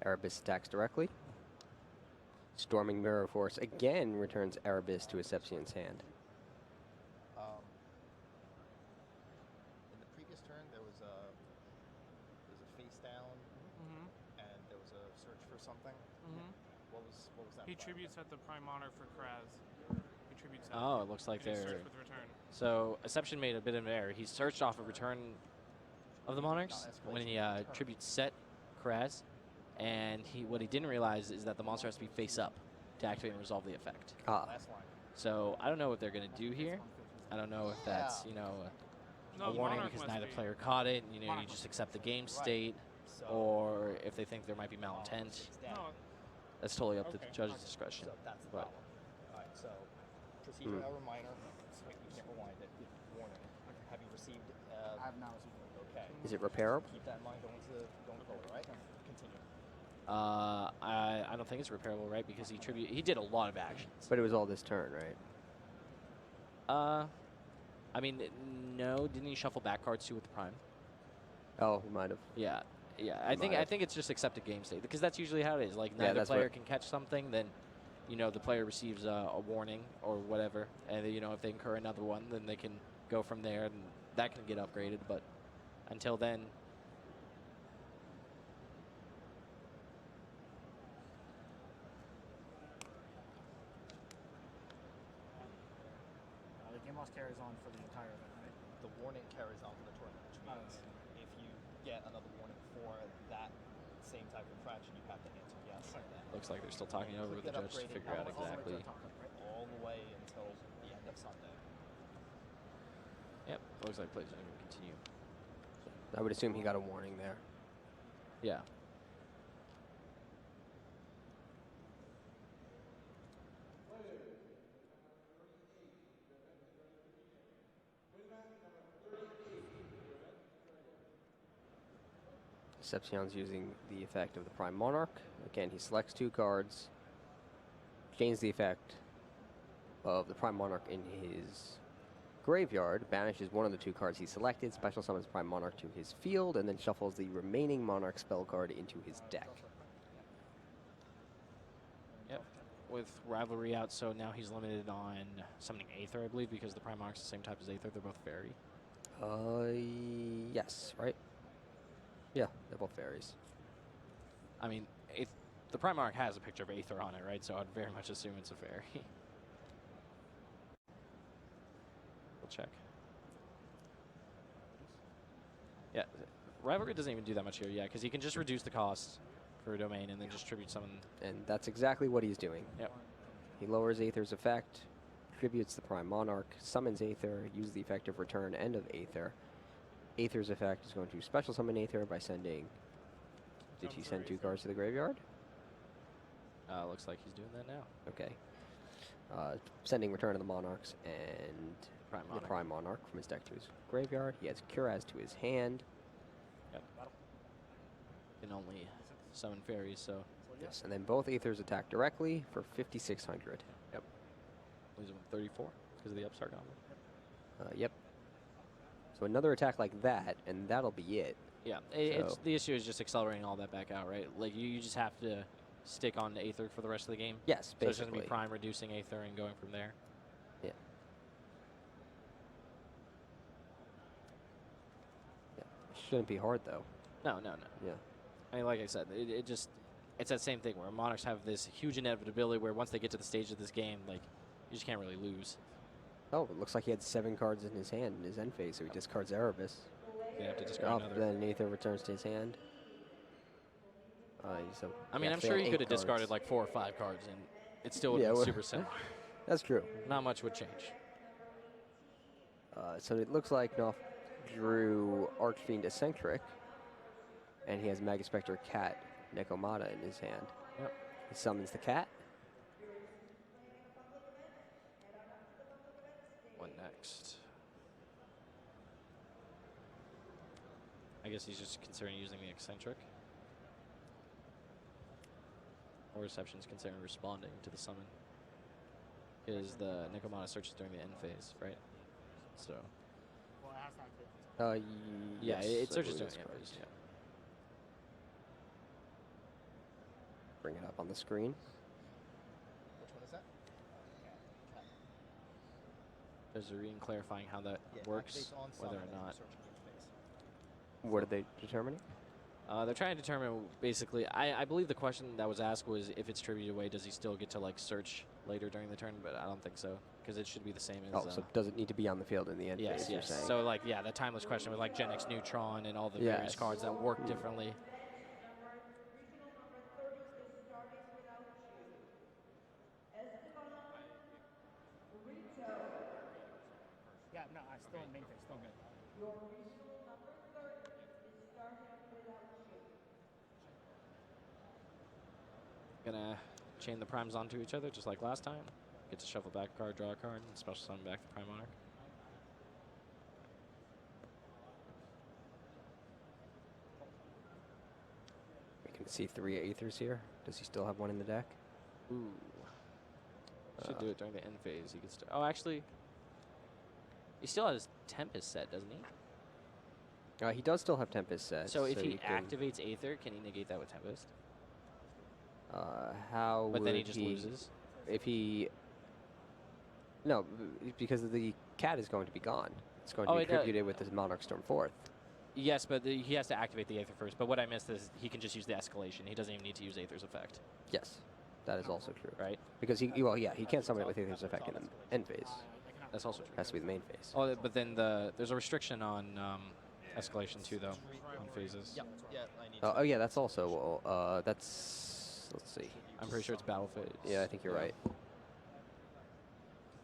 Erebus attacks directly. Storming Mirror Force again returns Erebus to Sepsian's hand. In the previous turn, there was a face down, and there was a search for something. What was that? He tributes at the Prime Monarch for Kraz. He tributes at Oh, it looks like and he they're... searched with return. So, Asception made a bit of an error. He searched off a return of the Monarchs when he tributes set Kraz. And what he didn't realize is that the monster has to be face up to activate and resolve the effect. So I don't know what they're going to do here. I don't know if that's, a warning because neither player caught it. You just accept the game state. Or if they think there might be malintent. That's totally up to the judge's discretion. So that's the problem. All right, so procedure error minor. So you can't rewind it. Warning. Have you received? I have not received it. Okay. Is it repairable? Keep that in mind going forward, right? Continue. I don't think it's repairable, right? Because he did a lot of actions. But it was all this turn, right? I mean, no. Didn't he shuffle back cards too with the Prime? Oh, he might have. Yeah. I think it's just accept a game state because that's usually how it is. Like neither player can catch something, then the player receives a warning or whatever, and if they incur another one, then they can go from there, and that can get upgraded. But until then. The game loss carries on for the entire event, right? The warning carries on for the tournament, which means if you get another warning for that same type of infraction, you have to answer yes. Looks like they're still talking over with the judge to figure out exactly. All the way until the end of Sunday. Yep, looks like plays are going to continue. I would assume he got a warning there. Yeah. Sepsion's using the effect of the Prime Monarch. Again, he selects 2 cards, changes the effect of the Prime Monarch in his graveyard, banishes one of the 2 cards he selected, special summons Prime Monarch to his field, and then shuffles the remaining Monarch spell card into his deck. Yep. With Rivalry out, so now he's limited on summoning Aether, I believe, because the Prime Monarch's the same type as Aether. They're both fairy. Yes, right? Yeah, they're both fairies. I mean, the Prime Monarch has a picture of Aether on it, right? So I'd very much assume it's a fairy. We'll check. Yeah, Rivalry doesn't even do that much here, yeah, because he can just reduce the cost for a domain and then just tribute summon. And that's exactly what he's doing. Yep. He lowers Aether's effect, tributes the Prime Monarch, summons Aether, uses the effect of return end of Aether. Aether's effect is going to special summon Aether by sending... Did he send 2 cards to the graveyard? Looks like he's doing that now. Okay. Sending Return of the Monarchs and the Prime Monarch from his deck to his graveyard. He has Curaz to his hand. Yep. Can only summon fairies, so... Yes, and then both Aethers attack directly for 5,600. Yep. Losing 34 because of the Upstart combo. Yep. So another attack like that, and that'll be it. Yeah, it's, the issue is just accelerating all that back out, right? Like, you just have to stick on Aether for the rest of the game. Yes, basically. So it's going to be basically. Prime reducing Aether and going from there. Yeah. Shouldn't be hard, though. No. Yeah. I mean, like I said, it's that same thing where Monarchs have this huge inevitability where once they get to the stage of this game, like, you just can't really lose. Oh, it looks like he had 7 cards in his hand in his end phase, so he discards Erebus. You have to discard another. Then Aether returns to his hand. So I mean, I'm sure he could have discarded like 4 or 5 cards, and it still would have been super simple. That's true. Not much would change. So it looks like Knopf drew Archfiend Eccentric, and he has Magus Spectre Cat Nekomata in his hand. Yep. He summons the cat. What next? I guess he's just considering using the Eccentric. Or Reception's considering responding to the summon. Because the Nekomata searches during the end phase, right? So. Well, it has not been. Yeah, Yes, it I searches believe during the end that's phase, yeah. Bring it up on the screen. Which one is that? There's a reading clarifying how that works, whether or not. What are they determining? They're trying to determine, basically, I believe the question that was asked was if it's tributed away, does he still get to, like, search later during the turn? But I don't think so, because it should be the same as... Oh, so does it need to be on the field in the end phase, you're saying? So, like, yeah, the timeless question with, like, Gen X Neutron and all the various cards that work differently. Yeah, no, I still in main phase, still good. Gonna chain the primes onto each other just like last time. Get to shuffle back a card, draw a card, and special summon back the Prime Monarch. We can see 3 Aethers here. Does he still have one in the deck? Ooh. Should do it during the end phase. He gets to. Oh, actually, he still has Tempest set, doesn't he? He does still have Tempest set. So if he activates Aether, can he negate that with Tempest? How But would then he just loses? If he... No, because the cat is going to be gone. It's going to be attributed with the Monarch Storm 4th. Yes, but he has to activate the Aether first. But what I missed is he can just use the escalation. He doesn't even need to use Aether's effect. Yes, that is also true. Right? Because he can't summon it with Aether's effect in the end phase. That's also true. Has to be the main phase. Oh, but then there's a restriction on escalation too, though, on phases. Yeah, I need Oh yeah, that's also that's. Let's see. I'm pretty sure it's battle phase. Yeah, I think you're right.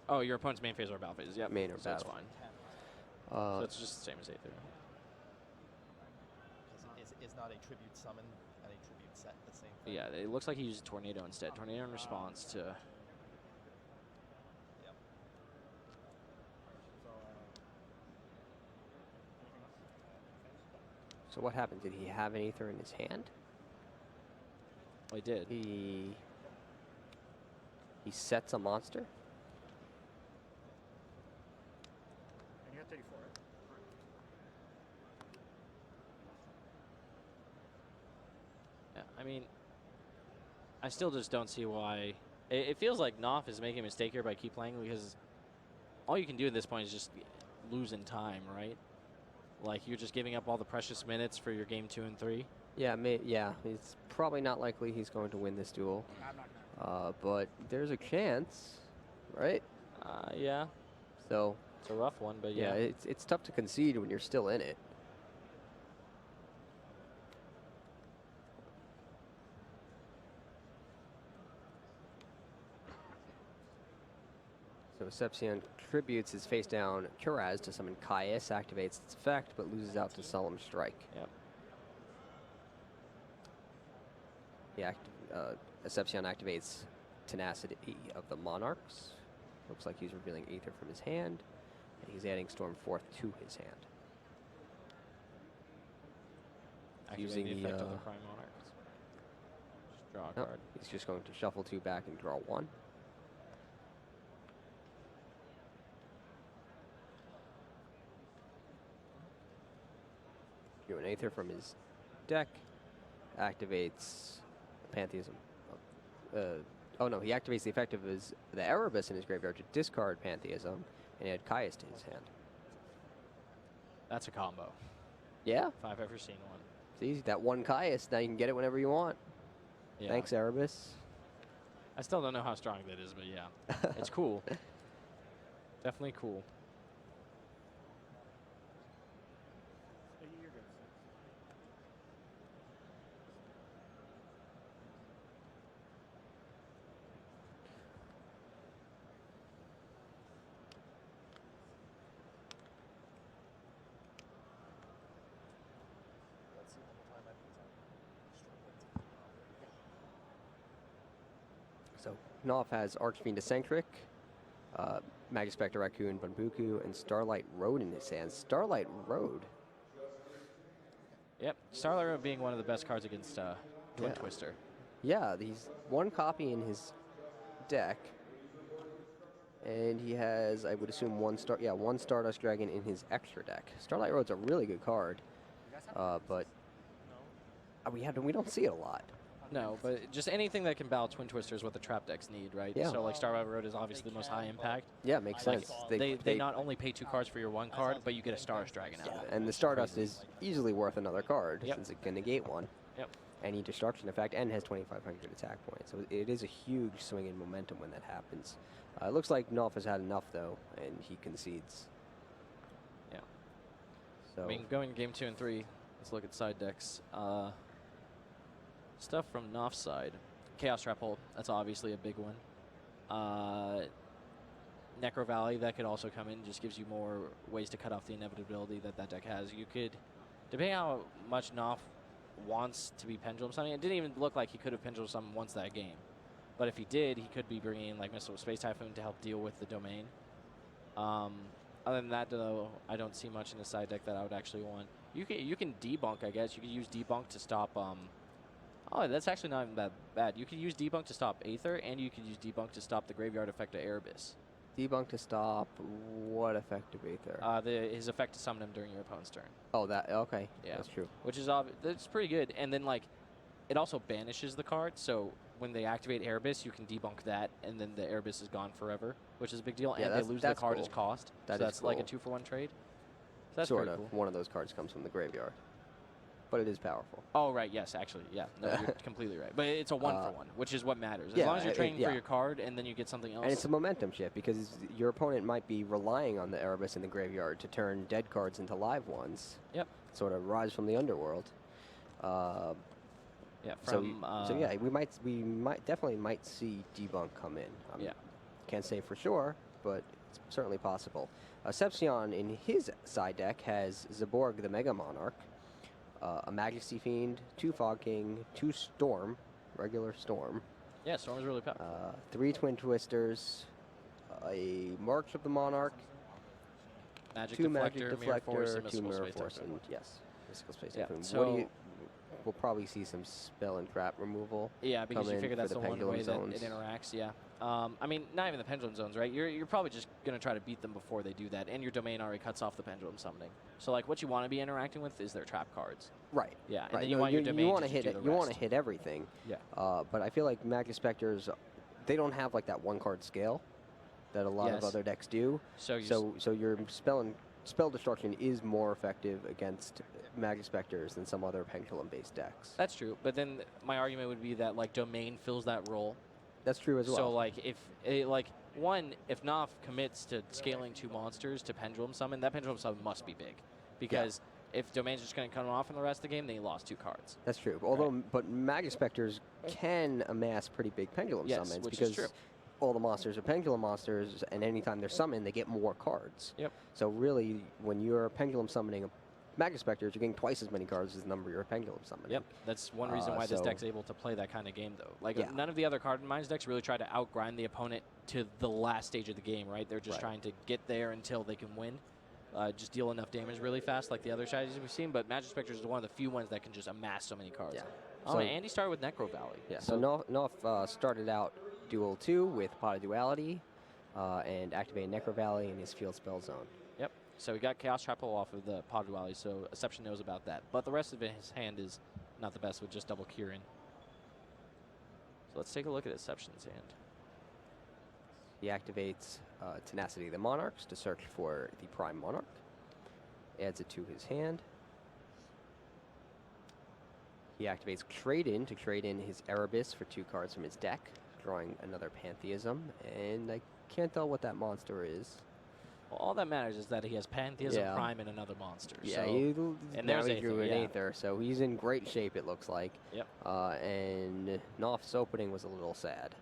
Oh, your opponent's main phase or battle phase. Yeah, Main or so battle. It's fine. So it's just the same as Aether. Is not a tribute summon and a tribute set the same thing? Yeah, it looks like he used Tornado instead. Tornado in response to. So what happened? Did he have an Aether in his hand? Well, he did. He sets a monster? Yeah, I mean, I still just don't see why. It feels like Knopf is making a mistake here by keep playing, because all you can do at this point is just lose in time, right? Like, you're just giving up all the precious minutes for your game 2 and 3. Yeah, yeah. It's probably not likely he's going to win this duel. But there's a chance, right? Yeah. So it's a rough one, but yeah. It's tough to concede when you're still in it. So Sepsion tributes his face down Kuraz to summon Caius, activates its effect, but loses out to Solemn Strike. Yep. Sepsion activates Tenacity of the Monarchs. Looks like he's revealing Aether from his hand, and he's adding Stormforth to his hand. Using the effect of the Prime Monarchs. Just draw a card. He's just going to shuffle 2 back and draw 1. Drew an Aether from his deck, activates Pantheism. Oh no, he activates the effect of the Erebus in his graveyard to discard Pantheism and add Caius to his hand. That's a combo. Yeah? If I've ever seen one. See, that 1 Caius, now you can get it whenever you want. Yeah. Thanks, Erebus. I still don't know how strong that is, but yeah. It's cool. Definitely cool. So Knopf has Archfiend Eccentric, Magic Spectre Raccoon, Bunbuku, and Starlight Road in his hands. Starlight Road? Yep, Starlight Road being one of the best cards against Twin Twister. Yeah, he's 1 copy in his deck, and he has, I would assume, 1 Stardust Dragon in his extra deck. Starlight Road's a really good card, but we don't see it a lot. No, but just anything that can battle Twin Twister is what the trap decks need, right? Yeah. So, like, Starlight Road is obviously the most high impact. Yeah, it makes sense. They not only pay 2 cards for your 1 card, but you get a Stardust Dragon out of it. And the Stardust is easily worth another card, Yep. since it can negate 1. Yep. Any destruction effect, and has 2,500 attack points. So it is a huge swing in momentum when that happens. It looks like Knopf has had enough, though, and he concedes. Yeah. So I mean, going game 2 and 3, let's look at side decks. Stuff from Knopf's side. Chaos Trap Hole, that's obviously a big one. Necro Valley, that could also come in, just gives you more ways to cut off the inevitability that deck has. You could, depending on how much Knopf wants to be Pendulum Summoning, it didn't even look like he could have Pendulum Summoned once that game. But if he did, he could be bringing in like Missile Space Typhoon to help deal with the domain. Other than that, though, I don't see much in the side deck that I would actually want. You can debunk, I guess. You could use debunk to stop. Oh, that's actually not even that bad. You could use debunk to stop Aether, and you could use debunk to stop the graveyard effect of Erebus. Debunk to stop what effect of Aether? His effect to summon him during your opponent's turn. Oh, okay. Yeah, that's true. Which is that's pretty good. And then like, it also banishes the card. So when they activate Erebus, you can debunk that, and then the Erebus is gone forever, which is a big deal. Yeah, and they lose the card cool. as cost. That so that's is like a cool. 2-for-1 trade. So that's sort pretty of. cool. One of those cards comes from the graveyard, but it is powerful. Oh, right. Yes, actually. Yeah. No, you're completely right. But it's a 1-for-1, which is what matters. As long as you're trading for your card and then you get something else. And it's a momentum shift because your opponent might be relying on the Erebus in the graveyard to turn dead cards into live ones. Yep. Sort of rise from the underworld. Yeah. So yeah, we might definitely see debunk come in. Yeah. Can't say for sure, but it's certainly possible. Sepsion in his side deck has Zaborg the Mega Monarch, a Majesty Fiend, 2 Fog King, 2 Storm, regular Storm. Yeah, Storm is really powerful. 3 Twin Twisters, a March of the Monarch, Magic 2 Deflector, Magic Mirror Force, Deflector, and 2 Mystical Mirror Space Force, Typhoon. and yes, Mystical Space Yeah, Typhoon. so we'll probably see some spell and trap removal. Yeah, because come you in figure for that's the one pendulum way zones. that it interacts, yeah. I mean, not even the pendulum zones, right? You're probably just going to try to beat them before they do that, and your domain already cuts off the pendulum summoning. So, like, what you want to be interacting with is their trap cards. Right. Yeah, and right. then you want your domain want to hit just do it. the You want rest. to hit everything. Yeah. But I feel like Magic Specters, they don't have like that one card scale that a lot of Yes. other decks do. So your spell destruction is more effective against Magic Specters than some other pendulum-based decks. That's true, but then my argument would be that, like, domain fills that role. That's true as well. So, like, if Naf commits to scaling 2 monsters to pendulum summon, that pendulum summon must be big, because if domain's just going to cut off in the rest of the game, then you lost 2 cards. That's true. But Magic Specters can amass pretty big pendulum summons which because is true. all the monsters are pendulum monsters, and anytime they're summoned, they get more cards. Yep. So really, when you're pendulum summoning a Magic Specters, you're getting twice as many cards as the number you're pendulum summoning. Yep, that's one reason why this deck's able to play that kind of game, though. Like, none of the other Card and Minds decks really try to outgrind the opponent to the last stage of the game, right? They're just trying to get there until they can win. Just deal enough damage really fast, like the other strategies we've seen. But Magic Specters is one of the few ones that can just amass so many cards. Yeah. Oh, So- and Andy started with Necro Valley. Yeah. So Noff started out Duel 2 with Pot of Duality and activated Necro Valley in his Field Spell Zone. Yep. So he got Chaos Trap off of the Pod Duality, so Exception knows about that. But the rest of his hand is not the best with just double Kieran. So let's take a look at Exception's hand. He activates Tenacity of the Monarchs to search for the Prime Monarch. Adds it to his hand. He activates Trade-In to trade in his Erebus for 2 cards from his deck, drawing another Pantheism. And I can't tell what that monster is. Well, all that matters is that he has Pantheism, Prime, and another monster. Yeah, so, and now there's he drew Aether, an Aether, so he's in great shape, it looks like. Yep. And Noff's opening was a little sad.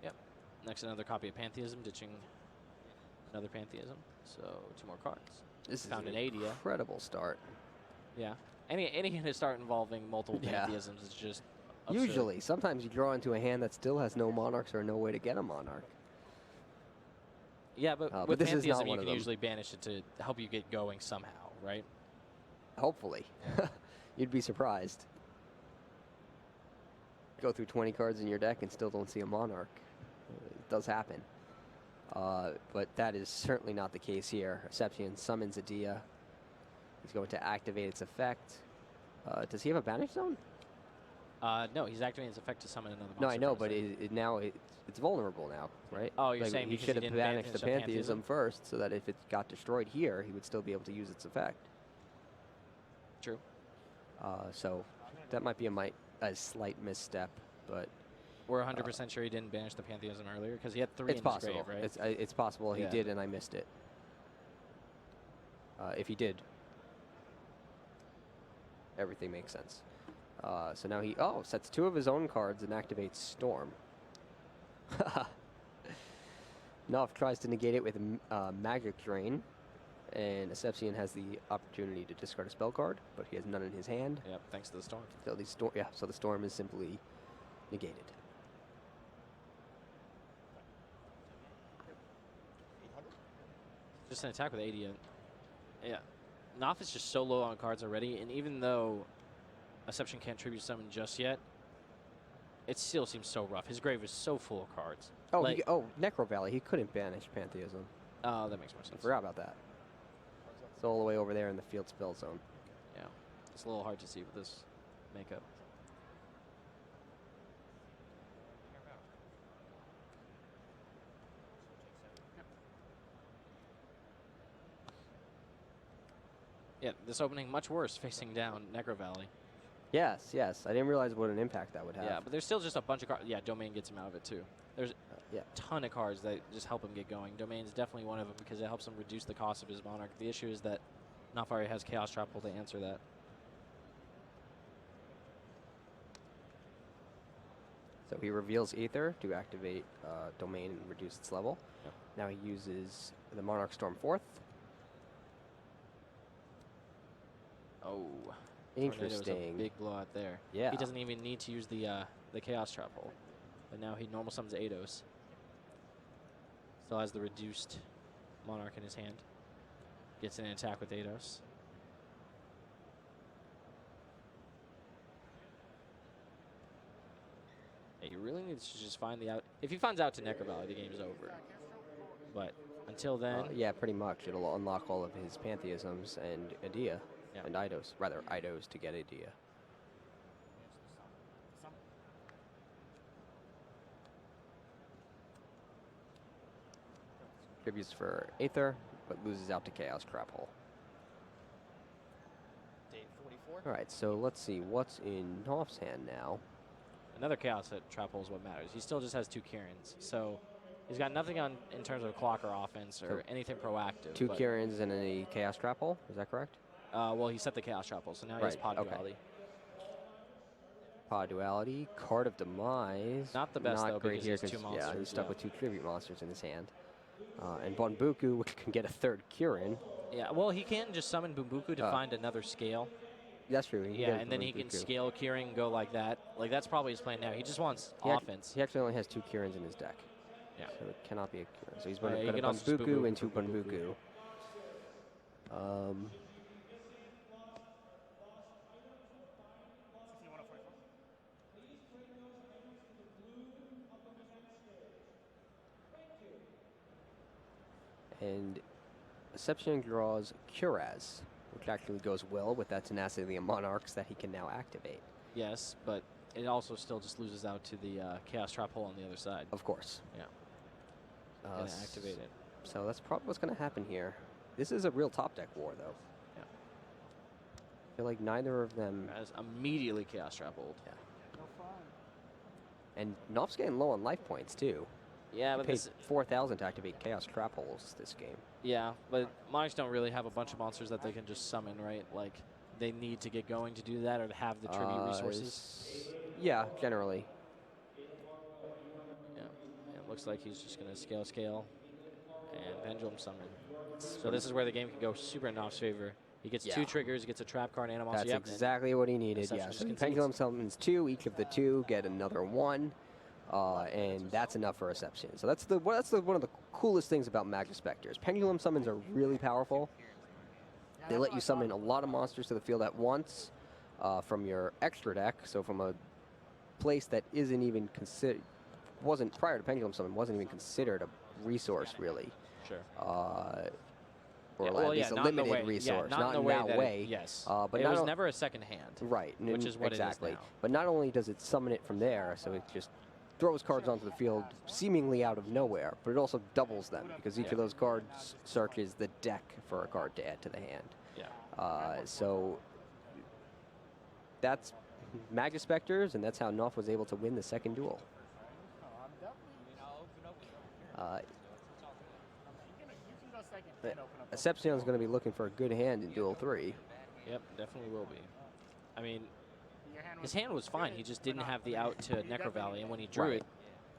Yep. Next, another copy of Pantheism, ditching another Pantheism. So 2 more cards. This Found is an an 80. incredible start. Yeah. Any hand to start involving multiple Pantheisms is just absurd. Usually, sometimes you draw into a hand that still has no monarchs or no way to get a monarch. Yeah, but But with this is not Pantheism, you one of can them. usually banish it to help you get going somehow, right? Hopefully. You'd be surprised. Go through 20 cards in your deck and still don't see a monarch. It does happen. But that is certainly not the case here. Exception summons a Dia. He's going to activate its effect. Does he have a banish zone? No, he's activating his effect to summon another monster. No, I know, from but his deck. now it's vulnerable now, right? Oh, you're Like, saying he because should he have didn't banished the banish the Pantheism Pantheism? first, so that if it got destroyed here, he would still be able to use its effect. True. So that might be a slight misstep, but We're 100% sure he didn't banish the Pantheism earlier because he had 3 it's in possible. his grave, right? It's possible he Yeah. did, and I missed it. If he did, everything makes sense. So now he sets 2 of his own cards and activates Storm. Noff tries to negate it with Magic Drain, and Exception has the opportunity to discard a spell card, but he has none in his hand. Yep, thanks to the Storm. So so the Storm is simply negated. Just an attack with 80. Yeah. Noff is just so low on cards already, and even though Exception can't tribute summon just yet, it still seems so rough. His grave is so full of cards. Oh, Like- Necro Valley. He couldn't banish Pantheism. Oh, that makes more sense. I forgot about that. It's all the way over there in the field spell zone. Yeah. It's a little hard to see with this makeup. Yeah, this opening much worse facing down Necro Valley. Yes, yes. I didn't realize what an impact that would have. Yeah, but there's still just a bunch of cards. Yeah, Domain gets him out of it too. There's a ton of cards that just help him get going. Domain is definitely one of them because it helps him reduce the cost of his Monarch. The issue is that Nafari has Chaos Trapple to answer that. So he reveals Aether to activate Domain and reduce its level. Yep. Now he uses the Monarch Storm 4th. Oh, Interesting. Tornado's a big blowout there. Yeah. He doesn't even need to use the Chaos Trap hole, but now he normal summons Eidos. Still has the reduced Monarch in his hand. Gets an attack with Eidos. Yeah, he really needs to just find the out. If he finds out to Necro Valley, the game's over. But until then, yeah, pretty much. It'll unlock all of his pantheisms and Idea, and Eidos. Rather, Eidos to get Idea. Tributes for Aether, but loses out to Chaos Trap Hole. Date 44. All right, so let's see what's in Knopf's hand now. another Chaos at Trap Hole is what matters. He still just has 2 Kirans, so he's got nothing on in terms of clock or offense or anything proactive. 2 Kirans and a Chaos Trap Hole, is that correct? Well, he set the Chaos Trap Hole, so now he has Pod Duality. Pod Duality, Card of Demise. Not the best, though, great because here, he has 2 monsters. Yeah, he's stuck with 2 Tribute monsters in his hand. And Bunbuku, which can get a 3rd Kirin. Yeah, well, he can just summon Bumbuku to find another scale. That's true. Yeah, and then he can scale Kirin and go like that. Like, that's probably his plan now. He just wants offense. He actually only has 2 Kirins in his deck. Yeah. So it cannot be a Kirin. So he's going he to can also Bunbuku into Bunbuku. And Deception draws Curaz, which actually goes well with that Tenacity of the Monarchs that he can now activate. Yes, but it also still just loses out to the Chaos Trap Hole on the other side. Of course. Yeah. Gonna activate it. So that's probably what's going to happen here. This is a real top deck war, though. Yeah. I feel like neither of them... As immediately Chaos Trap Hold. Yeah. And Knopf's getting low on life points, too. Yeah, but paid 4,000 to activate Chaos Trap Holes this game. Yeah, but Monarchs don't really have a bunch of monsters that they can just summon, right? Like, they need to get going to do that or to have the tribute resources. Yeah, generally. Yeah, it looks like he's just going to scale, and Pendulum Summon. So this is where the game can go super in Knopf's favor. He gets 2 triggers, he gets a trap card and a monster. That's exactly what he needed, yeah. So Pendulum summons 2, each of the 2 get another 1. And that's enough for Reception. So that's one of the coolest things about Magic Specters. Pendulum summons are really powerful. They let you summon a lot of monsters to the field at once from your extra deck. So from a place that isn't even wasn't prior to Pendulum Summon, wasn't even considered a resource really. Sure. Or at least a limited resource, not in that way. Yes. But it was never a second hand. Right. Which is what exactly. it is now. But not only does it summon it from there, so it just throws cards onto the field seemingly out of nowhere, but it also doubles them because each of those cards searches the deck for a card to add to the hand. Yeah. So that's Magic Specters, and that's how Knopf was able to win the second duel. Deception's going to be looking for a good hand in Duel 3. Yep, definitely will be. I mean, his hand was fine. He just didn't have the out to Necro Valley, and when he drew it,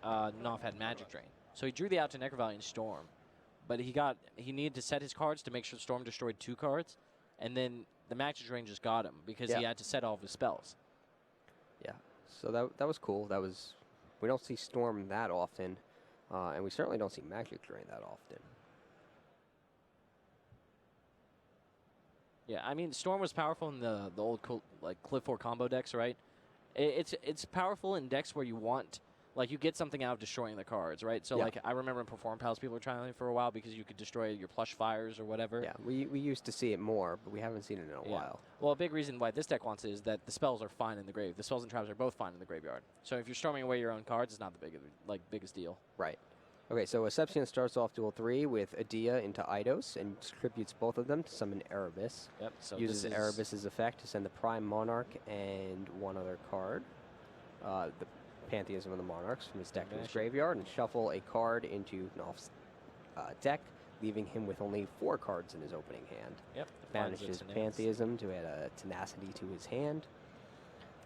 Knopf had Magic Drain. So he drew the out to Necro Valley and Storm, but he needed to set his cards to make sure Storm destroyed 2 cards, and then the Magic Drain just got him because he had to set all of his spells. Yeah, so that was cool. We don't see Storm that often, and we certainly don't see Magic Drain that often. Yeah, I mean, Storm was powerful in the old Cliff 4 combo decks, right? It's powerful in decks where you want, like, you get something out of destroying the cards, right? So, like, I remember in Perform Pals, people were trying it for a while because you could destroy your plush fires or whatever. Yeah, we used to see it more, but we haven't seen it in a while. Well, a big reason why this deck wants it is that the spells are fine in the grave. The spells and traps are both fine in the graveyard. So if you're storming away your own cards, it's not the biggest deal. Right. Okay, so Reception starts off Duel 3 with Adia into Eidos and tributes both of them to summon Erebus. Yep. So uses Erebus's effect to send the Prime Monarch and one other card, the Pantheism of the Monarchs, from his deck to his graveyard, and shuffle a card into Knopf's deck, leaving him with only 4 cards in his opening hand. Yep. Banishes Pantheism to add a Tenacity to his hand,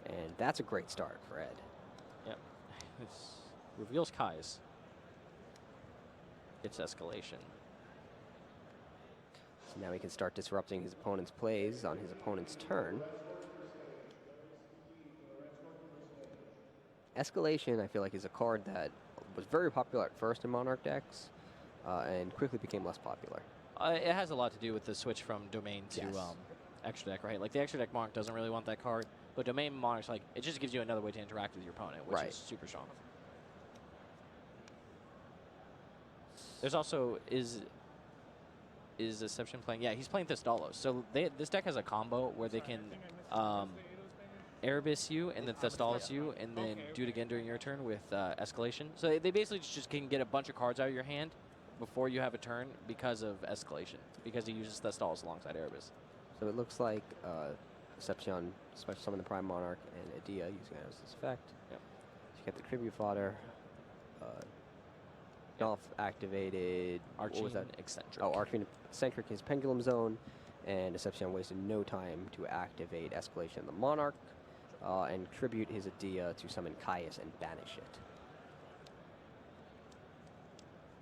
and that's a great start for Ed. Yep. Reveals Kai's. It's escalation. So now he can start disrupting his opponent's plays on his opponent's turn. Escalation, I feel like, is a card that was very popular at first in Monarch decks and quickly became less popular. It has a lot to do with the switch from domain to extra deck, right? Like the extra deck Monarch doesn't really want that card, but domain Monarch's like it just gives you another way to interact with your opponent, which is super strong. There's also is Deception playing? Yeah, he's playing Thestalos. So this deck has a combo where they can Erebus you and then Thestalos you and then do it again during your turn with Escalation. So they basically just can get a bunch of cards out of your hand before you have a turn because of Escalation, because he uses Thestalos alongside Erebus. So it looks like Deception special summon the Prime Monarch and Adia using it as this effect. Yep. So you get the Tribute Fodder. Dolph activated Arching Eccentric. Oh, Arching Eccentric is Pendulum Zone, and Deception wasted no time to activate Escalation of the Monarch and tribute his Adia to summon Caius and banish it.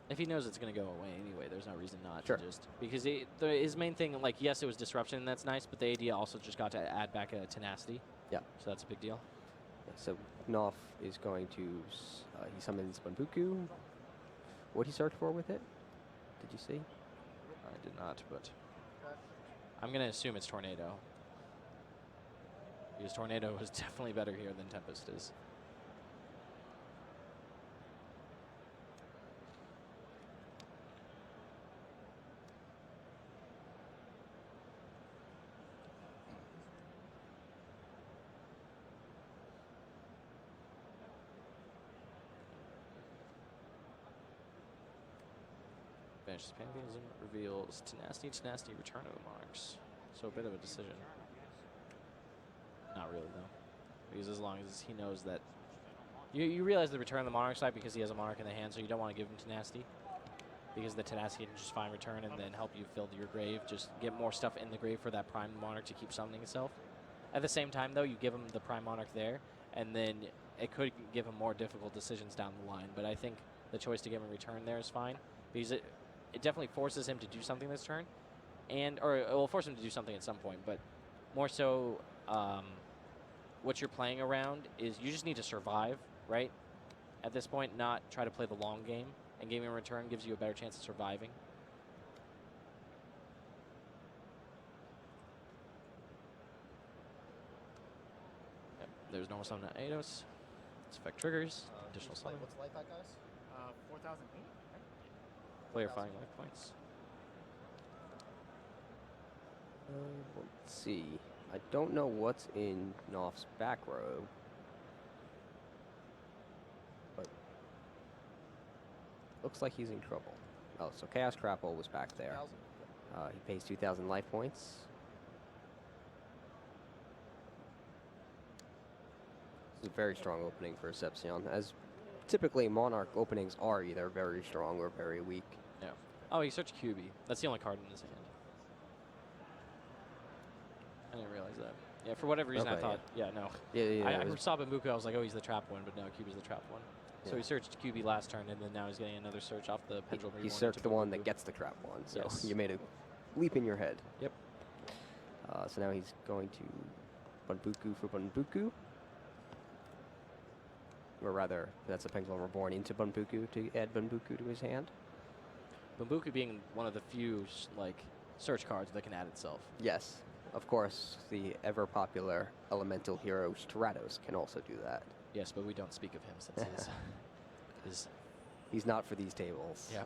If he knows it's going to go away anyway, there's no reason not to just... Because his main thing, like, yes, it was Disruption, and that's nice, but the Adia also just got to add back a Tenacity. Yeah. So that's a big deal. Yeah, so Knopf is going to... he summons Bunbuku. What did he search for with it? Did you see? I did not, but... I'm going to assume it's Tornado. Because Tornado is definitely better here than Tempest is. Banishes Pantheism, reveals Tenacity, Return of the Monarchs. So a bit of a decision. Not really, though. Because as long as he knows that... You realize the Return of the Monarch side because he has a Monarch in the hand, so you don't want to give him Tenacity. Because the Tenacity can just find Return and then help you fill your grave. Just get more stuff in the grave for that Prime Monarch to keep summoning itself. At the same time, though, you give him the Prime Monarch there, and then it could give him more difficult decisions down the line. But I think the choice to give him Return there is fine. Because it definitely forces him to do something this turn. Or it will force him to do something at some point, but more so... what you're playing around is you just need to survive, right? At this point, not try to play the long game. And giving a Return gives you a better chance of surviving. Yep, there's normal summon at Eidos. This effect triggers. Additional summon. What's life at, guys? 4,008. Player finding life points. Let's see. I don't know what's in Knopf's back row. But looks like he's in trouble. Oh, so Chaos Grapple was back there. He pays 2,000 life points. This is a very strong opening for Deception, as typically Monarch openings are either very strong or very weak. Yeah. Oh, he searched QB. That's the only card in his hand. I didn't realize that. Yeah, for whatever reason, I thought, no. I saw Bambuku, I was like, oh, he's the trap one, but no, QB's the trap one. So he searched QB last turn, and then now he's getting another search off the Pendulum Reborn. He searched the one that gets the trap one, so you made a leap in your head. Yep. So now he's going to Bunbuku for Bunbuku. Or rather, that's a Pendulum Reborn into Bunbuku to add Bunbuku to his hand. Bunbuku being one of the few, search cards that can add itself. Yes. Of course, the ever-popular elemental hero Stratos can also do that. Yes, but we don't speak of him since he's not for these tables. Yeah.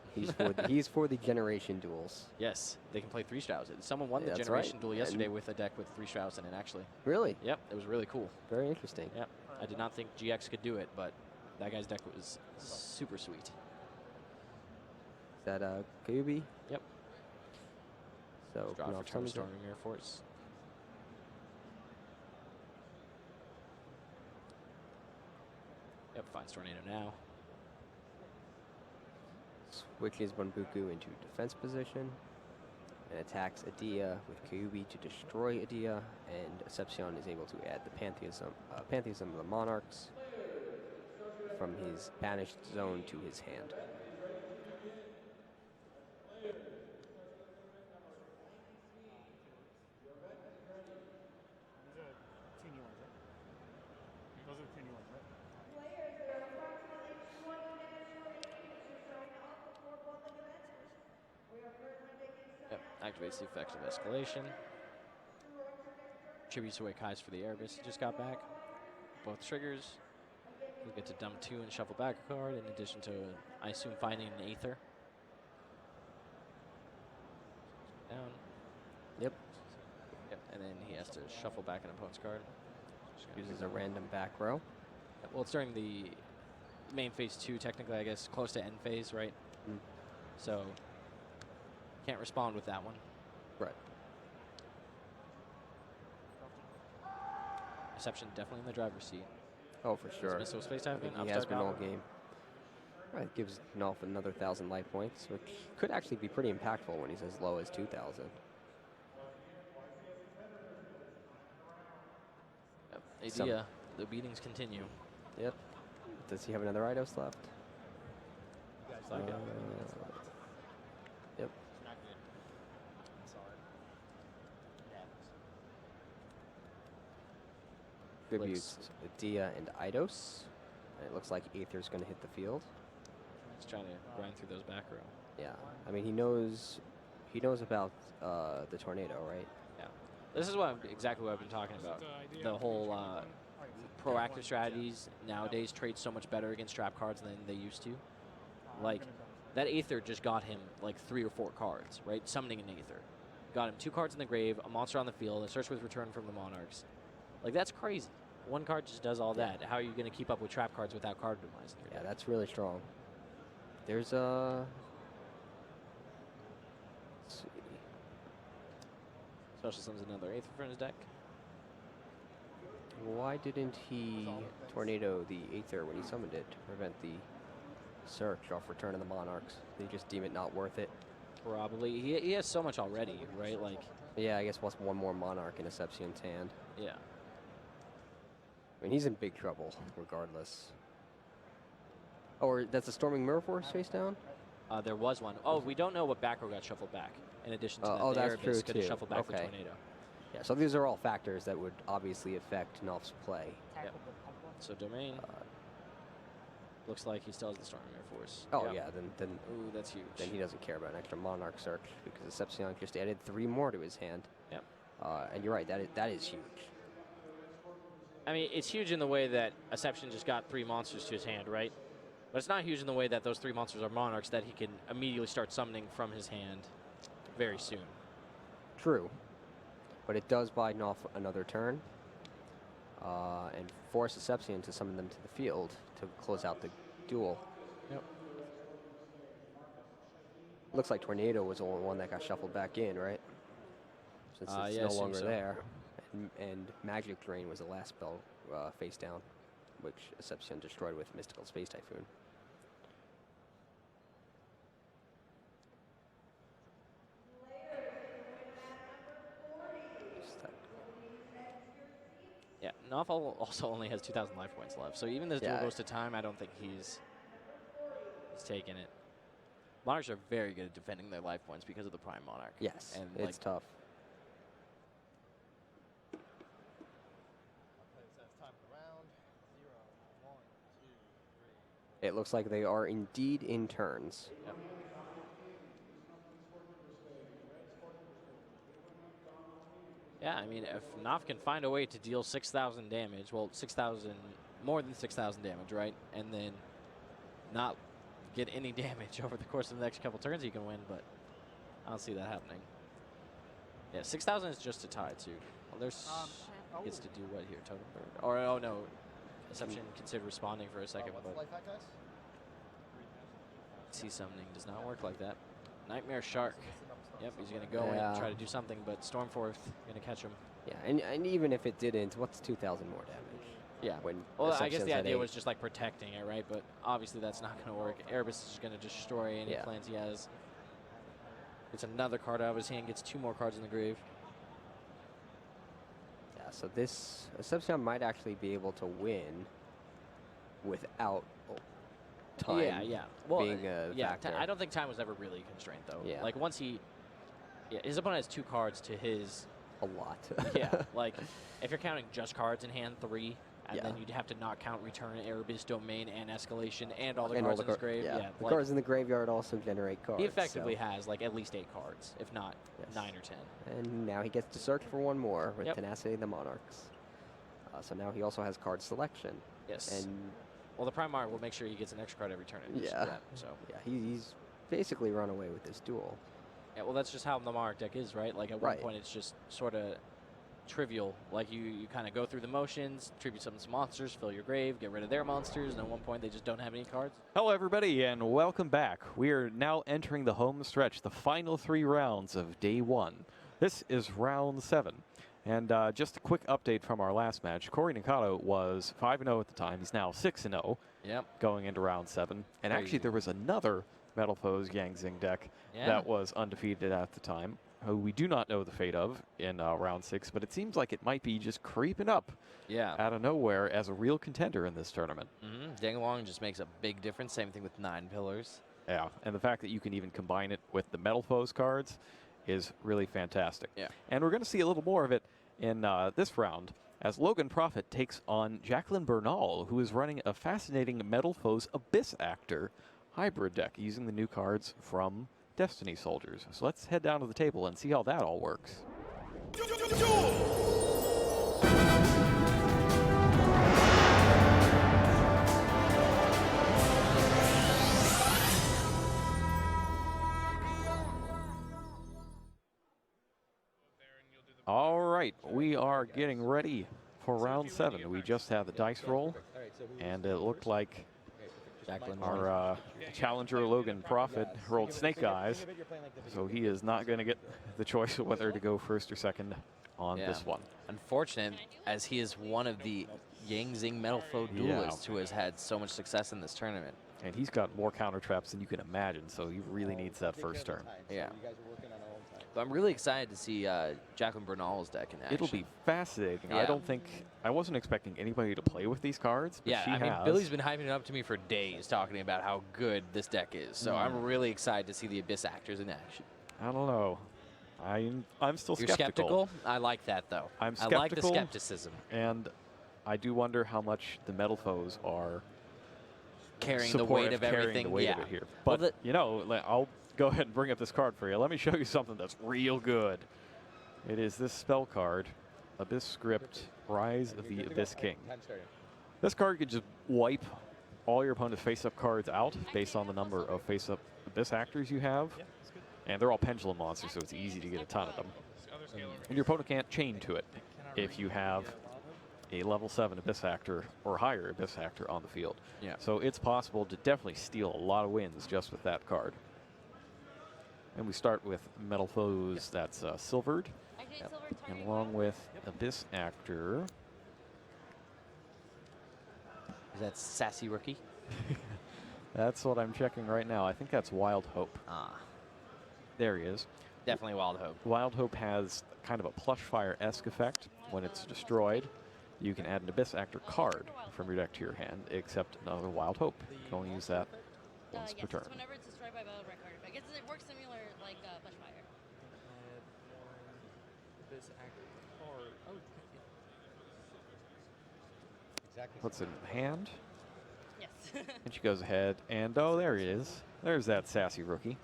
He's for the Generation Duels. Yes, they can play 3 Strauss. Someone won the Generation Duel yesterday with a deck with 3 Strauss in it, actually. Really? Yep, it was really cool. Very interesting. Yep. I did not think GX could do it, but that guy's deck was super sweet. Is that Kyubi? Yep. So, draw for turn Storming Air Force. Yep, finds Tornado now. Switches Bunbuku into defense position and attacks Adia with Kyubi to destroy Adia, and Deception is able to add the Pantheism of the Monarchs from his banished zone to his hand. activates the effect of escalation. Tributes away Kai's for the Erebus he just got back. Both triggers. You'll get to dump 2 and shuffle back a card, in addition to, I assume, finding an Aether. Down. Yep. Yep, and then he has to shuffle back an opponent's card. Uses a random back row. Well, it's during the main phase 2, technically, I guess, close to end phase, right? Mm. So, can't respond with that one. Right. Reception definitely in the driver's seat. Oh, for sure. Missile space time. He has been all game. Right, gives Nolf another 1,000 life points, which could actually be pretty impactful when he's as low as 2,000. Idea, the beatings continue. Yep. Does he have another Eidos left? Yep. Not good. I'm sorry. Yeah. Tributes Dia and Eidos. And it looks like Aether's going to hit the field. He's trying to grind through those back row. Yeah. I mean, he knows about the tornado, right? Yeah. This is exactly what I've been talking about. The whole proactive strategies nowadays trade so much better against trap cards than they used to. Like, that Aether just got him like 3 or 4 cards, right? Summoning an Aether. Got him 2 cards in the grave, a monster on the field, a search with return from the Monarchs. Like, that's crazy. One card just does all that. How are you going to keep up with trap cards without card demise? Yeah, that's really strong. There's a... Let's see. Special summons another Aether from his deck. Why didn't he tornado the Aether when he summoned it to prevent the search off Return of the Monarchs? They just deem it not worth it? Probably. He has so much already, right? Like. Yeah, I guess what's one more Monarch in Asepsion's hand? Yeah. I mean, he's in big trouble, regardless. Oh, or that's a Storming Mirror Force face down? There was one. Oh, we don't know what back row got shuffled back. In addition to that, oh, the that's Erebus true could too. shuffle back the tornado. Yeah, so these are all factors that would obviously affect Nolf's play. Yep. So domain. Looks like he still has the Storming Mirror Force. Oh yeah, then ooh, that's huge. Then he doesn't care about an extra Monarch search because Asepsion just added 3 more to his hand. Yep. And you're right, that is huge. I mean, it's huge in the way that Asepsion just got 3 monsters to his hand, right? But it's not huge in the way that those 3 monsters are Monarchs that he can immediately start summoning from his hand very soon. True. But it does buy Nolf another turn and force Asepsion to summon them to the field to close out the duel. Yep. Looks like Tornado was the only one that got shuffled back in, right? Since it's yeah, no longer so. there. And Magic Drain was the last spell face down, which Asepsion destroyed with Mystical Space Typhoon. Yeah, Nolf also only has 2,000 life points left. So even this duel goes to time, I don't think he's taking it. Monarchs are very good at defending their life points because of the Prime Monarch. Yes, and it's tough. It looks like they are indeed in turns. Yep. Yeah, I mean, if Nolf can find a way to deal 6,000 damage, well, 6,000, more than 6,000 damage, right? And then not get any damage over the course of the next couple turns, he can win, but I don't see that happening. Yeah, 6,000 is just a tie, too. Well, there's gets to do what here, Totem Bird? Or, oh, no. Assumption considered responding for a second, but sea summoning does not work like that. Nightmare Shark. Yep, he's going to go in and try to do something, but Stormforth going to catch him. Yeah, and even if it didn't, what's 2,000 more damage? Yeah. When well, I guess the idea 8. was just like protecting it, right? But obviously that's not going to work. Erebus is just going to destroy any plans he has. Gets another card out of his hand, gets 2 more cards in the grave. Yeah, so this Asepsion might actually be able to win without time well, being a factor. I don't think time was ever really a constraint, though. Yeah. Like, once he... Yeah, his opponent has 2 cards to his... A lot. yeah, like, if you're counting just cards in hand 3, And then you'd have to not count Return, Erebus, Domain, and Escalation, and all the And cards all in his grave. Yeah, the like, cards in the graveyard also generate cards. he effectively so. has like at least 8 cards, if not 9 or 10. And now he gets to search for one more with Yep. Tenacity of the Monarchs. So now he also has card selection. Yes. And well, the Primarch will make sure he gets an extra card every turn. So yeah, he's basically run away with this duel. yeah, well, that's just how the Monarch deck is, right? Like at one point, it's just sort of trivial. Like you kind of go through the motions, tribute some monsters, fill your grave, get rid of their monsters, and at one point they just don't have any cards. Hello, everybody, and welcome back. We are now entering the home stretch, the final 3 rounds of day 1. This is round 7. And just a quick update from our last match. Corey Nakato was 5-0 at the time. He's now 6-0 going into round 7. And actually, there was another Metal Foes Yang Zing deck that was undefeated at the time, who we do not know the fate of in round 6, but it seems like it might be just creeping up out of nowhere as a real contender in this tournament. Dangalong just makes a big difference. Same thing with 9 Pillars. Yeah, and the fact that you can even combine it with the Metal Foes cards is really fantastic. Yeah. And we're going to see a little more of it in this round as Logan Prophet takes on Jacqueline Bernal, who is running a fascinating Metal Foes Abyss Actor hybrid deck using the new cards from Destiny Soldiers. So let's head down to the table and see how that all works. All right, we are getting ready for round 7. We just had the dice roll, and it looked like our challenger Logan Prophet rolled Snake Eyes, so he is not going to get the choice of whether to go first or second on this one. Unfortunate, as he is one of the Yang Zing Metal Foe duelists who has had so much success in this tournament. And he's got more counter traps than you can imagine, so he really needs that first turn. Yeah. But I'm really excited to see Jacqueline Bernal's deck in action. It'll be fascinating. Yeah. I wasn't expecting anybody to play with these cards, but she I mean, has. Billy's been hyping it up to me for days, talking about how good this deck is. So I'm really excited to see the Abyss Actors in action. I don't know. I'm still You're skeptical. I like that, though. I'm skeptical. I like the skepticism. And I do wonder how much the Metal Foes are carrying the weight of everything. The weight of it here. But, you know, I'll go ahead and bring up this card for you. Let me show you something that's real good. It is this spell card, Abyss Script, Rise of the Abyss King. This card could just wipe all your opponent's face-up cards out based on the number of face-up Abyss Actors you have. And they're all Pendulum monsters, so it's easy to get a ton of them. And your opponent can't chain to it if you have a level 7 Abyss Actor or higher Abyss Actor on the field. Yeah. So it's possible to definitely steal a lot of wins just with that card. And we start with Metal Foes, that's silvered. And along with Abyss Actor. Is that Sassy Rookie? That's what I'm checking right now. I think that's Wild Hope. There he is. Definitely Wild Hope. Wild Hope has kind of a plush fire-esque effect. When it's destroyed, you can add an Abyss Actor card from your deck to your hand, except another Wild Hope. You can only use that once per turn. Whenever it's destroyed by battle record. I guess it works similar like Plush Fire. Puts it in the hand. Yes. And she goes ahead, and oh, there he is. There's that Sassy Rookie.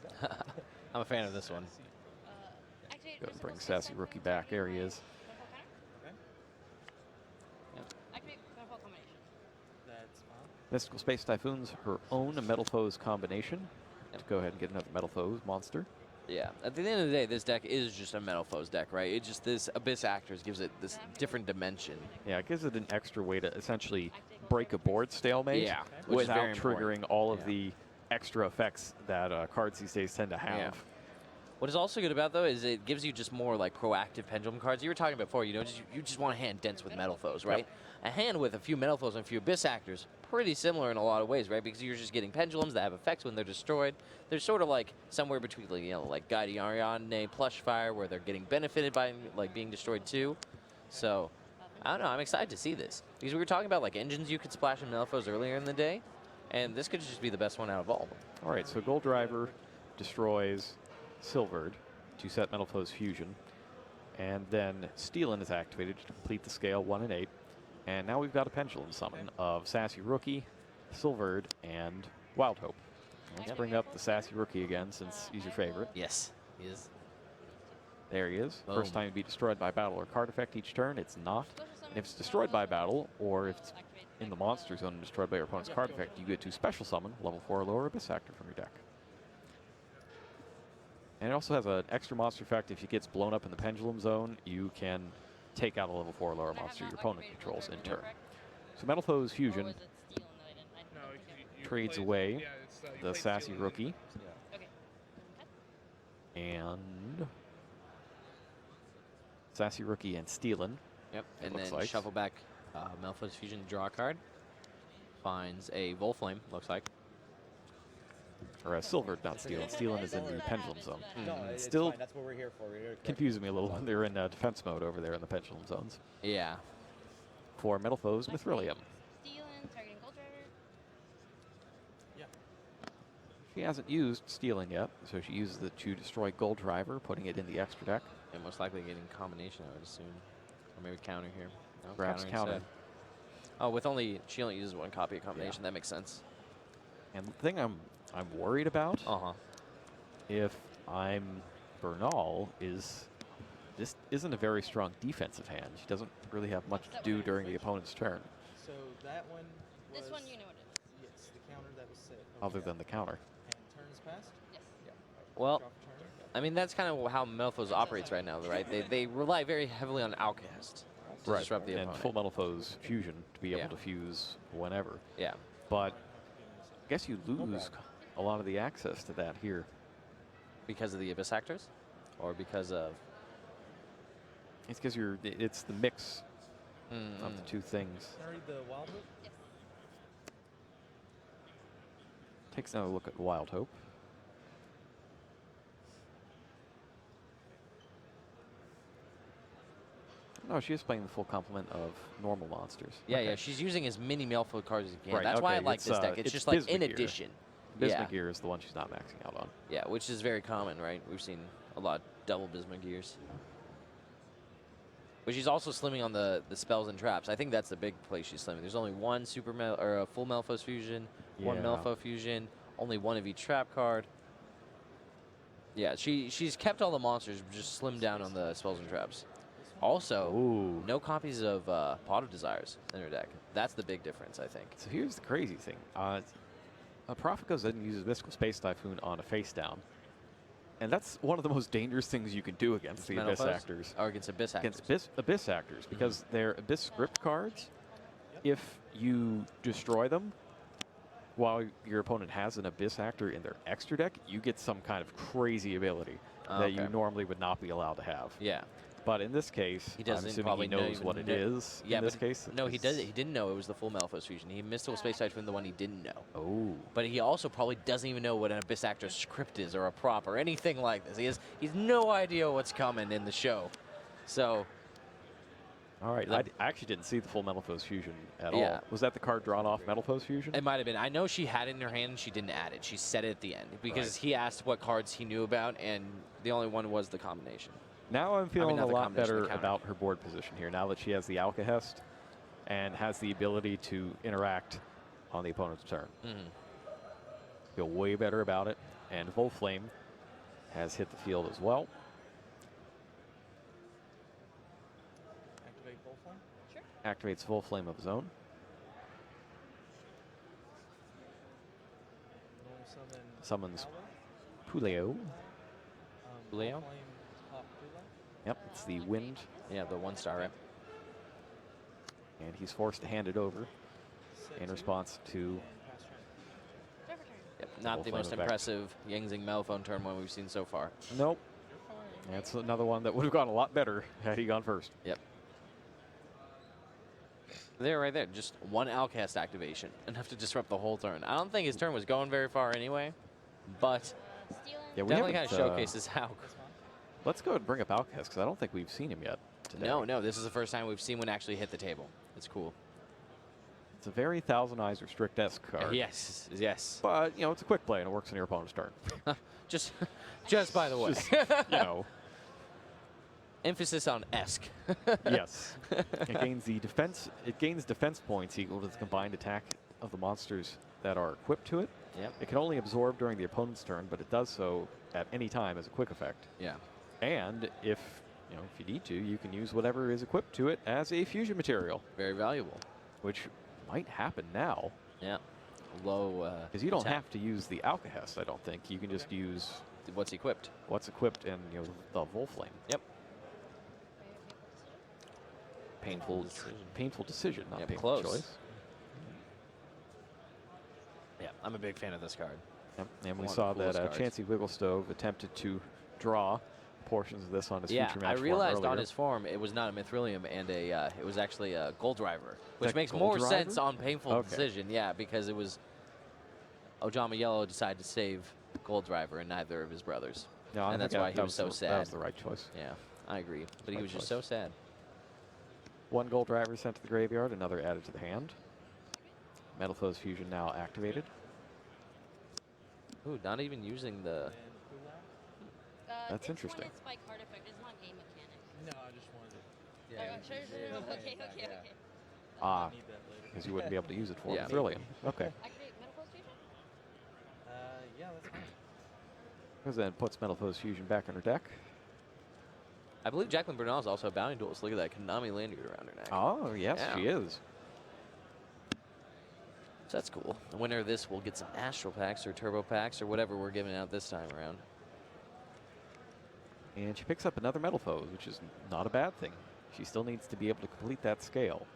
I'm a fan of this one. Go and bring Sassy Rookie back. There he is. Mystical Space Typhoon's her own Metal Foes combination. To go ahead and get another Metal Foes monster. Yeah, at the end of the day, this deck is just a Metal Foes deck, right? It just, this Abyss Actors gives it this different dimension. Yeah, it gives it an extra way to essentially break a board stalemate which is without very triggering important. all of the extra effects that cards these days tend to have. Yeah. What is also good about, though, is it gives you just more like proactive pendulum cards. You were talking about before, you know, you just want a hand dense with Metal Foes, right? A hand with a few Metal Foes and a few Abyss Actors, pretty similar in a lot of ways, right? Because you're just getting pendulums that have effects when they're destroyed. They're sort of like somewhere between, like, you know, like Guiding Ariadne, Plush Fire, where they're getting benefited by like being destroyed too. So I don't know. I'm excited to see this because we were talking about like engines you could splash in Metal Foes earlier in the day, and this could just be the best one out of all of them. All right, so Gold Driver destroys Silvered to set Metal Foes Fusion, and then Steelin is activated to complete the scale 1 and 8. And now we've got a Pendulum Summon of Sassy Rookie, Silvered, and Wild Hope. Let's bring up the Sassy Rookie again, since he's your favorite. Yes, he is. There he is. Boom. First time to be destroyed by battle or card effect each turn. It's not. And if it's destroyed by battle, or if it's in the monster zone and destroyed by your opponent's card effect, you get to special summon level 4 or lower Abyss Actor from your deck. And it also has an extra monster effect. If it gets blown up in the Pendulum Zone, you can take out a level 4 or lower monster your opponent controls in turn. So Metal Foes Fusion trades away the Sassy Rookie. And Sassy Rookie and Steelin. Yep, and then shuffle back Malfo's Fusion, draw a card. Finds a Volflame, looks like. Or a Silvered, not Steelin. Steelin is in the Pendulum Zone. No, it's Still fine. That's what we're here for. We're here to confusing me a little when they're in defense mode over there in the Pendulum Zones. Yeah. For Metal Foes, Mithrilium. Targeting Gold Driver. She hasn't used Stealing yet, so she uses the to destroy Gold Driver, putting it in the extra deck. And most likely getting combination, I would assume. Or maybe counter here. No, Perhaps counter. instead. Oh, she only uses one copy of combination. That makes sense. And the thing I'm worried about, if I'm Bernal, is this isn't a very strong defensive hand. She doesn't really have much to do during the opponent's turn, So that one was... This one you know what it is. Yes, the counter that was set. other than the counter. And turns passed? Yes. Yeah. Well, Draw for turn. I mean, that's kind of how Malfos operates right now, right? They rely very heavily on Alchemist to disrupt the and opponent. Full Metal Foes Fusion to be able to fuse whenever. Yeah. But I guess you lose a lot of the access to that here. Because of the Abyss Actors? Or because of... It's because it's the mix of the two things. Can I read the Wild Hope? Yes. Takes another look at Wild Hope. No, she is playing the full complement of normal monsters. Yeah, yeah, she's using as many Malfo cards as you can. Right, That's why I okay, like this deck. It's just like in Bismugear. addition. Bismugear is the one she's not maxing out on. Yeah, which is very common, right? We've seen a lot of double Bismugears. But she's also slimming on the spells and traps. I think that's the big place she's slimming. There's only one or a full Malphos fusion, one Yeah. Malfo fusion, only one of each trap card. Yeah, she's kept all the monsters, just slimmed down on the spells and traps. Also, no copies of Pot of Desires in her deck. That's the big difference, I think. So here's the crazy thing. Prophet goes in and uses Mystical Space Typhoon on a face down. And that's one of the most dangerous things you can do against the Abyss Malphos? Actors. Or against Abyss Actors. Against Abyss Actors, because they're Abyss script cards. If you destroy them while your opponent has an Abyss Actor in their extra deck, you get some kind of crazy ability that you normally would not be allowed to have. Yeah. But in this case, He doesn't I'm assuming probably he knows what it is. Yeah, in this but case, no, he does. He didn't know it was the full Malphos fusion. He missed a Space Typhoon, the one he didn't know. Oh. But he also probably doesn't even know what an Abyss Actor script is or a prop or anything like this. He's no idea what's coming in the show. So. All right, I actually didn't see the full Metalphos fusion at Yeah. all. Was that the card drawn off Metalphos fusion? It might have been. I know she had it in her hand and she didn't add it. She said it at the end because he asked what cards he knew about, and the only one was the combination. Now I'm feeling not a the lot combination, the better counter. about her board position here, now that she has the Alcahest and has the ability to interact on the opponent's turn. Feel way better about it. And Volflame has hit the field as well. Activate Volflame? Sure. Activates Volflame of his own. Summons Puleo. Puleo? Yep, it's the wind. Yeah, the 1-star, right? And he's forced to hand it over in response to Not the Volflame most effect. impressive Yangzing Malphone turn one we've seen so far. Nope. That's another one that would have gone a lot better had he gone first. Yep. There, right there. Just one Alcast activation. Enough to disrupt the whole turn. I don't think his turn was going very far anyway, but Yeah, we definitely kind haven't, of showcases how. Let's go and bring up Alcast, because I don't think we've seen him yet today. No, this is the first time we've seen one actually hit the table. It's cool. It's a very Thousand Eyes Restrict-esque card. Yes, yes. But, you know, it's a quick play, and it works on your opponent's turn. just by the way. Just, you know. Emphasis on esque. Yes. It gains the defense. It gains defense points equal to the combined attack of the monsters that are equipped to it. Yep. It can only absorb during the opponent's turn, but it does so at any time as a quick effect. Yeah. And if you need to, you can use whatever is equipped to it as a fusion material. Very valuable. Which might happen now. Yeah. Low. Because you don't attack. have to use the Alcahest, I don't think. You can just use what's equipped. What's equipped and the Volflame. Yep. Painful decision, not Yep, painful close. choice. Yeah, I'm a big fan of this card. Yep. And we One of saw the coolest that cards. Chansey Wigglestove attempted to draw portions of this on his Yeah, future match I form realized on earlier. his form it was not a Mithrilium and it was actually a Gold Driver, which That makes Gold more Driver? sense on Painful Okay. Decision. Yeah, because it was Ojama Yellow decided to save Gold Driver and neither of his brothers. No, I and think that's why that he was so the- sad. That was the right choice. Yeah, I agree. But he Right was just choice. so sad. One Gold Driver sent to the graveyard, another added to the hand. Metal Foes Fusion now activated. Ooh, not even using the. That's interesting. It's by card effect. It's not game mechanic. No, I just wanted it. Sure. Okay. Ah, because you wouldn't be able to use it for Yeah. Mithrilium. Okay. Activate Metal Force Fusion? Yeah, that's fine. Because then it puts Metal Foes Fusion back in her deck. I believe Jacqueline Bernal is also a bounty duelist. Look at that Konami lanyard around her neck. Oh, yes, Yeah. she is. So that's cool. The winner of this will get some Astral Packs or Turbo Packs or whatever we're giving out this time around. And she picks up another Metal Foes, which is not a bad thing. She still needs to be able to complete that scale.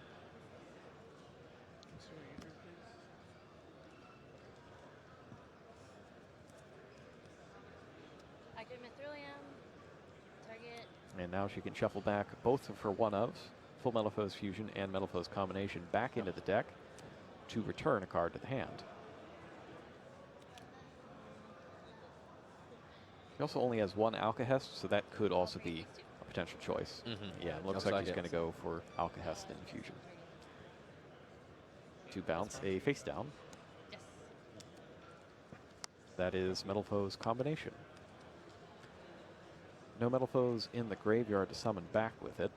Activate Mithrilium. Target. And now she can shuffle back both of her one-ofs, full Metal Foes Fusion and Metal Foes Combination, back into the deck to return a card to the hand. She also only has one Alcahest, so that could also be a potential choice. Yeah, it looks like she's going to go for Alcahest and Fusion. To bounce a face down. Yes. That is Metal Foes Combination. No Metal Foes in the graveyard to summon back with it.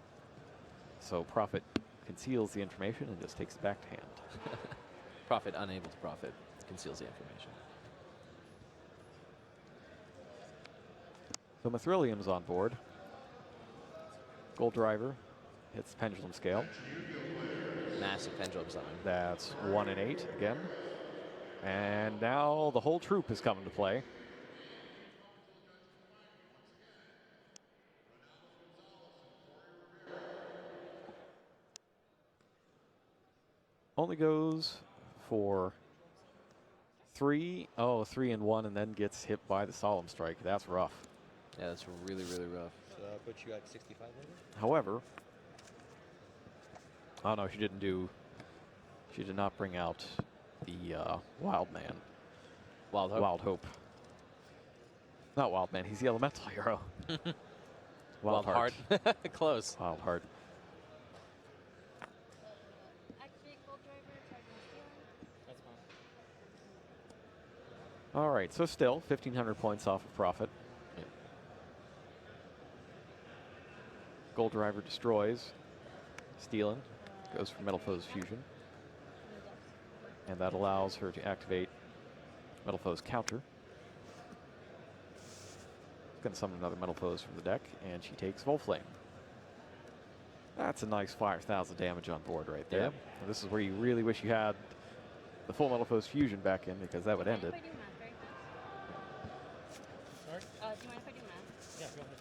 So Prophet conceals the information and just takes it back to hand. Prophet unable to profit conceals the information. So Mithrilium's on board. Gold Driver hits Pendulum Scale. Massive pendulum summon. That's 1 and 8 again. And now the whole troop is coming to play. Only goes for 3 and 1, and then gets hit by the Solemn Strike. That's rough. Yeah, that's really, really rough. So that'll put you at 65 later? However, oh no, she didn't do. She did not bring out the Wild Man. Wild Hope. Wild Hope. Not Wild Man. He's the Elemental hero. Wild Heart. Close. Wild Heart. Activate Gold Driver. Target Mithrilium. That's fine. All right, so still 1,500 points off of Prophet. Gold Driver destroys. Stealing goes for Metal Foes Fusion. And that allows her to activate Metal Foes Counter. Going to summon another Metal Foes from the deck, and she takes Volflame. That's a nice 5,000 damage on board right there. Yep. And this is where you really wish you had the full Metal Foes Fusion back in, because that would end it. Do you mind if I do math very fast? Sorry? Do you mind if I do math? Yeah, go ahead.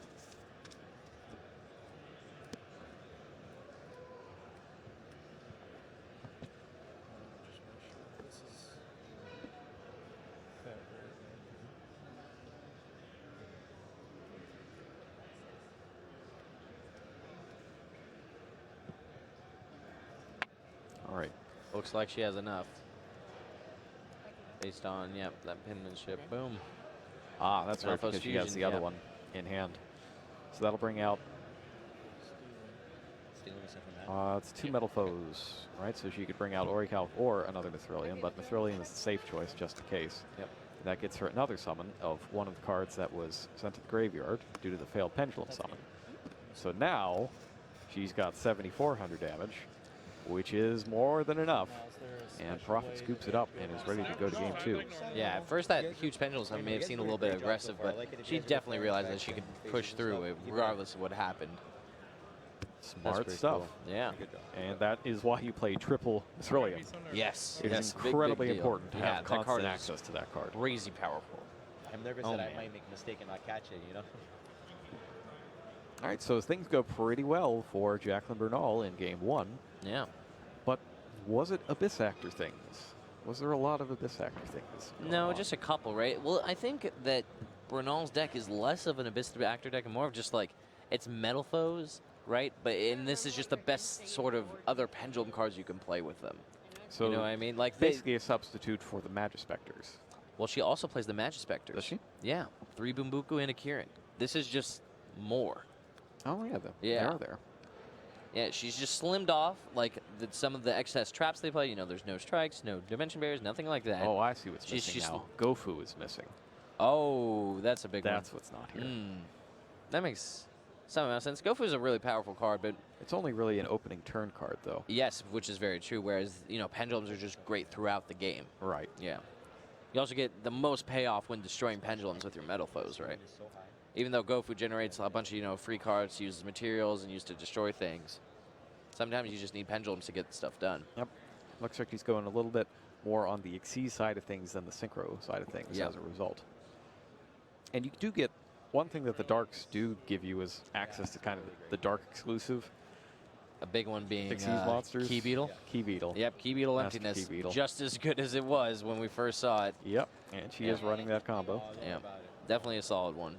Just make sure this is that right. All right. Looks like she has enough. Based on, yep, that penmanship. Boom. Ah, that's right, Metal Foes because she has Fusion, the other yeah. one in hand. So that'll bring out, Stealing except for that. it's 2 Metal Foes, right? So she could bring out Orical or another Mithrilium, but Mithrilium is the safe choice just in case. Yep. That gets her another summon of one of the cards that was sent to the graveyard due to the failed Pendulum summon. So now she's got 7,400 damage, which is more than enough. And Prophet scoops it up and is ready to go to game 2. Yeah, at first that huge pendulum summon may have seemed a little bit aggressive, but she definitely realized that she could push through it regardless of what happened. Smart stuff. Cool. Yeah. And that is why you play triple Cerulean. Yes. It is incredibly important to have constant access to that card. Crazy powerful. I'm nervous that I might make a mistake and not catch it, you know? All right, so things go pretty well for Jacqueline Bernal in game 1. Yeah. But was it Abyss Actor things? Was there a lot of Abyss Actor things? No, just a couple, right? Well, I think that Bernal's deck is less of an Abyss Actor deck and more of just like, it's Metal Foes, right? And this is just the best sort of other Pendulum cards you can play with them. So you know what I mean? Like basically a substitute for the Magispectors. Well, she also plays the Magispectors. Does she? Yeah. 3 Bumbuku and a Kirin. This is just more. Oh, yeah. They are there. Yeah, she's just slimmed off like some of the excess traps they play. You know, there's no strikes, no dimension barriers, nothing like that. Oh, I see what's missing now. Gofu is missing. Oh, that's a big one. That's what's not here. That makes some amount of sense. Gofu is a really powerful card, but it's only really an opening turn card, though. Yes, which is very true. Whereas, you know, pendulums are just great throughout the game. Right. Yeah. You also get the most payoff when destroying pendulums with your Metal Foes, right? Even though Gofu generates a bunch of, you know, free cards, uses materials, and used to destroy things. Sometimes you just need pendulums to get stuff done. Yep. Looks like he's going a little bit more on the Xyz side of things than the Synchro side of things as a result. And you do get one thing that the Darks do give you is access to kind of the Dark exclusive. A big one being Xyz monsters. Key Beetle. Key Beetle. Yep, Key Beetle Emptiness. Key Beetle. Just as good as it was when we first saw it. Yep, and she is running that combo. Yeah, definitely a solid one.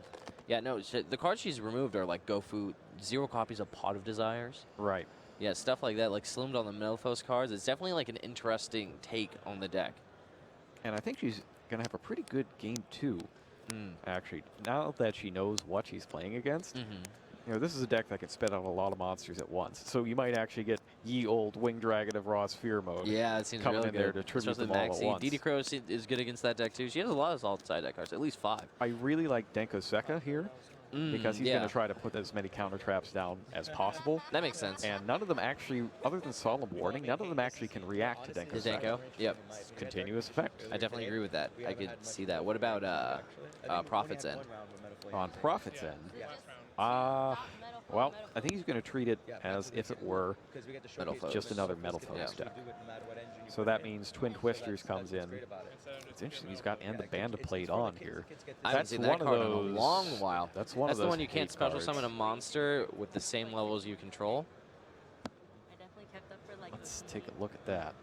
Yeah, no, the cards she's removed are like Gofu, 0 copies of Pot of Desires. Right. Yeah, stuff like that, like slimmed on the Melphos cards. It's definitely like an interesting take on the deck. And I think she's going to have a pretty good game 2, actually. Now that she knows what she's playing against, you know, this is a deck that can spit out a lot of monsters at once. So you might actually get ye old Winged Dragon of Raw Sphere mode. Yeah, it seems coming really in good. there to tribute them all at once. DD Crow is good against that deck too. She has a lot of solid side deck cards, at least 5. I really like Denko Seka here. Because he's going to try to put as many counter traps down as possible. That makes sense. And none of them actually, other than Solemn Warning, none of them actually can react to Denko Seka. Yep. Continuous effect. I definitely agree with that. I could see that. What about Prophet's End? On Prophet's End? Well, I think he's going to treat it as if it were just another Metal Foes deck. So that means Twin Twisters comes in. It's interesting. He's got and the Band played on here. I haven't seen that card in a long while. That's the one you can't special summon a monster with the same levels you control. Let's take a look at that.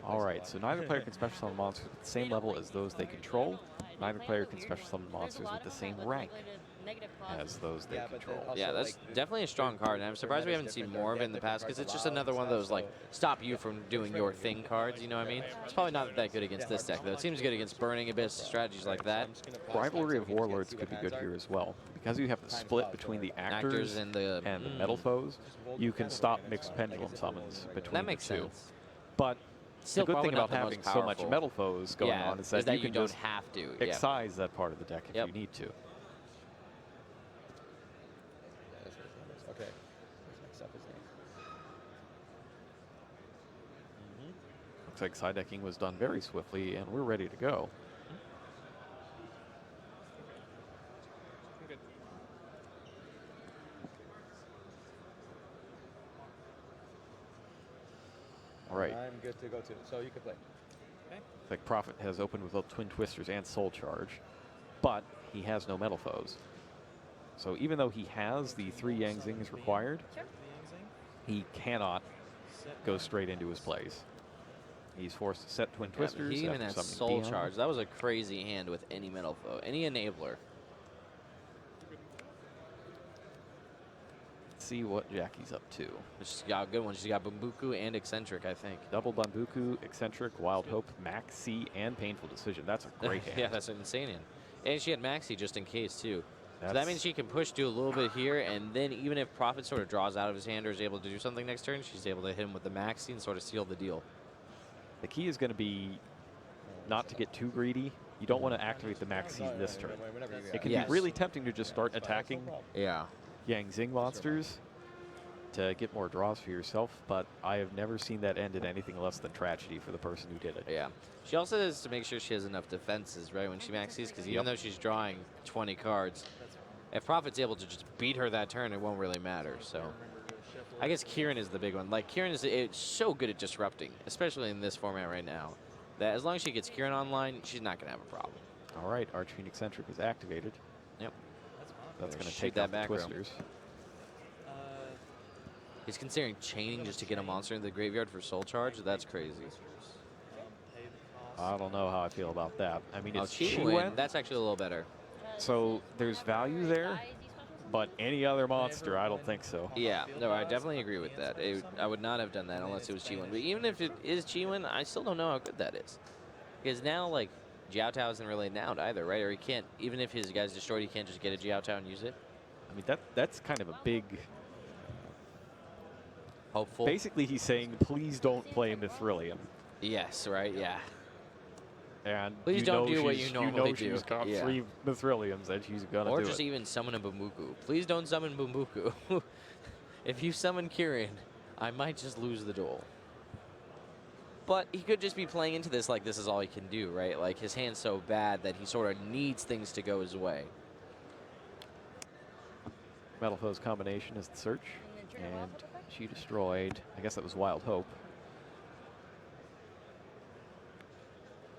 All right, so neither player can special summon monsters with the same level as those they control. Neither player can special summon monsters with the same rank as those they control. Yeah, that's definitely a strong card, and I'm surprised we haven't seen more of it in the past, because it's just another one of those, like, stop you from doing your thing cards, you know what I mean? It's probably not that good against this deck, though. It seems good against Burning Abyss, strategies like that. Rivalry of Warlords could be good here as well. Because you have the split between the actors and the Metal Foes, you can stop mixed pendulum summons between that makes the two. sense. But Still the good thing probably about not the having most so much powerful. Metal Foes going on is that you can don't just have to excise that part of the deck if you need to. Okay. Next up is Looks like side decking was done very swiftly, and we're ready to go. All right. I'm good to go too, so you can play. Okay. Looks like Prophet has opened with both Twin Twisters and Soul Charge, but he has no Metal Foes. So even though he has the 3 Yang Zings required, he cannot go straight into his plays. He's forced to set Twin Twisters. He even after has summoning Soul Dion. Charge. That was a crazy hand with any Metal Foe, any enabler. Let's see what Jackie's up to. She's got a good one. She's got Bumbuku and Eccentric, I think. Double Bambuku, Eccentric, Wild Hope, Maxi, and Painful Decision. That's a great hand. Yeah, that's an insane hand. And she had Maxi just in case, too. So that That's- means she can push, do a little bit here, and then even if Prophet sort of draws out of his hand or is able to do something next turn, she's able to hit him with the Maxi and sort of seal the deal. The key is going to be not to get too greedy. You don't want to activate the Maxi this turn. It can be really tempting to just start attacking. Yeah. Yang Zing monsters to get more draws for yourself, but I have never seen that end in anything less than tragedy for the person who did it. Yeah. She also has to make sure she has enough defenses, right, when she maxes, because even though she's drawing 20 cards, if Prophet's able to just beat her that turn, it won't really matter. So I guess Kieran is the big one. Like, Kieran is so good at disrupting, especially in this format right now, that as long as she gets Kieran online, she's not going to have a problem. All right, Archfiend Eccentric is activated. Yep. That's going to Shoot take that out the back row. Twisters. He's considering chaining just to get a monster into the graveyard for soul charge. That's crazy. I don't know how I feel about that. I mean, it's Chi Wen. That's actually a little better. So there's value there, but any other monster, I don't think so. Yeah, no, I definitely agree with that. I would not have done that unless it was Chi Wen. But even if it is Chi Wen, I still don't know how good that is. Because now, like, Jiao Tao isn't really nailed either, right? Or he can't, even if his guy's destroyed, he can't just get a Jiao Tao and use it. I mean, that's kind of a big... Hopeful. Basically, he's saying, please don't play Mithrilium. Yes, right, yeah. And please don't do what you normally do. She's got 3 Mithriliums that she's gonna do. Or just even summon a Bumbuku. Please don't summon Bumbuku. If you summon Kieran, I might just lose the duel. But he could just be playing into this like this is all he can do, right? Like his hand's so bad that he sort of needs things to go his way. Metal Foe's combination is the search, and she destroyed, I guess that was Wild Hope.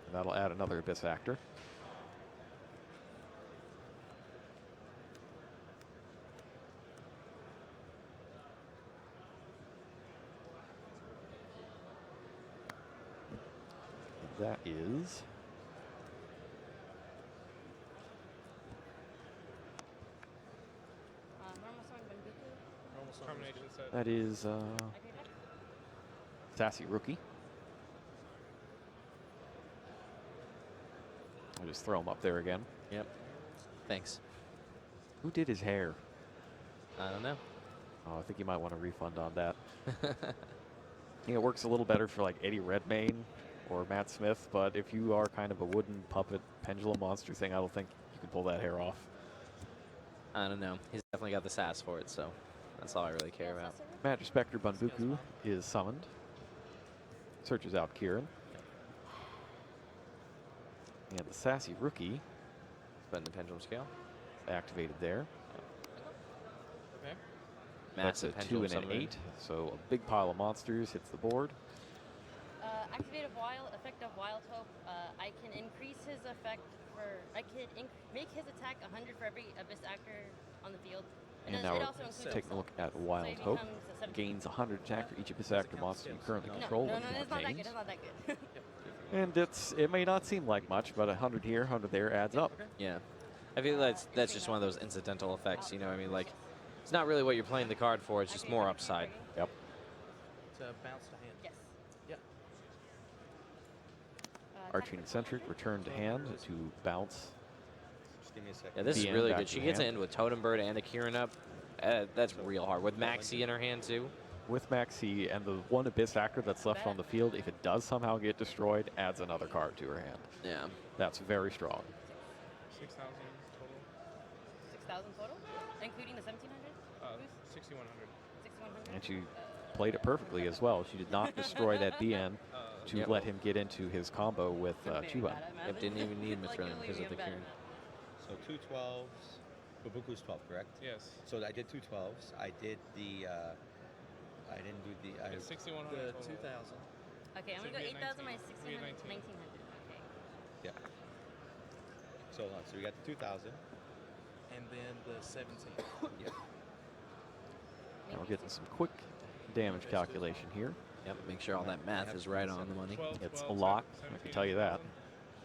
And that'll add another Abyss Actor. That is... That is Sassy Rookie. I'll just throw him up there again. Yep. Thanks. Who did his hair? I don't know. Oh, I think you might want a refund on that. I think it works a little better for like Eddie Redmayne or Matt Smith, but if you are kind of a wooden puppet pendulum monster thing, I don't think you can pull that hair off. I don't know. He's definitely got the sass for it, so that's all I really care about. Magic Spectre Bunbuku is summoned. Searches out Kieran. And the Sassy Rookie, spend the Pendulum Scale, activated there. Okay. That's a 2 and an 8, so a big pile of monsters hits the board. Activated effect of Wild Hope. I can increase his effect for. I could make his attack 100 for every Abyss Actor on the field. And now we're taking a look at Wild Hope. Gains 100 attack for each Abyss Actor monster you currently control. No, it's not that good. It's not that good. And it may not seem like much, but 100 here, 100 there adds up. Yeah. I feel that's just one of those incidental effects, you know what I mean? Like, it's not really what you're playing the card for, it's just more upside. Yep. To bounce to hand. Yes. Yep. Archfiend Eccentric, return to hand to bounce. Just give me a second. Yeah, this is really good. She gets to end with Totem Bird and a Kieran up. That's real hard. With Maxi in her hand, too. With Maxi and the one Abyss Actor that's left on the field, if it does somehow get destroyed, adds another card to her hand. Yeah. That's very strong. 6,000 total. 6,000 total? Including the 1,700? 6,100. 6,100? And she played it perfectly as well. She did not destroy that BN to let him get into his combo with Chuban. Yep, didn't even need Mithrilium because of the Kieran. So 2 12s. Babuku's 12, correct? Yes. So I did 2 12s. I did the. I didn't do the. 6,100. 2,000. Okay, I'm gonna go 8,000 minus 1,600, 1,900. Okay. Yeah. So hold on. So we got the 2,000. And then the 17. Yeah. Now we're getting some quick damage calculation here. Yep, make sure all that math is right on the money. It's a lot, I can tell you that.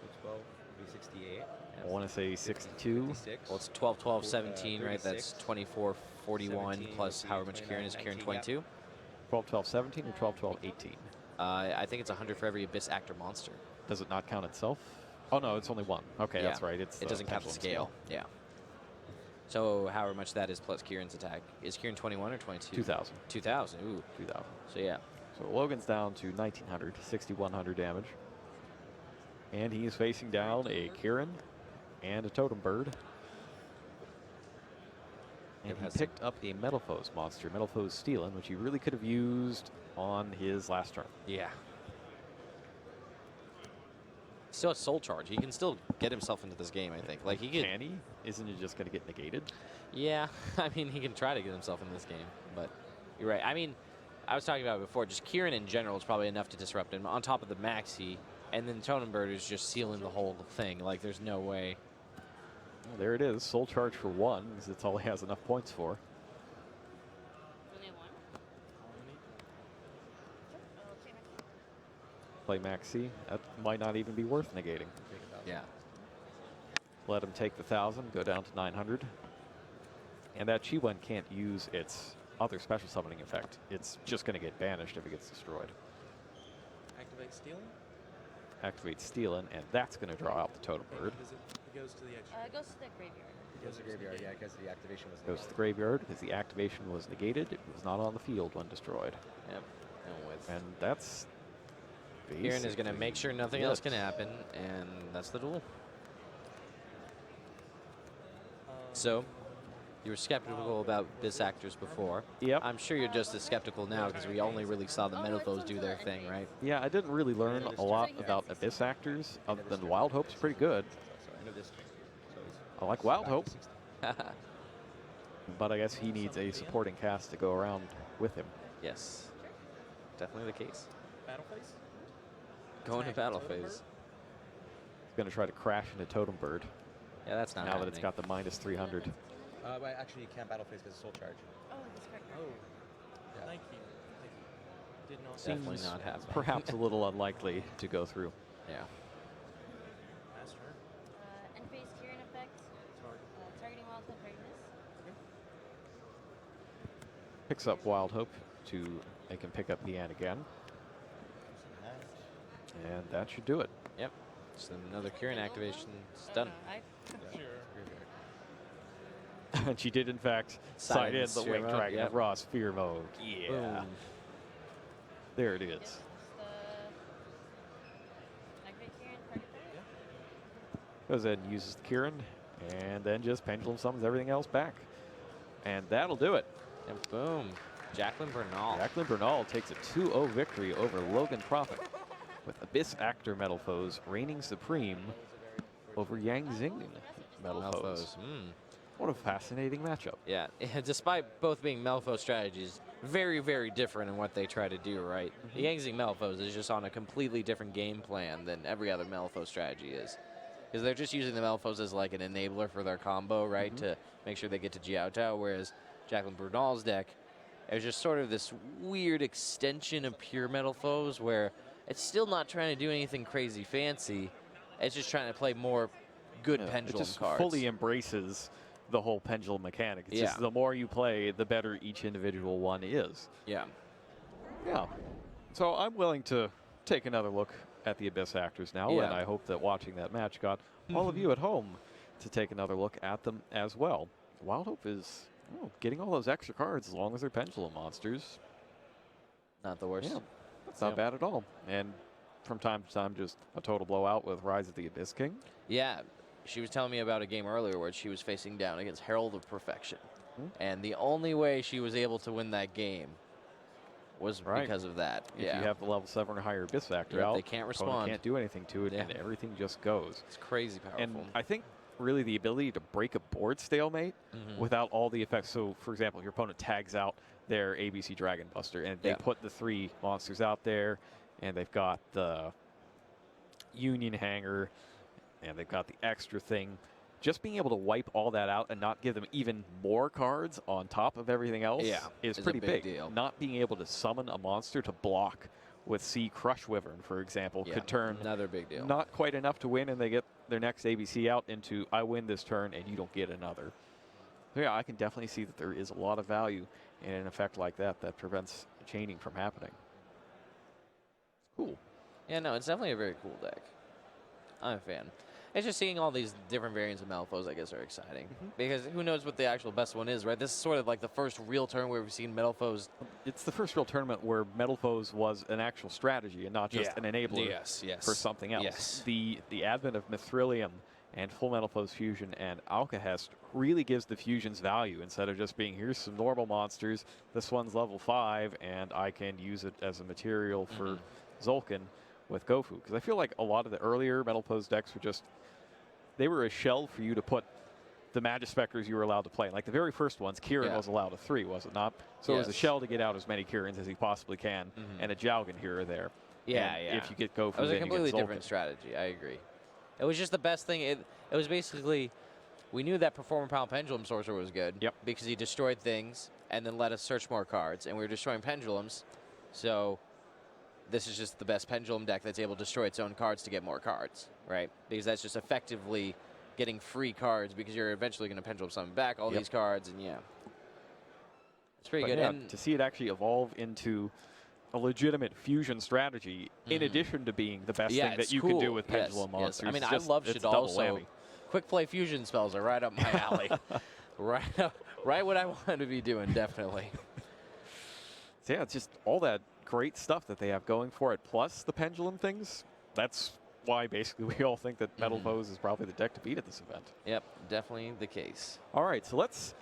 So 12 would be 68. I want to say 62. Well, it's 12, 12, 17, right? That's 24, 41 plus however much Kieran is. Kieran 22? 12, 12, 17 or 12, 12, 18? I think it's 100 for every Abyss Actor monster. Does it not count itself? Oh, no, it's only one. Okay, Yeah. that's right. It doesn't count the scale. Yeah. So however much that is plus Kieran's attack. Is Kieran 21 or 22? 2,000. 2,000, ooh. 2,000. So yeah. So Logan's down to 1,900, 6,100 damage. And he is facing down a Kieran and a Totem Bird. And he picked up a Metalfoes monster, Metalfoes Steelin, which he really could have used on his last turn. Yeah. Still has Soul Charge. He can still get himself into this game, I think. Like he can he? Isn't it just going to get negated? Yeah, I mean, he can try to get himself in this game, but you're right. I mean, I was talking about it before. Just Kieran in general is probably enough to disrupt him. On top of the Maxi, and then Totem Bird is just sealing the whole thing. Like, there's no way. Well, there it is. Soul Charge for 1, because it's all he has enough points for. Play Maxi. That might not even be worth negating. Yeah. Let him take the 1,000, go down to 900. And that Chi-Wen can't use its other special summoning effect. It's just going to get banished if it gets destroyed. Activate Stealing? Activate Stealin, and that's going to draw out the Totem Bird. It goes to the edge. It goes to the graveyard. It goes to the graveyard, yeah, because the activation was Goes to the graveyard because the activation was negated. It was not on the field when destroyed. Yep. And that's Kieran is going to make sure nothing else can happen, and that's the duel. So, you were skeptical about Abyss Actors before. Yep. I'm sure you're just as skeptical now because we only really saw the Metalfoes do their thing, right? Yeah, I didn't really learn a lot about Abyss Actors other than Wild Hope's pretty good. I like Wild Hope. But I guess he needs a supporting cast to go around with him. Yes. Definitely the case. Battle phase? Going to battle phase. He's going to try to crash into Totem Bird. Yeah, that's not now happening. that it's got the minus 300. Well, actually, you can't battle phase because of Soul Charge. Oh, that's correct. Oh, yeah. Thank you. Did not Seems Definitely not happening. perhaps a little unlikely to go through. Yeah. Master. End phase Kieran effect. Targeting Wild Hope Readiness. Picks up Wild Hope to make him pick up Deanne again. And that should do it. Yep. So another Kieran activation. It's done. And she did, in fact, sign in the Silence Wing Fear Mode, Dragon yep. of Raw Sphere mode. Yeah. Boom. There it is. Goes ahead and uses the Kieran, and then just pendulum summons everything else back. And that'll do it. And boom. Jacqueline Bernal. Jacqueline Bernal takes a 2-0 victory over Logan Prophet, with Abyss Actor Metalfoes reigning supreme over Yang Xing Metalfoes. What a fascinating matchup. Yeah, despite both being Metalfoes strategies, very, very different in what they try to do, right? The Yang Xing Metalfoes is just on a completely different game plan than every other Metalfoes strategy is. Because they're just using the Metalfoes as like an enabler for their combo, right? To make sure they get to Jiao, whereas Jacqueline Bernal's deck is just sort of this weird extension of pure Metalfoes where it's still not trying to do anything crazy fancy. It's just trying to play more good pendulum it just cards. fully embraces the whole pendulum mechanic. It's just the more you play, the better each individual one is. Yeah. Yeah. So I'm willing to take another look at the Abyss Actors now, Yeah. and I hope that watching that match got all of you at home to take another look at them as well. Wild Hope is getting all those extra cards as long as they're pendulum monsters. Not the worst. Yeah, that's not bad at all. And from time to time, just a total blowout with Rise of the Abyss King. Yeah, she was telling me about a game earlier where she was facing down against Herald of Perfection. And the only way she was able to win that game was because of that. If you have the level 7 or higher Abyss Actor out, they can't opponent respond. Can't do anything to it, and everything just goes. It's crazy powerful. And I think really the ability to break a board stalemate without all the effects. So, for example, your opponent tags out their ABC Dragon Buster, and they put the 3 monsters out there, and they've got the Union Hanger, and they've got the extra thing. Just being able to wipe all that out and not give them even more cards on top of everything else is pretty a big deal. Not being able to summon a monster to block with Sea Crush Wyvern, for example, could turn another big deal. Not quite enough to win, and they get their next ABC out into I win this turn and you don't get another. So yeah, I can definitely see that there is a lot of value in an effect like that that prevents chaining from happening. Cool. Yeah, no, it's definitely a very cool deck. I'm a fan. It's just seeing all these different variants of Metalfoes, I guess, are exciting. Because who knows what the actual best one is, right? This is sort of like the first real turn where we've seen Metalfoes. It's the first real tournament where Metalfoes was an actual strategy and not just an enabler Yes. for something else. Yes. The advent of Mithrilium And Full Metal Foes Fusion and Alcahest really gives the fusions value instead of just being, here's some normal monsters, this one's level 5, and I can use it as a material for Zolkin with Gofu. Because I feel like a lot of the earlier Metal Foes decks were just, they were a shell for you to put the Magispecters you were allowed to play. Like the very first ones, Kieran was allowed a 3, was it not? So it was a shell to get out as many Kirans as he possibly can, and a Jowgen here or there. Yeah, and if you get Gofu, it was a then you get completely Zolkin. different strategy. I agree. It was just the best thing. It was basically, we knew that Performer Pal Pendulum Sorcerer was good. Yep. Because he destroyed things and then let us search more cards, and we were destroying pendulums. So this is just the best pendulum deck that's able to destroy its own cards to get more cards, right? Because that's just effectively getting free cards because you're eventually going to pendulum summon back all these cards, and it's pretty good. Yeah, And to see it actually evolve into a legitimate fusion strategy, in addition to being the best thing that you can do with pendulum monsters. I mean, I love Shadal, so quick play fusion spells are right up my alley. right what I want to be doing, definitely. So yeah, it's just all that great stuff that they have going for it, plus the pendulum things. That's why basically we all think that Metal Foes is probably the deck to beat at this event. Yep, definitely the case. All right, so let's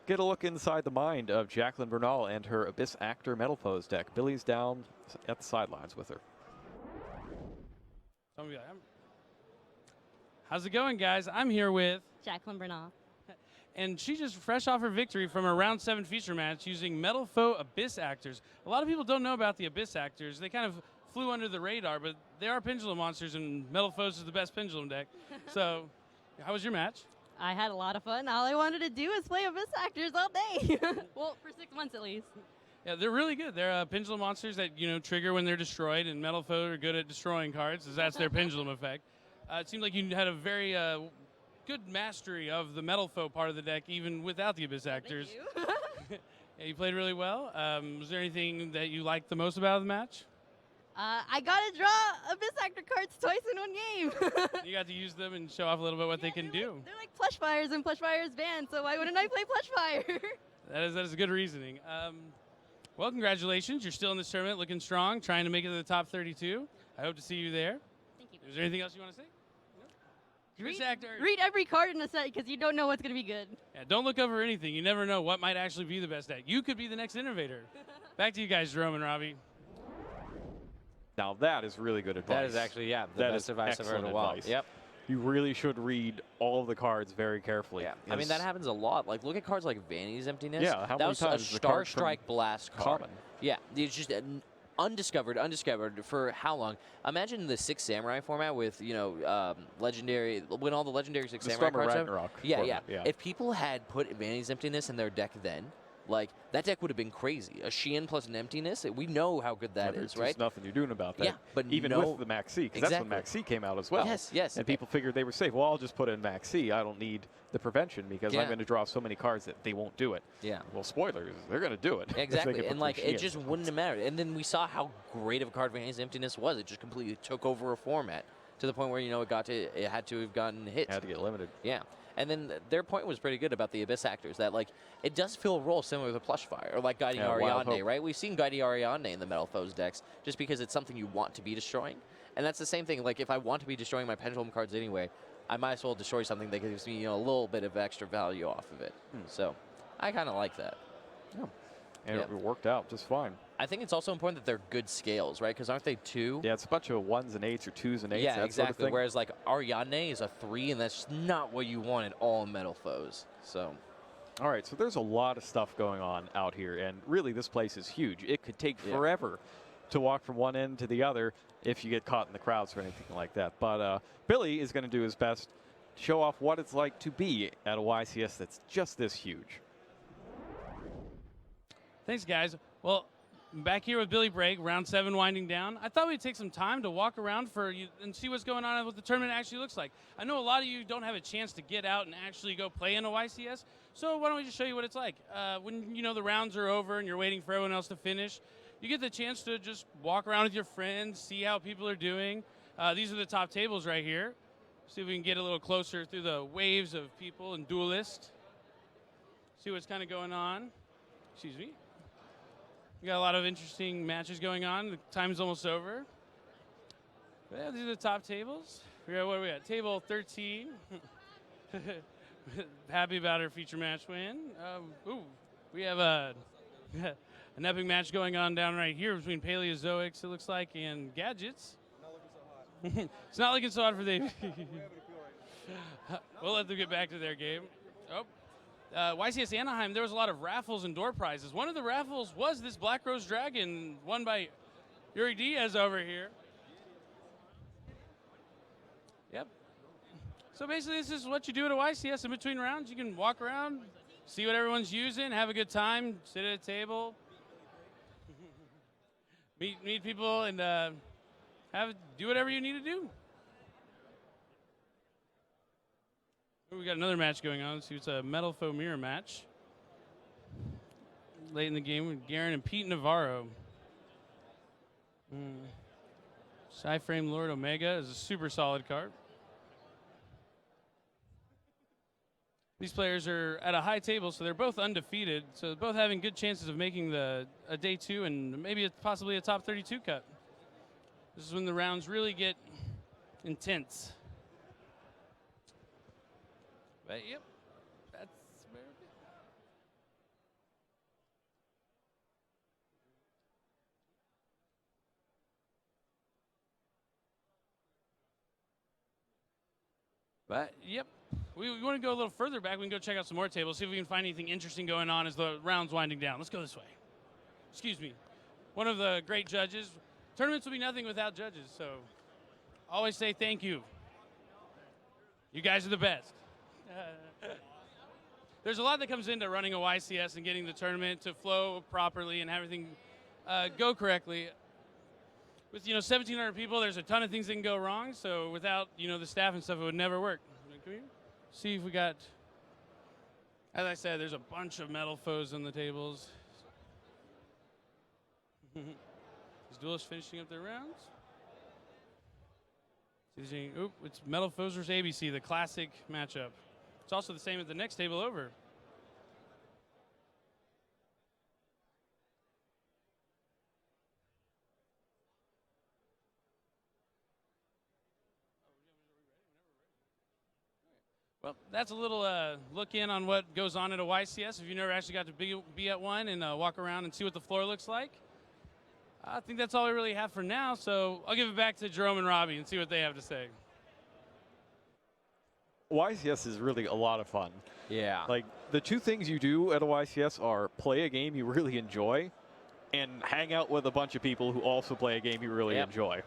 get a look inside the mind of Jacqueline Bernal and her Abyss Actor Metal Foes deck. Billy's down at the sidelines with her. How's it going, guys? I'm here with Jacqueline Bernal. And she just fresh off her victory from her round 7 feature match using Metal Foe Abyss Actors. A lot of people don't know about the Abyss Actors. They kind of flew under the radar, but they are pendulum monsters, and Metal Foes is the best pendulum deck. So, how was your match? I had a lot of fun. All I wanted to do is play Abyss Actors all day. Well, for 6 months at least. Yeah, they're really good. They're pendulum monsters that, trigger when they're destroyed, and Metal Foe are good at destroying cards, as that's their pendulum effect. It seemed like you had a very good mastery of the Metal Foe part of the deck, even without the Abyss Actors. Thank you. Yeah, you played really well. Was there anything that you liked the most about the match? I got to draw Abyss Actor cards twice in one game. You got to use them and show off a little bit what they can do. They're like plush fires, and plush fire is banned, so why wouldn't I play plush fire? That is good reasoning. Well, congratulations. You're still in this tournament, looking strong, trying to make it to the top 32. I hope to see you there. Thank you. Is there anything else you want to say? Read every card in the set because you don't know what's going to be good. Yeah, don't look over anything. You never know what might actually be the best deck. You could be the next innovator. Back to you guys, Jerome and Robbie. Now that is really good advice. That is actually, the best advice I've heard in a while. Yep. You really should read all of the cards very carefully. Yeah, I mean, that happens a lot. Like, look at cards like Vanity's Emptiness. Yeah, how that many was times a is the Star card from Strike Blast card. Common? Yeah, it's just undiscovered for how long? Imagine the 6 Samurai format with, legendary, when all the legendary 6 The Samurai Storm of cards Ragnarok yeah. format, If people had put Vanity's Emptiness in their deck then, like, that deck would have been crazy. A Sheehan plus an Emptiness, we know how good that is, right? There's nothing you're doing about that. Yeah, but even with the Max C, because that's when Max C came out as well. Yes. And people figured they were safe. Well, I'll just put in Max C. I don't need the prevention because I'm going to draw so many cards that they won't do it. Yeah. Well, spoilers, they're going to do it. Exactly, and like it just wouldn't have mattered. And then we saw how great of a card Vanity's Emptiness was. It just completely took over a format to the point where it had to have gotten hit. Had to get limited. Yeah. And then their point was pretty good about the Abyss Actors, that like it does fill a role similar to Plush Fire or like Guiding Ariadne, right? We've seen Guiding Ariadne in the Metal Foes decks just because it's something you want to be destroying. And that's the same thing. Like if I want to be destroying my pendulum cards anyway, I might as well destroy something that gives me a little bit of extra value off of it. So I kind of like that. Yeah. And it worked out just fine. I think it's also important that they're good scales, right? Because aren't they 2? Yeah, it's a bunch of 1s and 8s or 2s and 8s. Yeah, that exactly. Sort of thing. Whereas like Ariadne is a 3, and that's not what you want in all Metal Foes. So, all right, so there's a lot of stuff going on out here, and really this place is huge. It could take forever to walk from one end to the other if you get caught in the crowds or anything like that. But Billy is going to do his best to show off what it's like to be at a YCS that's just this huge. Thanks, guys. Well, I'm back here with Billy Bragg, round 7 winding down. I thought we'd take some time to walk around for you and see what's going on and what the tournament actually looks like. I know a lot of you don't have a chance to get out and actually go play in a YCS, so why don't we just show you what it's like. When, the rounds are over and you're waiting for everyone else to finish, you get the chance to just walk around with your friends, see how people are doing. These are the top tables right here. See if we can get a little closer through the waves of people and Duelists. See what's kind of going on. Excuse me. We got a lot of interesting matches going on. The time's almost over. But yeah, these are the top tables. What are we at? Table 13. Happy about our feature match win. We have an epic match going on down right here between Paleozoics, it looks like, and Gadgets. It's not looking so hot for them. We'll let them get back to their game. YCS Anaheim, there was a lot of raffles and door prizes. One of the raffles was this Black Rose Dragon, won by Yuri Diaz over here. Yep. So basically, this is what you do at a YCS in between rounds. You can walk around, see what everyone's using, have a good time, sit at a table, meet people, and do whatever you need to do. We got another match going on. Let's see, it's a Metal Foe Mirror match. Late in the game with Garen and Pete Navarro. Sci-Frame Lord Omega is a super solid card. These players are at a high table, so they're both undefeated. So they're both having good chances of making a day 2 and maybe possibly a top 32 cut. This is when the rounds really get intense. But yep, that's where it is. But yep, we want to go a little further back. We can go check out some more tables, see if we can find anything interesting going on as the round's winding down. Let's go this way. Excuse me. One of the great judges. Tournaments will be nothing without judges, so always say thank you. You guys are the best. There's a lot that comes into running a YCS and getting the tournament to flow properly and everything go correctly. With 1,700 people, there's a ton of things that can go wrong. So without the staff and stuff, it would never work. Come here. See if we got. As I said, there's a bunch of metal foes on the tables. Is Duelists finishing up their rounds? It's Metal Foes versus ABC, the classic matchup. It's also the same at the next table over. Well, that's a little look in on what goes on at a YCS. If you never actually got to be at one and walk around and see what the floor looks like. I think that's all we really have for now, so I'll give it back to Jerome and Robbie and see what they have to say. YCS is really a lot of fun. Yeah. Like, the two things you do at a YCS are play a game you really enjoy and hang out with a bunch of people who also play a game you really enjoy.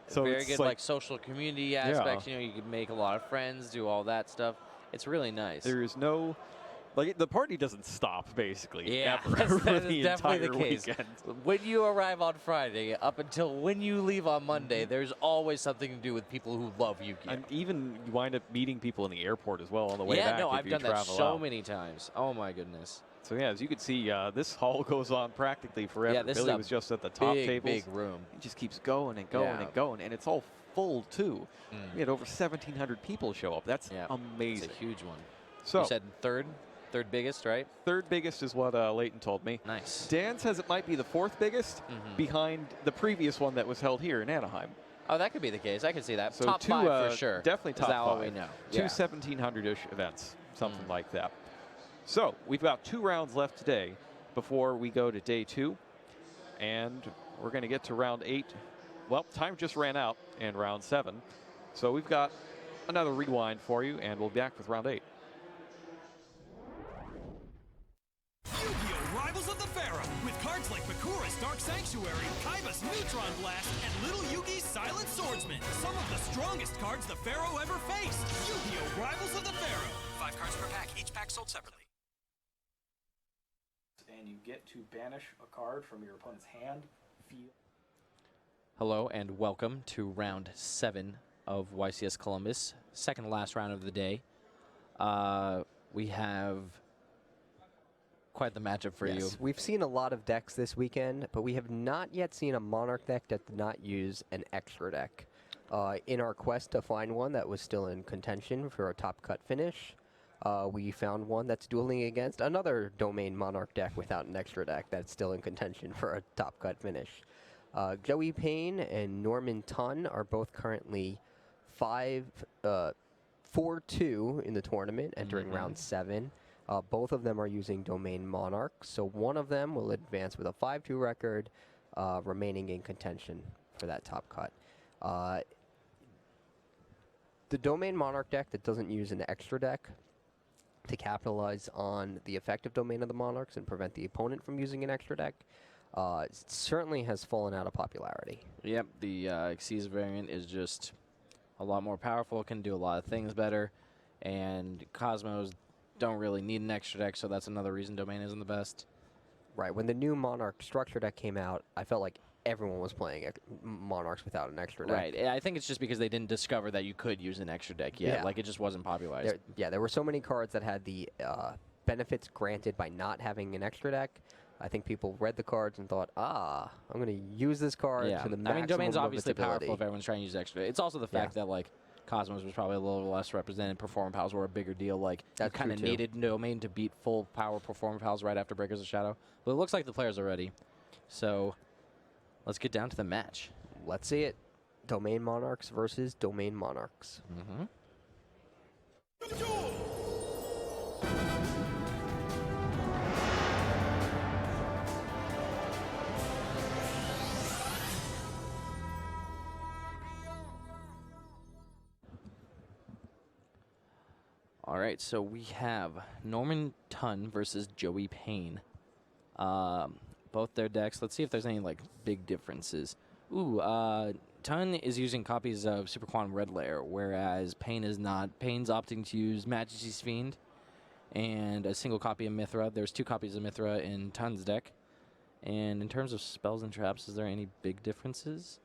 So very it's good, like social community aspects. You can make a lot of friends, do all that stuff. It's really nice. There is no, the party doesn't stop, basically. Yeah, ever, that is definitely the case. Weekend. When you arrive on Friday, up until when you leave on Monday, there's always something to do with people who love Yu-Gi-Oh! And even you wind up meeting people in the airport as well on the way back. Yeah, no, I've done that so out. many times. Oh my goodness. So yeah, as you can see, this hall goes on practically forever. Yeah, this Billy is was just at the top tables. Big room. It just keeps going and going and going, and it's all full too. We had over 1,700 people show up. That's amazing. It's a huge one. So you said third biggest, right? Third biggest is what Leighton told me. Nice. Dan says it might be the fourth biggest, behind the previous one that was held here in Anaheim. Oh, that could be the case. I can see that. So top 5 for sure. Definitely top 5. Is that all we know? Two 1,700-ish events, something like that. So we've got 2 rounds left today before we go to day 2, and we're going to get to round 8. Well, time just ran out in round 7, so we've got another rewind for you, and we'll be back with round 8. Yu-Gi-Oh! Rivals of the Pharaoh, with cards like Bakura's Dark Sanctuary, Kaiba's Neutron Blast, and Little Yugi's Silent Swordsman. Some of the strongest cards the Pharaoh ever faced. Yu-Gi-Oh! Rivals of the Pharaoh. 5 cards per pack, each pack sold separately. And you get to banish a card from your opponent's hand, field. Hello and welcome to round 7 of YCS Columbus, second to last round of the day. We have quite the matchup for you. We've seen a lot of decks this weekend, but we have not yet seen a Monarch deck that did not use an extra deck. In our quest to find one that was still in contention for a top cut finish, we found one that's dueling against another Domain Monarch deck without an extra deck that's still in contention for a top cut finish. Joey Payne and Norman Tunn are both currently 4-2 in the tournament, entering round 7. Both of them are using Domain Monarch, so one of them will advance with a 5-2 record, remaining in contention for that top cut. The Domain Monarch deck that doesn't use an extra deck to capitalize on the effective domain of the Monarchs and prevent the opponent from using an extra deck certainly has fallen out of popularity. Yep, the Xyz variant is just a lot more powerful, can do a lot of things better, and Cosmos don't really need an extra deck, so that's another reason Domain isn't the best. Right, when the new Monarch structure deck came out, I felt like everyone was playing Monarchs without an extra deck. Right, I think it's just because they didn't discover that you could use an extra deck yet. Yeah. Like, it just wasn't popularized. There were so many cards that had the benefits granted by not having an extra deck. I think people read the cards and thought, I'm going to use this card to the maximum I mean, Domain's of obviously its ability. powerful if everyone's trying to use extra. It's also the fact that, like, Cosmos was probably a little less represented. Perform Pals were a bigger deal. Like, you kind of needed Domain to beat full power Perform Pals right after Breakers of Shadow. But it looks like the players are ready. So, let's get down to the match. Let's see it. Domain Monarchs versus Domain Monarchs. Mm-hmm. All right, so we have Norman Tun versus Joey Payne. Both their decks. Let's see if there's any like big differences. Ooh, Tun is using copies of Super Quantum Red Layer, whereas Payne is not. Payne's opting to use Majesty's Fiend and a single copy of Mithra. There's 2 copies of Mithra in Tun's deck. And in terms of spells and traps, is there any big differences?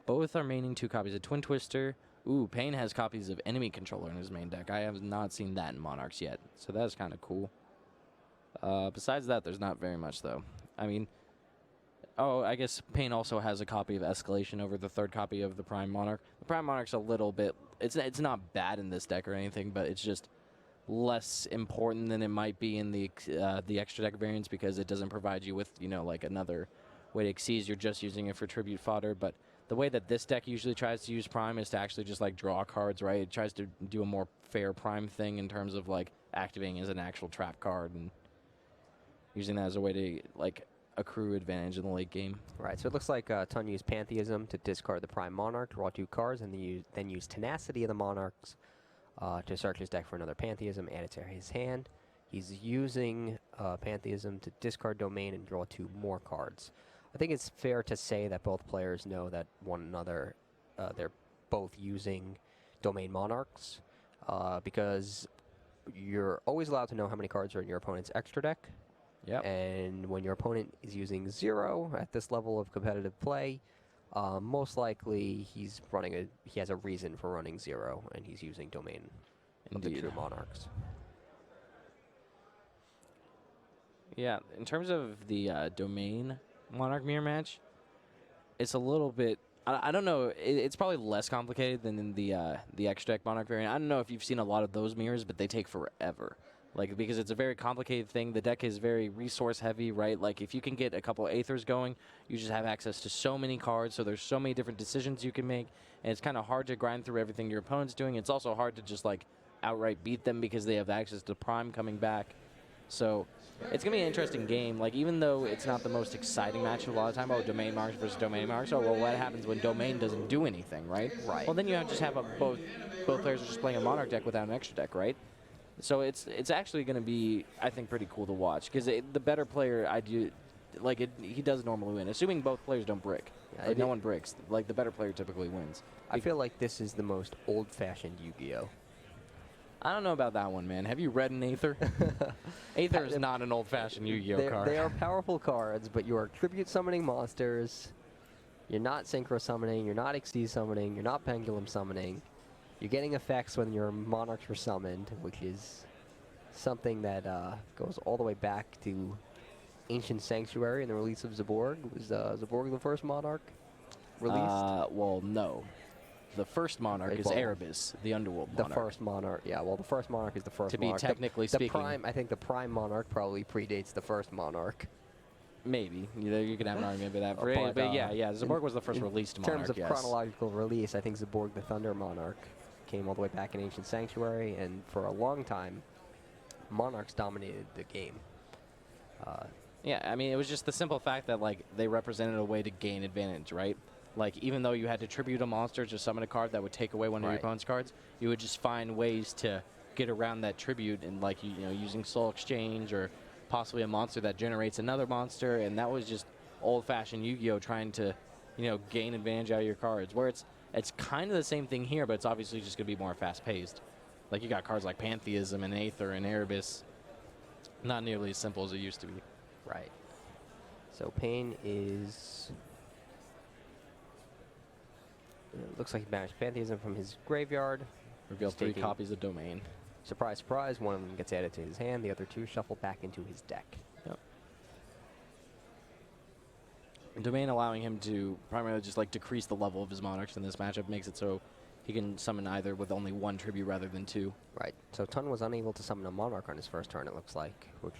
Both are maining 2 copies of Twin Twister. Ooh, Payne has copies of Enemy Controller in his main deck. I have not seen that in Monarchs yet, so that's kind of cool. Besides that, there's not very much, though. I mean, I guess Payne also has a copy of Escalation over the 3rd copy of the Prime Monarch. The Prime Monarch's a little bit... It's not bad in this deck or anything, but it's just less important than it might be in the extra deck variants because it doesn't provide you with, like another way to Xyz. You're just using it for tribute fodder, but the way that this deck usually tries to use Prime is to actually just, like, draw cards, right? It tries to do a more fair Prime thing in terms of, like, activating as an actual trap card and using that as a way to, like, accrue advantage in the late game. Right, so it looks like Tun used Pantheism to discard the Prime Monarch, draw 2 cards, and then use Tenacity of the Monarchs to search his deck for another Pantheism, add it to his hand. He's using Pantheism to discard Domain and draw 2 more cards. I think it's fair to say that both players know that one another, they're both using Domain Monarchs because you're always allowed to know how many cards are in your opponent's extra deck. Yep. And when your opponent is using 0 at this level of competitive play, most likely he has a reason for running 0, and he's using Domain of the true Monarchs. Yeah, in terms of the Domain Monarch mirror match, it's a little bit... I don't know. It's probably less complicated than in the extra deck Monarch variant. I don't know if you've seen a lot of those mirrors, but they take forever. Like, because it's a very complicated thing. The deck is very resource heavy, right? Like, if you can get a couple Aethers going, you just have access to so many cards, so there's so many different decisions you can make, and it's kind of hard to grind through everything your opponent's doing. It's also hard to just, like, outright beat them because they have access to Prime coming back. So it's going to be an interesting game. Like, even though it's not the most exciting match a lot of the time, Domain Monarchs versus Domain Monarchs, well, what happens when Domain doesn't do anything, right? Right. Well, then you both players are just playing a Monarch deck without an extra deck, right? So it's actually going to be, I think, pretty cool to watch because the better player, he does normally win, assuming both players don't brick. Yeah, Like, no one bricks. Like, the better player typically wins. I feel like this is the most old-fashioned Yu-Gi-Oh! I don't know about that one, man. Have you read an Aether? Aether is not an old-fashioned Yu-Gi-Oh card. They are powerful cards, but you are tribute summoning monsters. You're not synchro summoning. You're not Xyz summoning. You're not pendulum summoning. You're getting effects when your Monarchs were summoned, which is something that goes all the way back to Ancient Sanctuary and the release of Zaborg. Was Zaborg the first Monarch released? Well, no. The first Monarch is Erebus, the Underworld Monarch. The first Monarch, yeah. Well, the first Monarch is the first to Monarch. To be technically speaking. I think the Prime Monarch probably predates the first Monarch. Maybe. You could have an argument for that. But, yeah, Zaborg was the first released monarch. In terms of yes. chronological release, I think Zaborg the Thunder Monarch came all the way back in Ancient Sanctuary, and for a long time, Monarchs dominated the game. Yeah, I mean, it was just the simple fact that, like, they represented a way to gain advantage, right? Like, even though you had to tribute a monster to summon a card that would take away one of your opponent's cards, you would just find ways to get around that tribute, and, like, you know, using Soul Exchange or possibly a monster that generates another monster, and that was just old-fashioned Yu-Gi-Oh! Trying to, you know, gain advantage out of your cards. Where it's kind of the same thing here, but it's obviously just going to be more fast-paced. Like, you got cards like Pantheism and Aether and Erebus. Not nearly as simple as it used to be. Right. So Pain is... looks like he banished Pantheism from his graveyard. Reveals 3 copies of Domain. Surprise, surprise, one of them gets added to his hand, the other 2 shuffle back into his deck. Yep. Domain allowing him to primarily just like decrease the level of his monarchs in this matchup makes it so he can summon either with only 1 tribute rather than 2. Right. So Tun was unable to summon a monarch on his first turn, it looks like, which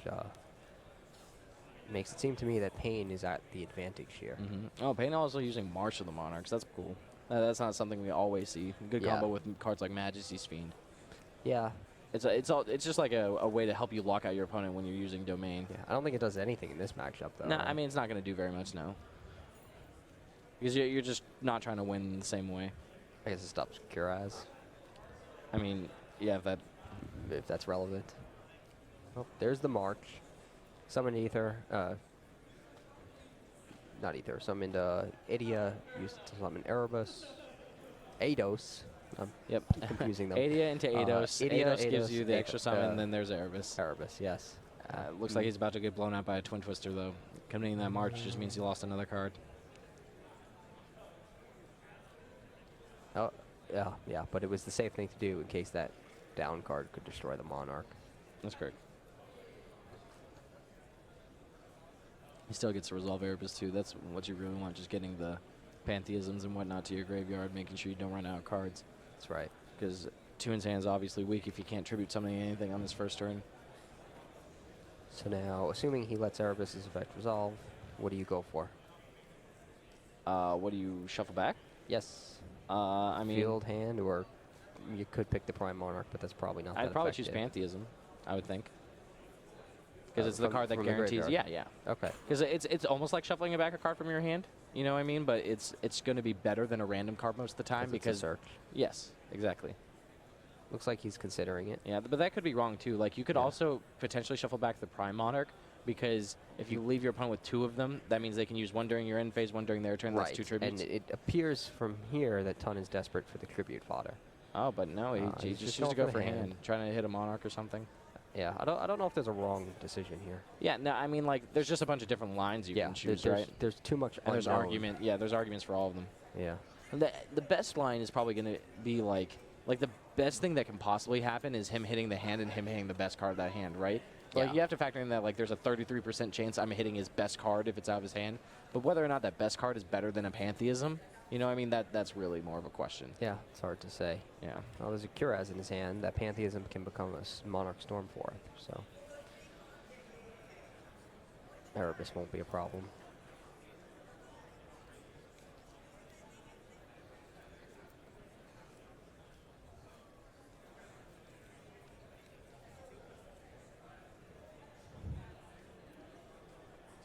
makes it seem to me that Pain is at the advantage here. Oh, Pain also using March of the Monarchs. That's cool. That's not something we always see. Good combo with cards like Majesty's Fiend. Yeah. It's just like a way to help you lock out your opponent when you're using Domain. Yeah, I don't think it does anything in this matchup, though. No, I mean, it's not going to do very much now. Because you're just not trying to win in the same way. I guess it stops Kuraz. I mean, yeah, if that's relevant. Oh, there's the March. Summoned Ether. Not Ether. Summoned Idia. Used to summon Erebus. Eidos. Yep. Confusing them. Idia into Eidos. Eidos gives you the Eidos, extra summon, and then there's Erebus. Erebus, yes. Looks like he's about to get blown out by a Twin Twister, though. Coming in that March just means he lost another card. Oh, yeah, but it was the safe thing to do in case that down card could destroy the Monarch. That's correct. He still gets to resolve Erebus, too. That's what you really want, just getting the Pantheisms and whatnot to your graveyard, making sure you don't run out of cards. That's right. Because Tune's hand is obviously weak if you can't tribute summoning anything on this first turn. So now, assuming he lets Erebus' effect resolve, what do you go for? What do you shuffle back? Yes. I mean, field hand, or you could pick the Prime Monarch, but that's probably not. I'd probably choose Pantheism, I would think, because it's the card that guarantees. Yeah. Okay. Because it's almost like shuffling back a card from your hand. You know what I mean? But it's going to be better than a random card most of the time because it's a search. Yes, exactly. Looks like he's considering it. Yeah, but that could be wrong too. Like you could also potentially shuffle back the Prime Monarch. Because if you leave your opponent with 2 of them, that means they can use 1 during your end phase, 1 during their turn. Right. That's 2 tributes. And it appears from here that Tun is desperate for the tribute fodder. Oh, but no, he just chooses to go for hand, trying to hit a Monarch or something. Yeah, I don't know if there's a wrong decision here. Yeah, no, I mean like there's just a bunch of different lines you can choose, right? There's too much. And there's argument. Yeah, there's arguments for all of them. Yeah. And the best line is probably going to be like the best thing that can possibly happen is him hitting the hand and him hitting the best card of that hand, right? Like you have to factor in that like there's a 33% chance I'm hitting his best card if it's out of his hand, but whether or not that best card is better than a Pantheism, you know, what I mean that's really more of a question. Yeah, it's hard to say. Yeah. Well, there's a Kuraz in his hand. That Pantheism can become a Monarch Stormforth, so Erebus won't be a problem.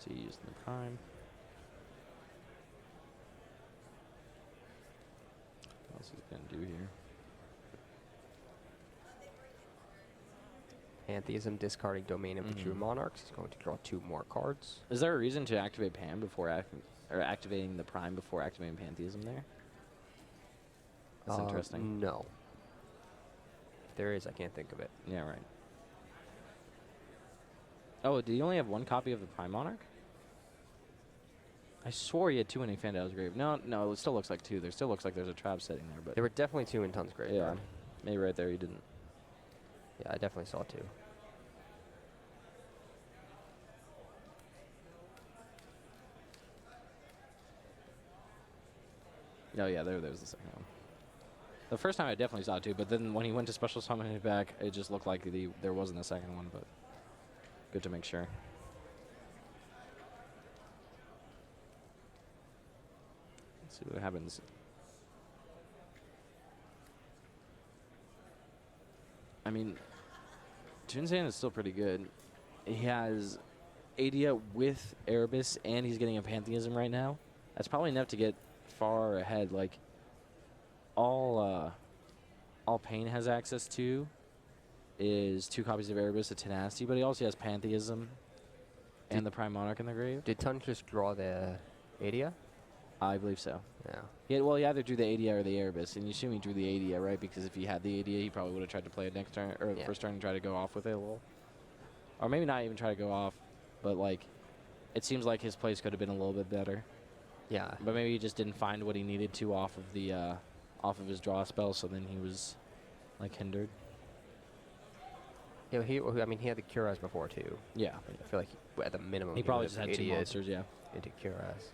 So you use the Prime. What else is he going to do here? Pantheism discarding Domain of the True Monarchs. He's going to draw 2 more cards. Is there a reason to activate Pan before activating the Prime before activating Pantheism there? That's interesting. No. If there is, I can't think of it. Yeah, right. Oh, do you only have 1 copy of the Prime Monarch? I swore he had 2 when he found out his grave. No, it still looks like 2. There still looks like there's a trap setting there, but there were definitely 2 in Tun's graveyard. Yeah, maybe right there he didn't. Yeah, I definitely saw 2. Oh yeah, there's the second one. The first time I definitely saw 2, but then when he went to special summon it back, it just looked like there wasn't a second one, but good to make sure. See what happens. I mean, Toon's hand is still pretty good. He has Adia with Erebus, and he's getting a Pantheism right now. That's probably enough to get far ahead. Like, all Pain has access to is 2 copies of Erebus, a Tenacity, but he also has Pantheism and the Prime Monarch in the grave. Did Tun just draw the Adia? I believe so. Yeah. Well, he either drew the Adia or the Erebus, and you assume he drew the Adia, right? Because if he had the Adia, he probably would have tried to play it next turn, or first turn and try to go off with it a little. Or maybe not even try to go off, but, like, it seems like his plays could have been a little bit better. Yeah. But maybe he just didn't find what he needed to off of the off of his draw spell, so then he was, like, hindered. Yeah, I mean, he had the Curaz before, too. Yeah. I feel like, at the minimum, He probably just had 2 monsters, yeah. Into Curaz.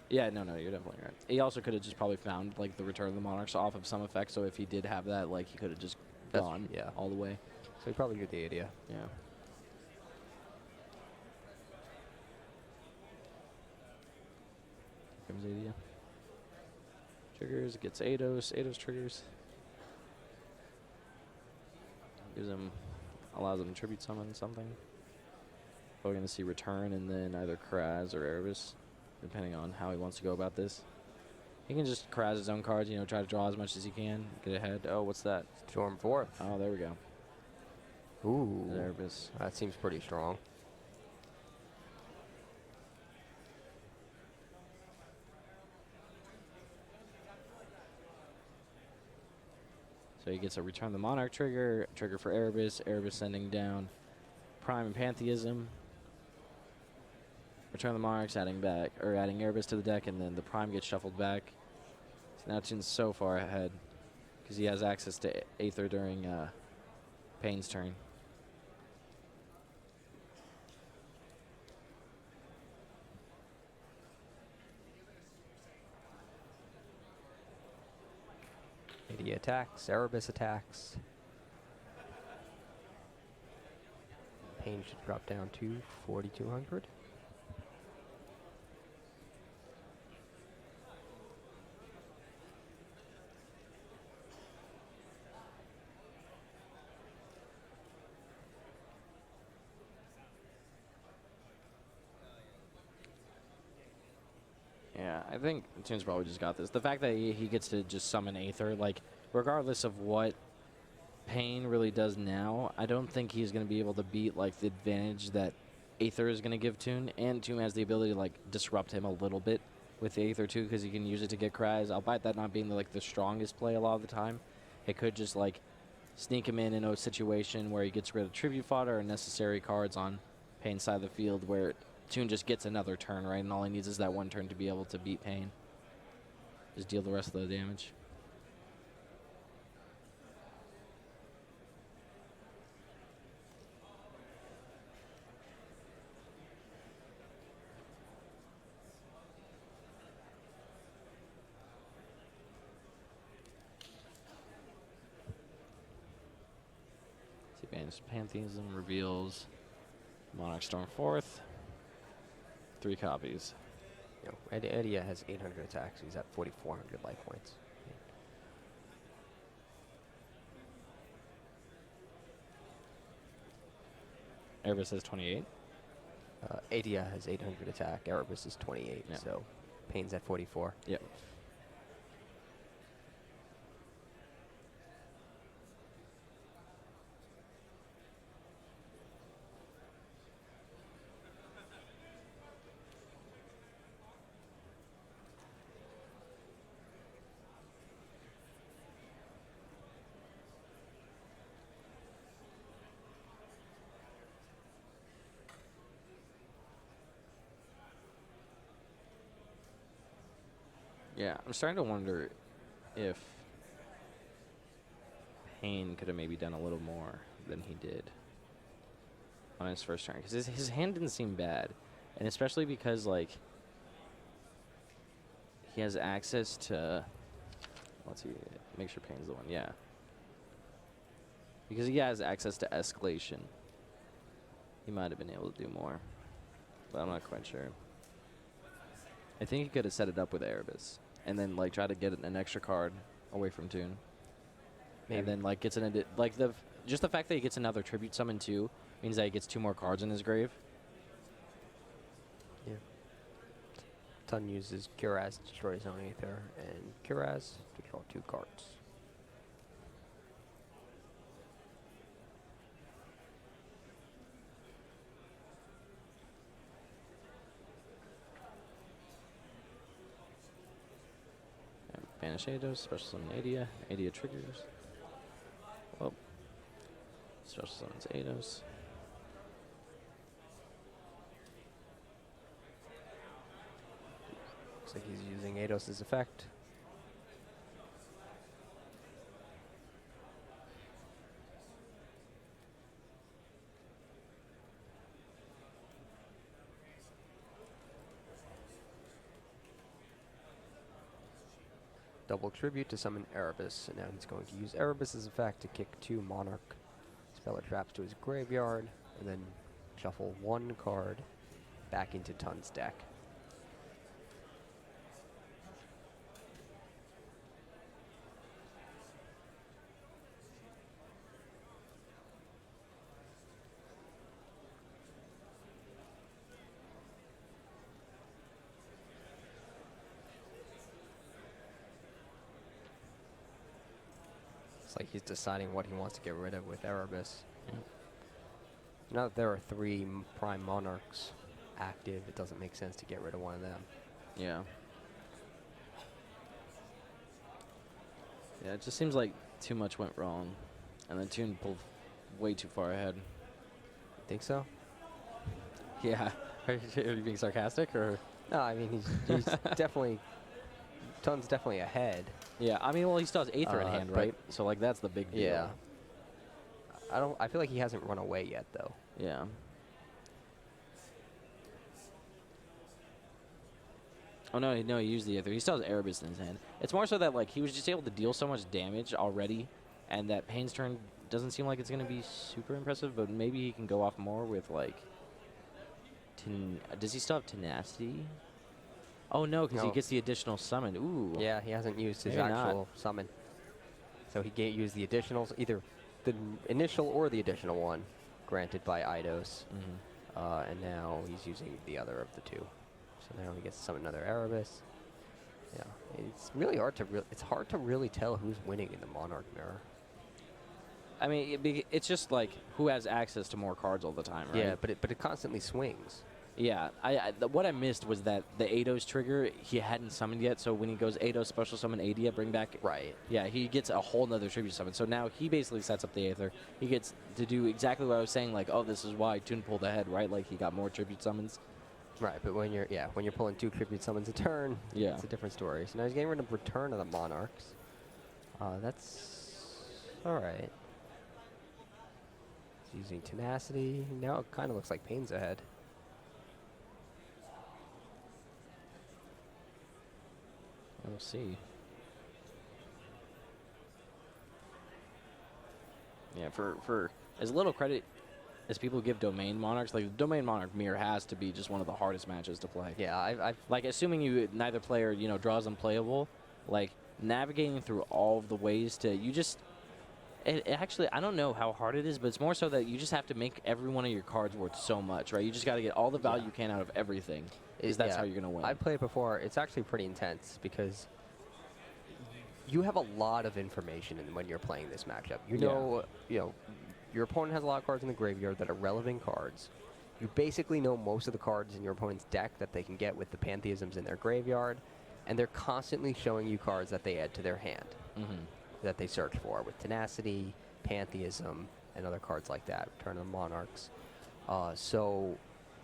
Yeah, no, you're definitely right. He also could have just probably found, like, the Return of the Monarchs off of some effect, so if he did have that, like, he could have just gone all the way. So he probably drew the Adia. Yeah. Here comes Adia. Triggers, gets Eidos. Eidos triggers. Allows him to tribute summon something. We're going to see Return and then either Kraz or Erebus, depending on how he wants to go about this. He can just Kraz his own cards, try to draw as much as he can, get ahead. Oh, what's that? Storm 4th. Oh, there we go. Ooh. Erebus. That seems pretty strong. So he gets a Return the Monarch trigger for Erebus, Erebus sending down Prime and Pantheism. Return the Monarchs adding Erebus to the deck, and then the Prime gets shuffled back. So now Toon's so far ahead because he has access to Aether during Pain's turn. Adia attacks, Erebus attacks. Pain should drop down to 4,200. Yeah, I think Toon's probably just got this. The fact that he gets to just summon Aether, like, regardless of what Pain really does now, I don't think he's going to be able to beat, like, the advantage that Aether is going to give Toon. And Toon has the ability to, like, disrupt him a little bit with the Aether, too, because he can use it to get Kraz. Albeit that not being, like, the strongest play a lot of the time. It could just, like, sneak him in a situation where he gets rid of tribute fodder or necessary cards on Pain's side of the field where Toon just gets another turn, right? And all he needs is that one turn to be able to beat Pain. Just deal the rest of the damage. See, Pain's Pantheism reveals Monarch Storm 4th. 3 copies. Adia has 800 attacks. He's at 4,400 life points. Erebus has 28. Adia has 800 attack. Erebus is 28. Yeah. So Pain's at 44. Yep. Yeah, I'm starting to wonder if Pain could have maybe done a little more than he did on his first turn. Because his hand didn't seem bad. And especially because, like, he has access to... Let's see. Make sure Pain's the one. Yeah. Because he has access to Escalation. He might have been able to do more. But I'm not quite sure. I think he could have set it up with Erebus. and then like try to get an extra card away from Toon. Maybe. And then like gets an just the fact that he gets another tribute summon too means that he gets 2 more cards in his grave. Yeah. Tun uses Curaz, destroys Zone Aether, and Curaz to draw 2 cards. Banish Eidos, special summon Adia. Adia triggers. Well, special summons Eidos. Looks like he's using Eidos' effect. Double tribute to summon Erebus, and now he's going to use Erebus' effect to kick 2 Monarch Speller Traps to his graveyard, and then shuffle 1 card back into Tun's deck. It's like he's deciding what he wants to get rid of with Erebus. Yeah. Now that there are 3 Prime Monarchs active, it doesn't make sense to get rid of one of them. Yeah. Yeah, it just seems like too much went wrong, and then Toon pulled way too far ahead. Think so? Yeah. Are you being sarcastic, or? No, I mean he's definitely. Tun's definitely ahead. Yeah, I mean, well, he still has Aether in hand, right? So like that's the big deal. Yeah. I feel like he hasn't run away yet, though. Yeah. Oh no, he used the Aether. He still has Erebus in his hand. It's more so that like he was just able to deal so much damage already, and that Pain's turn doesn't seem like it's going to be super impressive. But maybe he can go off more with like. Does he still have Tenacity? Oh no, because he gets the additional summon. Ooh. Yeah, he hasn't used his actual summon. So he can't use the additionals, either the initial or the additional one, granted by Eidos. And now he's using the other of the 2. So now he gets to summon another Erebus. Yeah, it's really hard to it's hard to really tell who's winning in the Monarch Mirror. I mean, it's just like who has access to more cards all the time, right? Yeah, but it constantly swings. Yeah, what I missed was that the Eidos trigger he hadn't summoned yet. So when he goes Eidos special summon Adia, bring back. Right. Yeah, he gets a whole nother tribute summon. So now he basically sets up the Aether. He gets to do exactly what I was saying. Like, oh, this is why Toon pulled ahead, right? Like he got more tribute summons. Right, but when you're pulling 2 tribute summons a turn, it's a different story. So now he's getting rid of Return of the Monarchs. That's all right. He's using Tenacity. Now it kind of looks like Pain's ahead. We'll see. Yeah, for as little credit as people give Domain Monarchs, like the Domain Monarch Mirror has to be just one of the hardest matches to play. Yeah, I've like assuming neither player draws unplayable, like navigating through all of the ways to it actually, I don't know how hard it is, but it's more so that you just have to make every one of your cards worth so much, right? You just got to get all the value you can out of everything, because that's how you're going to win. I've played it before. It's actually pretty intense because you have a lot of information when you're playing this matchup. You know, your opponent has a lot of cards in the graveyard that are relevant cards. You basically know most of the cards in your opponent's deck that they can get with the Pantheisms in their graveyard, and they're constantly showing you cards that they add to their hand. That they search for with Tenacity, Pantheism, and other cards like that, Return of the Monarchs. So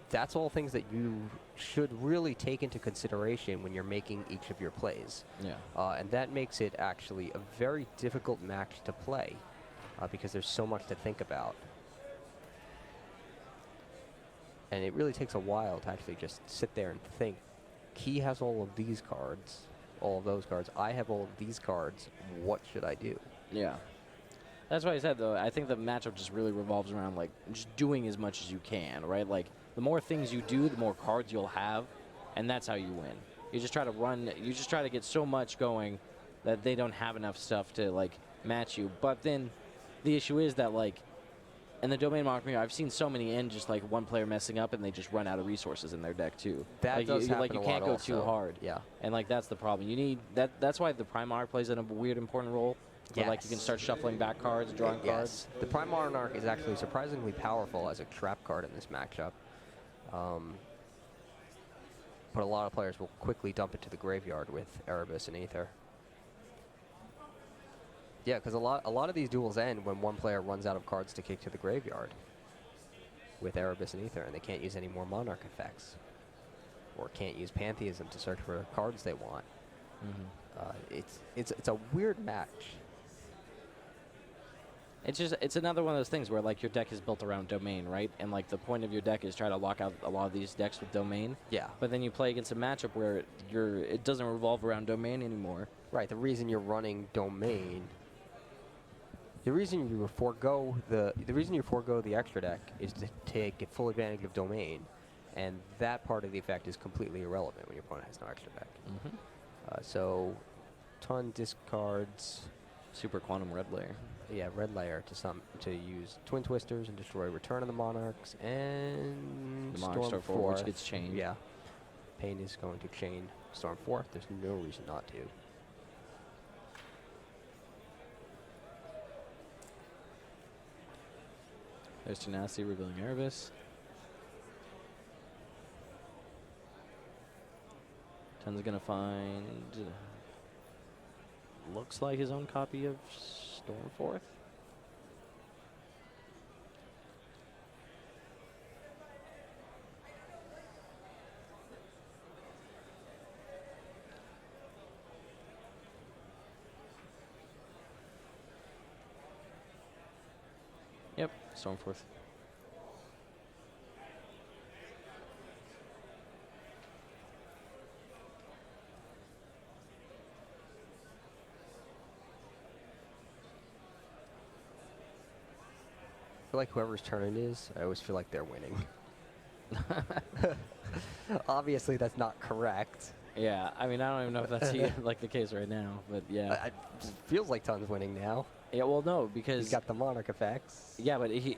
that's all things that you should really take into consideration when you're making each of your plays. Yeah. And that makes it actually a very difficult match to play because there's so much to think about. And it really takes a while to actually just sit there and think. He has all of these cards. All of those cards. I have all of these cards. What should I do? Yeah. That's why I said, though, I think the matchup just really revolves around, like, just doing as much as you can, right? Like, the more things you do, the more cards you'll have, and that's how you win. You just try to run. You just try to get so much going that they don't have enough stuff to like match you. But then the issue is that like in the domain monarch mirror, I've seen so many end just like one player messing up and they just run out of resources in their deck too. That like, does happen like you a can't lot go also. too hard. Yeah. And like that's the problem. You need that. That's why the Prime Monarch plays in a weird important role. Where, like you can start shuffling back cards, drawing cards. The Prime Monarch is actually surprisingly powerful as a trap card in this matchup. But a lot of players will quickly dump it to the graveyard with Erebus and Aether. Yeah, because a lot of these duels end when one player runs out of cards to kick to the graveyard with Erebus and Aether, and they can't use any more Monarch effects, or can't use Pantheism to search for cards they want. It's a weird match. It's another one of those things where like your deck is built around domain, right? And like the point of your deck is try to lock out a lot of these decks with domain. Yeah. But then you play against a matchup where it doesn't revolve around domain anymore. Right. The reason you're running domain, the reason you forego the extra deck is to take full advantage of domain, and that part of the effect is completely irrelevant when your opponent has no extra deck. So, ton discards. Super Quantum Red Layer. Yeah, Red Layer to use Twin Twisters and destroy Return of the Monarchs and The Monarch Storm 4, which gets chained. Yeah. Pain is going to chain Storm 4. There's no reason not to. There's Tenacity revealing Erebus. Ten's gonna find looks like his own copy of Stormforth. Yep, Stormforth. I feel like whoever's turn it is, I always feel like they're winning. Obviously, that's not correct. Yeah, I mean, I don't even know if that's like the case right now, but yeah. It feels like Tun's winning now. Yeah, well, no, because he's got the Monarch effects. Yeah, but he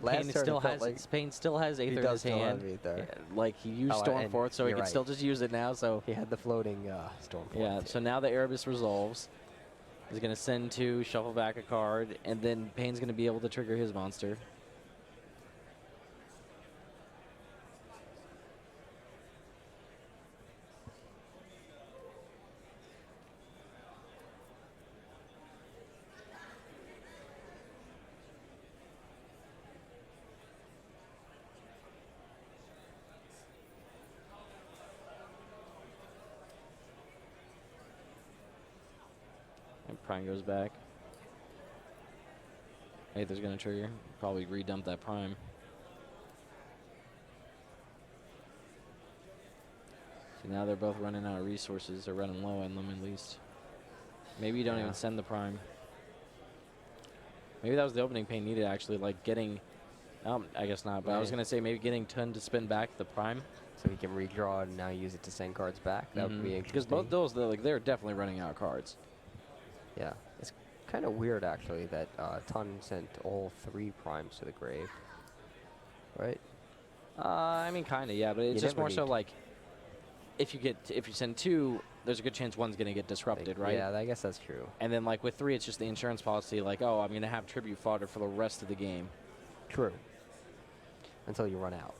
Pain still has Aether in his hand. Yeah, like he used Stormforth, so he can still just use it now. So he had the floating Stormforth. Yeah. So now the Erebus resolves. He's gonna send 2, shuffle back a card, and then Pain's gonna be able to trigger his monster. Prime goes back. Aether's gonna trigger. Probably redump that Prime. So now they're both running out of resources. They're running low on them at least. Maybe you don't even send the Prime. Maybe that was the opening Pain needed actually, like getting. I guess not. But I was gonna say maybe getting Tun to spin back the Prime. So he can redraw and now use it to send cards back. That would be interesting. Because both those, they're definitely running out of cards. Yeah, it's kind of weird actually that Tun sent all 3 primes to the grave, right? I mean, kind of, yeah, but it's just more so like if you send 2, there's a good chance one's gonna get disrupted, right? Yeah, I guess that's true. And then like with 3, it's just the insurance policy, like, oh, I'm gonna have tribute fodder for the rest of the game. True. Until you run out.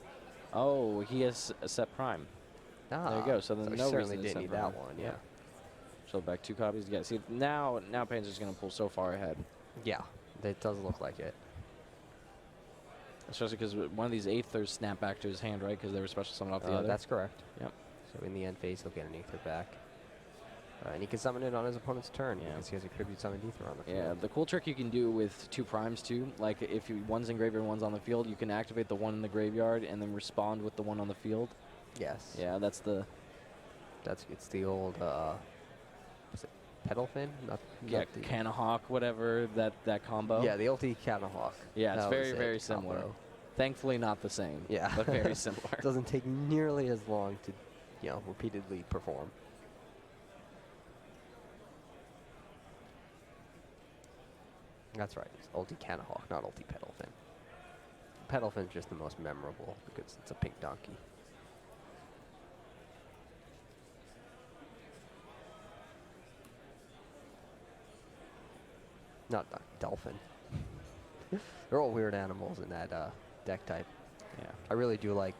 Oh, he has a set Prime. There you go. So then no certainly reason to didn't set need Prime. that one. Yeah. So back 2 copies. Yeah. See now Pain's just gonna pull so far ahead. Yeah, it does look like it. Especially because one of these Aethers snap back to his hand, right? Because they were special summoned off the other. That's correct. Yep. So in the end phase, he'll get an Aether back. And he can summon it on his opponent's turn because he has a tribute summoned Aether on the field. Yeah, the cool trick you can do with 2 primes too, like if one's in graveyard and one's on the field, you can activate the one in the graveyard and then respond with the one on the field. Yes. Yeah, it's the old was it Pedal Fin? Canahawk, whatever, that combo. Yeah, the ulti Canahawk. Yeah, it's very similar. Combo. Thankfully not the same. Yeah. But very similar. Doesn't take nearly as long to you know, repeatedly perform. That's right. It's ulti Canahawk, not ulti Petalfin. Petalfin's just the most memorable because it's a pink donkey. Not dolphin. They're all weird animals in that deck type. Yeah. I really do like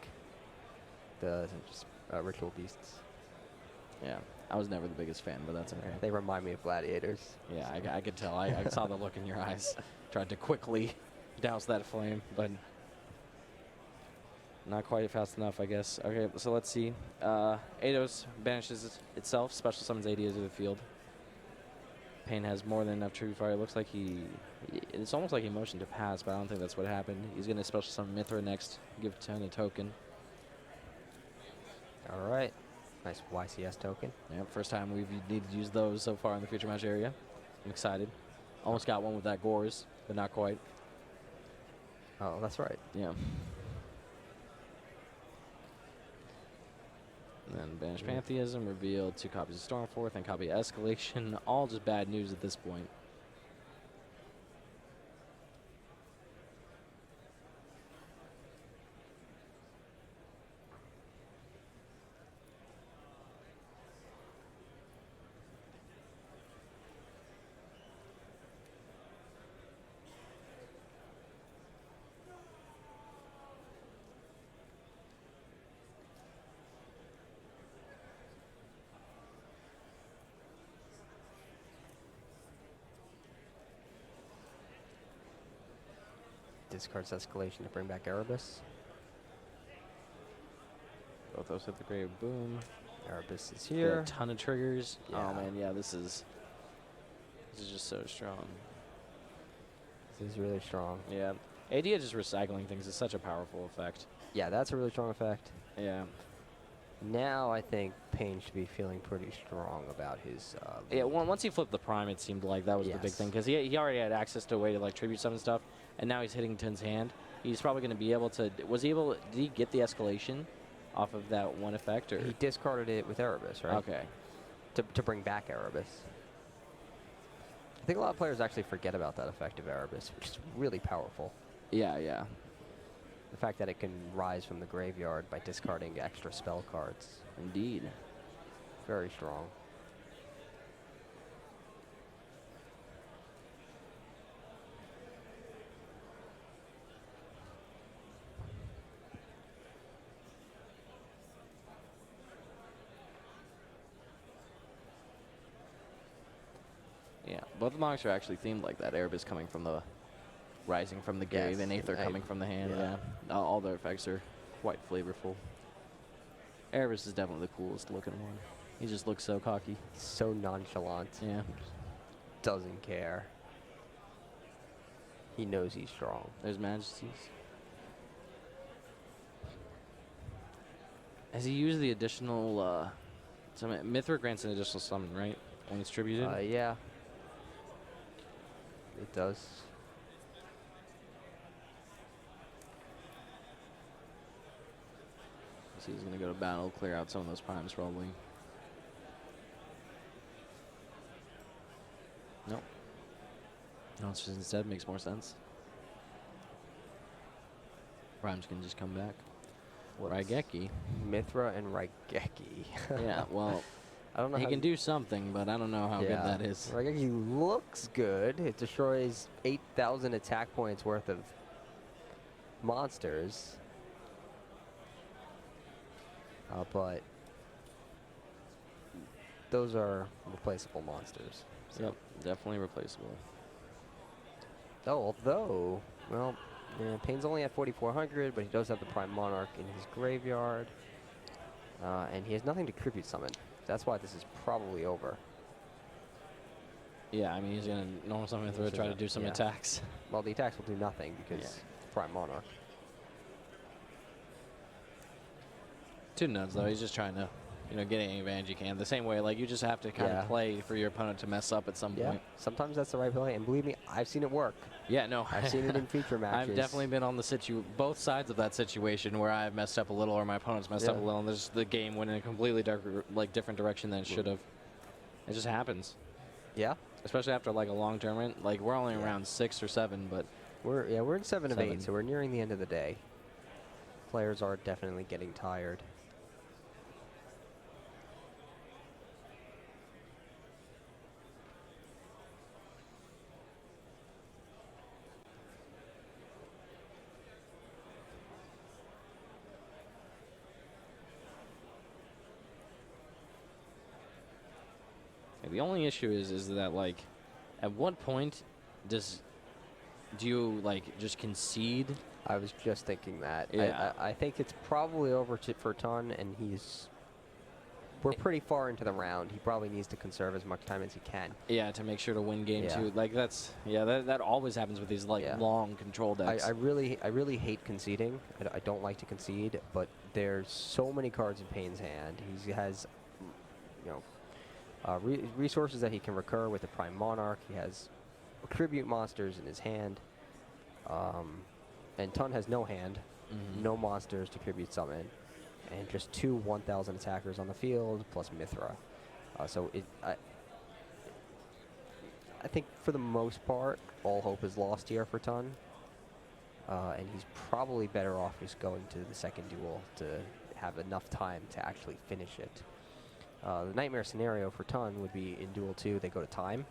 the ritual beasts. Yeah. I was never the biggest fan, but that's okay. They remind me of gladiators. Yeah, I could tell. I saw the look in your eyes. Tried to quickly douse that flame, but not quite fast enough, I guess. Okay, so let's see. Eidos banishes itself, special summons AD to the field. Pain has more than enough tribute fire. It looks like it's almost like he motioned to pass, but I don't think that's what happened. He's going to special summon Mithra next, give 10 a token. All right. Nice YCS token. Yep, first time we've needed to use those so far in the future match area. I'm excited. Almost got one with that Gores, but not quite. Oh, that's right. Yeah. And then Banish Pantheism, revealed 2 copies of Stormforth, and copy of Escalation. All just bad news at this point. Discards Escalation to bring back Erebus. Both those hit the grave. Boom. Erebus is Got here. a ton of triggers. Yeah. Oh man, yeah, this is just so strong. This is really strong. Yeah. AD just recycling things is such a powerful effect. Yeah, that's a really strong effect. Yeah. Now I think Payne should be feeling pretty strong about his. Yeah, once he flipped the Prime, it seemed like that was the big Yes. thing, because he already had access to a way to like tribute summon stuff, and now he's hitting Tin's hand. He's probably going to be able to. Did he get the escalation off of that one effect, or He discarded it with Erebus, right? Okay. To bring back Erebus. I think a lot of players actually forget about that effect of Erebus, which is really powerful. Yeah, yeah. The fact that it can rise from the graveyard by discarding extra spell cards. Indeed. Very strong. Yeah, both the monks are actually themed like that. Erebus coming from the rising from the grave, Yes, and Aether and coming from the hand. yeah. Yeah, all their effects are quite flavorful. Erebus is definitely the coolest looking one. He just looks so cocky. So nonchalant. Yeah. Doesn't care. He knows he's strong. There's Majesties. Has he used the additional summon? Mithra grants an additional summon, right? When it's tributed? Yeah. It does. So he's going to go to battle, clear out some of those primes probably. Nope. No, it's just instead makes more sense. Primes can just come back. Raigeki. Mithra and Raigeki. Yeah, well, I don't know. he can do something, but I don't know how good that is. Raigeki looks good. It destroys 8,000 attack points worth of monsters. But those are replaceable monsters. So. Yep, definitely replaceable. Although, well, yeah, Payne's only at 4,400, but he does have the Prime Monarch in his graveyard. And he has nothing to tribute summon. That's why this is probably over. Yeah, I mean, he's going to normal summon through, try to do some attacks. Well, the attacks will do nothing because Prime Monarch. Too nuts, though. He's just trying to you know, getting any advantage you can. The same way, like, you just have to kind of play for your opponent to mess up at some point. Sometimes that's the right play, and believe me, I've seen it work. Yeah, no. I've seen it in feature matches. I've definitely been on the both sides of that situation where I've messed up a little or my opponent's messed up a little, and there's the game went in a completely different direction than it should have. It just happens. Yeah. Especially after like a long tournament. Like we're only around 6 or 7, but we're in 7 of 8, so we're nearing the end of the day. Players are definitely getting tired. The only issue is that, like, at what point do you, like, just concede? I was just thinking that. Yeah. I think it's probably over for Ton, and we're pretty far into the round. He probably needs to conserve as much time as he can. Yeah, to make sure to win game 2. Like, that always happens with these, like, long control decks. I really hate conceding. I don't like to concede, but there's so many cards in Payne's hand. He has, you know, resources that he can recur with the Prime Monarch. He has tribute monsters in his hand. And Ton has no hand, no monsters to tribute summon, and just 2 1,000 attackers on the field, plus Mithra. So I think for the most part, all hope is lost here for Ton. And he's probably better off just going to the second duel to have enough time to actually finish it. The nightmare scenario for Ton would be in Duel 2, they go to time.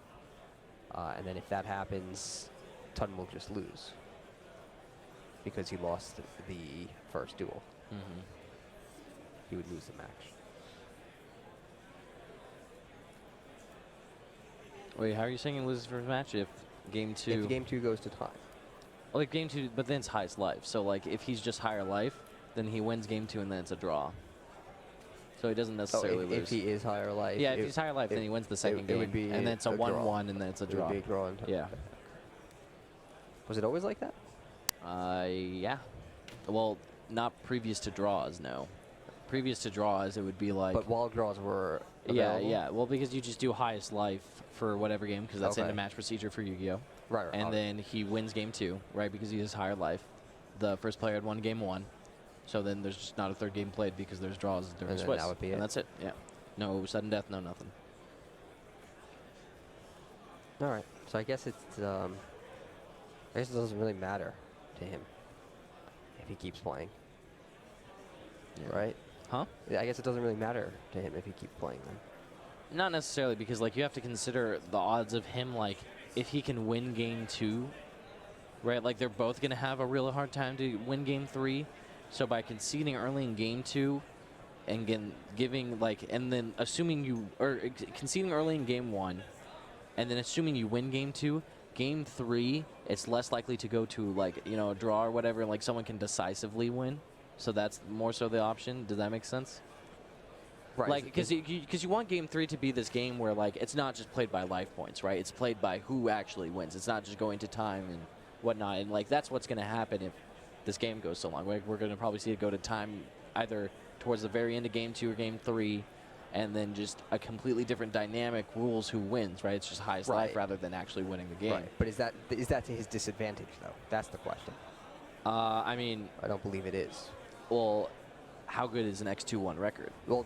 And then if that happens, Ton will just lose. Because he lost the first duel. He would lose the match. Wait, how are you saying he loses first match if game 2? If game 2 goes to time. Well, like game 2, but then it's highest life. So, like, if he's just higher life, then he wins game 2 and then it's a draw. So he doesn't necessarily lose. If he is higher life. Yeah, if he's higher life, then he wins the second game. And then it's a 1-1, and then it's a draw. It would be a draw. Yeah. Was it always like that? Yeah. Well, not previous to draws, no. Previous to draws, it would be like... But while draws were available? Yeah. Well, because you just do highest life for whatever game, because that's in the match procedure for Yu-Gi-Oh! Right. And then he wins game 2, right, because he has higher life. The first player had won game 1. So then there's just not a third game played because there's draws during and Swiss. That would be and that's it, yeah. No sudden death, no nothing. All right. So I guess it doesn't really matter to him if he keeps playing. Yeah. Right? Huh? Yeah, I guess it doesn't really matter to him if he keeps playing then. Not necessarily, because like you have to consider the odds of him, like if he can win game 2, right? Like they're both going to have a real hard time to win game 3. So by conceding early in game 2 and and then assuming conceding early in game 1 and then assuming you win game 2, game 3, it's less likely to go to like, you know, a draw or whatever, and like someone can decisively win. So that's more so the option. Does that make sense? Right. Like, because you want game 3 to be this game where like it's not just played by life points, right? It's played by who actually wins. It's not just going to time and whatnot. And like that's what's going to happen if this game goes so long. We're going to probably see it go to time either towards the very end of game 2 or game 3, and then just a completely different dynamic rules who wins, right? It's just highest life rather than actually winning the game. Right. But is that to his disadvantage though? That's the question. I mean, I don't believe it is. Well, how good is an X2-1 record? Well,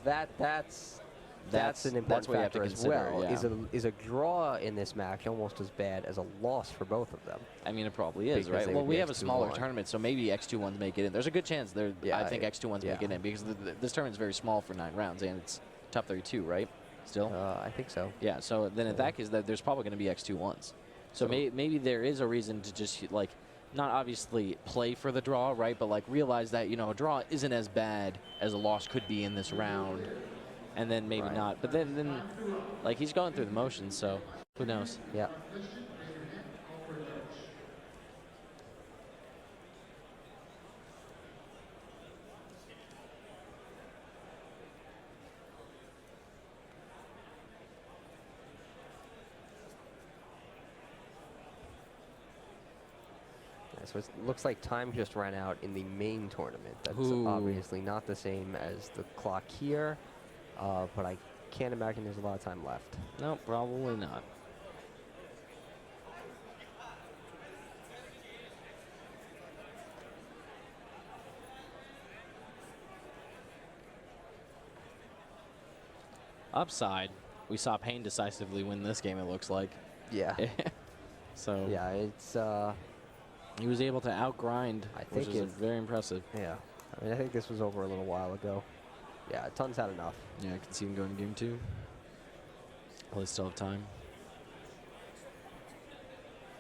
that's an important what you have to factor as consider, well. yeah. Is a draw in this match almost as bad as a loss for both of them? I mean, it probably is, Because right? they Well, would we be have a smaller X2-1. tournament, so maybe X2-1s make it in. There's a good chance I think X2-1s make it in because this tournament's very small for 9 rounds, and it's top 32, right? Still? I think so. Yeah, so then in that case, there's probably going to be X2-1s. So maybe there is a reason to just, like, not obviously play for the draw, right? But, like, realize that, you know, a draw isn't as bad as a loss could be in this round. And then maybe not. But then, like, he's going through the motions, so who knows? Yeah. So it looks like time just ran out in the main tournament. That's obviously not the same as the clock here. but I can't imagine there's a lot of time left. No, probably not. Upside, we saw Payne decisively win this game, it looks like. Yeah. So yeah, it's he was able to outgrind, which is very impressive. Yeah. I mean, I think this was over a little while ago. Yeah, Tun's had enough. Yeah, I can see him going to game 2. Well, they still have time.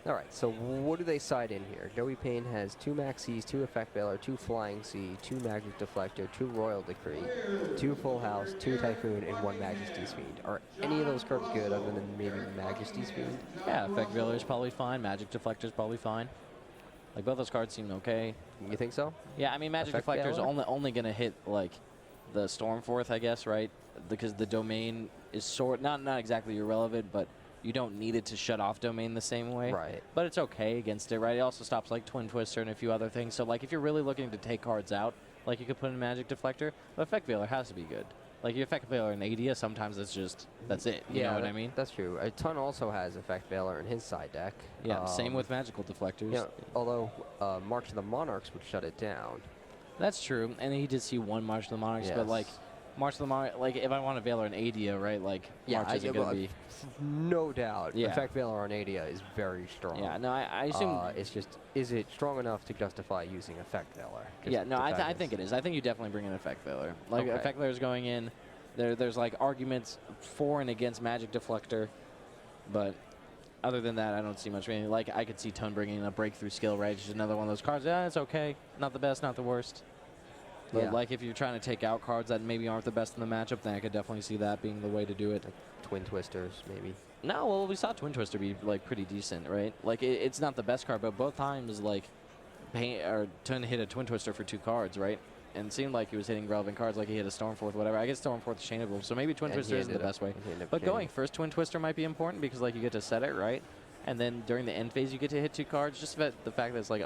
All right, so what do they side in here? Joey Payne has 2 Max C's, 2 Effect Veiler, 2 Flying C, 2 Magic Deflector, 2 Royal Decree, 2 Full House, 2 Typhoon, and 1 Majesty's Fiend. Are any of those cards good other than maybe Majesty's Fiend? Yeah, Effect Veiler is probably fine. Magic Deflector is probably fine. Like, both those cards seem okay. You think so? Yeah, I mean, Magic Effect Deflector is Veiler? only going to hit, like, the Stormforth, I guess, right? Because the domain is not exactly irrelevant, but you don't need it to shut off domain the same way. Right. But it's okay against it, right? It also stops, like, Twin Twister and a few other things. So, like, if you're really looking to take cards out, like, you could put in Magic Deflector, but Effect Veiler has to be good. Like, your Effect Veiler in ADIA, sometimes that's it. You know what I mean? That's true. Ton also has Effect Veiler in his side deck. Yeah, same with Magical Deflectors. Yeah, although March of the Monarchs would shut it down. That's true, and he did see 1 March of the Monarchs, but, like, March of the Monarchs, like, if I want a Veiler in ADIA, right, like, March isn't going to be... No doubt. Yeah. Effect Veiler on ADIA is very strong. Yeah, no, I assume... it's just, is it strong enough to justify using Effect Veiler? Yeah, no, I think it is. I think you definitely bring in Effect Veiler. Like, Okay. Effect Veiler's going in. There's, like, arguments for and against Magic Deflector, but other than that, I don't see much. I mean, like, I could see Tone bringing in a Breakthrough Skill, right? Just another one of those cards. Yeah, it's okay. Not the best, not the worst. But, Yeah. like, if you're trying to take out cards that maybe aren't the best in the matchup, then I could definitely see that being the way to do it. Like Twin Twisters, maybe. No, well, we saw Twin Twister be, like, pretty decent, right? Like, it's not the best card, but both times, like, Tone hit a Twin Twister for 2 cards, right? And it seemed like he was hitting relevant cards, like he hit a Stormforth, whatever. I guess Stormforth is chainable, so maybe Twin Twister isn't the best way. But going first Twin Twister might be important because, like, you get to set it, right? And then during the end phase, you get to hit 2 cards. Just about the fact that it's, like,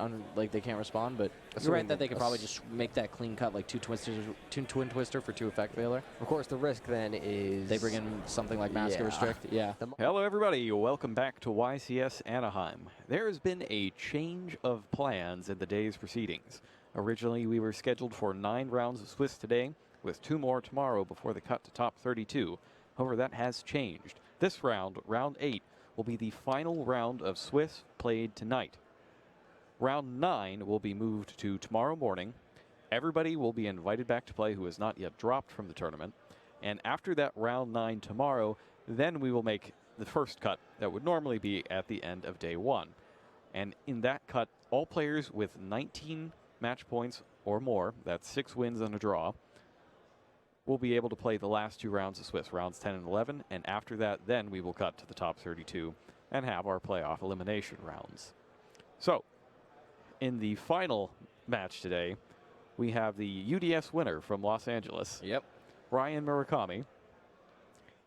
they can't respond, but you're right that they could probably just make that clean cut, like 2 Twin Twister for 2 Effect Veiler. Of course, the risk then is... They bring in something like Mask Restrict. Yeah. Hello, everybody. Welcome back to YCS Anaheim. There has been a change of plans in the day's proceedings. Originally, we were scheduled for 9 rounds of Swiss today, with 2 more tomorrow before the cut to top 32. However, that has changed. This round, round 8, will be the final round of Swiss played tonight. Round 9 will be moved to tomorrow morning. Everybody will be invited back to play who has not yet dropped from the tournament. And after that round 9 tomorrow, then we will make the first cut that would normally be at the end of day 1. And in that cut, all players with 19 match points or more, that's 6 wins and a draw, will be able to play the last 2 rounds of Swiss, rounds 10 and 11, and after that, then we will cut to the top 32 and have our playoff elimination rounds. So, in the final match today, we have the UDS winner from Los Angeles, Ryan Murakami,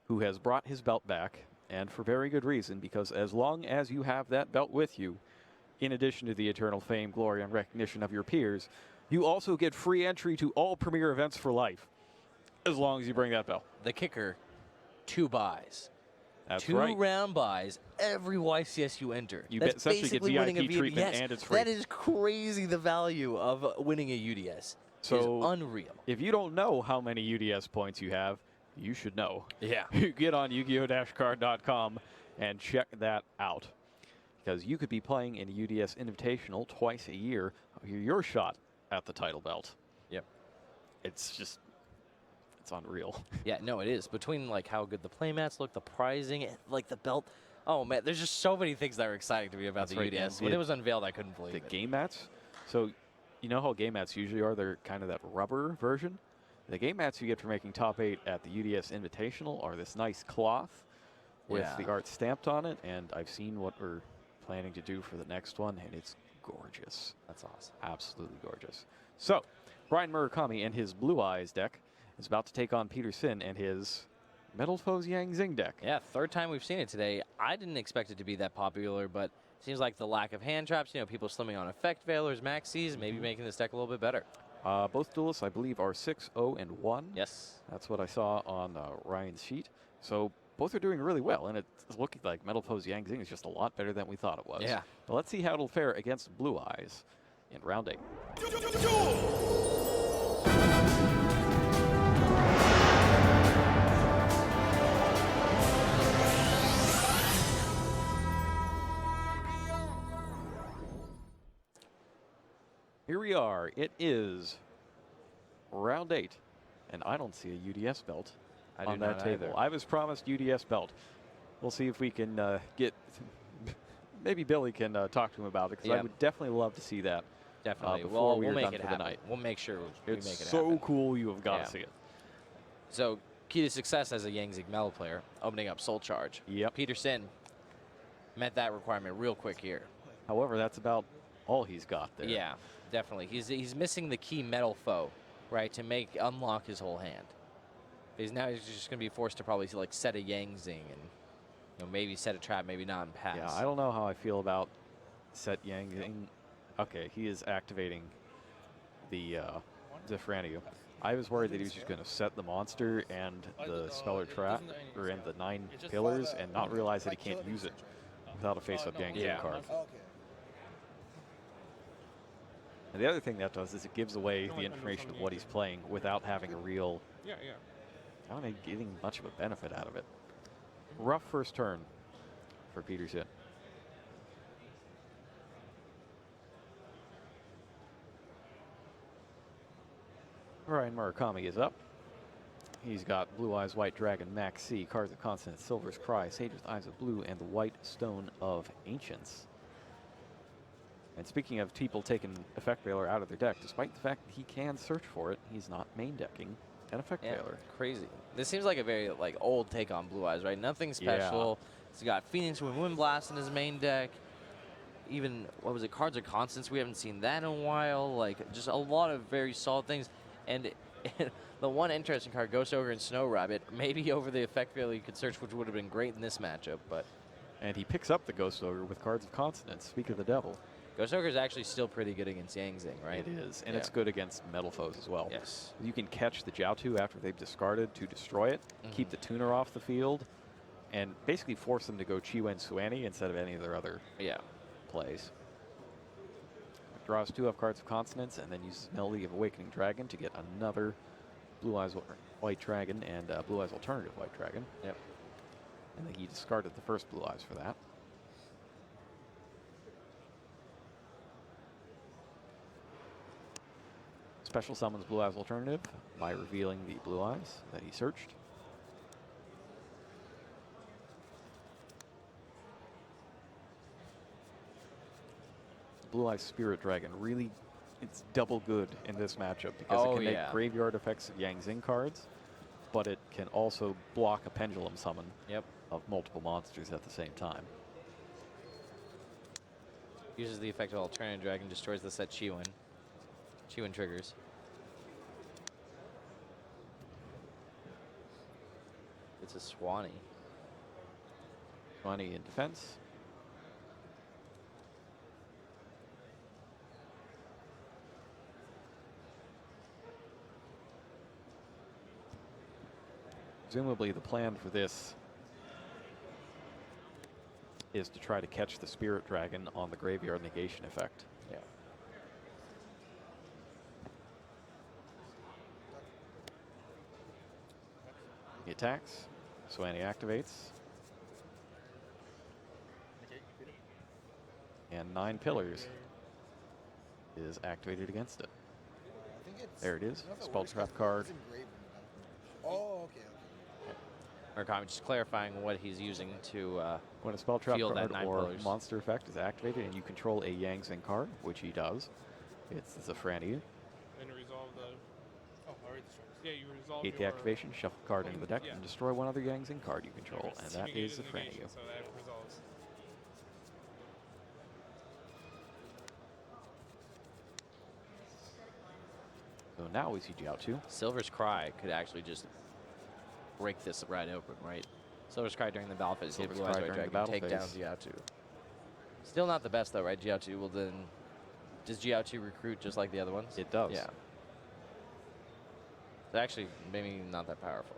who has brought his belt back, and for very good reason, because as long as you have that belt with you, in addition to the eternal fame, glory, and recognition of your peers, you also get free entry to all premier events for life, as long as you bring that belt. The kicker, 2 buys. That's 2 right. round buys every YCS you enter. You That's essentially get basically winning VIP a treatment yes, and it's free. That is crazy, the value of winning a UDS. So is unreal. If you don't know how many UDS points you have, you should know. Yeah. You get on Yu-Gi-Oh! And check that out. Because you could be playing in a UDS Invitational twice a year. Your shot at the title belt. Yep. It's just, it's unreal. Yeah, no, it is. Between, like, how good the playmats look, the prizing, and, like, the belt. Oh, man, there's just so many things that are exciting to me about That's the right, UDS. and When it was unveiled, I couldn't believe the it. game mats. So, you know how game mats usually are? They're kind of that rubber version. The game mats you get for making top 8 at the UDS Invitational are this nice cloth with the art stamped on it, and I've seen what we're planning to do for the next one, and it's gorgeous. That's awesome. Absolutely gorgeous. So, Brian Murakami and his Blue Eyes deck is about to take on Peter Sin and his Metal Foes Yang Zing deck. Yeah, 3rd time we've seen it today. I didn't expect it to be that popular, but it seems like the lack of hand traps, you know, people slimming on Effect Veilers, Maxis, maybe making this deck a little bit better. Both duelists, I believe, are 6-0-1. Yes. That's what I saw on Ryan's sheet. So both are doing really well, and it's looking like Metal Foe's Yang Zing is just a lot better than we thought it was. Yeah. But let's see how it'll fare against Blue Eyes in round 8. Here we are. It is round 8, and I don't see a UDS belt on that table. I was promised UDS belt. We'll see if we can get. Maybe Billy can talk to him about it, because I would definitely love to see that. Definitely. Before we'll we're make done it for happen. the night. We'll make sure we make it happen. It's so cool. You have got to see it. So key to success as a Yang Zing Metal player, opening up Soul Charge. Yep. Peterson met that requirement real quick here. However, that's about all he's got there. Yeah, definitely. He's missing the key Metal Foe, right, to unlock his whole hand. He's just going to be forced to probably like set a Yang Zing and maybe set a trap, maybe not, and pass. Yeah, I don't know how I feel about set Yang Zing. Okay, he is activating the Zephrania. I was worried that he was just going to set the monster and the Speller Trap, or in the 9 pillars, and not realize that he can't use it without a face-up Yang Zing card. And the other thing that does is it gives away the information of what he's playing without having a real, I don't know, getting much of a benefit out of it. Rough first turn for Peterson. Ryan Murakami is up. He's got Blue Eyes, White Dragon, Max C, Cards of Consonance, Silver's Cry, Sage's Eyes of Blue, and the White Stone of Ancients. And speaking of people taking Effect Veiler out of their deck, despite the fact that he can search for it, he's not main decking an Effect Veiler. Crazy. This seems like a very old take on Blue Eyes, right? Nothing special. He's got Phoenix with Wind Blast in his main deck. Even, what was it, Cards of Constance? We haven't seen that in a while. Just a lot of very solid things. And the one interesting card, Ghost Ogre and Snow Rabbit, maybe over the Effect Veiler you could search, which would have been great in this matchup. But and he picks up the Ghost Ogre with Cards of Consonance. Speak of the devil. Ghost Ogre is actually still pretty good against Yang Zing, right? It is, and it's good against metal foes as well. Yes. You can catch the Jiaotu after they've discarded to destroy it, keep the tuner off the field, and basically force them to go Chi-Wen Suani instead of any of their other plays. Draws 2 off Cards of Consonance, and then uses Melody of Awakening Dragon to get another Blue Eyes White Dragon and Blue Eyes Alternative White Dragon. Yep. And then he discarded the first Blue Eyes for that. Special summons Blue Eyes Alternative by revealing the Blue Eyes that he searched. Blue Eyes Spirit Dragon really, it's double good in this matchup because it can make graveyard effects of Yang Zing cards, but it can also block a pendulum summon of multiple monsters at the same time. Uses the effect of Alternative Dragon, destroys the set Chi-Wen. Chi-Wen triggers. It's a Swanee. Swanee in defense. Presumably the plan for this is to try to catch the Spirit Dragon on the Graveyard Negation effect. Yeah. He attacks, Swanee activates, and 9 Pillars is activated against it. There it is, Spell Trap card. Oh, okay. Murakami just clarifying what he's using to when a Spell Trap field card that 9 or pillars. monster effect is activated and you control a Yang Zing card, which he does, it's Zephrania. Then resolve the. Oh, already destroyed. Yeah, you resolve. Gate the activation, shuffle the card into the deck, and destroy one other Yang Zing card you control, and that is Zephrania. So that resolves. So now we see Jiaotu. Silver's Cry could actually just break this right open, right? Silver's Cry during the battle phase, hit Silver's Blue Eyes Cry White during the Dragon, battle take down phase. Jiaotu. Still not the best though, right? Jiaotu will then, does Jiaotu recruit just like the other ones? It does. Yeah. Actually, maybe not that powerful.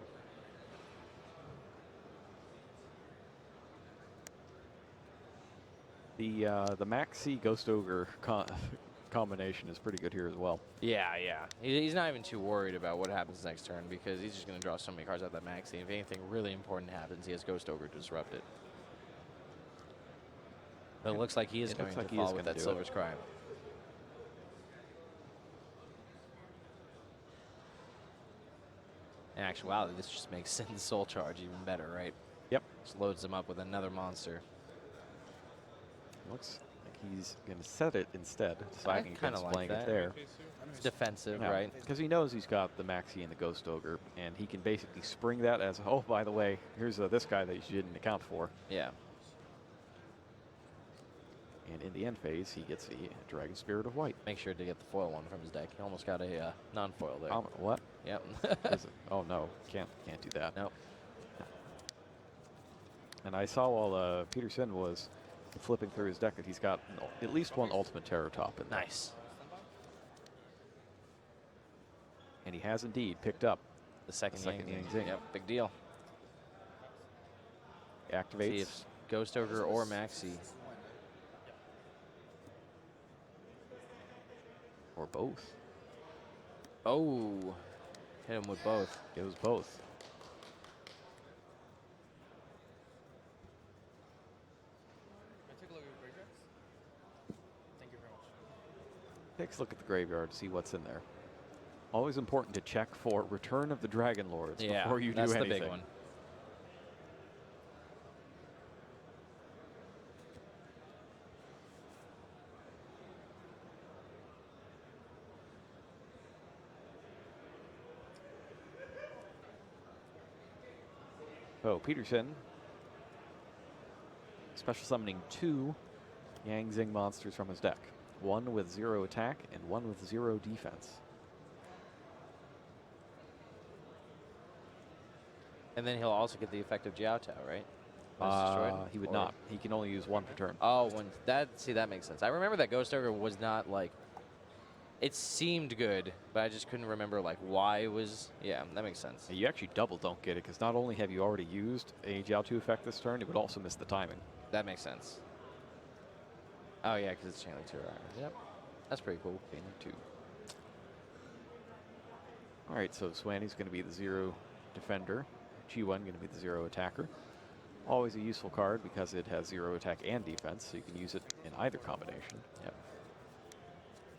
The Maxi Ghost Ogre combination is pretty good here as well. Yeah, yeah. He's not even too worried about what happens next turn because he's just going to draw so many cards out of that Maxi. If anything really important happens, he has Ghost Ogre to disrupt it. But it looks like he is going to follow with that Silver's Crime. In actuality, this just makes Sin's Soul Charge even better, right? Yep. Just loads him up with another monster. Looks like he's going to set it instead, deciding kind of against like playing that. it there. It's defensive, Yeah, right? Because he knows he's got the Maxi and the Ghost Ogre, and he can basically spring that as, oh, by the way, here's this guy that you didn't account for. Yeah. And in the end phase, he gets the Dragon Spirit of White. Make sure to get the foil one from his deck. He almost got a non-foil there. What? Yep. Oh no, can't do that. Nope. And I saw while Peterson was flipping through his deck that he's got at least one Ultimate Terror Top in there. Nice. And he has indeed picked up the second Yang Zing. Yep, big deal. Activates. See if Ghost Ogre or Maxi. Or both. Oh, hit him with both. It was both. Can I take a look at your graveyards? Thank you very much. Takes a look at the graveyard to see what's in there. Always important to check for Return of the Dragon Lords before you do anything. That's the big one. So Peterson special summoning 2 Yang Zing monsters from his deck. One with 0 attack and one with 0 defense. And then he'll also get the effect of Jiao Tao, right? He would not. He can only use 1 per turn. Oh, that makes sense. I remember that Ghost Ogre was not like, it seemed good, but I just couldn't remember like why it was. Yeah, that makes sense. You actually double don't get it because not only have you already used a Jiao 2 effect this turn, it would also miss the timing. That makes sense. Oh yeah, because it's channeling 2 Iron. Yep, that's pretty cool. Channeling 2. All right, so Swanny's going to be the 0 defender. Chi-1 going to be the 0 attacker. Always a useful card because it has 0 attack and defense, so you can use it in either combination. Yep.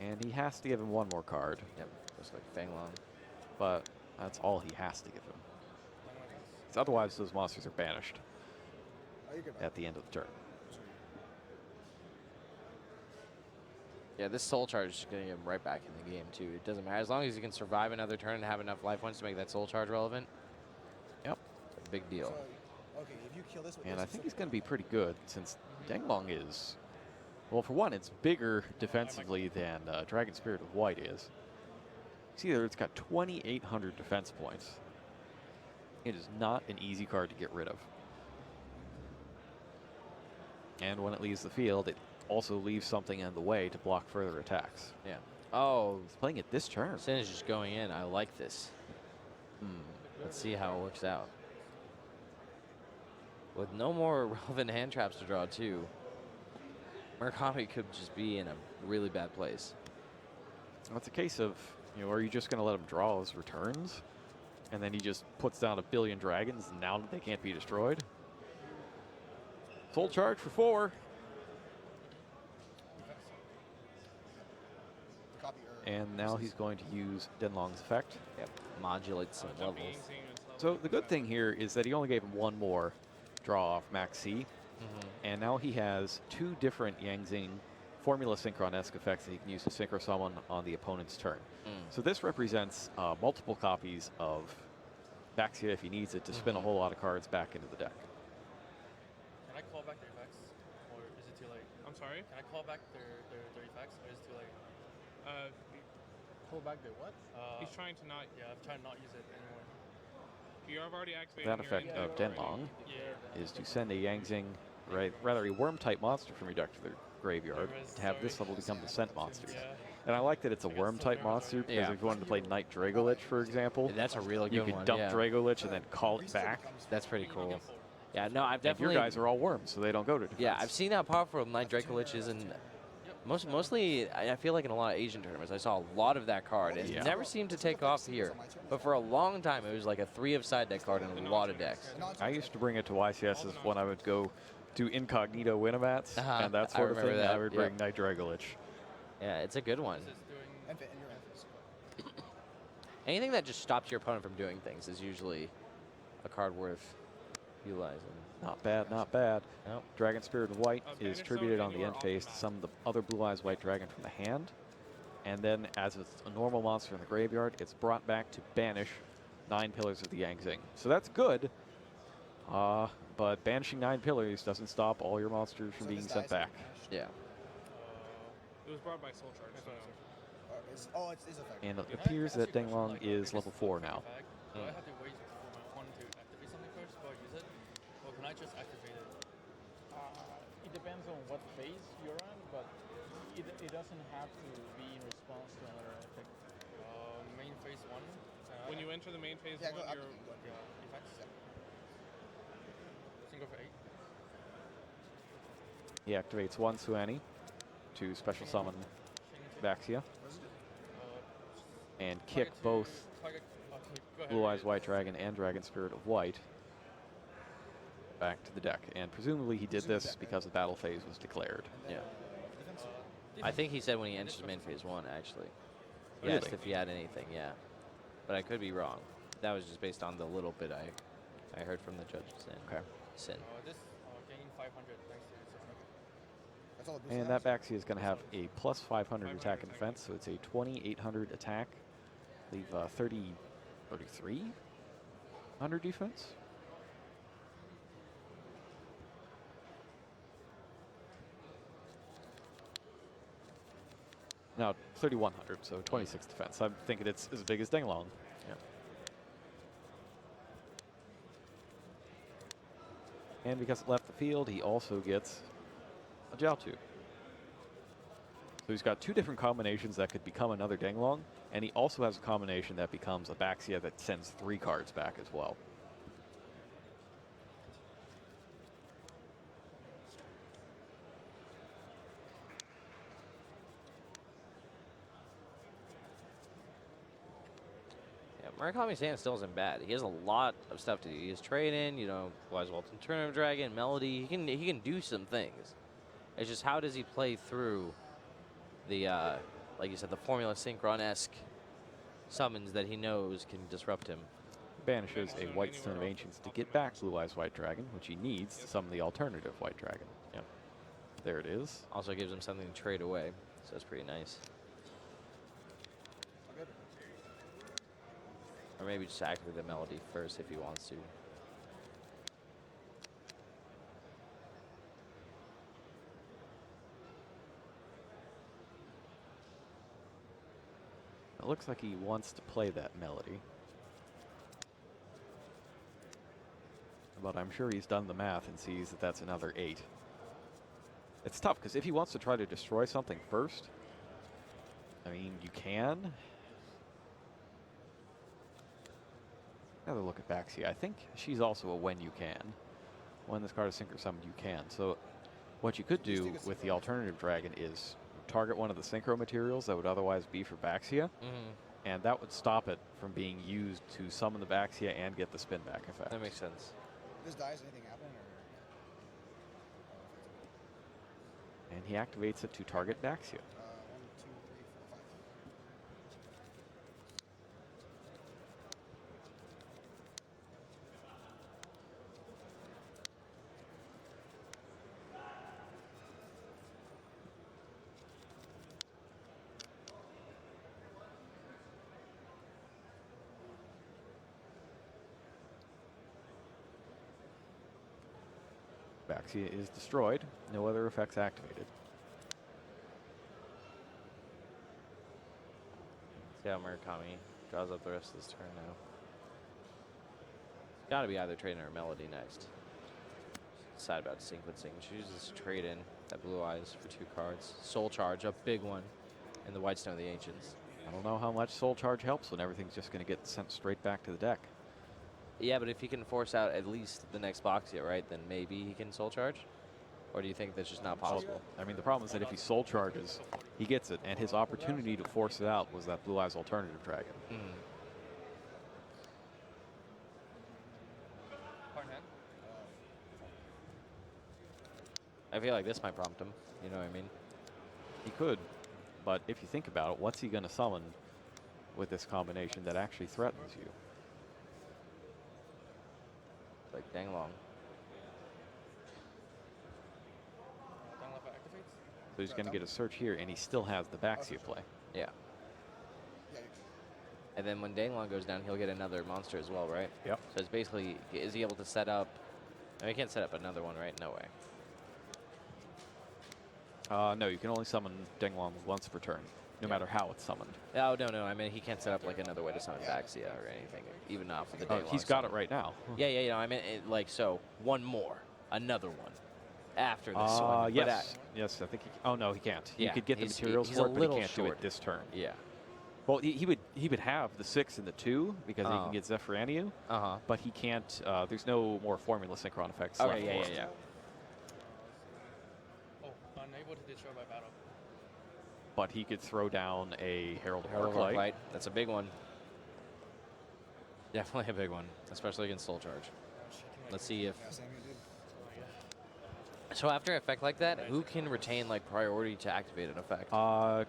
And he has to give him 1 more card. Yep, just like Fang Long. But that's all he has to give him. Because otherwise, those monsters are banished at the end of the turn. Yeah, this Soul Charge is going to get him right back in the game, too. It doesn't matter. As long as he can survive another turn and have enough life points to make that Soul Charge relevant. Yep. Big deal. Okay, if you kill this with And I think he's going to be pretty good since Denglong is, well, for one, it's bigger defensively than Dragon Spirit of White is. See there, it's got 2,800 defense points. It is not an easy card to get rid of. And when it leaves the field, it also leaves something in the way to block further attacks. Yeah. Oh. He's playing it this turn. Sin is just going in. I like this. Let's see how it works out. With no more relevant hand traps to draw, too, Murakami could just be in a really bad place. Well, it's a case of, are you just going to let him draw his returns? And then he just puts down 1 billion dragons, and now they can't be destroyed? Soul Charge for 4. And now he's going to use Denlong's effect. Yep, modulate some levels. So the good thing here is that he only gave him 1 more draw off Max C. And now he has 2 different Yang Zing Formula Synchron-esque effects that he can use to synchro summon on the opponent's turn. So this represents multiple copies of Baxia if he needs it to spin a whole lot of cards back into the deck. Can I call back their effects? Or is it too late? I'm sorry? Can I call back their effects? Or is it too late? Pull back the what? He's trying to not. Yeah, I'm trying to not use it anymore. You've already activated That effect of Denlong Yeah. is to send a Yang Zing, rather a worm-type monster from your deck to the graveyard, to have this level become the scent monster. And I like that it's a worm-type monster, because Yeah. if you wanted to play Knight Dragolich, for example, That's a really you good could one, dump yeah. Dragolich and then call it back. That's pretty cool. Yeah, no, I've And definitely. your guys are all worms, so they don't go to defense. Yeah, I've seen how powerful Knight Dracolich is, and mostly I feel like in a lot of Asian tournaments, I saw a lot of that card. It never seemed to take off here, but for a long time, it was like a 3 of side deck card in a lot of decks. I used to bring it to YCSs when I would go do incognito Winamats and that sort of thing. remember that, I would bring yep. Knight Dragolich. Yeah, it's a good one. Anything that just stops your opponent from doing things is usually a card worth utilizing. Not bad, not bad. Nope. Dragon Spirit of White is tributed on the end phase to summon the other Blue Eyes White Dragon from the hand. And then, as it's a normal monster in the graveyard, it's brought back to banish 9 Pillars of the Yangzing. So that's good. But banishing 9 Pillars doesn't stop all your monsters from being sent back. Yeah. It was brought by Soul Charge. So. It's effective. And it appears that Denglong is level 4 now. Do I have to wait for my opponent to activate something first before I use it? Or can I just activate it? It depends on what phase you're on, but it doesn't have to be in response to another effect. Main phase 1. When you enter the main phase Yeah, 1, go up. you're Effects. Single for 8. He activates 1 Suani to special summon Vaxia and kick both Blue Eyes White Dragon and Dragon Spirit of White back to the deck. And presumably he did this because the battle phase was declared. Yeah. I think he said when he enters main phase 1, actually. He Really? asked if he had anything, yeah. But I could be wrong. That was just based on the little bit I heard from the judges. Okay. Sin. This gain 500 thanks to this effect. That's all And that Vaxia is going to have a plus 500 attack and defense, so it's a 2,800 attack. Leave 3,300 defense. No, 3,100, so 26 defense. I'm thinking it's as big as Denglong. Yeah. And because it left the field, he also gets a Jiaotu. So he's got 2 different combinations that could become another Denglong, and he also has a combination that becomes a Vaxia that sends 3 cards back as well. Yeah, Murakami Sand still isn't bad. He has a lot of stuff to do. He has trade-in, Wise Walton Tournament Dragon, Melody. He can do some things. It's just how does he play through the, like you said, the Formula Synchron-esque summons that he knows can disrupt him. Banishes a White Stone of Ancients to get back Blue Eyes White Dragon, which he needs to summon the alternative White Dragon. Yep. There it is. Also gives him something to trade away, so that's pretty nice. Or maybe just activate the Melody first if he wants to. It looks like he wants to play that Melody. But I'm sure he's done the math and sees that that's another 8. It's tough, because if he wants to try to destroy something first, I mean, you can. Another look at Vaxia. I think she's also a when you can. When this card is synchro summoned, you can. So what you could do with the alternative dragon is target one of the synchro materials that would otherwise be for Vaxia, and that would stop it from being used to summon the Vaxia and get the spin back effect. That makes sense. This dies, anything happen? And he activates it to target Vaxia. 1, 2, 3, 4, 5. Vaxia is destroyed. No other effects activated. See how Murakami draws up the rest of this turn now. It's got to be either trade-in or Melody next. Decide about sequencing. Chooses trade-in that Blue Eyes for 2 cards. Soul Charge, a big one. in the Whitestone of the Ancients. I don't know how much Soul Charge helps when everything's just going to get sent straight back to the deck. Yeah, but if he can force out at least the next Boxia, right, then maybe he can Soul Charge? Or do you think that's just not possible? I mean, the problem is that if he Soul Charges, he gets it, and his opportunity to force it out was that Blue Eyes Alternative Dragon. I feel like this might prompt him. You know what I mean? He could, but if you think about it, what's he going to summon with this combination that actually threatens you? Like Danglong. So he's going to get a search here, and he still has the Baxia play. Yeah. And then when Danglong goes down, he'll get another monster as well, right? Yep. So it's basically, is he able to set up? I mean, he can't set up another one, right? No way. No, you can only summon Danglong once per turn, no matter how it's summoned. Oh, no. I mean, he can't set up like another way to summon Baxia or anything, even not for the Danglong. He's got it right now. Yeah. I mean, so one more, another one after this one. Yes, I think I think he can't. Yeah, he could get the he's materials a for it, but he little can't do short. it this turn. Yeah. Well, he would have the 6 and the 2 because he can get Zephyranию. But he can't. There's no more formula synchron effects. Okay, left for him. yeah. Unable to destroy by battle. But he could throw down a Herald of Herald of Arclight. Arclight. That's a big one. Definitely a big one, especially against Soul Charge. Let's see if. So after an effect like that, who can retain like priority to activate an effect?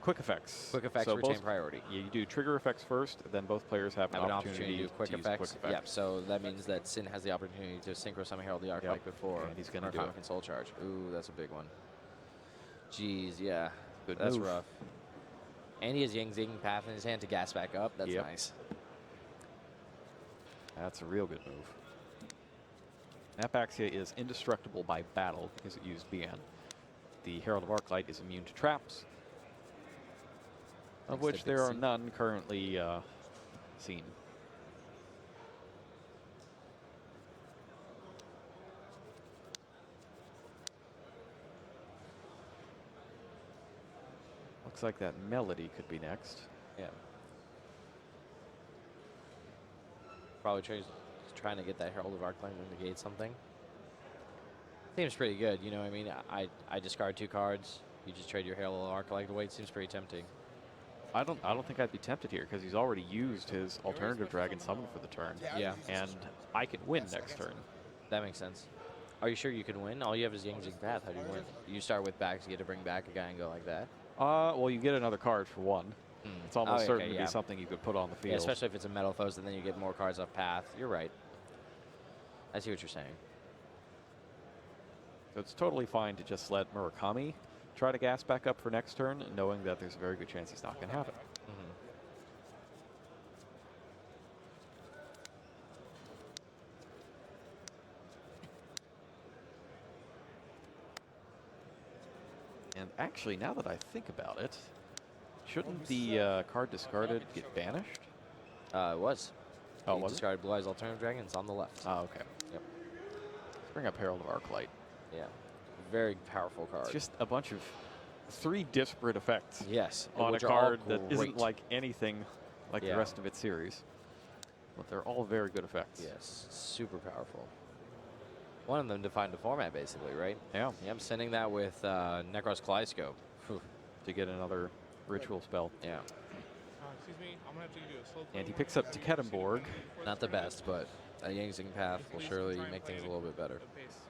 Quick effects. Quick effects So retain both- priority. Yeah, you do trigger effects first, then both players have an opportunity to do quick use effects. quick effects. Yep. So that means that Sin has the opportunity to synchro summon Herald the Arc Yep. like before. And he's gonna do Murkami it. can Soul Charge. Ooh, that's a big one. Jeez, yeah. Good That's move. rough. And he has Yang Zing Path in his hand to gas back up. That's Yep. nice. That's a real good move. That Baxia is indestructible by battle because it used BN. The Herald of Arclight is immune to traps, of Thanks which to there are Dixie. none currently seen. Looks like that Melody could be next. Yeah. Probably trying to get that Herald of Arclight to negate something. Seems pretty good, you know what I mean? I discard 2 cards. You just trade your Herald of Arclight away. It seems pretty tempting. I don't think I'd be tempted here because he's already used his alternative dragon summon for the turn. Yeah. And I can win next turn. That makes sense. Are you sure you can win? All you have is Yang Zing Path. How do you win? You start with backs, you get to bring back a guy and go like that? Well, you get another card for 1. It's almost Oh, certain okay, to yeah. be something you could put on the field. Yeah, especially if it's a Metal Foes, and then you get more cards off path. You're right. I see what you're saying. So it's totally fine to just let Murakami try to gas back up for next turn, knowing that there's a very good chance he's not going to have it. And actually, now that I think about it, shouldn't the card discarded get banished? It was. Oh, You was it? discarded Blue Eyes Alternative Dragon. It's on the left. Oh, okay. Yep. Let's bring up Herald of Arclight. Yeah. Very powerful card. It's just a bunch of 3 disparate effects. Yes, On a which are all card that great. isn't like anything like Yeah. the rest of its series. But they're all very good effects. Yes, super powerful. One of them defined the format, basically, right? Yeah. Yeah, I'm sending that with Necros Kaleidoscope. To get another ritual spell. Yeah. Excuse me, I'm going to have to give you a slow And he picks up Teketenborg. Not the best, but a Yang Zing Path will surely make things a little bit better.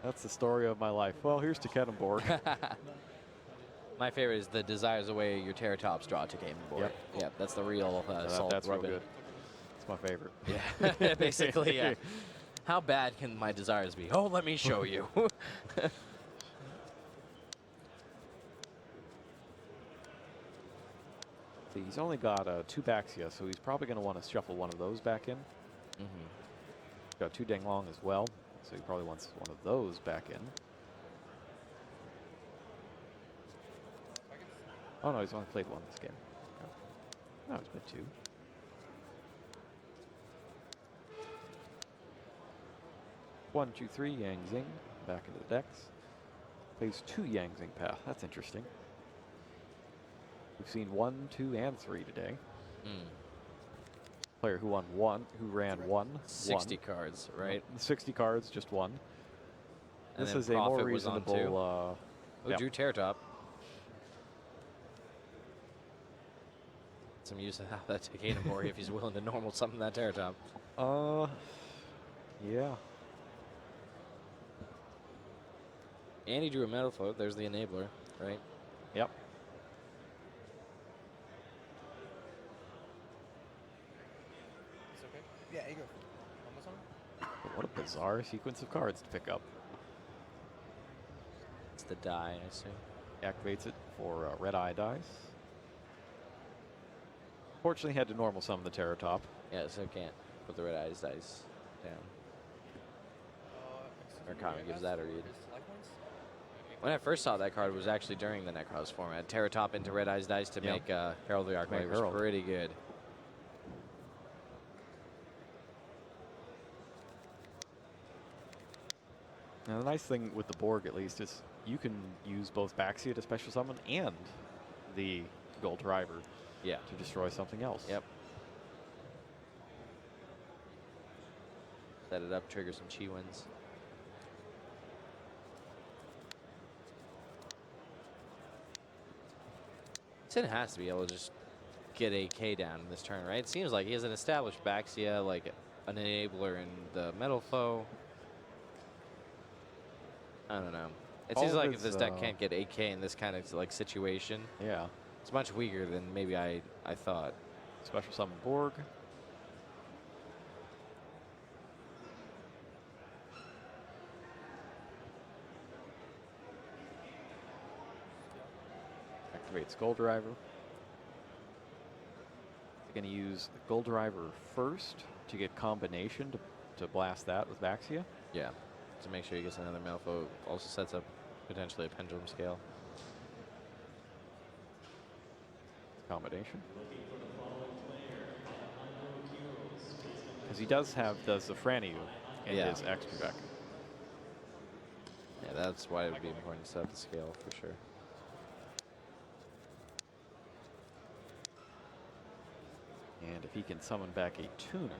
That's the story of my life. Well, here's Teketenborg. My favorite is the Desires Away Your Terratops draw to Game Board. Yep. Yeah, that's the real Salt that's real Rubbin. good. It's my favorite. Yeah, basically, yeah. How bad can my desires be? Oh, let me show you. See, he's only got 2 Baxia, so he's probably going to want to shuffle one of those back in. Got 2 Danglong as well, so he probably wants one of those back in. Oh no, he's only played 1 this game. No, he's played 2. One, 2, 3, Yang Zing, back into the decks. Plays 2 Yang Zing Path. That's interesting. We've seen 1, 2, and 3 today. Player who ran 60 cards, right? 60 cards, just 1. And This then is a more Prophet was on reasonable. Drew Tear Top. Some use of that to Kanemori if he's willing to normal something that Tear Top. Yeah. And he drew a Metal Float. There's the enabler, right? Yep. It's okay. Yeah, you go. Almost on. What a bizarre sequence of cards to pick up. It's the die, I assume. Activates it for red eye dice. Fortunately, had to normal summon the Terror Top. Yeah, so can't put the red eyes dice down. Or Kami gives that a read. When I first saw that card, it was actually during the Necros format. Terror Top into red eyes dice to make Herald of the Archmage was pretty good. Now, the nice thing with the Borg, at least, is you can use both Baxia to special summon and the Gold Driver to destroy something else. Yep. Set it up, trigger some Chi wins. Sin has to be able to just get AK down in this turn, right? It seems like he has an established Baxia, like an enabler in the Metal Foe. I don't know. It seems like if this deck can't get AK in this kind of like situation, it's much weaker than maybe I thought. Special summon Borg. Activates Gold Driver. They're going to use Gold Driver first to get combination to blast that with Baxia. Yeah, to make sure he gets another Malfo. Also sets up potentially a Pendulum Scale. Combination. Because he does have the Zafraniu in his extra deck. Yeah, that's why it would be important to set up the scale for sure. And if he can summon back a tuner.